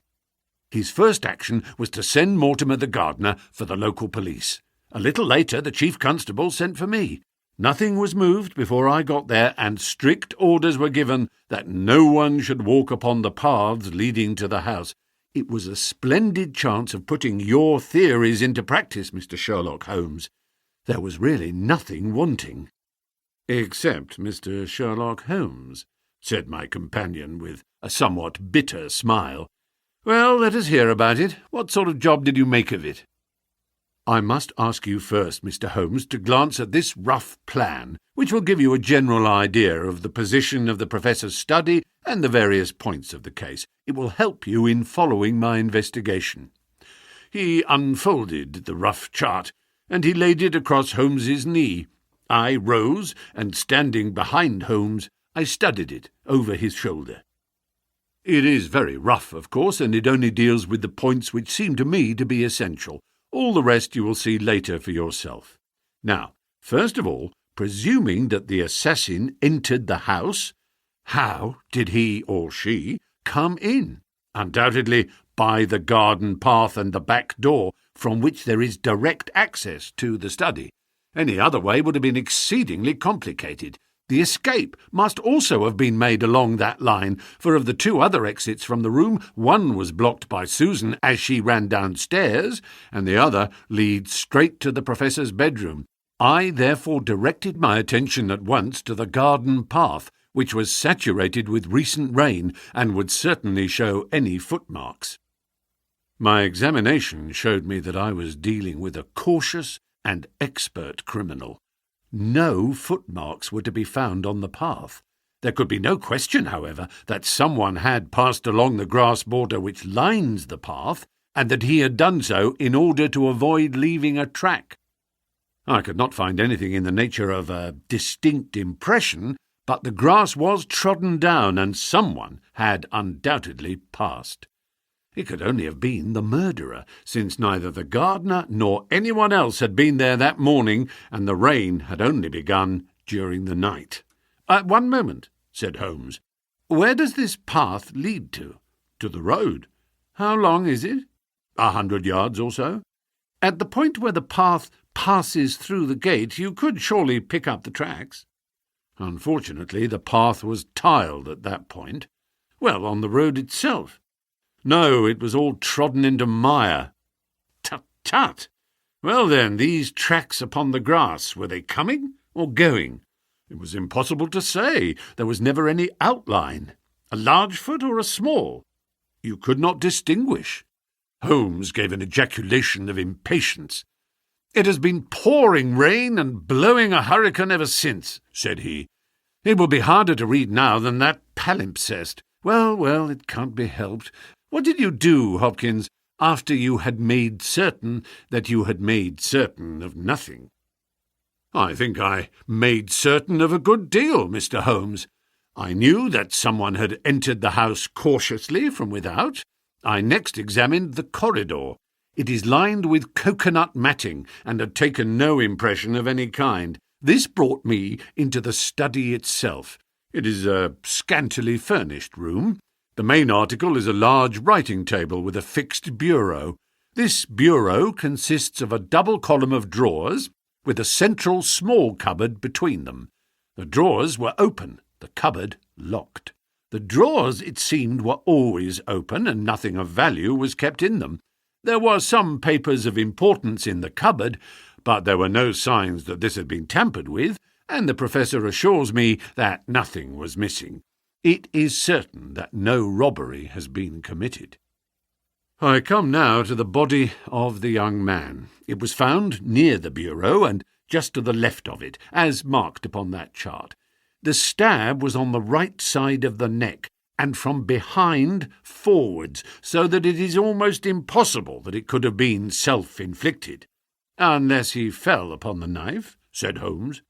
His first action was to send Mortimer the gardener for the local police. A little later the chief constable sent for me. Nothing was moved before I got there, and strict orders were given that no one should walk upon the paths leading to the house. It was a splendid chance of putting your theories into practice, Mr. Sherlock Holmes. There was really nothing wanting. "Except Mr. Sherlock Holmes," said my companion with a somewhat bitter smile. "Well, let us hear about it. What sort of job did you make of it?" "I must ask you first, Mr. Holmes, to glance at this rough plan, which will give you a general idea of the position of the professor's study and the various points of the case. It will help you in following my investigation." He unfolded the rough chart, and he laid it across Holmes's knee. I rose, and standing behind Holmes, I studied it over his shoulder. "It is very rough, of course, and it only deals with the points which seem to me to be essential. All the rest you will see later for yourself. Now, First of all, presuming that the assassin entered the house, how did he or she come in? Undoubtedly by the garden path and the back door, from which there is direct access to the study. Any other way would have been exceedingly complicated. The escape must also have been made along that line, for of the two other exits from the room, one was blocked by Susan as she ran downstairs, and the other leads straight to the professor's bedroom. I therefore directed my attention at once to the garden path, which was saturated with recent rain and would certainly show any footmarks. My examination showed me that I was dealing with a cautious and expert criminal. No footmarks were to be found on the path. There could be no question, however, that someone had passed along the grass border which lines the path, and that he had done so in order to avoid leaving a track. I could not find anything in the nature of a distinct impression, but the grass was trodden down, and someone had undoubtedly passed. It could only have been the murderer, since neither the gardener nor anyone else had been there that morning, and the rain had only begun during the night. "One moment," said Holmes. "Where does this path lead to?" "To the road." "How long is it?" 100 yards or so. "At the point where the path passes through the gate, you could surely pick up the tracks." "Unfortunately, the path was tiled at that point." "Well, on the road itself?" "No, it was all trodden into mire." "Tut, tut! Well then, these tracks upon the grass, were they coming or going?" "It was impossible to say. There was never any outline. A large foot or a small?" "You could not distinguish." Holmes gave an ejaculation of impatience. "It has been pouring rain and blowing a hurricane ever since," said he. "It will be harder to read now than that palimpsest. Well, it can't be helped. What did you do, Hopkins, after you had made certain that you had made certain of nothing?" "I think I made certain of a good deal, Mr. Holmes. I knew that someone had entered the house cautiously from without. I next examined the corridor. It is lined with coconut matting and had taken no impression of any kind. This brought me into the study itself. It is a scantily furnished room. The main article is a large writing table with a fixed bureau. This bureau consists of a double column of drawers, with a central small cupboard between them. The drawers were open, the cupboard locked. The drawers, it seemed, were always open, and nothing of value was kept in them. There were some papers of importance in the cupboard, but there were no signs that this had been tampered with, and the professor assures me that nothing was missing. It is certain that no robbery has been committed. I come now to the body of the young man. It was found near the bureau and just to the left of it, as marked upon that chart. The stab was on the right side of the neck, and from behind forwards, so that it is almost impossible that it could have been self-inflicted. "Unless he fell upon the knife," said Holmes.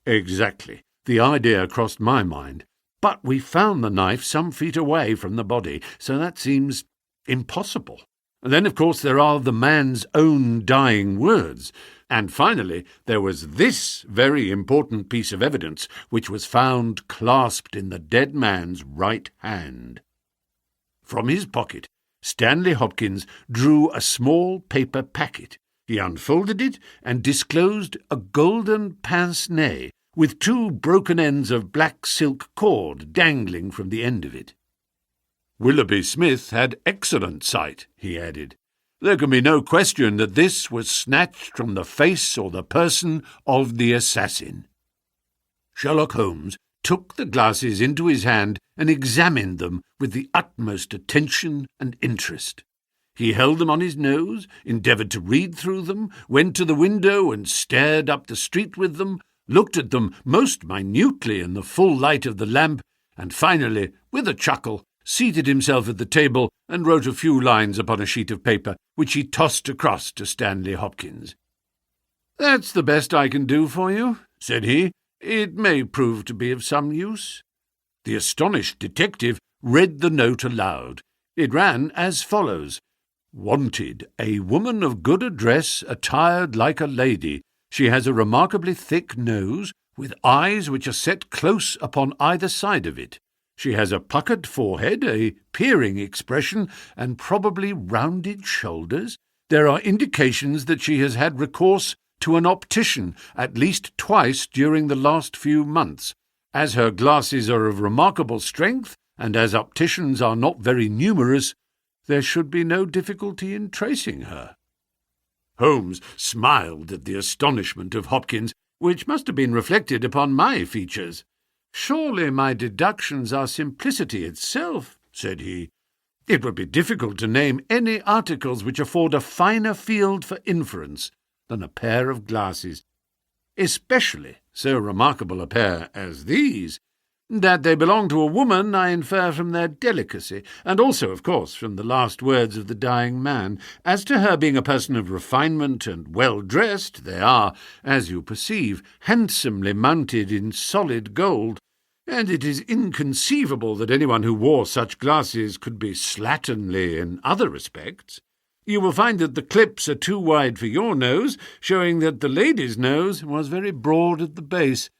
"Exactly. The idea crossed my mind. But we found the knife some feet away from the body, so that seems impossible. And then, of course, there are the man's own dying words. And finally, there was this very important piece of evidence, which was found clasped in the dead man's right hand." From his pocket, Stanley Hopkins drew a small paper packet. He unfolded it and disclosed a golden pince-nez, with 2 broken ends of black silk cord dangling from the end of it. "Willoughby Smith had excellent sight," he added. "There can be no question that this was snatched from the face or the person of the assassin." Sherlock Holmes took the glasses into his hand and examined them with the utmost attention and interest. He held them on his nose, endeavoured to read through them, went to the window and stared up the street with them, looked at them most minutely in the full light of the lamp, and finally, with a chuckle, seated himself at the table and wrote a few lines upon a sheet of paper, which he tossed across to Stanley Hopkins. "That's the best I can do for you," said he. "It may prove to be of some use." The astonished detective read the note aloud. It ran as follows: "Wanted, a woman of good address, attired like a lady. She has a remarkably thick nose, with eyes which are set close upon either side of it. She has a puckered forehead, a peering expression, and probably rounded shoulders. There are indications that she has had recourse to an optician at least twice during the last few months. As her glasses are of remarkable strength, and as opticians are not very numerous, there should be no difficulty in tracing her." Holmes smiled at the astonishment of Hopkins, which must have been reflected upon my features. "Surely my deductions are simplicity itself," said he. "It would be difficult to name any articles which afford a finer field for inference than a pair of glasses, especially so remarkable a pair as these. That they belong to a woman I infer from their delicacy, and also, of course, from the last words of the dying man. As to her being a person of refinement and well-dressed, they are, as you perceive, handsomely mounted in solid gold, and it is inconceivable that anyone who wore such glasses could be slatternly in other respects. You will find that the clips are too wide for your nose, showing that the lady's nose was very broad at the base.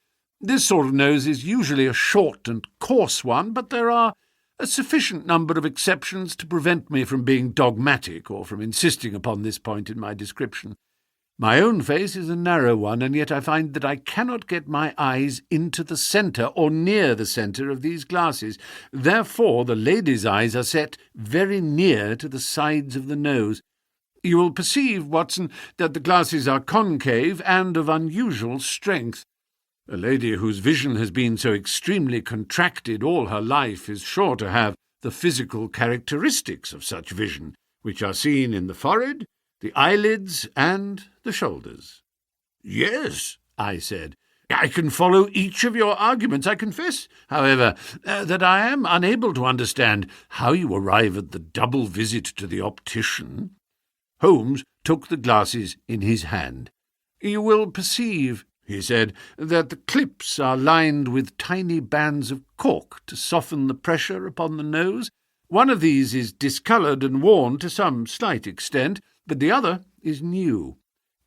This sort of nose is usually a short and coarse one, but there are a sufficient number of exceptions to prevent me from being dogmatic or from insisting upon this point in my description. My own face is a narrow one, and yet I find that I cannot get my eyes into the centre or near the centre of these glasses. Therefore the lady's eyes are set very near to the sides of the nose. You will perceive, Watson, that the glasses are concave and of unusual strength. A lady whose vision has been so extremely contracted all her life is sure to have the physical characteristics of such vision, which are seen in the forehead, the eyelids, and the shoulders." "Yes," I said, "I can follow each of your arguments. I confess, however, that I am unable to understand how you arrive at the double visit to the optician." Holmes took the glasses in his hand. "You will perceive," he said, "that the clips are lined with tiny bands of cork to soften the pressure upon the nose. One of these is discoloured and worn to some slight extent, but the other is new.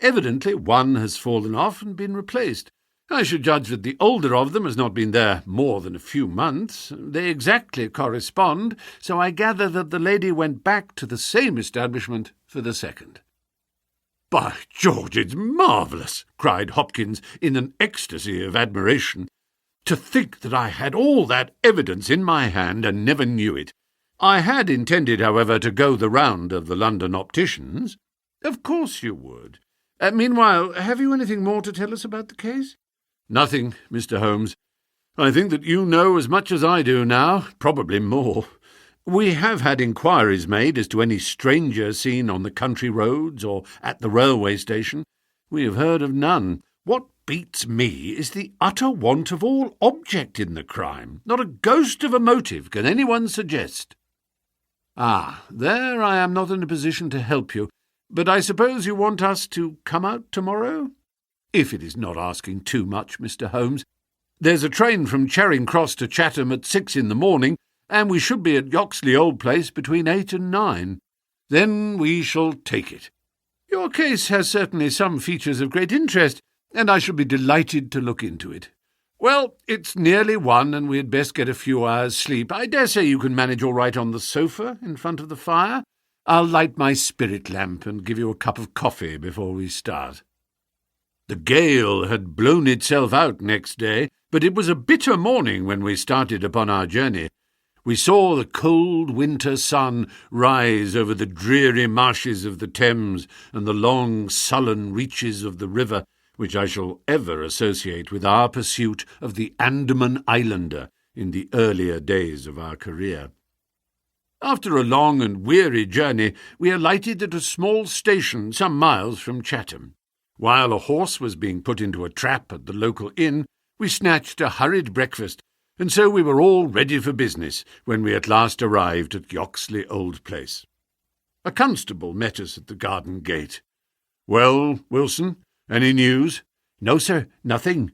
Evidently one has fallen off and been replaced. I should judge that the older of them has not been there more than a few months. They exactly correspond, so I gather that the lady went back to the same establishment for the second." "By George, it's marvellous!" cried Hopkins in an ecstasy of admiration. "To think that I had all that evidence in my hand and never knew it. I had intended, however, to go the round of the London opticians." "Of course you would. Meanwhile, have you anything more to tell us about the case?" "Nothing, Mr. Holmes. I think that you know as much as I do now, probably more. We have had inquiries made as to any stranger seen on the country roads or at the railway station. We have heard of none. What beats me is the utter want of all object in the crime. Not a ghost of a motive can anyone suggest." "Ah, there I am not in a position to help you, but I suppose you want us to come out tomorrow? If it is not asking too much, Mr. Holmes. There's a train from Charing Cross to Chatham at 6 in the morning, and we should be at Yoxley Old Place between 8 and 9. Then we shall take it. Your case has certainly some features of great interest, and I shall be delighted to look into it. Well, it's nearly 1, and we had best get a few hours' sleep. I dare say you can manage all right on the sofa in front of the fire. I'll light my spirit lamp and give you a cup of coffee before we start." The gale had blown itself out next day, but it was a bitter morning when we started upon our journey. We saw the cold winter sun rise over the dreary marshes of the Thames and the long sullen reaches of the river, which I shall ever associate with our pursuit of the Andaman Islander in the earlier days of our career. After a long and weary journey, we alighted at a small station some miles from Chatham. While a horse was being put into a trap at the local inn, we snatched a hurried breakfast, and so we were all ready for business when we at last arrived at Yoxley Old Place. A constable met us at the garden gate. "Well, Wilson, any news?" "No, sir, nothing."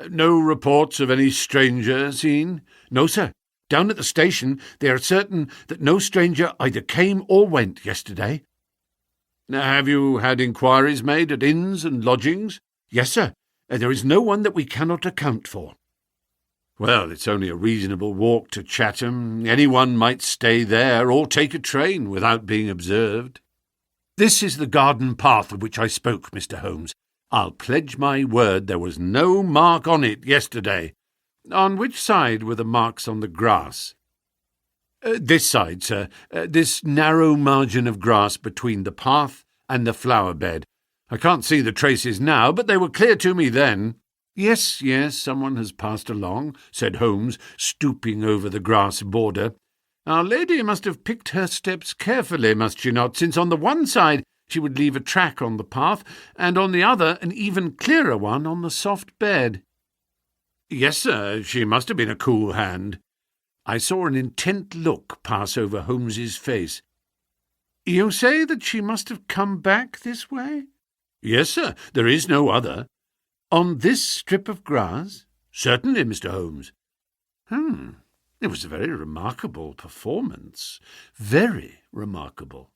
"No reports of any stranger seen?" "No, sir. Down at the station they are certain that no stranger either came or went yesterday." "Have you had inquiries made at inns and lodgings?" Yes, sir. There is no one that we cannot account for. Well, it's only a reasonable walk to Chatham. Anyone might stay there or take a train without being observed. This is the garden path of which I spoke, Mr. Holmes. I'll pledge my word there was no mark on it yesterday. On which side were the marks on the grass? This side, sir. This narrow margin of grass between the path and the flower bed. I can't see the traces now, but they were clear to me then. Yes, someone has passed along, said Holmes, stooping over the grass border. Our lady must have picked her steps carefully, must she not, since on the one side she would leave a track on the path, and on the other an even clearer one on the soft bed. Yes, sir, she must have been a cool hand. I saw an intent look pass over Holmes's face. You say that she must have come back this way? Yes, sir, there is no other. On this strip of grass? Certainly, Mr. Holmes. It was a very remarkable performance. Very remarkable.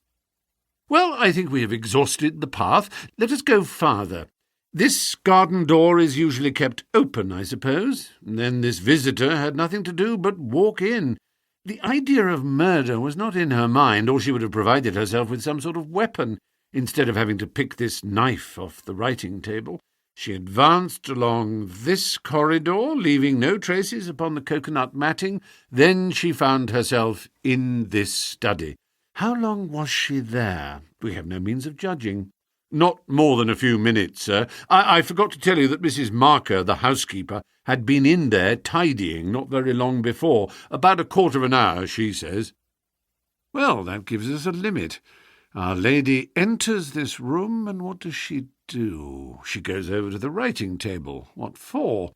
Well, I think we have exhausted the path. Let us go farther. This garden door is usually kept open, I suppose. Then this visitor had nothing to do but walk in. The idea of murder was not in her mind, or she would have provided herself with some sort of weapon, instead of having to pick this knife off the writing table. She advanced along this corridor, leaving no traces upon the coconut matting. Then she found herself in this study. How long was she there? We have no means of judging. Not more than a few minutes, sir. I forgot to tell you that Mrs. Marker, the housekeeper, had been in there tidying not very long before. About a quarter of an hour, she says. Well, that gives us a limit. Our lady enters this room, and what does she do? She goes over to the writing table. What for?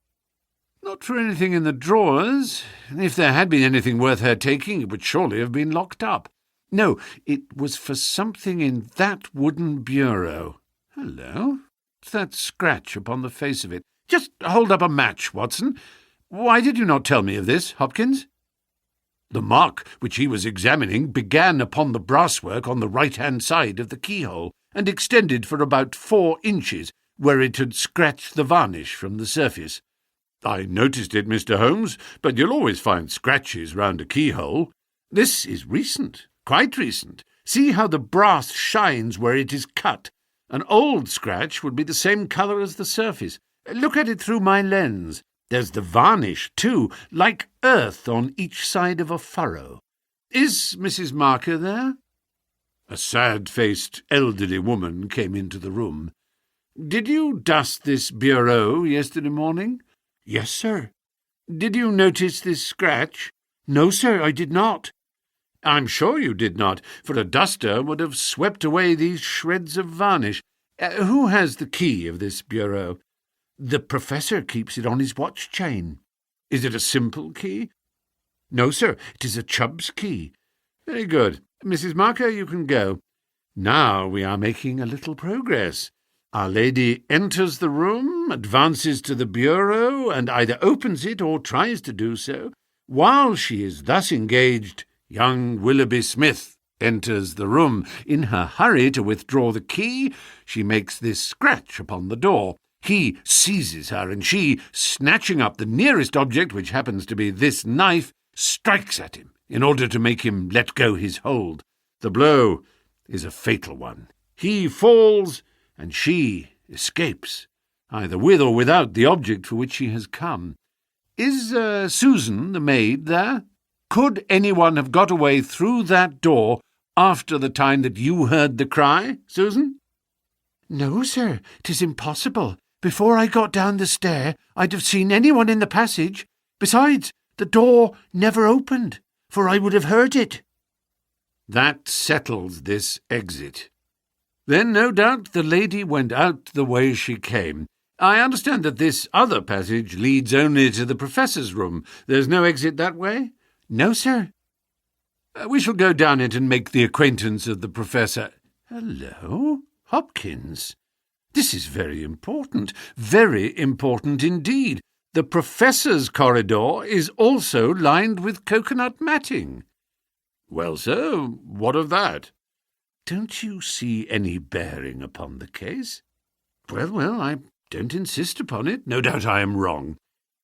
Not for anything in the drawers. If there had been anything worth her taking, it would surely have been locked up. No, it was for something in that wooden bureau. Hello? What's that scratch upon the face of it? Just hold up a match, Watson. Why did you not tell me of this, Hopkins? The mark which he was examining began upon the brasswork on the right-hand side of the keyhole, and extended for about 4 inches, where it had scratched the varnish from the surface. I noticed it, Mr. Holmes, but you'll always find scratches round a keyhole. This is recent, quite recent. See how the brass shines where it is cut. An old scratch would be the same colour as the surface. Look at it through my lens. There's the varnish, too, like earth on each side of a furrow. Is Mrs. Marker there?" A sad-faced elderly woman came into the room. "Did you dust this bureau yesterday morning?" "Yes, sir." "Did you notice this scratch?" "No, sir, I did not." "I'm sure you did not, for a duster would have swept away these shreds of varnish. Who has the key of this bureau?" "The professor keeps it on his watch chain." "Is it a simple key?" "No, sir, it is a Chubb's key." "Very good. Mrs. Marker, you can go. Now we are making a little progress. Our lady enters the room, advances to the bureau, and either opens it or tries to do so. While she is thus engaged, young Willoughby Smith enters the room. In her hurry to withdraw the key, she makes this scratch upon the door. He seizes her, and she, snatching up the nearest object, which happens to be this knife, strikes at him in order to make him let go his hold. The blow is a fatal one. He falls, and she escapes, either with or without the object for which she has come. Is Susan, the maid, there? Could anyone have got away through that door after the time that you heard the cry, Susan?" "No, sir, 'tis impossible. Before I got down the stair, I'd have seen anyone in the passage. Besides, the door never opened, for I would have heard it." "That settles this exit. Then, no doubt, the lady went out the way she came. I understand that this other passage leads only to the professor's room. There's no exit that way?" "No, sir." "We shall go down it and make the acquaintance of the professor." "Hello, Hopkins. This is very important indeed. The professor's corridor is also lined with coconut matting." "Well, sir, what of that?" "Don't you see any bearing upon the case?" Well, I Don't insist upon it. No doubt I am wrong.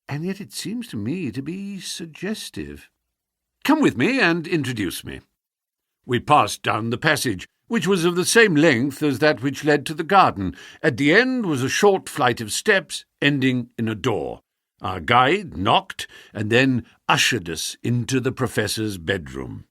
And yet it seems to me to be suggestive. Come with me and introduce me. We passed down the passage, which was of the same length as that which led to the garden. At the end was a short flight of steps, ending in a door. Our guide knocked, and then ushered us into the professor's bedroom.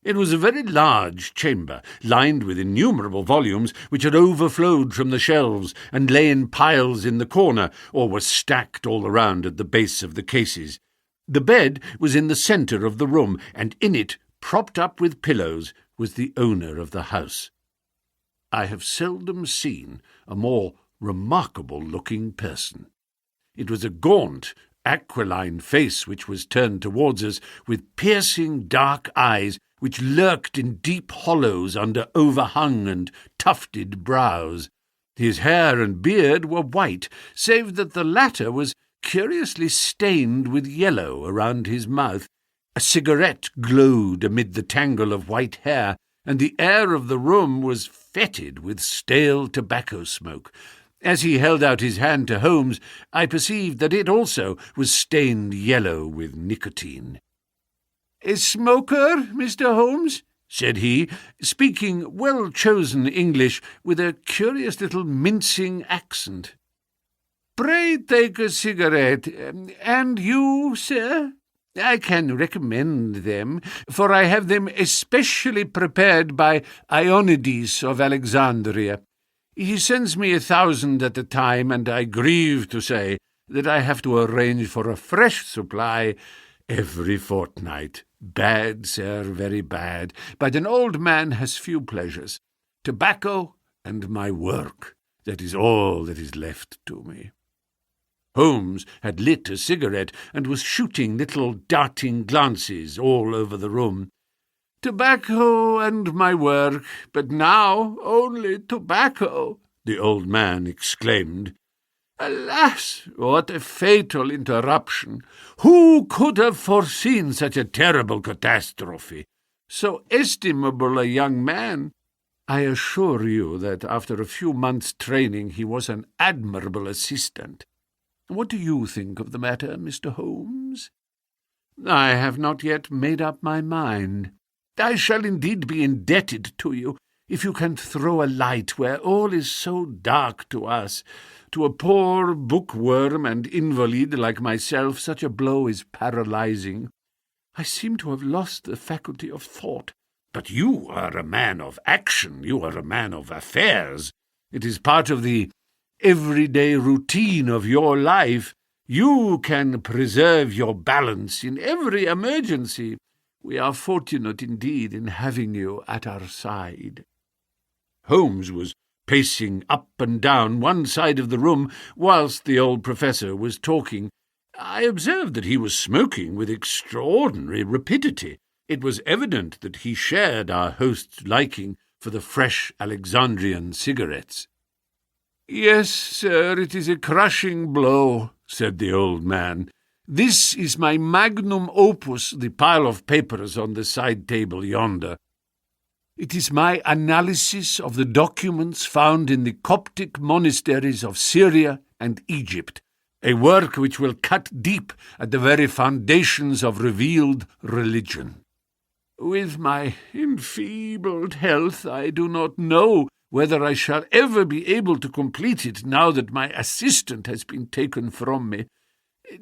It was a very large chamber, lined with innumerable volumes which had overflowed from the shelves and lay in piles in the corner, or were stacked all around at the base of the cases. The bed was in the centre of the room, and in it, propped up with pillows, was the owner of the house. I have seldom seen a more remarkable-looking person. It was a gaunt, aquiline face which was turned towards us, with piercing dark eyes which lurked in deep hollows under overhung and tufted brows. His hair and beard were white, save that the latter was curiously stained with yellow around his mouth. A cigarette glowed amid the tangle of white hair, and the air of the room was fetid with stale tobacco smoke. As he held out his hand to Holmes, I perceived that it also was stained yellow with nicotine. "A smoker, Mr. Holmes?" said he, speaking well-chosen English with a curious little mincing accent. "Pray take a cigarette. And you, sir? I can recommend them, for I have them especially prepared by Ionides of Alexandria. He sends me 1,000 at a time, and I grieve to say that I have to arrange for a fresh supply every fortnight. Bad, sir, very bad. But an old man has few pleasures. Tobacco and my work. That is all that is left to me." Holmes had lit a cigarette and was shooting little darting glances all over the room. "Tobacco and my work, but now only tobacco," the old man exclaimed. "Alas, what a fatal interruption! Who could have foreseen such a terrible catastrophe? So estimable a young man! I assure you that after a few months' training he was an admirable assistant. What do you think of the matter, Mr. Holmes?" "I have not yet made up my mind. I shall indeed be indebted to you if you can throw a light where all is so dark to us. To a poor bookworm and invalid like myself, such a blow is paralyzing. I seem to have lost the faculty of thought." "But you are a man of action. You are a man of affairs. It is part of the everyday routine of your life. You can preserve your balance in every emergency. We are fortunate indeed in having you at our side." Holmes was pacing up and down one side of the room whilst the old professor was talking. I observed that he was smoking with extraordinary rapidity. It was evident that he shared our host's liking for the fresh Alexandrian cigarettes. "Yes, sir, it is a crushing blow," said the old man. "This is my magnum opus, the pile of papers on the side table yonder. It is my analysis of the documents found in the Coptic monasteries of Syria and Egypt, a work which will cut deep at the very foundations of revealed religion. With my enfeebled health, I do not know whether I shall ever be able to complete it now that my assistant has been taken from me.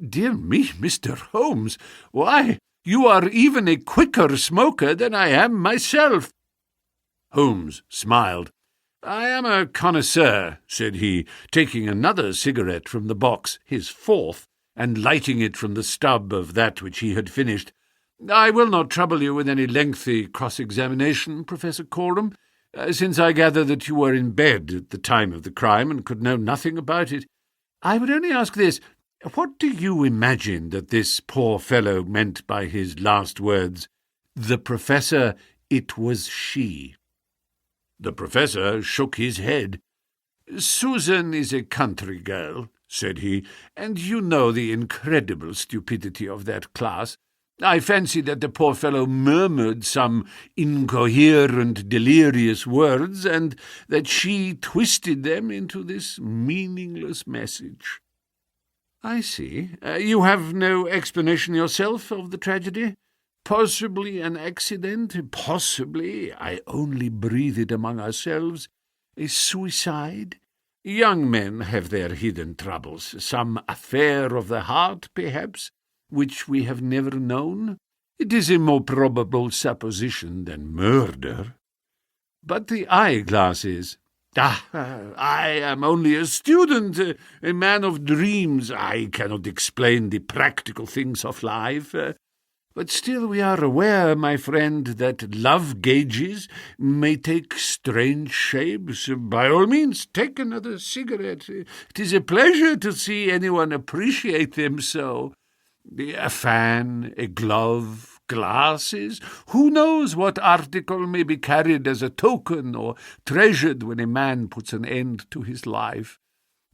Dear me, Mr. Holmes, why, you are even a quicker smoker than I am myself." Holmes smiled. "I am a connoisseur," said he, taking another cigarette from the box, his fourth, and lighting it from the stub of that which he had finished. "I will not trouble you with any lengthy cross-examination, Professor Coram, since I gather that you were in bed at the time of the crime and could know nothing about it. I would only ask this. What do you imagine that this poor fellow meant by his last words? The professor, it was she." The professor shook his head. "Susan is a country girl," said he, "and you know the incredible stupidity of that class. I fancy that the poor fellow murmured some incoherent, delirious words, and that she twisted them into this meaningless message. I see. You have no explanation yourself of the tragedy? Possibly an accident, possibly, I only breathe it among ourselves, a suicide? Young men have their hidden troubles, some affair of the heart, perhaps, which we have never known. It is a more probable supposition than murder. But the eyeglasses. I am only a student, a man of dreams. I cannot explain the practical things of life. But still we are aware, my friend, that love gauges may take strange shapes. By all means, take another cigarette. It is a pleasure to see anyone appreciate them so. A fan, a glove, glasses. Who knows what article may be carried as a token or treasured when a man puts an end to his life?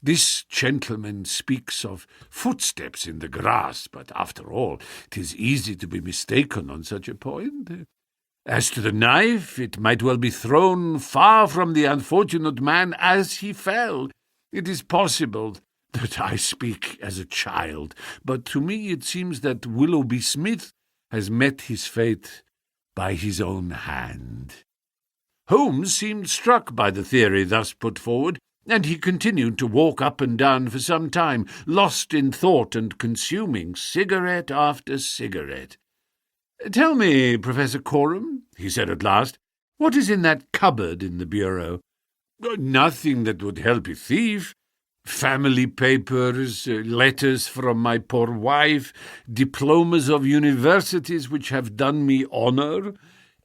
This gentleman speaks of footsteps in the grass, but after all, 'tis easy to be mistaken on such a point. As to the knife, it might well be thrown far from the unfortunate man as he fell. It is possible that I speak as a child, but to me it seems that Willoughby Smith has met his fate by his own hand. Holmes seemed struck by the theory thus put forward, and he continued to walk up and down for some time, lost in thought and consuming cigarette after cigarette. "Tell me, Professor Coram," he said at last, "what is in that cupboard in the bureau?" "Nothing that would help a thief. Family papers, letters from my poor wife, diplomas of universities which have done me honour.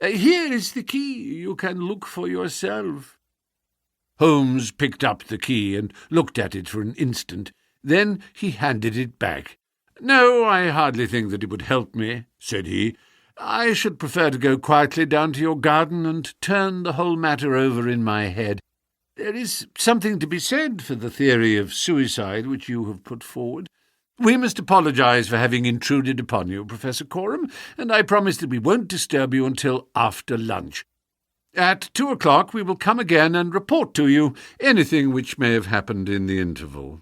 Here is the key. You can look for yourself." Holmes picked up the key and looked at it for an instant. Then he handed it back. "No, I hardly think that it would help me," said he. "I should prefer to go quietly down to your garden and turn the whole matter over in my head. There is something to be said for the theory of suicide which you have put forward. We must apologize for having intruded upon you, Professor Coram, and I promise that we won't disturb you until after lunch. At 2 o'clock we will come again and report to you anything which may have happened in the interval."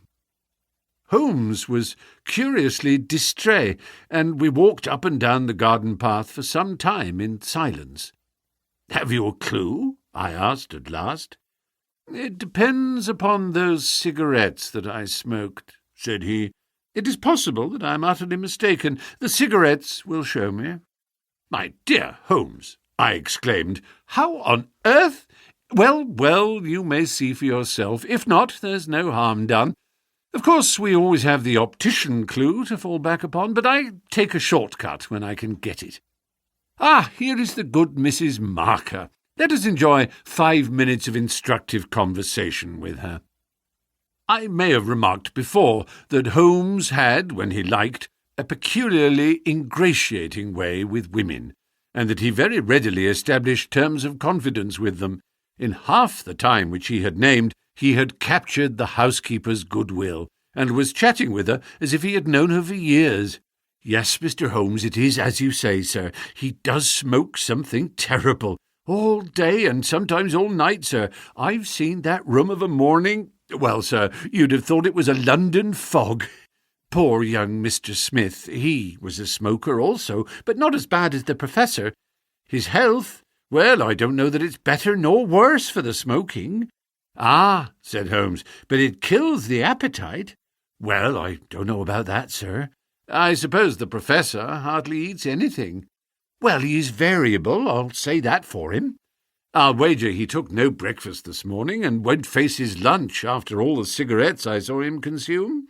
Holmes was curiously distrait, and we walked up and down the garden path for some time in silence. "Have you a clue?" I asked at last. "It depends upon those cigarettes that I smoked," said he. "It is possible that I am utterly mistaken. The cigarettes will show me." "My dear Holmes," I exclaimed, "how on earth—" Well, you may see for yourself. If not, there's no harm done. Of course, we always have the optician clue to fall back upon, but I take a short-cut when I can get it. Here is the good Mrs. Marker. Let us enjoy 5 minutes of instructive conversation with her." I may have remarked before that Holmes had, when he liked, a peculiarly ingratiating way with women, and that he very readily established terms of confidence with them. In half the time which he had named, he had captured the housekeeper's goodwill, and was chatting with her as if he had known her for years. "Yes, Mr. Holmes, it is as you say, sir. He does smoke something terrible. All day and sometimes all night, sir. I've seen that room of a morning. Well, sir, you'd have thought it was a London fog. Poor young Mr. Smith, he was a smoker also, but not as bad as the Professor. His health, well, I don't know that it's better nor worse for the smoking." "Ah," said Holmes, "but it kills the appetite." "Well, I don't know about that, sir. I suppose the Professor hardly eats anything." "Well, he is variable, I'll say that for him. I'll wager he took no breakfast this morning, and won't face his lunch after all the cigarettes I saw him consume."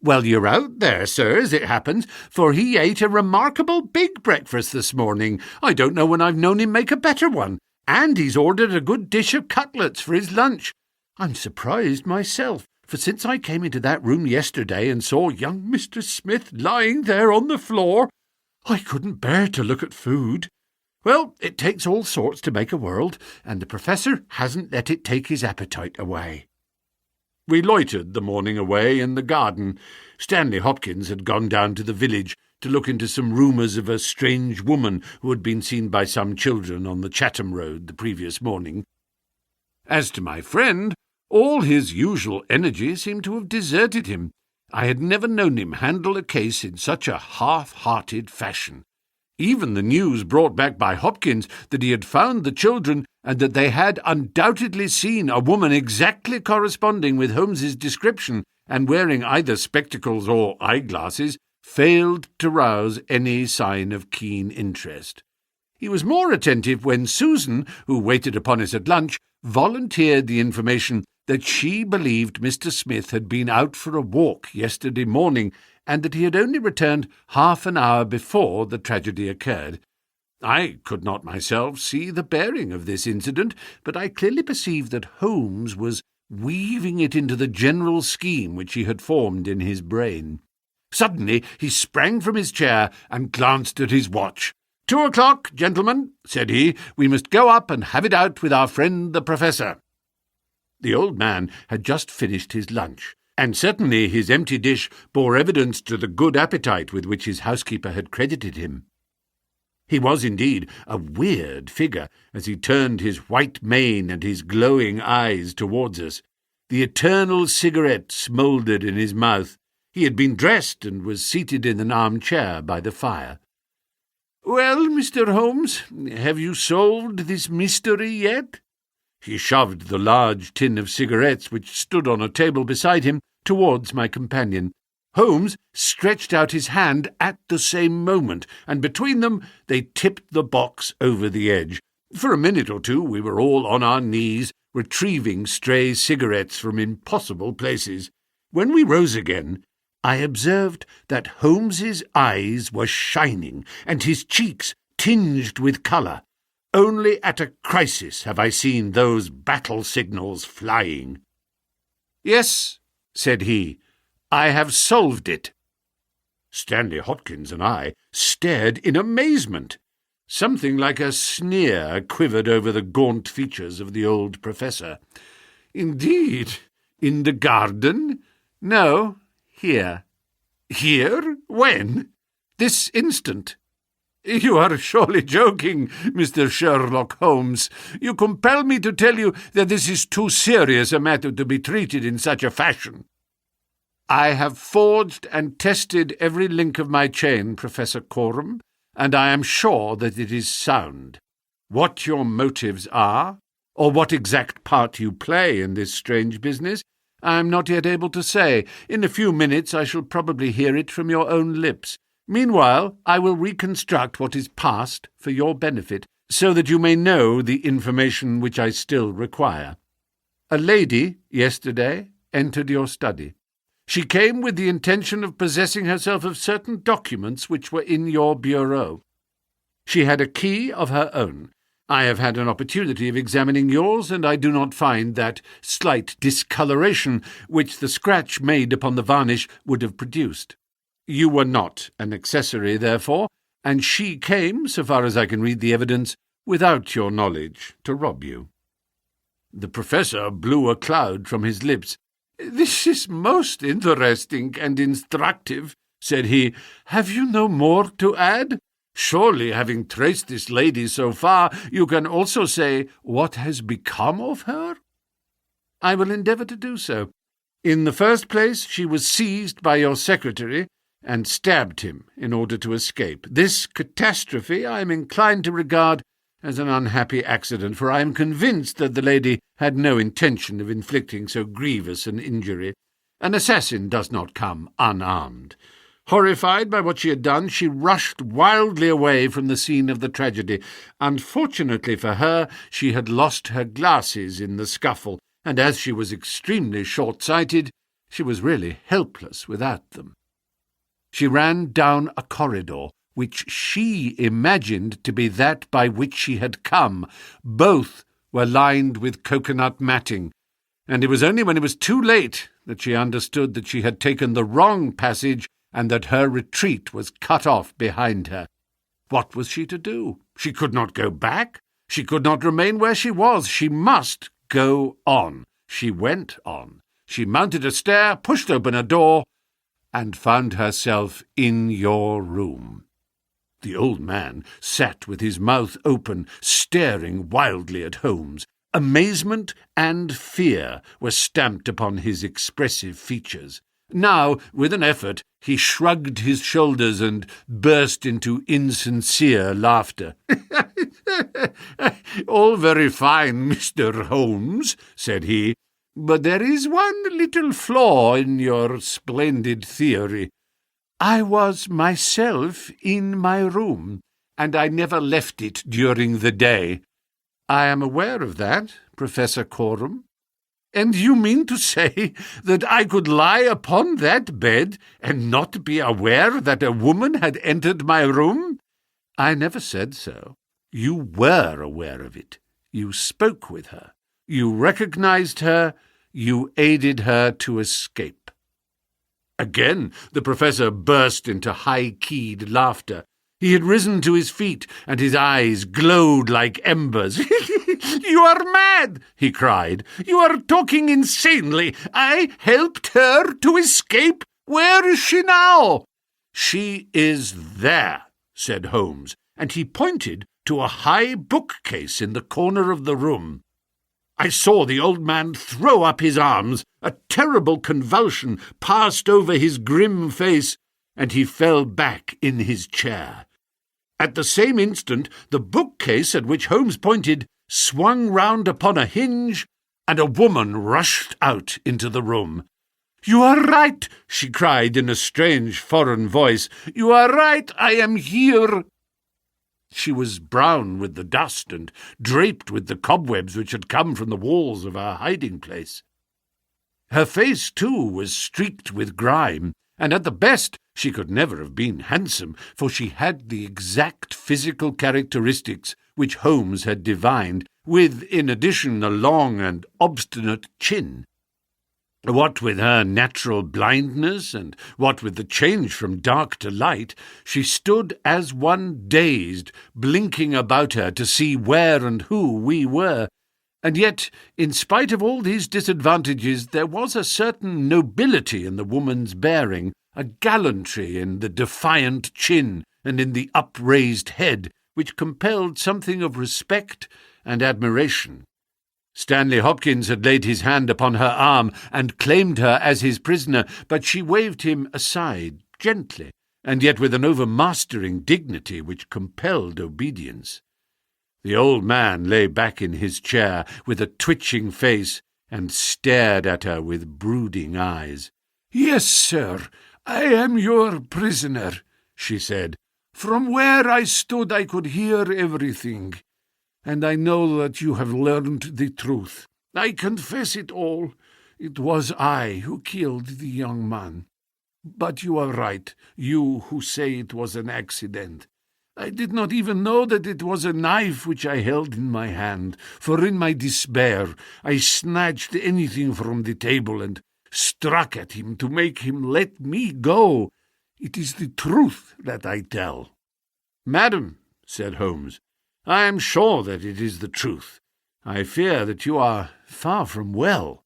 "Well, you're out there, sir, as it happens, for he ate a remarkable big breakfast this morning. I don't know when I've known him make a better one, and he's ordered a good dish of cutlets for his lunch. I'm surprised myself, for since I came into that room yesterday and saw young Mr. Smith lying there on the floor, I couldn't bear to look at food. Well, it takes all sorts to make a world, and the Professor hasn't let it take his appetite away." We loitered the morning away in the garden. Stanley Hopkins had gone down to the village to look into some rumours of a strange woman who had been seen by some children on the Chatham Road the previous morning. As to my friend, all his usual energy seemed to have deserted him. I had never known him handle a case in such a half-hearted fashion. Even the news brought back by Hopkins that he had found the children and that they had undoubtedly seen a woman exactly corresponding with Holmes's description and wearing either spectacles or eyeglasses failed to rouse any sign of keen interest. He was more attentive when Susan, who waited upon us at lunch, volunteered the information that she believed Mr. Smith had been out for a walk yesterday morning and that he had only returned half an hour before the tragedy occurred. I could not myself see the bearing of this incident, but I clearly perceived that Holmes was weaving it into the general scheme which he had formed in his brain. Suddenly he sprang from his chair and glanced at his watch. 2 o'clock, gentlemen, said he. We must go up and have it out with our friend the Professor. The old man had just finished his lunch, and certainly his empty dish bore evidence to the good appetite with which his housekeeper had credited him. He was indeed a weird figure as he turned his white mane and his glowing eyes towards us. The eternal cigarette smouldered in his mouth. He had been dressed and was seated in an armchair by the fire. "Well, Mr. Holmes, have you solved this mystery yet?" He shoved the large tin of cigarettes which stood on a table beside him towards my companion. Holmes stretched out his hand at the same moment, and between them they tipped the box over the edge. For a minute or two we were all on our knees, retrieving stray cigarettes from impossible places. When we rose again, I observed that Holmes's eyes were shining and his cheeks tinged with colour. Only at a crisis have I seen those battle signals flying. "Yes," said he, "I have solved it." Stanley Hopkins and I stared in amazement. Something like a sneer quivered over the gaunt features of the old professor. "Indeed? In the garden?" "No, here." "Here? When?" "This instant." "You are surely joking, Mr. Sherlock Holmes. You compel me to tell you that this is too serious a matter to be treated in such a fashion." "I have forged and tested every link of my chain, Professor Coram, and I am sure that it is sound. What your motives are, or what exact part you play in this strange business, I am not yet able to say. In a few minutes I shall probably hear it from your own lips. Meanwhile, I will reconstruct what is past for your benefit, so that you may know the information which I still require. A lady, yesterday, entered your study. She came with the intention of possessing herself of certain documents which were in your bureau. She had a key of her own. I have had an opportunity of examining yours, and I do not find that slight discoloration which the scratch made upon the varnish would have produced. You were not an accessory, therefore, and she came, so far as I can read the evidence, without your knowledge, to rob you." The professor blew a cloud from his lips. "This is most interesting and instructive," said he. "Have you no more to add? Surely, having traced this lady so far, you can also say what has become of her?" "I will endeavour to do so. In the first place, she was seized by your secretary and stabbed him in order to escape. This catastrophe I am inclined to regard as an unhappy accident, for I am convinced that the lady had no intention of inflicting so grievous an injury. An assassin does not come unarmed. Horrified by what she had done, she rushed wildly away from the scene of the tragedy. Unfortunately for her, she had lost her glasses in the scuffle, and as she was extremely short-sighted, she was really helpless without them. She ran down a corridor, which she imagined to be that by which she had come. Both were lined with coconut matting, and it was only when it was too late that she understood that she had taken the wrong passage and that her retreat was cut off behind her. What was she to do? She could not go back. She could not remain where she was. She must go on. She went on. She mounted a stair, pushed open a door, and found herself in your room." The old man sat with his mouth open, staring wildly at Holmes. Amazement and fear were stamped upon his expressive features. Now, with an effort, he shrugged his shoulders and burst into insincere laughter. "All very fine, Mr. Holmes," said he, "but there is one little flaw in your splendid theory. I was myself in my room, and I never left it during the day." "I am aware of that, Professor Coram." "And you mean to say that I could lie upon that bed and not be aware that a woman had entered my room?" "I never said so. You were aware of it. You spoke with her. You recognized her. You aided her to escape." Again the professor burst into high-keyed laughter. He had risen to his feet, and his eyes glowed like embers. "You are mad!" he cried. "You are talking insanely. I helped her to escape. Where is she now?" "She is there," said Holmes, and he pointed to a high bookcase in the corner of the room. I saw the old man throw up his arms. A terrible convulsion passed over his grim face, and he fell back in his chair. At the same instant, the bookcase at which Holmes pointed swung round upon a hinge, and a woman rushed out into the room. "You are right," she cried in a strange foreign voice. "You are right, I am here." She was brown with the dust and draped with the cobwebs which had come from the walls of her hiding-place. Her face, too, was streaked with grime, and at the best she could never have been handsome, for she had the exact physical characteristics which Holmes had divined, with, in addition, a long and obstinate chin. What with her natural blindness, and what with the change from dark to light, she stood as one dazed, blinking about her to see where and who we were. And yet, in spite of all these disadvantages, there was a certain nobility in the woman's bearing, a gallantry in the defiant chin and in the upraised head, which compelled something of respect and admiration. Stanley Hopkins had laid his hand upon her arm and claimed her as his prisoner, but she waved him aside gently, and yet with an overmastering dignity which compelled obedience. The old man lay back in his chair with a twitching face and stared at her with brooding eyes. "Yes, sir, I am your prisoner," she said. "From where I stood I could hear everything. And I know that you have learned the truth. I confess it all. It was I who killed the young man. But you are right, you who say it was an accident. I did not even know that it was a knife which I held in my hand, for in my despair I snatched anything from the table and struck at him to make him let me go. It is the truth that I tell." "Madam," said Holmes, "I am sure that it is the truth. I fear that you are far from well."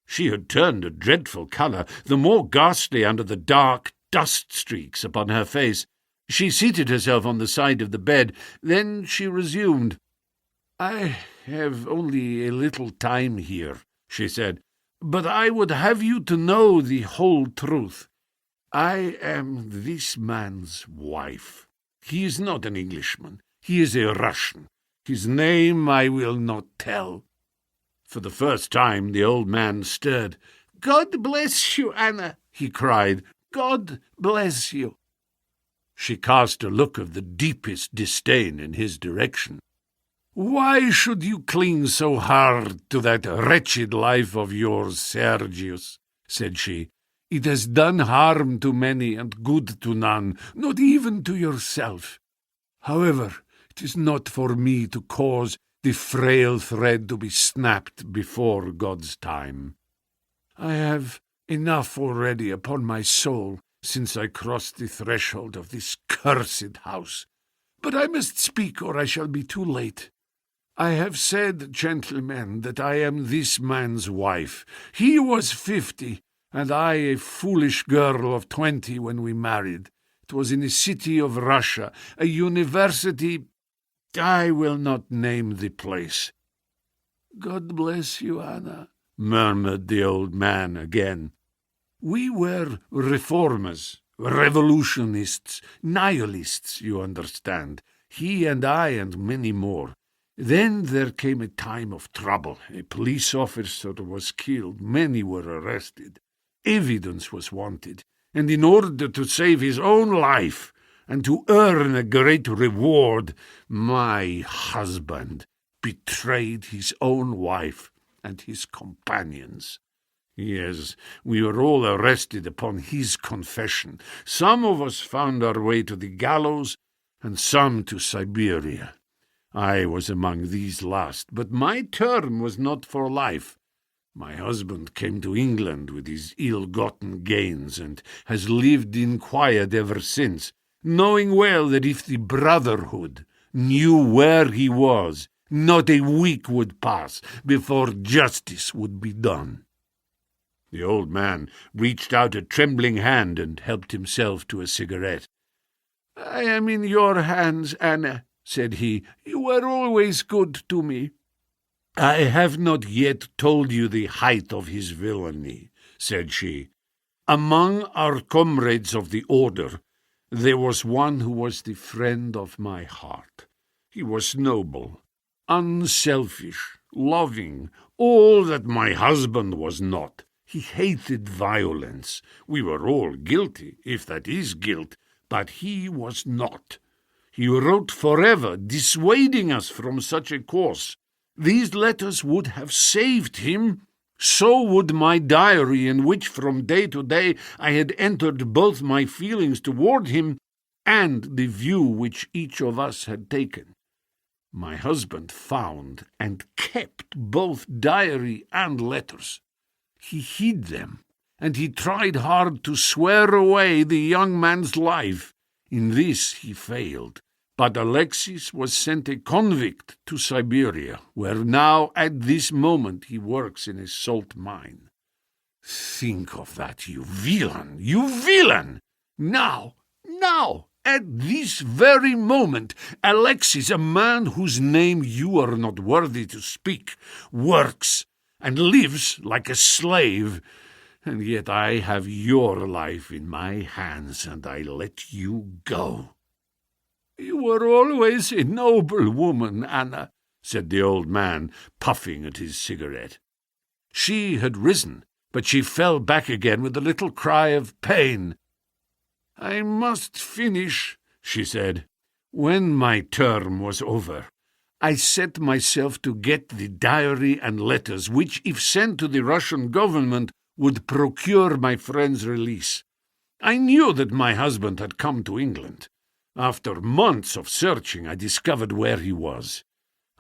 She had turned a dreadful colour, the more ghastly under the dark dust streaks upon her face. She seated herself on the side of the bed. Then she resumed. "I have only a little time here," she said, "but I would have you to know the whole truth. I am this man's wife. He is not an Englishman. He is a Russian. His name I will not tell." For the first time the old man stirred. "God bless you, Anna," he cried. "God bless you." She cast a look of the deepest disdain in his direction. "Why should you cling so hard to that wretched life of yours, Sergius?" said she. "It has done harm to many and good to none, not even to yourself. However, it is not for me to cause the frail thread to be snapped before God's time. I have enough already upon my soul since I crossed the threshold of this cursed house. But I must speak, or I shall be too late. I have said, gentlemen, that I am this man's wife. He was 50, and I a foolish girl of 20 when we married. It was in a city of Russia, a university. I will not name the place." "God bless you, Anna," murmured the old man again. "We were reformers, revolutionists, nihilists, you understand, he and I and many more. Then there came a time of trouble. A police officer was killed, many were arrested. Evidence was wanted, and in order to save his own life and to earn a great reward, my husband betrayed his own wife and his companions. Yes, we were all arrested upon his confession. Some of us found our way to the gallows, and some to Siberia. I was among these last, but my term was not for life. My husband came to England with his ill-gotten gains, and has lived in quiet ever since, knowing well that if the Brotherhood knew where he was, not a week would pass before justice would be done." The old man reached out a trembling hand and helped himself to a cigarette. "I am in your hands, Anna," said he. "You were always good to me." "I have not yet told you the height of his villainy," said she. "Among our comrades of the order, there was one who was the friend of my heart. He was noble, unselfish, loving, all that my husband was not. He hated violence. We were all guilty, if that is guilt, but he was not. He wrote forever, dissuading us from such a course. These letters would have saved him. So would my diary, in which from day to day I had entered both my feelings toward him and the view which each of us had taken. My husband found and kept both diary and letters. He hid them, and he tried hard to swear away the young man's life. In this he failed, but Alexis was sent a convict to Siberia, where now at this moment he works in a salt mine. Think of that, you villain, you villain! Now, at this very moment, Alexis, a man whose name you are not worthy to speak, works and lives like a slave, and yet I have your life in my hands, and I let you go." "You were always a noble woman, Anna," said the old man, puffing at his cigarette. She had risen, but she fell back again with a little cry of pain. "I must finish," she said. "When my term was over, I set myself to get the diary and letters, which, if sent to the Russian government, would procure my friend's release. I knew that my husband had come to England. After months of searching, I discovered where he was.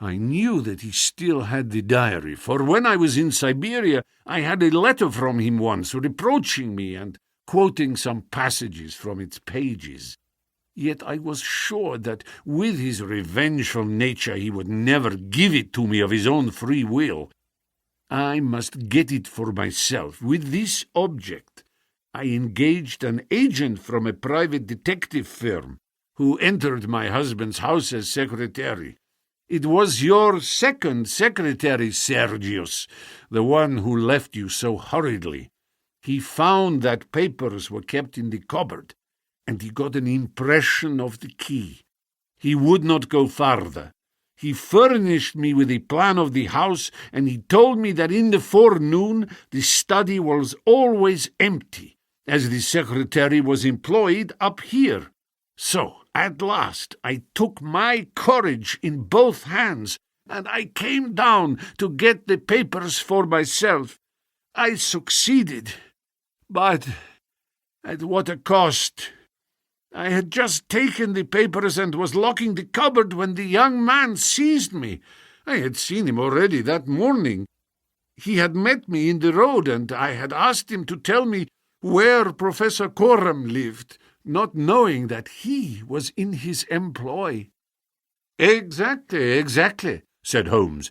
I knew that he still had the diary, for when I was in Siberia, I had a letter from him once reproaching me and quoting some passages from its pages. Yet I was sure that with his revengeful nature he would never give it to me of his own free will. I must get it for myself. With this object, I engaged an agent from a private detective firm, who entered my husband's house as secretary. It was your second secretary, Sergius, the one who left you so hurriedly. He found that papers were kept in the cupboard, and he got an impression of the key. He would not go farther. He furnished me with a plan of the house, and he told me that in the forenoon the study was always empty, as the secretary was employed up here. So, at last, I took my courage in both hands, and I came down to get the papers for myself. I succeeded, but at what a cost! I had just taken the papers and was locking the cupboard when the young man seized me. I had seen him already that morning. He had met me in the road, and I had asked him to tell me where Professor Coram lived, not knowing that he was in his employ. Exactly, said Holmes.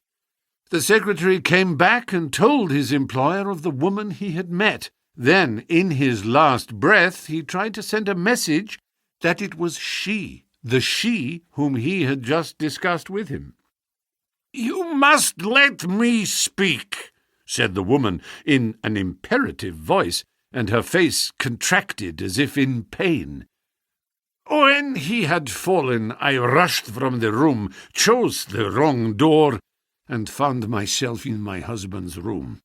The secretary came back and told his employer of the woman he had met, Then, in his last breath, he tried to send a message that it was she, the she whom he had just discussed with him. "You must let me speak," said the woman in an imperative voice, and her face contracted as if in pain. "When he had fallen, I rushed from the room, chose the wrong door, and found myself in my husband's room.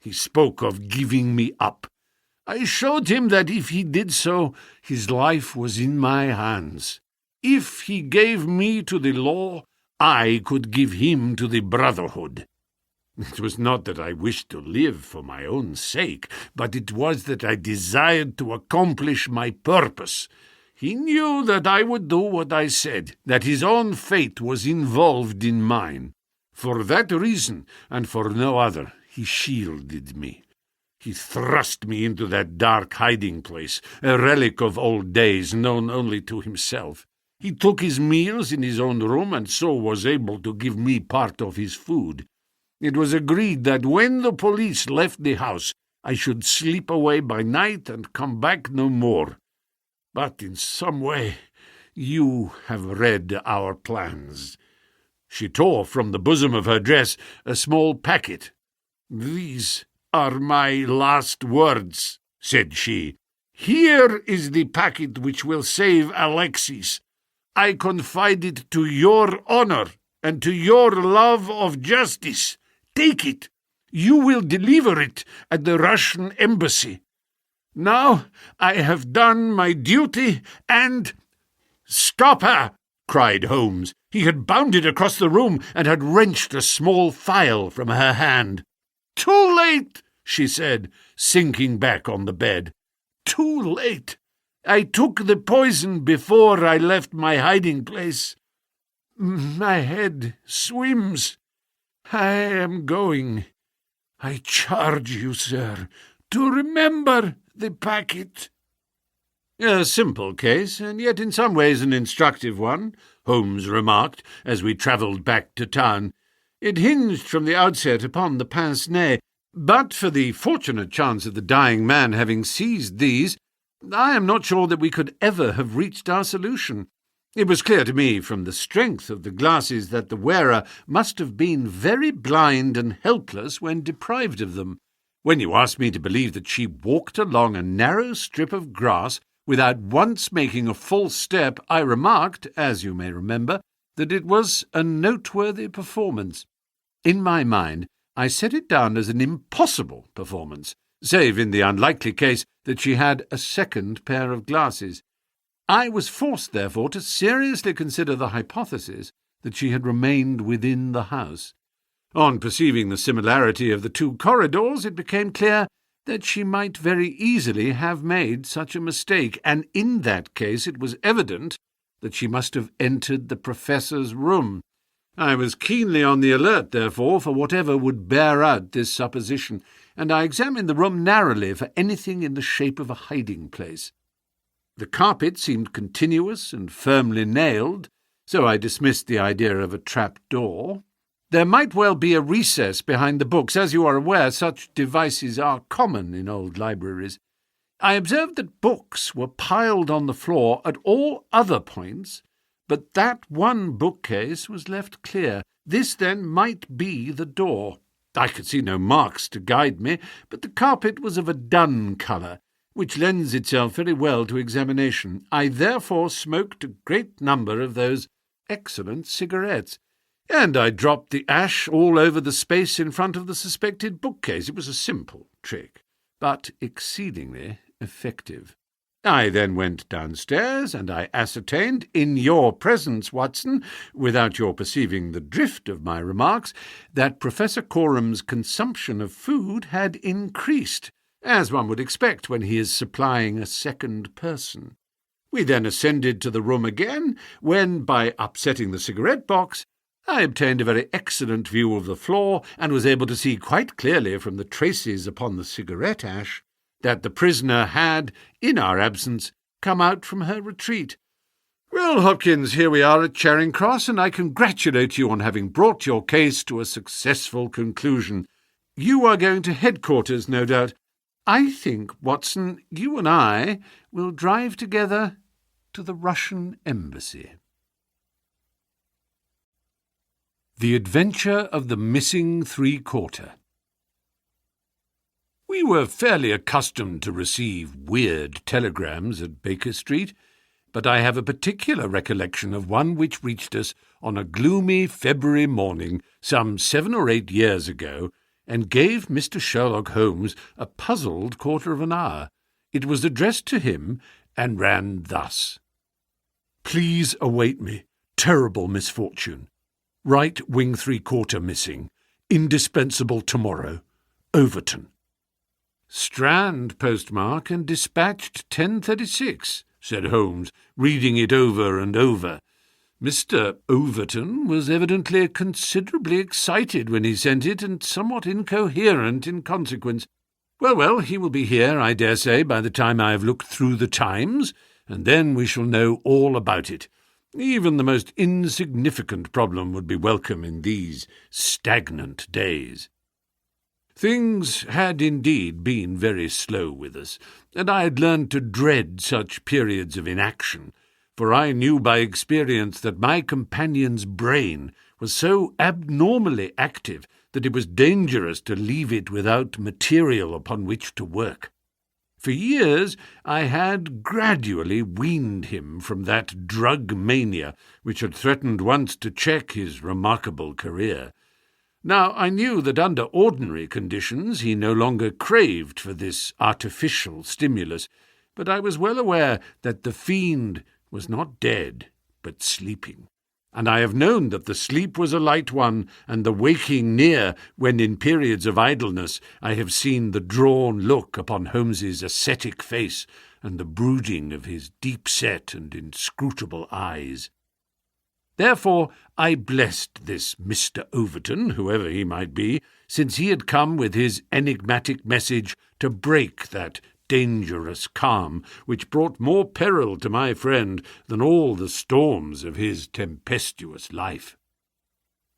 He spoke of giving me up. I showed him that if he did so, his life was in my hands. If he gave me to the law, I could give him to the brotherhood. It was not that I wished to live for my own sake, but it was that I desired to accomplish my purpose. He knew that I would do what I said, that his own fate was involved in mine. For that reason, and for no other, he shielded me. He thrust me into that dark hiding-place, a relic of old days known only to himself. He took his meals in his own room, and so was able to give me part of his food. It was agreed that when the police left the house, I should slip away by night and come back no more. But in some way you have read our plans." She tore from the bosom of her dress a small packet. "These are my last words," said she. "Here is the packet which will save Alexis. I confide it to your honor and to your love of justice. Take it. You will deliver it at the Russian embassy. Now I have done my duty and—" "Stop her!" cried Holmes. He had bounded across the room and had wrenched a small phial from her hand. "Too late!" she said, sinking back on the bed. "Too late! I took the poison before I left my hiding-place. My head swims. I am going. I charge you, sir, to remember the packet." "A simple case, and yet in some ways an instructive one," Holmes remarked, as we travelled back to town. "It hinged from the outset upon the pince-nez. But for the fortunate chance of the dying man having seized these, I am not sure that we could ever have reached our solution. It was clear to me from the strength of the glasses that the wearer must have been very blind and helpless when deprived of them. When you asked me to believe that she walked along a narrow strip of grass without once making a false step, I remarked, as you may remember, that it was a noteworthy performance. In my mind, I set it down as an impossible performance, save in the unlikely case that she had a second pair of glasses. I was forced, therefore, to seriously consider the hypothesis that she had remained within the house. On perceiving the similarity of the two corridors, it became clear that she might very easily have made such a mistake, and in that case it was evident that she must have entered the professor's room. I was keenly on the alert, therefore, for whatever would bear out this supposition, and I examined the room narrowly for anything in the shape of a hiding-place. The carpet seemed continuous and firmly nailed, so I dismissed the idea of a trap-door. There might well be a recess behind the books. As you are aware, such devices are common in old libraries. I observed that books were piled on the floor at all other points, but that one bookcase was left clear. This, then, might be the door. I could see no marks to guide me, but the carpet was of a dun colour, which lends itself very well to examination. I therefore smoked a great number of those excellent cigarettes, and I dropped the ash all over the space in front of the suspected bookcase. It was a simple trick, but exceedingly effective. I then went downstairs, and I ascertained, in your presence, Watson, without your perceiving the drift of my remarks, that Professor Corum's consumption of food had increased, as one would expect when he is supplying a second person. We then ascended to the room again, when, by upsetting the cigarette-box, I obtained a very excellent view of the floor, and was able to see quite clearly from the traces upon the cigarette ash that the prisoner had, in our absence, come out from her retreat. Well, Hopkins, here we are at Charing Cross, and I congratulate you on having brought your case to a successful conclusion. You are going to headquarters, no doubt. I think, Watson, you and I will drive together to the Russian embassy. The Adventure of the Missing Three-Quarter. We were fairly accustomed to receive weird telegrams at Baker Street, but I have a particular recollection of one which reached us on a gloomy February morning some 7 or 8 years ago, and gave Mr. Sherlock Holmes a puzzled quarter of an hour. It was addressed to him, and ran thus. Please await me. Terrible misfortune. Right wing 3/4 missing. Indispensable tomorrow. Overton. Strand postmark and dispatched 10:36, said Holmes, reading it over and over. Mr. Overton was evidently considerably excited when he sent it, and somewhat incoherent in consequence. Well, he will be here, I dare say, by the time I have looked through the Times, and then we shall know all about it. Even the most insignificant problem would be welcome in these stagnant days. Things had indeed been very slow with us, and I had learned to dread such periods of inaction, for I knew by experience that my companion's brain was so abnormally active that it was dangerous to leave it without material upon which to work. For years I had gradually weaned him from that drug mania which had threatened once to check his remarkable career. Now I knew that under ordinary conditions he no longer craved for this artificial stimulus, but I was well aware that the fiend was not dead, but sleeping, and I have known that the sleep was a light one, and the waking near, when in periods of idleness I have seen the drawn look upon Holmes's ascetic face, and the brooding of his deep-set and inscrutable eyes. Therefore I blessed this Mr. Overton, whoever he might be, since he had come with his enigmatic message to break that dangerous calm which brought more peril to my friend than all the storms of his tempestuous life.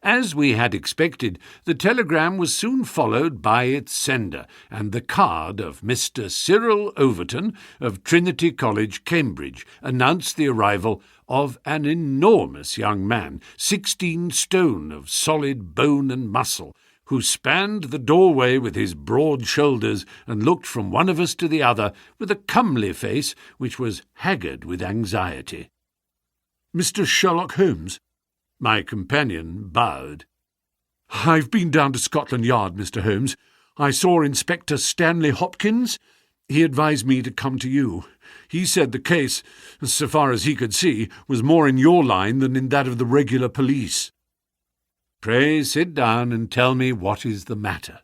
As we had expected, the telegram was soon followed by its sender, and the card of Mr. Cyril Overton of Trinity College, Cambridge, announced the arrival of an enormous young man, 16 stone of solid bone and muscle, who spanned the doorway with his broad shoulders and looked from one of us to the other with a comely face which was haggard with anxiety. "Mr. Sherlock Holmes?" My companion bowed. "I've been down to Scotland Yard, Mr. Holmes. I saw Inspector Stanley Hopkins. He advised me to come to you. He said the case, so far as he could see, was more in your line than in that of the regular police." "Pray sit down and tell me what is the matter."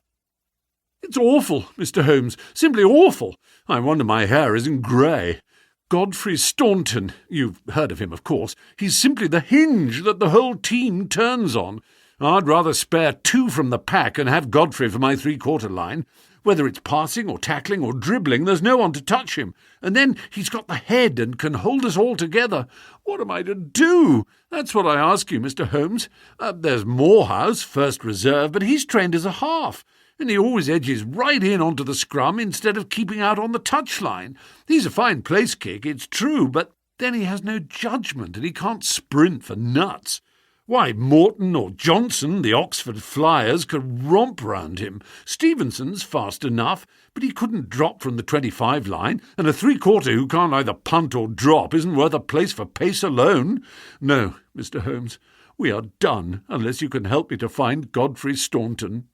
"It's awful, Mr. Holmes, simply awful. I wonder my hair isn't grey. Godfrey Staunton, you've heard of him, of course. He's simply the hinge that the whole team turns on. I'd rather spare 2 from the pack and have Godfrey for my 3/4 line. Whether it's passing or tackling or dribbling, there's no one to touch him. And then he's got the head and can hold us all together. What am I to do? That's what I ask you, Mr. Holmes. There's Morehouse, first reserve, but he's trained as a half, and he always edges right in onto the scrum instead of keeping out on the touchline. He's a fine place kick, it's true, but then he has no judgment and he can't sprint for nuts. Why, Morton or Johnson, the Oxford Flyers, could romp round him. Stevenson's fast enough, but he couldn't drop from the 25 line, and a 3/4 who can't either punt or drop isn't worth a place for pace alone. No, Mr. Holmes, we are done, unless you can help me to find Godfrey Staunton."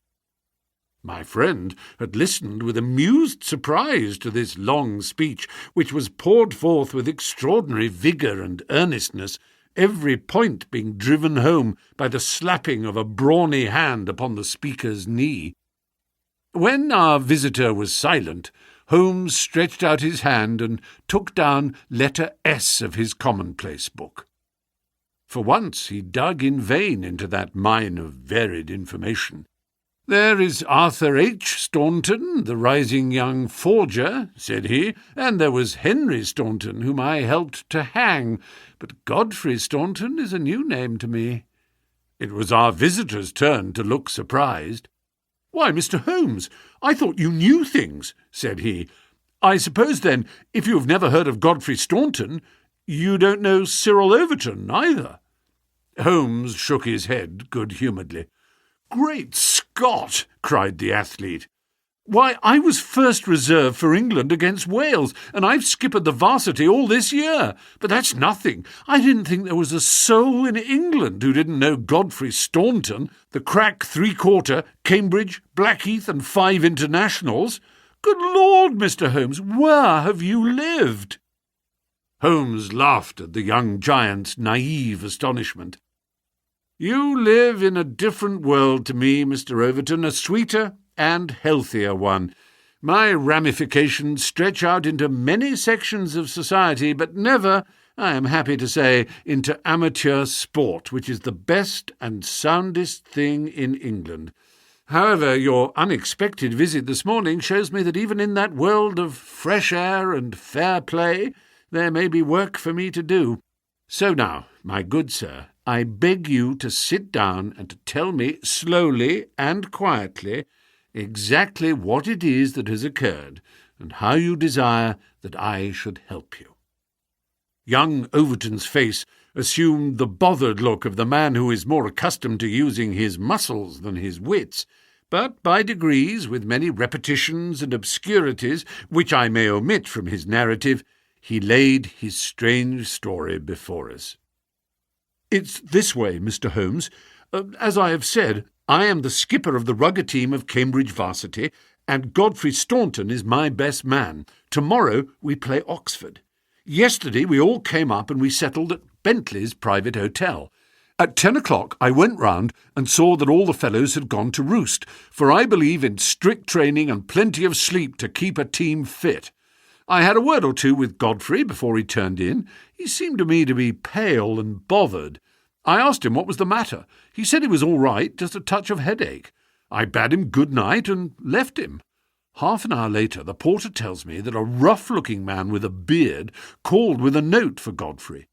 My friend had listened with amused surprise to this long speech, which was poured forth with extraordinary vigour and earnestness, every point being driven home by the slapping of a brawny hand upon the speaker's knee. When our visitor was silent, Holmes stretched out his hand and took down letter S of his commonplace book. For once he dug in vain into that mine of varied information. "There is Arthur H. Staunton, the rising young forger," said he, "and there was Henry Staunton, whom I helped to hang, but Godfrey Staunton is a new name to me." It was our visitor's turn to look surprised. "Why, Mr. Holmes, I thought you knew things," said he. "I suppose, then, if you have never heard of Godfrey Staunton, you don't know Cyril Overton either?" Holmes shook his head good-humouredly. "Great Scott!" cried the athlete. "Why, I was first reserve for England against Wales, and I've skippered the varsity all this year. But that's nothing. I didn't think there was a soul in England who didn't know Godfrey Staunton, the crack three-quarter, Cambridge, Blackheath, and 5 internationals. Good Lord, Mr. Holmes, where have you lived?" Holmes laughed at the young giant's naive astonishment. "You live in a different world to me, Mr. Overton, a sweeter and healthier one. My ramifications stretch out into many sections of society, but never, I am happy to say, into amateur sport, which is the best and soundest thing in England. However, your unexpected visit this morning shows me that even in that world of fresh air and fair play there may be work for me to do. So now, my good sir, I beg you to sit down and to tell me slowly and quietly exactly what it is that has occurred, and how you desire that I should help you." Young Overton's face assumed the bothered look of the man who is more accustomed to using his muscles than his wits, but by degrees, with many repetitions and obscurities, which I may omit from his narrative, he laid his strange story before us. "It's this way, Mr. Holmes. As I have said, I am the skipper of the rugger team of Cambridge varsity, and Godfrey Staunton is my best man. Tomorrow we play Oxford. Yesterday we all came up and we settled at Bentley's private hotel. At 10 o'clock I went round and saw that all the fellows had gone to roost, for I believe in strict training and plenty of sleep to keep a team fit. I had a word or two with Godfrey before he turned in. He seemed to me to be pale and bothered. I asked him what was the matter. He said he was all right, just a touch of headache. I bade him good night and left him. Half an hour later the porter tells me that a rough-looking man with a beard called with a note for Godfrey.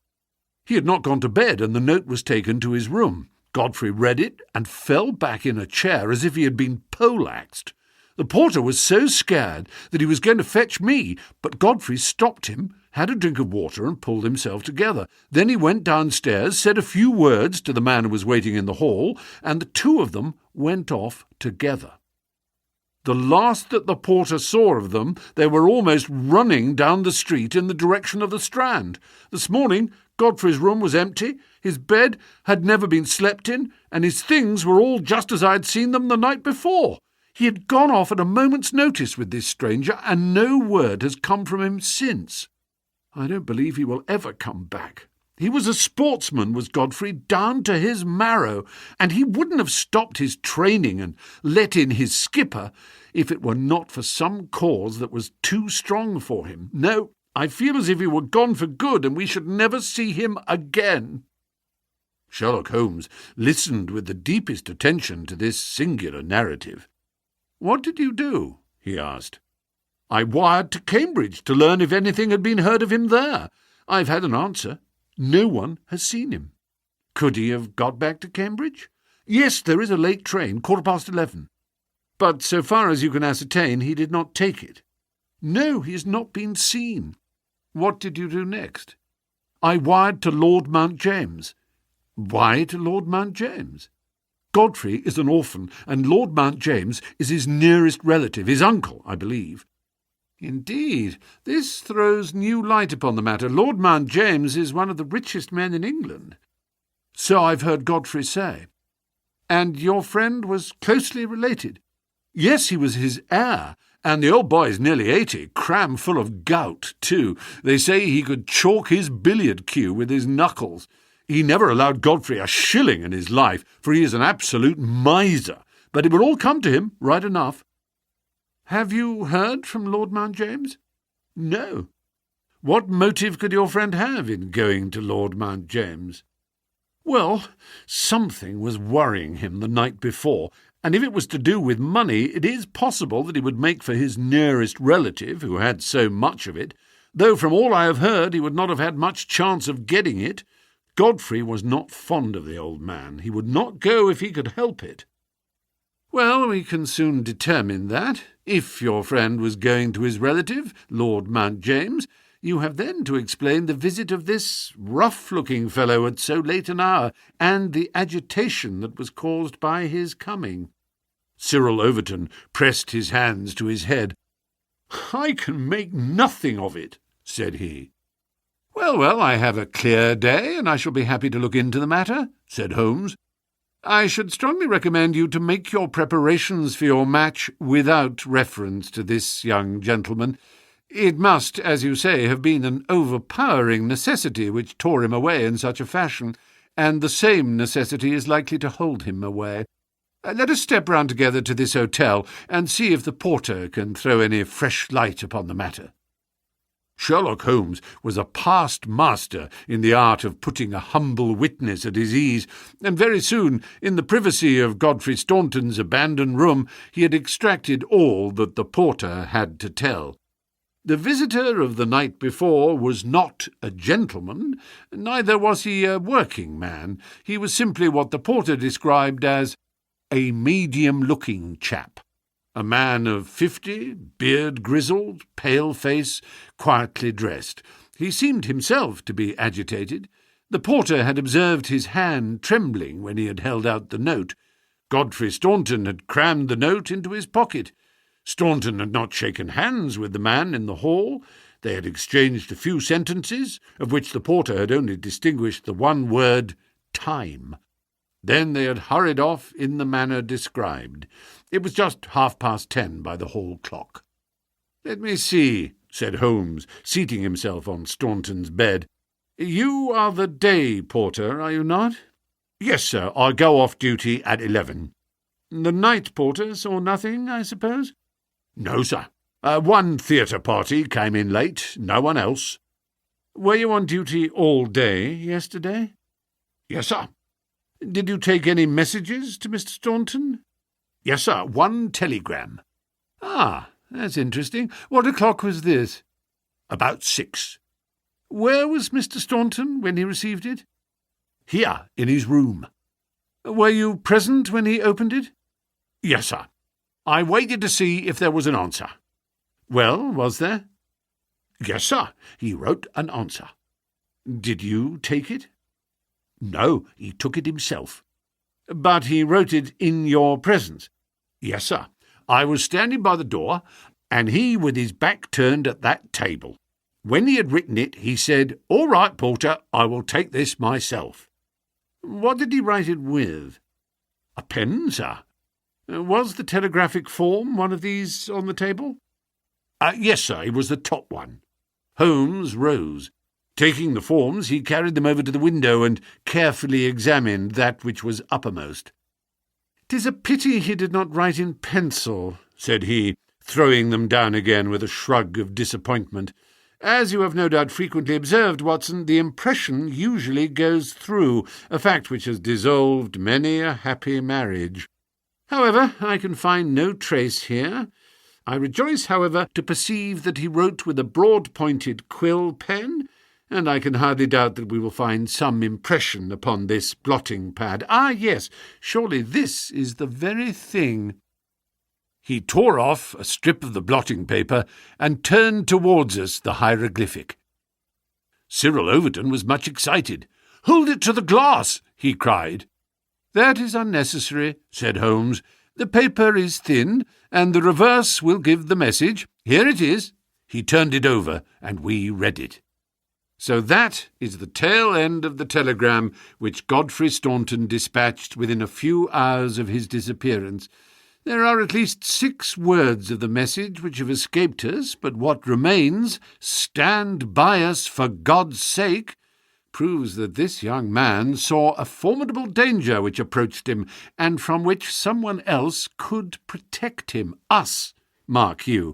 He had not gone to bed, and the note was taken to his room. Godfrey read it and fell back in a chair as if he had been poleaxed. The porter was so scared that he was going to fetch me, but Godfrey stopped him, had a drink of water and pulled himself together. Then he went downstairs, said a few words to the man who was waiting in the hall, and the two of them went off together. The last that the porter saw of them, they were almost running down the street in the direction of the Strand. This morning Godfrey's room was empty, his bed had never been slept in, and his things were all just as I had seen them the night before. He had gone off at a moment's notice with this stranger, and no word has come from him since. I don't believe he will ever come back. He was a sportsman, was Godfrey, down to his marrow, and he wouldn't have stopped his training and let in his skipper if it were not for some cause that was too strong for him. No, I feel as if he were gone for good, and we should never see him again." Sherlock Holmes listened with the deepest attention to this singular narrative. "What did you do?" he asked. "I wired to Cambridge to learn if anything had been heard of him there. I've had an answer. No one has seen him." "Could he have got back to Cambridge?" "Yes, there is a late train, 11:15. But so far as you can ascertain, he did not take it." "No, he has not been seen." "What did you do next?" "I wired to Lord Mount James." "Why to Lord Mount James?" "Godfrey is an orphan, and Lord Mount James is his nearest relative, his uncle, I believe." "Indeed, this throws new light upon the matter. Lord Mount James is one of the richest men in England." "So I've heard Godfrey say." "And your friend was closely related?" "Yes, he was his heir, and the old boy is nearly 80, cram full of gout, too. They say he could chalk his billiard cue with his knuckles. He never allowed Godfrey a shilling in his life, for he is an absolute miser, but it would all come to him right enough." "Have you heard from Lord Mount James?" "No." "What motive could your friend have in going to Lord Mount James?" "Well, something was worrying him the night before, and if it was to do with money, it is possible that he would make for his nearest relative, who had so much of it, though from all I have heard he would not have had much chance of getting it. Godfrey was not fond of the old man. He would not go if he could help it." Well, we can soon determine that. If your friend was going to his relative, Lord Mount James, you have then to explain the visit of this rough-looking fellow at so late an hour, and the agitation that was caused by his coming." Cyril Overton pressed his hands to his head. "I can make nothing of it," said he. Well, I have a clear day, and I shall be happy to look into the matter," said Holmes. "I should strongly recommend you to make your preparations for your match without reference to this young gentleman. It must, as you say, have been an overpowering necessity which tore him away in such a fashion, and the same necessity is likely to hold him away. Let us step round together to this hotel, and see if the porter can throw any fresh light upon the matter." Sherlock Holmes was a past master in the art of putting a humble witness at his ease, and very soon, in the privacy of Godfrey Staunton's abandoned room, he had extracted all that the porter had to tell. The visitor of the night before was not a gentleman, neither was he a working man. He was simply what the porter described as a medium-looking chap. A man of 50, beard grizzled, pale face, quietly dressed. He seemed himself to be agitated. The porter had observed his hand trembling when he had held out the note. Godfrey Staunton had crammed the note into his pocket. Staunton had not shaken hands with the man in the hall. They had exchanged a few sentences, of which the porter had only distinguished the one word, time. Then they had hurried off in the manner described. It was just 10:30 by the hall clock. "Let me see," said Holmes, seating himself on Staunton's bed. "You are the day porter, are you not?" "Yes, sir. I go off duty at 11. "The night porter saw nothing, I suppose?" "No, sir. One theatre party came in late, no one else." "Were you on duty all day yesterday?" "Yes, sir." "Did you take any messages to Mr. Staunton?" "Yes, sir. One telegram." "Ah, that's interesting. What o'clock was this?" "About 6. "Where was Mr. Staunton when he received it?" "Here, in his room." "Were you present when he opened it?" "Yes, sir. I waited to see if there was an answer." "Well, was there?" "Yes, sir. He wrote an answer." "Did you take it?" "No, he took it himself." "But he wrote it in your presence?" "Yes, sir. I was standing by the door, and he with his back turned at that table. When he had written it, he said, 'All right, porter, I will take this myself.'" "What did he write it with?" "A pen, sir." "Was the telegraphic form one of these on the table?" "Yes, sir, it was the top one." Holmes rose. Taking the forms, he carried them over to the window and carefully examined that which was uppermost. "'Tis a pity he did not write in pencil," said he, throwing them down again with a shrug of disappointment. "As you have no doubt frequently observed, Watson, the impression usually goes through, a fact which has dissolved many a happy marriage. However, I can find no trace here. I rejoice, however, to perceive that he wrote with a broad-pointed quill pen, and I can hardly doubt that we will find some impression upon this blotting-pad. Ah, yes, surely this is the very thing." He tore off a strip of the blotting paper and turned towards us the hieroglyphic. Cyril Overton was much excited. "Hold it to the glass!" he cried. "That is unnecessary," said Holmes. "The paper is thin, and the reverse will give the message. Here it is." He turned it over, and we read it. "So that is the tail end of the telegram which Godfrey Staunton dispatched within a few hours of his disappearance. There are at least 6 words of the message which have escaped us, but what remains, 'Stand by us for God's sake,' proves that this young man saw a formidable danger which approached him, and from which someone else could protect him. Us, mark you.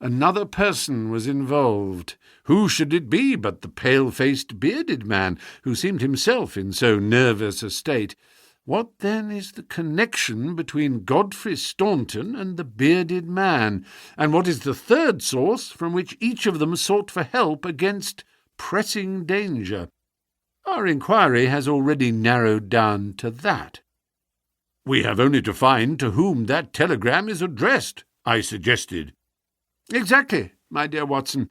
Another person was involved. Who should it be but the pale-faced, bearded man, who seemed himself in so nervous a state? What, then, is the connection between Godfrey Staunton and the bearded man? And what is the third source from which each of them sought for help against pressing danger? Our inquiry has already narrowed down to that." "We have only to find to whom that telegram is addressed," I suggested. "Exactly, my dear Watson.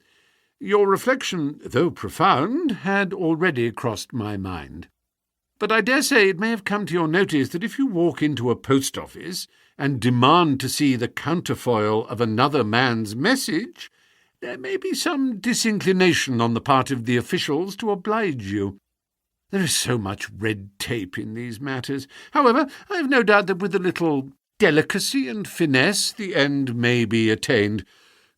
Your reflection, though profound, had already crossed my mind. But I dare say it may have come to your notice that if you walk into a post office and demand to see the counterfoil of another man's message, there may be some disinclination on the part of the officials to oblige you. There is so much red tape in these matters. However, I have no doubt that with a little delicacy and finesse the end may be attained.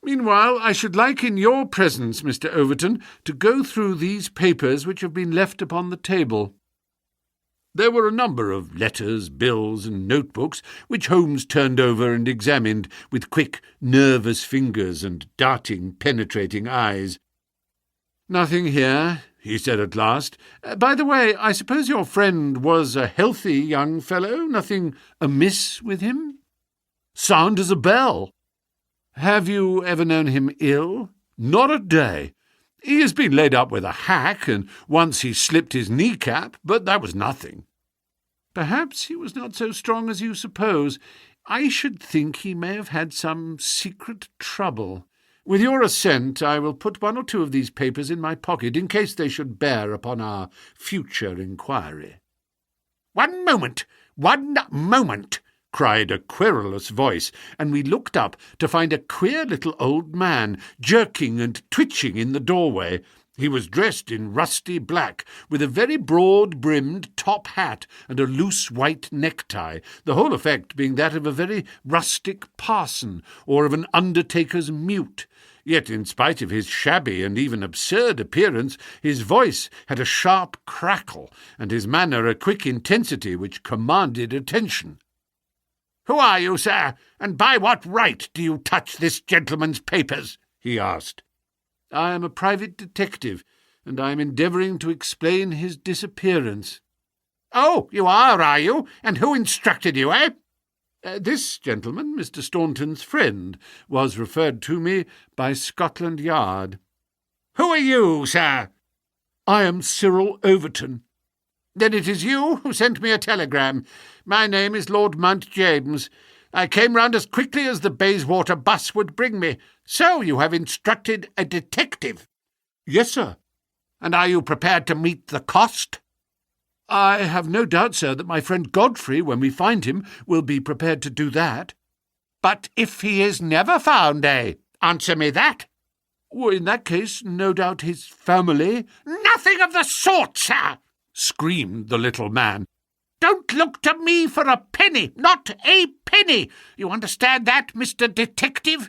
Meanwhile, I should like in your presence, Mr. Overton, to go through these papers which have been left upon the table." There were a number of letters, bills, and notebooks, which Holmes turned over and examined with quick, nervous fingers and darting, penetrating eyes. "Nothing here," he said at last. "By the way, I suppose your friend was a healthy young fellow? Nothing amiss with him?" "Sound as a bell." "Have you ever known him ill?" "Not a day. He has been laid up with a hack, and once he slipped his kneecap, but that was nothing." "Perhaps he was not so strong as you suppose. I should think he may have had some secret trouble. With your assent, I will put one or two of these papers in my pocket in case they should bear upon our future inquiry." One moment, cried a querulous voice, and we looked up to find a queer little old man jerking and twitching in the doorway. He was dressed in rusty black, with a very broad-brimmed top hat and a loose white necktie, the whole effect being that of a very rustic parson or of an undertaker's mute. Yet, in spite of his shabby and even absurd appearance, his voice had a sharp crackle, and his manner a quick intensity which commanded attention. "Who are you, sir, and by what right do you touch this gentleman's papers?" he asked. "I am a private detective, and I am endeavouring to explain his disappearance." "Oh, you are you? And who instructed you, eh?" This gentleman, Mr. Staunton's friend, was referred to me by Scotland Yard." "Who are you, sir?" "I am Cyril Overton." "Then it is you who sent me a telegram. My name is Lord Mount James. I came round as quickly as the Bayswater bus would bring me. So you have instructed a detective?" "Yes, sir." "And are you prepared to meet the cost?" "I have no doubt, sir, that my friend Godfrey, when we find him, will be prepared to do that." "But if he is never found, eh? Answer me that." "Well, in that case, no doubt his family—" "Nothing of the sort, sir!" screamed the little man. "Don't look to me for a penny, not a penny. You understand that, Mr. Detective?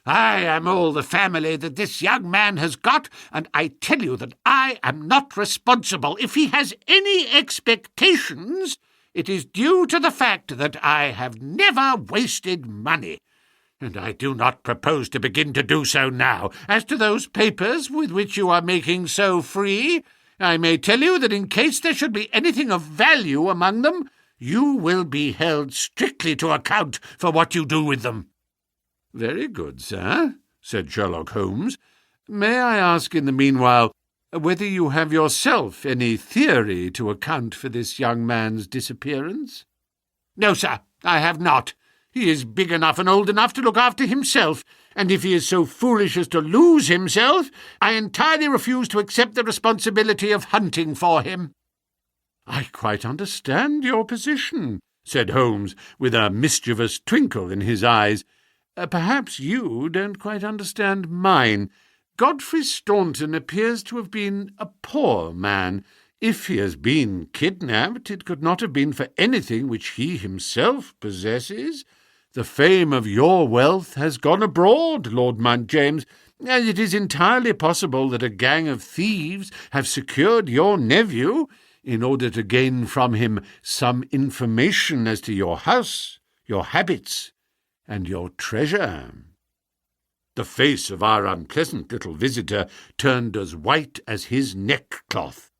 I am all the family that this young man has got, and I tell you that I am not responsible. If he has any expectations, it is due to the fact that I have never wasted money, and I do not propose to begin to do so now. As to those papers with which you are making so free, I may tell you that in case there should be anything of value among them, you will be held strictly to account for what you do with them." "Very good, sir," said Sherlock Holmes. "May I ask in the meanwhile whether you have yourself any theory to account for this young man's disappearance?" "No, sir, I have not. He is big enough and old enough to look after himself, and if he is so foolish as to lose himself, I entirely refuse to accept the responsibility of hunting for him." "I quite understand your position," said Holmes, with a mischievous twinkle in his eyes. "Perhaps you don't quite understand mine. Godfrey Staunton appears to have been a poor man. If he has been kidnapped, it could not have been for anything which he himself possesses. The fame of your wealth has gone abroad, Lord Mount James, and it is entirely possible that a gang of thieves have secured your nephew in order to gain from him some information as to your house, your habits, and your treasure." The face of our unpleasant little visitor turned as white as his neckcloth.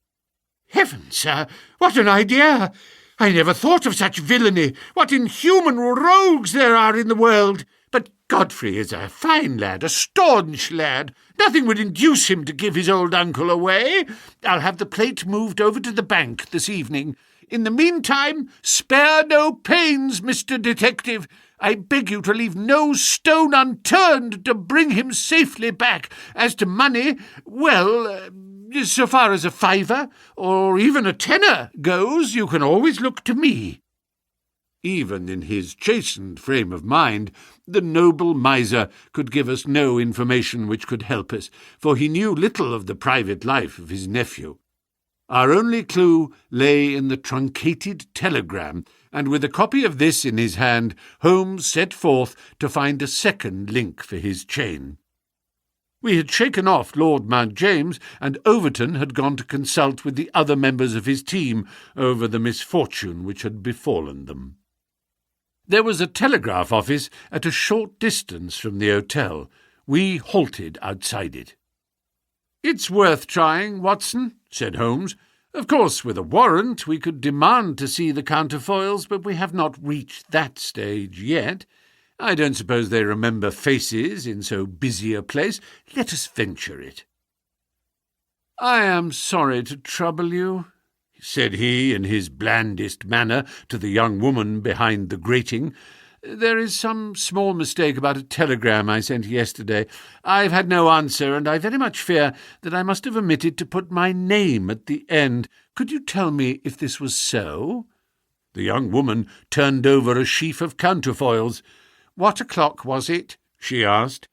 "Heavens, sir, what an idea! I never thought of such villainy. What inhuman rogues there are in the world! But Godfrey is a fine lad, a staunch lad. Nothing would induce him to give his old uncle away. I'll have the plate moved over to the bank this evening. In the meantime, spare no pains, Mr. Detective. I beg you to leave no stone unturned to bring him safely back. As to money, well, so far as a fiver, or even a tenner, goes, you can always look to me." Even in his chastened frame of mind, the noble miser could give us no information which could help us, for he knew little of the private life of his nephew. Our only clue lay in the truncated telegram, and with a copy of this in his hand, Holmes set forth to find a second link for his chain. We had shaken off Lord Mount James, and Overton had gone to consult with the other members of his team over the misfortune which had befallen them. There was a telegraph office at a short distance from the hotel. We halted outside it. "It's worth trying, Watson," said Holmes. "Of course, with a warrant we could demand to see the counterfoils, but we have not reached that stage yet. I don't suppose they remember faces in so busy a place. Let us venture it." "I am sorry to trouble you," said he in his blandest manner to the young woman behind the grating. "There is some small mistake about a telegram I sent yesterday. I've had no answer, and I very much fear that I must have omitted to put my name at the end. Could you tell me if this was so?" The young woman turned over a sheaf of counterfoils. "What o'clock was it?" she asked.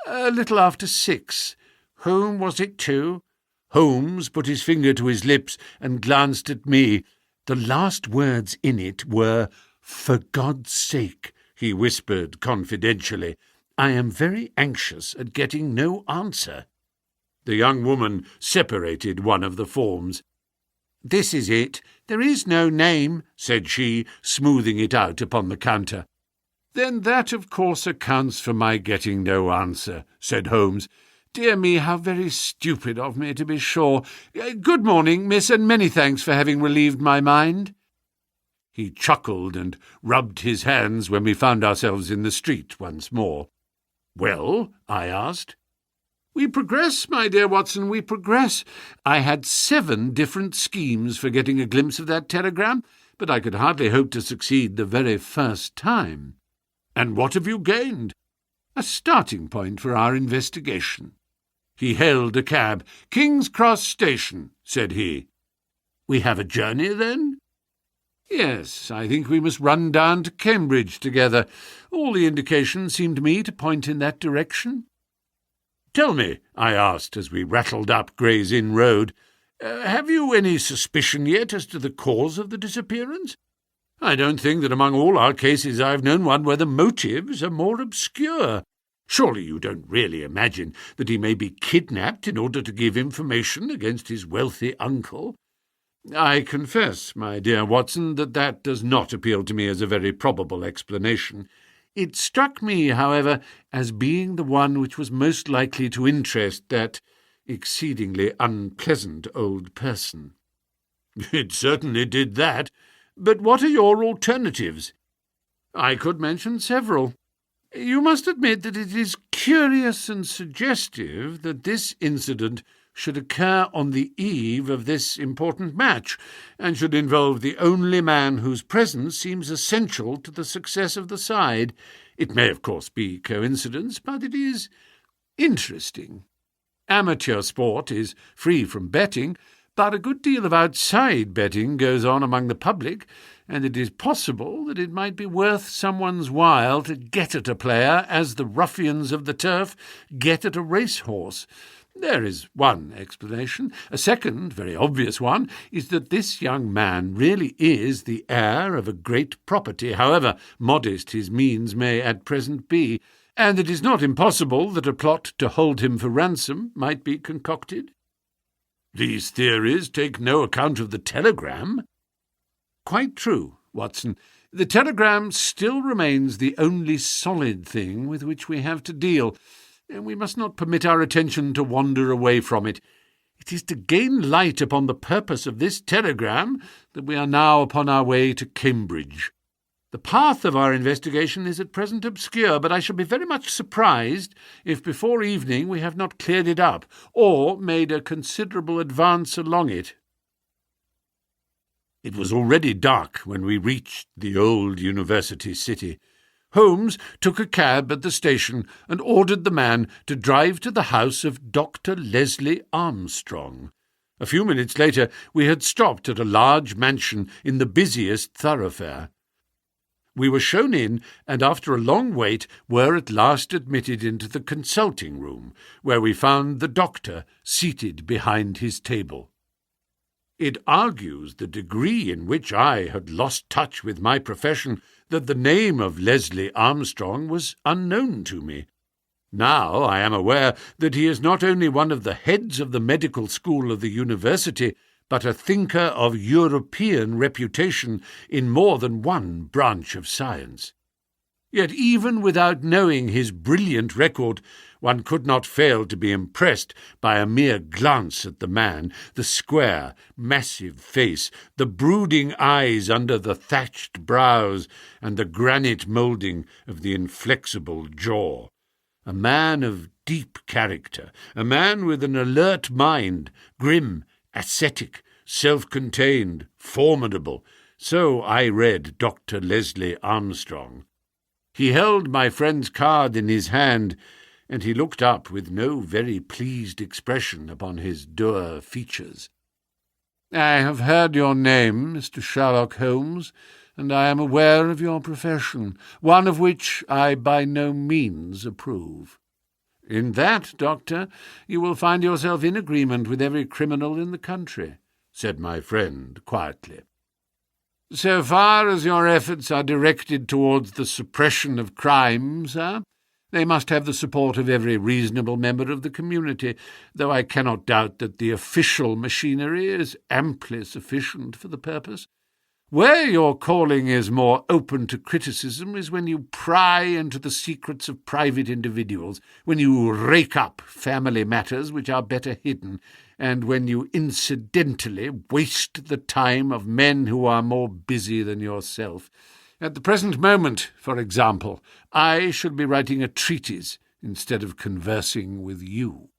"A little after 6. Whom was it to?" Holmes put his finger to his lips and glanced at me. The last words in it were, "For God's sake," he whispered confidentially. "I am very anxious at getting no answer." The young woman separated one of the forms. "This is it. There is no name," said she, smoothing it out upon the counter. "Then that, of course, accounts for my getting no answer," said Holmes. "Dear me, how very stupid of me, to be sure. Good morning, miss, and many thanks for having relieved my mind." He chuckled and rubbed his hands when we found ourselves in the street once more. "Well?" I asked. "We progress, my dear Watson, we progress. I had 7 different schemes for getting a glimpse of that telegram, but I could hardly hope to succeed the very first time." "And what have you gained?" "A starting point for our investigation." He hailed a cab. "King's Cross Station," said he. "We have a journey, then?" "Yes, I think we must run down to Cambridge together. All the indications seem to me to point in that direction." "Tell me," I asked as we rattled up Gray's Inn Road, "have you any suspicion yet as to the cause of the disappearance? I don't think that among all our cases I've known one where the motives are more obscure. Surely you don't really imagine that he may be kidnapped in order to give information against his wealthy uncle?" "I confess, my dear Watson, that does not appeal to me as a very probable explanation. It struck me, however, as being the one which was most likely to interest that exceedingly unpleasant old person." "It certainly did that. But what are your alternatives?" "I could mention several. You must admit that it is curious and suggestive that this incident should occur on the eve of this important match, and should involve the only man whose presence seems essential to the success of the side. It may, of course, be coincidence, but it is interesting. Amateur sport is free from betting, but a good deal of outside betting goes on among the public, and it is possible that it might be worth someone's while to get at a player as the ruffians of the turf get at a racehorse. There is one explanation. A second, very obvious one, is that this young man really is the heir of a great property, however modest his means may at present be, and it is not impossible that a plot to hold him for ransom might be concocted." "These theories take no account of the telegram." "Quite true, Watson. The telegram still remains the only solid thing with which we have to deal, and we must not permit our attention to wander away from it. It is to gain light upon the purpose of this telegram that we are now upon our way to Cambridge. The path of our investigation is at present obscure, but I shall be very much surprised if before evening we have not cleared it up, or made a considerable advance along it." It was already dark when we reached the old university city. Holmes took a cab at the station and ordered the man to drive to the house of Dr. Leslie Armstrong. A few minutes later we had stopped at a large mansion in the busiest thoroughfare. We were shown in, and after a long wait were at last admitted into the consulting room, where we found the doctor seated behind his table. It argues the degree in which I had lost touch with my profession that the name of Leslie Armstrong was unknown to me. Now I am aware that he is not only one of the heads of the medical school of the university, but a thinker of European reputation in more than one branch of science. Yet even without knowing his brilliant record, one could not fail to be impressed by a mere glance at the man, the square, massive face, the brooding eyes under the thatched brows, and the granite moulding of the inflexible jaw. A man of deep character, a man with an alert mind, grim, ascetic, self-contained, formidable. So I read Dr. Leslie Armstrong. He held my friend's card in his hand, and he looked up with no very pleased expression upon his dour features. "I have heard your name, Mr. Sherlock Holmes, and I am aware of your profession, one of which I by no means approve. In that, Doctor, you will find yourself in agreement with every criminal in the country," said my friend quietly. "So far as your efforts are directed towards the suppression of crime, sir, they must have the support of every reasonable member of the community, though I cannot doubt that the official machinery is amply sufficient for the purpose. Where your calling is more open to criticism is when you pry into the secrets of private individuals, when you rake up family matters which are better hidden, and when you incidentally waste the time of men who are more busy than yourself. At the present moment, for example, I should be writing a treatise instead of conversing with you."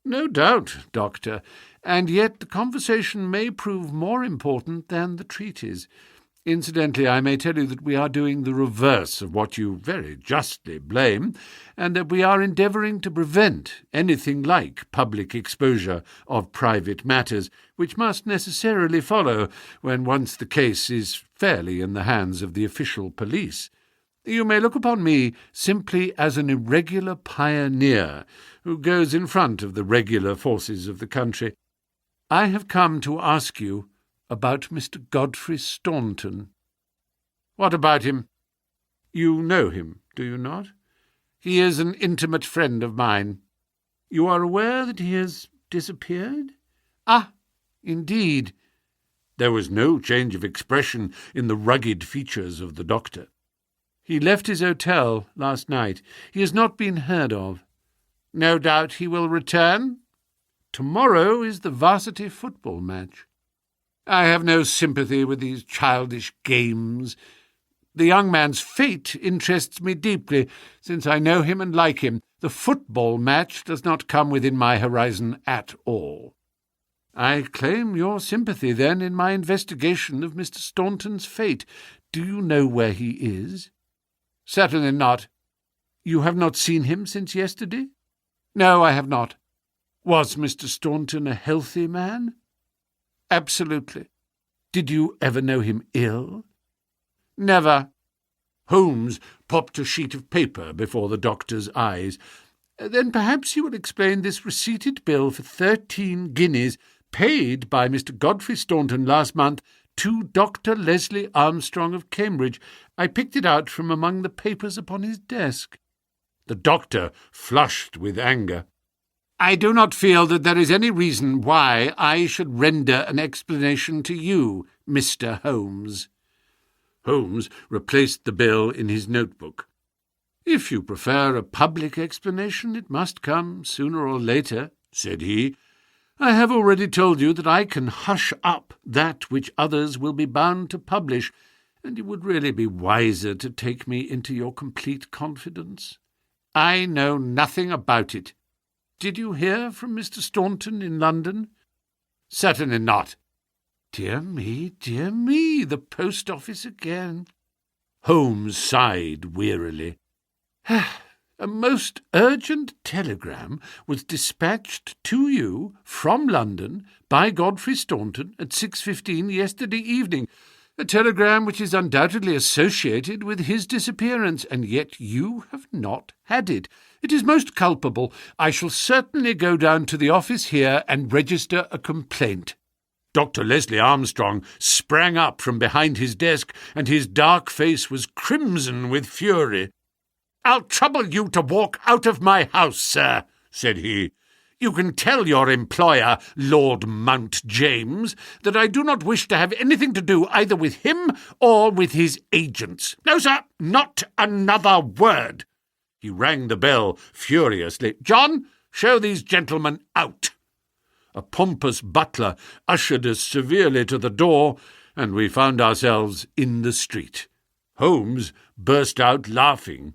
"No doubt, Doctor, and yet the conversation may prove more important than the treatise. Incidentally, I may tell you that we are doing the reverse of what you very justly blame, and that we are endeavouring to prevent anything like public exposure of private matters, which must necessarily follow when once the case is fairly in the hands of the official police. You may look upon me simply as an irregular pioneer who goes in front of the regular forces of the country. I have come to ask you about Mr. Godfrey Staunton." "What about him?" "You know him, do you not? He is an intimate friend of mine. You are aware that he has disappeared?" "Ah, indeed." There was no change of expression in the rugged features of the doctor. "He left his hotel last night. He has not been heard of." "No doubt he will return?" "Tomorrow is the varsity football match." "I have no sympathy with these childish games. The young man's fate interests me deeply, since I know him and like him. The football match does not come within my horizon at all." "I claim your sympathy, then, in my investigation of Mr. Staunton's fate. Do you know where he is?" "Certainly not." "You have not seen him since yesterday?" "No, I have not." "Was Mr. Staunton a healthy man?" "Absolutely." "Did you ever know him ill?" "Never." Holmes popped a sheet of paper before the doctor's eyes. "Then perhaps you will explain this receipted bill for 13 guineas paid by Mr. Godfrey Staunton last month to Dr. Leslie Armstrong of Cambridge. I picked it out from among the papers upon his desk." The doctor flushed with anger. "I do not feel that there is any reason why I should render an explanation to you, Mr. Holmes." Holmes replaced the bill in his notebook. "If you prefer a public explanation, it must come sooner or later," said he. "I have already told you that I can hush up that which others will be bound to publish, and it would really be wiser to take me into your complete confidence." "I know nothing about it." "Did you hear from Mr. Staunton in London?" "Certainly not." Dear me, the post office again." Holmes sighed wearily. "A most urgent telegram was dispatched to you from London by Godfrey Staunton at 6:15 yesterday evening. A telegram which is undoubtedly associated with his disappearance, and yet you have not had it. It is most culpable. I shall certainly go down to the office here and register a complaint." Dr. Leslie Armstrong sprang up from behind his desk, and his dark face was crimson with fury. "I'll trouble you to walk out of my house, sir," said he. "You can tell your employer, Lord Mount James, that I do not wish to have anything to do either with him or with his agents. No, sir, not another word." He rang the bell furiously. "John, show these gentlemen out." A pompous butler ushered us severely to the door, and we found ourselves in the street. Holmes burst out laughing.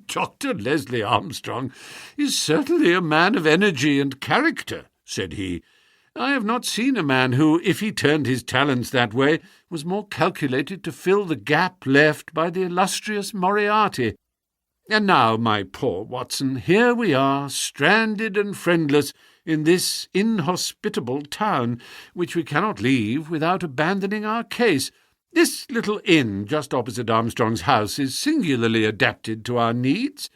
"Dr. Leslie Armstrong is certainly a man of energy and character," said he. "I have not seen a man who, if he turned his talents that way, was more calculated to fill the gap left by the illustrious Moriarty. And now, my poor Watson, here we are, stranded and friendless in this inhospitable town, which we cannot leave without abandoning our case. This little inn just opposite Armstrong's house is singularly adapted to our needs.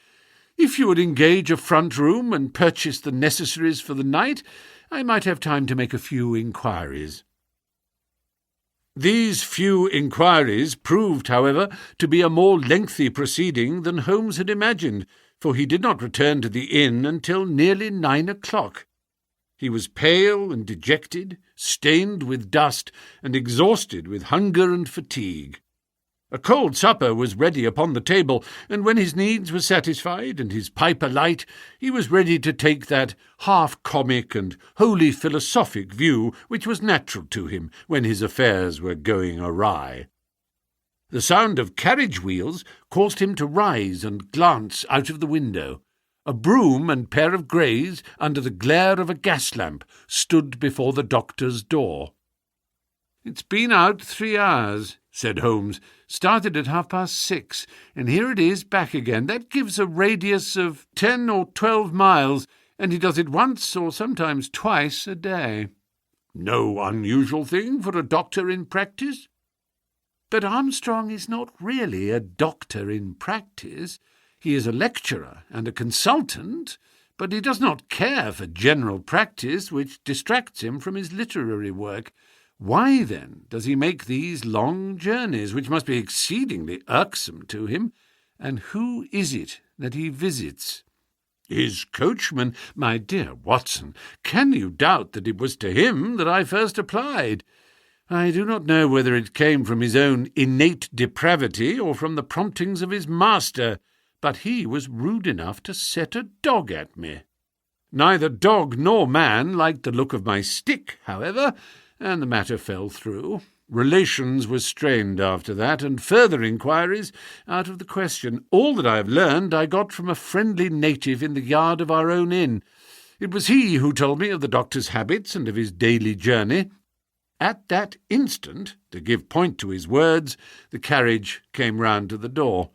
If you would engage a front room and purchase the necessaries for the night, I might have time to make a few inquiries." These few inquiries proved, however, to be a more lengthy proceeding than Holmes had imagined, for he did not return to the inn until nearly 9 o'clock. He was pale and dejected, stained with dust, and exhausted with hunger and fatigue. A cold supper was ready upon the table, and when his needs were satisfied and his pipe alight, he was ready to take that half-comic and wholly philosophic view which was natural to him when his affairs were going awry. The sound of carriage wheels caused him to rise and glance out of the window. A brougham and pair of greys, under the glare of a gas lamp, stood before the doctor's door. "It's been out 3 hours," said Holmes. "Started at 6:30, and here it is back again. That gives a radius of 10 or 12 miles, and he does it once or sometimes twice a day." "No unusual thing for a doctor in practice?" "But Armstrong is not really a doctor in practice. He is a lecturer and a consultant, but he does not care for general practice, which distracts him from his literary work. Why, then, does he make these long journeys, which must be exceedingly irksome to him? And who is it that he visits?" "His coachman. My dear Watson, can you doubt that it was to him that I first applied? I do not know whether it came from his own innate depravity or from the promptings of his master, but he was rude enough to set a dog at me. Neither dog nor man liked the look of my stick, however, and the matter fell through. Relations were strained after that, and further inquiries out of the question. All that I have learned I got from a friendly native in the yard of our own inn. It was he who told me of the doctor's habits and of his daily journey. At that instant, to give point to his words, the carriage came round to the door.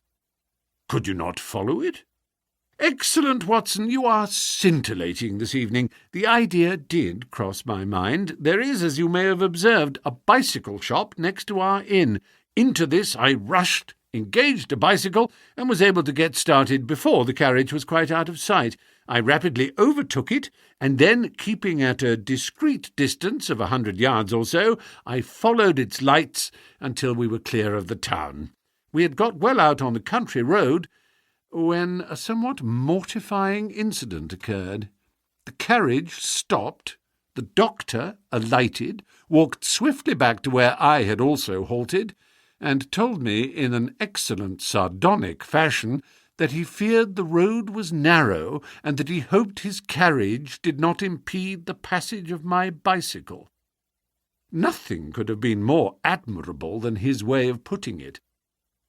Could you not follow it? Excellent, Watson. You are scintillating this evening. The idea did cross my mind. There is, as you may have observed, a bicycle shop next to our inn. Into this I rushed, engaged a bicycle, and was able to get started before the carriage was quite out of sight. I rapidly overtook it, and then, keeping at a discreet distance of 100 yards or so, I followed its lights until we were clear of the town. We had got well out on the country road when a somewhat mortifying incident occurred. The carriage stopped, the doctor alighted, walked swiftly back to where I had also halted, and told me in an excellent sardonic fashion that he feared the road was narrow and that he hoped his carriage did not impede the passage of my bicycle. Nothing could have been more admirable than his way of putting it.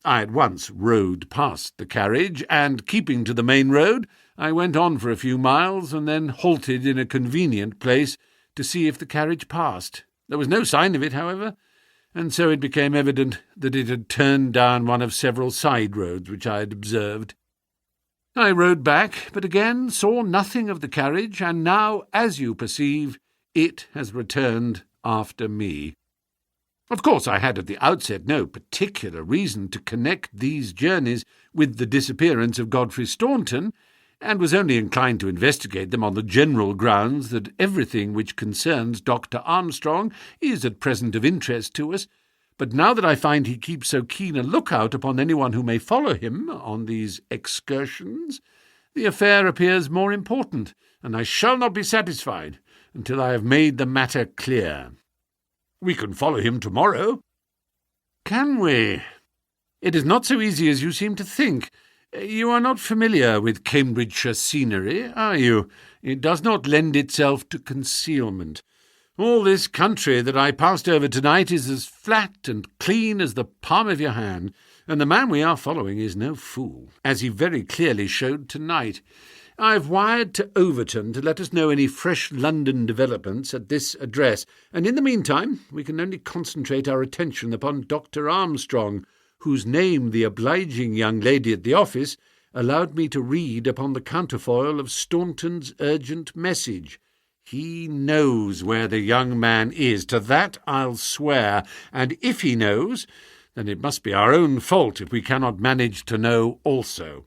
I at once rode past the carriage, and, keeping to the main road, I went on for a few miles and then halted in a convenient place to see if the carriage passed. There was no sign of it, however, and so it became evident that it had turned down one of several side roads which I had observed. I rode back, but again saw nothing of the carriage, and now, as you perceive, it has returned after me. Of course, I had at the outset no particular reason to connect these journeys with the disappearance of Godfrey Staunton, and was only inclined to investigate them on the general grounds that everything which concerns Dr. Armstrong is at present of interest to us. But now that I find he keeps so keen a lookout upon anyone who may follow him on these excursions, the affair appears more important, and I shall not be satisfied until I have made the matter clear. We can follow him tomorrow. Can we? It is not so easy as you seem to think. You are not familiar with Cambridgeshire scenery, are you? It does not lend itself to concealment. All this country that I passed over tonight is as flat and clean as the palm of your hand, and the man we are following is no fool, as he very clearly showed tonight. I've wired to Overton to let us know any fresh London developments at this address, and in the meantime we can only concentrate our attention upon Dr. Armstrong, whose name the obliging young lady at the office allowed me to read upon the counterfoil of Staunton's urgent message. He knows where the young man is, to that I'll swear, and if he knows, then it must be our own fault if we cannot manage to know also.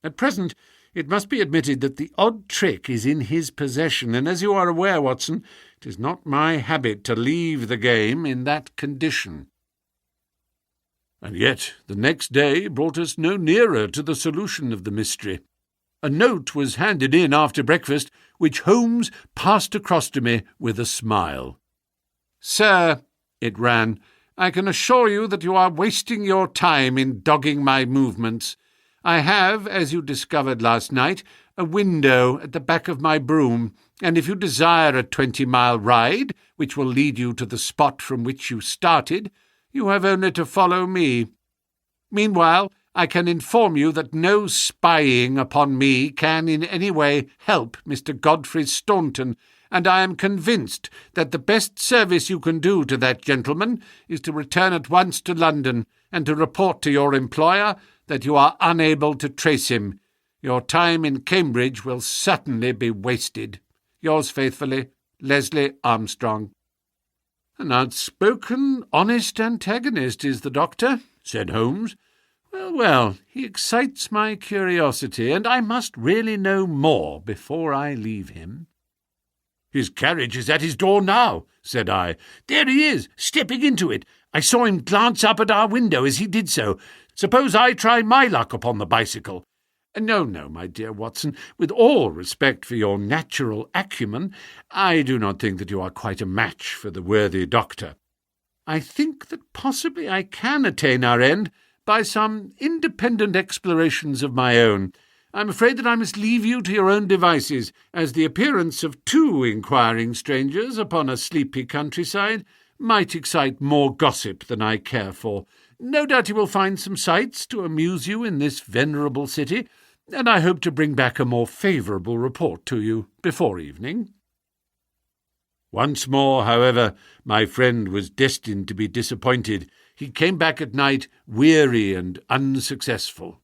At present, it must be admitted that the odd trick is in his possession, and as you are aware, Watson, it is not my habit to leave the game in that condition. And yet the next day brought us no nearer to the solution of the mystery. A note was handed in after breakfast, which Holmes passed across to me with a smile. "Sir," it ran, "I can assure you that you are wasting your time in dogging my movements. I have, as you discovered last night, a window at the back of my brougham, and if you desire a 20-mile ride, which will lead you to the spot from which you started, you have only to follow me. Meanwhile, I can inform you that no spying upon me can in any way help Mr. Godfrey Staunton, and I am convinced that the best service you can do to that gentleman is to return at once to London and to report to your employer that you are unable to trace him. Your time in Cambridge will certainly be wasted. Yours faithfully, Leslie Armstrong." "An outspoken, honest antagonist is the doctor," said Holmes. Well, he excites my curiosity, and I must really know more before I leave him." "His carriage is at his door now," said I. "There he is, stepping into it. I saw him glance up at our window as he did so. Suppose I try my luck upon the bicycle?" No, my dear Watson, with all respect for your natural acumen, I do not think that you are quite a match for the worthy doctor. I think that possibly I can attain our end by some independent explorations of my own. I'm afraid that I must leave you to your own devices, as the appearance of 2 inquiring strangers upon a sleepy countryside might excite more gossip than I care for. No doubt you will find some sights to amuse you in this venerable city, and I hope to bring back a more favourable report to you before evening." Once more, however, my friend was destined to be disappointed. He came back at night weary and unsuccessful.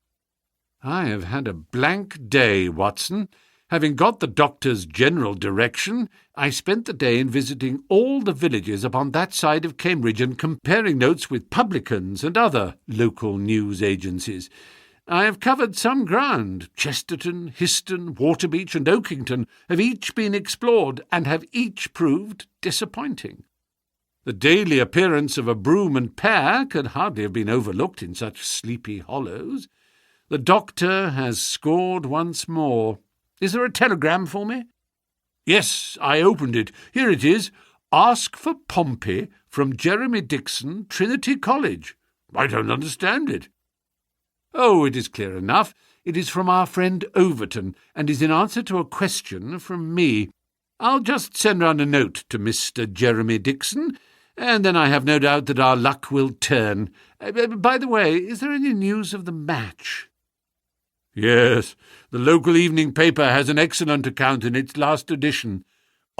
"I have had a blank day, Watson. Having got the doctor's general direction, I spent the day in visiting all the villages upon that side of Cambridge and comparing notes with publicans and other local news agencies. I have covered some ground. Chesterton, Histon, Waterbeach, and Oakington have each been explored and have each proved disappointing. The daily appearance of a brougham and pair could hardly have been overlooked in such sleepy hollows. The doctor has scored once more. Is there a telegram for me?" "Yes, I opened it. Here it is. Ask for Pompey from Jeremy Dixon, Trinity College." "I don't understand it." "Oh, it is clear enough. It is from our friend Overton, and is in answer to a question from me. I'll just send round a note to Mr. Jeremy Dixon, and then I have no doubt that our luck will turn. By the way, is there any news of the match?" "Yes, the local evening paper has an excellent account in its last edition.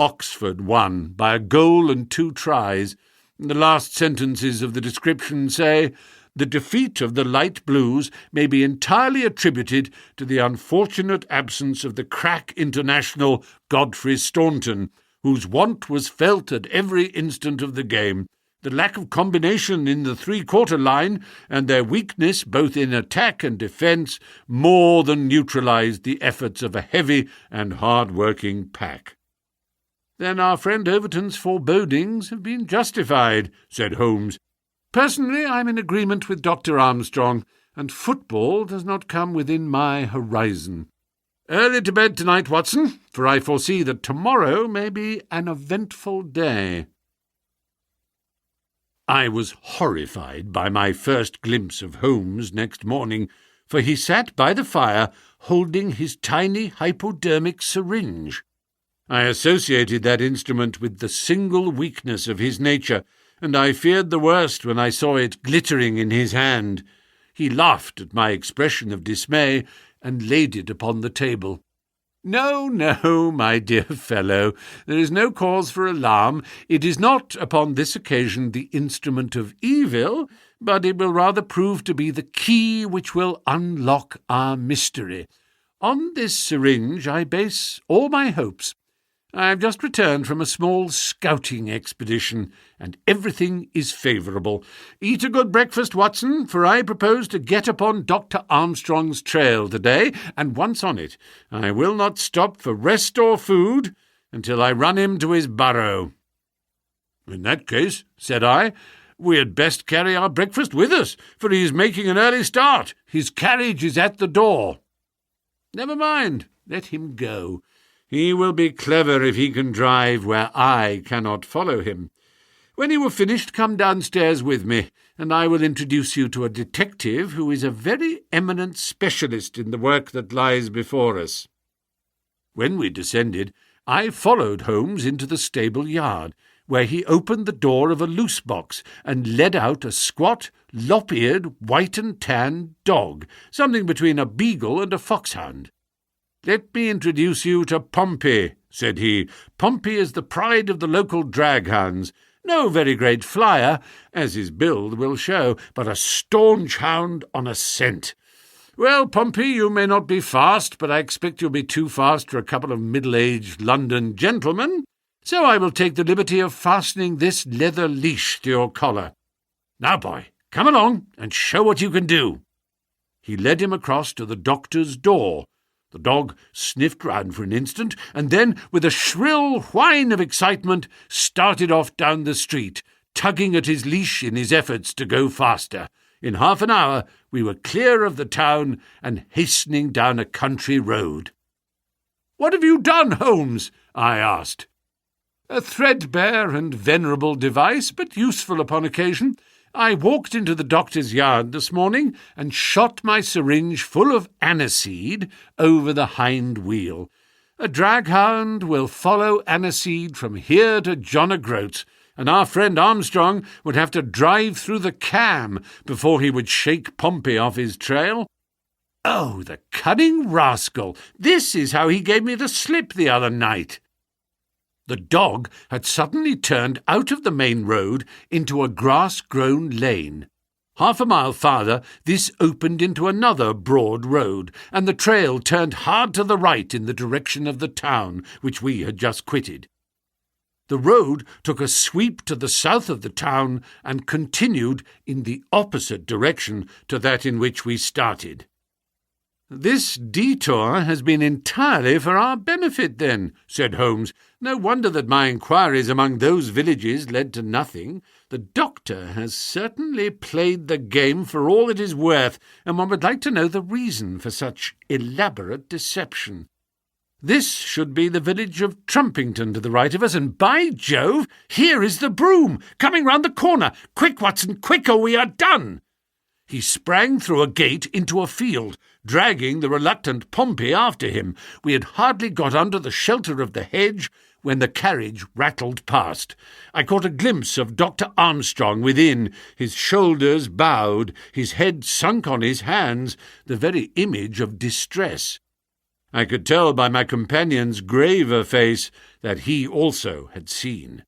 Oxford won by a goal and 2 tries. The last sentences of the description say, "The defeat of the Light Blues may be entirely attributed to the unfortunate absence of the crack international Godfrey Staunton, whose want was felt at every instant of the game. The lack of combination in the three-quarter line and their weakness both in attack and defence more than neutralised the efforts of a heavy and hard-working pack." "Then our friend Overton's forebodings have been justified," said Holmes. "Personally, I'm in agreement with Dr. Armstrong, and football does not come within my horizon. Early to bed tonight, Watson, for I foresee that tomorrow may be an eventful day." I was horrified by my first glimpse of Holmes next morning, for he sat by the fire holding his tiny hypodermic syringe. I associated that instrument with the single weakness of his nature, and I feared the worst when I saw it glittering in his hand. He laughed at my expression of dismay and laid it upon the table. "No, no, my dear fellow, there is no cause for alarm. It is not, upon this occasion, the instrument of evil, but it will rather prove to be the key which will unlock our mystery. On this syringe I base all my hopes. I have just returned from a small scouting expedition, and everything is favourable. Eat a good breakfast, Watson, for I propose to get upon Dr. Armstrong's trail today, and once on it, I will not stop for rest or food until I run him to his burrow." "In that case," said I, "we had best carry our breakfast with us, for he is making an early start. His carriage is at the door." "Never mind, let him go. He will be clever if he can drive where I cannot follow him. When you have finished, come downstairs with me, and I will introduce you to a detective who is a very eminent specialist in the work that lies before us." When we descended, I followed Holmes into the stable yard, where he opened the door of a loose box and led out a squat, lop-eared, white and tan dog, something between a beagle and a foxhound. "Let me introduce you to Pompey," said he. "Pompey is the pride of the local drag-hounds. No very great flyer, as his build will show, but a staunch hound on a scent. Well, Pompey, you may not be fast, but I expect you'll be too fast for a couple of middle-aged London gentlemen, so I will take the liberty of fastening this leather leash to your collar. Now, boy, come along and show what you can do." He led him across to the doctor's door. The dog sniffed round for an instant, and then, with a shrill whine of excitement, started off down the street, tugging at his leash in his efforts to go faster. In half an hour we were clear of the town and hastening down a country road. "What have you done, Holmes?" I asked. "A threadbare and venerable device, but useful upon occasion. I walked into the doctor's yard this morning and shot my syringe full of aniseed over the hind wheel. A draghound will follow aniseed from here to John O'Groats, and our friend Armstrong would have to drive through the Cam before he would shake Pompey off his trail. Oh, the cunning rascal! This is how he gave me the slip the other night." The dog had suddenly turned out of the main road into a grass-grown lane. Half a mile farther, this opened into another broad road, and the trail turned hard to the right in the direction of the town, which we had just quitted. The road took a sweep to the south of the town and continued in the opposite direction to that in which we started. "This detour has been entirely for our benefit, then," said Holmes. "No wonder that my inquiries among those villages led to nothing. The doctor has certainly played the game for all it is worth, and one would like to know the reason for such elaborate deception. This should be the village of Trumpington to the right of us, and by Jove, here is the broom, coming round the corner. Quick, Watson, quick, or we are done." He sprang through a gate into a field, dragging the reluctant Pompey after him. We had hardly got under the shelter of the hedge when the carriage rattled past. I caught a glimpse of Dr. Armstrong within, his shoulders bowed, his head sunk on his hands, the very image of distress. I could tell by my companion's graver face that he also had seen.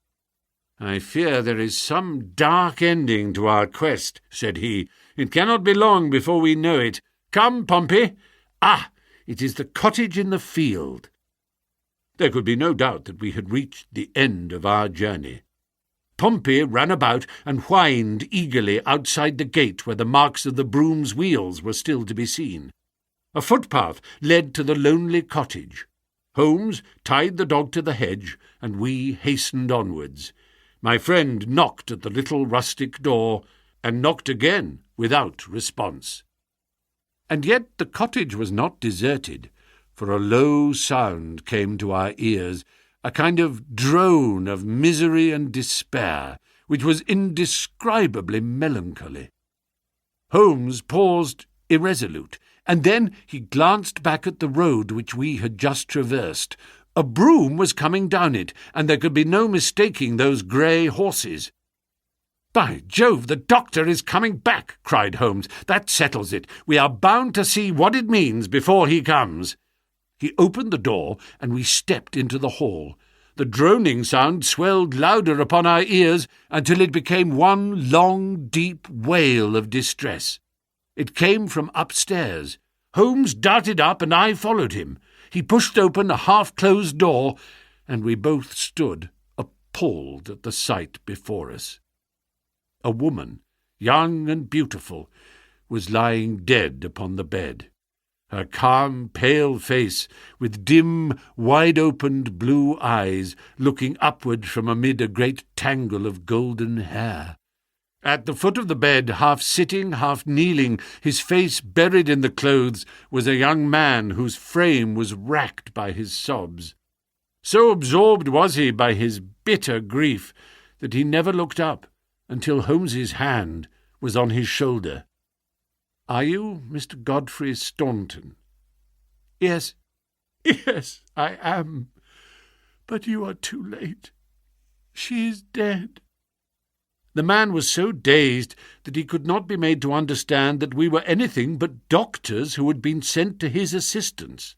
"I fear there is some dark ending to our quest," said he. "It cannot be long before we know it. Come, Pompey! Ah, it is the cottage in the field." There could be no doubt that we had reached the end of our journey. Pompey ran about and whined eagerly outside the gate where the marks of the broom's wheels were still to be seen. A footpath led to the lonely cottage. Holmes tied the dog to the hedge, and we hastened onwards. My friend knocked at the little rustic door, and knocked again without response. And yet the cottage was not deserted, for a low sound came to our ears, a kind of drone of misery and despair, which was indescribably melancholy. Holmes paused irresolute, and then he glanced back at the road which we had just traversed. A broom was coming down it, and there could be no mistaking those grey horses. "By Jove, the doctor is coming back," cried Holmes. "That settles it. We are bound to see what it means before he comes." He opened the door, and we stepped into the hall. The droning sound swelled louder upon our ears until it became one long, deep wail of distress. It came from upstairs. Holmes darted up, and I followed him. He pushed open a half-closed door, and we both stood appalled at the sight before us. A woman, young and beautiful, was lying dead upon the bed. Her calm, pale face, with dim, wide-opened blue eyes, looking upward from amid a great tangle of golden hair. At the foot of the bed, half sitting, half kneeling, his face buried in the clothes, was a young man whose frame was racked by his sobs. So absorbed was he by his bitter grief that he never looked up until Holmes's hand was on his shoulder. "Are you Mr. Godfrey Staunton?" "Yes, yes, I am. But you are too late. She is dead." The man was so dazed that he could not be made to understand that we were anything but doctors who had been sent to his assistance.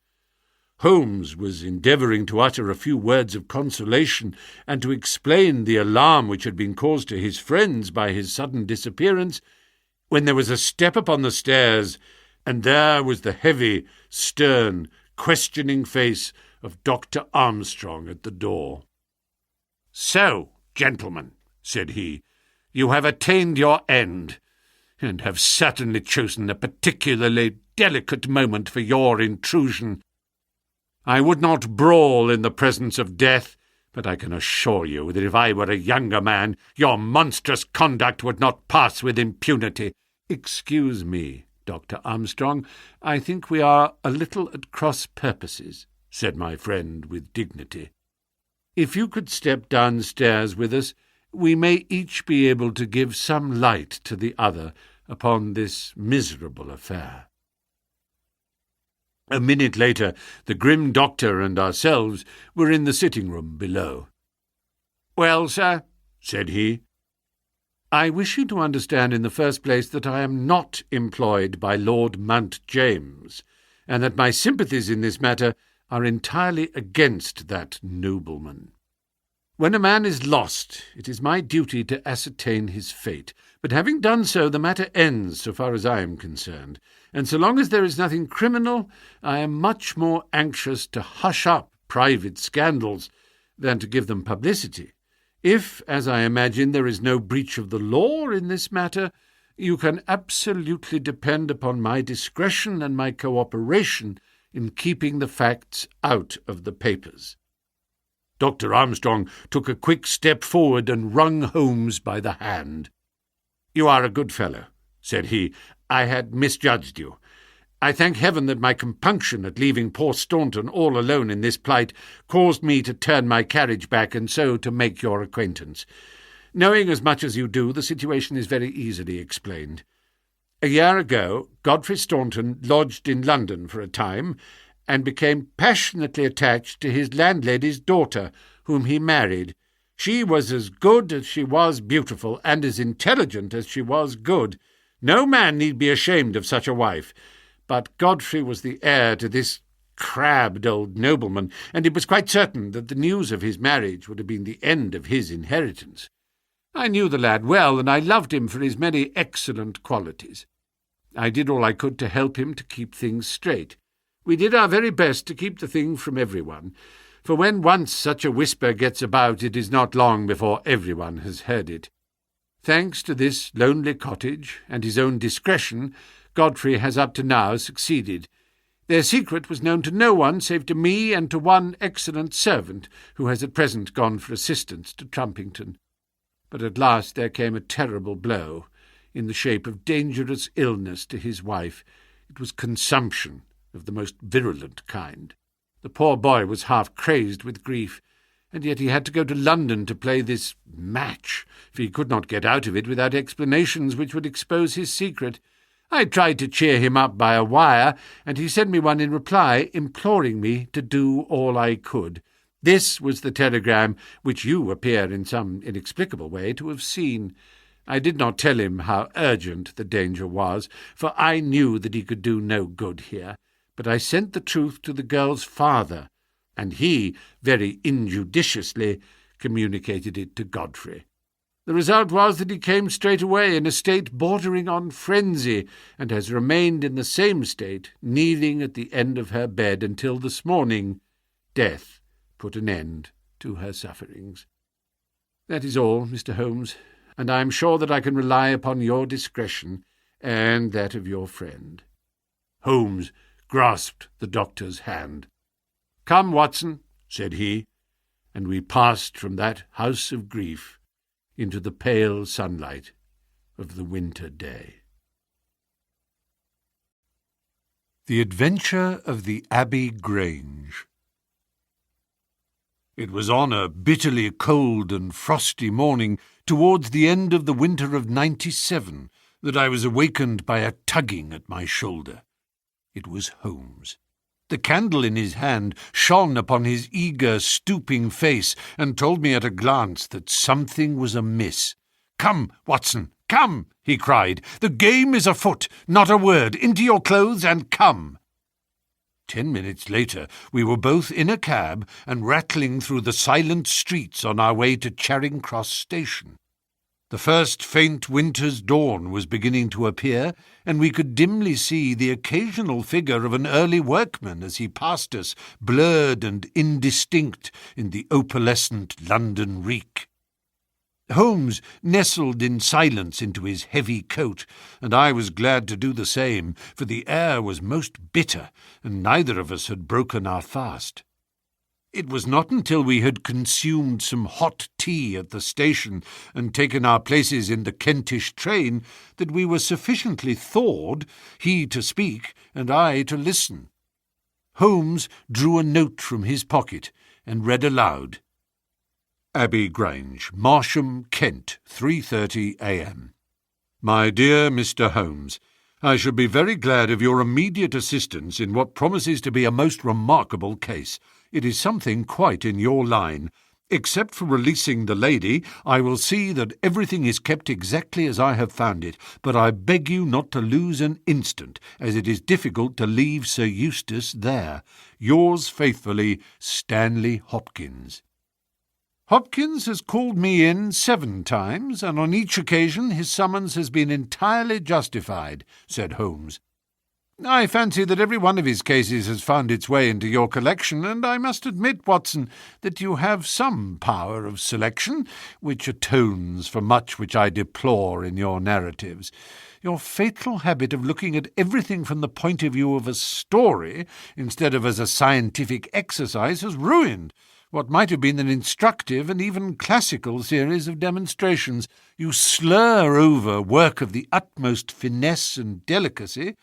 Holmes was endeavouring to utter a few words of consolation and to explain the alarm which had been caused to his friends by his sudden disappearance, when there was a step upon the stairs, and there was the heavy, stern, questioning face of Dr. Armstrong at the door. "So, gentlemen," said he, "you have attained your end, and have certainly chosen a particularly delicate moment for your intrusion. I would not brawl in the presence of death, but I can assure you that if I were a younger man, your monstrous conduct would not pass with impunity." "Excuse me, Dr. Armstrong, I think we are a little at cross purposes," said my friend with dignity. "If you could step downstairs with us, we may each be able to give some light to the other upon this miserable affair." A minute later, the grim doctor and ourselves were in the sitting-room below. "Well, sir," said he, "I wish you to understand in the first place that I am not employed by Lord Mount James, and that my sympathies in this matter are entirely against that nobleman. When a man is lost, it is my duty to ascertain his fate, but having done so, the matter ends so far as I am concerned, and so long as there is nothing criminal, I am much more anxious to hush up private scandals than to give them publicity. If, as I imagine, there is no breach of the law in this matter, you can absolutely depend upon my discretion and my cooperation in keeping the facts out of the papers." Dr. Armstrong took a quick step forward and wrung Holmes by the hand. "You are a good fellow," said he. "I had misjudged you. I thank heaven that my compunction at leaving poor Staunton all alone in this plight caused me to turn my carriage back and so to make your acquaintance. Knowing as much as you do, the situation is very easily explained. A year ago, Godfrey Staunton lodged in London for a time, and became passionately attached to his landlady's daughter, whom he married. She was as good as she was beautiful, and as intelligent as she was good. No man need be ashamed of such a wife. But Godfrey was the heir to this crabbed old nobleman, and it was quite certain that the news of his marriage would have been the end of his inheritance. I knew the lad well, and I loved him for his many excellent qualities. I did all I could to help him to keep things straight. We did our very best to keep the thing from everyone, for when once such a whisper gets about, it is not long before everyone has heard it. Thanks to this lonely cottage and his own discretion, Godfrey has up to now succeeded. Their secret was known to no one save to me and to one excellent servant who has at present gone for assistance to Trumpington. But at last there came a terrible blow, in the shape of dangerous illness to his wife. It was consumption of the most virulent kind. The poor boy was half crazed with grief, and yet he had to go to London to play this match, for he could not get out of it without explanations which would expose his secret. I tried to cheer him up by a wire, and he sent me one in reply, imploring me to do all I could. This was the telegram which you appear in some inexplicable way to have seen. I did not tell him how urgent the danger was, for I knew that he could do no good here, but I sent the truth to the girl's father, and he, very injudiciously, communicated it to Godfrey. The result was that he came straight away in a state bordering on frenzy, and has remained in the same state, kneeling at the end of her bed until this morning. Death put an end to her sufferings. That is all, Mr. Holmes, and I am sure that I can rely upon your discretion and that of your friend. Holmes grasped the doctor's hand. "Come, Watson," said he, and we passed from that house of grief into the pale sunlight of the winter day. The Adventure of the Abbey Grange. It was on a bitterly cold and frosty morning towards the end of the winter of '97 that I was awakened by a tugging at my shoulder. It was Holmes. The candle in his hand shone upon his eager, stooping face, and told me at a glance that something was amiss. "Come, Watson, come," he cried. "The game is afoot. Not a word. Into your clothes and come." 10 minutes later we were both in a cab and rattling through the silent streets on our way to Charing Cross Station. The first faint winter's dawn was beginning to appear, and we could dimly see the occasional figure of an early workman as he passed us, blurred and indistinct in the opalescent London reek. Holmes nestled in silence into his heavy coat, and I was glad to do the same, for the air was most bitter, and neither of us had broken our fast. It was not until we had consumed some hot tea at the station and taken our places in the Kentish train that we were sufficiently thawed, he to speak and I to listen. Holmes drew a note from his pocket and read aloud: "Abbey Grange, Marsham, Kent, 3:30 a.m. My dear Mr. Holmes, I should be very glad of your immediate assistance in what promises to be a most remarkable case. It is something quite in your line. Except for releasing the lady, I will see that everything is kept exactly as I have found it, but I beg you not to lose an instant, as it is difficult to leave Sir Eustace there. Yours faithfully, Stanley Hopkins." Hopkins has called me in 7 times, and on each occasion his summons has been entirely justified, said Holmes. I fancy that every one of his cases has found its way into your collection, and I must admit, Watson, that you have some power of selection, which atones for much which I deplore in your narratives. Your fatal habit of looking at everything from the point of view of a story, instead of as a scientific exercise, has ruined what might have been an instructive and even classical series of demonstrations. You slur over work of the utmost finesse and delicacy,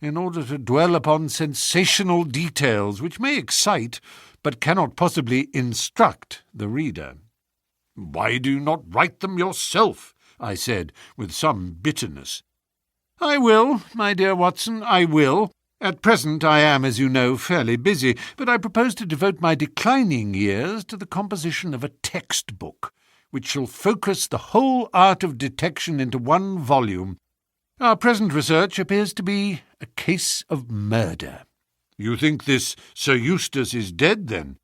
in order to dwell upon sensational details which may excite, but cannot possibly instruct the reader. "Why do you not write them yourself?" I said, with some bitterness. "I will, my dear Watson, I will. At present I am, as you know, fairly busy, but I propose to devote my declining years to the composition of a textbook, which shall focus the whole art of detection into one volume. Our present research appears to be a case of murder. You think this Sir Eustace is dead, then?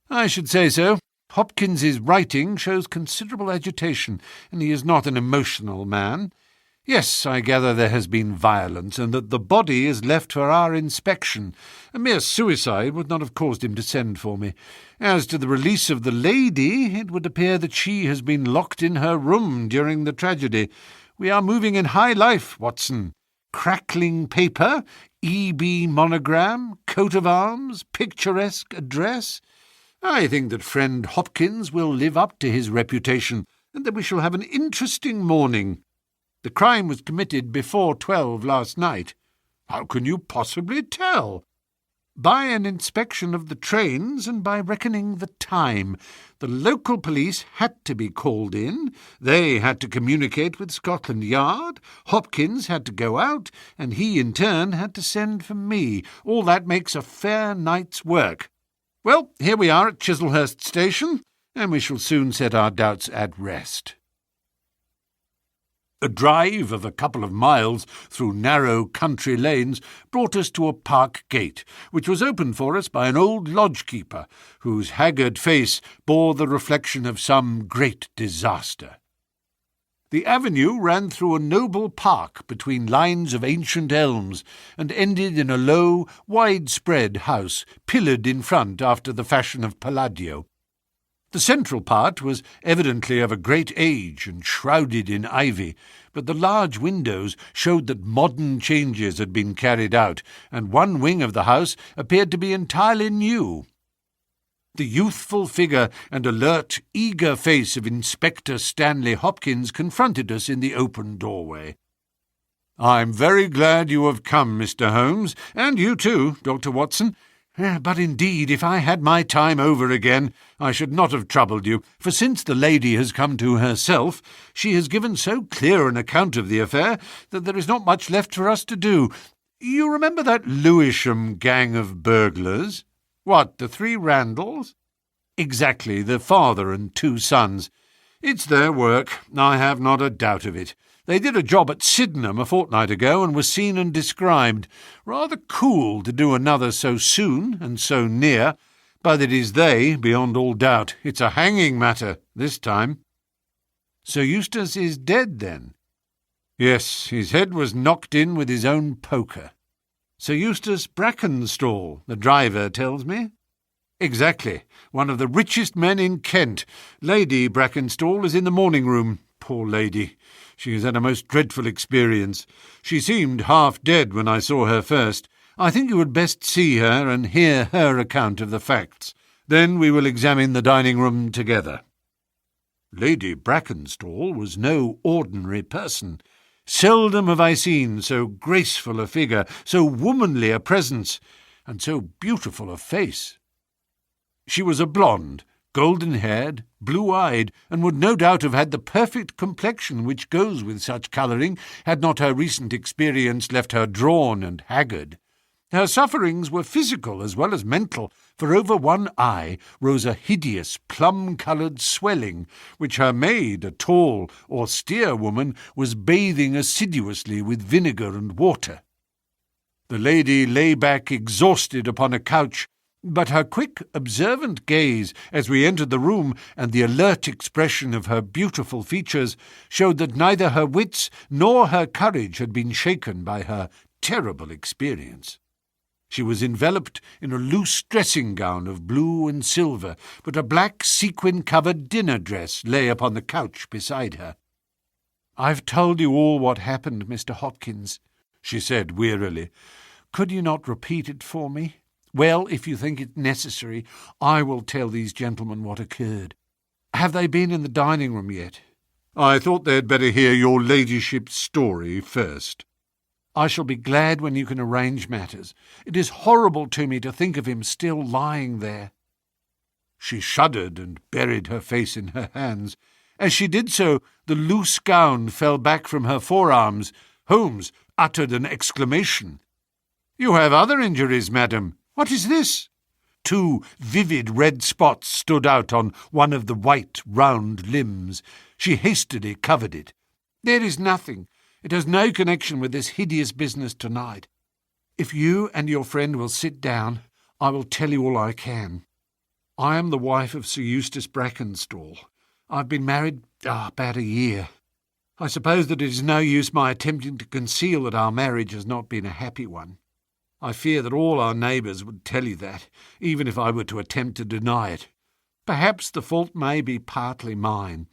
I should say so. Hopkins's writing shows considerable agitation, and he is not an emotional man. Yes, I gather there has been violence, and that the body is left for our inspection. A mere suicide would not have caused him to send for me. As to the release of the lady, it would appear that she has been locked in her room during the tragedy. We are moving in high life, Watson. Crackling paper, E.B. monogram, coat of arms, picturesque address. I think that friend Hopkins will live up to his reputation, and that we shall have an interesting morning. The crime was committed before 12 last night. How can you possibly tell? By an inspection of the trains and by reckoning the time. The local police had to be called in. They had to communicate with Scotland Yard. Hopkins had to go out, and he in turn had to send for me. All that makes a fair night's work. Well, here we are at Chislehurst Station, and we shall soon set our doubts at rest. A drive of a couple of miles through narrow country lanes brought us to a park gate, which was opened for us by an old lodge-keeper, whose haggard face bore the reflection of some great disaster. The avenue ran through a noble park between lines of ancient elms, and ended in a low, widespread house, pillared in front after the fashion of Palladio. The central part was evidently of a great age and shrouded in ivy, but the large windows showed that modern changes had been carried out, and one wing of the house appeared to be entirely new. The youthful figure and alert, eager face of Inspector Stanley Hopkins confronted us in the open doorway. "I'm very glad you have come, Mr. Holmes, and you too, Dr. Watson. But indeed, if I had my time over again, I should not have troubled you, for since the lady has come to herself, she has given so clear an account of the affair that there is not much left for us to do. You remember that Lewisham gang of burglars? What, the three Randalls? Exactly, the father and two sons. It's their work, I have not a doubt of it. They did a job at Sydenham a fortnight ago and were seen and described. Rather cool to do another so soon and so near, but it is they, beyond all doubt. It's a hanging matter, this time." "Sir Eustace is dead, then?" "Yes, his head was knocked in with his own poker." "Sir Eustace Brackenstall, the driver tells me." "Exactly. One of the richest men in Kent. Lady Brackenstall is in the morning-room. Poor lady. She has had a most dreadful experience. She seemed half dead when I saw her first. I think you would best see her and hear her account of the facts. Then we will examine the dining-room together." Lady Brackenstall was no ordinary person. Seldom have I seen so graceful a figure, so womanly a presence, and so beautiful a face. She was a blonde, golden-haired, blue-eyed, and would no doubt have had the perfect complexion which goes with such colouring, had not her recent experience left her drawn and haggard. Her sufferings were physical as well as mental, for over one eye rose a hideous plum-coloured swelling, which her maid, a tall, austere woman, was bathing assiduously with vinegar and water. The lady lay back exhausted upon a couch, but her quick, observant gaze as we entered the room and the alert expression of her beautiful features showed that neither her wits nor her courage had been shaken by her terrible experience. She was enveloped in a loose dressing-gown of blue and silver, but a black sequin-covered dinner dress lay upon the couch beside her. "I've told you all what happened, Mr. Hopkins," she said wearily. "Could you not repeat it for me? Well, if you think it necessary, I will tell these gentlemen what occurred. Have they been in the dining-room yet?" "I thought they'd better hear your ladyship's story first." "I shall be glad when you can arrange matters. It is horrible to me to think of him still lying there." She shuddered and buried her face in her hands. As she did so, the loose gown fell back from her forearms. Holmes uttered an exclamation. "You have other injuries, madam. What is this?" Two vivid red spots stood out on one of the white, round limbs. She hastily covered it. "There is nothing. It has no connection with this hideous business tonight." If you and your friend will sit down, I will tell you all I can. I am the wife of Sir Eustace Brackenstall. I've been married about a year. I suppose that it is no use my attempting to conceal that our marriage has not been a happy one. I fear that all our neighbours would tell you that, even if I were to attempt to deny it. Perhaps the fault may be partly mine.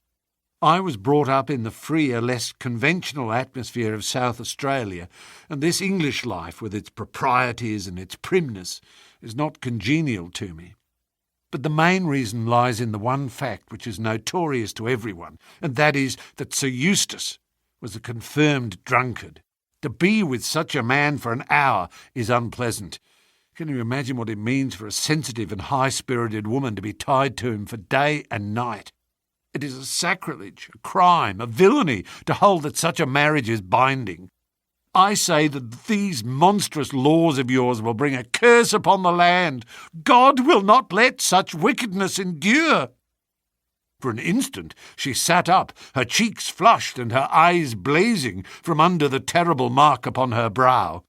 I was brought up in the freer, less conventional atmosphere of South Australia, and this English life, with its proprieties and its primness, is not congenial to me. But the main reason lies in the one fact which is notorious to everyone, and that is that Sir Eustace was a confirmed drunkard. To be with such a man for an hour is unpleasant. Can you imagine what it means for a sensitive and high-spirited woman to be tied to him for day and night? It is a sacrilege, a crime, a villainy to hold that such a marriage is binding. I say that these monstrous laws of yours will bring a curse upon the land. God will not let such wickedness endure." For an instant she sat up, her cheeks flushed and her eyes blazing from under the terrible mark upon her brow.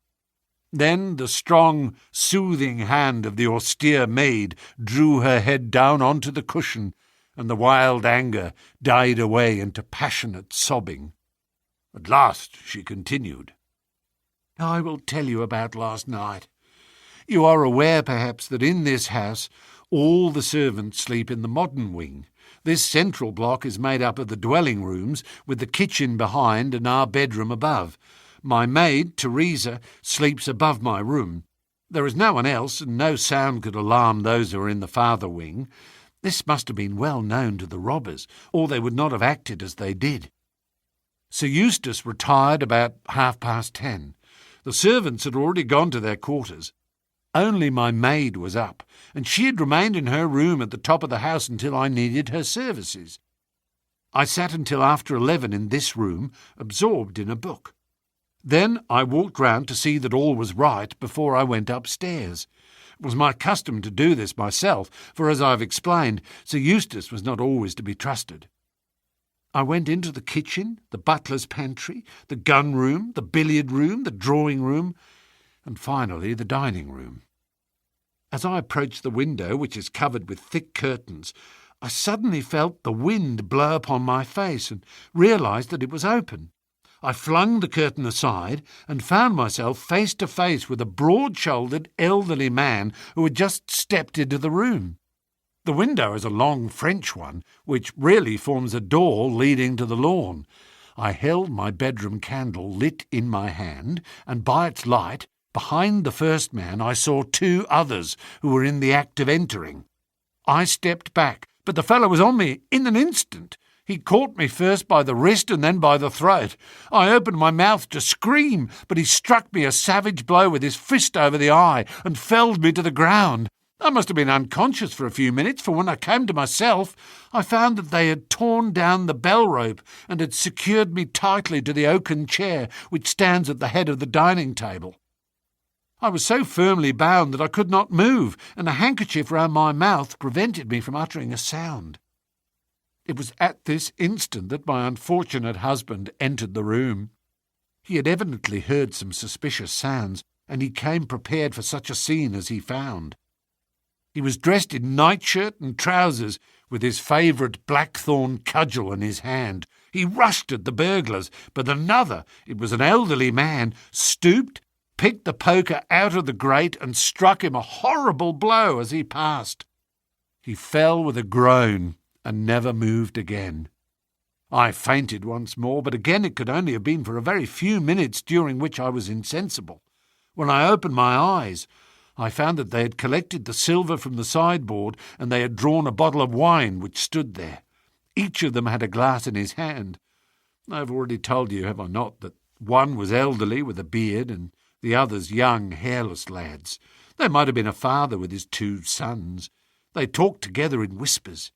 Then the strong, soothing hand of the austere maid drew her head down onto the cushion, and the wild anger died away into passionate sobbing. At last she continued, "I will tell you about last night. You are aware, perhaps, that in this house all the servants sleep in the modern wing. This central block is made up of the dwelling rooms, with the kitchen behind and our bedroom above. My maid, Teresa, sleeps above my room. There is no one else, and no sound could alarm those who are in the farther wing. This must have been well known to the robbers, or they would not have acted as they did. Sir Eustace retired about 10:30. The servants had already gone to their quarters. Only my maid was up, and she had remained in her room at the top of the house until I needed her services. I sat until after 11 in this room, absorbed in a book. Then I walked round to see that all was right before I went upstairs. It was my custom to do this myself, for, as I have explained, Sir Eustace was not always to be trusted. I went into the kitchen, the butler's pantry, the gun-room, the billiard-room, the drawing-room, and finally the dining-room. As I approached the window, which is covered with thick curtains, I suddenly felt the wind blow upon my face and realised that it was open. I flung the curtain aside and found myself face to face with a broad-shouldered, elderly man who had just stepped into the room. The window is a long French one, which really forms a door leading to the lawn. I held my bedroom candle lit in my hand, and by its light, behind the first man, I saw two others who were in the act of entering. I stepped back, but the fellow was on me in an instant. He caught me first by the wrist and then by the throat. I opened my mouth to scream, but he struck me a savage blow with his fist over the eye and felled me to the ground. I must have been unconscious for a few minutes, for when I came to myself, I found that they had torn down the bell rope and had secured me tightly to the oaken chair which stands at the head of the dining table. I was so firmly bound that I could not move, and a handkerchief round my mouth prevented me from uttering a sound. It was at this instant that my unfortunate husband entered the room. He had evidently heard some suspicious sounds, and he came prepared for such a scene as he found. He was dressed in nightshirt and trousers, with his favourite blackthorn cudgel in his hand. He rushed at the burglars, but another, it was an elderly man, stooped, picked the poker out of the grate and struck him a horrible blow as he passed. He fell with a groan and never moved again. I fainted once more, but again it could only have been for a very few minutes, during which I was insensible. When I opened my eyes, I found that they had collected the silver from the sideboard, and they had drawn a bottle of wine which stood there. Each of them had a glass in his hand. I have already told you, have I not, that one was elderly with a beard, and the others young, hairless lads. There might have been a father with his two sons. They talked together in whispers.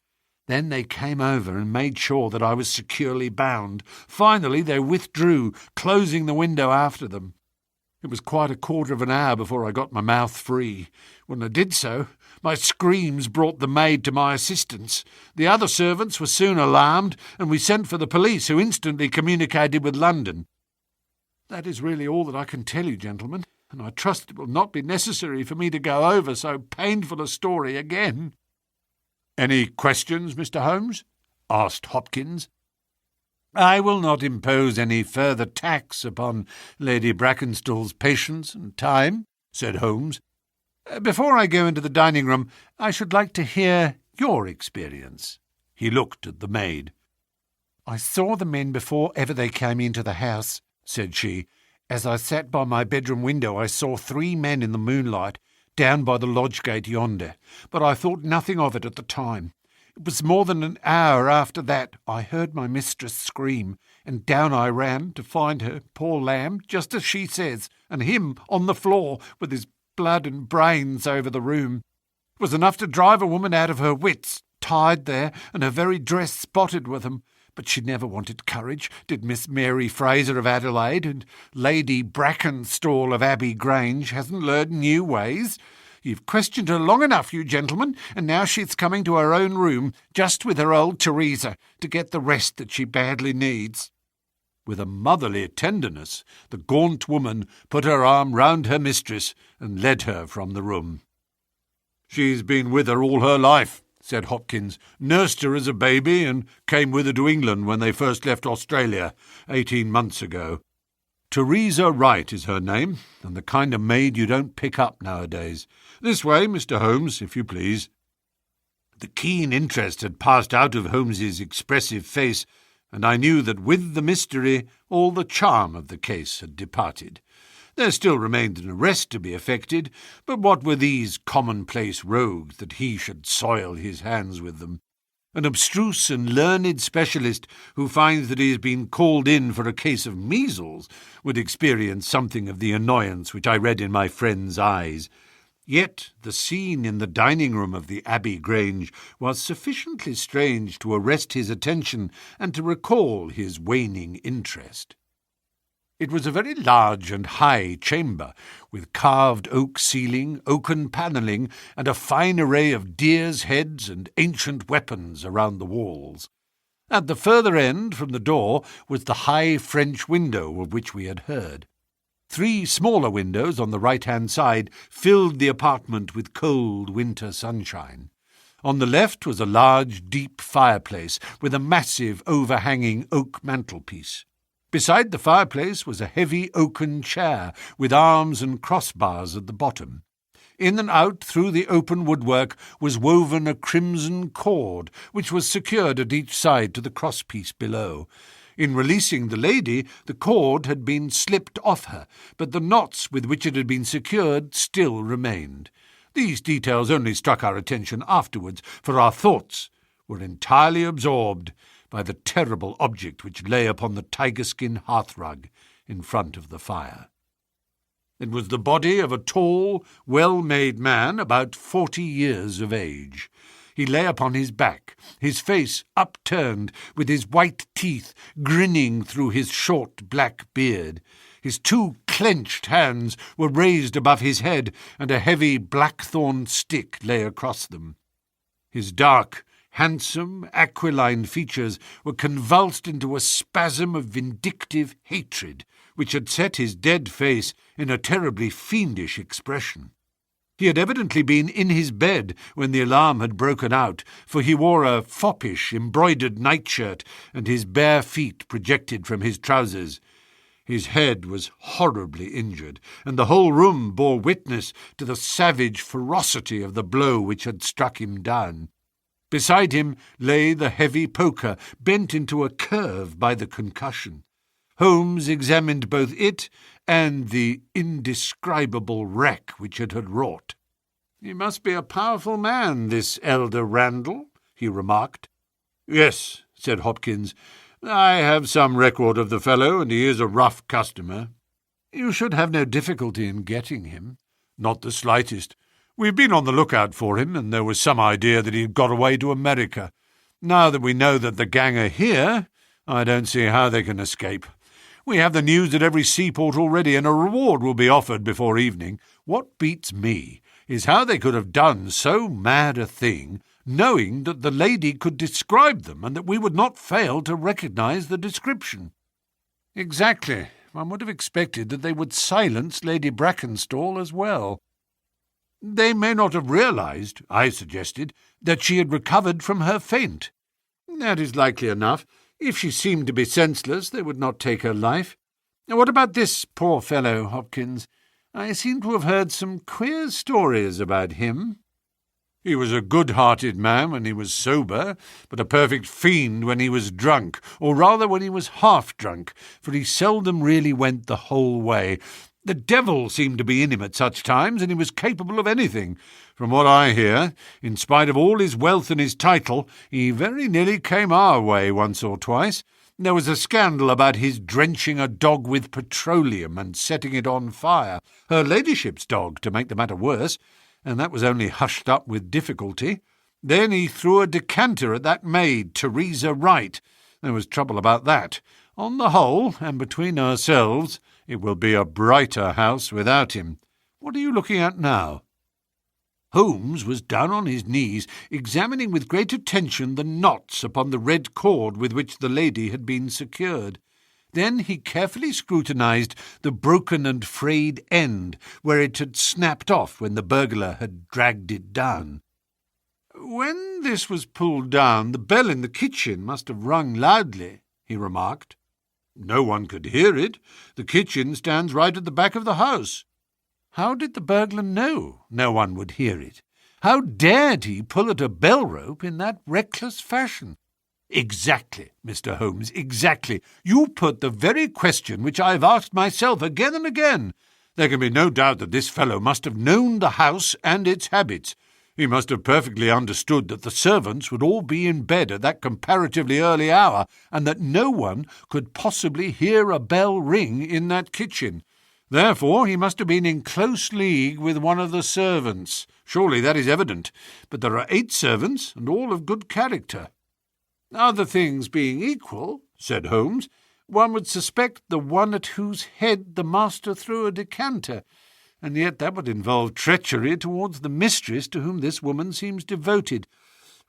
Then they came over and made sure that I was securely bound. Finally they withdrew, closing the window after them. It was quite a quarter of an hour before I got my mouth free. When I did so, my screams brought the maid to my assistance. The other servants were soon alarmed, and we sent for the police, who instantly communicated with London. That is really all that I can tell you, gentlemen. and I trust it will not be necessary for me to go over so painful a story again." "Any questions, Mr. Holmes?" asked Hopkins. "I will not impose any further tax upon Lady Brackenstall's patience and time," said Holmes. "Before I go into the dining-room, I should like to hear your experience." He looked at the maid. "I saw the men before ever they came into the house," said she. "As I sat by my bedroom window, I saw 3 men in the moonlight down by the lodge gate yonder, but I thought nothing of it at the time. It was more than an hour after that I heard my mistress scream, and down I ran to find her, poor lamb, just as she says, and him on the floor with his blood and brains over the room. It was enough to drive a woman out of her wits, tied there, and her very dress spotted with them. But she never wanted courage, did Miss Mary Fraser of Adelaide, and Lady Brackenstall of Abbey Grange hasn't learned new ways. You've questioned her long enough, you gentlemen, and now she's coming to her own room, just with her old Teresa, to get the rest that she badly needs." With a motherly tenderness, the gaunt woman put her arm round her mistress and led her from the room. "She's been with her all her life," said Hopkins. "Nursed her as a baby and came with her to England when they first left Australia 18 months ago. Teresa Wright is her name, and the kind of maid you don't pick up nowadays. This way, Mr. Holmes, if you please." The keen interest had passed out of Holmes's expressive face, and I knew that with the mystery all the charm of the case had departed. There still remained an arrest to be effected, but what were these commonplace rogues that he should soil his hands with them? An abstruse and learned specialist who finds that he has been called in for a case of measles would experience something of the annoyance which I read in my friend's eyes. Yet the scene in the dining-room of the Abbey Grange was sufficiently strange to arrest his attention and to recall his waning interest. It was a very large and high chamber, with carved oak ceiling, oaken panelling, and a fine array of deer's heads and ancient weapons around the walls. At the further end, from the door, was the high French window of which we had heard. 3 smaller windows on the right-hand side filled the apartment with cold winter sunshine. On the left was a large, deep fireplace with a massive, overhanging oak mantelpiece. Beside the fireplace was a heavy oaken chair with arms and crossbars at the bottom. In and out through the open woodwork was woven a crimson cord, which was secured at each side to the crosspiece below. In releasing the lady, the cord had been slipped off her, but the knots with which it had been secured still remained. These details only struck our attention afterwards, for our thoughts were entirely absorbed by the terrible object which lay upon the tiger-skin hearthrug in front of the fire. It was the body of a tall, well-made man about 40 years of age. He lay upon his back, his face upturned, with his white teeth grinning through his short black beard. His 2 clenched hands were raised above his head, and a heavy blackthorn stick lay across them. His dark, handsome, aquiline features were convulsed into a spasm of vindictive hatred, which had set his dead face in a terribly fiendish expression. He had evidently been in his bed when the alarm had broken out, for he wore a foppish, embroidered nightshirt, and his bare feet projected from his trousers. His head was horribly injured, and the whole room bore witness to the savage ferocity of the blow which had struck him down. Beside him lay the heavy poker, bent into a curve by the concussion. Holmes examined both it and the indescribable wreck which it had wrought. "He must be a powerful man, this elder Randall," he remarked. "Yes," said Hopkins. "I have some record of the fellow, and he is a rough customer." "You should have no difficulty in getting him." "Not the slightest. We've been on the lookout for him, and there was some idea that he had got away to America. Now that we know that the gang are here, I don't see how they can escape. We have the news at every seaport already, and a reward will be offered before evening. What beats me is how they could have done so mad a thing, knowing that the lady could describe them, and that we would not fail to recognize the description." "Exactly. one would have expected that they would silence Lady Brackenstall as well. They may not have realised, I suggested, that she had recovered from her faint. That is likely enough. If she seemed to be senseless, they would not take her life. What about this poor fellow, Hopkins? I seem to have heard some queer stories about him. He was a good-hearted man when he was sober, but a perfect fiend when he was drunk, or rather when he was half-drunk, for he seldom really went the whole way. The devil seemed to be in him at such times, and he was capable of anything. From what I hear, in spite of all his wealth and his title, he very nearly came our way once or twice. There was a scandal about his drenching a dog with petroleum and setting it on fire, her ladyship's dog, to make the matter worse, and that was only hushed up with difficulty. Then he threw a decanter at that maid, Teresa Wright. There was trouble about that. On the whole, and between ourselves, it will be a brighter house without him. What are you looking at now?" Holmes was down on his knees, examining with great attention the knots upon the red cord with which the lady had been secured. Then he carefully scrutinized the broken and frayed end, where it had snapped off when the burglar had dragged it down. "When this was pulled down, the bell in the kitchen must have rung loudly," he remarked. "No one could hear it. The kitchen stands right at the back of the house." "How did the burglar know no one would hear it? How dared he pull at a bell-rope in that reckless fashion?" "Exactly, Mr. Holmes, exactly. You put the very question which I have asked myself again and again. There can be no doubt that this fellow must have known the house and its habits. He must have perfectly understood that the servants would all be in bed at that comparatively early hour, and that no one could possibly hear a bell ring in that kitchen. Therefore he must have been in close league with one of the servants. Surely that is evident. But there are 8 servants, and all of good character." "Other things being equal," said Holmes, "one would suspect the one at whose head the master threw a decanter, and yet that would involve treachery towards the mistress to whom this woman seems devoted.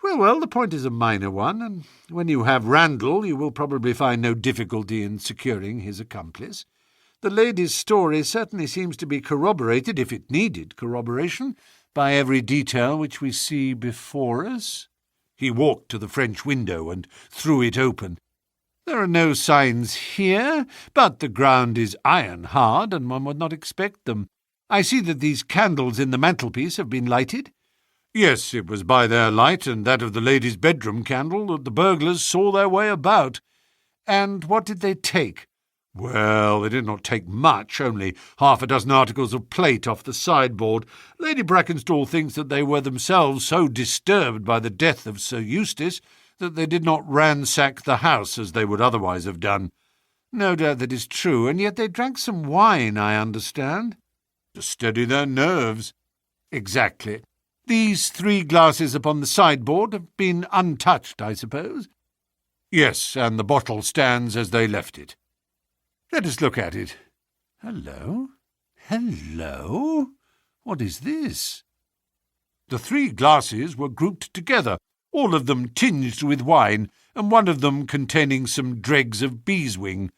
Well, the point is a minor one, and when you have Randall you will probably find no difficulty in securing his accomplice. The lady's story certainly seems to be corroborated, if it needed corroboration, by every detail which we see before us." He walked to the French window and threw it open. "There are no signs here, but the ground is iron-hard, and one would not expect them. I see that these candles in the mantelpiece have been lighted." "Yes, it was by their light and that of the lady's bedroom candle that the burglars saw their way about." "And what did they take?" "Well, they did not take much, only 6 articles of plate off the sideboard. Lady Brackenstall thinks that they were themselves so disturbed by the death of Sir Eustace that they did not ransack the house as they would otherwise have done." "No doubt that is true, and yet they drank some wine, I understand." "To steady their nerves." "Exactly. These 3 glasses upon the sideboard have been untouched, I suppose?" "Yes, and the bottle stands as they left it." "Let us look at it. Hello? What is this?" The 3 glasses were grouped together, all of them tinged with wine, and one of them containing some dregs of beeswing.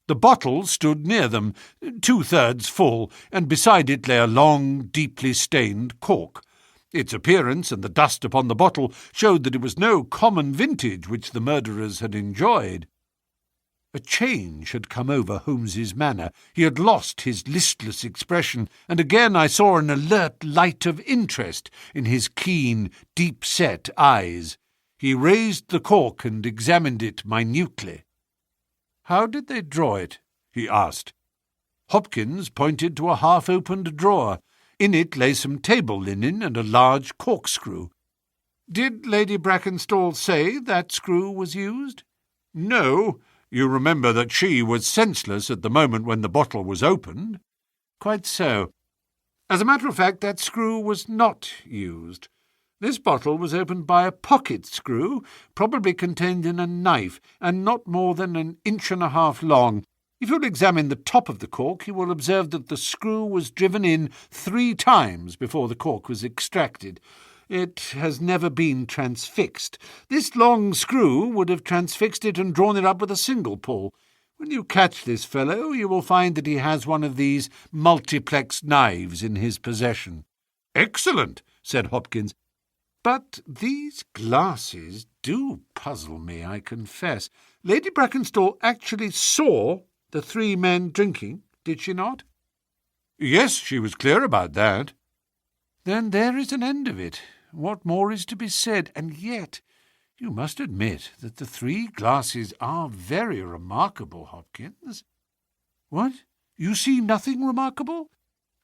The bottle stood near them, 2/3 full, and beside it lay a long, deeply stained cork. Its appearance and the dust upon the bottle showed that it was no common vintage which the murderers had enjoyed. A change had come over Holmes's manner. He had lost his listless expression, and again I saw an alert light of interest in his keen, deep-set eyes. He raised the cork and examined it minutely. "How did they draw it?" he asked. Hopkins pointed to a half-opened drawer. In it lay some table linen and a large corkscrew. "Did Lady Brackenstall say that screw was used?" "No. You remember that she was senseless at the moment when the bottle was opened?" "Quite so. As a matter of fact, that screw was not used. This bottle was opened by a pocket screw, probably contained in a knife, and not more than 1.5 inches long. If you'll examine the top of the cork, you will observe that the screw was driven in 3 times before the cork was extracted. It has never been transfixed. This long screw would have transfixed it and drawn it up with a single pull. When you catch this fellow, you will find that he has one of these multiplex knives in his possession." "Excellent," said Hopkins. "But these glasses do puzzle me, I confess. Lady Brackenstall actually saw the three men drinking, did she not?" "Yes, she was clear about that." "Then there is an end of it. What more is to be said? And yet you must admit that the three glasses are very remarkable, Hopkins." "What? You see nothing remarkable?"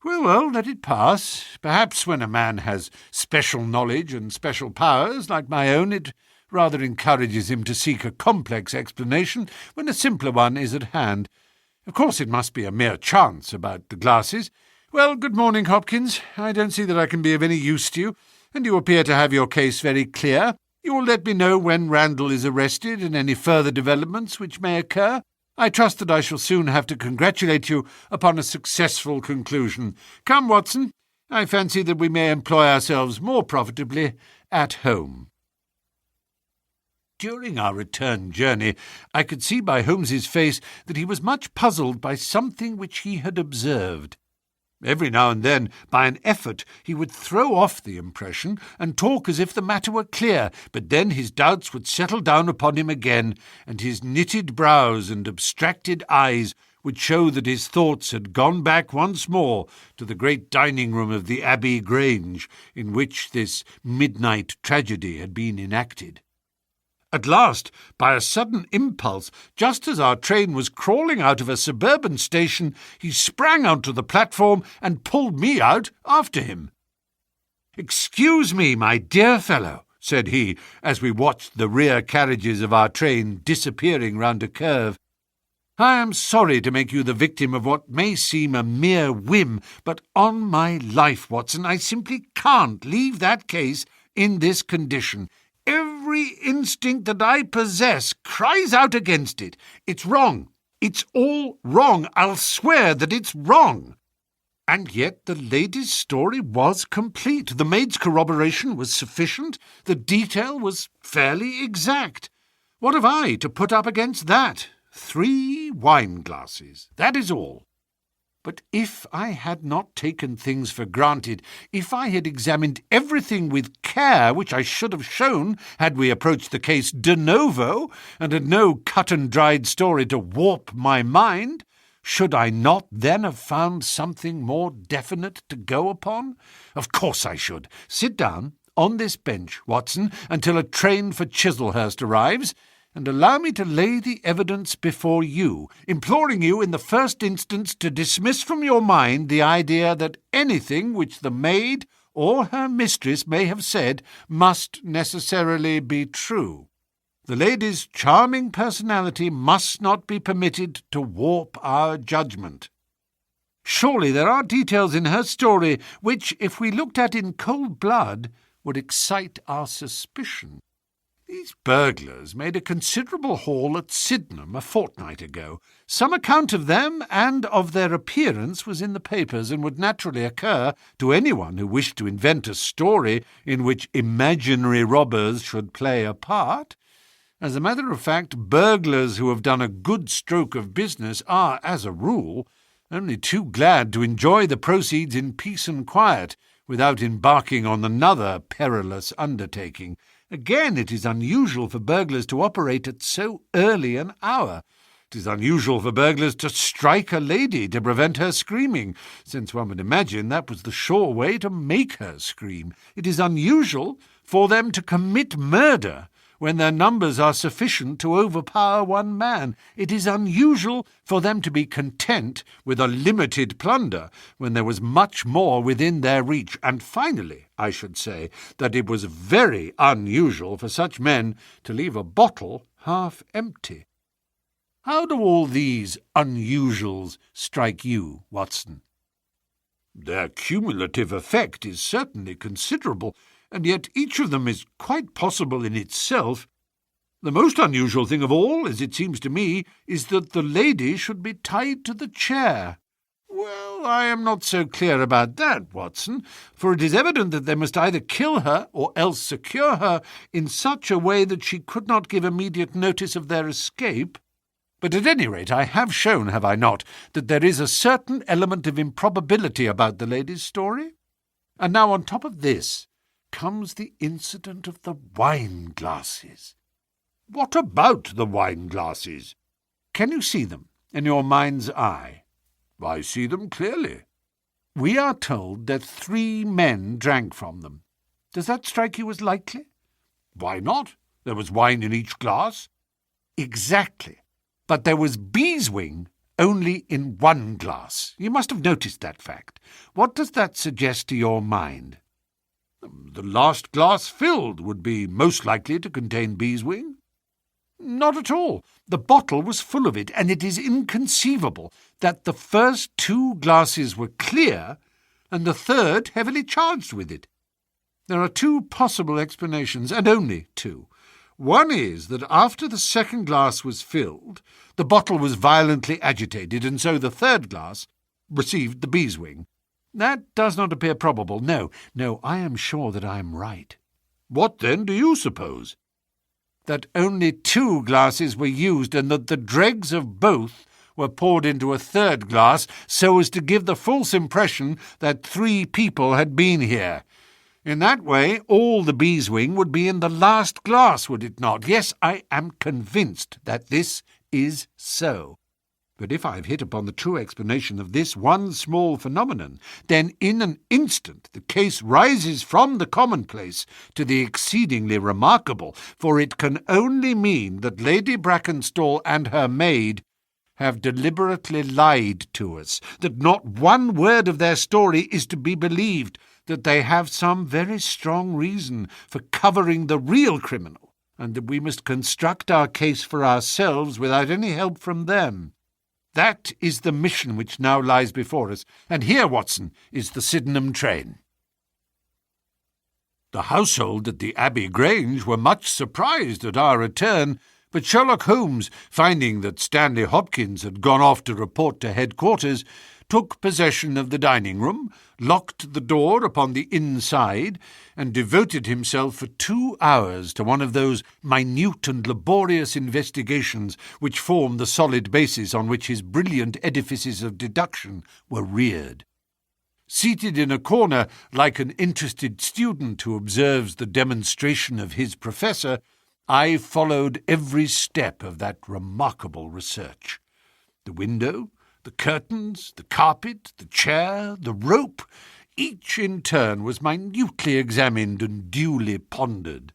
"Well, let it pass. Perhaps when a man has special knowledge and special powers, like my own, it rather encourages him to seek a complex explanation when a simpler one is at hand. Of course it must be a mere chance about the glasses. Well, good morning, Hopkins. I don't see that I can be of any use to you, and you appear to have your case very clear. You will let me know when Randall is arrested and any further developments which may occur. I trust that I shall soon have to congratulate you upon a successful conclusion. Come, Watson, I fancy that we may employ ourselves more profitably at home." During our return journey, I could see by Holmes's face that he was much puzzled by something which he had observed. Every now and then, by an effort, he would throw off the impression and talk as if the matter were clear, but then his doubts would settle down upon him again, and his knitted brows and abstracted eyes would show that his thoughts had gone back once more to the great dining-room of the Abbey Grange, in which this midnight tragedy had been enacted. At last, by a sudden impulse, just as our train was crawling out of a suburban station, he sprang onto the platform and pulled me out after him. "Excuse me, my dear fellow," said he, as we watched the rear carriages of our train disappearing round a curve. "I am sorry to make you the victim of what may seem a mere whim, but on my life, Watson, I simply can't leave that case in this condition. Every instinct that I possess cries out against it. It's wrong. It's all wrong. I'll swear that it's wrong." And yet the lady's story was complete. The maid's corroboration was sufficient. The detail was fairly exact. What have I to put up against that? 3 wine-glasses. That is all. But if I had not taken things for granted, if I had examined everything with care, which I should have shown had we approached the case de novo, and had no cut-and-dried story to warp my mind, should I not then have found something more definite to go upon? Of course I should. Sit down on this bench, Watson, until a train for Chislehurst arrives, and allow me to lay the evidence before you, imploring you in the first instance to dismiss from your mind the idea that anything which the maid or her mistress may have said must necessarily be true. The lady's charming personality must not be permitted to warp our judgment. Surely there are details in her story which, if we looked at in cold blood, would excite our suspicion. These burglars made a considerable haul at Sydenham a fortnight ago. Some account of them and of their appearance was in the papers, and would naturally occur to anyone who wished to invent a story in which imaginary robbers should play a part. As a matter of fact, burglars who have done a good stroke of business are, as a rule, only too glad to enjoy the proceeds in peace and quiet, without embarking on another perilous undertaking. Again, it is unusual for burglars to operate at so early an hour. It is unusual for burglars to strike a lady to prevent her screaming, since one would imagine that was the sure way to make her scream. It is unusual for them to commit murder when their numbers are sufficient to overpower one man. It is unusual for them to be content with a limited plunder when there was much more within their reach. And finally, I should say that it was very unusual for such men to leave a bottle half empty. How do all these unusuals strike you, Watson? Their cumulative effect is certainly considerable, and yet each of them is quite possible in itself. The most unusual thing of all, as it seems to me, is that the lady should be tied to the chair. Well, I am not so clear about that, Watson, for it is evident that they must either kill her or else secure her in such a way that she could not give immediate notice of their escape. But at any rate, I have shown, have I not, that there is a certain element of improbability about the lady's story? And now on top of this comes the incident of the wine glasses. What about the wine glasses? Can you see them in your mind's eye? I see them clearly. We are told that 3 men drank from them. Does that strike you as likely? Why not? There was wine in each glass. Exactly. But there was beeswing only in 1 glass. You must have noticed that fact. What does that suggest to your mind? The last glass filled would be most likely to contain beeswing. Not at all. The bottle was full of it, and it is inconceivable that the first 2 glasses were clear and the third heavily charged with it. There are 2 possible explanations, and only 2. One is that after the second glass was filled, the bottle was violently agitated, and so the third glass received the beeswing. That does not appear probable. No, I am sure that I am right. What then do you suppose? That only 2 glasses were used, and that the dregs of both were poured into a third glass so as to give the false impression that 3 people had been here. In that way, all the beeswing would be in the last glass, would it not? Yes, I am convinced that this is so. But if I have hit upon the true explanation of this one small phenomenon, then in an instant the case rises from the commonplace to the exceedingly remarkable, for it can only mean that Lady Brackenstall and her maid have deliberately lied to us, that not one word of their story is to be believed, that they have some very strong reason for covering the real criminal, and that we must construct our case for ourselves without any help from them. That is the mission which now lies before us, and here, Watson, is the Sydenham train. The household at the Abbey Grange were much surprised at our return, but Sherlock Holmes, finding that Stanley Hopkins had gone off to report to headquarters, took possession of the dining-room, locked the door upon the inside, and devoted himself for 2 hours to one of those minute and laborious investigations which form the solid basis on which his brilliant edifices of deduction were reared. Seated in a corner, like an interested student who observes the demonstration of his professor, I followed every step of that remarkable research. The window, the curtains, the carpet, the chair, the rope, each in turn was minutely examined and duly pondered.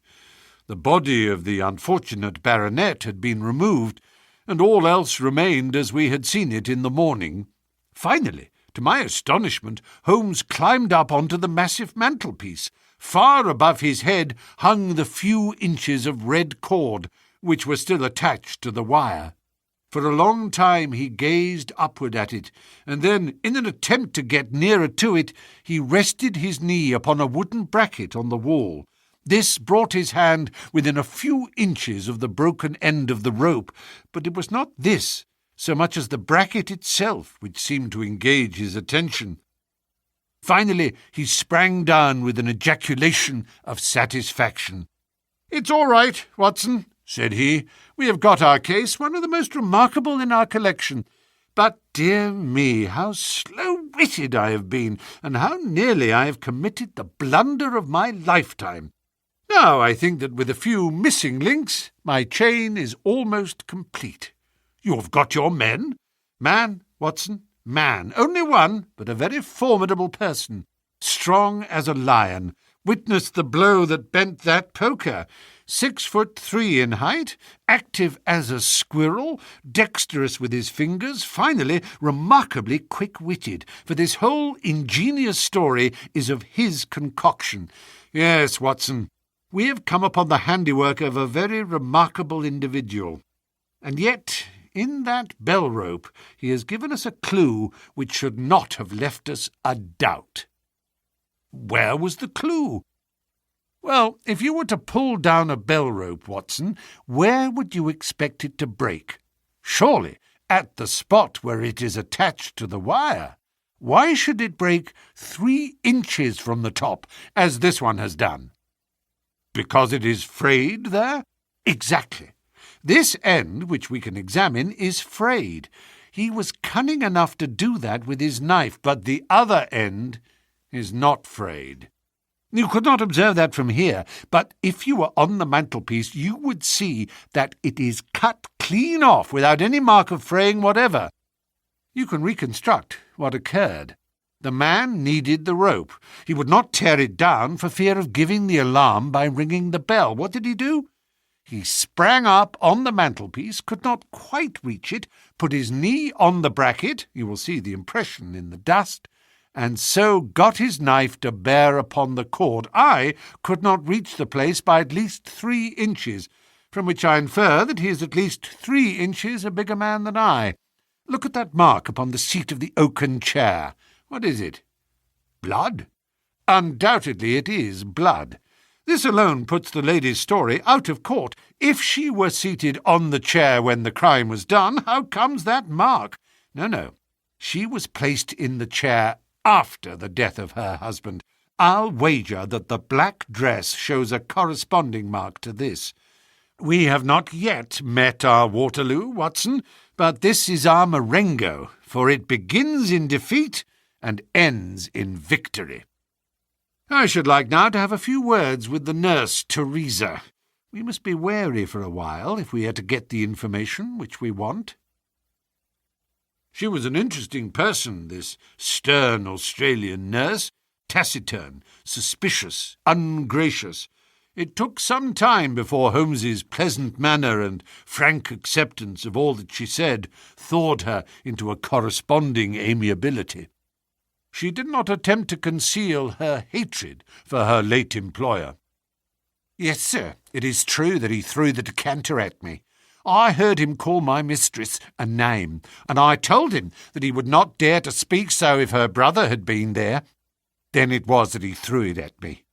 The body of the unfortunate baronet had been removed, and all else remained as we had seen it in the morning. Finally, to my astonishment, Holmes climbed up onto the massive mantelpiece. Far above his head hung the few inches of red cord, which were still attached to the wire. For a long time he gazed upward at it, and then, in an attempt to get nearer to it, he rested his knee upon a wooden bracket on the wall. This brought his hand within a few inches of the broken end of the rope, but it was not this, so much as the bracket itself, which seemed to engage his attention. Finally, he sprang down with an ejaculation of satisfaction. "It's all right, Watson," said he. "We have got our case, one of the most remarkable in our collection. But, dear me, how slow-witted I have been, and how nearly I have committed the blunder of my lifetime. Now I think that with a few missing links, my chain is almost complete. You have got your men? Man, Watson, man. Only one, but a very formidable person. Strong as a lion. Witness the blow that bent that poker. 6'3" in height, active as a squirrel, dexterous with his fingers, finally remarkably quick-witted, for this whole ingenious story is of his concoction. Yes, Watson, we have come upon the handiwork of a very remarkable individual. And yet, in that bell-rope, he has given us a clue which should not have left us a doubt." "Where was the clue?" "Well, if you were to pull down a bell-rope, Watson, where would you expect it to break? Surely at the spot where it is attached to the wire. Why should it break 3 inches from the top, as this one has done?" "Because it is frayed there?" "Exactly. This end, which we can examine, is frayed. He was cunning enough to do that with his knife, but the other end is not frayed. You could not observe that from here, but if you were on the mantelpiece, you would see that it is cut clean off without any mark of fraying whatever. You can reconstruct what occurred. The man needed the rope. He would not tear it down for fear of giving the alarm by ringing the bell. What did he do? He sprang up on the mantelpiece, could not quite reach it, put his knee on the bracket, you will see the impression in the dust, and so got his knife to bear upon the cord. I could not reach the place by at least 3 inches, from which I infer that he is at least 3 inches a bigger man than I. Look at that mark upon the seat of the oaken chair. What is it? Blood? Undoubtedly it is blood. This alone puts the lady's story out of court. If she were seated on the chair when the crime was done, how comes that mark? No. She was placed in the chair after the death of her husband. I'll wager that the black dress shows a corresponding mark to this. We have not yet met our Waterloo, Watson, but this is our Marengo, for it begins in defeat and ends in victory. I should like now to have a few words with the nurse, Teresa. We must be wary for a while if we are to get the information which we want. She was an interesting person, this stern Australian nurse, taciturn, suspicious, ungracious. It took some time before Holmes's pleasant manner and frank acceptance of all that she said thawed her into a corresponding amiability. She did not attempt to conceal her hatred for her late employer. "Yes, sir, it is true that he threw the decanter at me. I heard him call my mistress a name, and I told him that he would not dare to speak so if her brother had been there. Then it was that he threw it at me.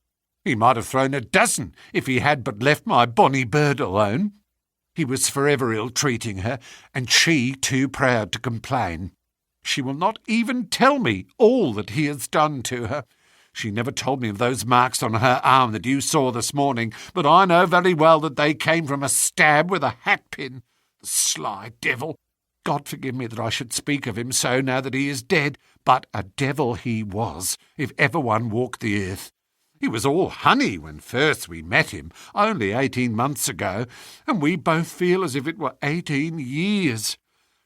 He might have thrown a dozen if he had but left my bonny bird alone. He was forever ill-treating her, and she too proud to complain. She will not even tell me all that he has done to her. She never told me of those marks on her arm that you saw this morning, but I know very well that they came from a stab with a hat-pin. The sly devil! God forgive me that I should speak of him so now that he is dead, but a devil he was, if ever one walked the earth. He was all honey when first we met him, only 18 months ago, and we both feel as if it were 18 years.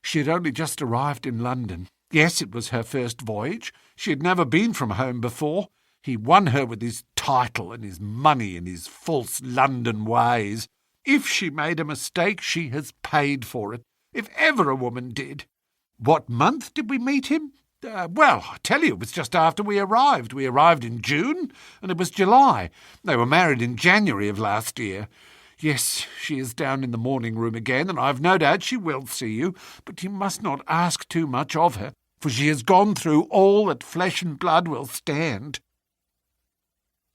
She had only just arrived in London. Yes, it was her first voyage. She had never been from home before. He won her with his title and his money and his false London ways. If she made a mistake, she has paid for it, if ever a woman did. What month did we meet him? Well, I tell you, it was just after we arrived. We arrived in June, and it was July. They were married in January of last year. Yes, she is down in the morning room again, and I've no doubt she will see you, but you must not ask too much of her, for she has gone through all that flesh and blood will stand."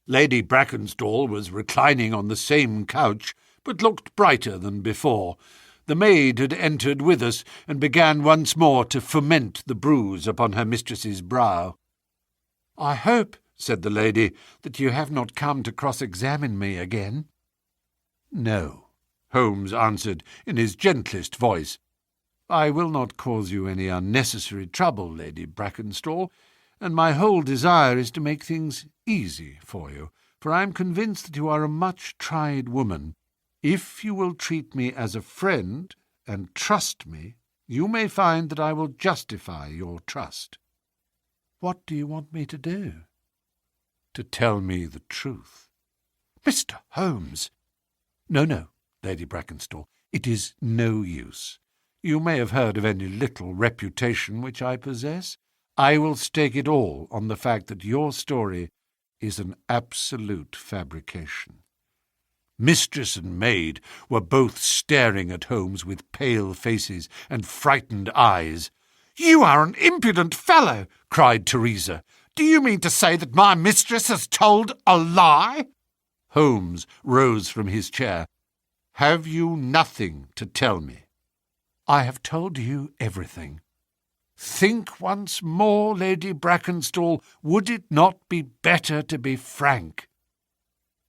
Lady Brackenstall was reclining on the same couch, but looked brighter than before. The maid had entered with us, and began once more to foment the bruise upon her mistress's brow. "I hope," said the lady, "that you have not come to cross-examine me again." "No," Holmes answered in his gentlest voice. "I will not cause you any unnecessary trouble, Lady Brackenstall, and my whole desire is to make things easy for you, for I am convinced that you are a much-tried woman. If you will treat me as a friend and trust me, you may find that I will justify your trust." "What do you want me to do?" "To tell me the truth." "Mr. Holmes!" No, Lady Brackenstall, it is no use. You may have heard of any little reputation which I possess. I will stake it all on the fact that your story is an absolute fabrication." Mistress and maid were both staring at Holmes with pale faces and frightened eyes. "You are an impudent fellow!" cried Teresa. "Do you mean to say that my mistress has told a lie?" Holmes rose from his chair. "Have you nothing to tell me?" "I have told you everything." "Think once more, Lady Brackenstall. Would it not be better to be frank?"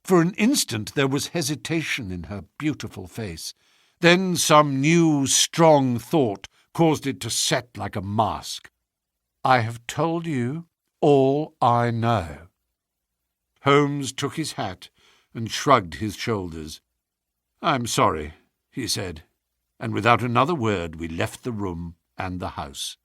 For an instant there was hesitation in her beautiful face. Then some new, strong thought caused it to set like a mask. "I have told you all I know." Holmes took his hat and shrugged his shoulders. "I'm sorry," he said, and without another word we left the room and the house.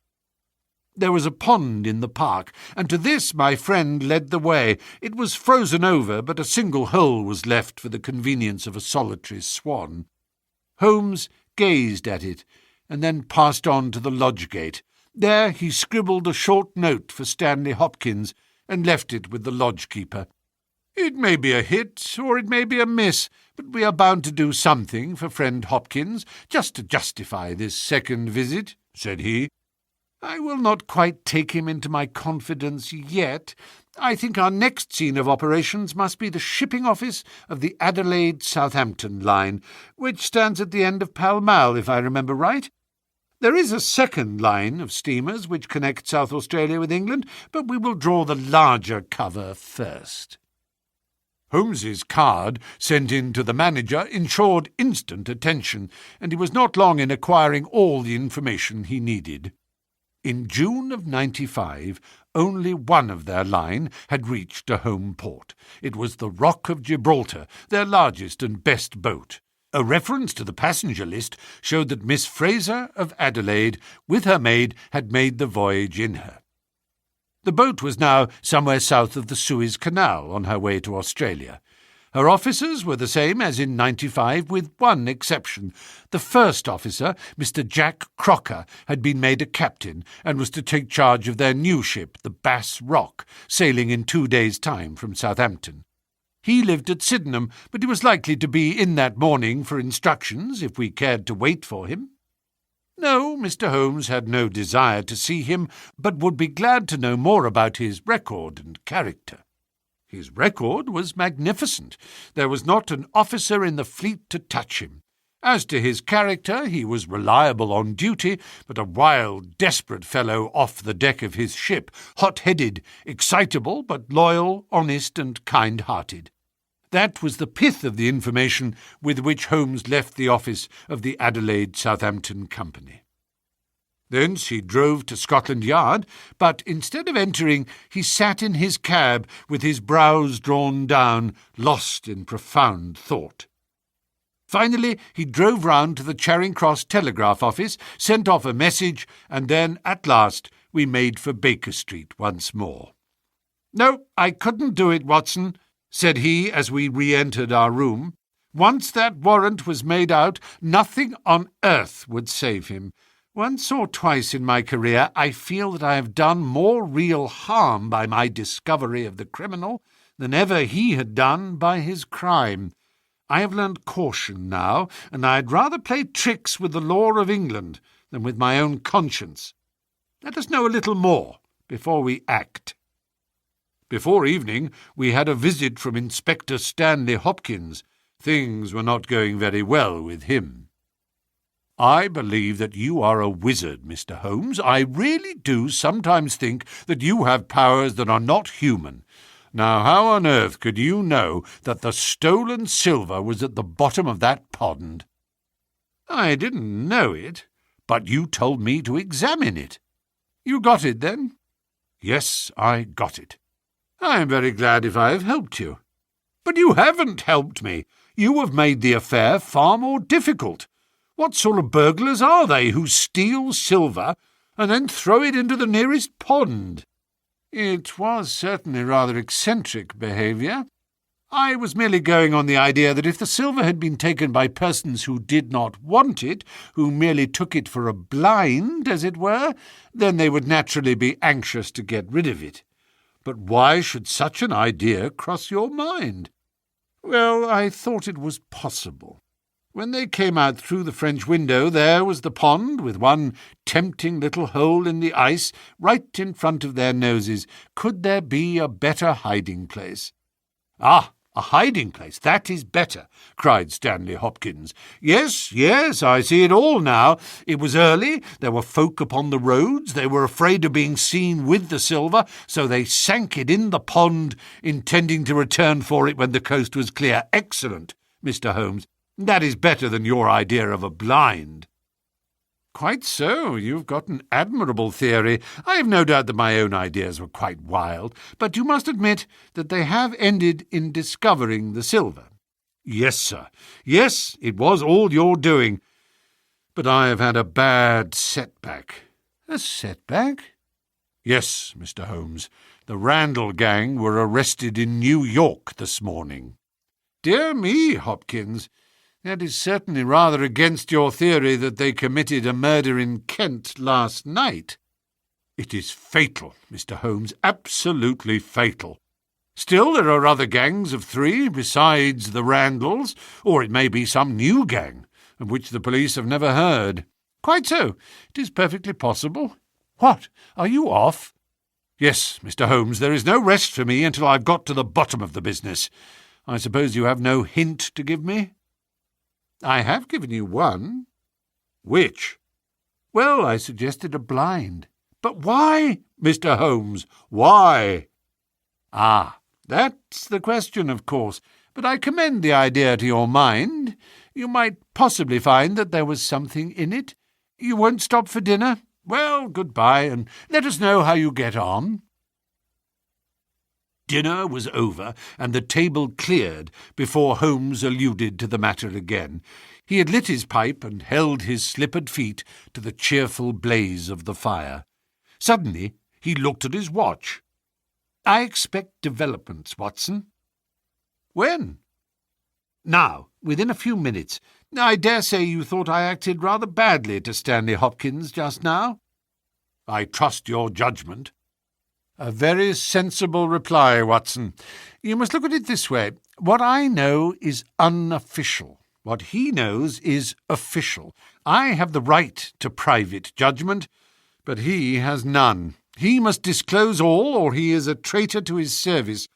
There was a pond in the park, and to this my friend led the way. It was frozen over, but a single hole was left for the convenience of a solitary swan. Holmes gazed at it, and then passed on to the lodge gate. There he scribbled a short note for Stanley Hopkins, and left it with the lodge-keeper. "It may be a hit, or it may be a miss, but we are bound to do something for friend Hopkins, just to justify this second visit," said he. "I will not quite take him into my confidence yet. I think our next scene of operations must be the shipping office of the Adelaide-Southampton line, which stands at the end of Pall Mall, if I remember right. There is a second line of steamers which connect South Australia with England, but we will draw the larger cover first." Holmes's card, sent in to the manager, ensured instant attention, and he was not long in acquiring all the information he needed. In June of 95, only one of their line had reached a home port. It was the Rock of Gibraltar, their largest and best boat. A reference to the passenger list showed that Miss Fraser of Adelaide, with her maid, had made the voyage in her. The boat was now somewhere south of the Suez Canal on her way to Australia. Her officers were the same as in 95, with one exception. The first officer, Mr. Jack Crocker, had been made a captain and was to take charge of their new ship, the Bass Rock, sailing in 2 days' time from Southampton. He lived at Sydenham, but he was likely to be in that morning for instructions if we cared to wait for him. No, Mr. Holmes had no desire to see him, but would be glad to know more about his record and character. His record was magnificent. There was not an officer in the fleet to touch him. As to his character, he was reliable on duty, but a wild, desperate fellow off the deck of his ship, hot-headed, excitable, but loyal, honest, and kind-hearted. That was the pith of the information with which Holmes left the office of the Adelaide-Southampton Company. Thence he drove to Scotland Yard, but instead of entering, he sat in his cab with his brows drawn down, lost in profound thought. Finally, he drove round to the Charing Cross Telegraph Office, sent off a message, and then, at last, we made for Baker Street once more. "No, I couldn't do it, Watson," said he as we re-entered our room. "Once that warrant was made out, nothing on earth would save him. Once or twice in my career I feel that I have done more real harm by my discovery of the criminal than ever he had done by his crime. I have learned caution now, and I'd rather play tricks with the law of England than with my own conscience. Let us know a little more before we act." Before evening we had a visit from Inspector Stanley Hopkins. Things were not going very well with him. "I believe that you are a wizard, Mr. Holmes. I really do sometimes think that you have powers that are not human. Now, how on earth could you know that the stolen silver was at the bottom of that pond?" "I didn't know it, but you told me to examine it." "You got it, then?" "Yes, I got it." "I am very glad if I have helped you." "But you haven't helped me. You have made the affair far more difficult. What sort of burglars are they who steal silver and then throw it into the nearest pond?" "It was certainly rather eccentric behaviour. I was merely going on the idea that if the silver had been taken by persons who did not want it, who merely took it for a blind, as it were, then they would naturally be anxious to get rid of it. But why should such an idea cross your mind?" "Well, I thought it was possible. When they came out through the French window, there was the pond, with one tempting little hole in the ice right in front of their noses. Could there be a better hiding-place?" "Ah, a hiding-place, that is better," cried Stanley Hopkins. Yes, I see it all now. It was early, there were folk upon the roads, they were afraid of being seen with the silver, so they sank it in the pond, intending to return for it when the coast was clear. Excellent, Mr. Holmes. That is better than your idea of a blind." "Quite so. You've got an admirable theory. I have no doubt that my own ideas were quite wild, but you must admit that they have ended in discovering the silver." "Yes, sir. Yes, it was all your doing. But I have had a bad setback." "A setback?" "Yes, Mr. Holmes. The Randall gang were arrested in New York this morning." "Dear me, Hopkins. That is certainly rather against your theory that they committed a murder in Kent last night." "It is fatal, Mr. Holmes, absolutely fatal. Still, there are other gangs of 3 besides the Randalls, or it may be some new gang of which the police have never heard." "Quite so. It is perfectly possible. What, are you off?" "Yes, Mr. Holmes, there is no rest for me until I've got to the bottom of the business. I suppose you have no hint to give me?" "I have given you one." "Which?" "Well, I suggested a blind." "But why, Mr. Holmes, why?" "Ah, that's the question, of course. But I commend the idea to your mind. You might possibly find that there was something in it. You won't stop for dinner? Well, good-bye, and let us know how you get on." Dinner was over, and the table cleared before Holmes alluded to the matter again. He had lit his pipe and held his slippered feet to the cheerful blaze of the fire. Suddenly he looked at his watch. "I expect developments, Watson." "When?" "Now, within a few minutes. I dare say you thought I acted rather badly to Stanley Hopkins just now." "I trust your judgment." "A very sensible reply, Watson. You must look at it this way. What I know is unofficial. What he knows is official. I have the right to private judgment, but he has none. He must disclose all, or he is a traitor to his service.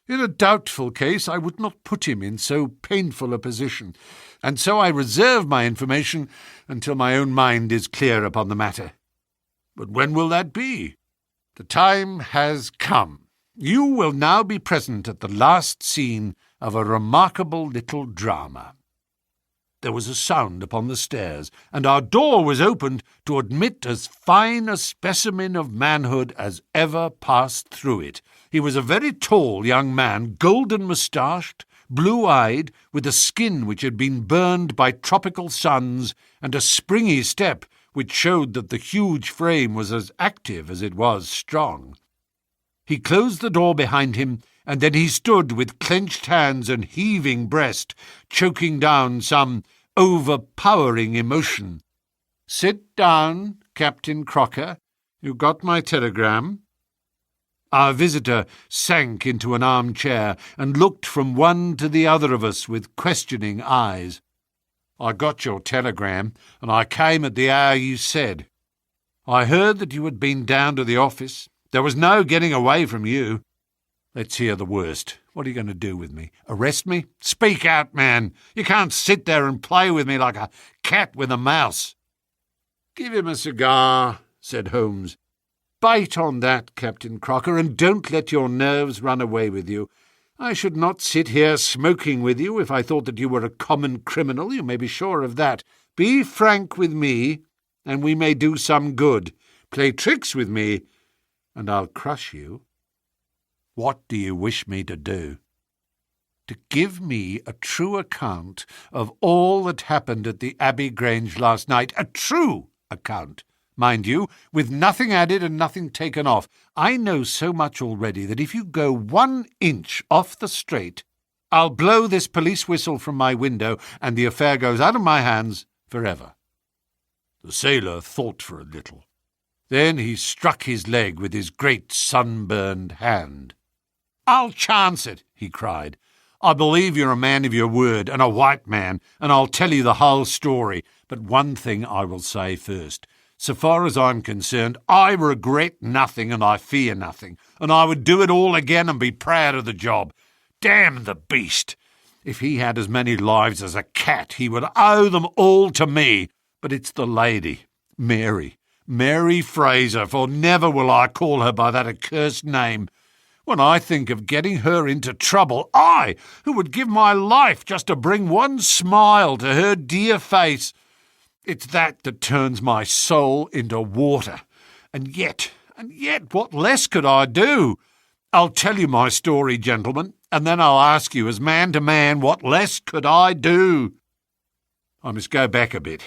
In a doubtful case, I would not put him in so painful a position, and so I reserve my information until my own mind is clear upon the matter." "But when will that be?" "The time has come. You will now be present at the last scene of a remarkable little drama." There was a sound upon the stairs, and our door was opened to admit as fine a specimen of manhood as ever passed through it. He was a very tall young man, golden-moustached, blue-eyed, with a skin which had been burned by tropical suns, and a springy step which showed that the huge frame was as active as it was strong. He closed the door behind him, and then he stood with clenched hands and heaving breast, choking down some overpowering emotion. "Sit down, Captain Crocker. You got my telegram?" Our visitor sank into an armchair and looked from one to the other of us with questioning eyes. "I got your telegram, and I came at the hour you said. I heard that you had been down to the office. There was no getting away from you. Let's hear the worst. What are you going to do with me? Arrest me? Speak out, man. You can't sit there and play with me like a cat with a mouse." "Give him a cigar," said Holmes. "Bite on that, Captain Crocker, and don't let your nerves run away with you. I should not sit here smoking with you if I thought that you were a common criminal, you may be sure of that. Be frank with me, and we may do some good. Play tricks with me, and I'll crush you." "What do you wish me to do?" "To give me a true account of all that happened at the Abbey Grange last night. A true account, mind you, with nothing added and nothing taken off. I know so much already that if you go 1 inch off the straight, I'll blow this police whistle from my window, and the affair goes out of my hands forever." The sailor thought for a little. Then he struck his leg with his great sunburned hand. "I'll chance it," he cried. "I believe you're a man of your word, and a white man, and I'll tell you the whole story. But one thing I will say first. So far as I'm concerned, I regret nothing and I fear nothing, and I would do it all again and be proud of the job. Damn the beast! If he had as many lives as a cat, he would owe them all to me. But it's the lady, Mary Fraser, for never will I call her by that accursed name. When I think of getting her into trouble, I, who would give my life just to bring one smile to her dear face, it's that turns my soul into water. And yet, what less could I do? I'll tell you my story, gentlemen, and then I'll ask you as man to man, what less could I do? I must go back a bit.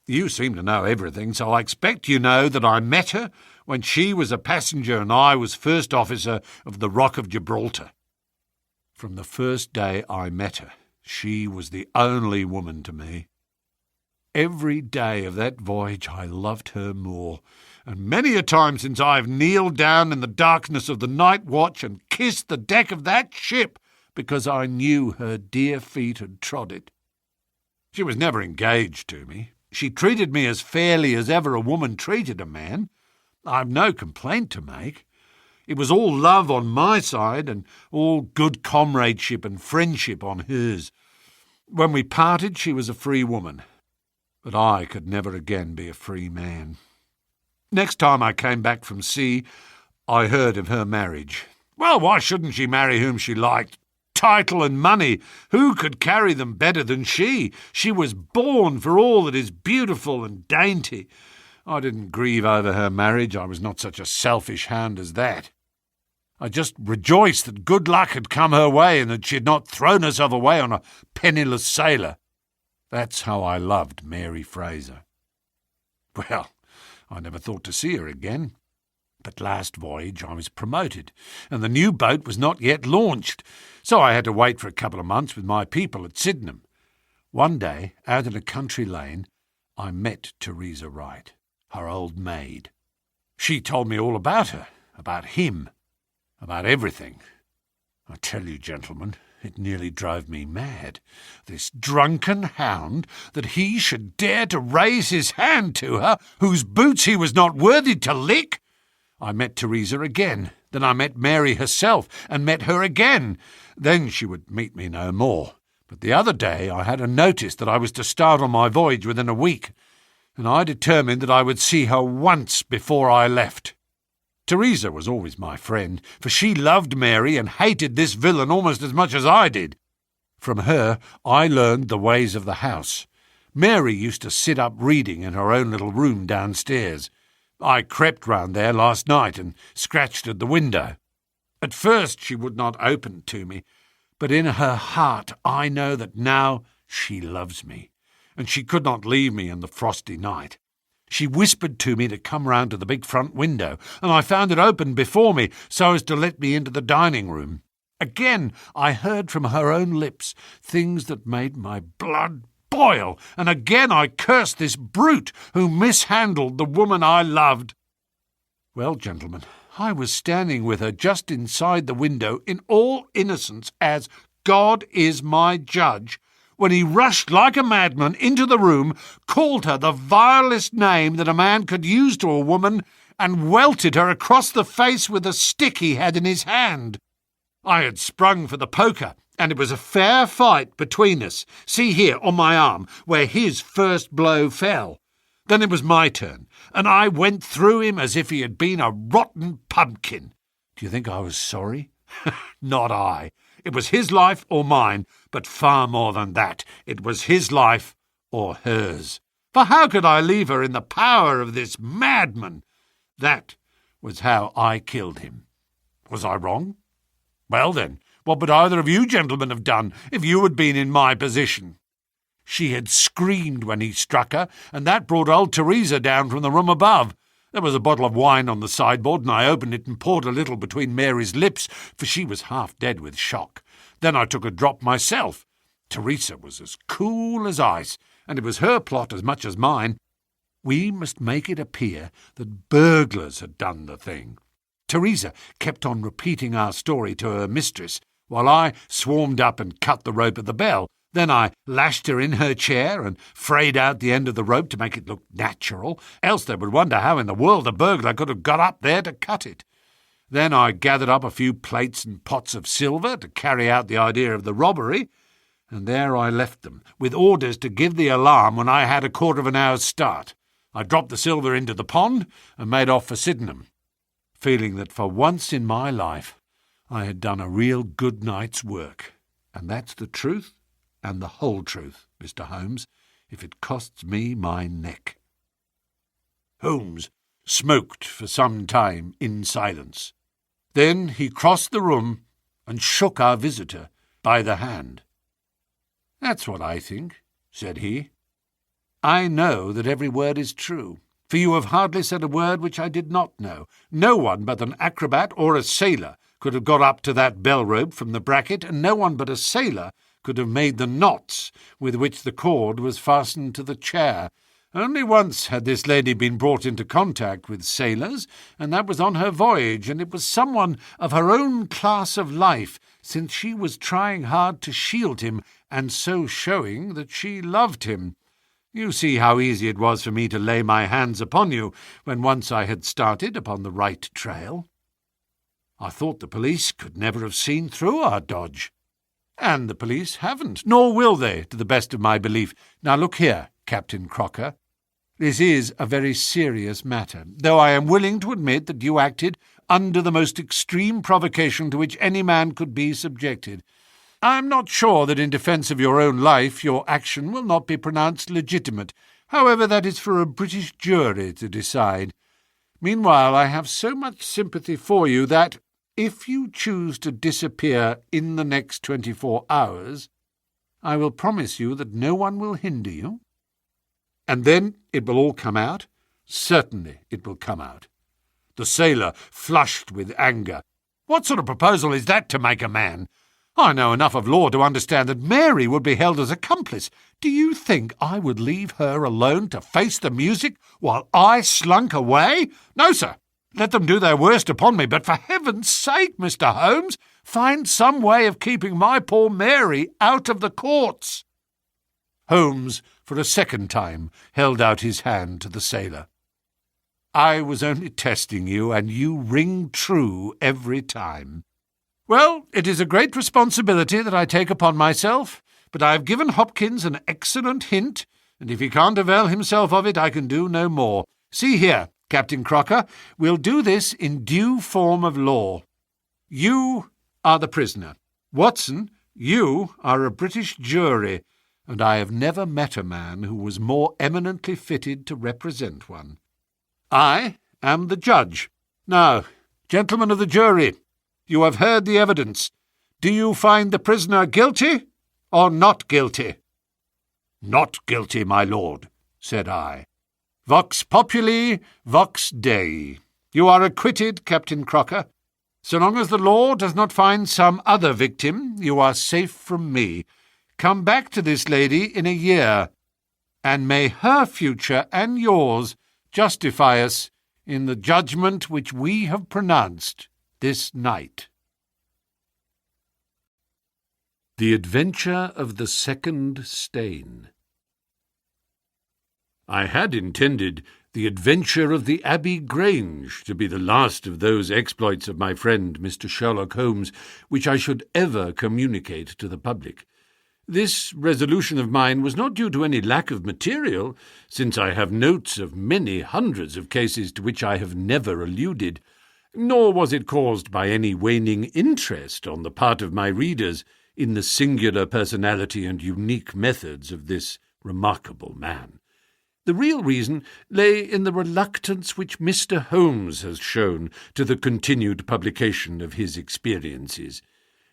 You seem to know everything, so I expect you know that I met her when she was a passenger and I was first officer of the Rock of Gibraltar. From the first day I met her, she was the only woman to me. Every day of that voyage I loved her more, and many a time since I've kneeled down in the darkness of the night watch and kissed the deck of that ship because I knew her dear feet had trod it. She was never engaged to me. She treated me as fairly as ever a woman treated a man. I've no complaint to make. It was all love on my side and all good comradeship and friendship on hers. When we parted, she was a free woman, but I could never again be a free man. Next time I came back from sea, I heard of her marriage. Well, why shouldn't she marry whom she liked? Title and money, who could carry them better than she? She was born for all that is beautiful and dainty. I didn't grieve over her marriage. I was not such a selfish hound as that. I just rejoiced that good luck had come her way and that she had not thrown herself away on a penniless sailor. That's how I loved Mary Fraser. Well, I never thought to see her again. But last voyage I was promoted, and the new boat was not yet launched, so I had to wait for a couple of months with my people at Sydenham. One day, out in a country lane, I met Theresa Wright, her old maid. She told me all about her, about him, about everything. I tell you, gentlemen, it nearly drove me mad. This drunken hound, that he should dare to raise his hand to her, whose boots he was not worthy to lick. I met Theresa again. Then I met Mary herself, and met her again. Then she would meet me no more. But the other day I had a notice that I was to start on my voyage within a week, and I determined that I would see her once before I left. Theresa was always my friend, for she loved Mary and hated this villain almost as much as I did. From her I learned the ways of the house. Mary used to sit up reading in her own little room downstairs. I crept round there last night and scratched at the window. At first she would not open to me, but in her heart I know that now she loves me, and she could not leave me in the frosty night. She whispered to me to come round to the big front window, and I found it open before me so as to let me into the dining room. Again I heard from her own lips things that made my blood boil, and again I cursed this brute who mishandled the woman I loved. Well, gentlemen, I was standing with her just inside the window in all innocence, as God is my judge, when he rushed like a madman into the room, called her the vilest name that a man could use to a woman, and welted her across the face with a stick he had in his hand. I had sprung for the poker, and it was a fair fight between us. See here, on my arm, where his first blow fell. Then it was my turn, and I went through him as if he had been a rotten pumpkin. Do you think I was sorry? Not I. It was his life or mine, but far more than that. It was his life or hers. For how could I leave her in the power of this madman? That was how I killed him. Was I wrong? Well then, what would either of you gentlemen have done if you had been in my position? She had screamed when he struck her, and that brought old Theresa down from the room above. There was a bottle of wine on the sideboard, and I opened it and poured a little between Mary's lips, for she was half dead with shock. Then I took a drop myself. Theresa was as cool as ice, and it was her plot as much as mine. We must make it appear that burglars had done the thing. Theresa kept on repeating our story to her mistress, while I swarmed up and cut the rope of the bell. Then I lashed her in her chair and frayed out the end of the rope to make it look natural, else they would wonder how in the world a burglar could have got up there to cut it. Then I gathered up a few plates and pots of silver to carry out the idea of the robbery, and there I left them, with orders to give the alarm when I had a quarter of an hour's start. I dropped the silver into the pond and made off for Sydenham, feeling that for once in my life I had done a real good night's work, and that's the truth and the whole truth, Mr. Holmes, if it costs me my neck." Holmes smoked for some time in silence. Then he crossed the room and shook our visitor by the hand. "That's what I think," said he. "I know that every word is true, for you have hardly said a word which I did not know. No one but an acrobat or a sailor could have got up to that bell-rope from the bracket, and no one but a sailor could have made the knots with which the cord was fastened to the chair. Only once had this lady been brought into contact with sailors, and that was on her voyage, and it was someone of her own class of life, since she was trying hard to shield him, and so showing that she loved him. You see how easy it was for me to lay my hands upon you when once I had started upon the right trail. I thought the police could never have seen through our dodge. And the police haven't, nor will they, to the best of my belief. Now look here, Captain Crocker. This is a very serious matter, though I am willing to admit that you acted under the most extreme provocation to which any man could be subjected. I am not sure that in defence of your own life your action will not be pronounced legitimate. However, that is for a British jury to decide. Meanwhile, I have so much sympathy for you that, if you choose to disappear in the next 24 hours, I will promise you that no one will hinder you. And then it will all come out. Certainly it will come out." The sailor flushed with anger. "What sort of proposal is that to make a man? I know enough of law to understand that Mary would be held as accomplice. Do you think I would leave her alone to face the music while I slunk away? No, sir. Let them do their worst upon me, but for heaven's sake, Mr. Holmes, find some way of keeping my poor Mary out of the courts." Holmes, for a second time, held out his hand to the sailor. "I was only testing you, and you ring true every time. Well, it is a great responsibility that I take upon myself, but I have given Hopkins an excellent hint, and if he can't avail himself of it, I can do no more. See here, Captain Crocker, we'll do this in due form of law. You are the prisoner. Watson, you are a British jury, and I have never met a man who was more eminently fitted to represent one. I am the judge. Now, gentlemen of the jury, you have heard the evidence. Do you find the prisoner guilty or not guilty?" "Not guilty, my lord," said I. "Vox populi, vox Dei. You are acquitted, Captain Crocker. So long as the law does not find some other victim, you are safe from me. Come back to this lady in a year, and may her future and yours justify us in the judgment which we have pronounced this night." The Adventure of the Second Stain. I had intended The Adventure of the Abbey Grange to be the last of those exploits of my friend Mr. Sherlock Holmes which I should ever communicate to the public. This resolution of mine was not due to any lack of material, since I have notes of many hundreds of cases to which I have never alluded, nor was it caused by any waning interest on the part of my readers in the singular personality and unique methods of this remarkable man. The real reason lay in the reluctance which Mr. Holmes has shown to the continued publication of his experiences.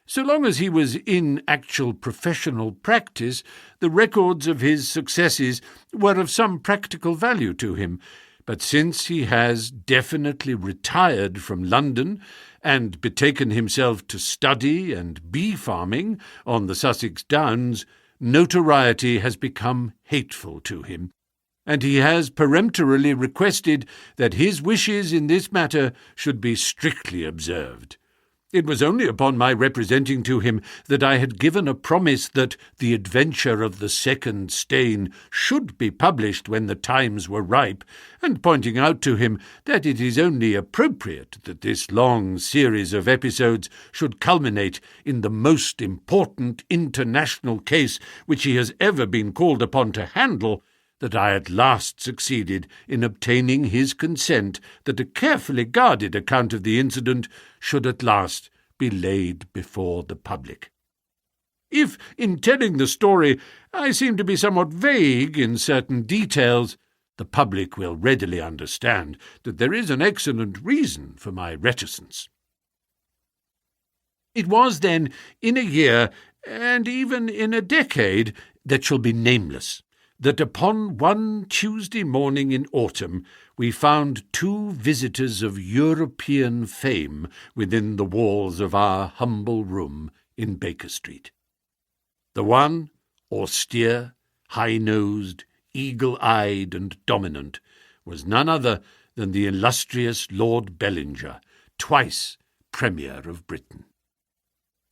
So long as he was in actual professional practice, the records of his successes were of some practical value to him, but since he has definitely retired from London and betaken himself to study and bee-farming on the Sussex Downs, notoriety has become hateful to him, and he has peremptorily requested that his wishes in this matter should be strictly observed. It was only upon my representing to him that I had given a promise that The Adventure of the Second Stain should be published when the times were ripe, and pointing out to him that it is only appropriate that this long series of episodes should culminate in the most important international case which he has ever been called upon to handle, that I at last succeeded in obtaining his consent that a carefully guarded account of the incident should at last be laid before the public. If, in telling the story, I seem to be somewhat vague in certain details, the public will readily understand that there is an excellent reason for my reticence. It was then in a year, and even in a decade that shall be nameless, that upon one Tuesday morning in autumn we found two visitors of European fame within the walls of our humble room in Baker Street. The one, austere, high-nosed, eagle-eyed and dominant, was none other than the illustrious Lord Bellinger, twice Premier of Britain.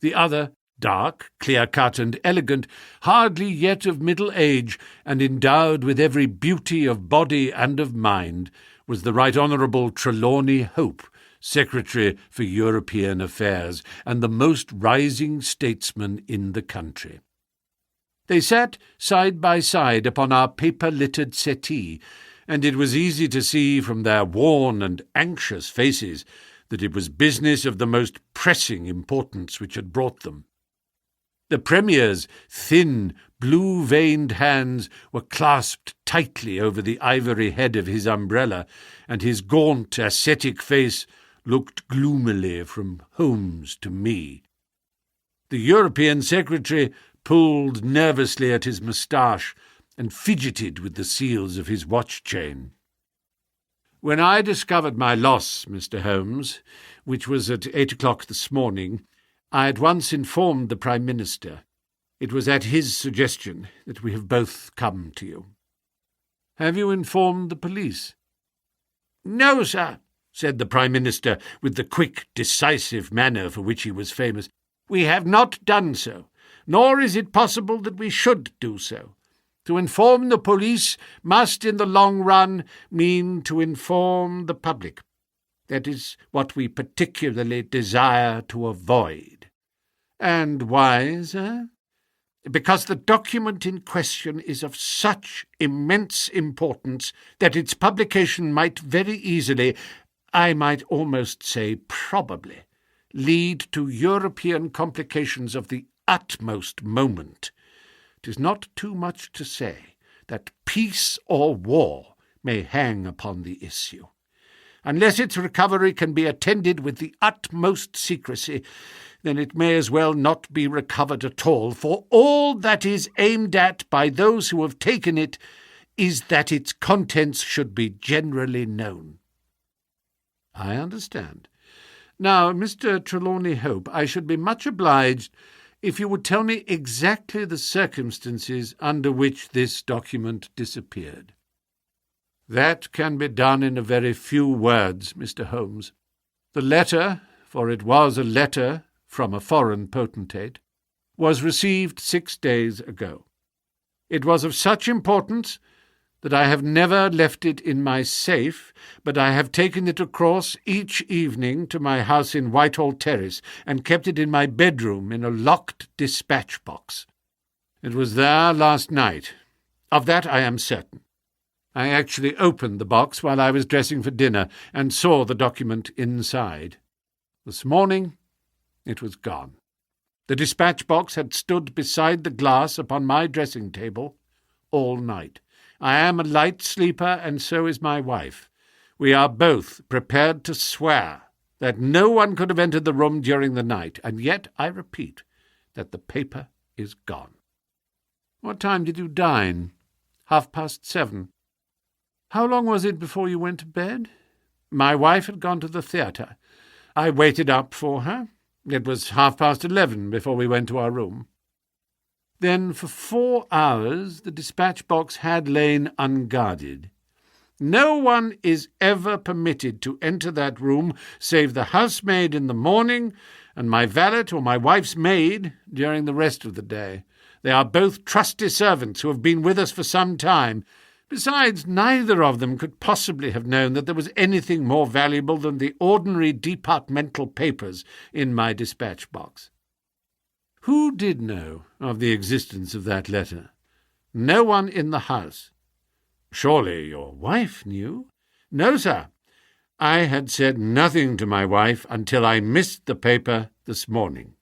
The other, dark, clear-cut and elegant, hardly yet of middle age, and endowed with every beauty of body and of mind, was the Right Honourable Trelawney Hope, Secretary for European Affairs, and the most rising statesman in the country. They sat side by side upon our paper-littered settee, and it was easy to see from their worn and anxious faces that it was business of the most pressing importance which had brought them. The Premier's thin, blue-veined hands were clasped tightly over the ivory head of his umbrella, and his gaunt, ascetic face looked gloomily from Holmes to me. The European Secretary pulled nervously at his moustache and fidgeted with the seals of his watch-chain. When I discovered my loss, Mr. Holmes, which was at 8 o'clock this morning, I at once informed the Prime Minister. It was at his suggestion that we have both come to you. Have you informed the police? No, sir, said the Prime Minister, with the quick, decisive manner for which he was famous. We have not done so, nor is it possible that we should do so. To inform the police must, in the long run, mean to inform the public. That is what we particularly desire to avoid. And why, sir? Because the document in question is of such immense importance that its publication might very easily, I might almost say probably, lead to European complications of the utmost moment. It is not too much to say that peace or war may hang upon the issue. Unless its recovery can be attended with the utmost secrecy, then it may as well not be recovered at all, for all that is aimed at by those who have taken it is that its contents should be generally known. I understand. Now, Mr. Trelawney Hope, I should be much obliged if you would tell me exactly the circumstances under which this document disappeared. That can be done in a very few words, Mr. Holmes. The letter, for it was a letter from a foreign potentate, was received 6 days ago. It was of such importance that I have never left it in my safe, but I have taken it across each evening to my house in Whitehall Terrace and kept it in my bedroom in a locked dispatch box. It was there last night. Of that I am certain. I actually opened the box while I was dressing for dinner and saw the document inside. This morning it was gone. The dispatch box had stood beside the glass upon my dressing table all night. I am a light sleeper, and so is my wife. We are both prepared to swear that no one could have entered the room during the night, and yet I repeat that the paper is gone. What time did you dine? 7:30. How long was it before you went to bed? My wife had gone to the theatre. I waited up for her. It was 11:30 before we went to our room. Then for 4 hours the dispatch box had lain unguarded. No one is ever permitted to enter that room save the housemaid in the morning and my valet or my wife's maid during the rest of the day. They are both trusty servants who have been with us for some time. Besides, neither of them could possibly have known that there was anything more valuable than the ordinary departmental papers in my dispatch box. Who did know of the existence of that letter? No one in the house. Surely your wife knew? No, sir. I had said nothing to my wife until I missed the paper this morning."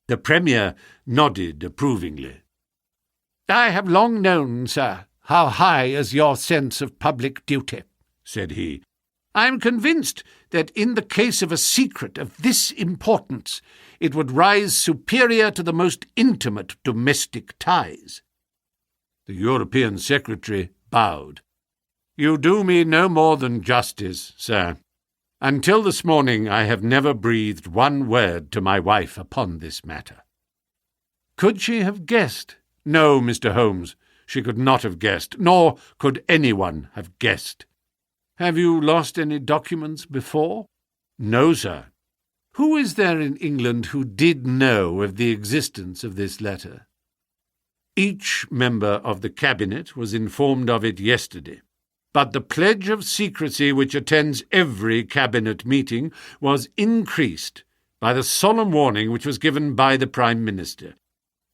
The Premier nodded approvingly. "I have long known, sir, how high is your sense of public duty," said he. "I am convinced that in the case of a secret of this importance, it would rise superior to the most intimate domestic ties." The European Secretary bowed. "You do me no more than justice, sir. Until this morning I have never breathed one word to my wife upon this matter." "Could she have guessed?" "No, Mr. Holmes, she could not have guessed, nor could anyone have guessed." "Have you lost any documents before?" "No, sir." "Who is there in England who did know of the existence of this letter?" "Each member of the Cabinet was informed of it yesterday. But the pledge of secrecy which attends every Cabinet meeting was increased by the solemn warning which was given by the Prime Minister.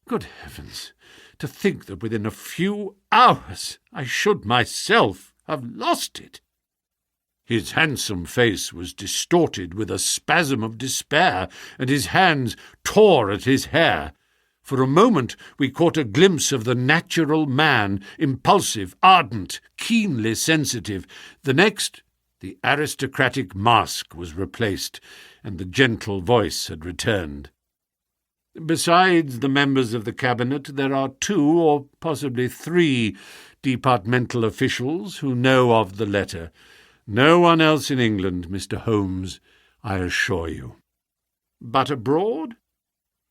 Good heavens, to think that within a few hours I should myself have lost it!" His handsome face was distorted with a spasm of despair, and his hands tore at his hair. For a moment we caught a glimpse of the natural man, impulsive, ardent, keenly sensitive. The next, the aristocratic mask was replaced, and the gentle voice had returned. "Besides the members of the Cabinet, there are 2 or possibly 3 departmental officials who know of the letter. No one else in England, Mr. Holmes, I assure you." "But abroad?"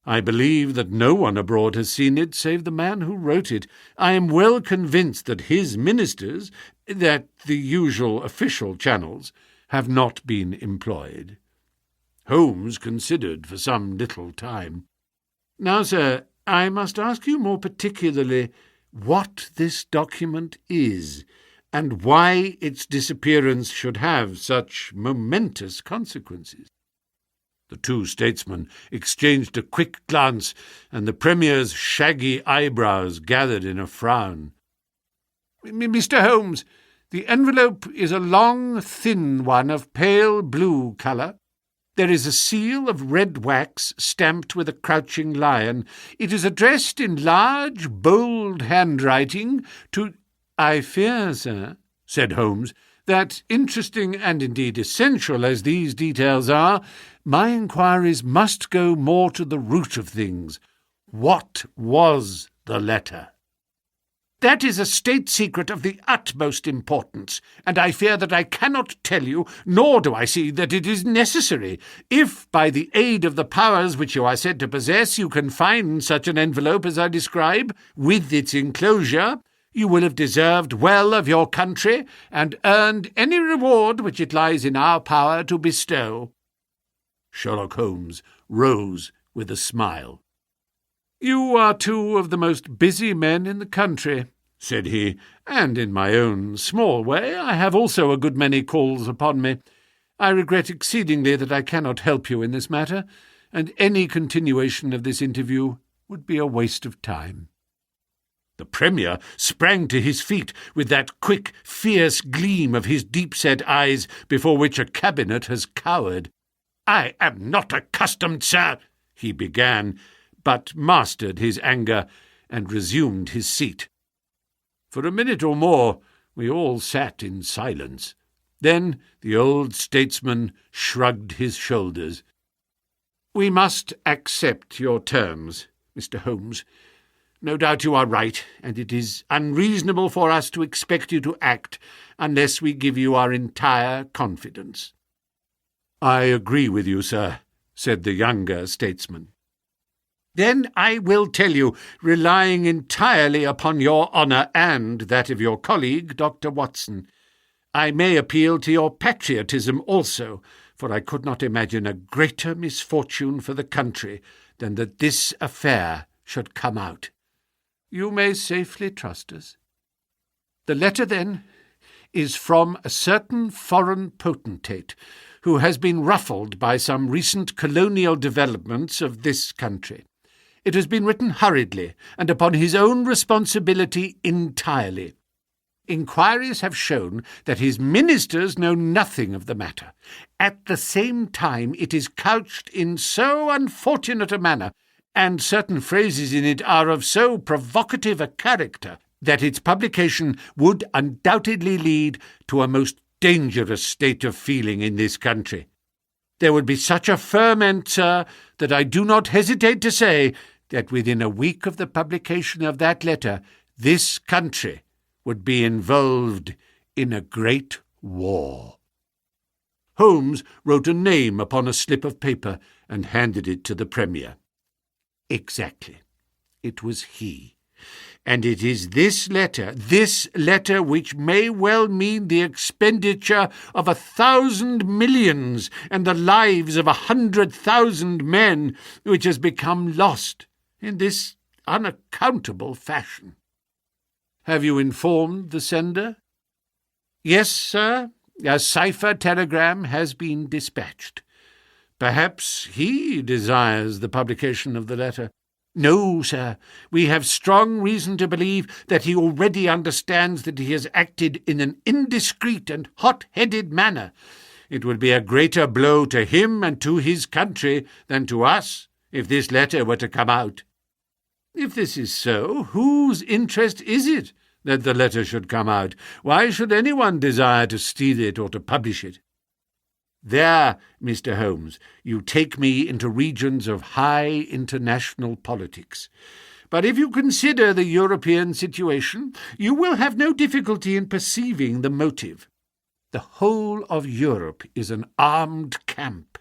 "I believe that no one abroad has seen it save the man who wrote it. I am well convinced that his ministers, that the usual official channels, have not been employed." Holmes considered for some little time. "Now, sir, I must ask you more particularly what this document is, and why its disappearance should have such momentous consequences." The 2 statesmen exchanged a quick glance, and the Premier's shaggy eyebrows gathered in a frown. "Mr. Holmes, the envelope is a long, thin one of pale blue colour. There is a seal of red wax stamped with a crouching lion. It is addressed in large, bold handwriting to—" "I fear, sir," said Holmes, "that, interesting and indeed essential as these details are, my inquiries must go more to the root of things. What was the letter?" "That is a state secret of the utmost importance, and I fear that I cannot tell you, nor do I see that it is necessary. If, by the aid of the powers which you are said to possess, you can find such an envelope as I describe, with its enclosure, you will have deserved well of your country, and earned any reward which it lies in our power to bestow." Sherlock Holmes rose with a smile. "You are 2 of the most busy men in the country," said he, "and in my own small way I have also a good many calls upon me. I regret exceedingly that I cannot help you in this matter, and any continuation of this interview would be a waste of time." The Premier sprang to his feet with that quick, fierce gleam of his deep-set eyes before which a cabinet has cowered. "I am not accustomed, sir," he began, but mastered his anger and resumed his seat. For a minute or more we all sat in silence. Then the old statesman shrugged his shoulders. "We must accept your terms, Mr. Holmes. No doubt you are right, and it is unreasonable for us to expect you to act unless we give you our entire confidence." "I agree with you, sir," said the younger statesman. "Then I will tell you, relying entirely upon your honour and that of your colleague, Dr. Watson. I may appeal to your patriotism also, for I could not imagine a greater misfortune for the country than that this affair should come out. You may safely trust us. The letter, then, is from a certain foreign potentate who has been ruffled by some recent colonial developments of this country. It has been written hurriedly and upon his own responsibility entirely. Inquiries have shown that his ministers know nothing of the matter. At the same time, it is couched in so unfortunate a manner, and certain phrases in it are of so provocative a character, that its publication would undoubtedly lead to a most dangerous state of feeling in this country. There would be such a ferment, sir, that I do not hesitate to say that within a week of the publication of that letter, this country would be involved in a great war. Holmes wrote a name upon a slip of paper and handed it to the Premier. Exactly. It was he. And it is this letter which may well mean the expenditure of 1,000 millions and the lives of 100,000 men, which has become lost in this unaccountable fashion. Have you informed the sender? Yes, sir. A cipher telegram has been dispatched. Perhaps he desires the publication of the letter. No, sir. We have strong reason to believe that he already understands that he has acted in an indiscreet and hot-headed manner. It would be a greater blow to him and to his country than to us if this letter were to come out. If this is so, whose interest is it that the letter should come out? Why should anyone desire to steal it or to publish it? There, Mr. Holmes, you take me into regions of high international politics. But if you consider the European situation, you will have no difficulty in perceiving the motive. The whole of Europe is an armed camp.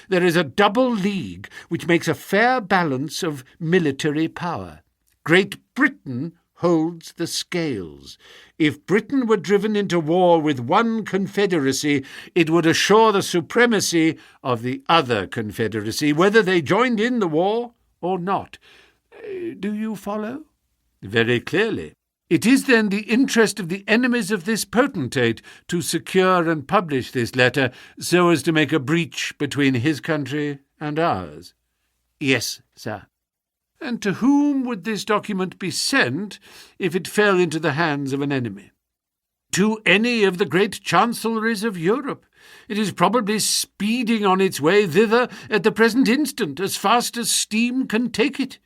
There is a double league which makes a fair balance of military power. Great Britain holds the scales. If Britain were driven into war with one confederacy, it would assure the supremacy of the other confederacy, whether they joined in the war or not. Do you follow? Very clearly. It is then the interest of the enemies of this potentate to secure and publish this letter so as to make a breach between his country and ours. Yes, sir. And to whom would this document be sent if it fell into the hands of an enemy? To any of the great chancelleries of Europe. It is probably speeding on its way thither at the present instant, as fast as steam can take it.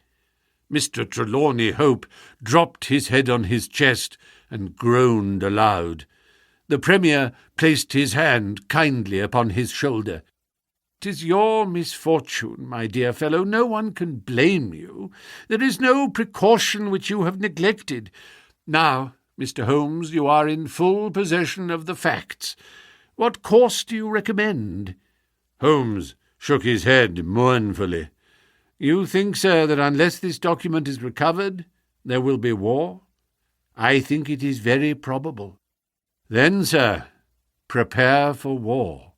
Mr. Trelawney Hope dropped his head on his chest and groaned aloud. The Premier placed his hand kindly upon his shoulder. "'Tis your misfortune, my dear fellow. No one can blame you. There is no precaution which you have neglected. Now, Mr. Holmes, you are in full possession of the facts. What course do you recommend?" Holmes shook his head mournfully. "You think, sir, that unless this document is recovered, there will be war? I think it is very probable. Then, sir, prepare for war."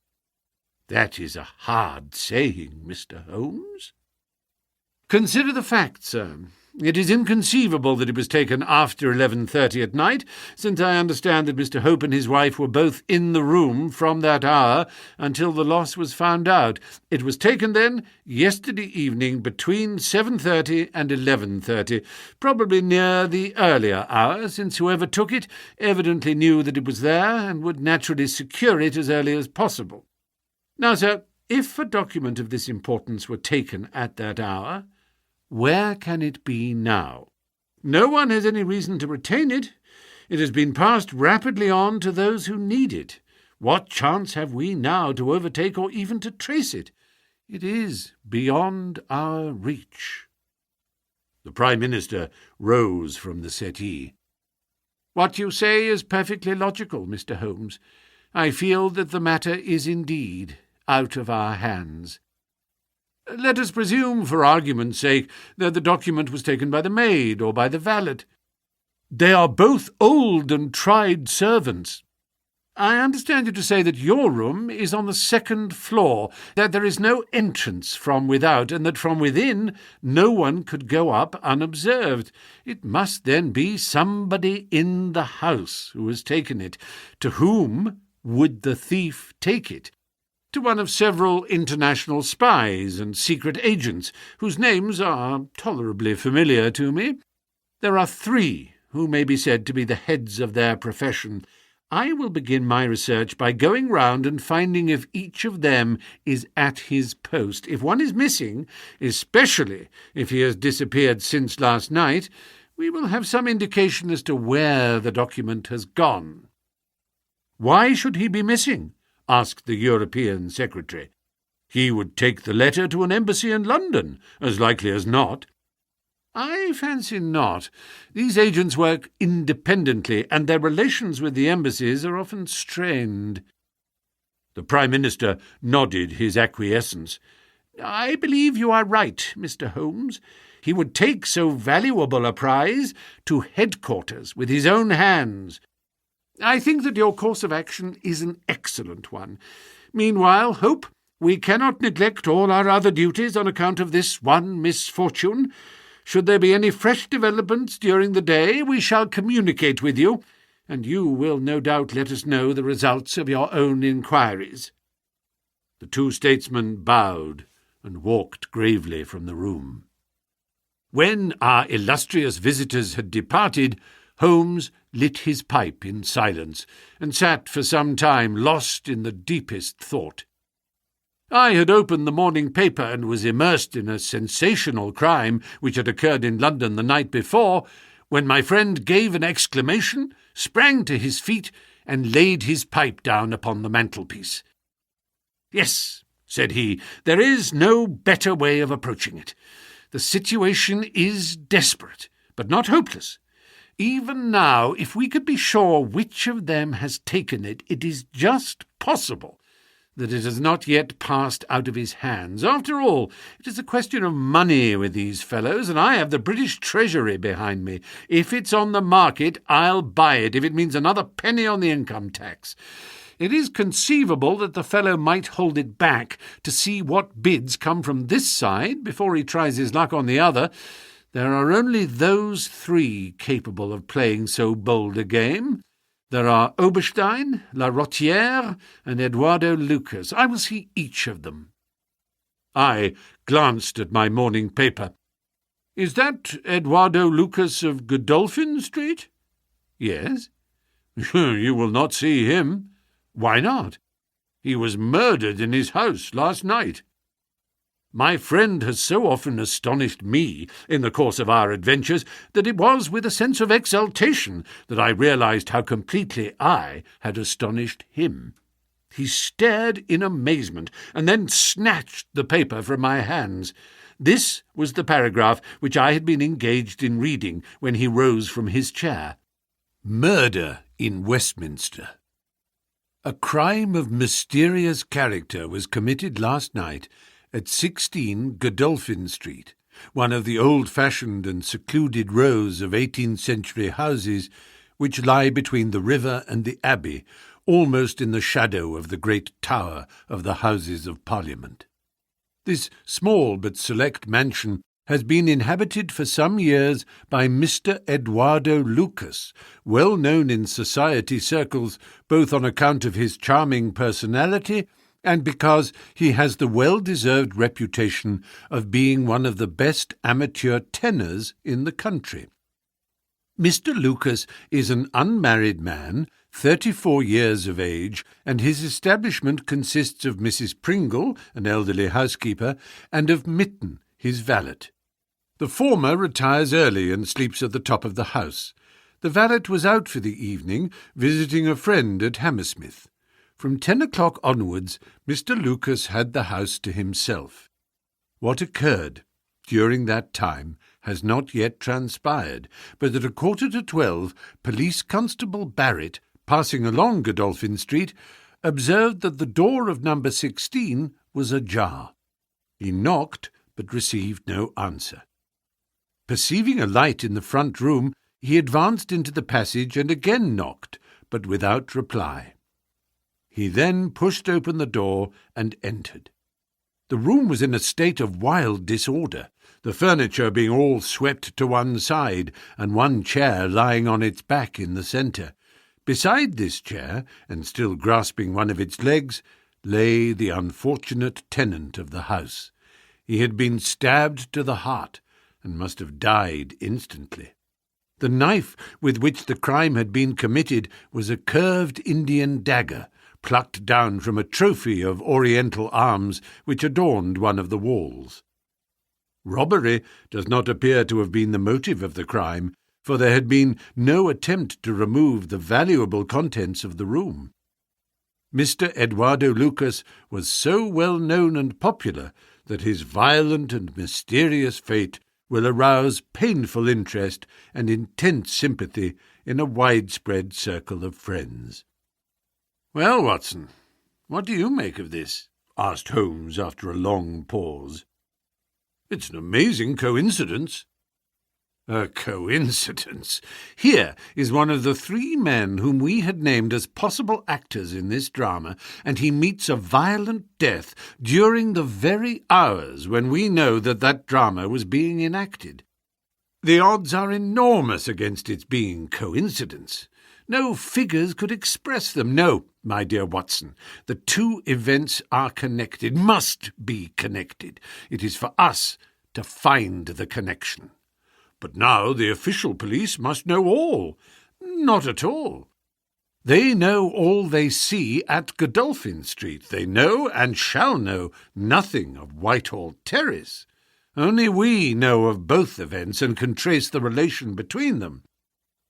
"That is a hard saying, Mr. Holmes." "Consider the facts, sir. It is inconceivable that it was taken after 11:30 at night, since I understand that Mr. Hope and his wife were both in the room from that hour until the loss was found out. It was taken, then, yesterday evening between 7:30 and 11:30, probably near the earlier hour, since whoever took it evidently knew that it was there and would naturally secure it as early as possible. Now, sir, if a document of this importance were taken at that hour, where can it be now? No one has any reason to retain it. It has been passed rapidly on to those who need it. What chance have we now to overtake or even to trace it? It is beyond our reach." The Prime Minister rose from the settee. "What you say is perfectly logical, Mr. Holmes. I feel that the matter is indeed out of our hands. Let us presume, for argument's sake, that the document was taken by the maid or by the valet. They are both old and tried servants. I understand you to say that your room is on the second floor, that there is no entrance from without, and that from within no one could go up unobserved. It must then be somebody in the house who has taken it. To whom would the thief take it? To one of several international spies and secret agents, whose names are tolerably familiar to me. There are 3 who may be said to be the heads of their profession, I will begin my research by going round and finding if each of them is at his post. If one is missing, especially if he has disappeared since last night, we will have some indication as to where the document has gone." "Why should he be missing?" asked the European secretary. "He would take the letter to an embassy in London, as likely as not." "I fancy not. These agents work independently, and their relations with the embassies are often strained." The Prime Minister nodded his acquiescence. "I believe you are right, Mr. Holmes. He would take so valuable a prize to headquarters with his own hands. I think that your course of action is an excellent one. Meanwhile, Hope, we cannot neglect all our other duties on account of this one misfortune. Should there be any fresh developments during the day, we shall communicate with you, and you will no doubt let us know the results of your own inquiries." The two statesmen bowed and walked gravely from the room. When our illustrious visitors had departed, Holmes lit his pipe in silence, and sat for some time lost in the deepest thought. I had opened the morning paper and was immersed in a sensational crime which had occurred in London the night before, when my friend gave an exclamation, sprang to his feet, and laid his pipe down upon the mantelpiece. "Yes," said he, "there is no better way of approaching it. The situation is desperate, but not hopeless. Even now, if we could be sure which of them has taken it, it is just possible that it has not yet passed out of his hands. After all, it is a question of money with these fellows, and I have the British Treasury behind me. If it's on the market, I'll buy it, if it means another penny on the income tax. It is conceivable that the fellow might hold it back to see what bids come from this side before he tries his luck on the other. There are only those three capable of playing so bold a game. There are Oberstein, La Rotière, and Eduardo Lucas. I will see each of them." I glanced at my morning paper. "Is that Eduardo Lucas of Godolphin Street?" "Yes." "You will not see him." "Why not?" "He was murdered in his house last night." My friend has so often astonished me in the course of our adventures that it was with a sense of exultation that I realized how completely I had astonished him. He stared in amazement, and then snatched the paper from my hands. This was the paragraph which I had been engaged in reading when he rose from his chair. "Murder in Westminster. A crime of mysterious character was committed last night at 16 Godolphin Street, one of the old-fashioned and secluded rows of 18th-century houses which lie between the river and the Abbey, almost in the shadow of the great tower of the Houses of Parliament. This small but select mansion has been inhabited for some years by Mr. Eduardo Lucas, well known in society circles both on account of his charming personality and because he has the well-deserved reputation of being one of the best amateur tenors in the country. Mr. Lucas is an unmarried man, 34 years of age, and his establishment consists of Mrs. Pringle, an elderly housekeeper, and of Mitten, his valet. The former retires early and sleeps at the top of the house. The valet was out for the evening, visiting a friend at Hammersmith. From 10 o'clock onwards, Mr. Lucas had the house to himself. What occurred during that time has not yet transpired, but at 11:45, Police Constable Barrett, passing along Godolphin Street, observed that the door of number 16 was ajar. He knocked, but received no answer. Perceiving a light in the front room, he advanced into the passage and again knocked, but without reply. He then pushed open the door and entered. The room was in a state of wild disorder, the furniture being all swept to one side, and one chair lying on its back in the centre. Beside this chair, and still grasping one of its legs, lay the unfortunate tenant of the house. He had been stabbed to the heart, and must have died instantly. The knife with which the crime had been committed was a curved Indian dagger, plucked down from a trophy of Oriental arms which adorned one of the walls. Robbery does not appear to have been the motive of the crime, for there had been no attempt to remove the valuable contents of the room. Mr. Eduardo Lucas was so well known and popular that his violent and mysterious fate will arouse painful interest and intense sympathy in a widespread circle of friends. "Well, Watson, what do you make of this?" asked Holmes after a long pause. "It's an amazing coincidence." "A coincidence? Here is one of the three men whom we had named as possible actors in this drama, and he meets a violent death during the very hours when we know that that drama was being enacted. The odds are enormous against its being coincidence. No figures could express them. No, my dear Watson, the two events are connected, must be connected. It is for us to find the connection." "But now the official police must know all." "Not at all. They know all they see at Godolphin Street. They know and shall know nothing of Whitehall Terrace. Only we know of both events and can trace the relation between them.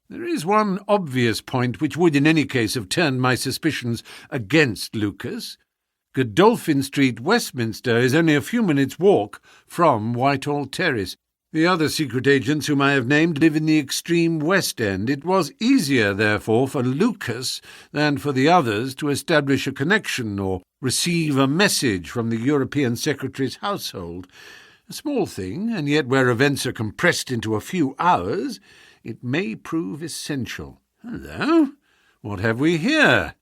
There is one obvious point which would in any case have turned my suspicions against Lucas. Godolphin Street, Westminster, is only a few minutes' walk from Whitehall Terrace. The other secret agents whom I have named live in the extreme West End. It was easier, therefore, for Lucas than for the others to establish a connection or receive a message from the European Secretary's household. A small thing, and yet where events are compressed into a few hours, it may prove essential. Hello, what have we here?"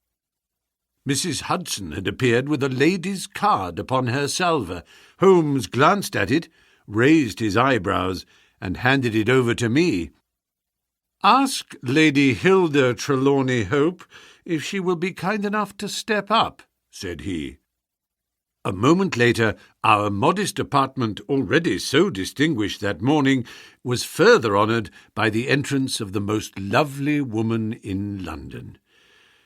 Mrs. Hudson had appeared with a lady's card upon her salver. Holmes glanced at it, raised his eyebrows, and handed it over to me. "Ask Lady Hilda Trelawney Hope if she will be kind enough to step up," said he. A moment later, our modest apartment, already so distinguished that morning, was further honoured by the entrance of the most lovely woman in London.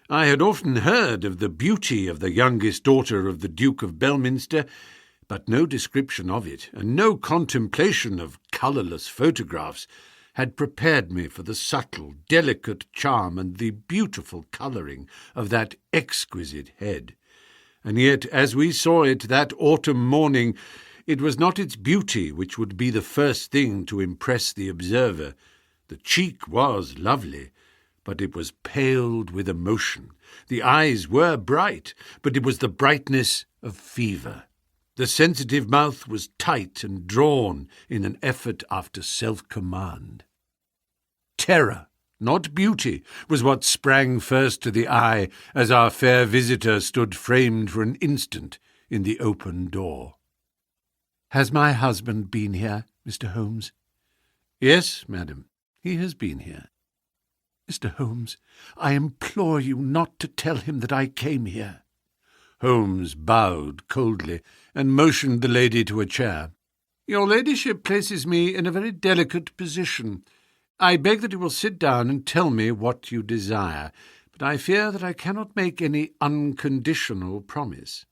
I had often heard of the beauty of the youngest daughter of the Duke of Belminster, but no description of it, and no contemplation of colourless photographs, had prepared me for the subtle, delicate charm and the beautiful colouring of that exquisite head. And yet, as we saw it that autumn morning, it was not its beauty which would be the first thing to impress the observer. The cheek was lovely, but it was paled with emotion. The eyes were bright, but it was the brightness of fever. The sensitive mouth was tight and drawn in an effort after self-command. Terror, not beauty, was what sprang first to the eye as our fair visitor stood framed for an instant in the open door. "Has my husband been here, Mr. Holmes?" "Yes, madam, he has been here." "Mr. Holmes, I implore you not to tell him that I came here." Holmes bowed coldly and motioned the lady to a chair. "Your ladyship places me in a very delicate position. I beg that you will sit down and tell me what you desire, but I fear that I cannot make any unconditional promise."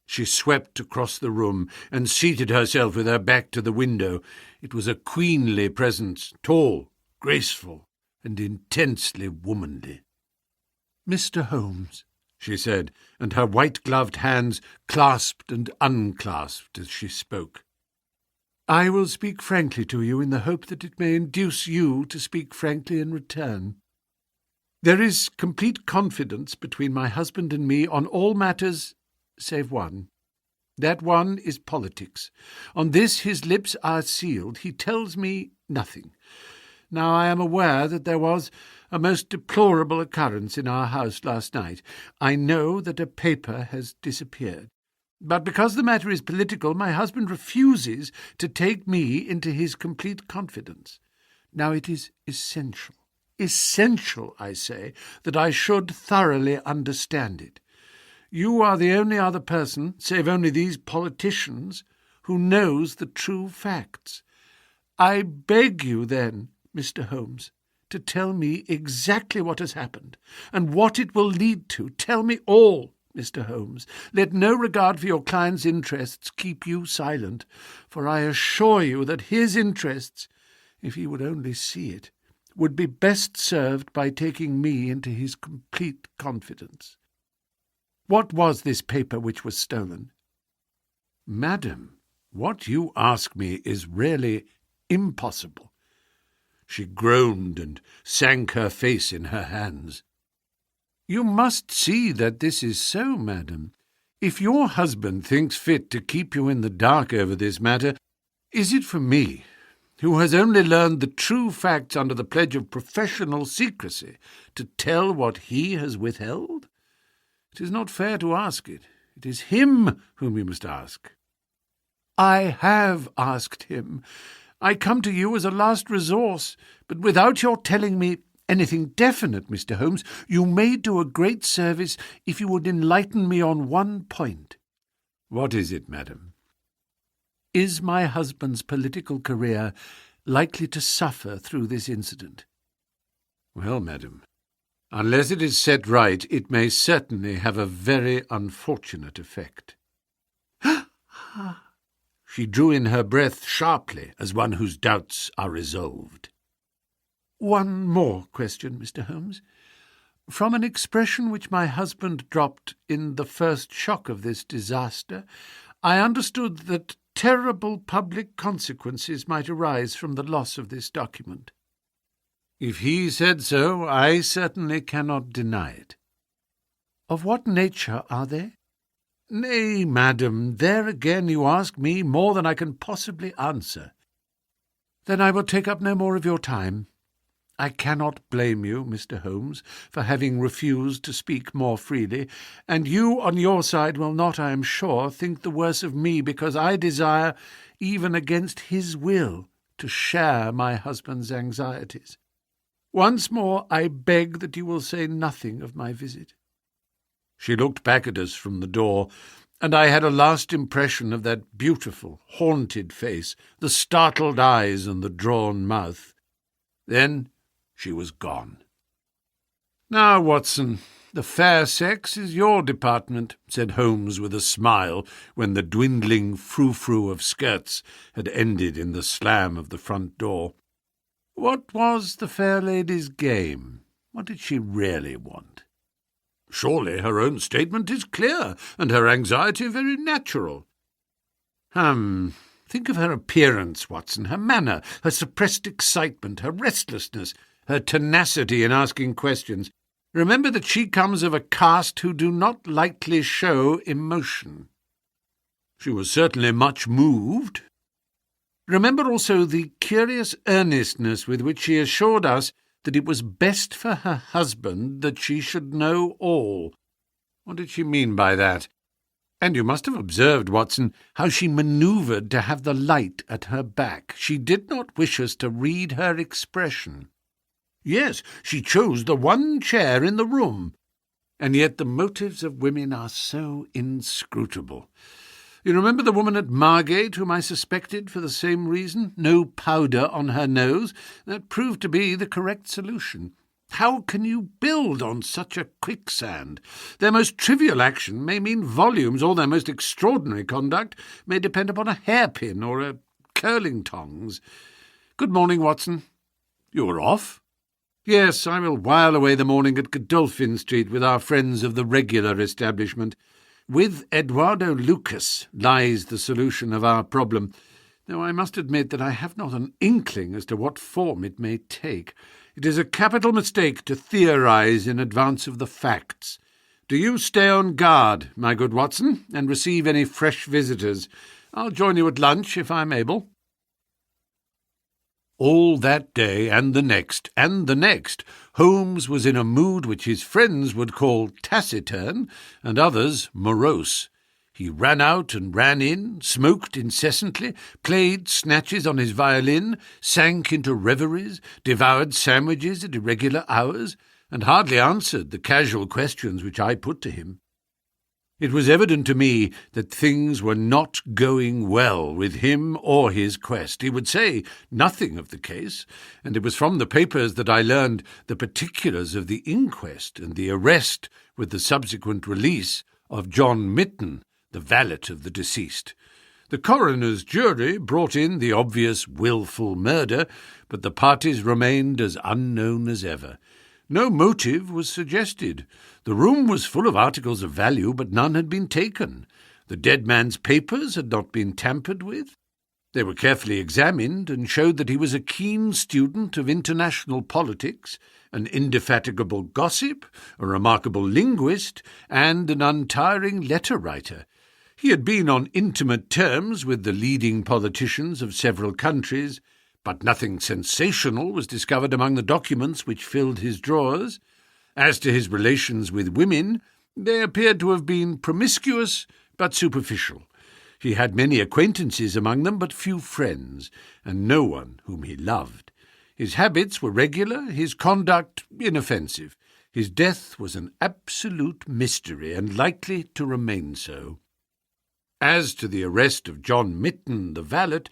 She swept across the room and seated herself with her back to the window. It was a queenly presence, tall, graceful, and intensely womanly. "Mr. Holmes," she said, and her white-gloved hands clasped and unclasped as she spoke, "I will speak frankly to you in the hope that it may induce you to speak frankly in return. There is complete confidence between my husband and me on all matters save one. That one is politics. On this his lips are sealed. He tells me nothing. Now I am aware that there was a most deplorable occurrence in our house last night. I know that a paper has disappeared. But because the matter is political, my husband refuses to take me into his complete confidence. Now it is essential, I say, that I should thoroughly understand it. You are the only other person, save only these politicians, who knows the true facts. I beg you, then, Mr. Holmes, to tell me exactly what has happened, and what it will lead to. Tell me all, Mr. Holmes. Let no regard for your client's interests keep you silent, for I assure you that his interests, if he would only see it, would be best served by taking me into his complete confidence. What was this paper which was stolen?" "Madam, what you ask me is really impossible." She groaned and sank her face in her hands. "You must see that this is so, madam. If your husband thinks fit to keep you in the dark over this matter, is it for me, who has only learned the true facts under the pledge of professional secrecy, to tell what he has withheld? It is not fair to ask it. It is him whom you must ask." "I have asked him. I come to you as a last resource, but without your telling me anything definite, Mr. Holmes, you may do a great service if you would enlighten me on one point." "What is it, madam?" "Is my husband's political career likely to suffer through this incident?" "Well, madam, unless it is set right, it may certainly have a very unfortunate effect." She drew in her breath sharply, as one whose doubts are resolved. "One more question, Mr. Holmes. From an expression which my husband dropped in the first shock of this disaster, I understood that terrible public consequences might arise from the loss of this document." "If he said so, I certainly cannot deny it." "Of what nature are they?" "Nay, madam, there again you ask me more than I can possibly answer." "Then I will take up no more of your time. I cannot blame you, Mr. Holmes, for having refused to speak more freely, and you on your side will not, I am sure, think the worse of me because I desire, even against his will, to share my husband's anxieties. Once more I beg that you will say nothing of my visit." She looked back at us from the door, and I had a last impression of that beautiful, haunted face, the startled eyes and the drawn mouth. Then she was gone. "Now, Watson, the fair sex is your department," said Holmes with a smile, when the dwindling frou-frou of skirts had ended in the slam of the front door. "What was the fair lady's game? What did she really want? Surely her own statement is clear, and her anxiety very natural. Think of her appearance, Watson, her manner, her suppressed excitement, her restlessness, her tenacity in asking questions. Remember that she comes of a caste who do not lightly show emotion. She was certainly much moved. Remember also the curious earnestness with which she assured us that it was best for her husband that she should know all. What did she mean by that? And you must have observed, Watson, how she manoeuvred to have the light at her back. She did not wish us to read her expression. Yes, she chose the one chair in the room. And yet the motives of women are so inscrutable. You remember the woman at Margate whom I suspected for the same reason? No powder on her nose. That proved to be the correct solution. How can you build on such a quicksand? Their most trivial action may mean volumes, or their most extraordinary conduct may depend upon a hairpin or a curling tongs. Good morning, Watson. You are off? Yes, I will while away the morning at Godolphin Street with our friends of the regular establishment. With Eduardo Lucas lies the solution of our problem, though I must admit that I have not an inkling as to what form it may take. It is a capital mistake to theorize in advance of the facts. Do you stay on guard, my good Watson, and receive any fresh visitors. I'll join you at lunch if I'm able. All that day and the next, Holmes was in a mood which his friends would call taciturn, and others morose. He ran out and ran in, smoked incessantly, played snatches on his violin, sank into reveries, devoured sandwiches at irregular hours, and hardly answered the casual questions which I put to him. It was evident to me that things were not going well with him or his quest. He would say nothing of the case, and it was from the papers that I learned the particulars of the inquest and the arrest with the subsequent release of John Mitten, the valet of the deceased. The coroner's jury brought in the obvious wilful murder, but the parties remained as unknown as ever. No motive was suggested. The room was full of articles of value, but none had been taken. The dead man's papers had not been tampered with. They were carefully examined and showed that he was a keen student of international politics, an indefatigable gossip, a remarkable linguist, and an untiring letter-writer. He had been on intimate terms with the leading politicians of several countries, but nothing sensational was discovered among the documents which filled his drawers. As to his relations with women, they appeared to have been promiscuous but superficial. He had many acquaintances among them, but few friends, and no one whom he loved. His habits were regular, his conduct inoffensive. His death was an absolute mystery, and likely to remain so. As to the arrest of John Mitten, the valet,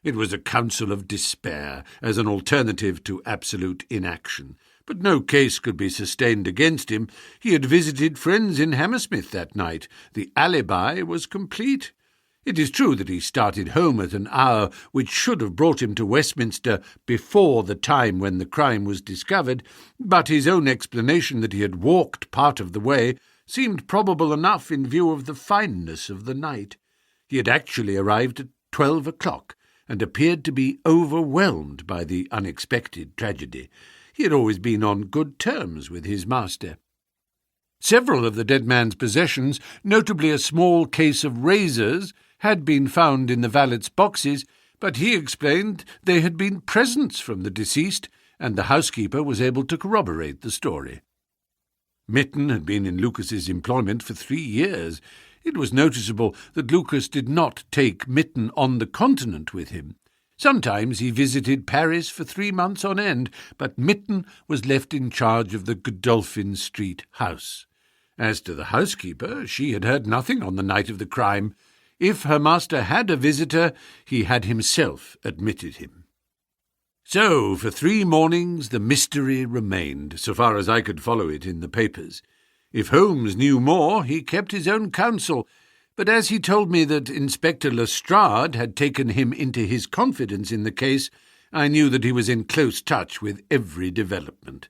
it was a counsel of despair, as an alternative to absolute inaction. But no case could be sustained against him. He had visited friends in Hammersmith that night. The alibi was complete. It is true that he started home at an hour which should have brought him to Westminster before the time when the crime was discovered, but his own explanation that he had walked part of the way seemed probable enough in view of the fineness of the night. He had actually arrived at 12 o'clock, and appeared to be overwhelmed by the unexpected tragedy. He had always been on good terms with his master. Several of the dead man's possessions, notably a small case of razors, had been found in the valet's boxes, but he explained they had been presents from the deceased, and the housekeeper was able to corroborate the story. Mitten had been in Lucas's employment for 3 years. It was noticeable that Lucas did not take Mitten on the continent with him. Sometimes he visited Paris for 3 months on end, but Mitten was left in charge of the Godolphin Street house. As to the housekeeper, she had heard nothing on the night of the crime. If her master had a visitor, he had himself admitted him. So, for 3 mornings the mystery remained, so far as I could follow it in the papers. If Holmes knew more, he kept his own counsel, but as he told me that Inspector Lestrade had taken him into his confidence in the case, I knew that he was in close touch with every development.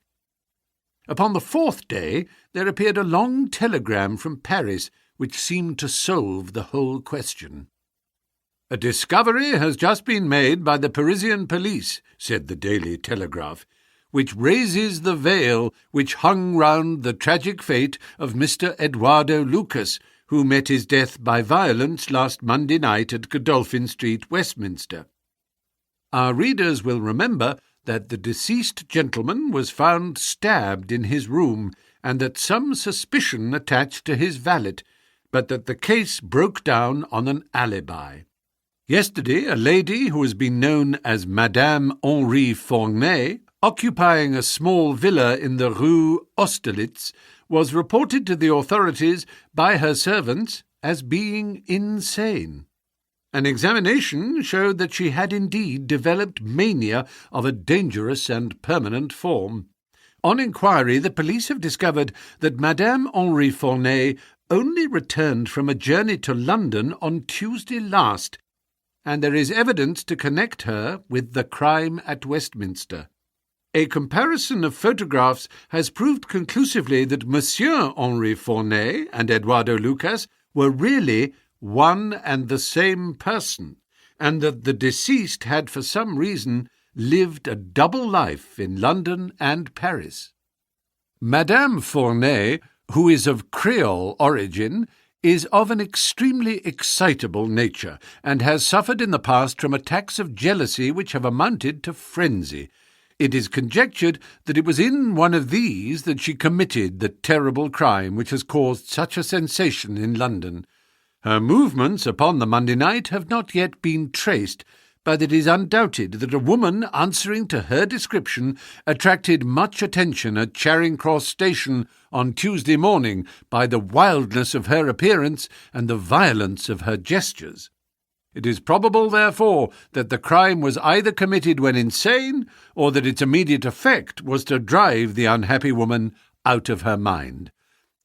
Upon the 4th day there appeared a long telegram from Paris, which seemed to solve the whole question. "A discovery has just been made by the Parisian police," said the Daily Telegraph, "which raises the veil which hung round the tragic fate of Mr. Eduardo Lucas, who met his death by violence last Monday night at Godolphin Street, Westminster. Our readers will remember that the deceased gentleman was found stabbed in his room, and that some suspicion attached to his valet, but that the case broke down on an alibi. Yesterday, a lady who has been known as Madame Henri Fournay, occupying a small villa in the Rue Austerlitz, was reported to the authorities by her servants as being insane. An examination showed that she had indeed developed mania of a dangerous and permanent form. On inquiry, the police have discovered that Madame Henri Fournay only returned from a journey to London on Tuesday last, and there is evidence to connect her with the crime at Westminster. A comparison of photographs has proved conclusively that Monsieur Henri Fournay and Eduardo Lucas were really one and the same person, and that the deceased had for some reason lived a double life in London and Paris. Madame Fournay, who is of Creole origin, is of an extremely excitable nature, and has suffered in the past from attacks of jealousy which have amounted to frenzy. It is conjectured that it was in one of these that she committed the terrible crime which has caused such a sensation in London. Her movements upon the Monday night have not yet been traced, but it is undoubted that a woman answering to her description attracted much attention at Charing Cross Station on Tuesday morning by the wildness of her appearance and the violence of her gestures. It is probable, therefore, that the crime was either committed when insane, or that its immediate effect was to drive the unhappy woman out of her mind.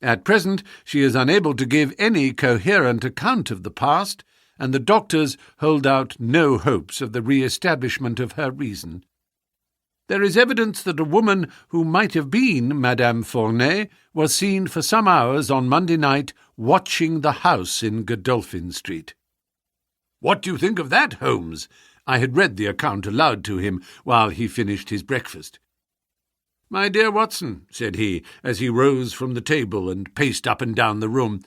At present, she is unable to give any coherent account of the past, and the doctors hold out no hopes of the re-establishment of her reason. There is evidence that a woman who might have been Madame Fournay was seen for some hours on Monday night watching the house in Godolphin Street. "What do you think of that, Holmes?" I had read the account aloud to him while he finished his breakfast. "My dear Watson," said he, as he rose from the table and paced up and down the room,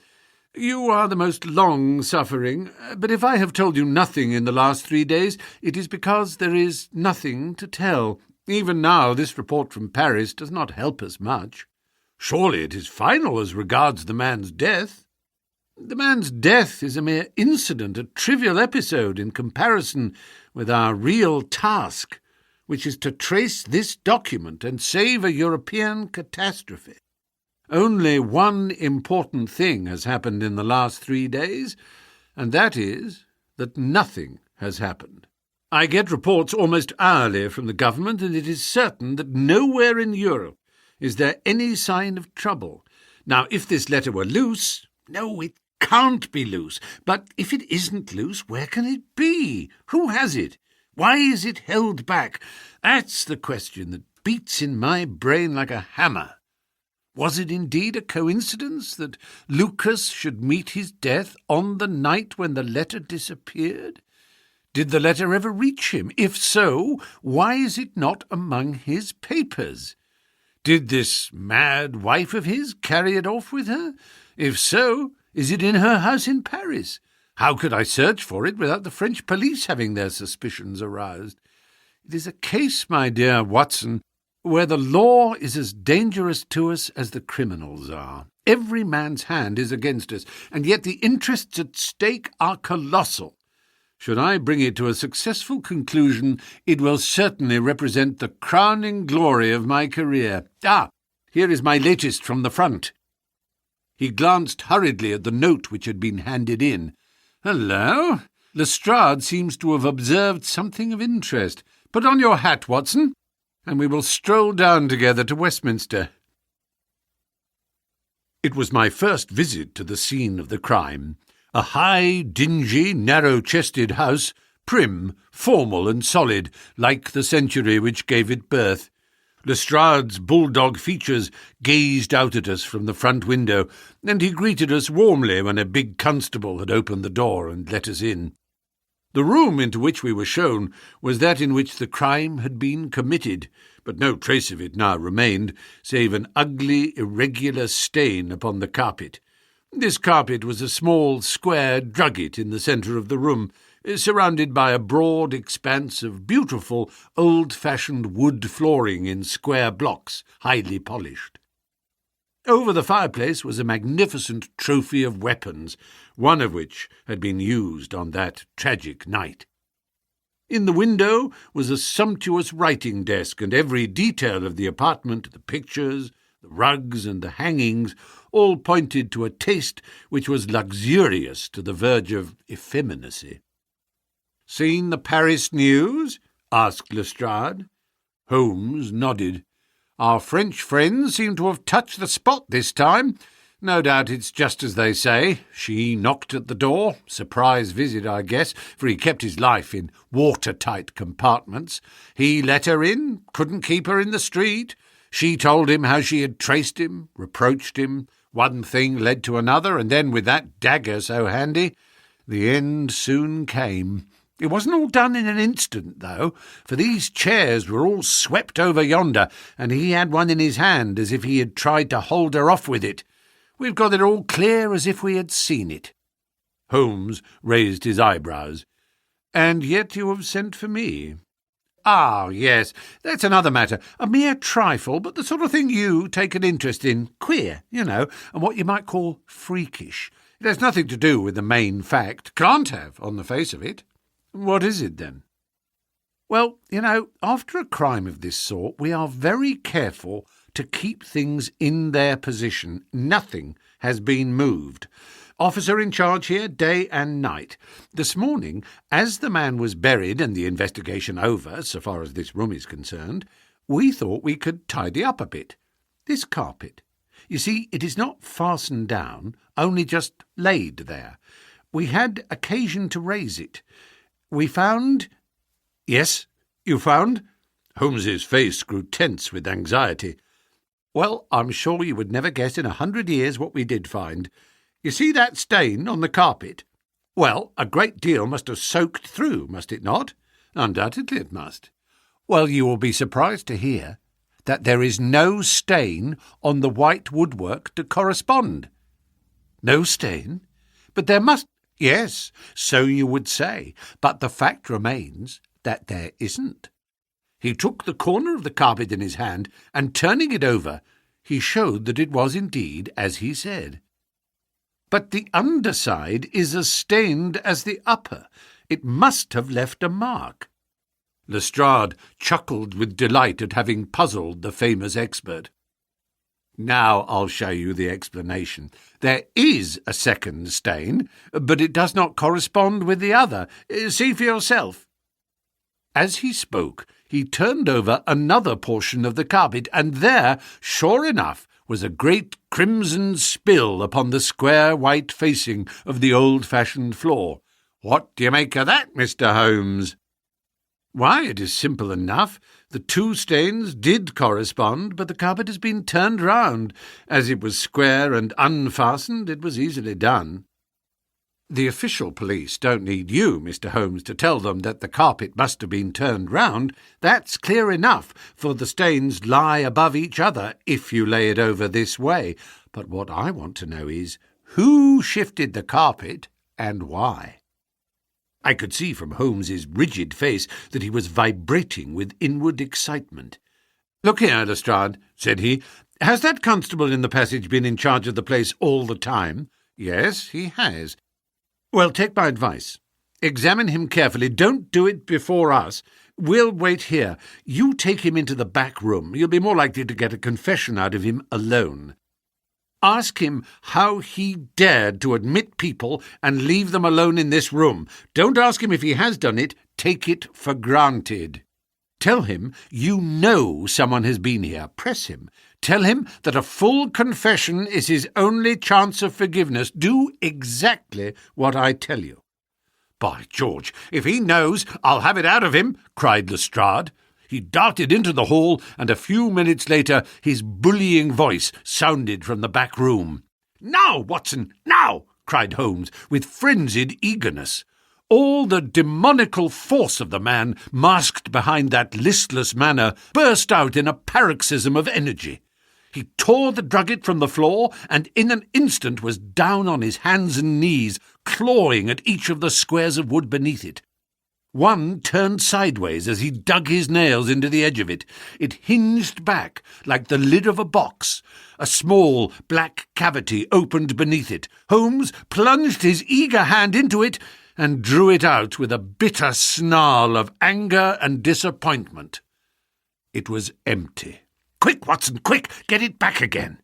"you are the most long-suffering, but if I have told you nothing in the last 3 days, it is because there is nothing to tell. Even now this report from Paris does not help us much. Surely it is final as regards the man's death. The man's death is a mere incident, a trivial episode in comparison with our real task, which is to trace this document and save a European catastrophe. Only one important thing has happened in the last 3 days, and that is that nothing has happened. I get reports almost hourly from the government, and it is certain that nowhere in Europe is there any sign of trouble. Now, if this letter were loose— no, it can't be loose. But if it isn't loose, where can it be? Who has it? Why is it held back? That's the question that beats in my brain like a hammer. Was it indeed a coincidence that Lucas should meet his death on the night when the letter disappeared? Did the letter ever reach him? If so, why is it not among his papers? Did this mad wife of his carry it off with her? If so, is it in her house in Paris? How could I search for it without the French police having their suspicions aroused? It is a case, my dear Watson, where the law is as dangerous to us as the criminals are. Every man's hand is against us, and yet the interests at stake are colossal. Should I bring it to a successful conclusion, it will certainly represent the crowning glory of my career. Here is my latest from the front." He glanced hurriedly at the note which had been handed in. "Hello! Lestrade seems to have observed something of interest. Put on your hat, Watson, and we will stroll down together to Westminster." It was my first visit to the scene of the crime. A high, dingy, narrow-chested house, prim, formal and solid, like the century which gave it birth. Lestrade's bulldog features gazed out at us from the front window, and he greeted us warmly when a big constable had opened the door and let us in. The room into which we were shown was that in which the crime had been committed, but no trace of it now remained, save an ugly, irregular stain upon the carpet. This carpet was a small, square drugget in the centre of the room, surrounded by a broad expanse of beautiful, old-fashioned wood flooring in square blocks, highly polished. Over the fireplace was a magnificent trophy of weapons, one of which had been used on that tragic night. In the window was a sumptuous writing desk, and every detail of the apartment, the pictures, the rugs and the hangings, all pointed to a taste which was luxurious to the verge of effeminacy. "Seen the Paris news?" asked Lestrade. Holmes nodded. "Our French friends seem to have touched the spot this time. No doubt it's just as they say. She knocked at the door. Surprise visit, I guess, for he kept his life in watertight compartments. He let her in, couldn't keep her in the street. She told him how she had traced him, reproached him. One thing led to another, and then with that dagger so handy, the end soon came. It wasn't all done in an instant, though, for these chairs were all swept over yonder, and he had one in his hand as if he had tried to hold her off with it. We've got it all clear as if we had seen it." Holmes raised his eyebrows. "And yet you have sent for me." "Ah, yes, that's another matter. A mere trifle, but the sort of thing you take an interest in. Queer, you know, and what you might call freakish. It has nothing to do with the main fact. Can't have, on the face of it." "What is it, then?" Well, after a crime of this sort, we are very careful to keep things in their position. Nothing has been moved. Officer in charge here, day and night. This morning, as the man was buried and the investigation over, so far as this room is concerned, we thought we could tidy up a bit. This carpet. You see, it is not fastened down, only just laid there. We had occasion to raise it. We found— Yes, you found? Holmes's face grew tense with anxiety. Well, I'm sure you would never guess in 100 years what we did find. You see that stain on the carpet? Well, a great deal must have soaked through, must it not? Undoubtedly it must. Well, you will be surprised to hear that there is no stain on the white woodwork to correspond. No stain? But there must— Yes, so you would say, but the fact remains that there isn't. He took the corner of the carpet in his hand, and turning it over, he showed that it was indeed as he said. But the underside is as stained as the upper. It must have left a mark. Lestrade chuckled with delight at having puzzled the famous expert. Now I'll show you the explanation. There is a second stain, but it does not correspond with the other. See for yourself. As he spoke, he turned over another portion of the carpet, and there, sure enough, was a great crimson spill upon the square white facing of the old-fashioned floor. What do you make of that, Mr. Holmes? Why, it is simple enough. The two stains did correspond, but the carpet has been turned round. As it was square and unfastened, it was easily done. The official police don't need you, Mr. Holmes, to tell them that the carpet must have been turned round. That's clear enough, for the stains lie above each other if you lay it over this way. But what I want to know is, who shifted the carpet and why? I could see from Holmes's rigid face that he was vibrating with inward excitement. "Look here, Lestrade," said he, "has that constable in the passage been in charge of the place all the time?" "Yes, he has." "Well, take my advice. Examine him carefully. Don't do it before us. We'll wait here. You take him into the back room. You'll be more likely to get a confession out of him alone. Ask him how he dared to admit people and leave them alone in this room. Don't ask him if he has done it. Take it for granted. Tell him you know someone has been here. Press him. Tell him that a full confession is his only chance of forgiveness. Do exactly what I tell you." "By George, if he knows, I'll have it out of him," cried Lestrade. He darted into the hall, and a few minutes later his bullying voice sounded from the back room. "Now, Watson, now!" cried Holmes, with frenzied eagerness. All the demoniacal force of the man, masked behind that listless manner, burst out in a paroxysm of energy. He tore the drugget from the floor, and in an instant was down on his hands and knees, clawing at each of the squares of wood beneath it. One turned sideways as he dug his nails into the edge of it. It hinged back like the lid of a box. A small black cavity opened beneath it. Holmes plunged his eager hand into it and drew it out with a bitter snarl of anger and disappointment. It was empty. "Quick, Watson, quick! Get it back again!"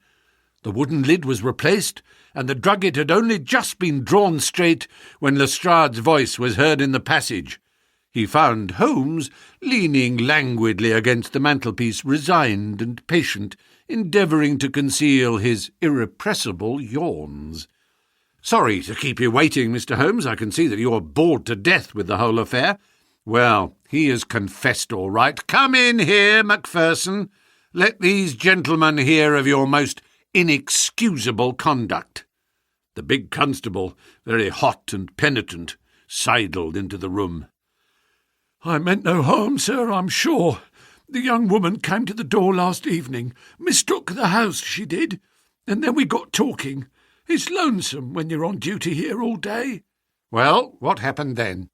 The wooden lid was replaced, and the drugget had only just been drawn straight when Lestrade's voice was heard in the passage. He found Holmes leaning languidly against the mantelpiece, resigned and patient, endeavouring to conceal his irrepressible yawns. "Sorry to keep you waiting, Mr. Holmes. I can see that you are bored to death with the whole affair. Well, he has confessed all right. Come in here, Macpherson. Let these gentlemen hear of your most inexcusable conduct." The big constable, very hot and penitent, sidled into the room. "I meant no harm, sir, I'm sure. The young woman came to the door last evening, mistook the house, she did, and then we got talking. It's lonesome when you're on duty here all day." "Well, what happened then?"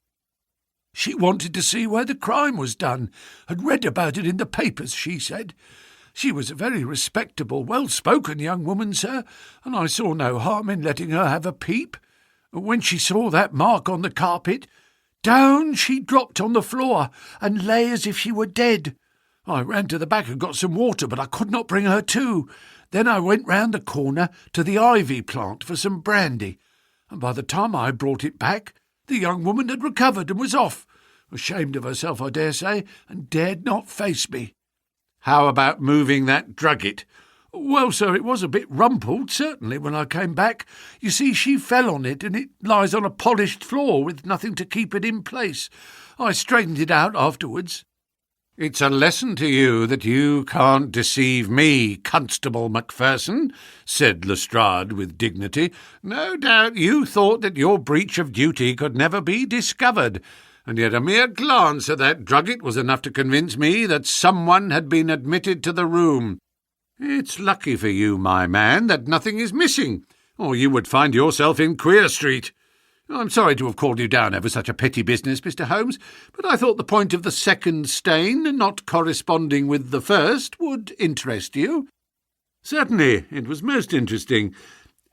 "She wanted to see where the crime was done. Had read about it in the papers, she said. She was a very respectable, well-spoken young woman, sir, and I saw no harm in letting her have a peep. When she saw that mark on the carpet, Down she dropped on the floor and lay as if she were dead. I ran to the back and got some water, but I could not bring her to. Then I went round the corner to the ivy plant for some brandy, and by the time I brought it back, the young woman had recovered and was off, ashamed of herself, I dare say, and dared not face me. How about moving that drugget? Well, sir, it was a bit rumpled, certainly, when I came back. You see, she fell on it, and it lies on a polished floor with nothing to keep it in place. I straightened it out afterwards. It's a lesson to you that you can't deceive me, Constable Macpherson, said Lestrade with dignity. No doubt you thought that your breach of duty could never be discovered, and yet a mere glance at that drugget was enough to convince me that someone had been admitted to the room. It's lucky for you, my man, that nothing is missing, or you would find yourself in Queer Street. I'm sorry to have called you down over such a petty business, Mr. Holmes, but I thought the point of the second stain, not corresponding with the first, would interest you. Certainly, it was most interesting.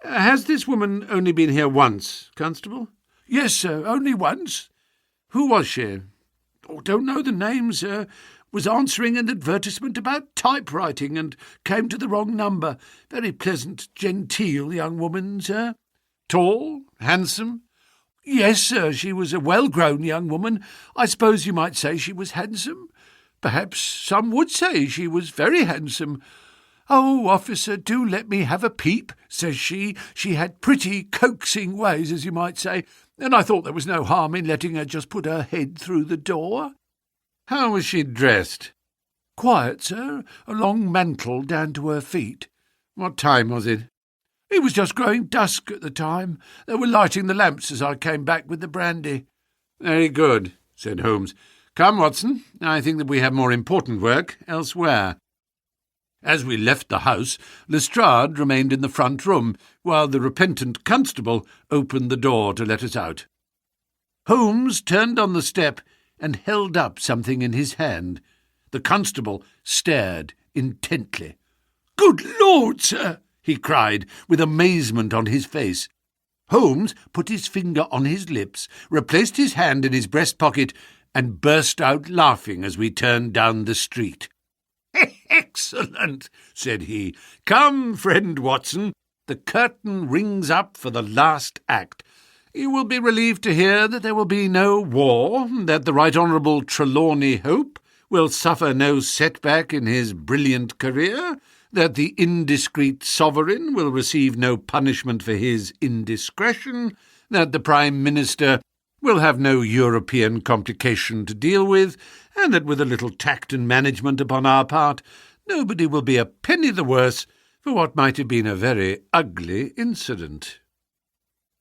Has this woman only been here once, Constable? Yes, sir, only once. Who was she? Oh, don't know the name, sir. Was answering an advertisement about typewriting and came to the wrong number. Very pleasant, genteel young woman, sir. Tall? Handsome? Yes, sir, she was a well-grown young woman. I suppose you might say she was handsome. Perhaps some would say she was very handsome. Oh, officer, do let me have a peep, says she. She had pretty coaxing ways, as you might say, and I thought there was no harm in letting her just put her head through the door. How was she dressed? Quiet, sir, a long mantle down to her feet. What time was it? It was just growing dusk at the time. They were lighting the lamps as I came back with the brandy. Very good, said Holmes. Come, Watson, I think that we have more important work elsewhere. As we left the house, Lestrade remained in the front room, while the repentant constable opened the door to let us out. Holmes turned on the step and held up something in his hand. The constable stared intently. "Good Lord, sir!" he cried, with amazement on his face. Holmes put his finger on his lips, replaced his hand in his breast pocket, and burst out laughing as we turned down the street. "Excellent," said he. "Come, friend Watson, the curtain rings up for the last act. You will be relieved to hear that there will be no war, that the Right Honourable Trelawney Hope will suffer no setback in his brilliant career, that the indiscreet sovereign will receive no punishment for his indiscretion, that the Prime Minister will have no European complication to deal with, and that with a little tact and management upon our part, nobody will be a penny the worse for what might have been a very ugly incident."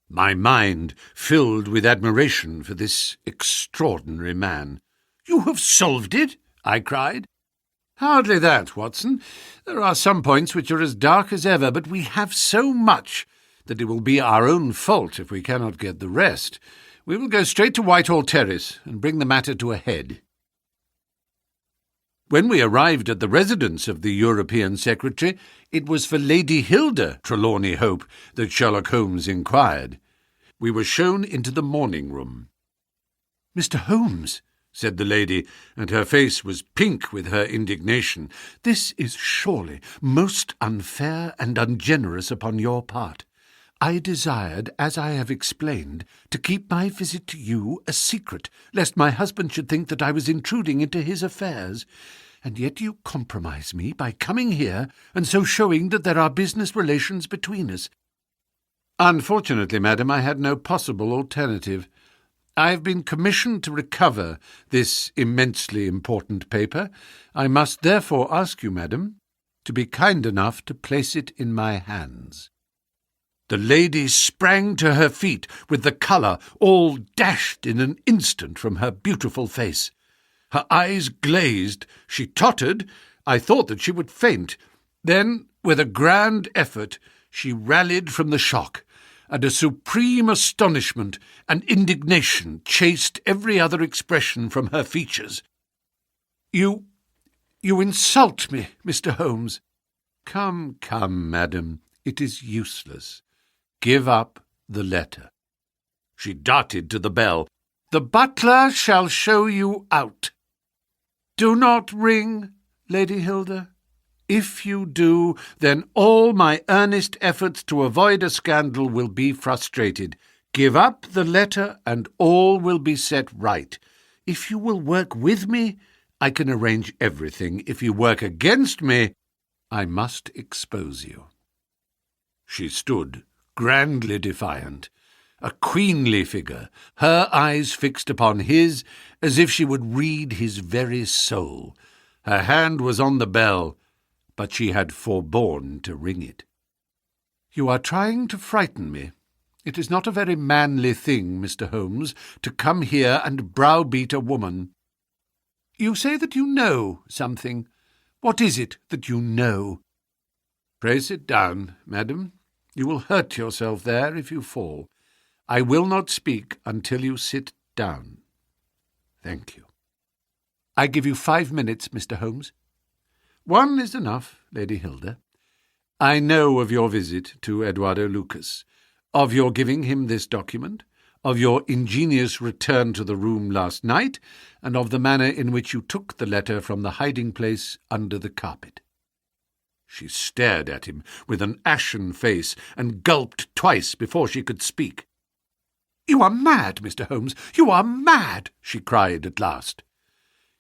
My mind filled with admiration for this extraordinary man. "You have solved it?" I cried. "Hardly that, Watson. There are some points which are as dark as ever, but we have so much that it will be our own fault if we cannot get the rest. We will go straight to Whitehall Terrace and bring the matter to a head." When we arrived at the residence of the European Secretary, it was for Lady Hilda Trelawney Hope that Sherlock Holmes inquired. We were shown into the morning-room. "Mr. Holmes," said the lady, and her face was pink with her indignation, "this is surely most unfair and ungenerous upon your part. I desired, as I have explained, to keep my visit to you a secret, lest my husband should think that I was intruding into his affairs. And yet you compromise me by coming here and so showing that there are business relations between us." "Unfortunately, madam, I had no possible alternative. I have been commissioned to recover this immensely important paper. I must therefore ask you, madam, to be kind enough to place it in my hands." The lady sprang to her feet, with the colour all dashed in an instant from her beautiful face. Her eyes glazed, she tottered, I thought that she would faint. Then, with a grand effort, she rallied from the shock, and a supreme astonishment and indignation chased every other expression from her features. You insult me, Mr. Holmes." Come, madam, it is useless. Give up the letter." She darted to the bell. The butler shall show you out. Do not ring, Lady Hilda. If you do, then all my earnest efforts to avoid a scandal will be frustrated. Give up the letter and all will be set right. If you will work with me, I can arrange everything. If you work against me, I must expose you." She stood, grandly defiant, a queenly figure, her eyes fixed upon his as if she would read his very soul. Her hand was on the bell, but she had forborne to ring it. "You are trying to frighten me. It is not a very manly thing, Mr. Holmes, to come here and browbeat a woman. You say that you know something. What is it that you know?" "Pray sit down, madam. You will hurt yourself there if you fall. I will not speak until you sit down." "Thank you." "I give you 5 minutes, Mr. Holmes." "1 is enough, Lady Hilda. I know of your visit to Eduardo Lucas, of your giving him this document, of your ingenious return to the room last night, and of the manner in which you took the letter from the hiding-place under the carpet." She stared at him with an ashen face and gulped twice before she could speak. "You are mad, Mr. Holmes, you are mad!" she cried at last.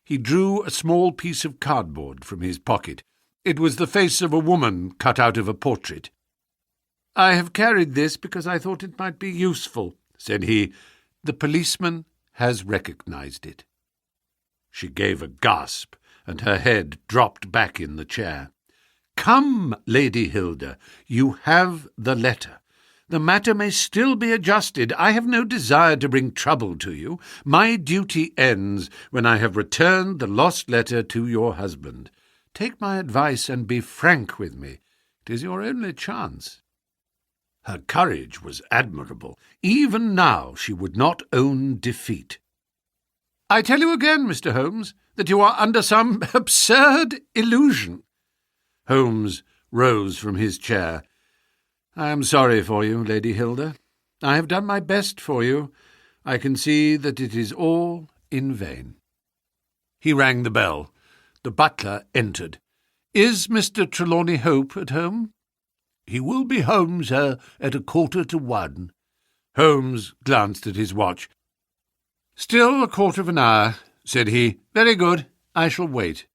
He drew a small piece of cardboard from his pocket. It was the face of a woman cut out of a portrait. "I have carried this because I thought it might be useful," said he. "The policeman has recognized it." She gave a gasp, and her head dropped back in the chair. "Come, Lady Hilda, you have the letter. The matter may still be adjusted. I have no desire to bring trouble to you. My duty ends when I have returned the lost letter to your husband. Take my advice and be frank with me. It is your only chance." Her courage was admirable. Even now she would not own defeat. "I tell you again, Mr. Holmes, that you are under some absurd illusion." Holmes rose from his chair. "I am sorry for you, Lady Hilda. I have done my best for you. I can see that it is all in vain." He rang the bell. The butler entered. "Is Mr. Trelawney Hope at home?" "He will be home, sir, at 1:45. Holmes glanced at his watch. "Still 1/4 of an hour," said he. "Very good. I shall wait."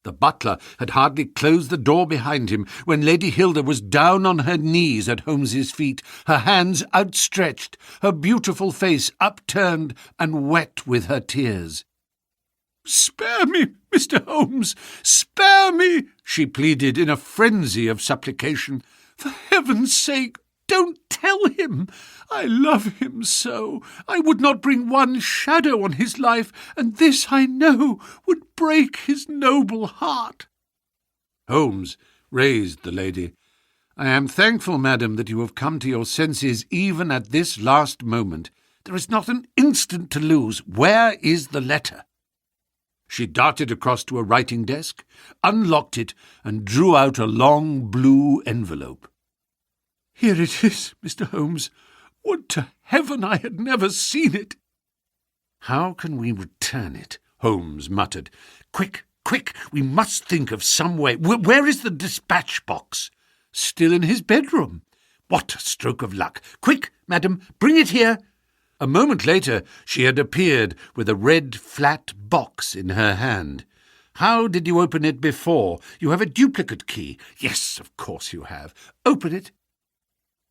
The butler had hardly closed the door behind him when Lady Hilda was down on her knees at Holmes's feet, her hands outstretched, her beautiful face upturned and wet with her tears. "Spare me, Mr. Holmes, spare me," she pleaded in a frenzy of supplication. "For heaven's sake, don't tell him. I love him so. I would not bring one shadow on his life, and this, I know, would break his noble heart." Holmes raised the lady. "I am thankful, madam, that you have come to your senses even at this last moment. There is not an instant to lose. Where is the letter?" She darted across to a writing desk, unlocked it, and drew out a long blue envelope. "Here it is, Mr. Holmes. Would to heaven I had never seen it." "How can we return it?" Holmes muttered. "Quick, quick, we must think of some way. Where is the dispatch box?" "Still in his bedroom." "What a stroke of luck! Quick, madam, bring it here." A moment later she had appeared with a red flat box in her hand. "How did you open it before? You have a duplicate key." "Yes, of course you have. Open it."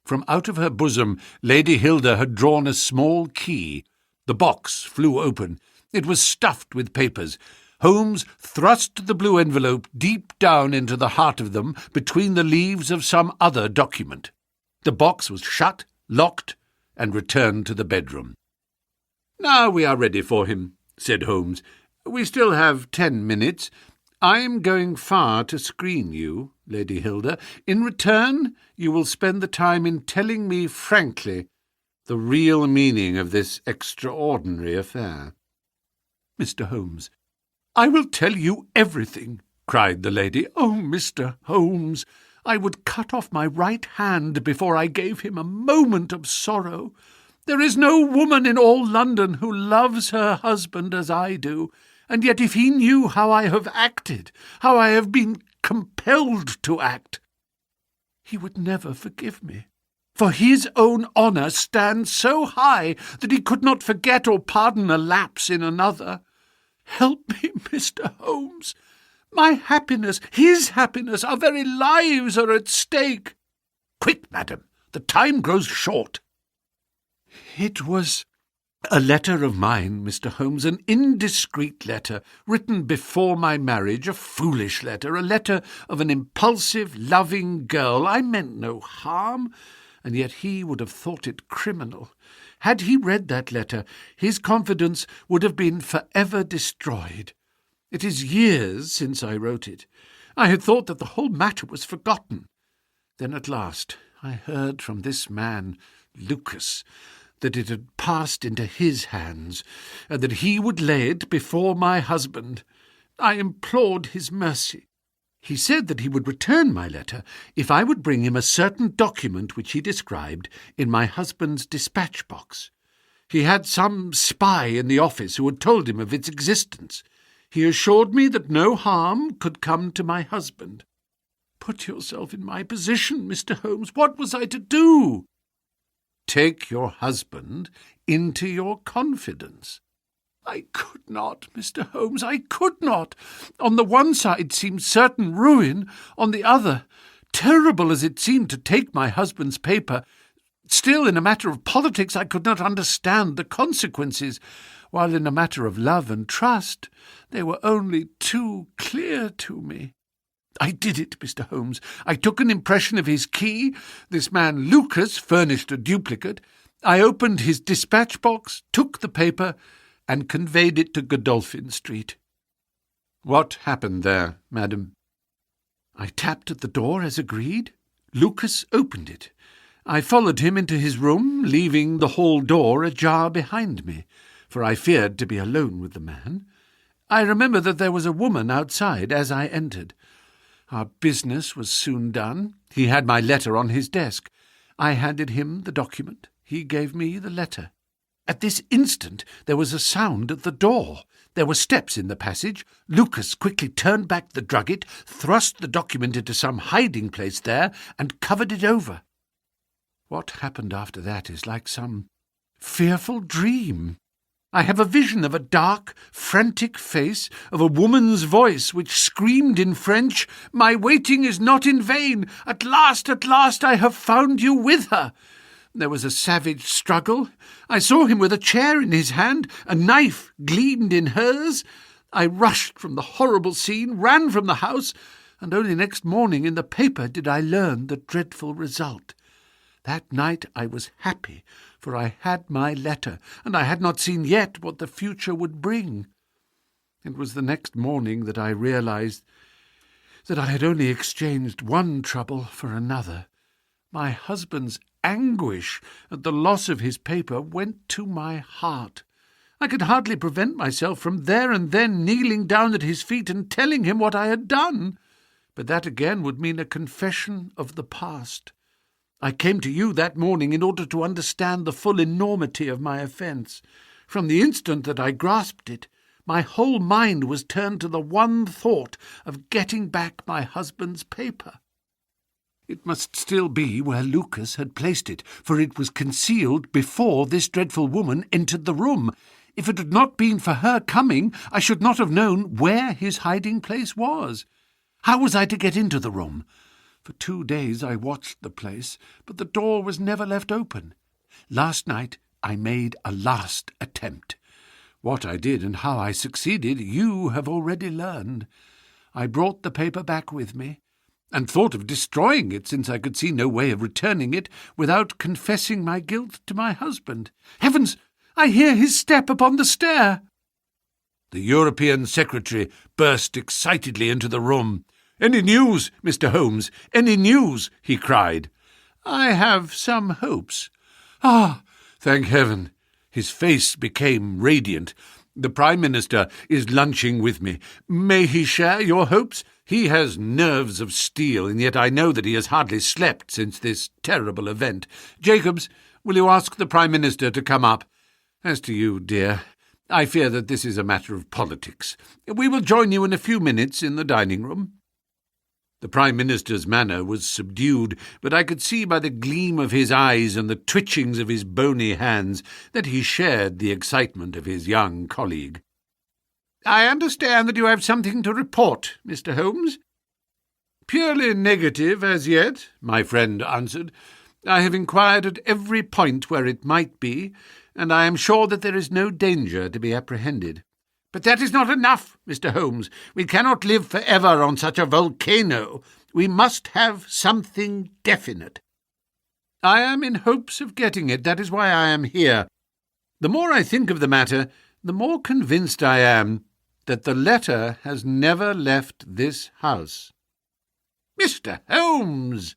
From out of her bosom Lady Hilda had drawn a small key. The box flew open. It was stuffed with papers. Holmes thrust the blue envelope deep down into the heart of them, between the leaves of some other document. The box was shut, locked, and returned to the bedroom. "Now we are ready for him," said Holmes. "We still have 10 minutes. I am going far to screen you, Lady Hilda. In return, you will spend the time in telling me frankly the real meaning of this extraordinary affair." "Mr. Holmes, I will tell you everything," cried the lady. "Oh, Mr. Holmes, I would cut off my right hand before I gave him a moment of sorrow. There is no woman in all London who loves her husband as I do, and yet if he knew how I have acted, how I have been compelled to act, he would never forgive me. For his own honour stands so high that he could not forget or pardon a lapse in another. Help me, Mr. Holmes. My happiness, his happiness, our very lives are at stake. Quick, madam, the time grows short. It was a letter of mine, Mr. Holmes, an indiscreet letter, written before my marriage, a foolish letter, a letter of an impulsive, loving girl. I meant no harm, and yet he would have thought it criminal. Had he read that letter, his confidence would have been forever destroyed. It is years since I wrote it. I had thought that the whole matter was forgotten. Then at last I heard from this man, Lucas, that it had passed into his hands, and that he would lay it before my husband. I implored his mercy. He said that he would return my letter if I would bring him a certain document which he described in my husband's dispatch box. He had some spy in the office who had told him of its existence. He assured me that no harm could come to my husband. Put yourself in my position, Mr. Holmes. What was I to do? Take your husband into your confidence. I could not, Mr. Holmes, I could not. On the one side seemed certain ruin, on the other, terrible as it seemed to take my husband's paper, still in a matter of politics I could not understand the consequences, while in a matter of love and trust they were only too clear to me. I did it, Mr. Holmes. I took an impression of his key. This man Lucas furnished a duplicate. I opened his dispatch box, took the paper, and conveyed it to Godolphin Street. What happened there, madam? I tapped at the door as agreed. Lucas opened it. I followed him into his room, leaving the hall door ajar behind me, for I feared to be alone with the man. I remember that there was a woman outside as I entered. Our business was soon done. He had my letter on his desk. I handed him the document. He gave me the letter. At this instant there was a sound at the door. There were steps in the passage. Lucas quickly turned back the drugget, thrust the document into some hiding place there, and covered it over. What happened after that is like some fearful dream. I have a vision of a dark, frantic face, of a woman's voice which screamed in French, "My waiting is not in vain! At last, I have found you with her!" There was a savage struggle. I saw him with a chair in his hand. A knife gleamed in hers. I rushed from the horrible scene, ran from the house, and only next morning in the paper did I learn the dreadful result. That night I was happy, for I had my letter, and I had not seen yet what the future would bring. It was the next morning that I realized that I had only exchanged one trouble for another. My husband's anguish at the loss of his paper went to my heart. I could hardly prevent myself from there and then kneeling down at his feet and telling him what I had done. But that again would mean a confession of the past. I came to you that morning in order to understand the full enormity of my offence. From the instant that I grasped it, my whole mind was turned to the one thought of getting back my husband's paper. It must still be where Lucas had placed it, for it was concealed before this dreadful woman entered the room. If it had not been for her coming, I should not have known where his hiding place was. How was I to get into the room? For 2 days I watched the place, but the door was never left open. Last night I made a last attempt. What I did and how I succeeded you have already learned. I brought the paper back with me, and thought of destroying it, since I could see no way of returning it without confessing my guilt to my husband. Heavens! I hear his step upon the stair. The European secretary burst excitedly into the room. "Any news, Mr. Holmes? Any news?" he cried. "I have some hopes." "Ah, thank heaven!" His face became radiant. "The Prime Minister is lunching with me. May he share your hopes? He has nerves of steel, and yet I know that he has hardly slept since this terrible event. Jacobs, Will you ask the Prime Minister to come up? As to you, dear, I fear that this is a matter of politics. We will join you in a few minutes in the dining-room." The Prime Minister's manner was subdued, but I could see by the gleam of his eyes and the twitchings of his bony hands that he shared the excitement of his young colleague. "I understand that you have something to report, Mr. Holmes." "Purely negative as yet," my friend answered. "I have inquired at every point where it might be, and I am sure that there is no danger to be apprehended." "But that is not enough, Mr. Holmes. We cannot live for ever on such a volcano. We must have something definite." "I am in hopes of getting it. That is why I am here. The more I think of the matter, the more convinced I am that the letter has never left this house." "Mr. Holmes!"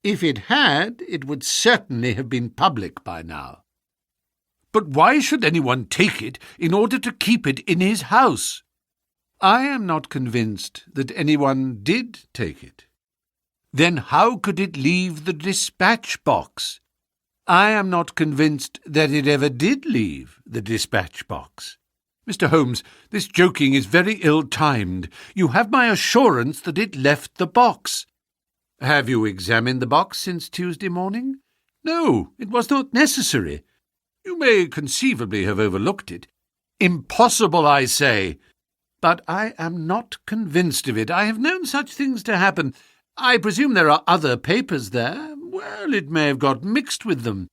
"If it had, it would certainly have been public by now." "But why should anyone take it in order to keep it in his house?" "I am not convinced that anyone did take it." "Then how could it leave the dispatch box?" "I am not convinced that it ever did leave the dispatch box." "Mr. Holmes, this joking is very ill-timed. You have my assurance that it left the box." "Have you examined the box since Tuesday morning?" "No, it was not necessary." "You may conceivably have overlooked it." "Impossible, I say." "But I am not convinced of it. I have known such things to happen. I presume there are other papers there. Well, it may have got mixed with them."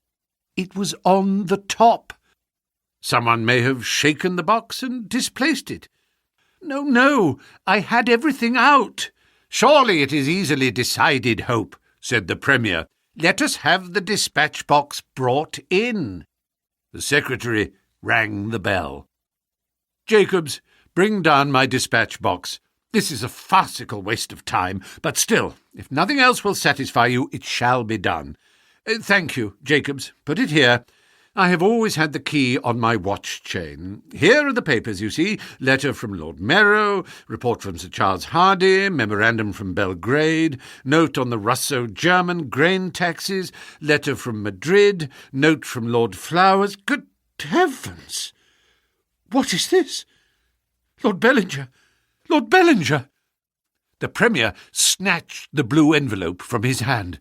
"It was on the top." "Someone may have shaken the box and displaced it." No, I had everything out." "Surely it is easily decided, Hope," said the Premier. "Let us have the dispatch box brought in." The secretary rang the bell. "Jacobs, bring down my dispatch box. This is a farcical waste of time, but still, if nothing else will satisfy you, it shall be done. Thank you, Jacobs. Put it here. I have always had the key on my watch chain. Here are the papers, you see. Letter from Lord Merrow, report from Sir Charles Hardy, memorandum from Belgrade, note on the Russo-German grain taxes, letter from Madrid, note from Lord Flowers. Good heavens! What is this? Lord Bellinger! Lord Bellinger!" The Premier snatched the blue envelope from his hand.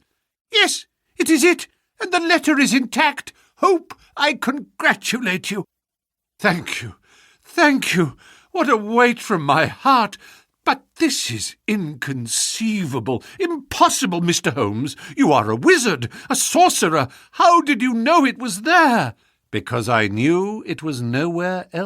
"Yes, it is it, and the letter is intact. Hope, I congratulate you." Thank you. What a weight from my heart. But this is inconceivable, impossible, Mr. Holmes. You are a wizard, a sorcerer. How did you know it was there?" "Because I knew it was nowhere else."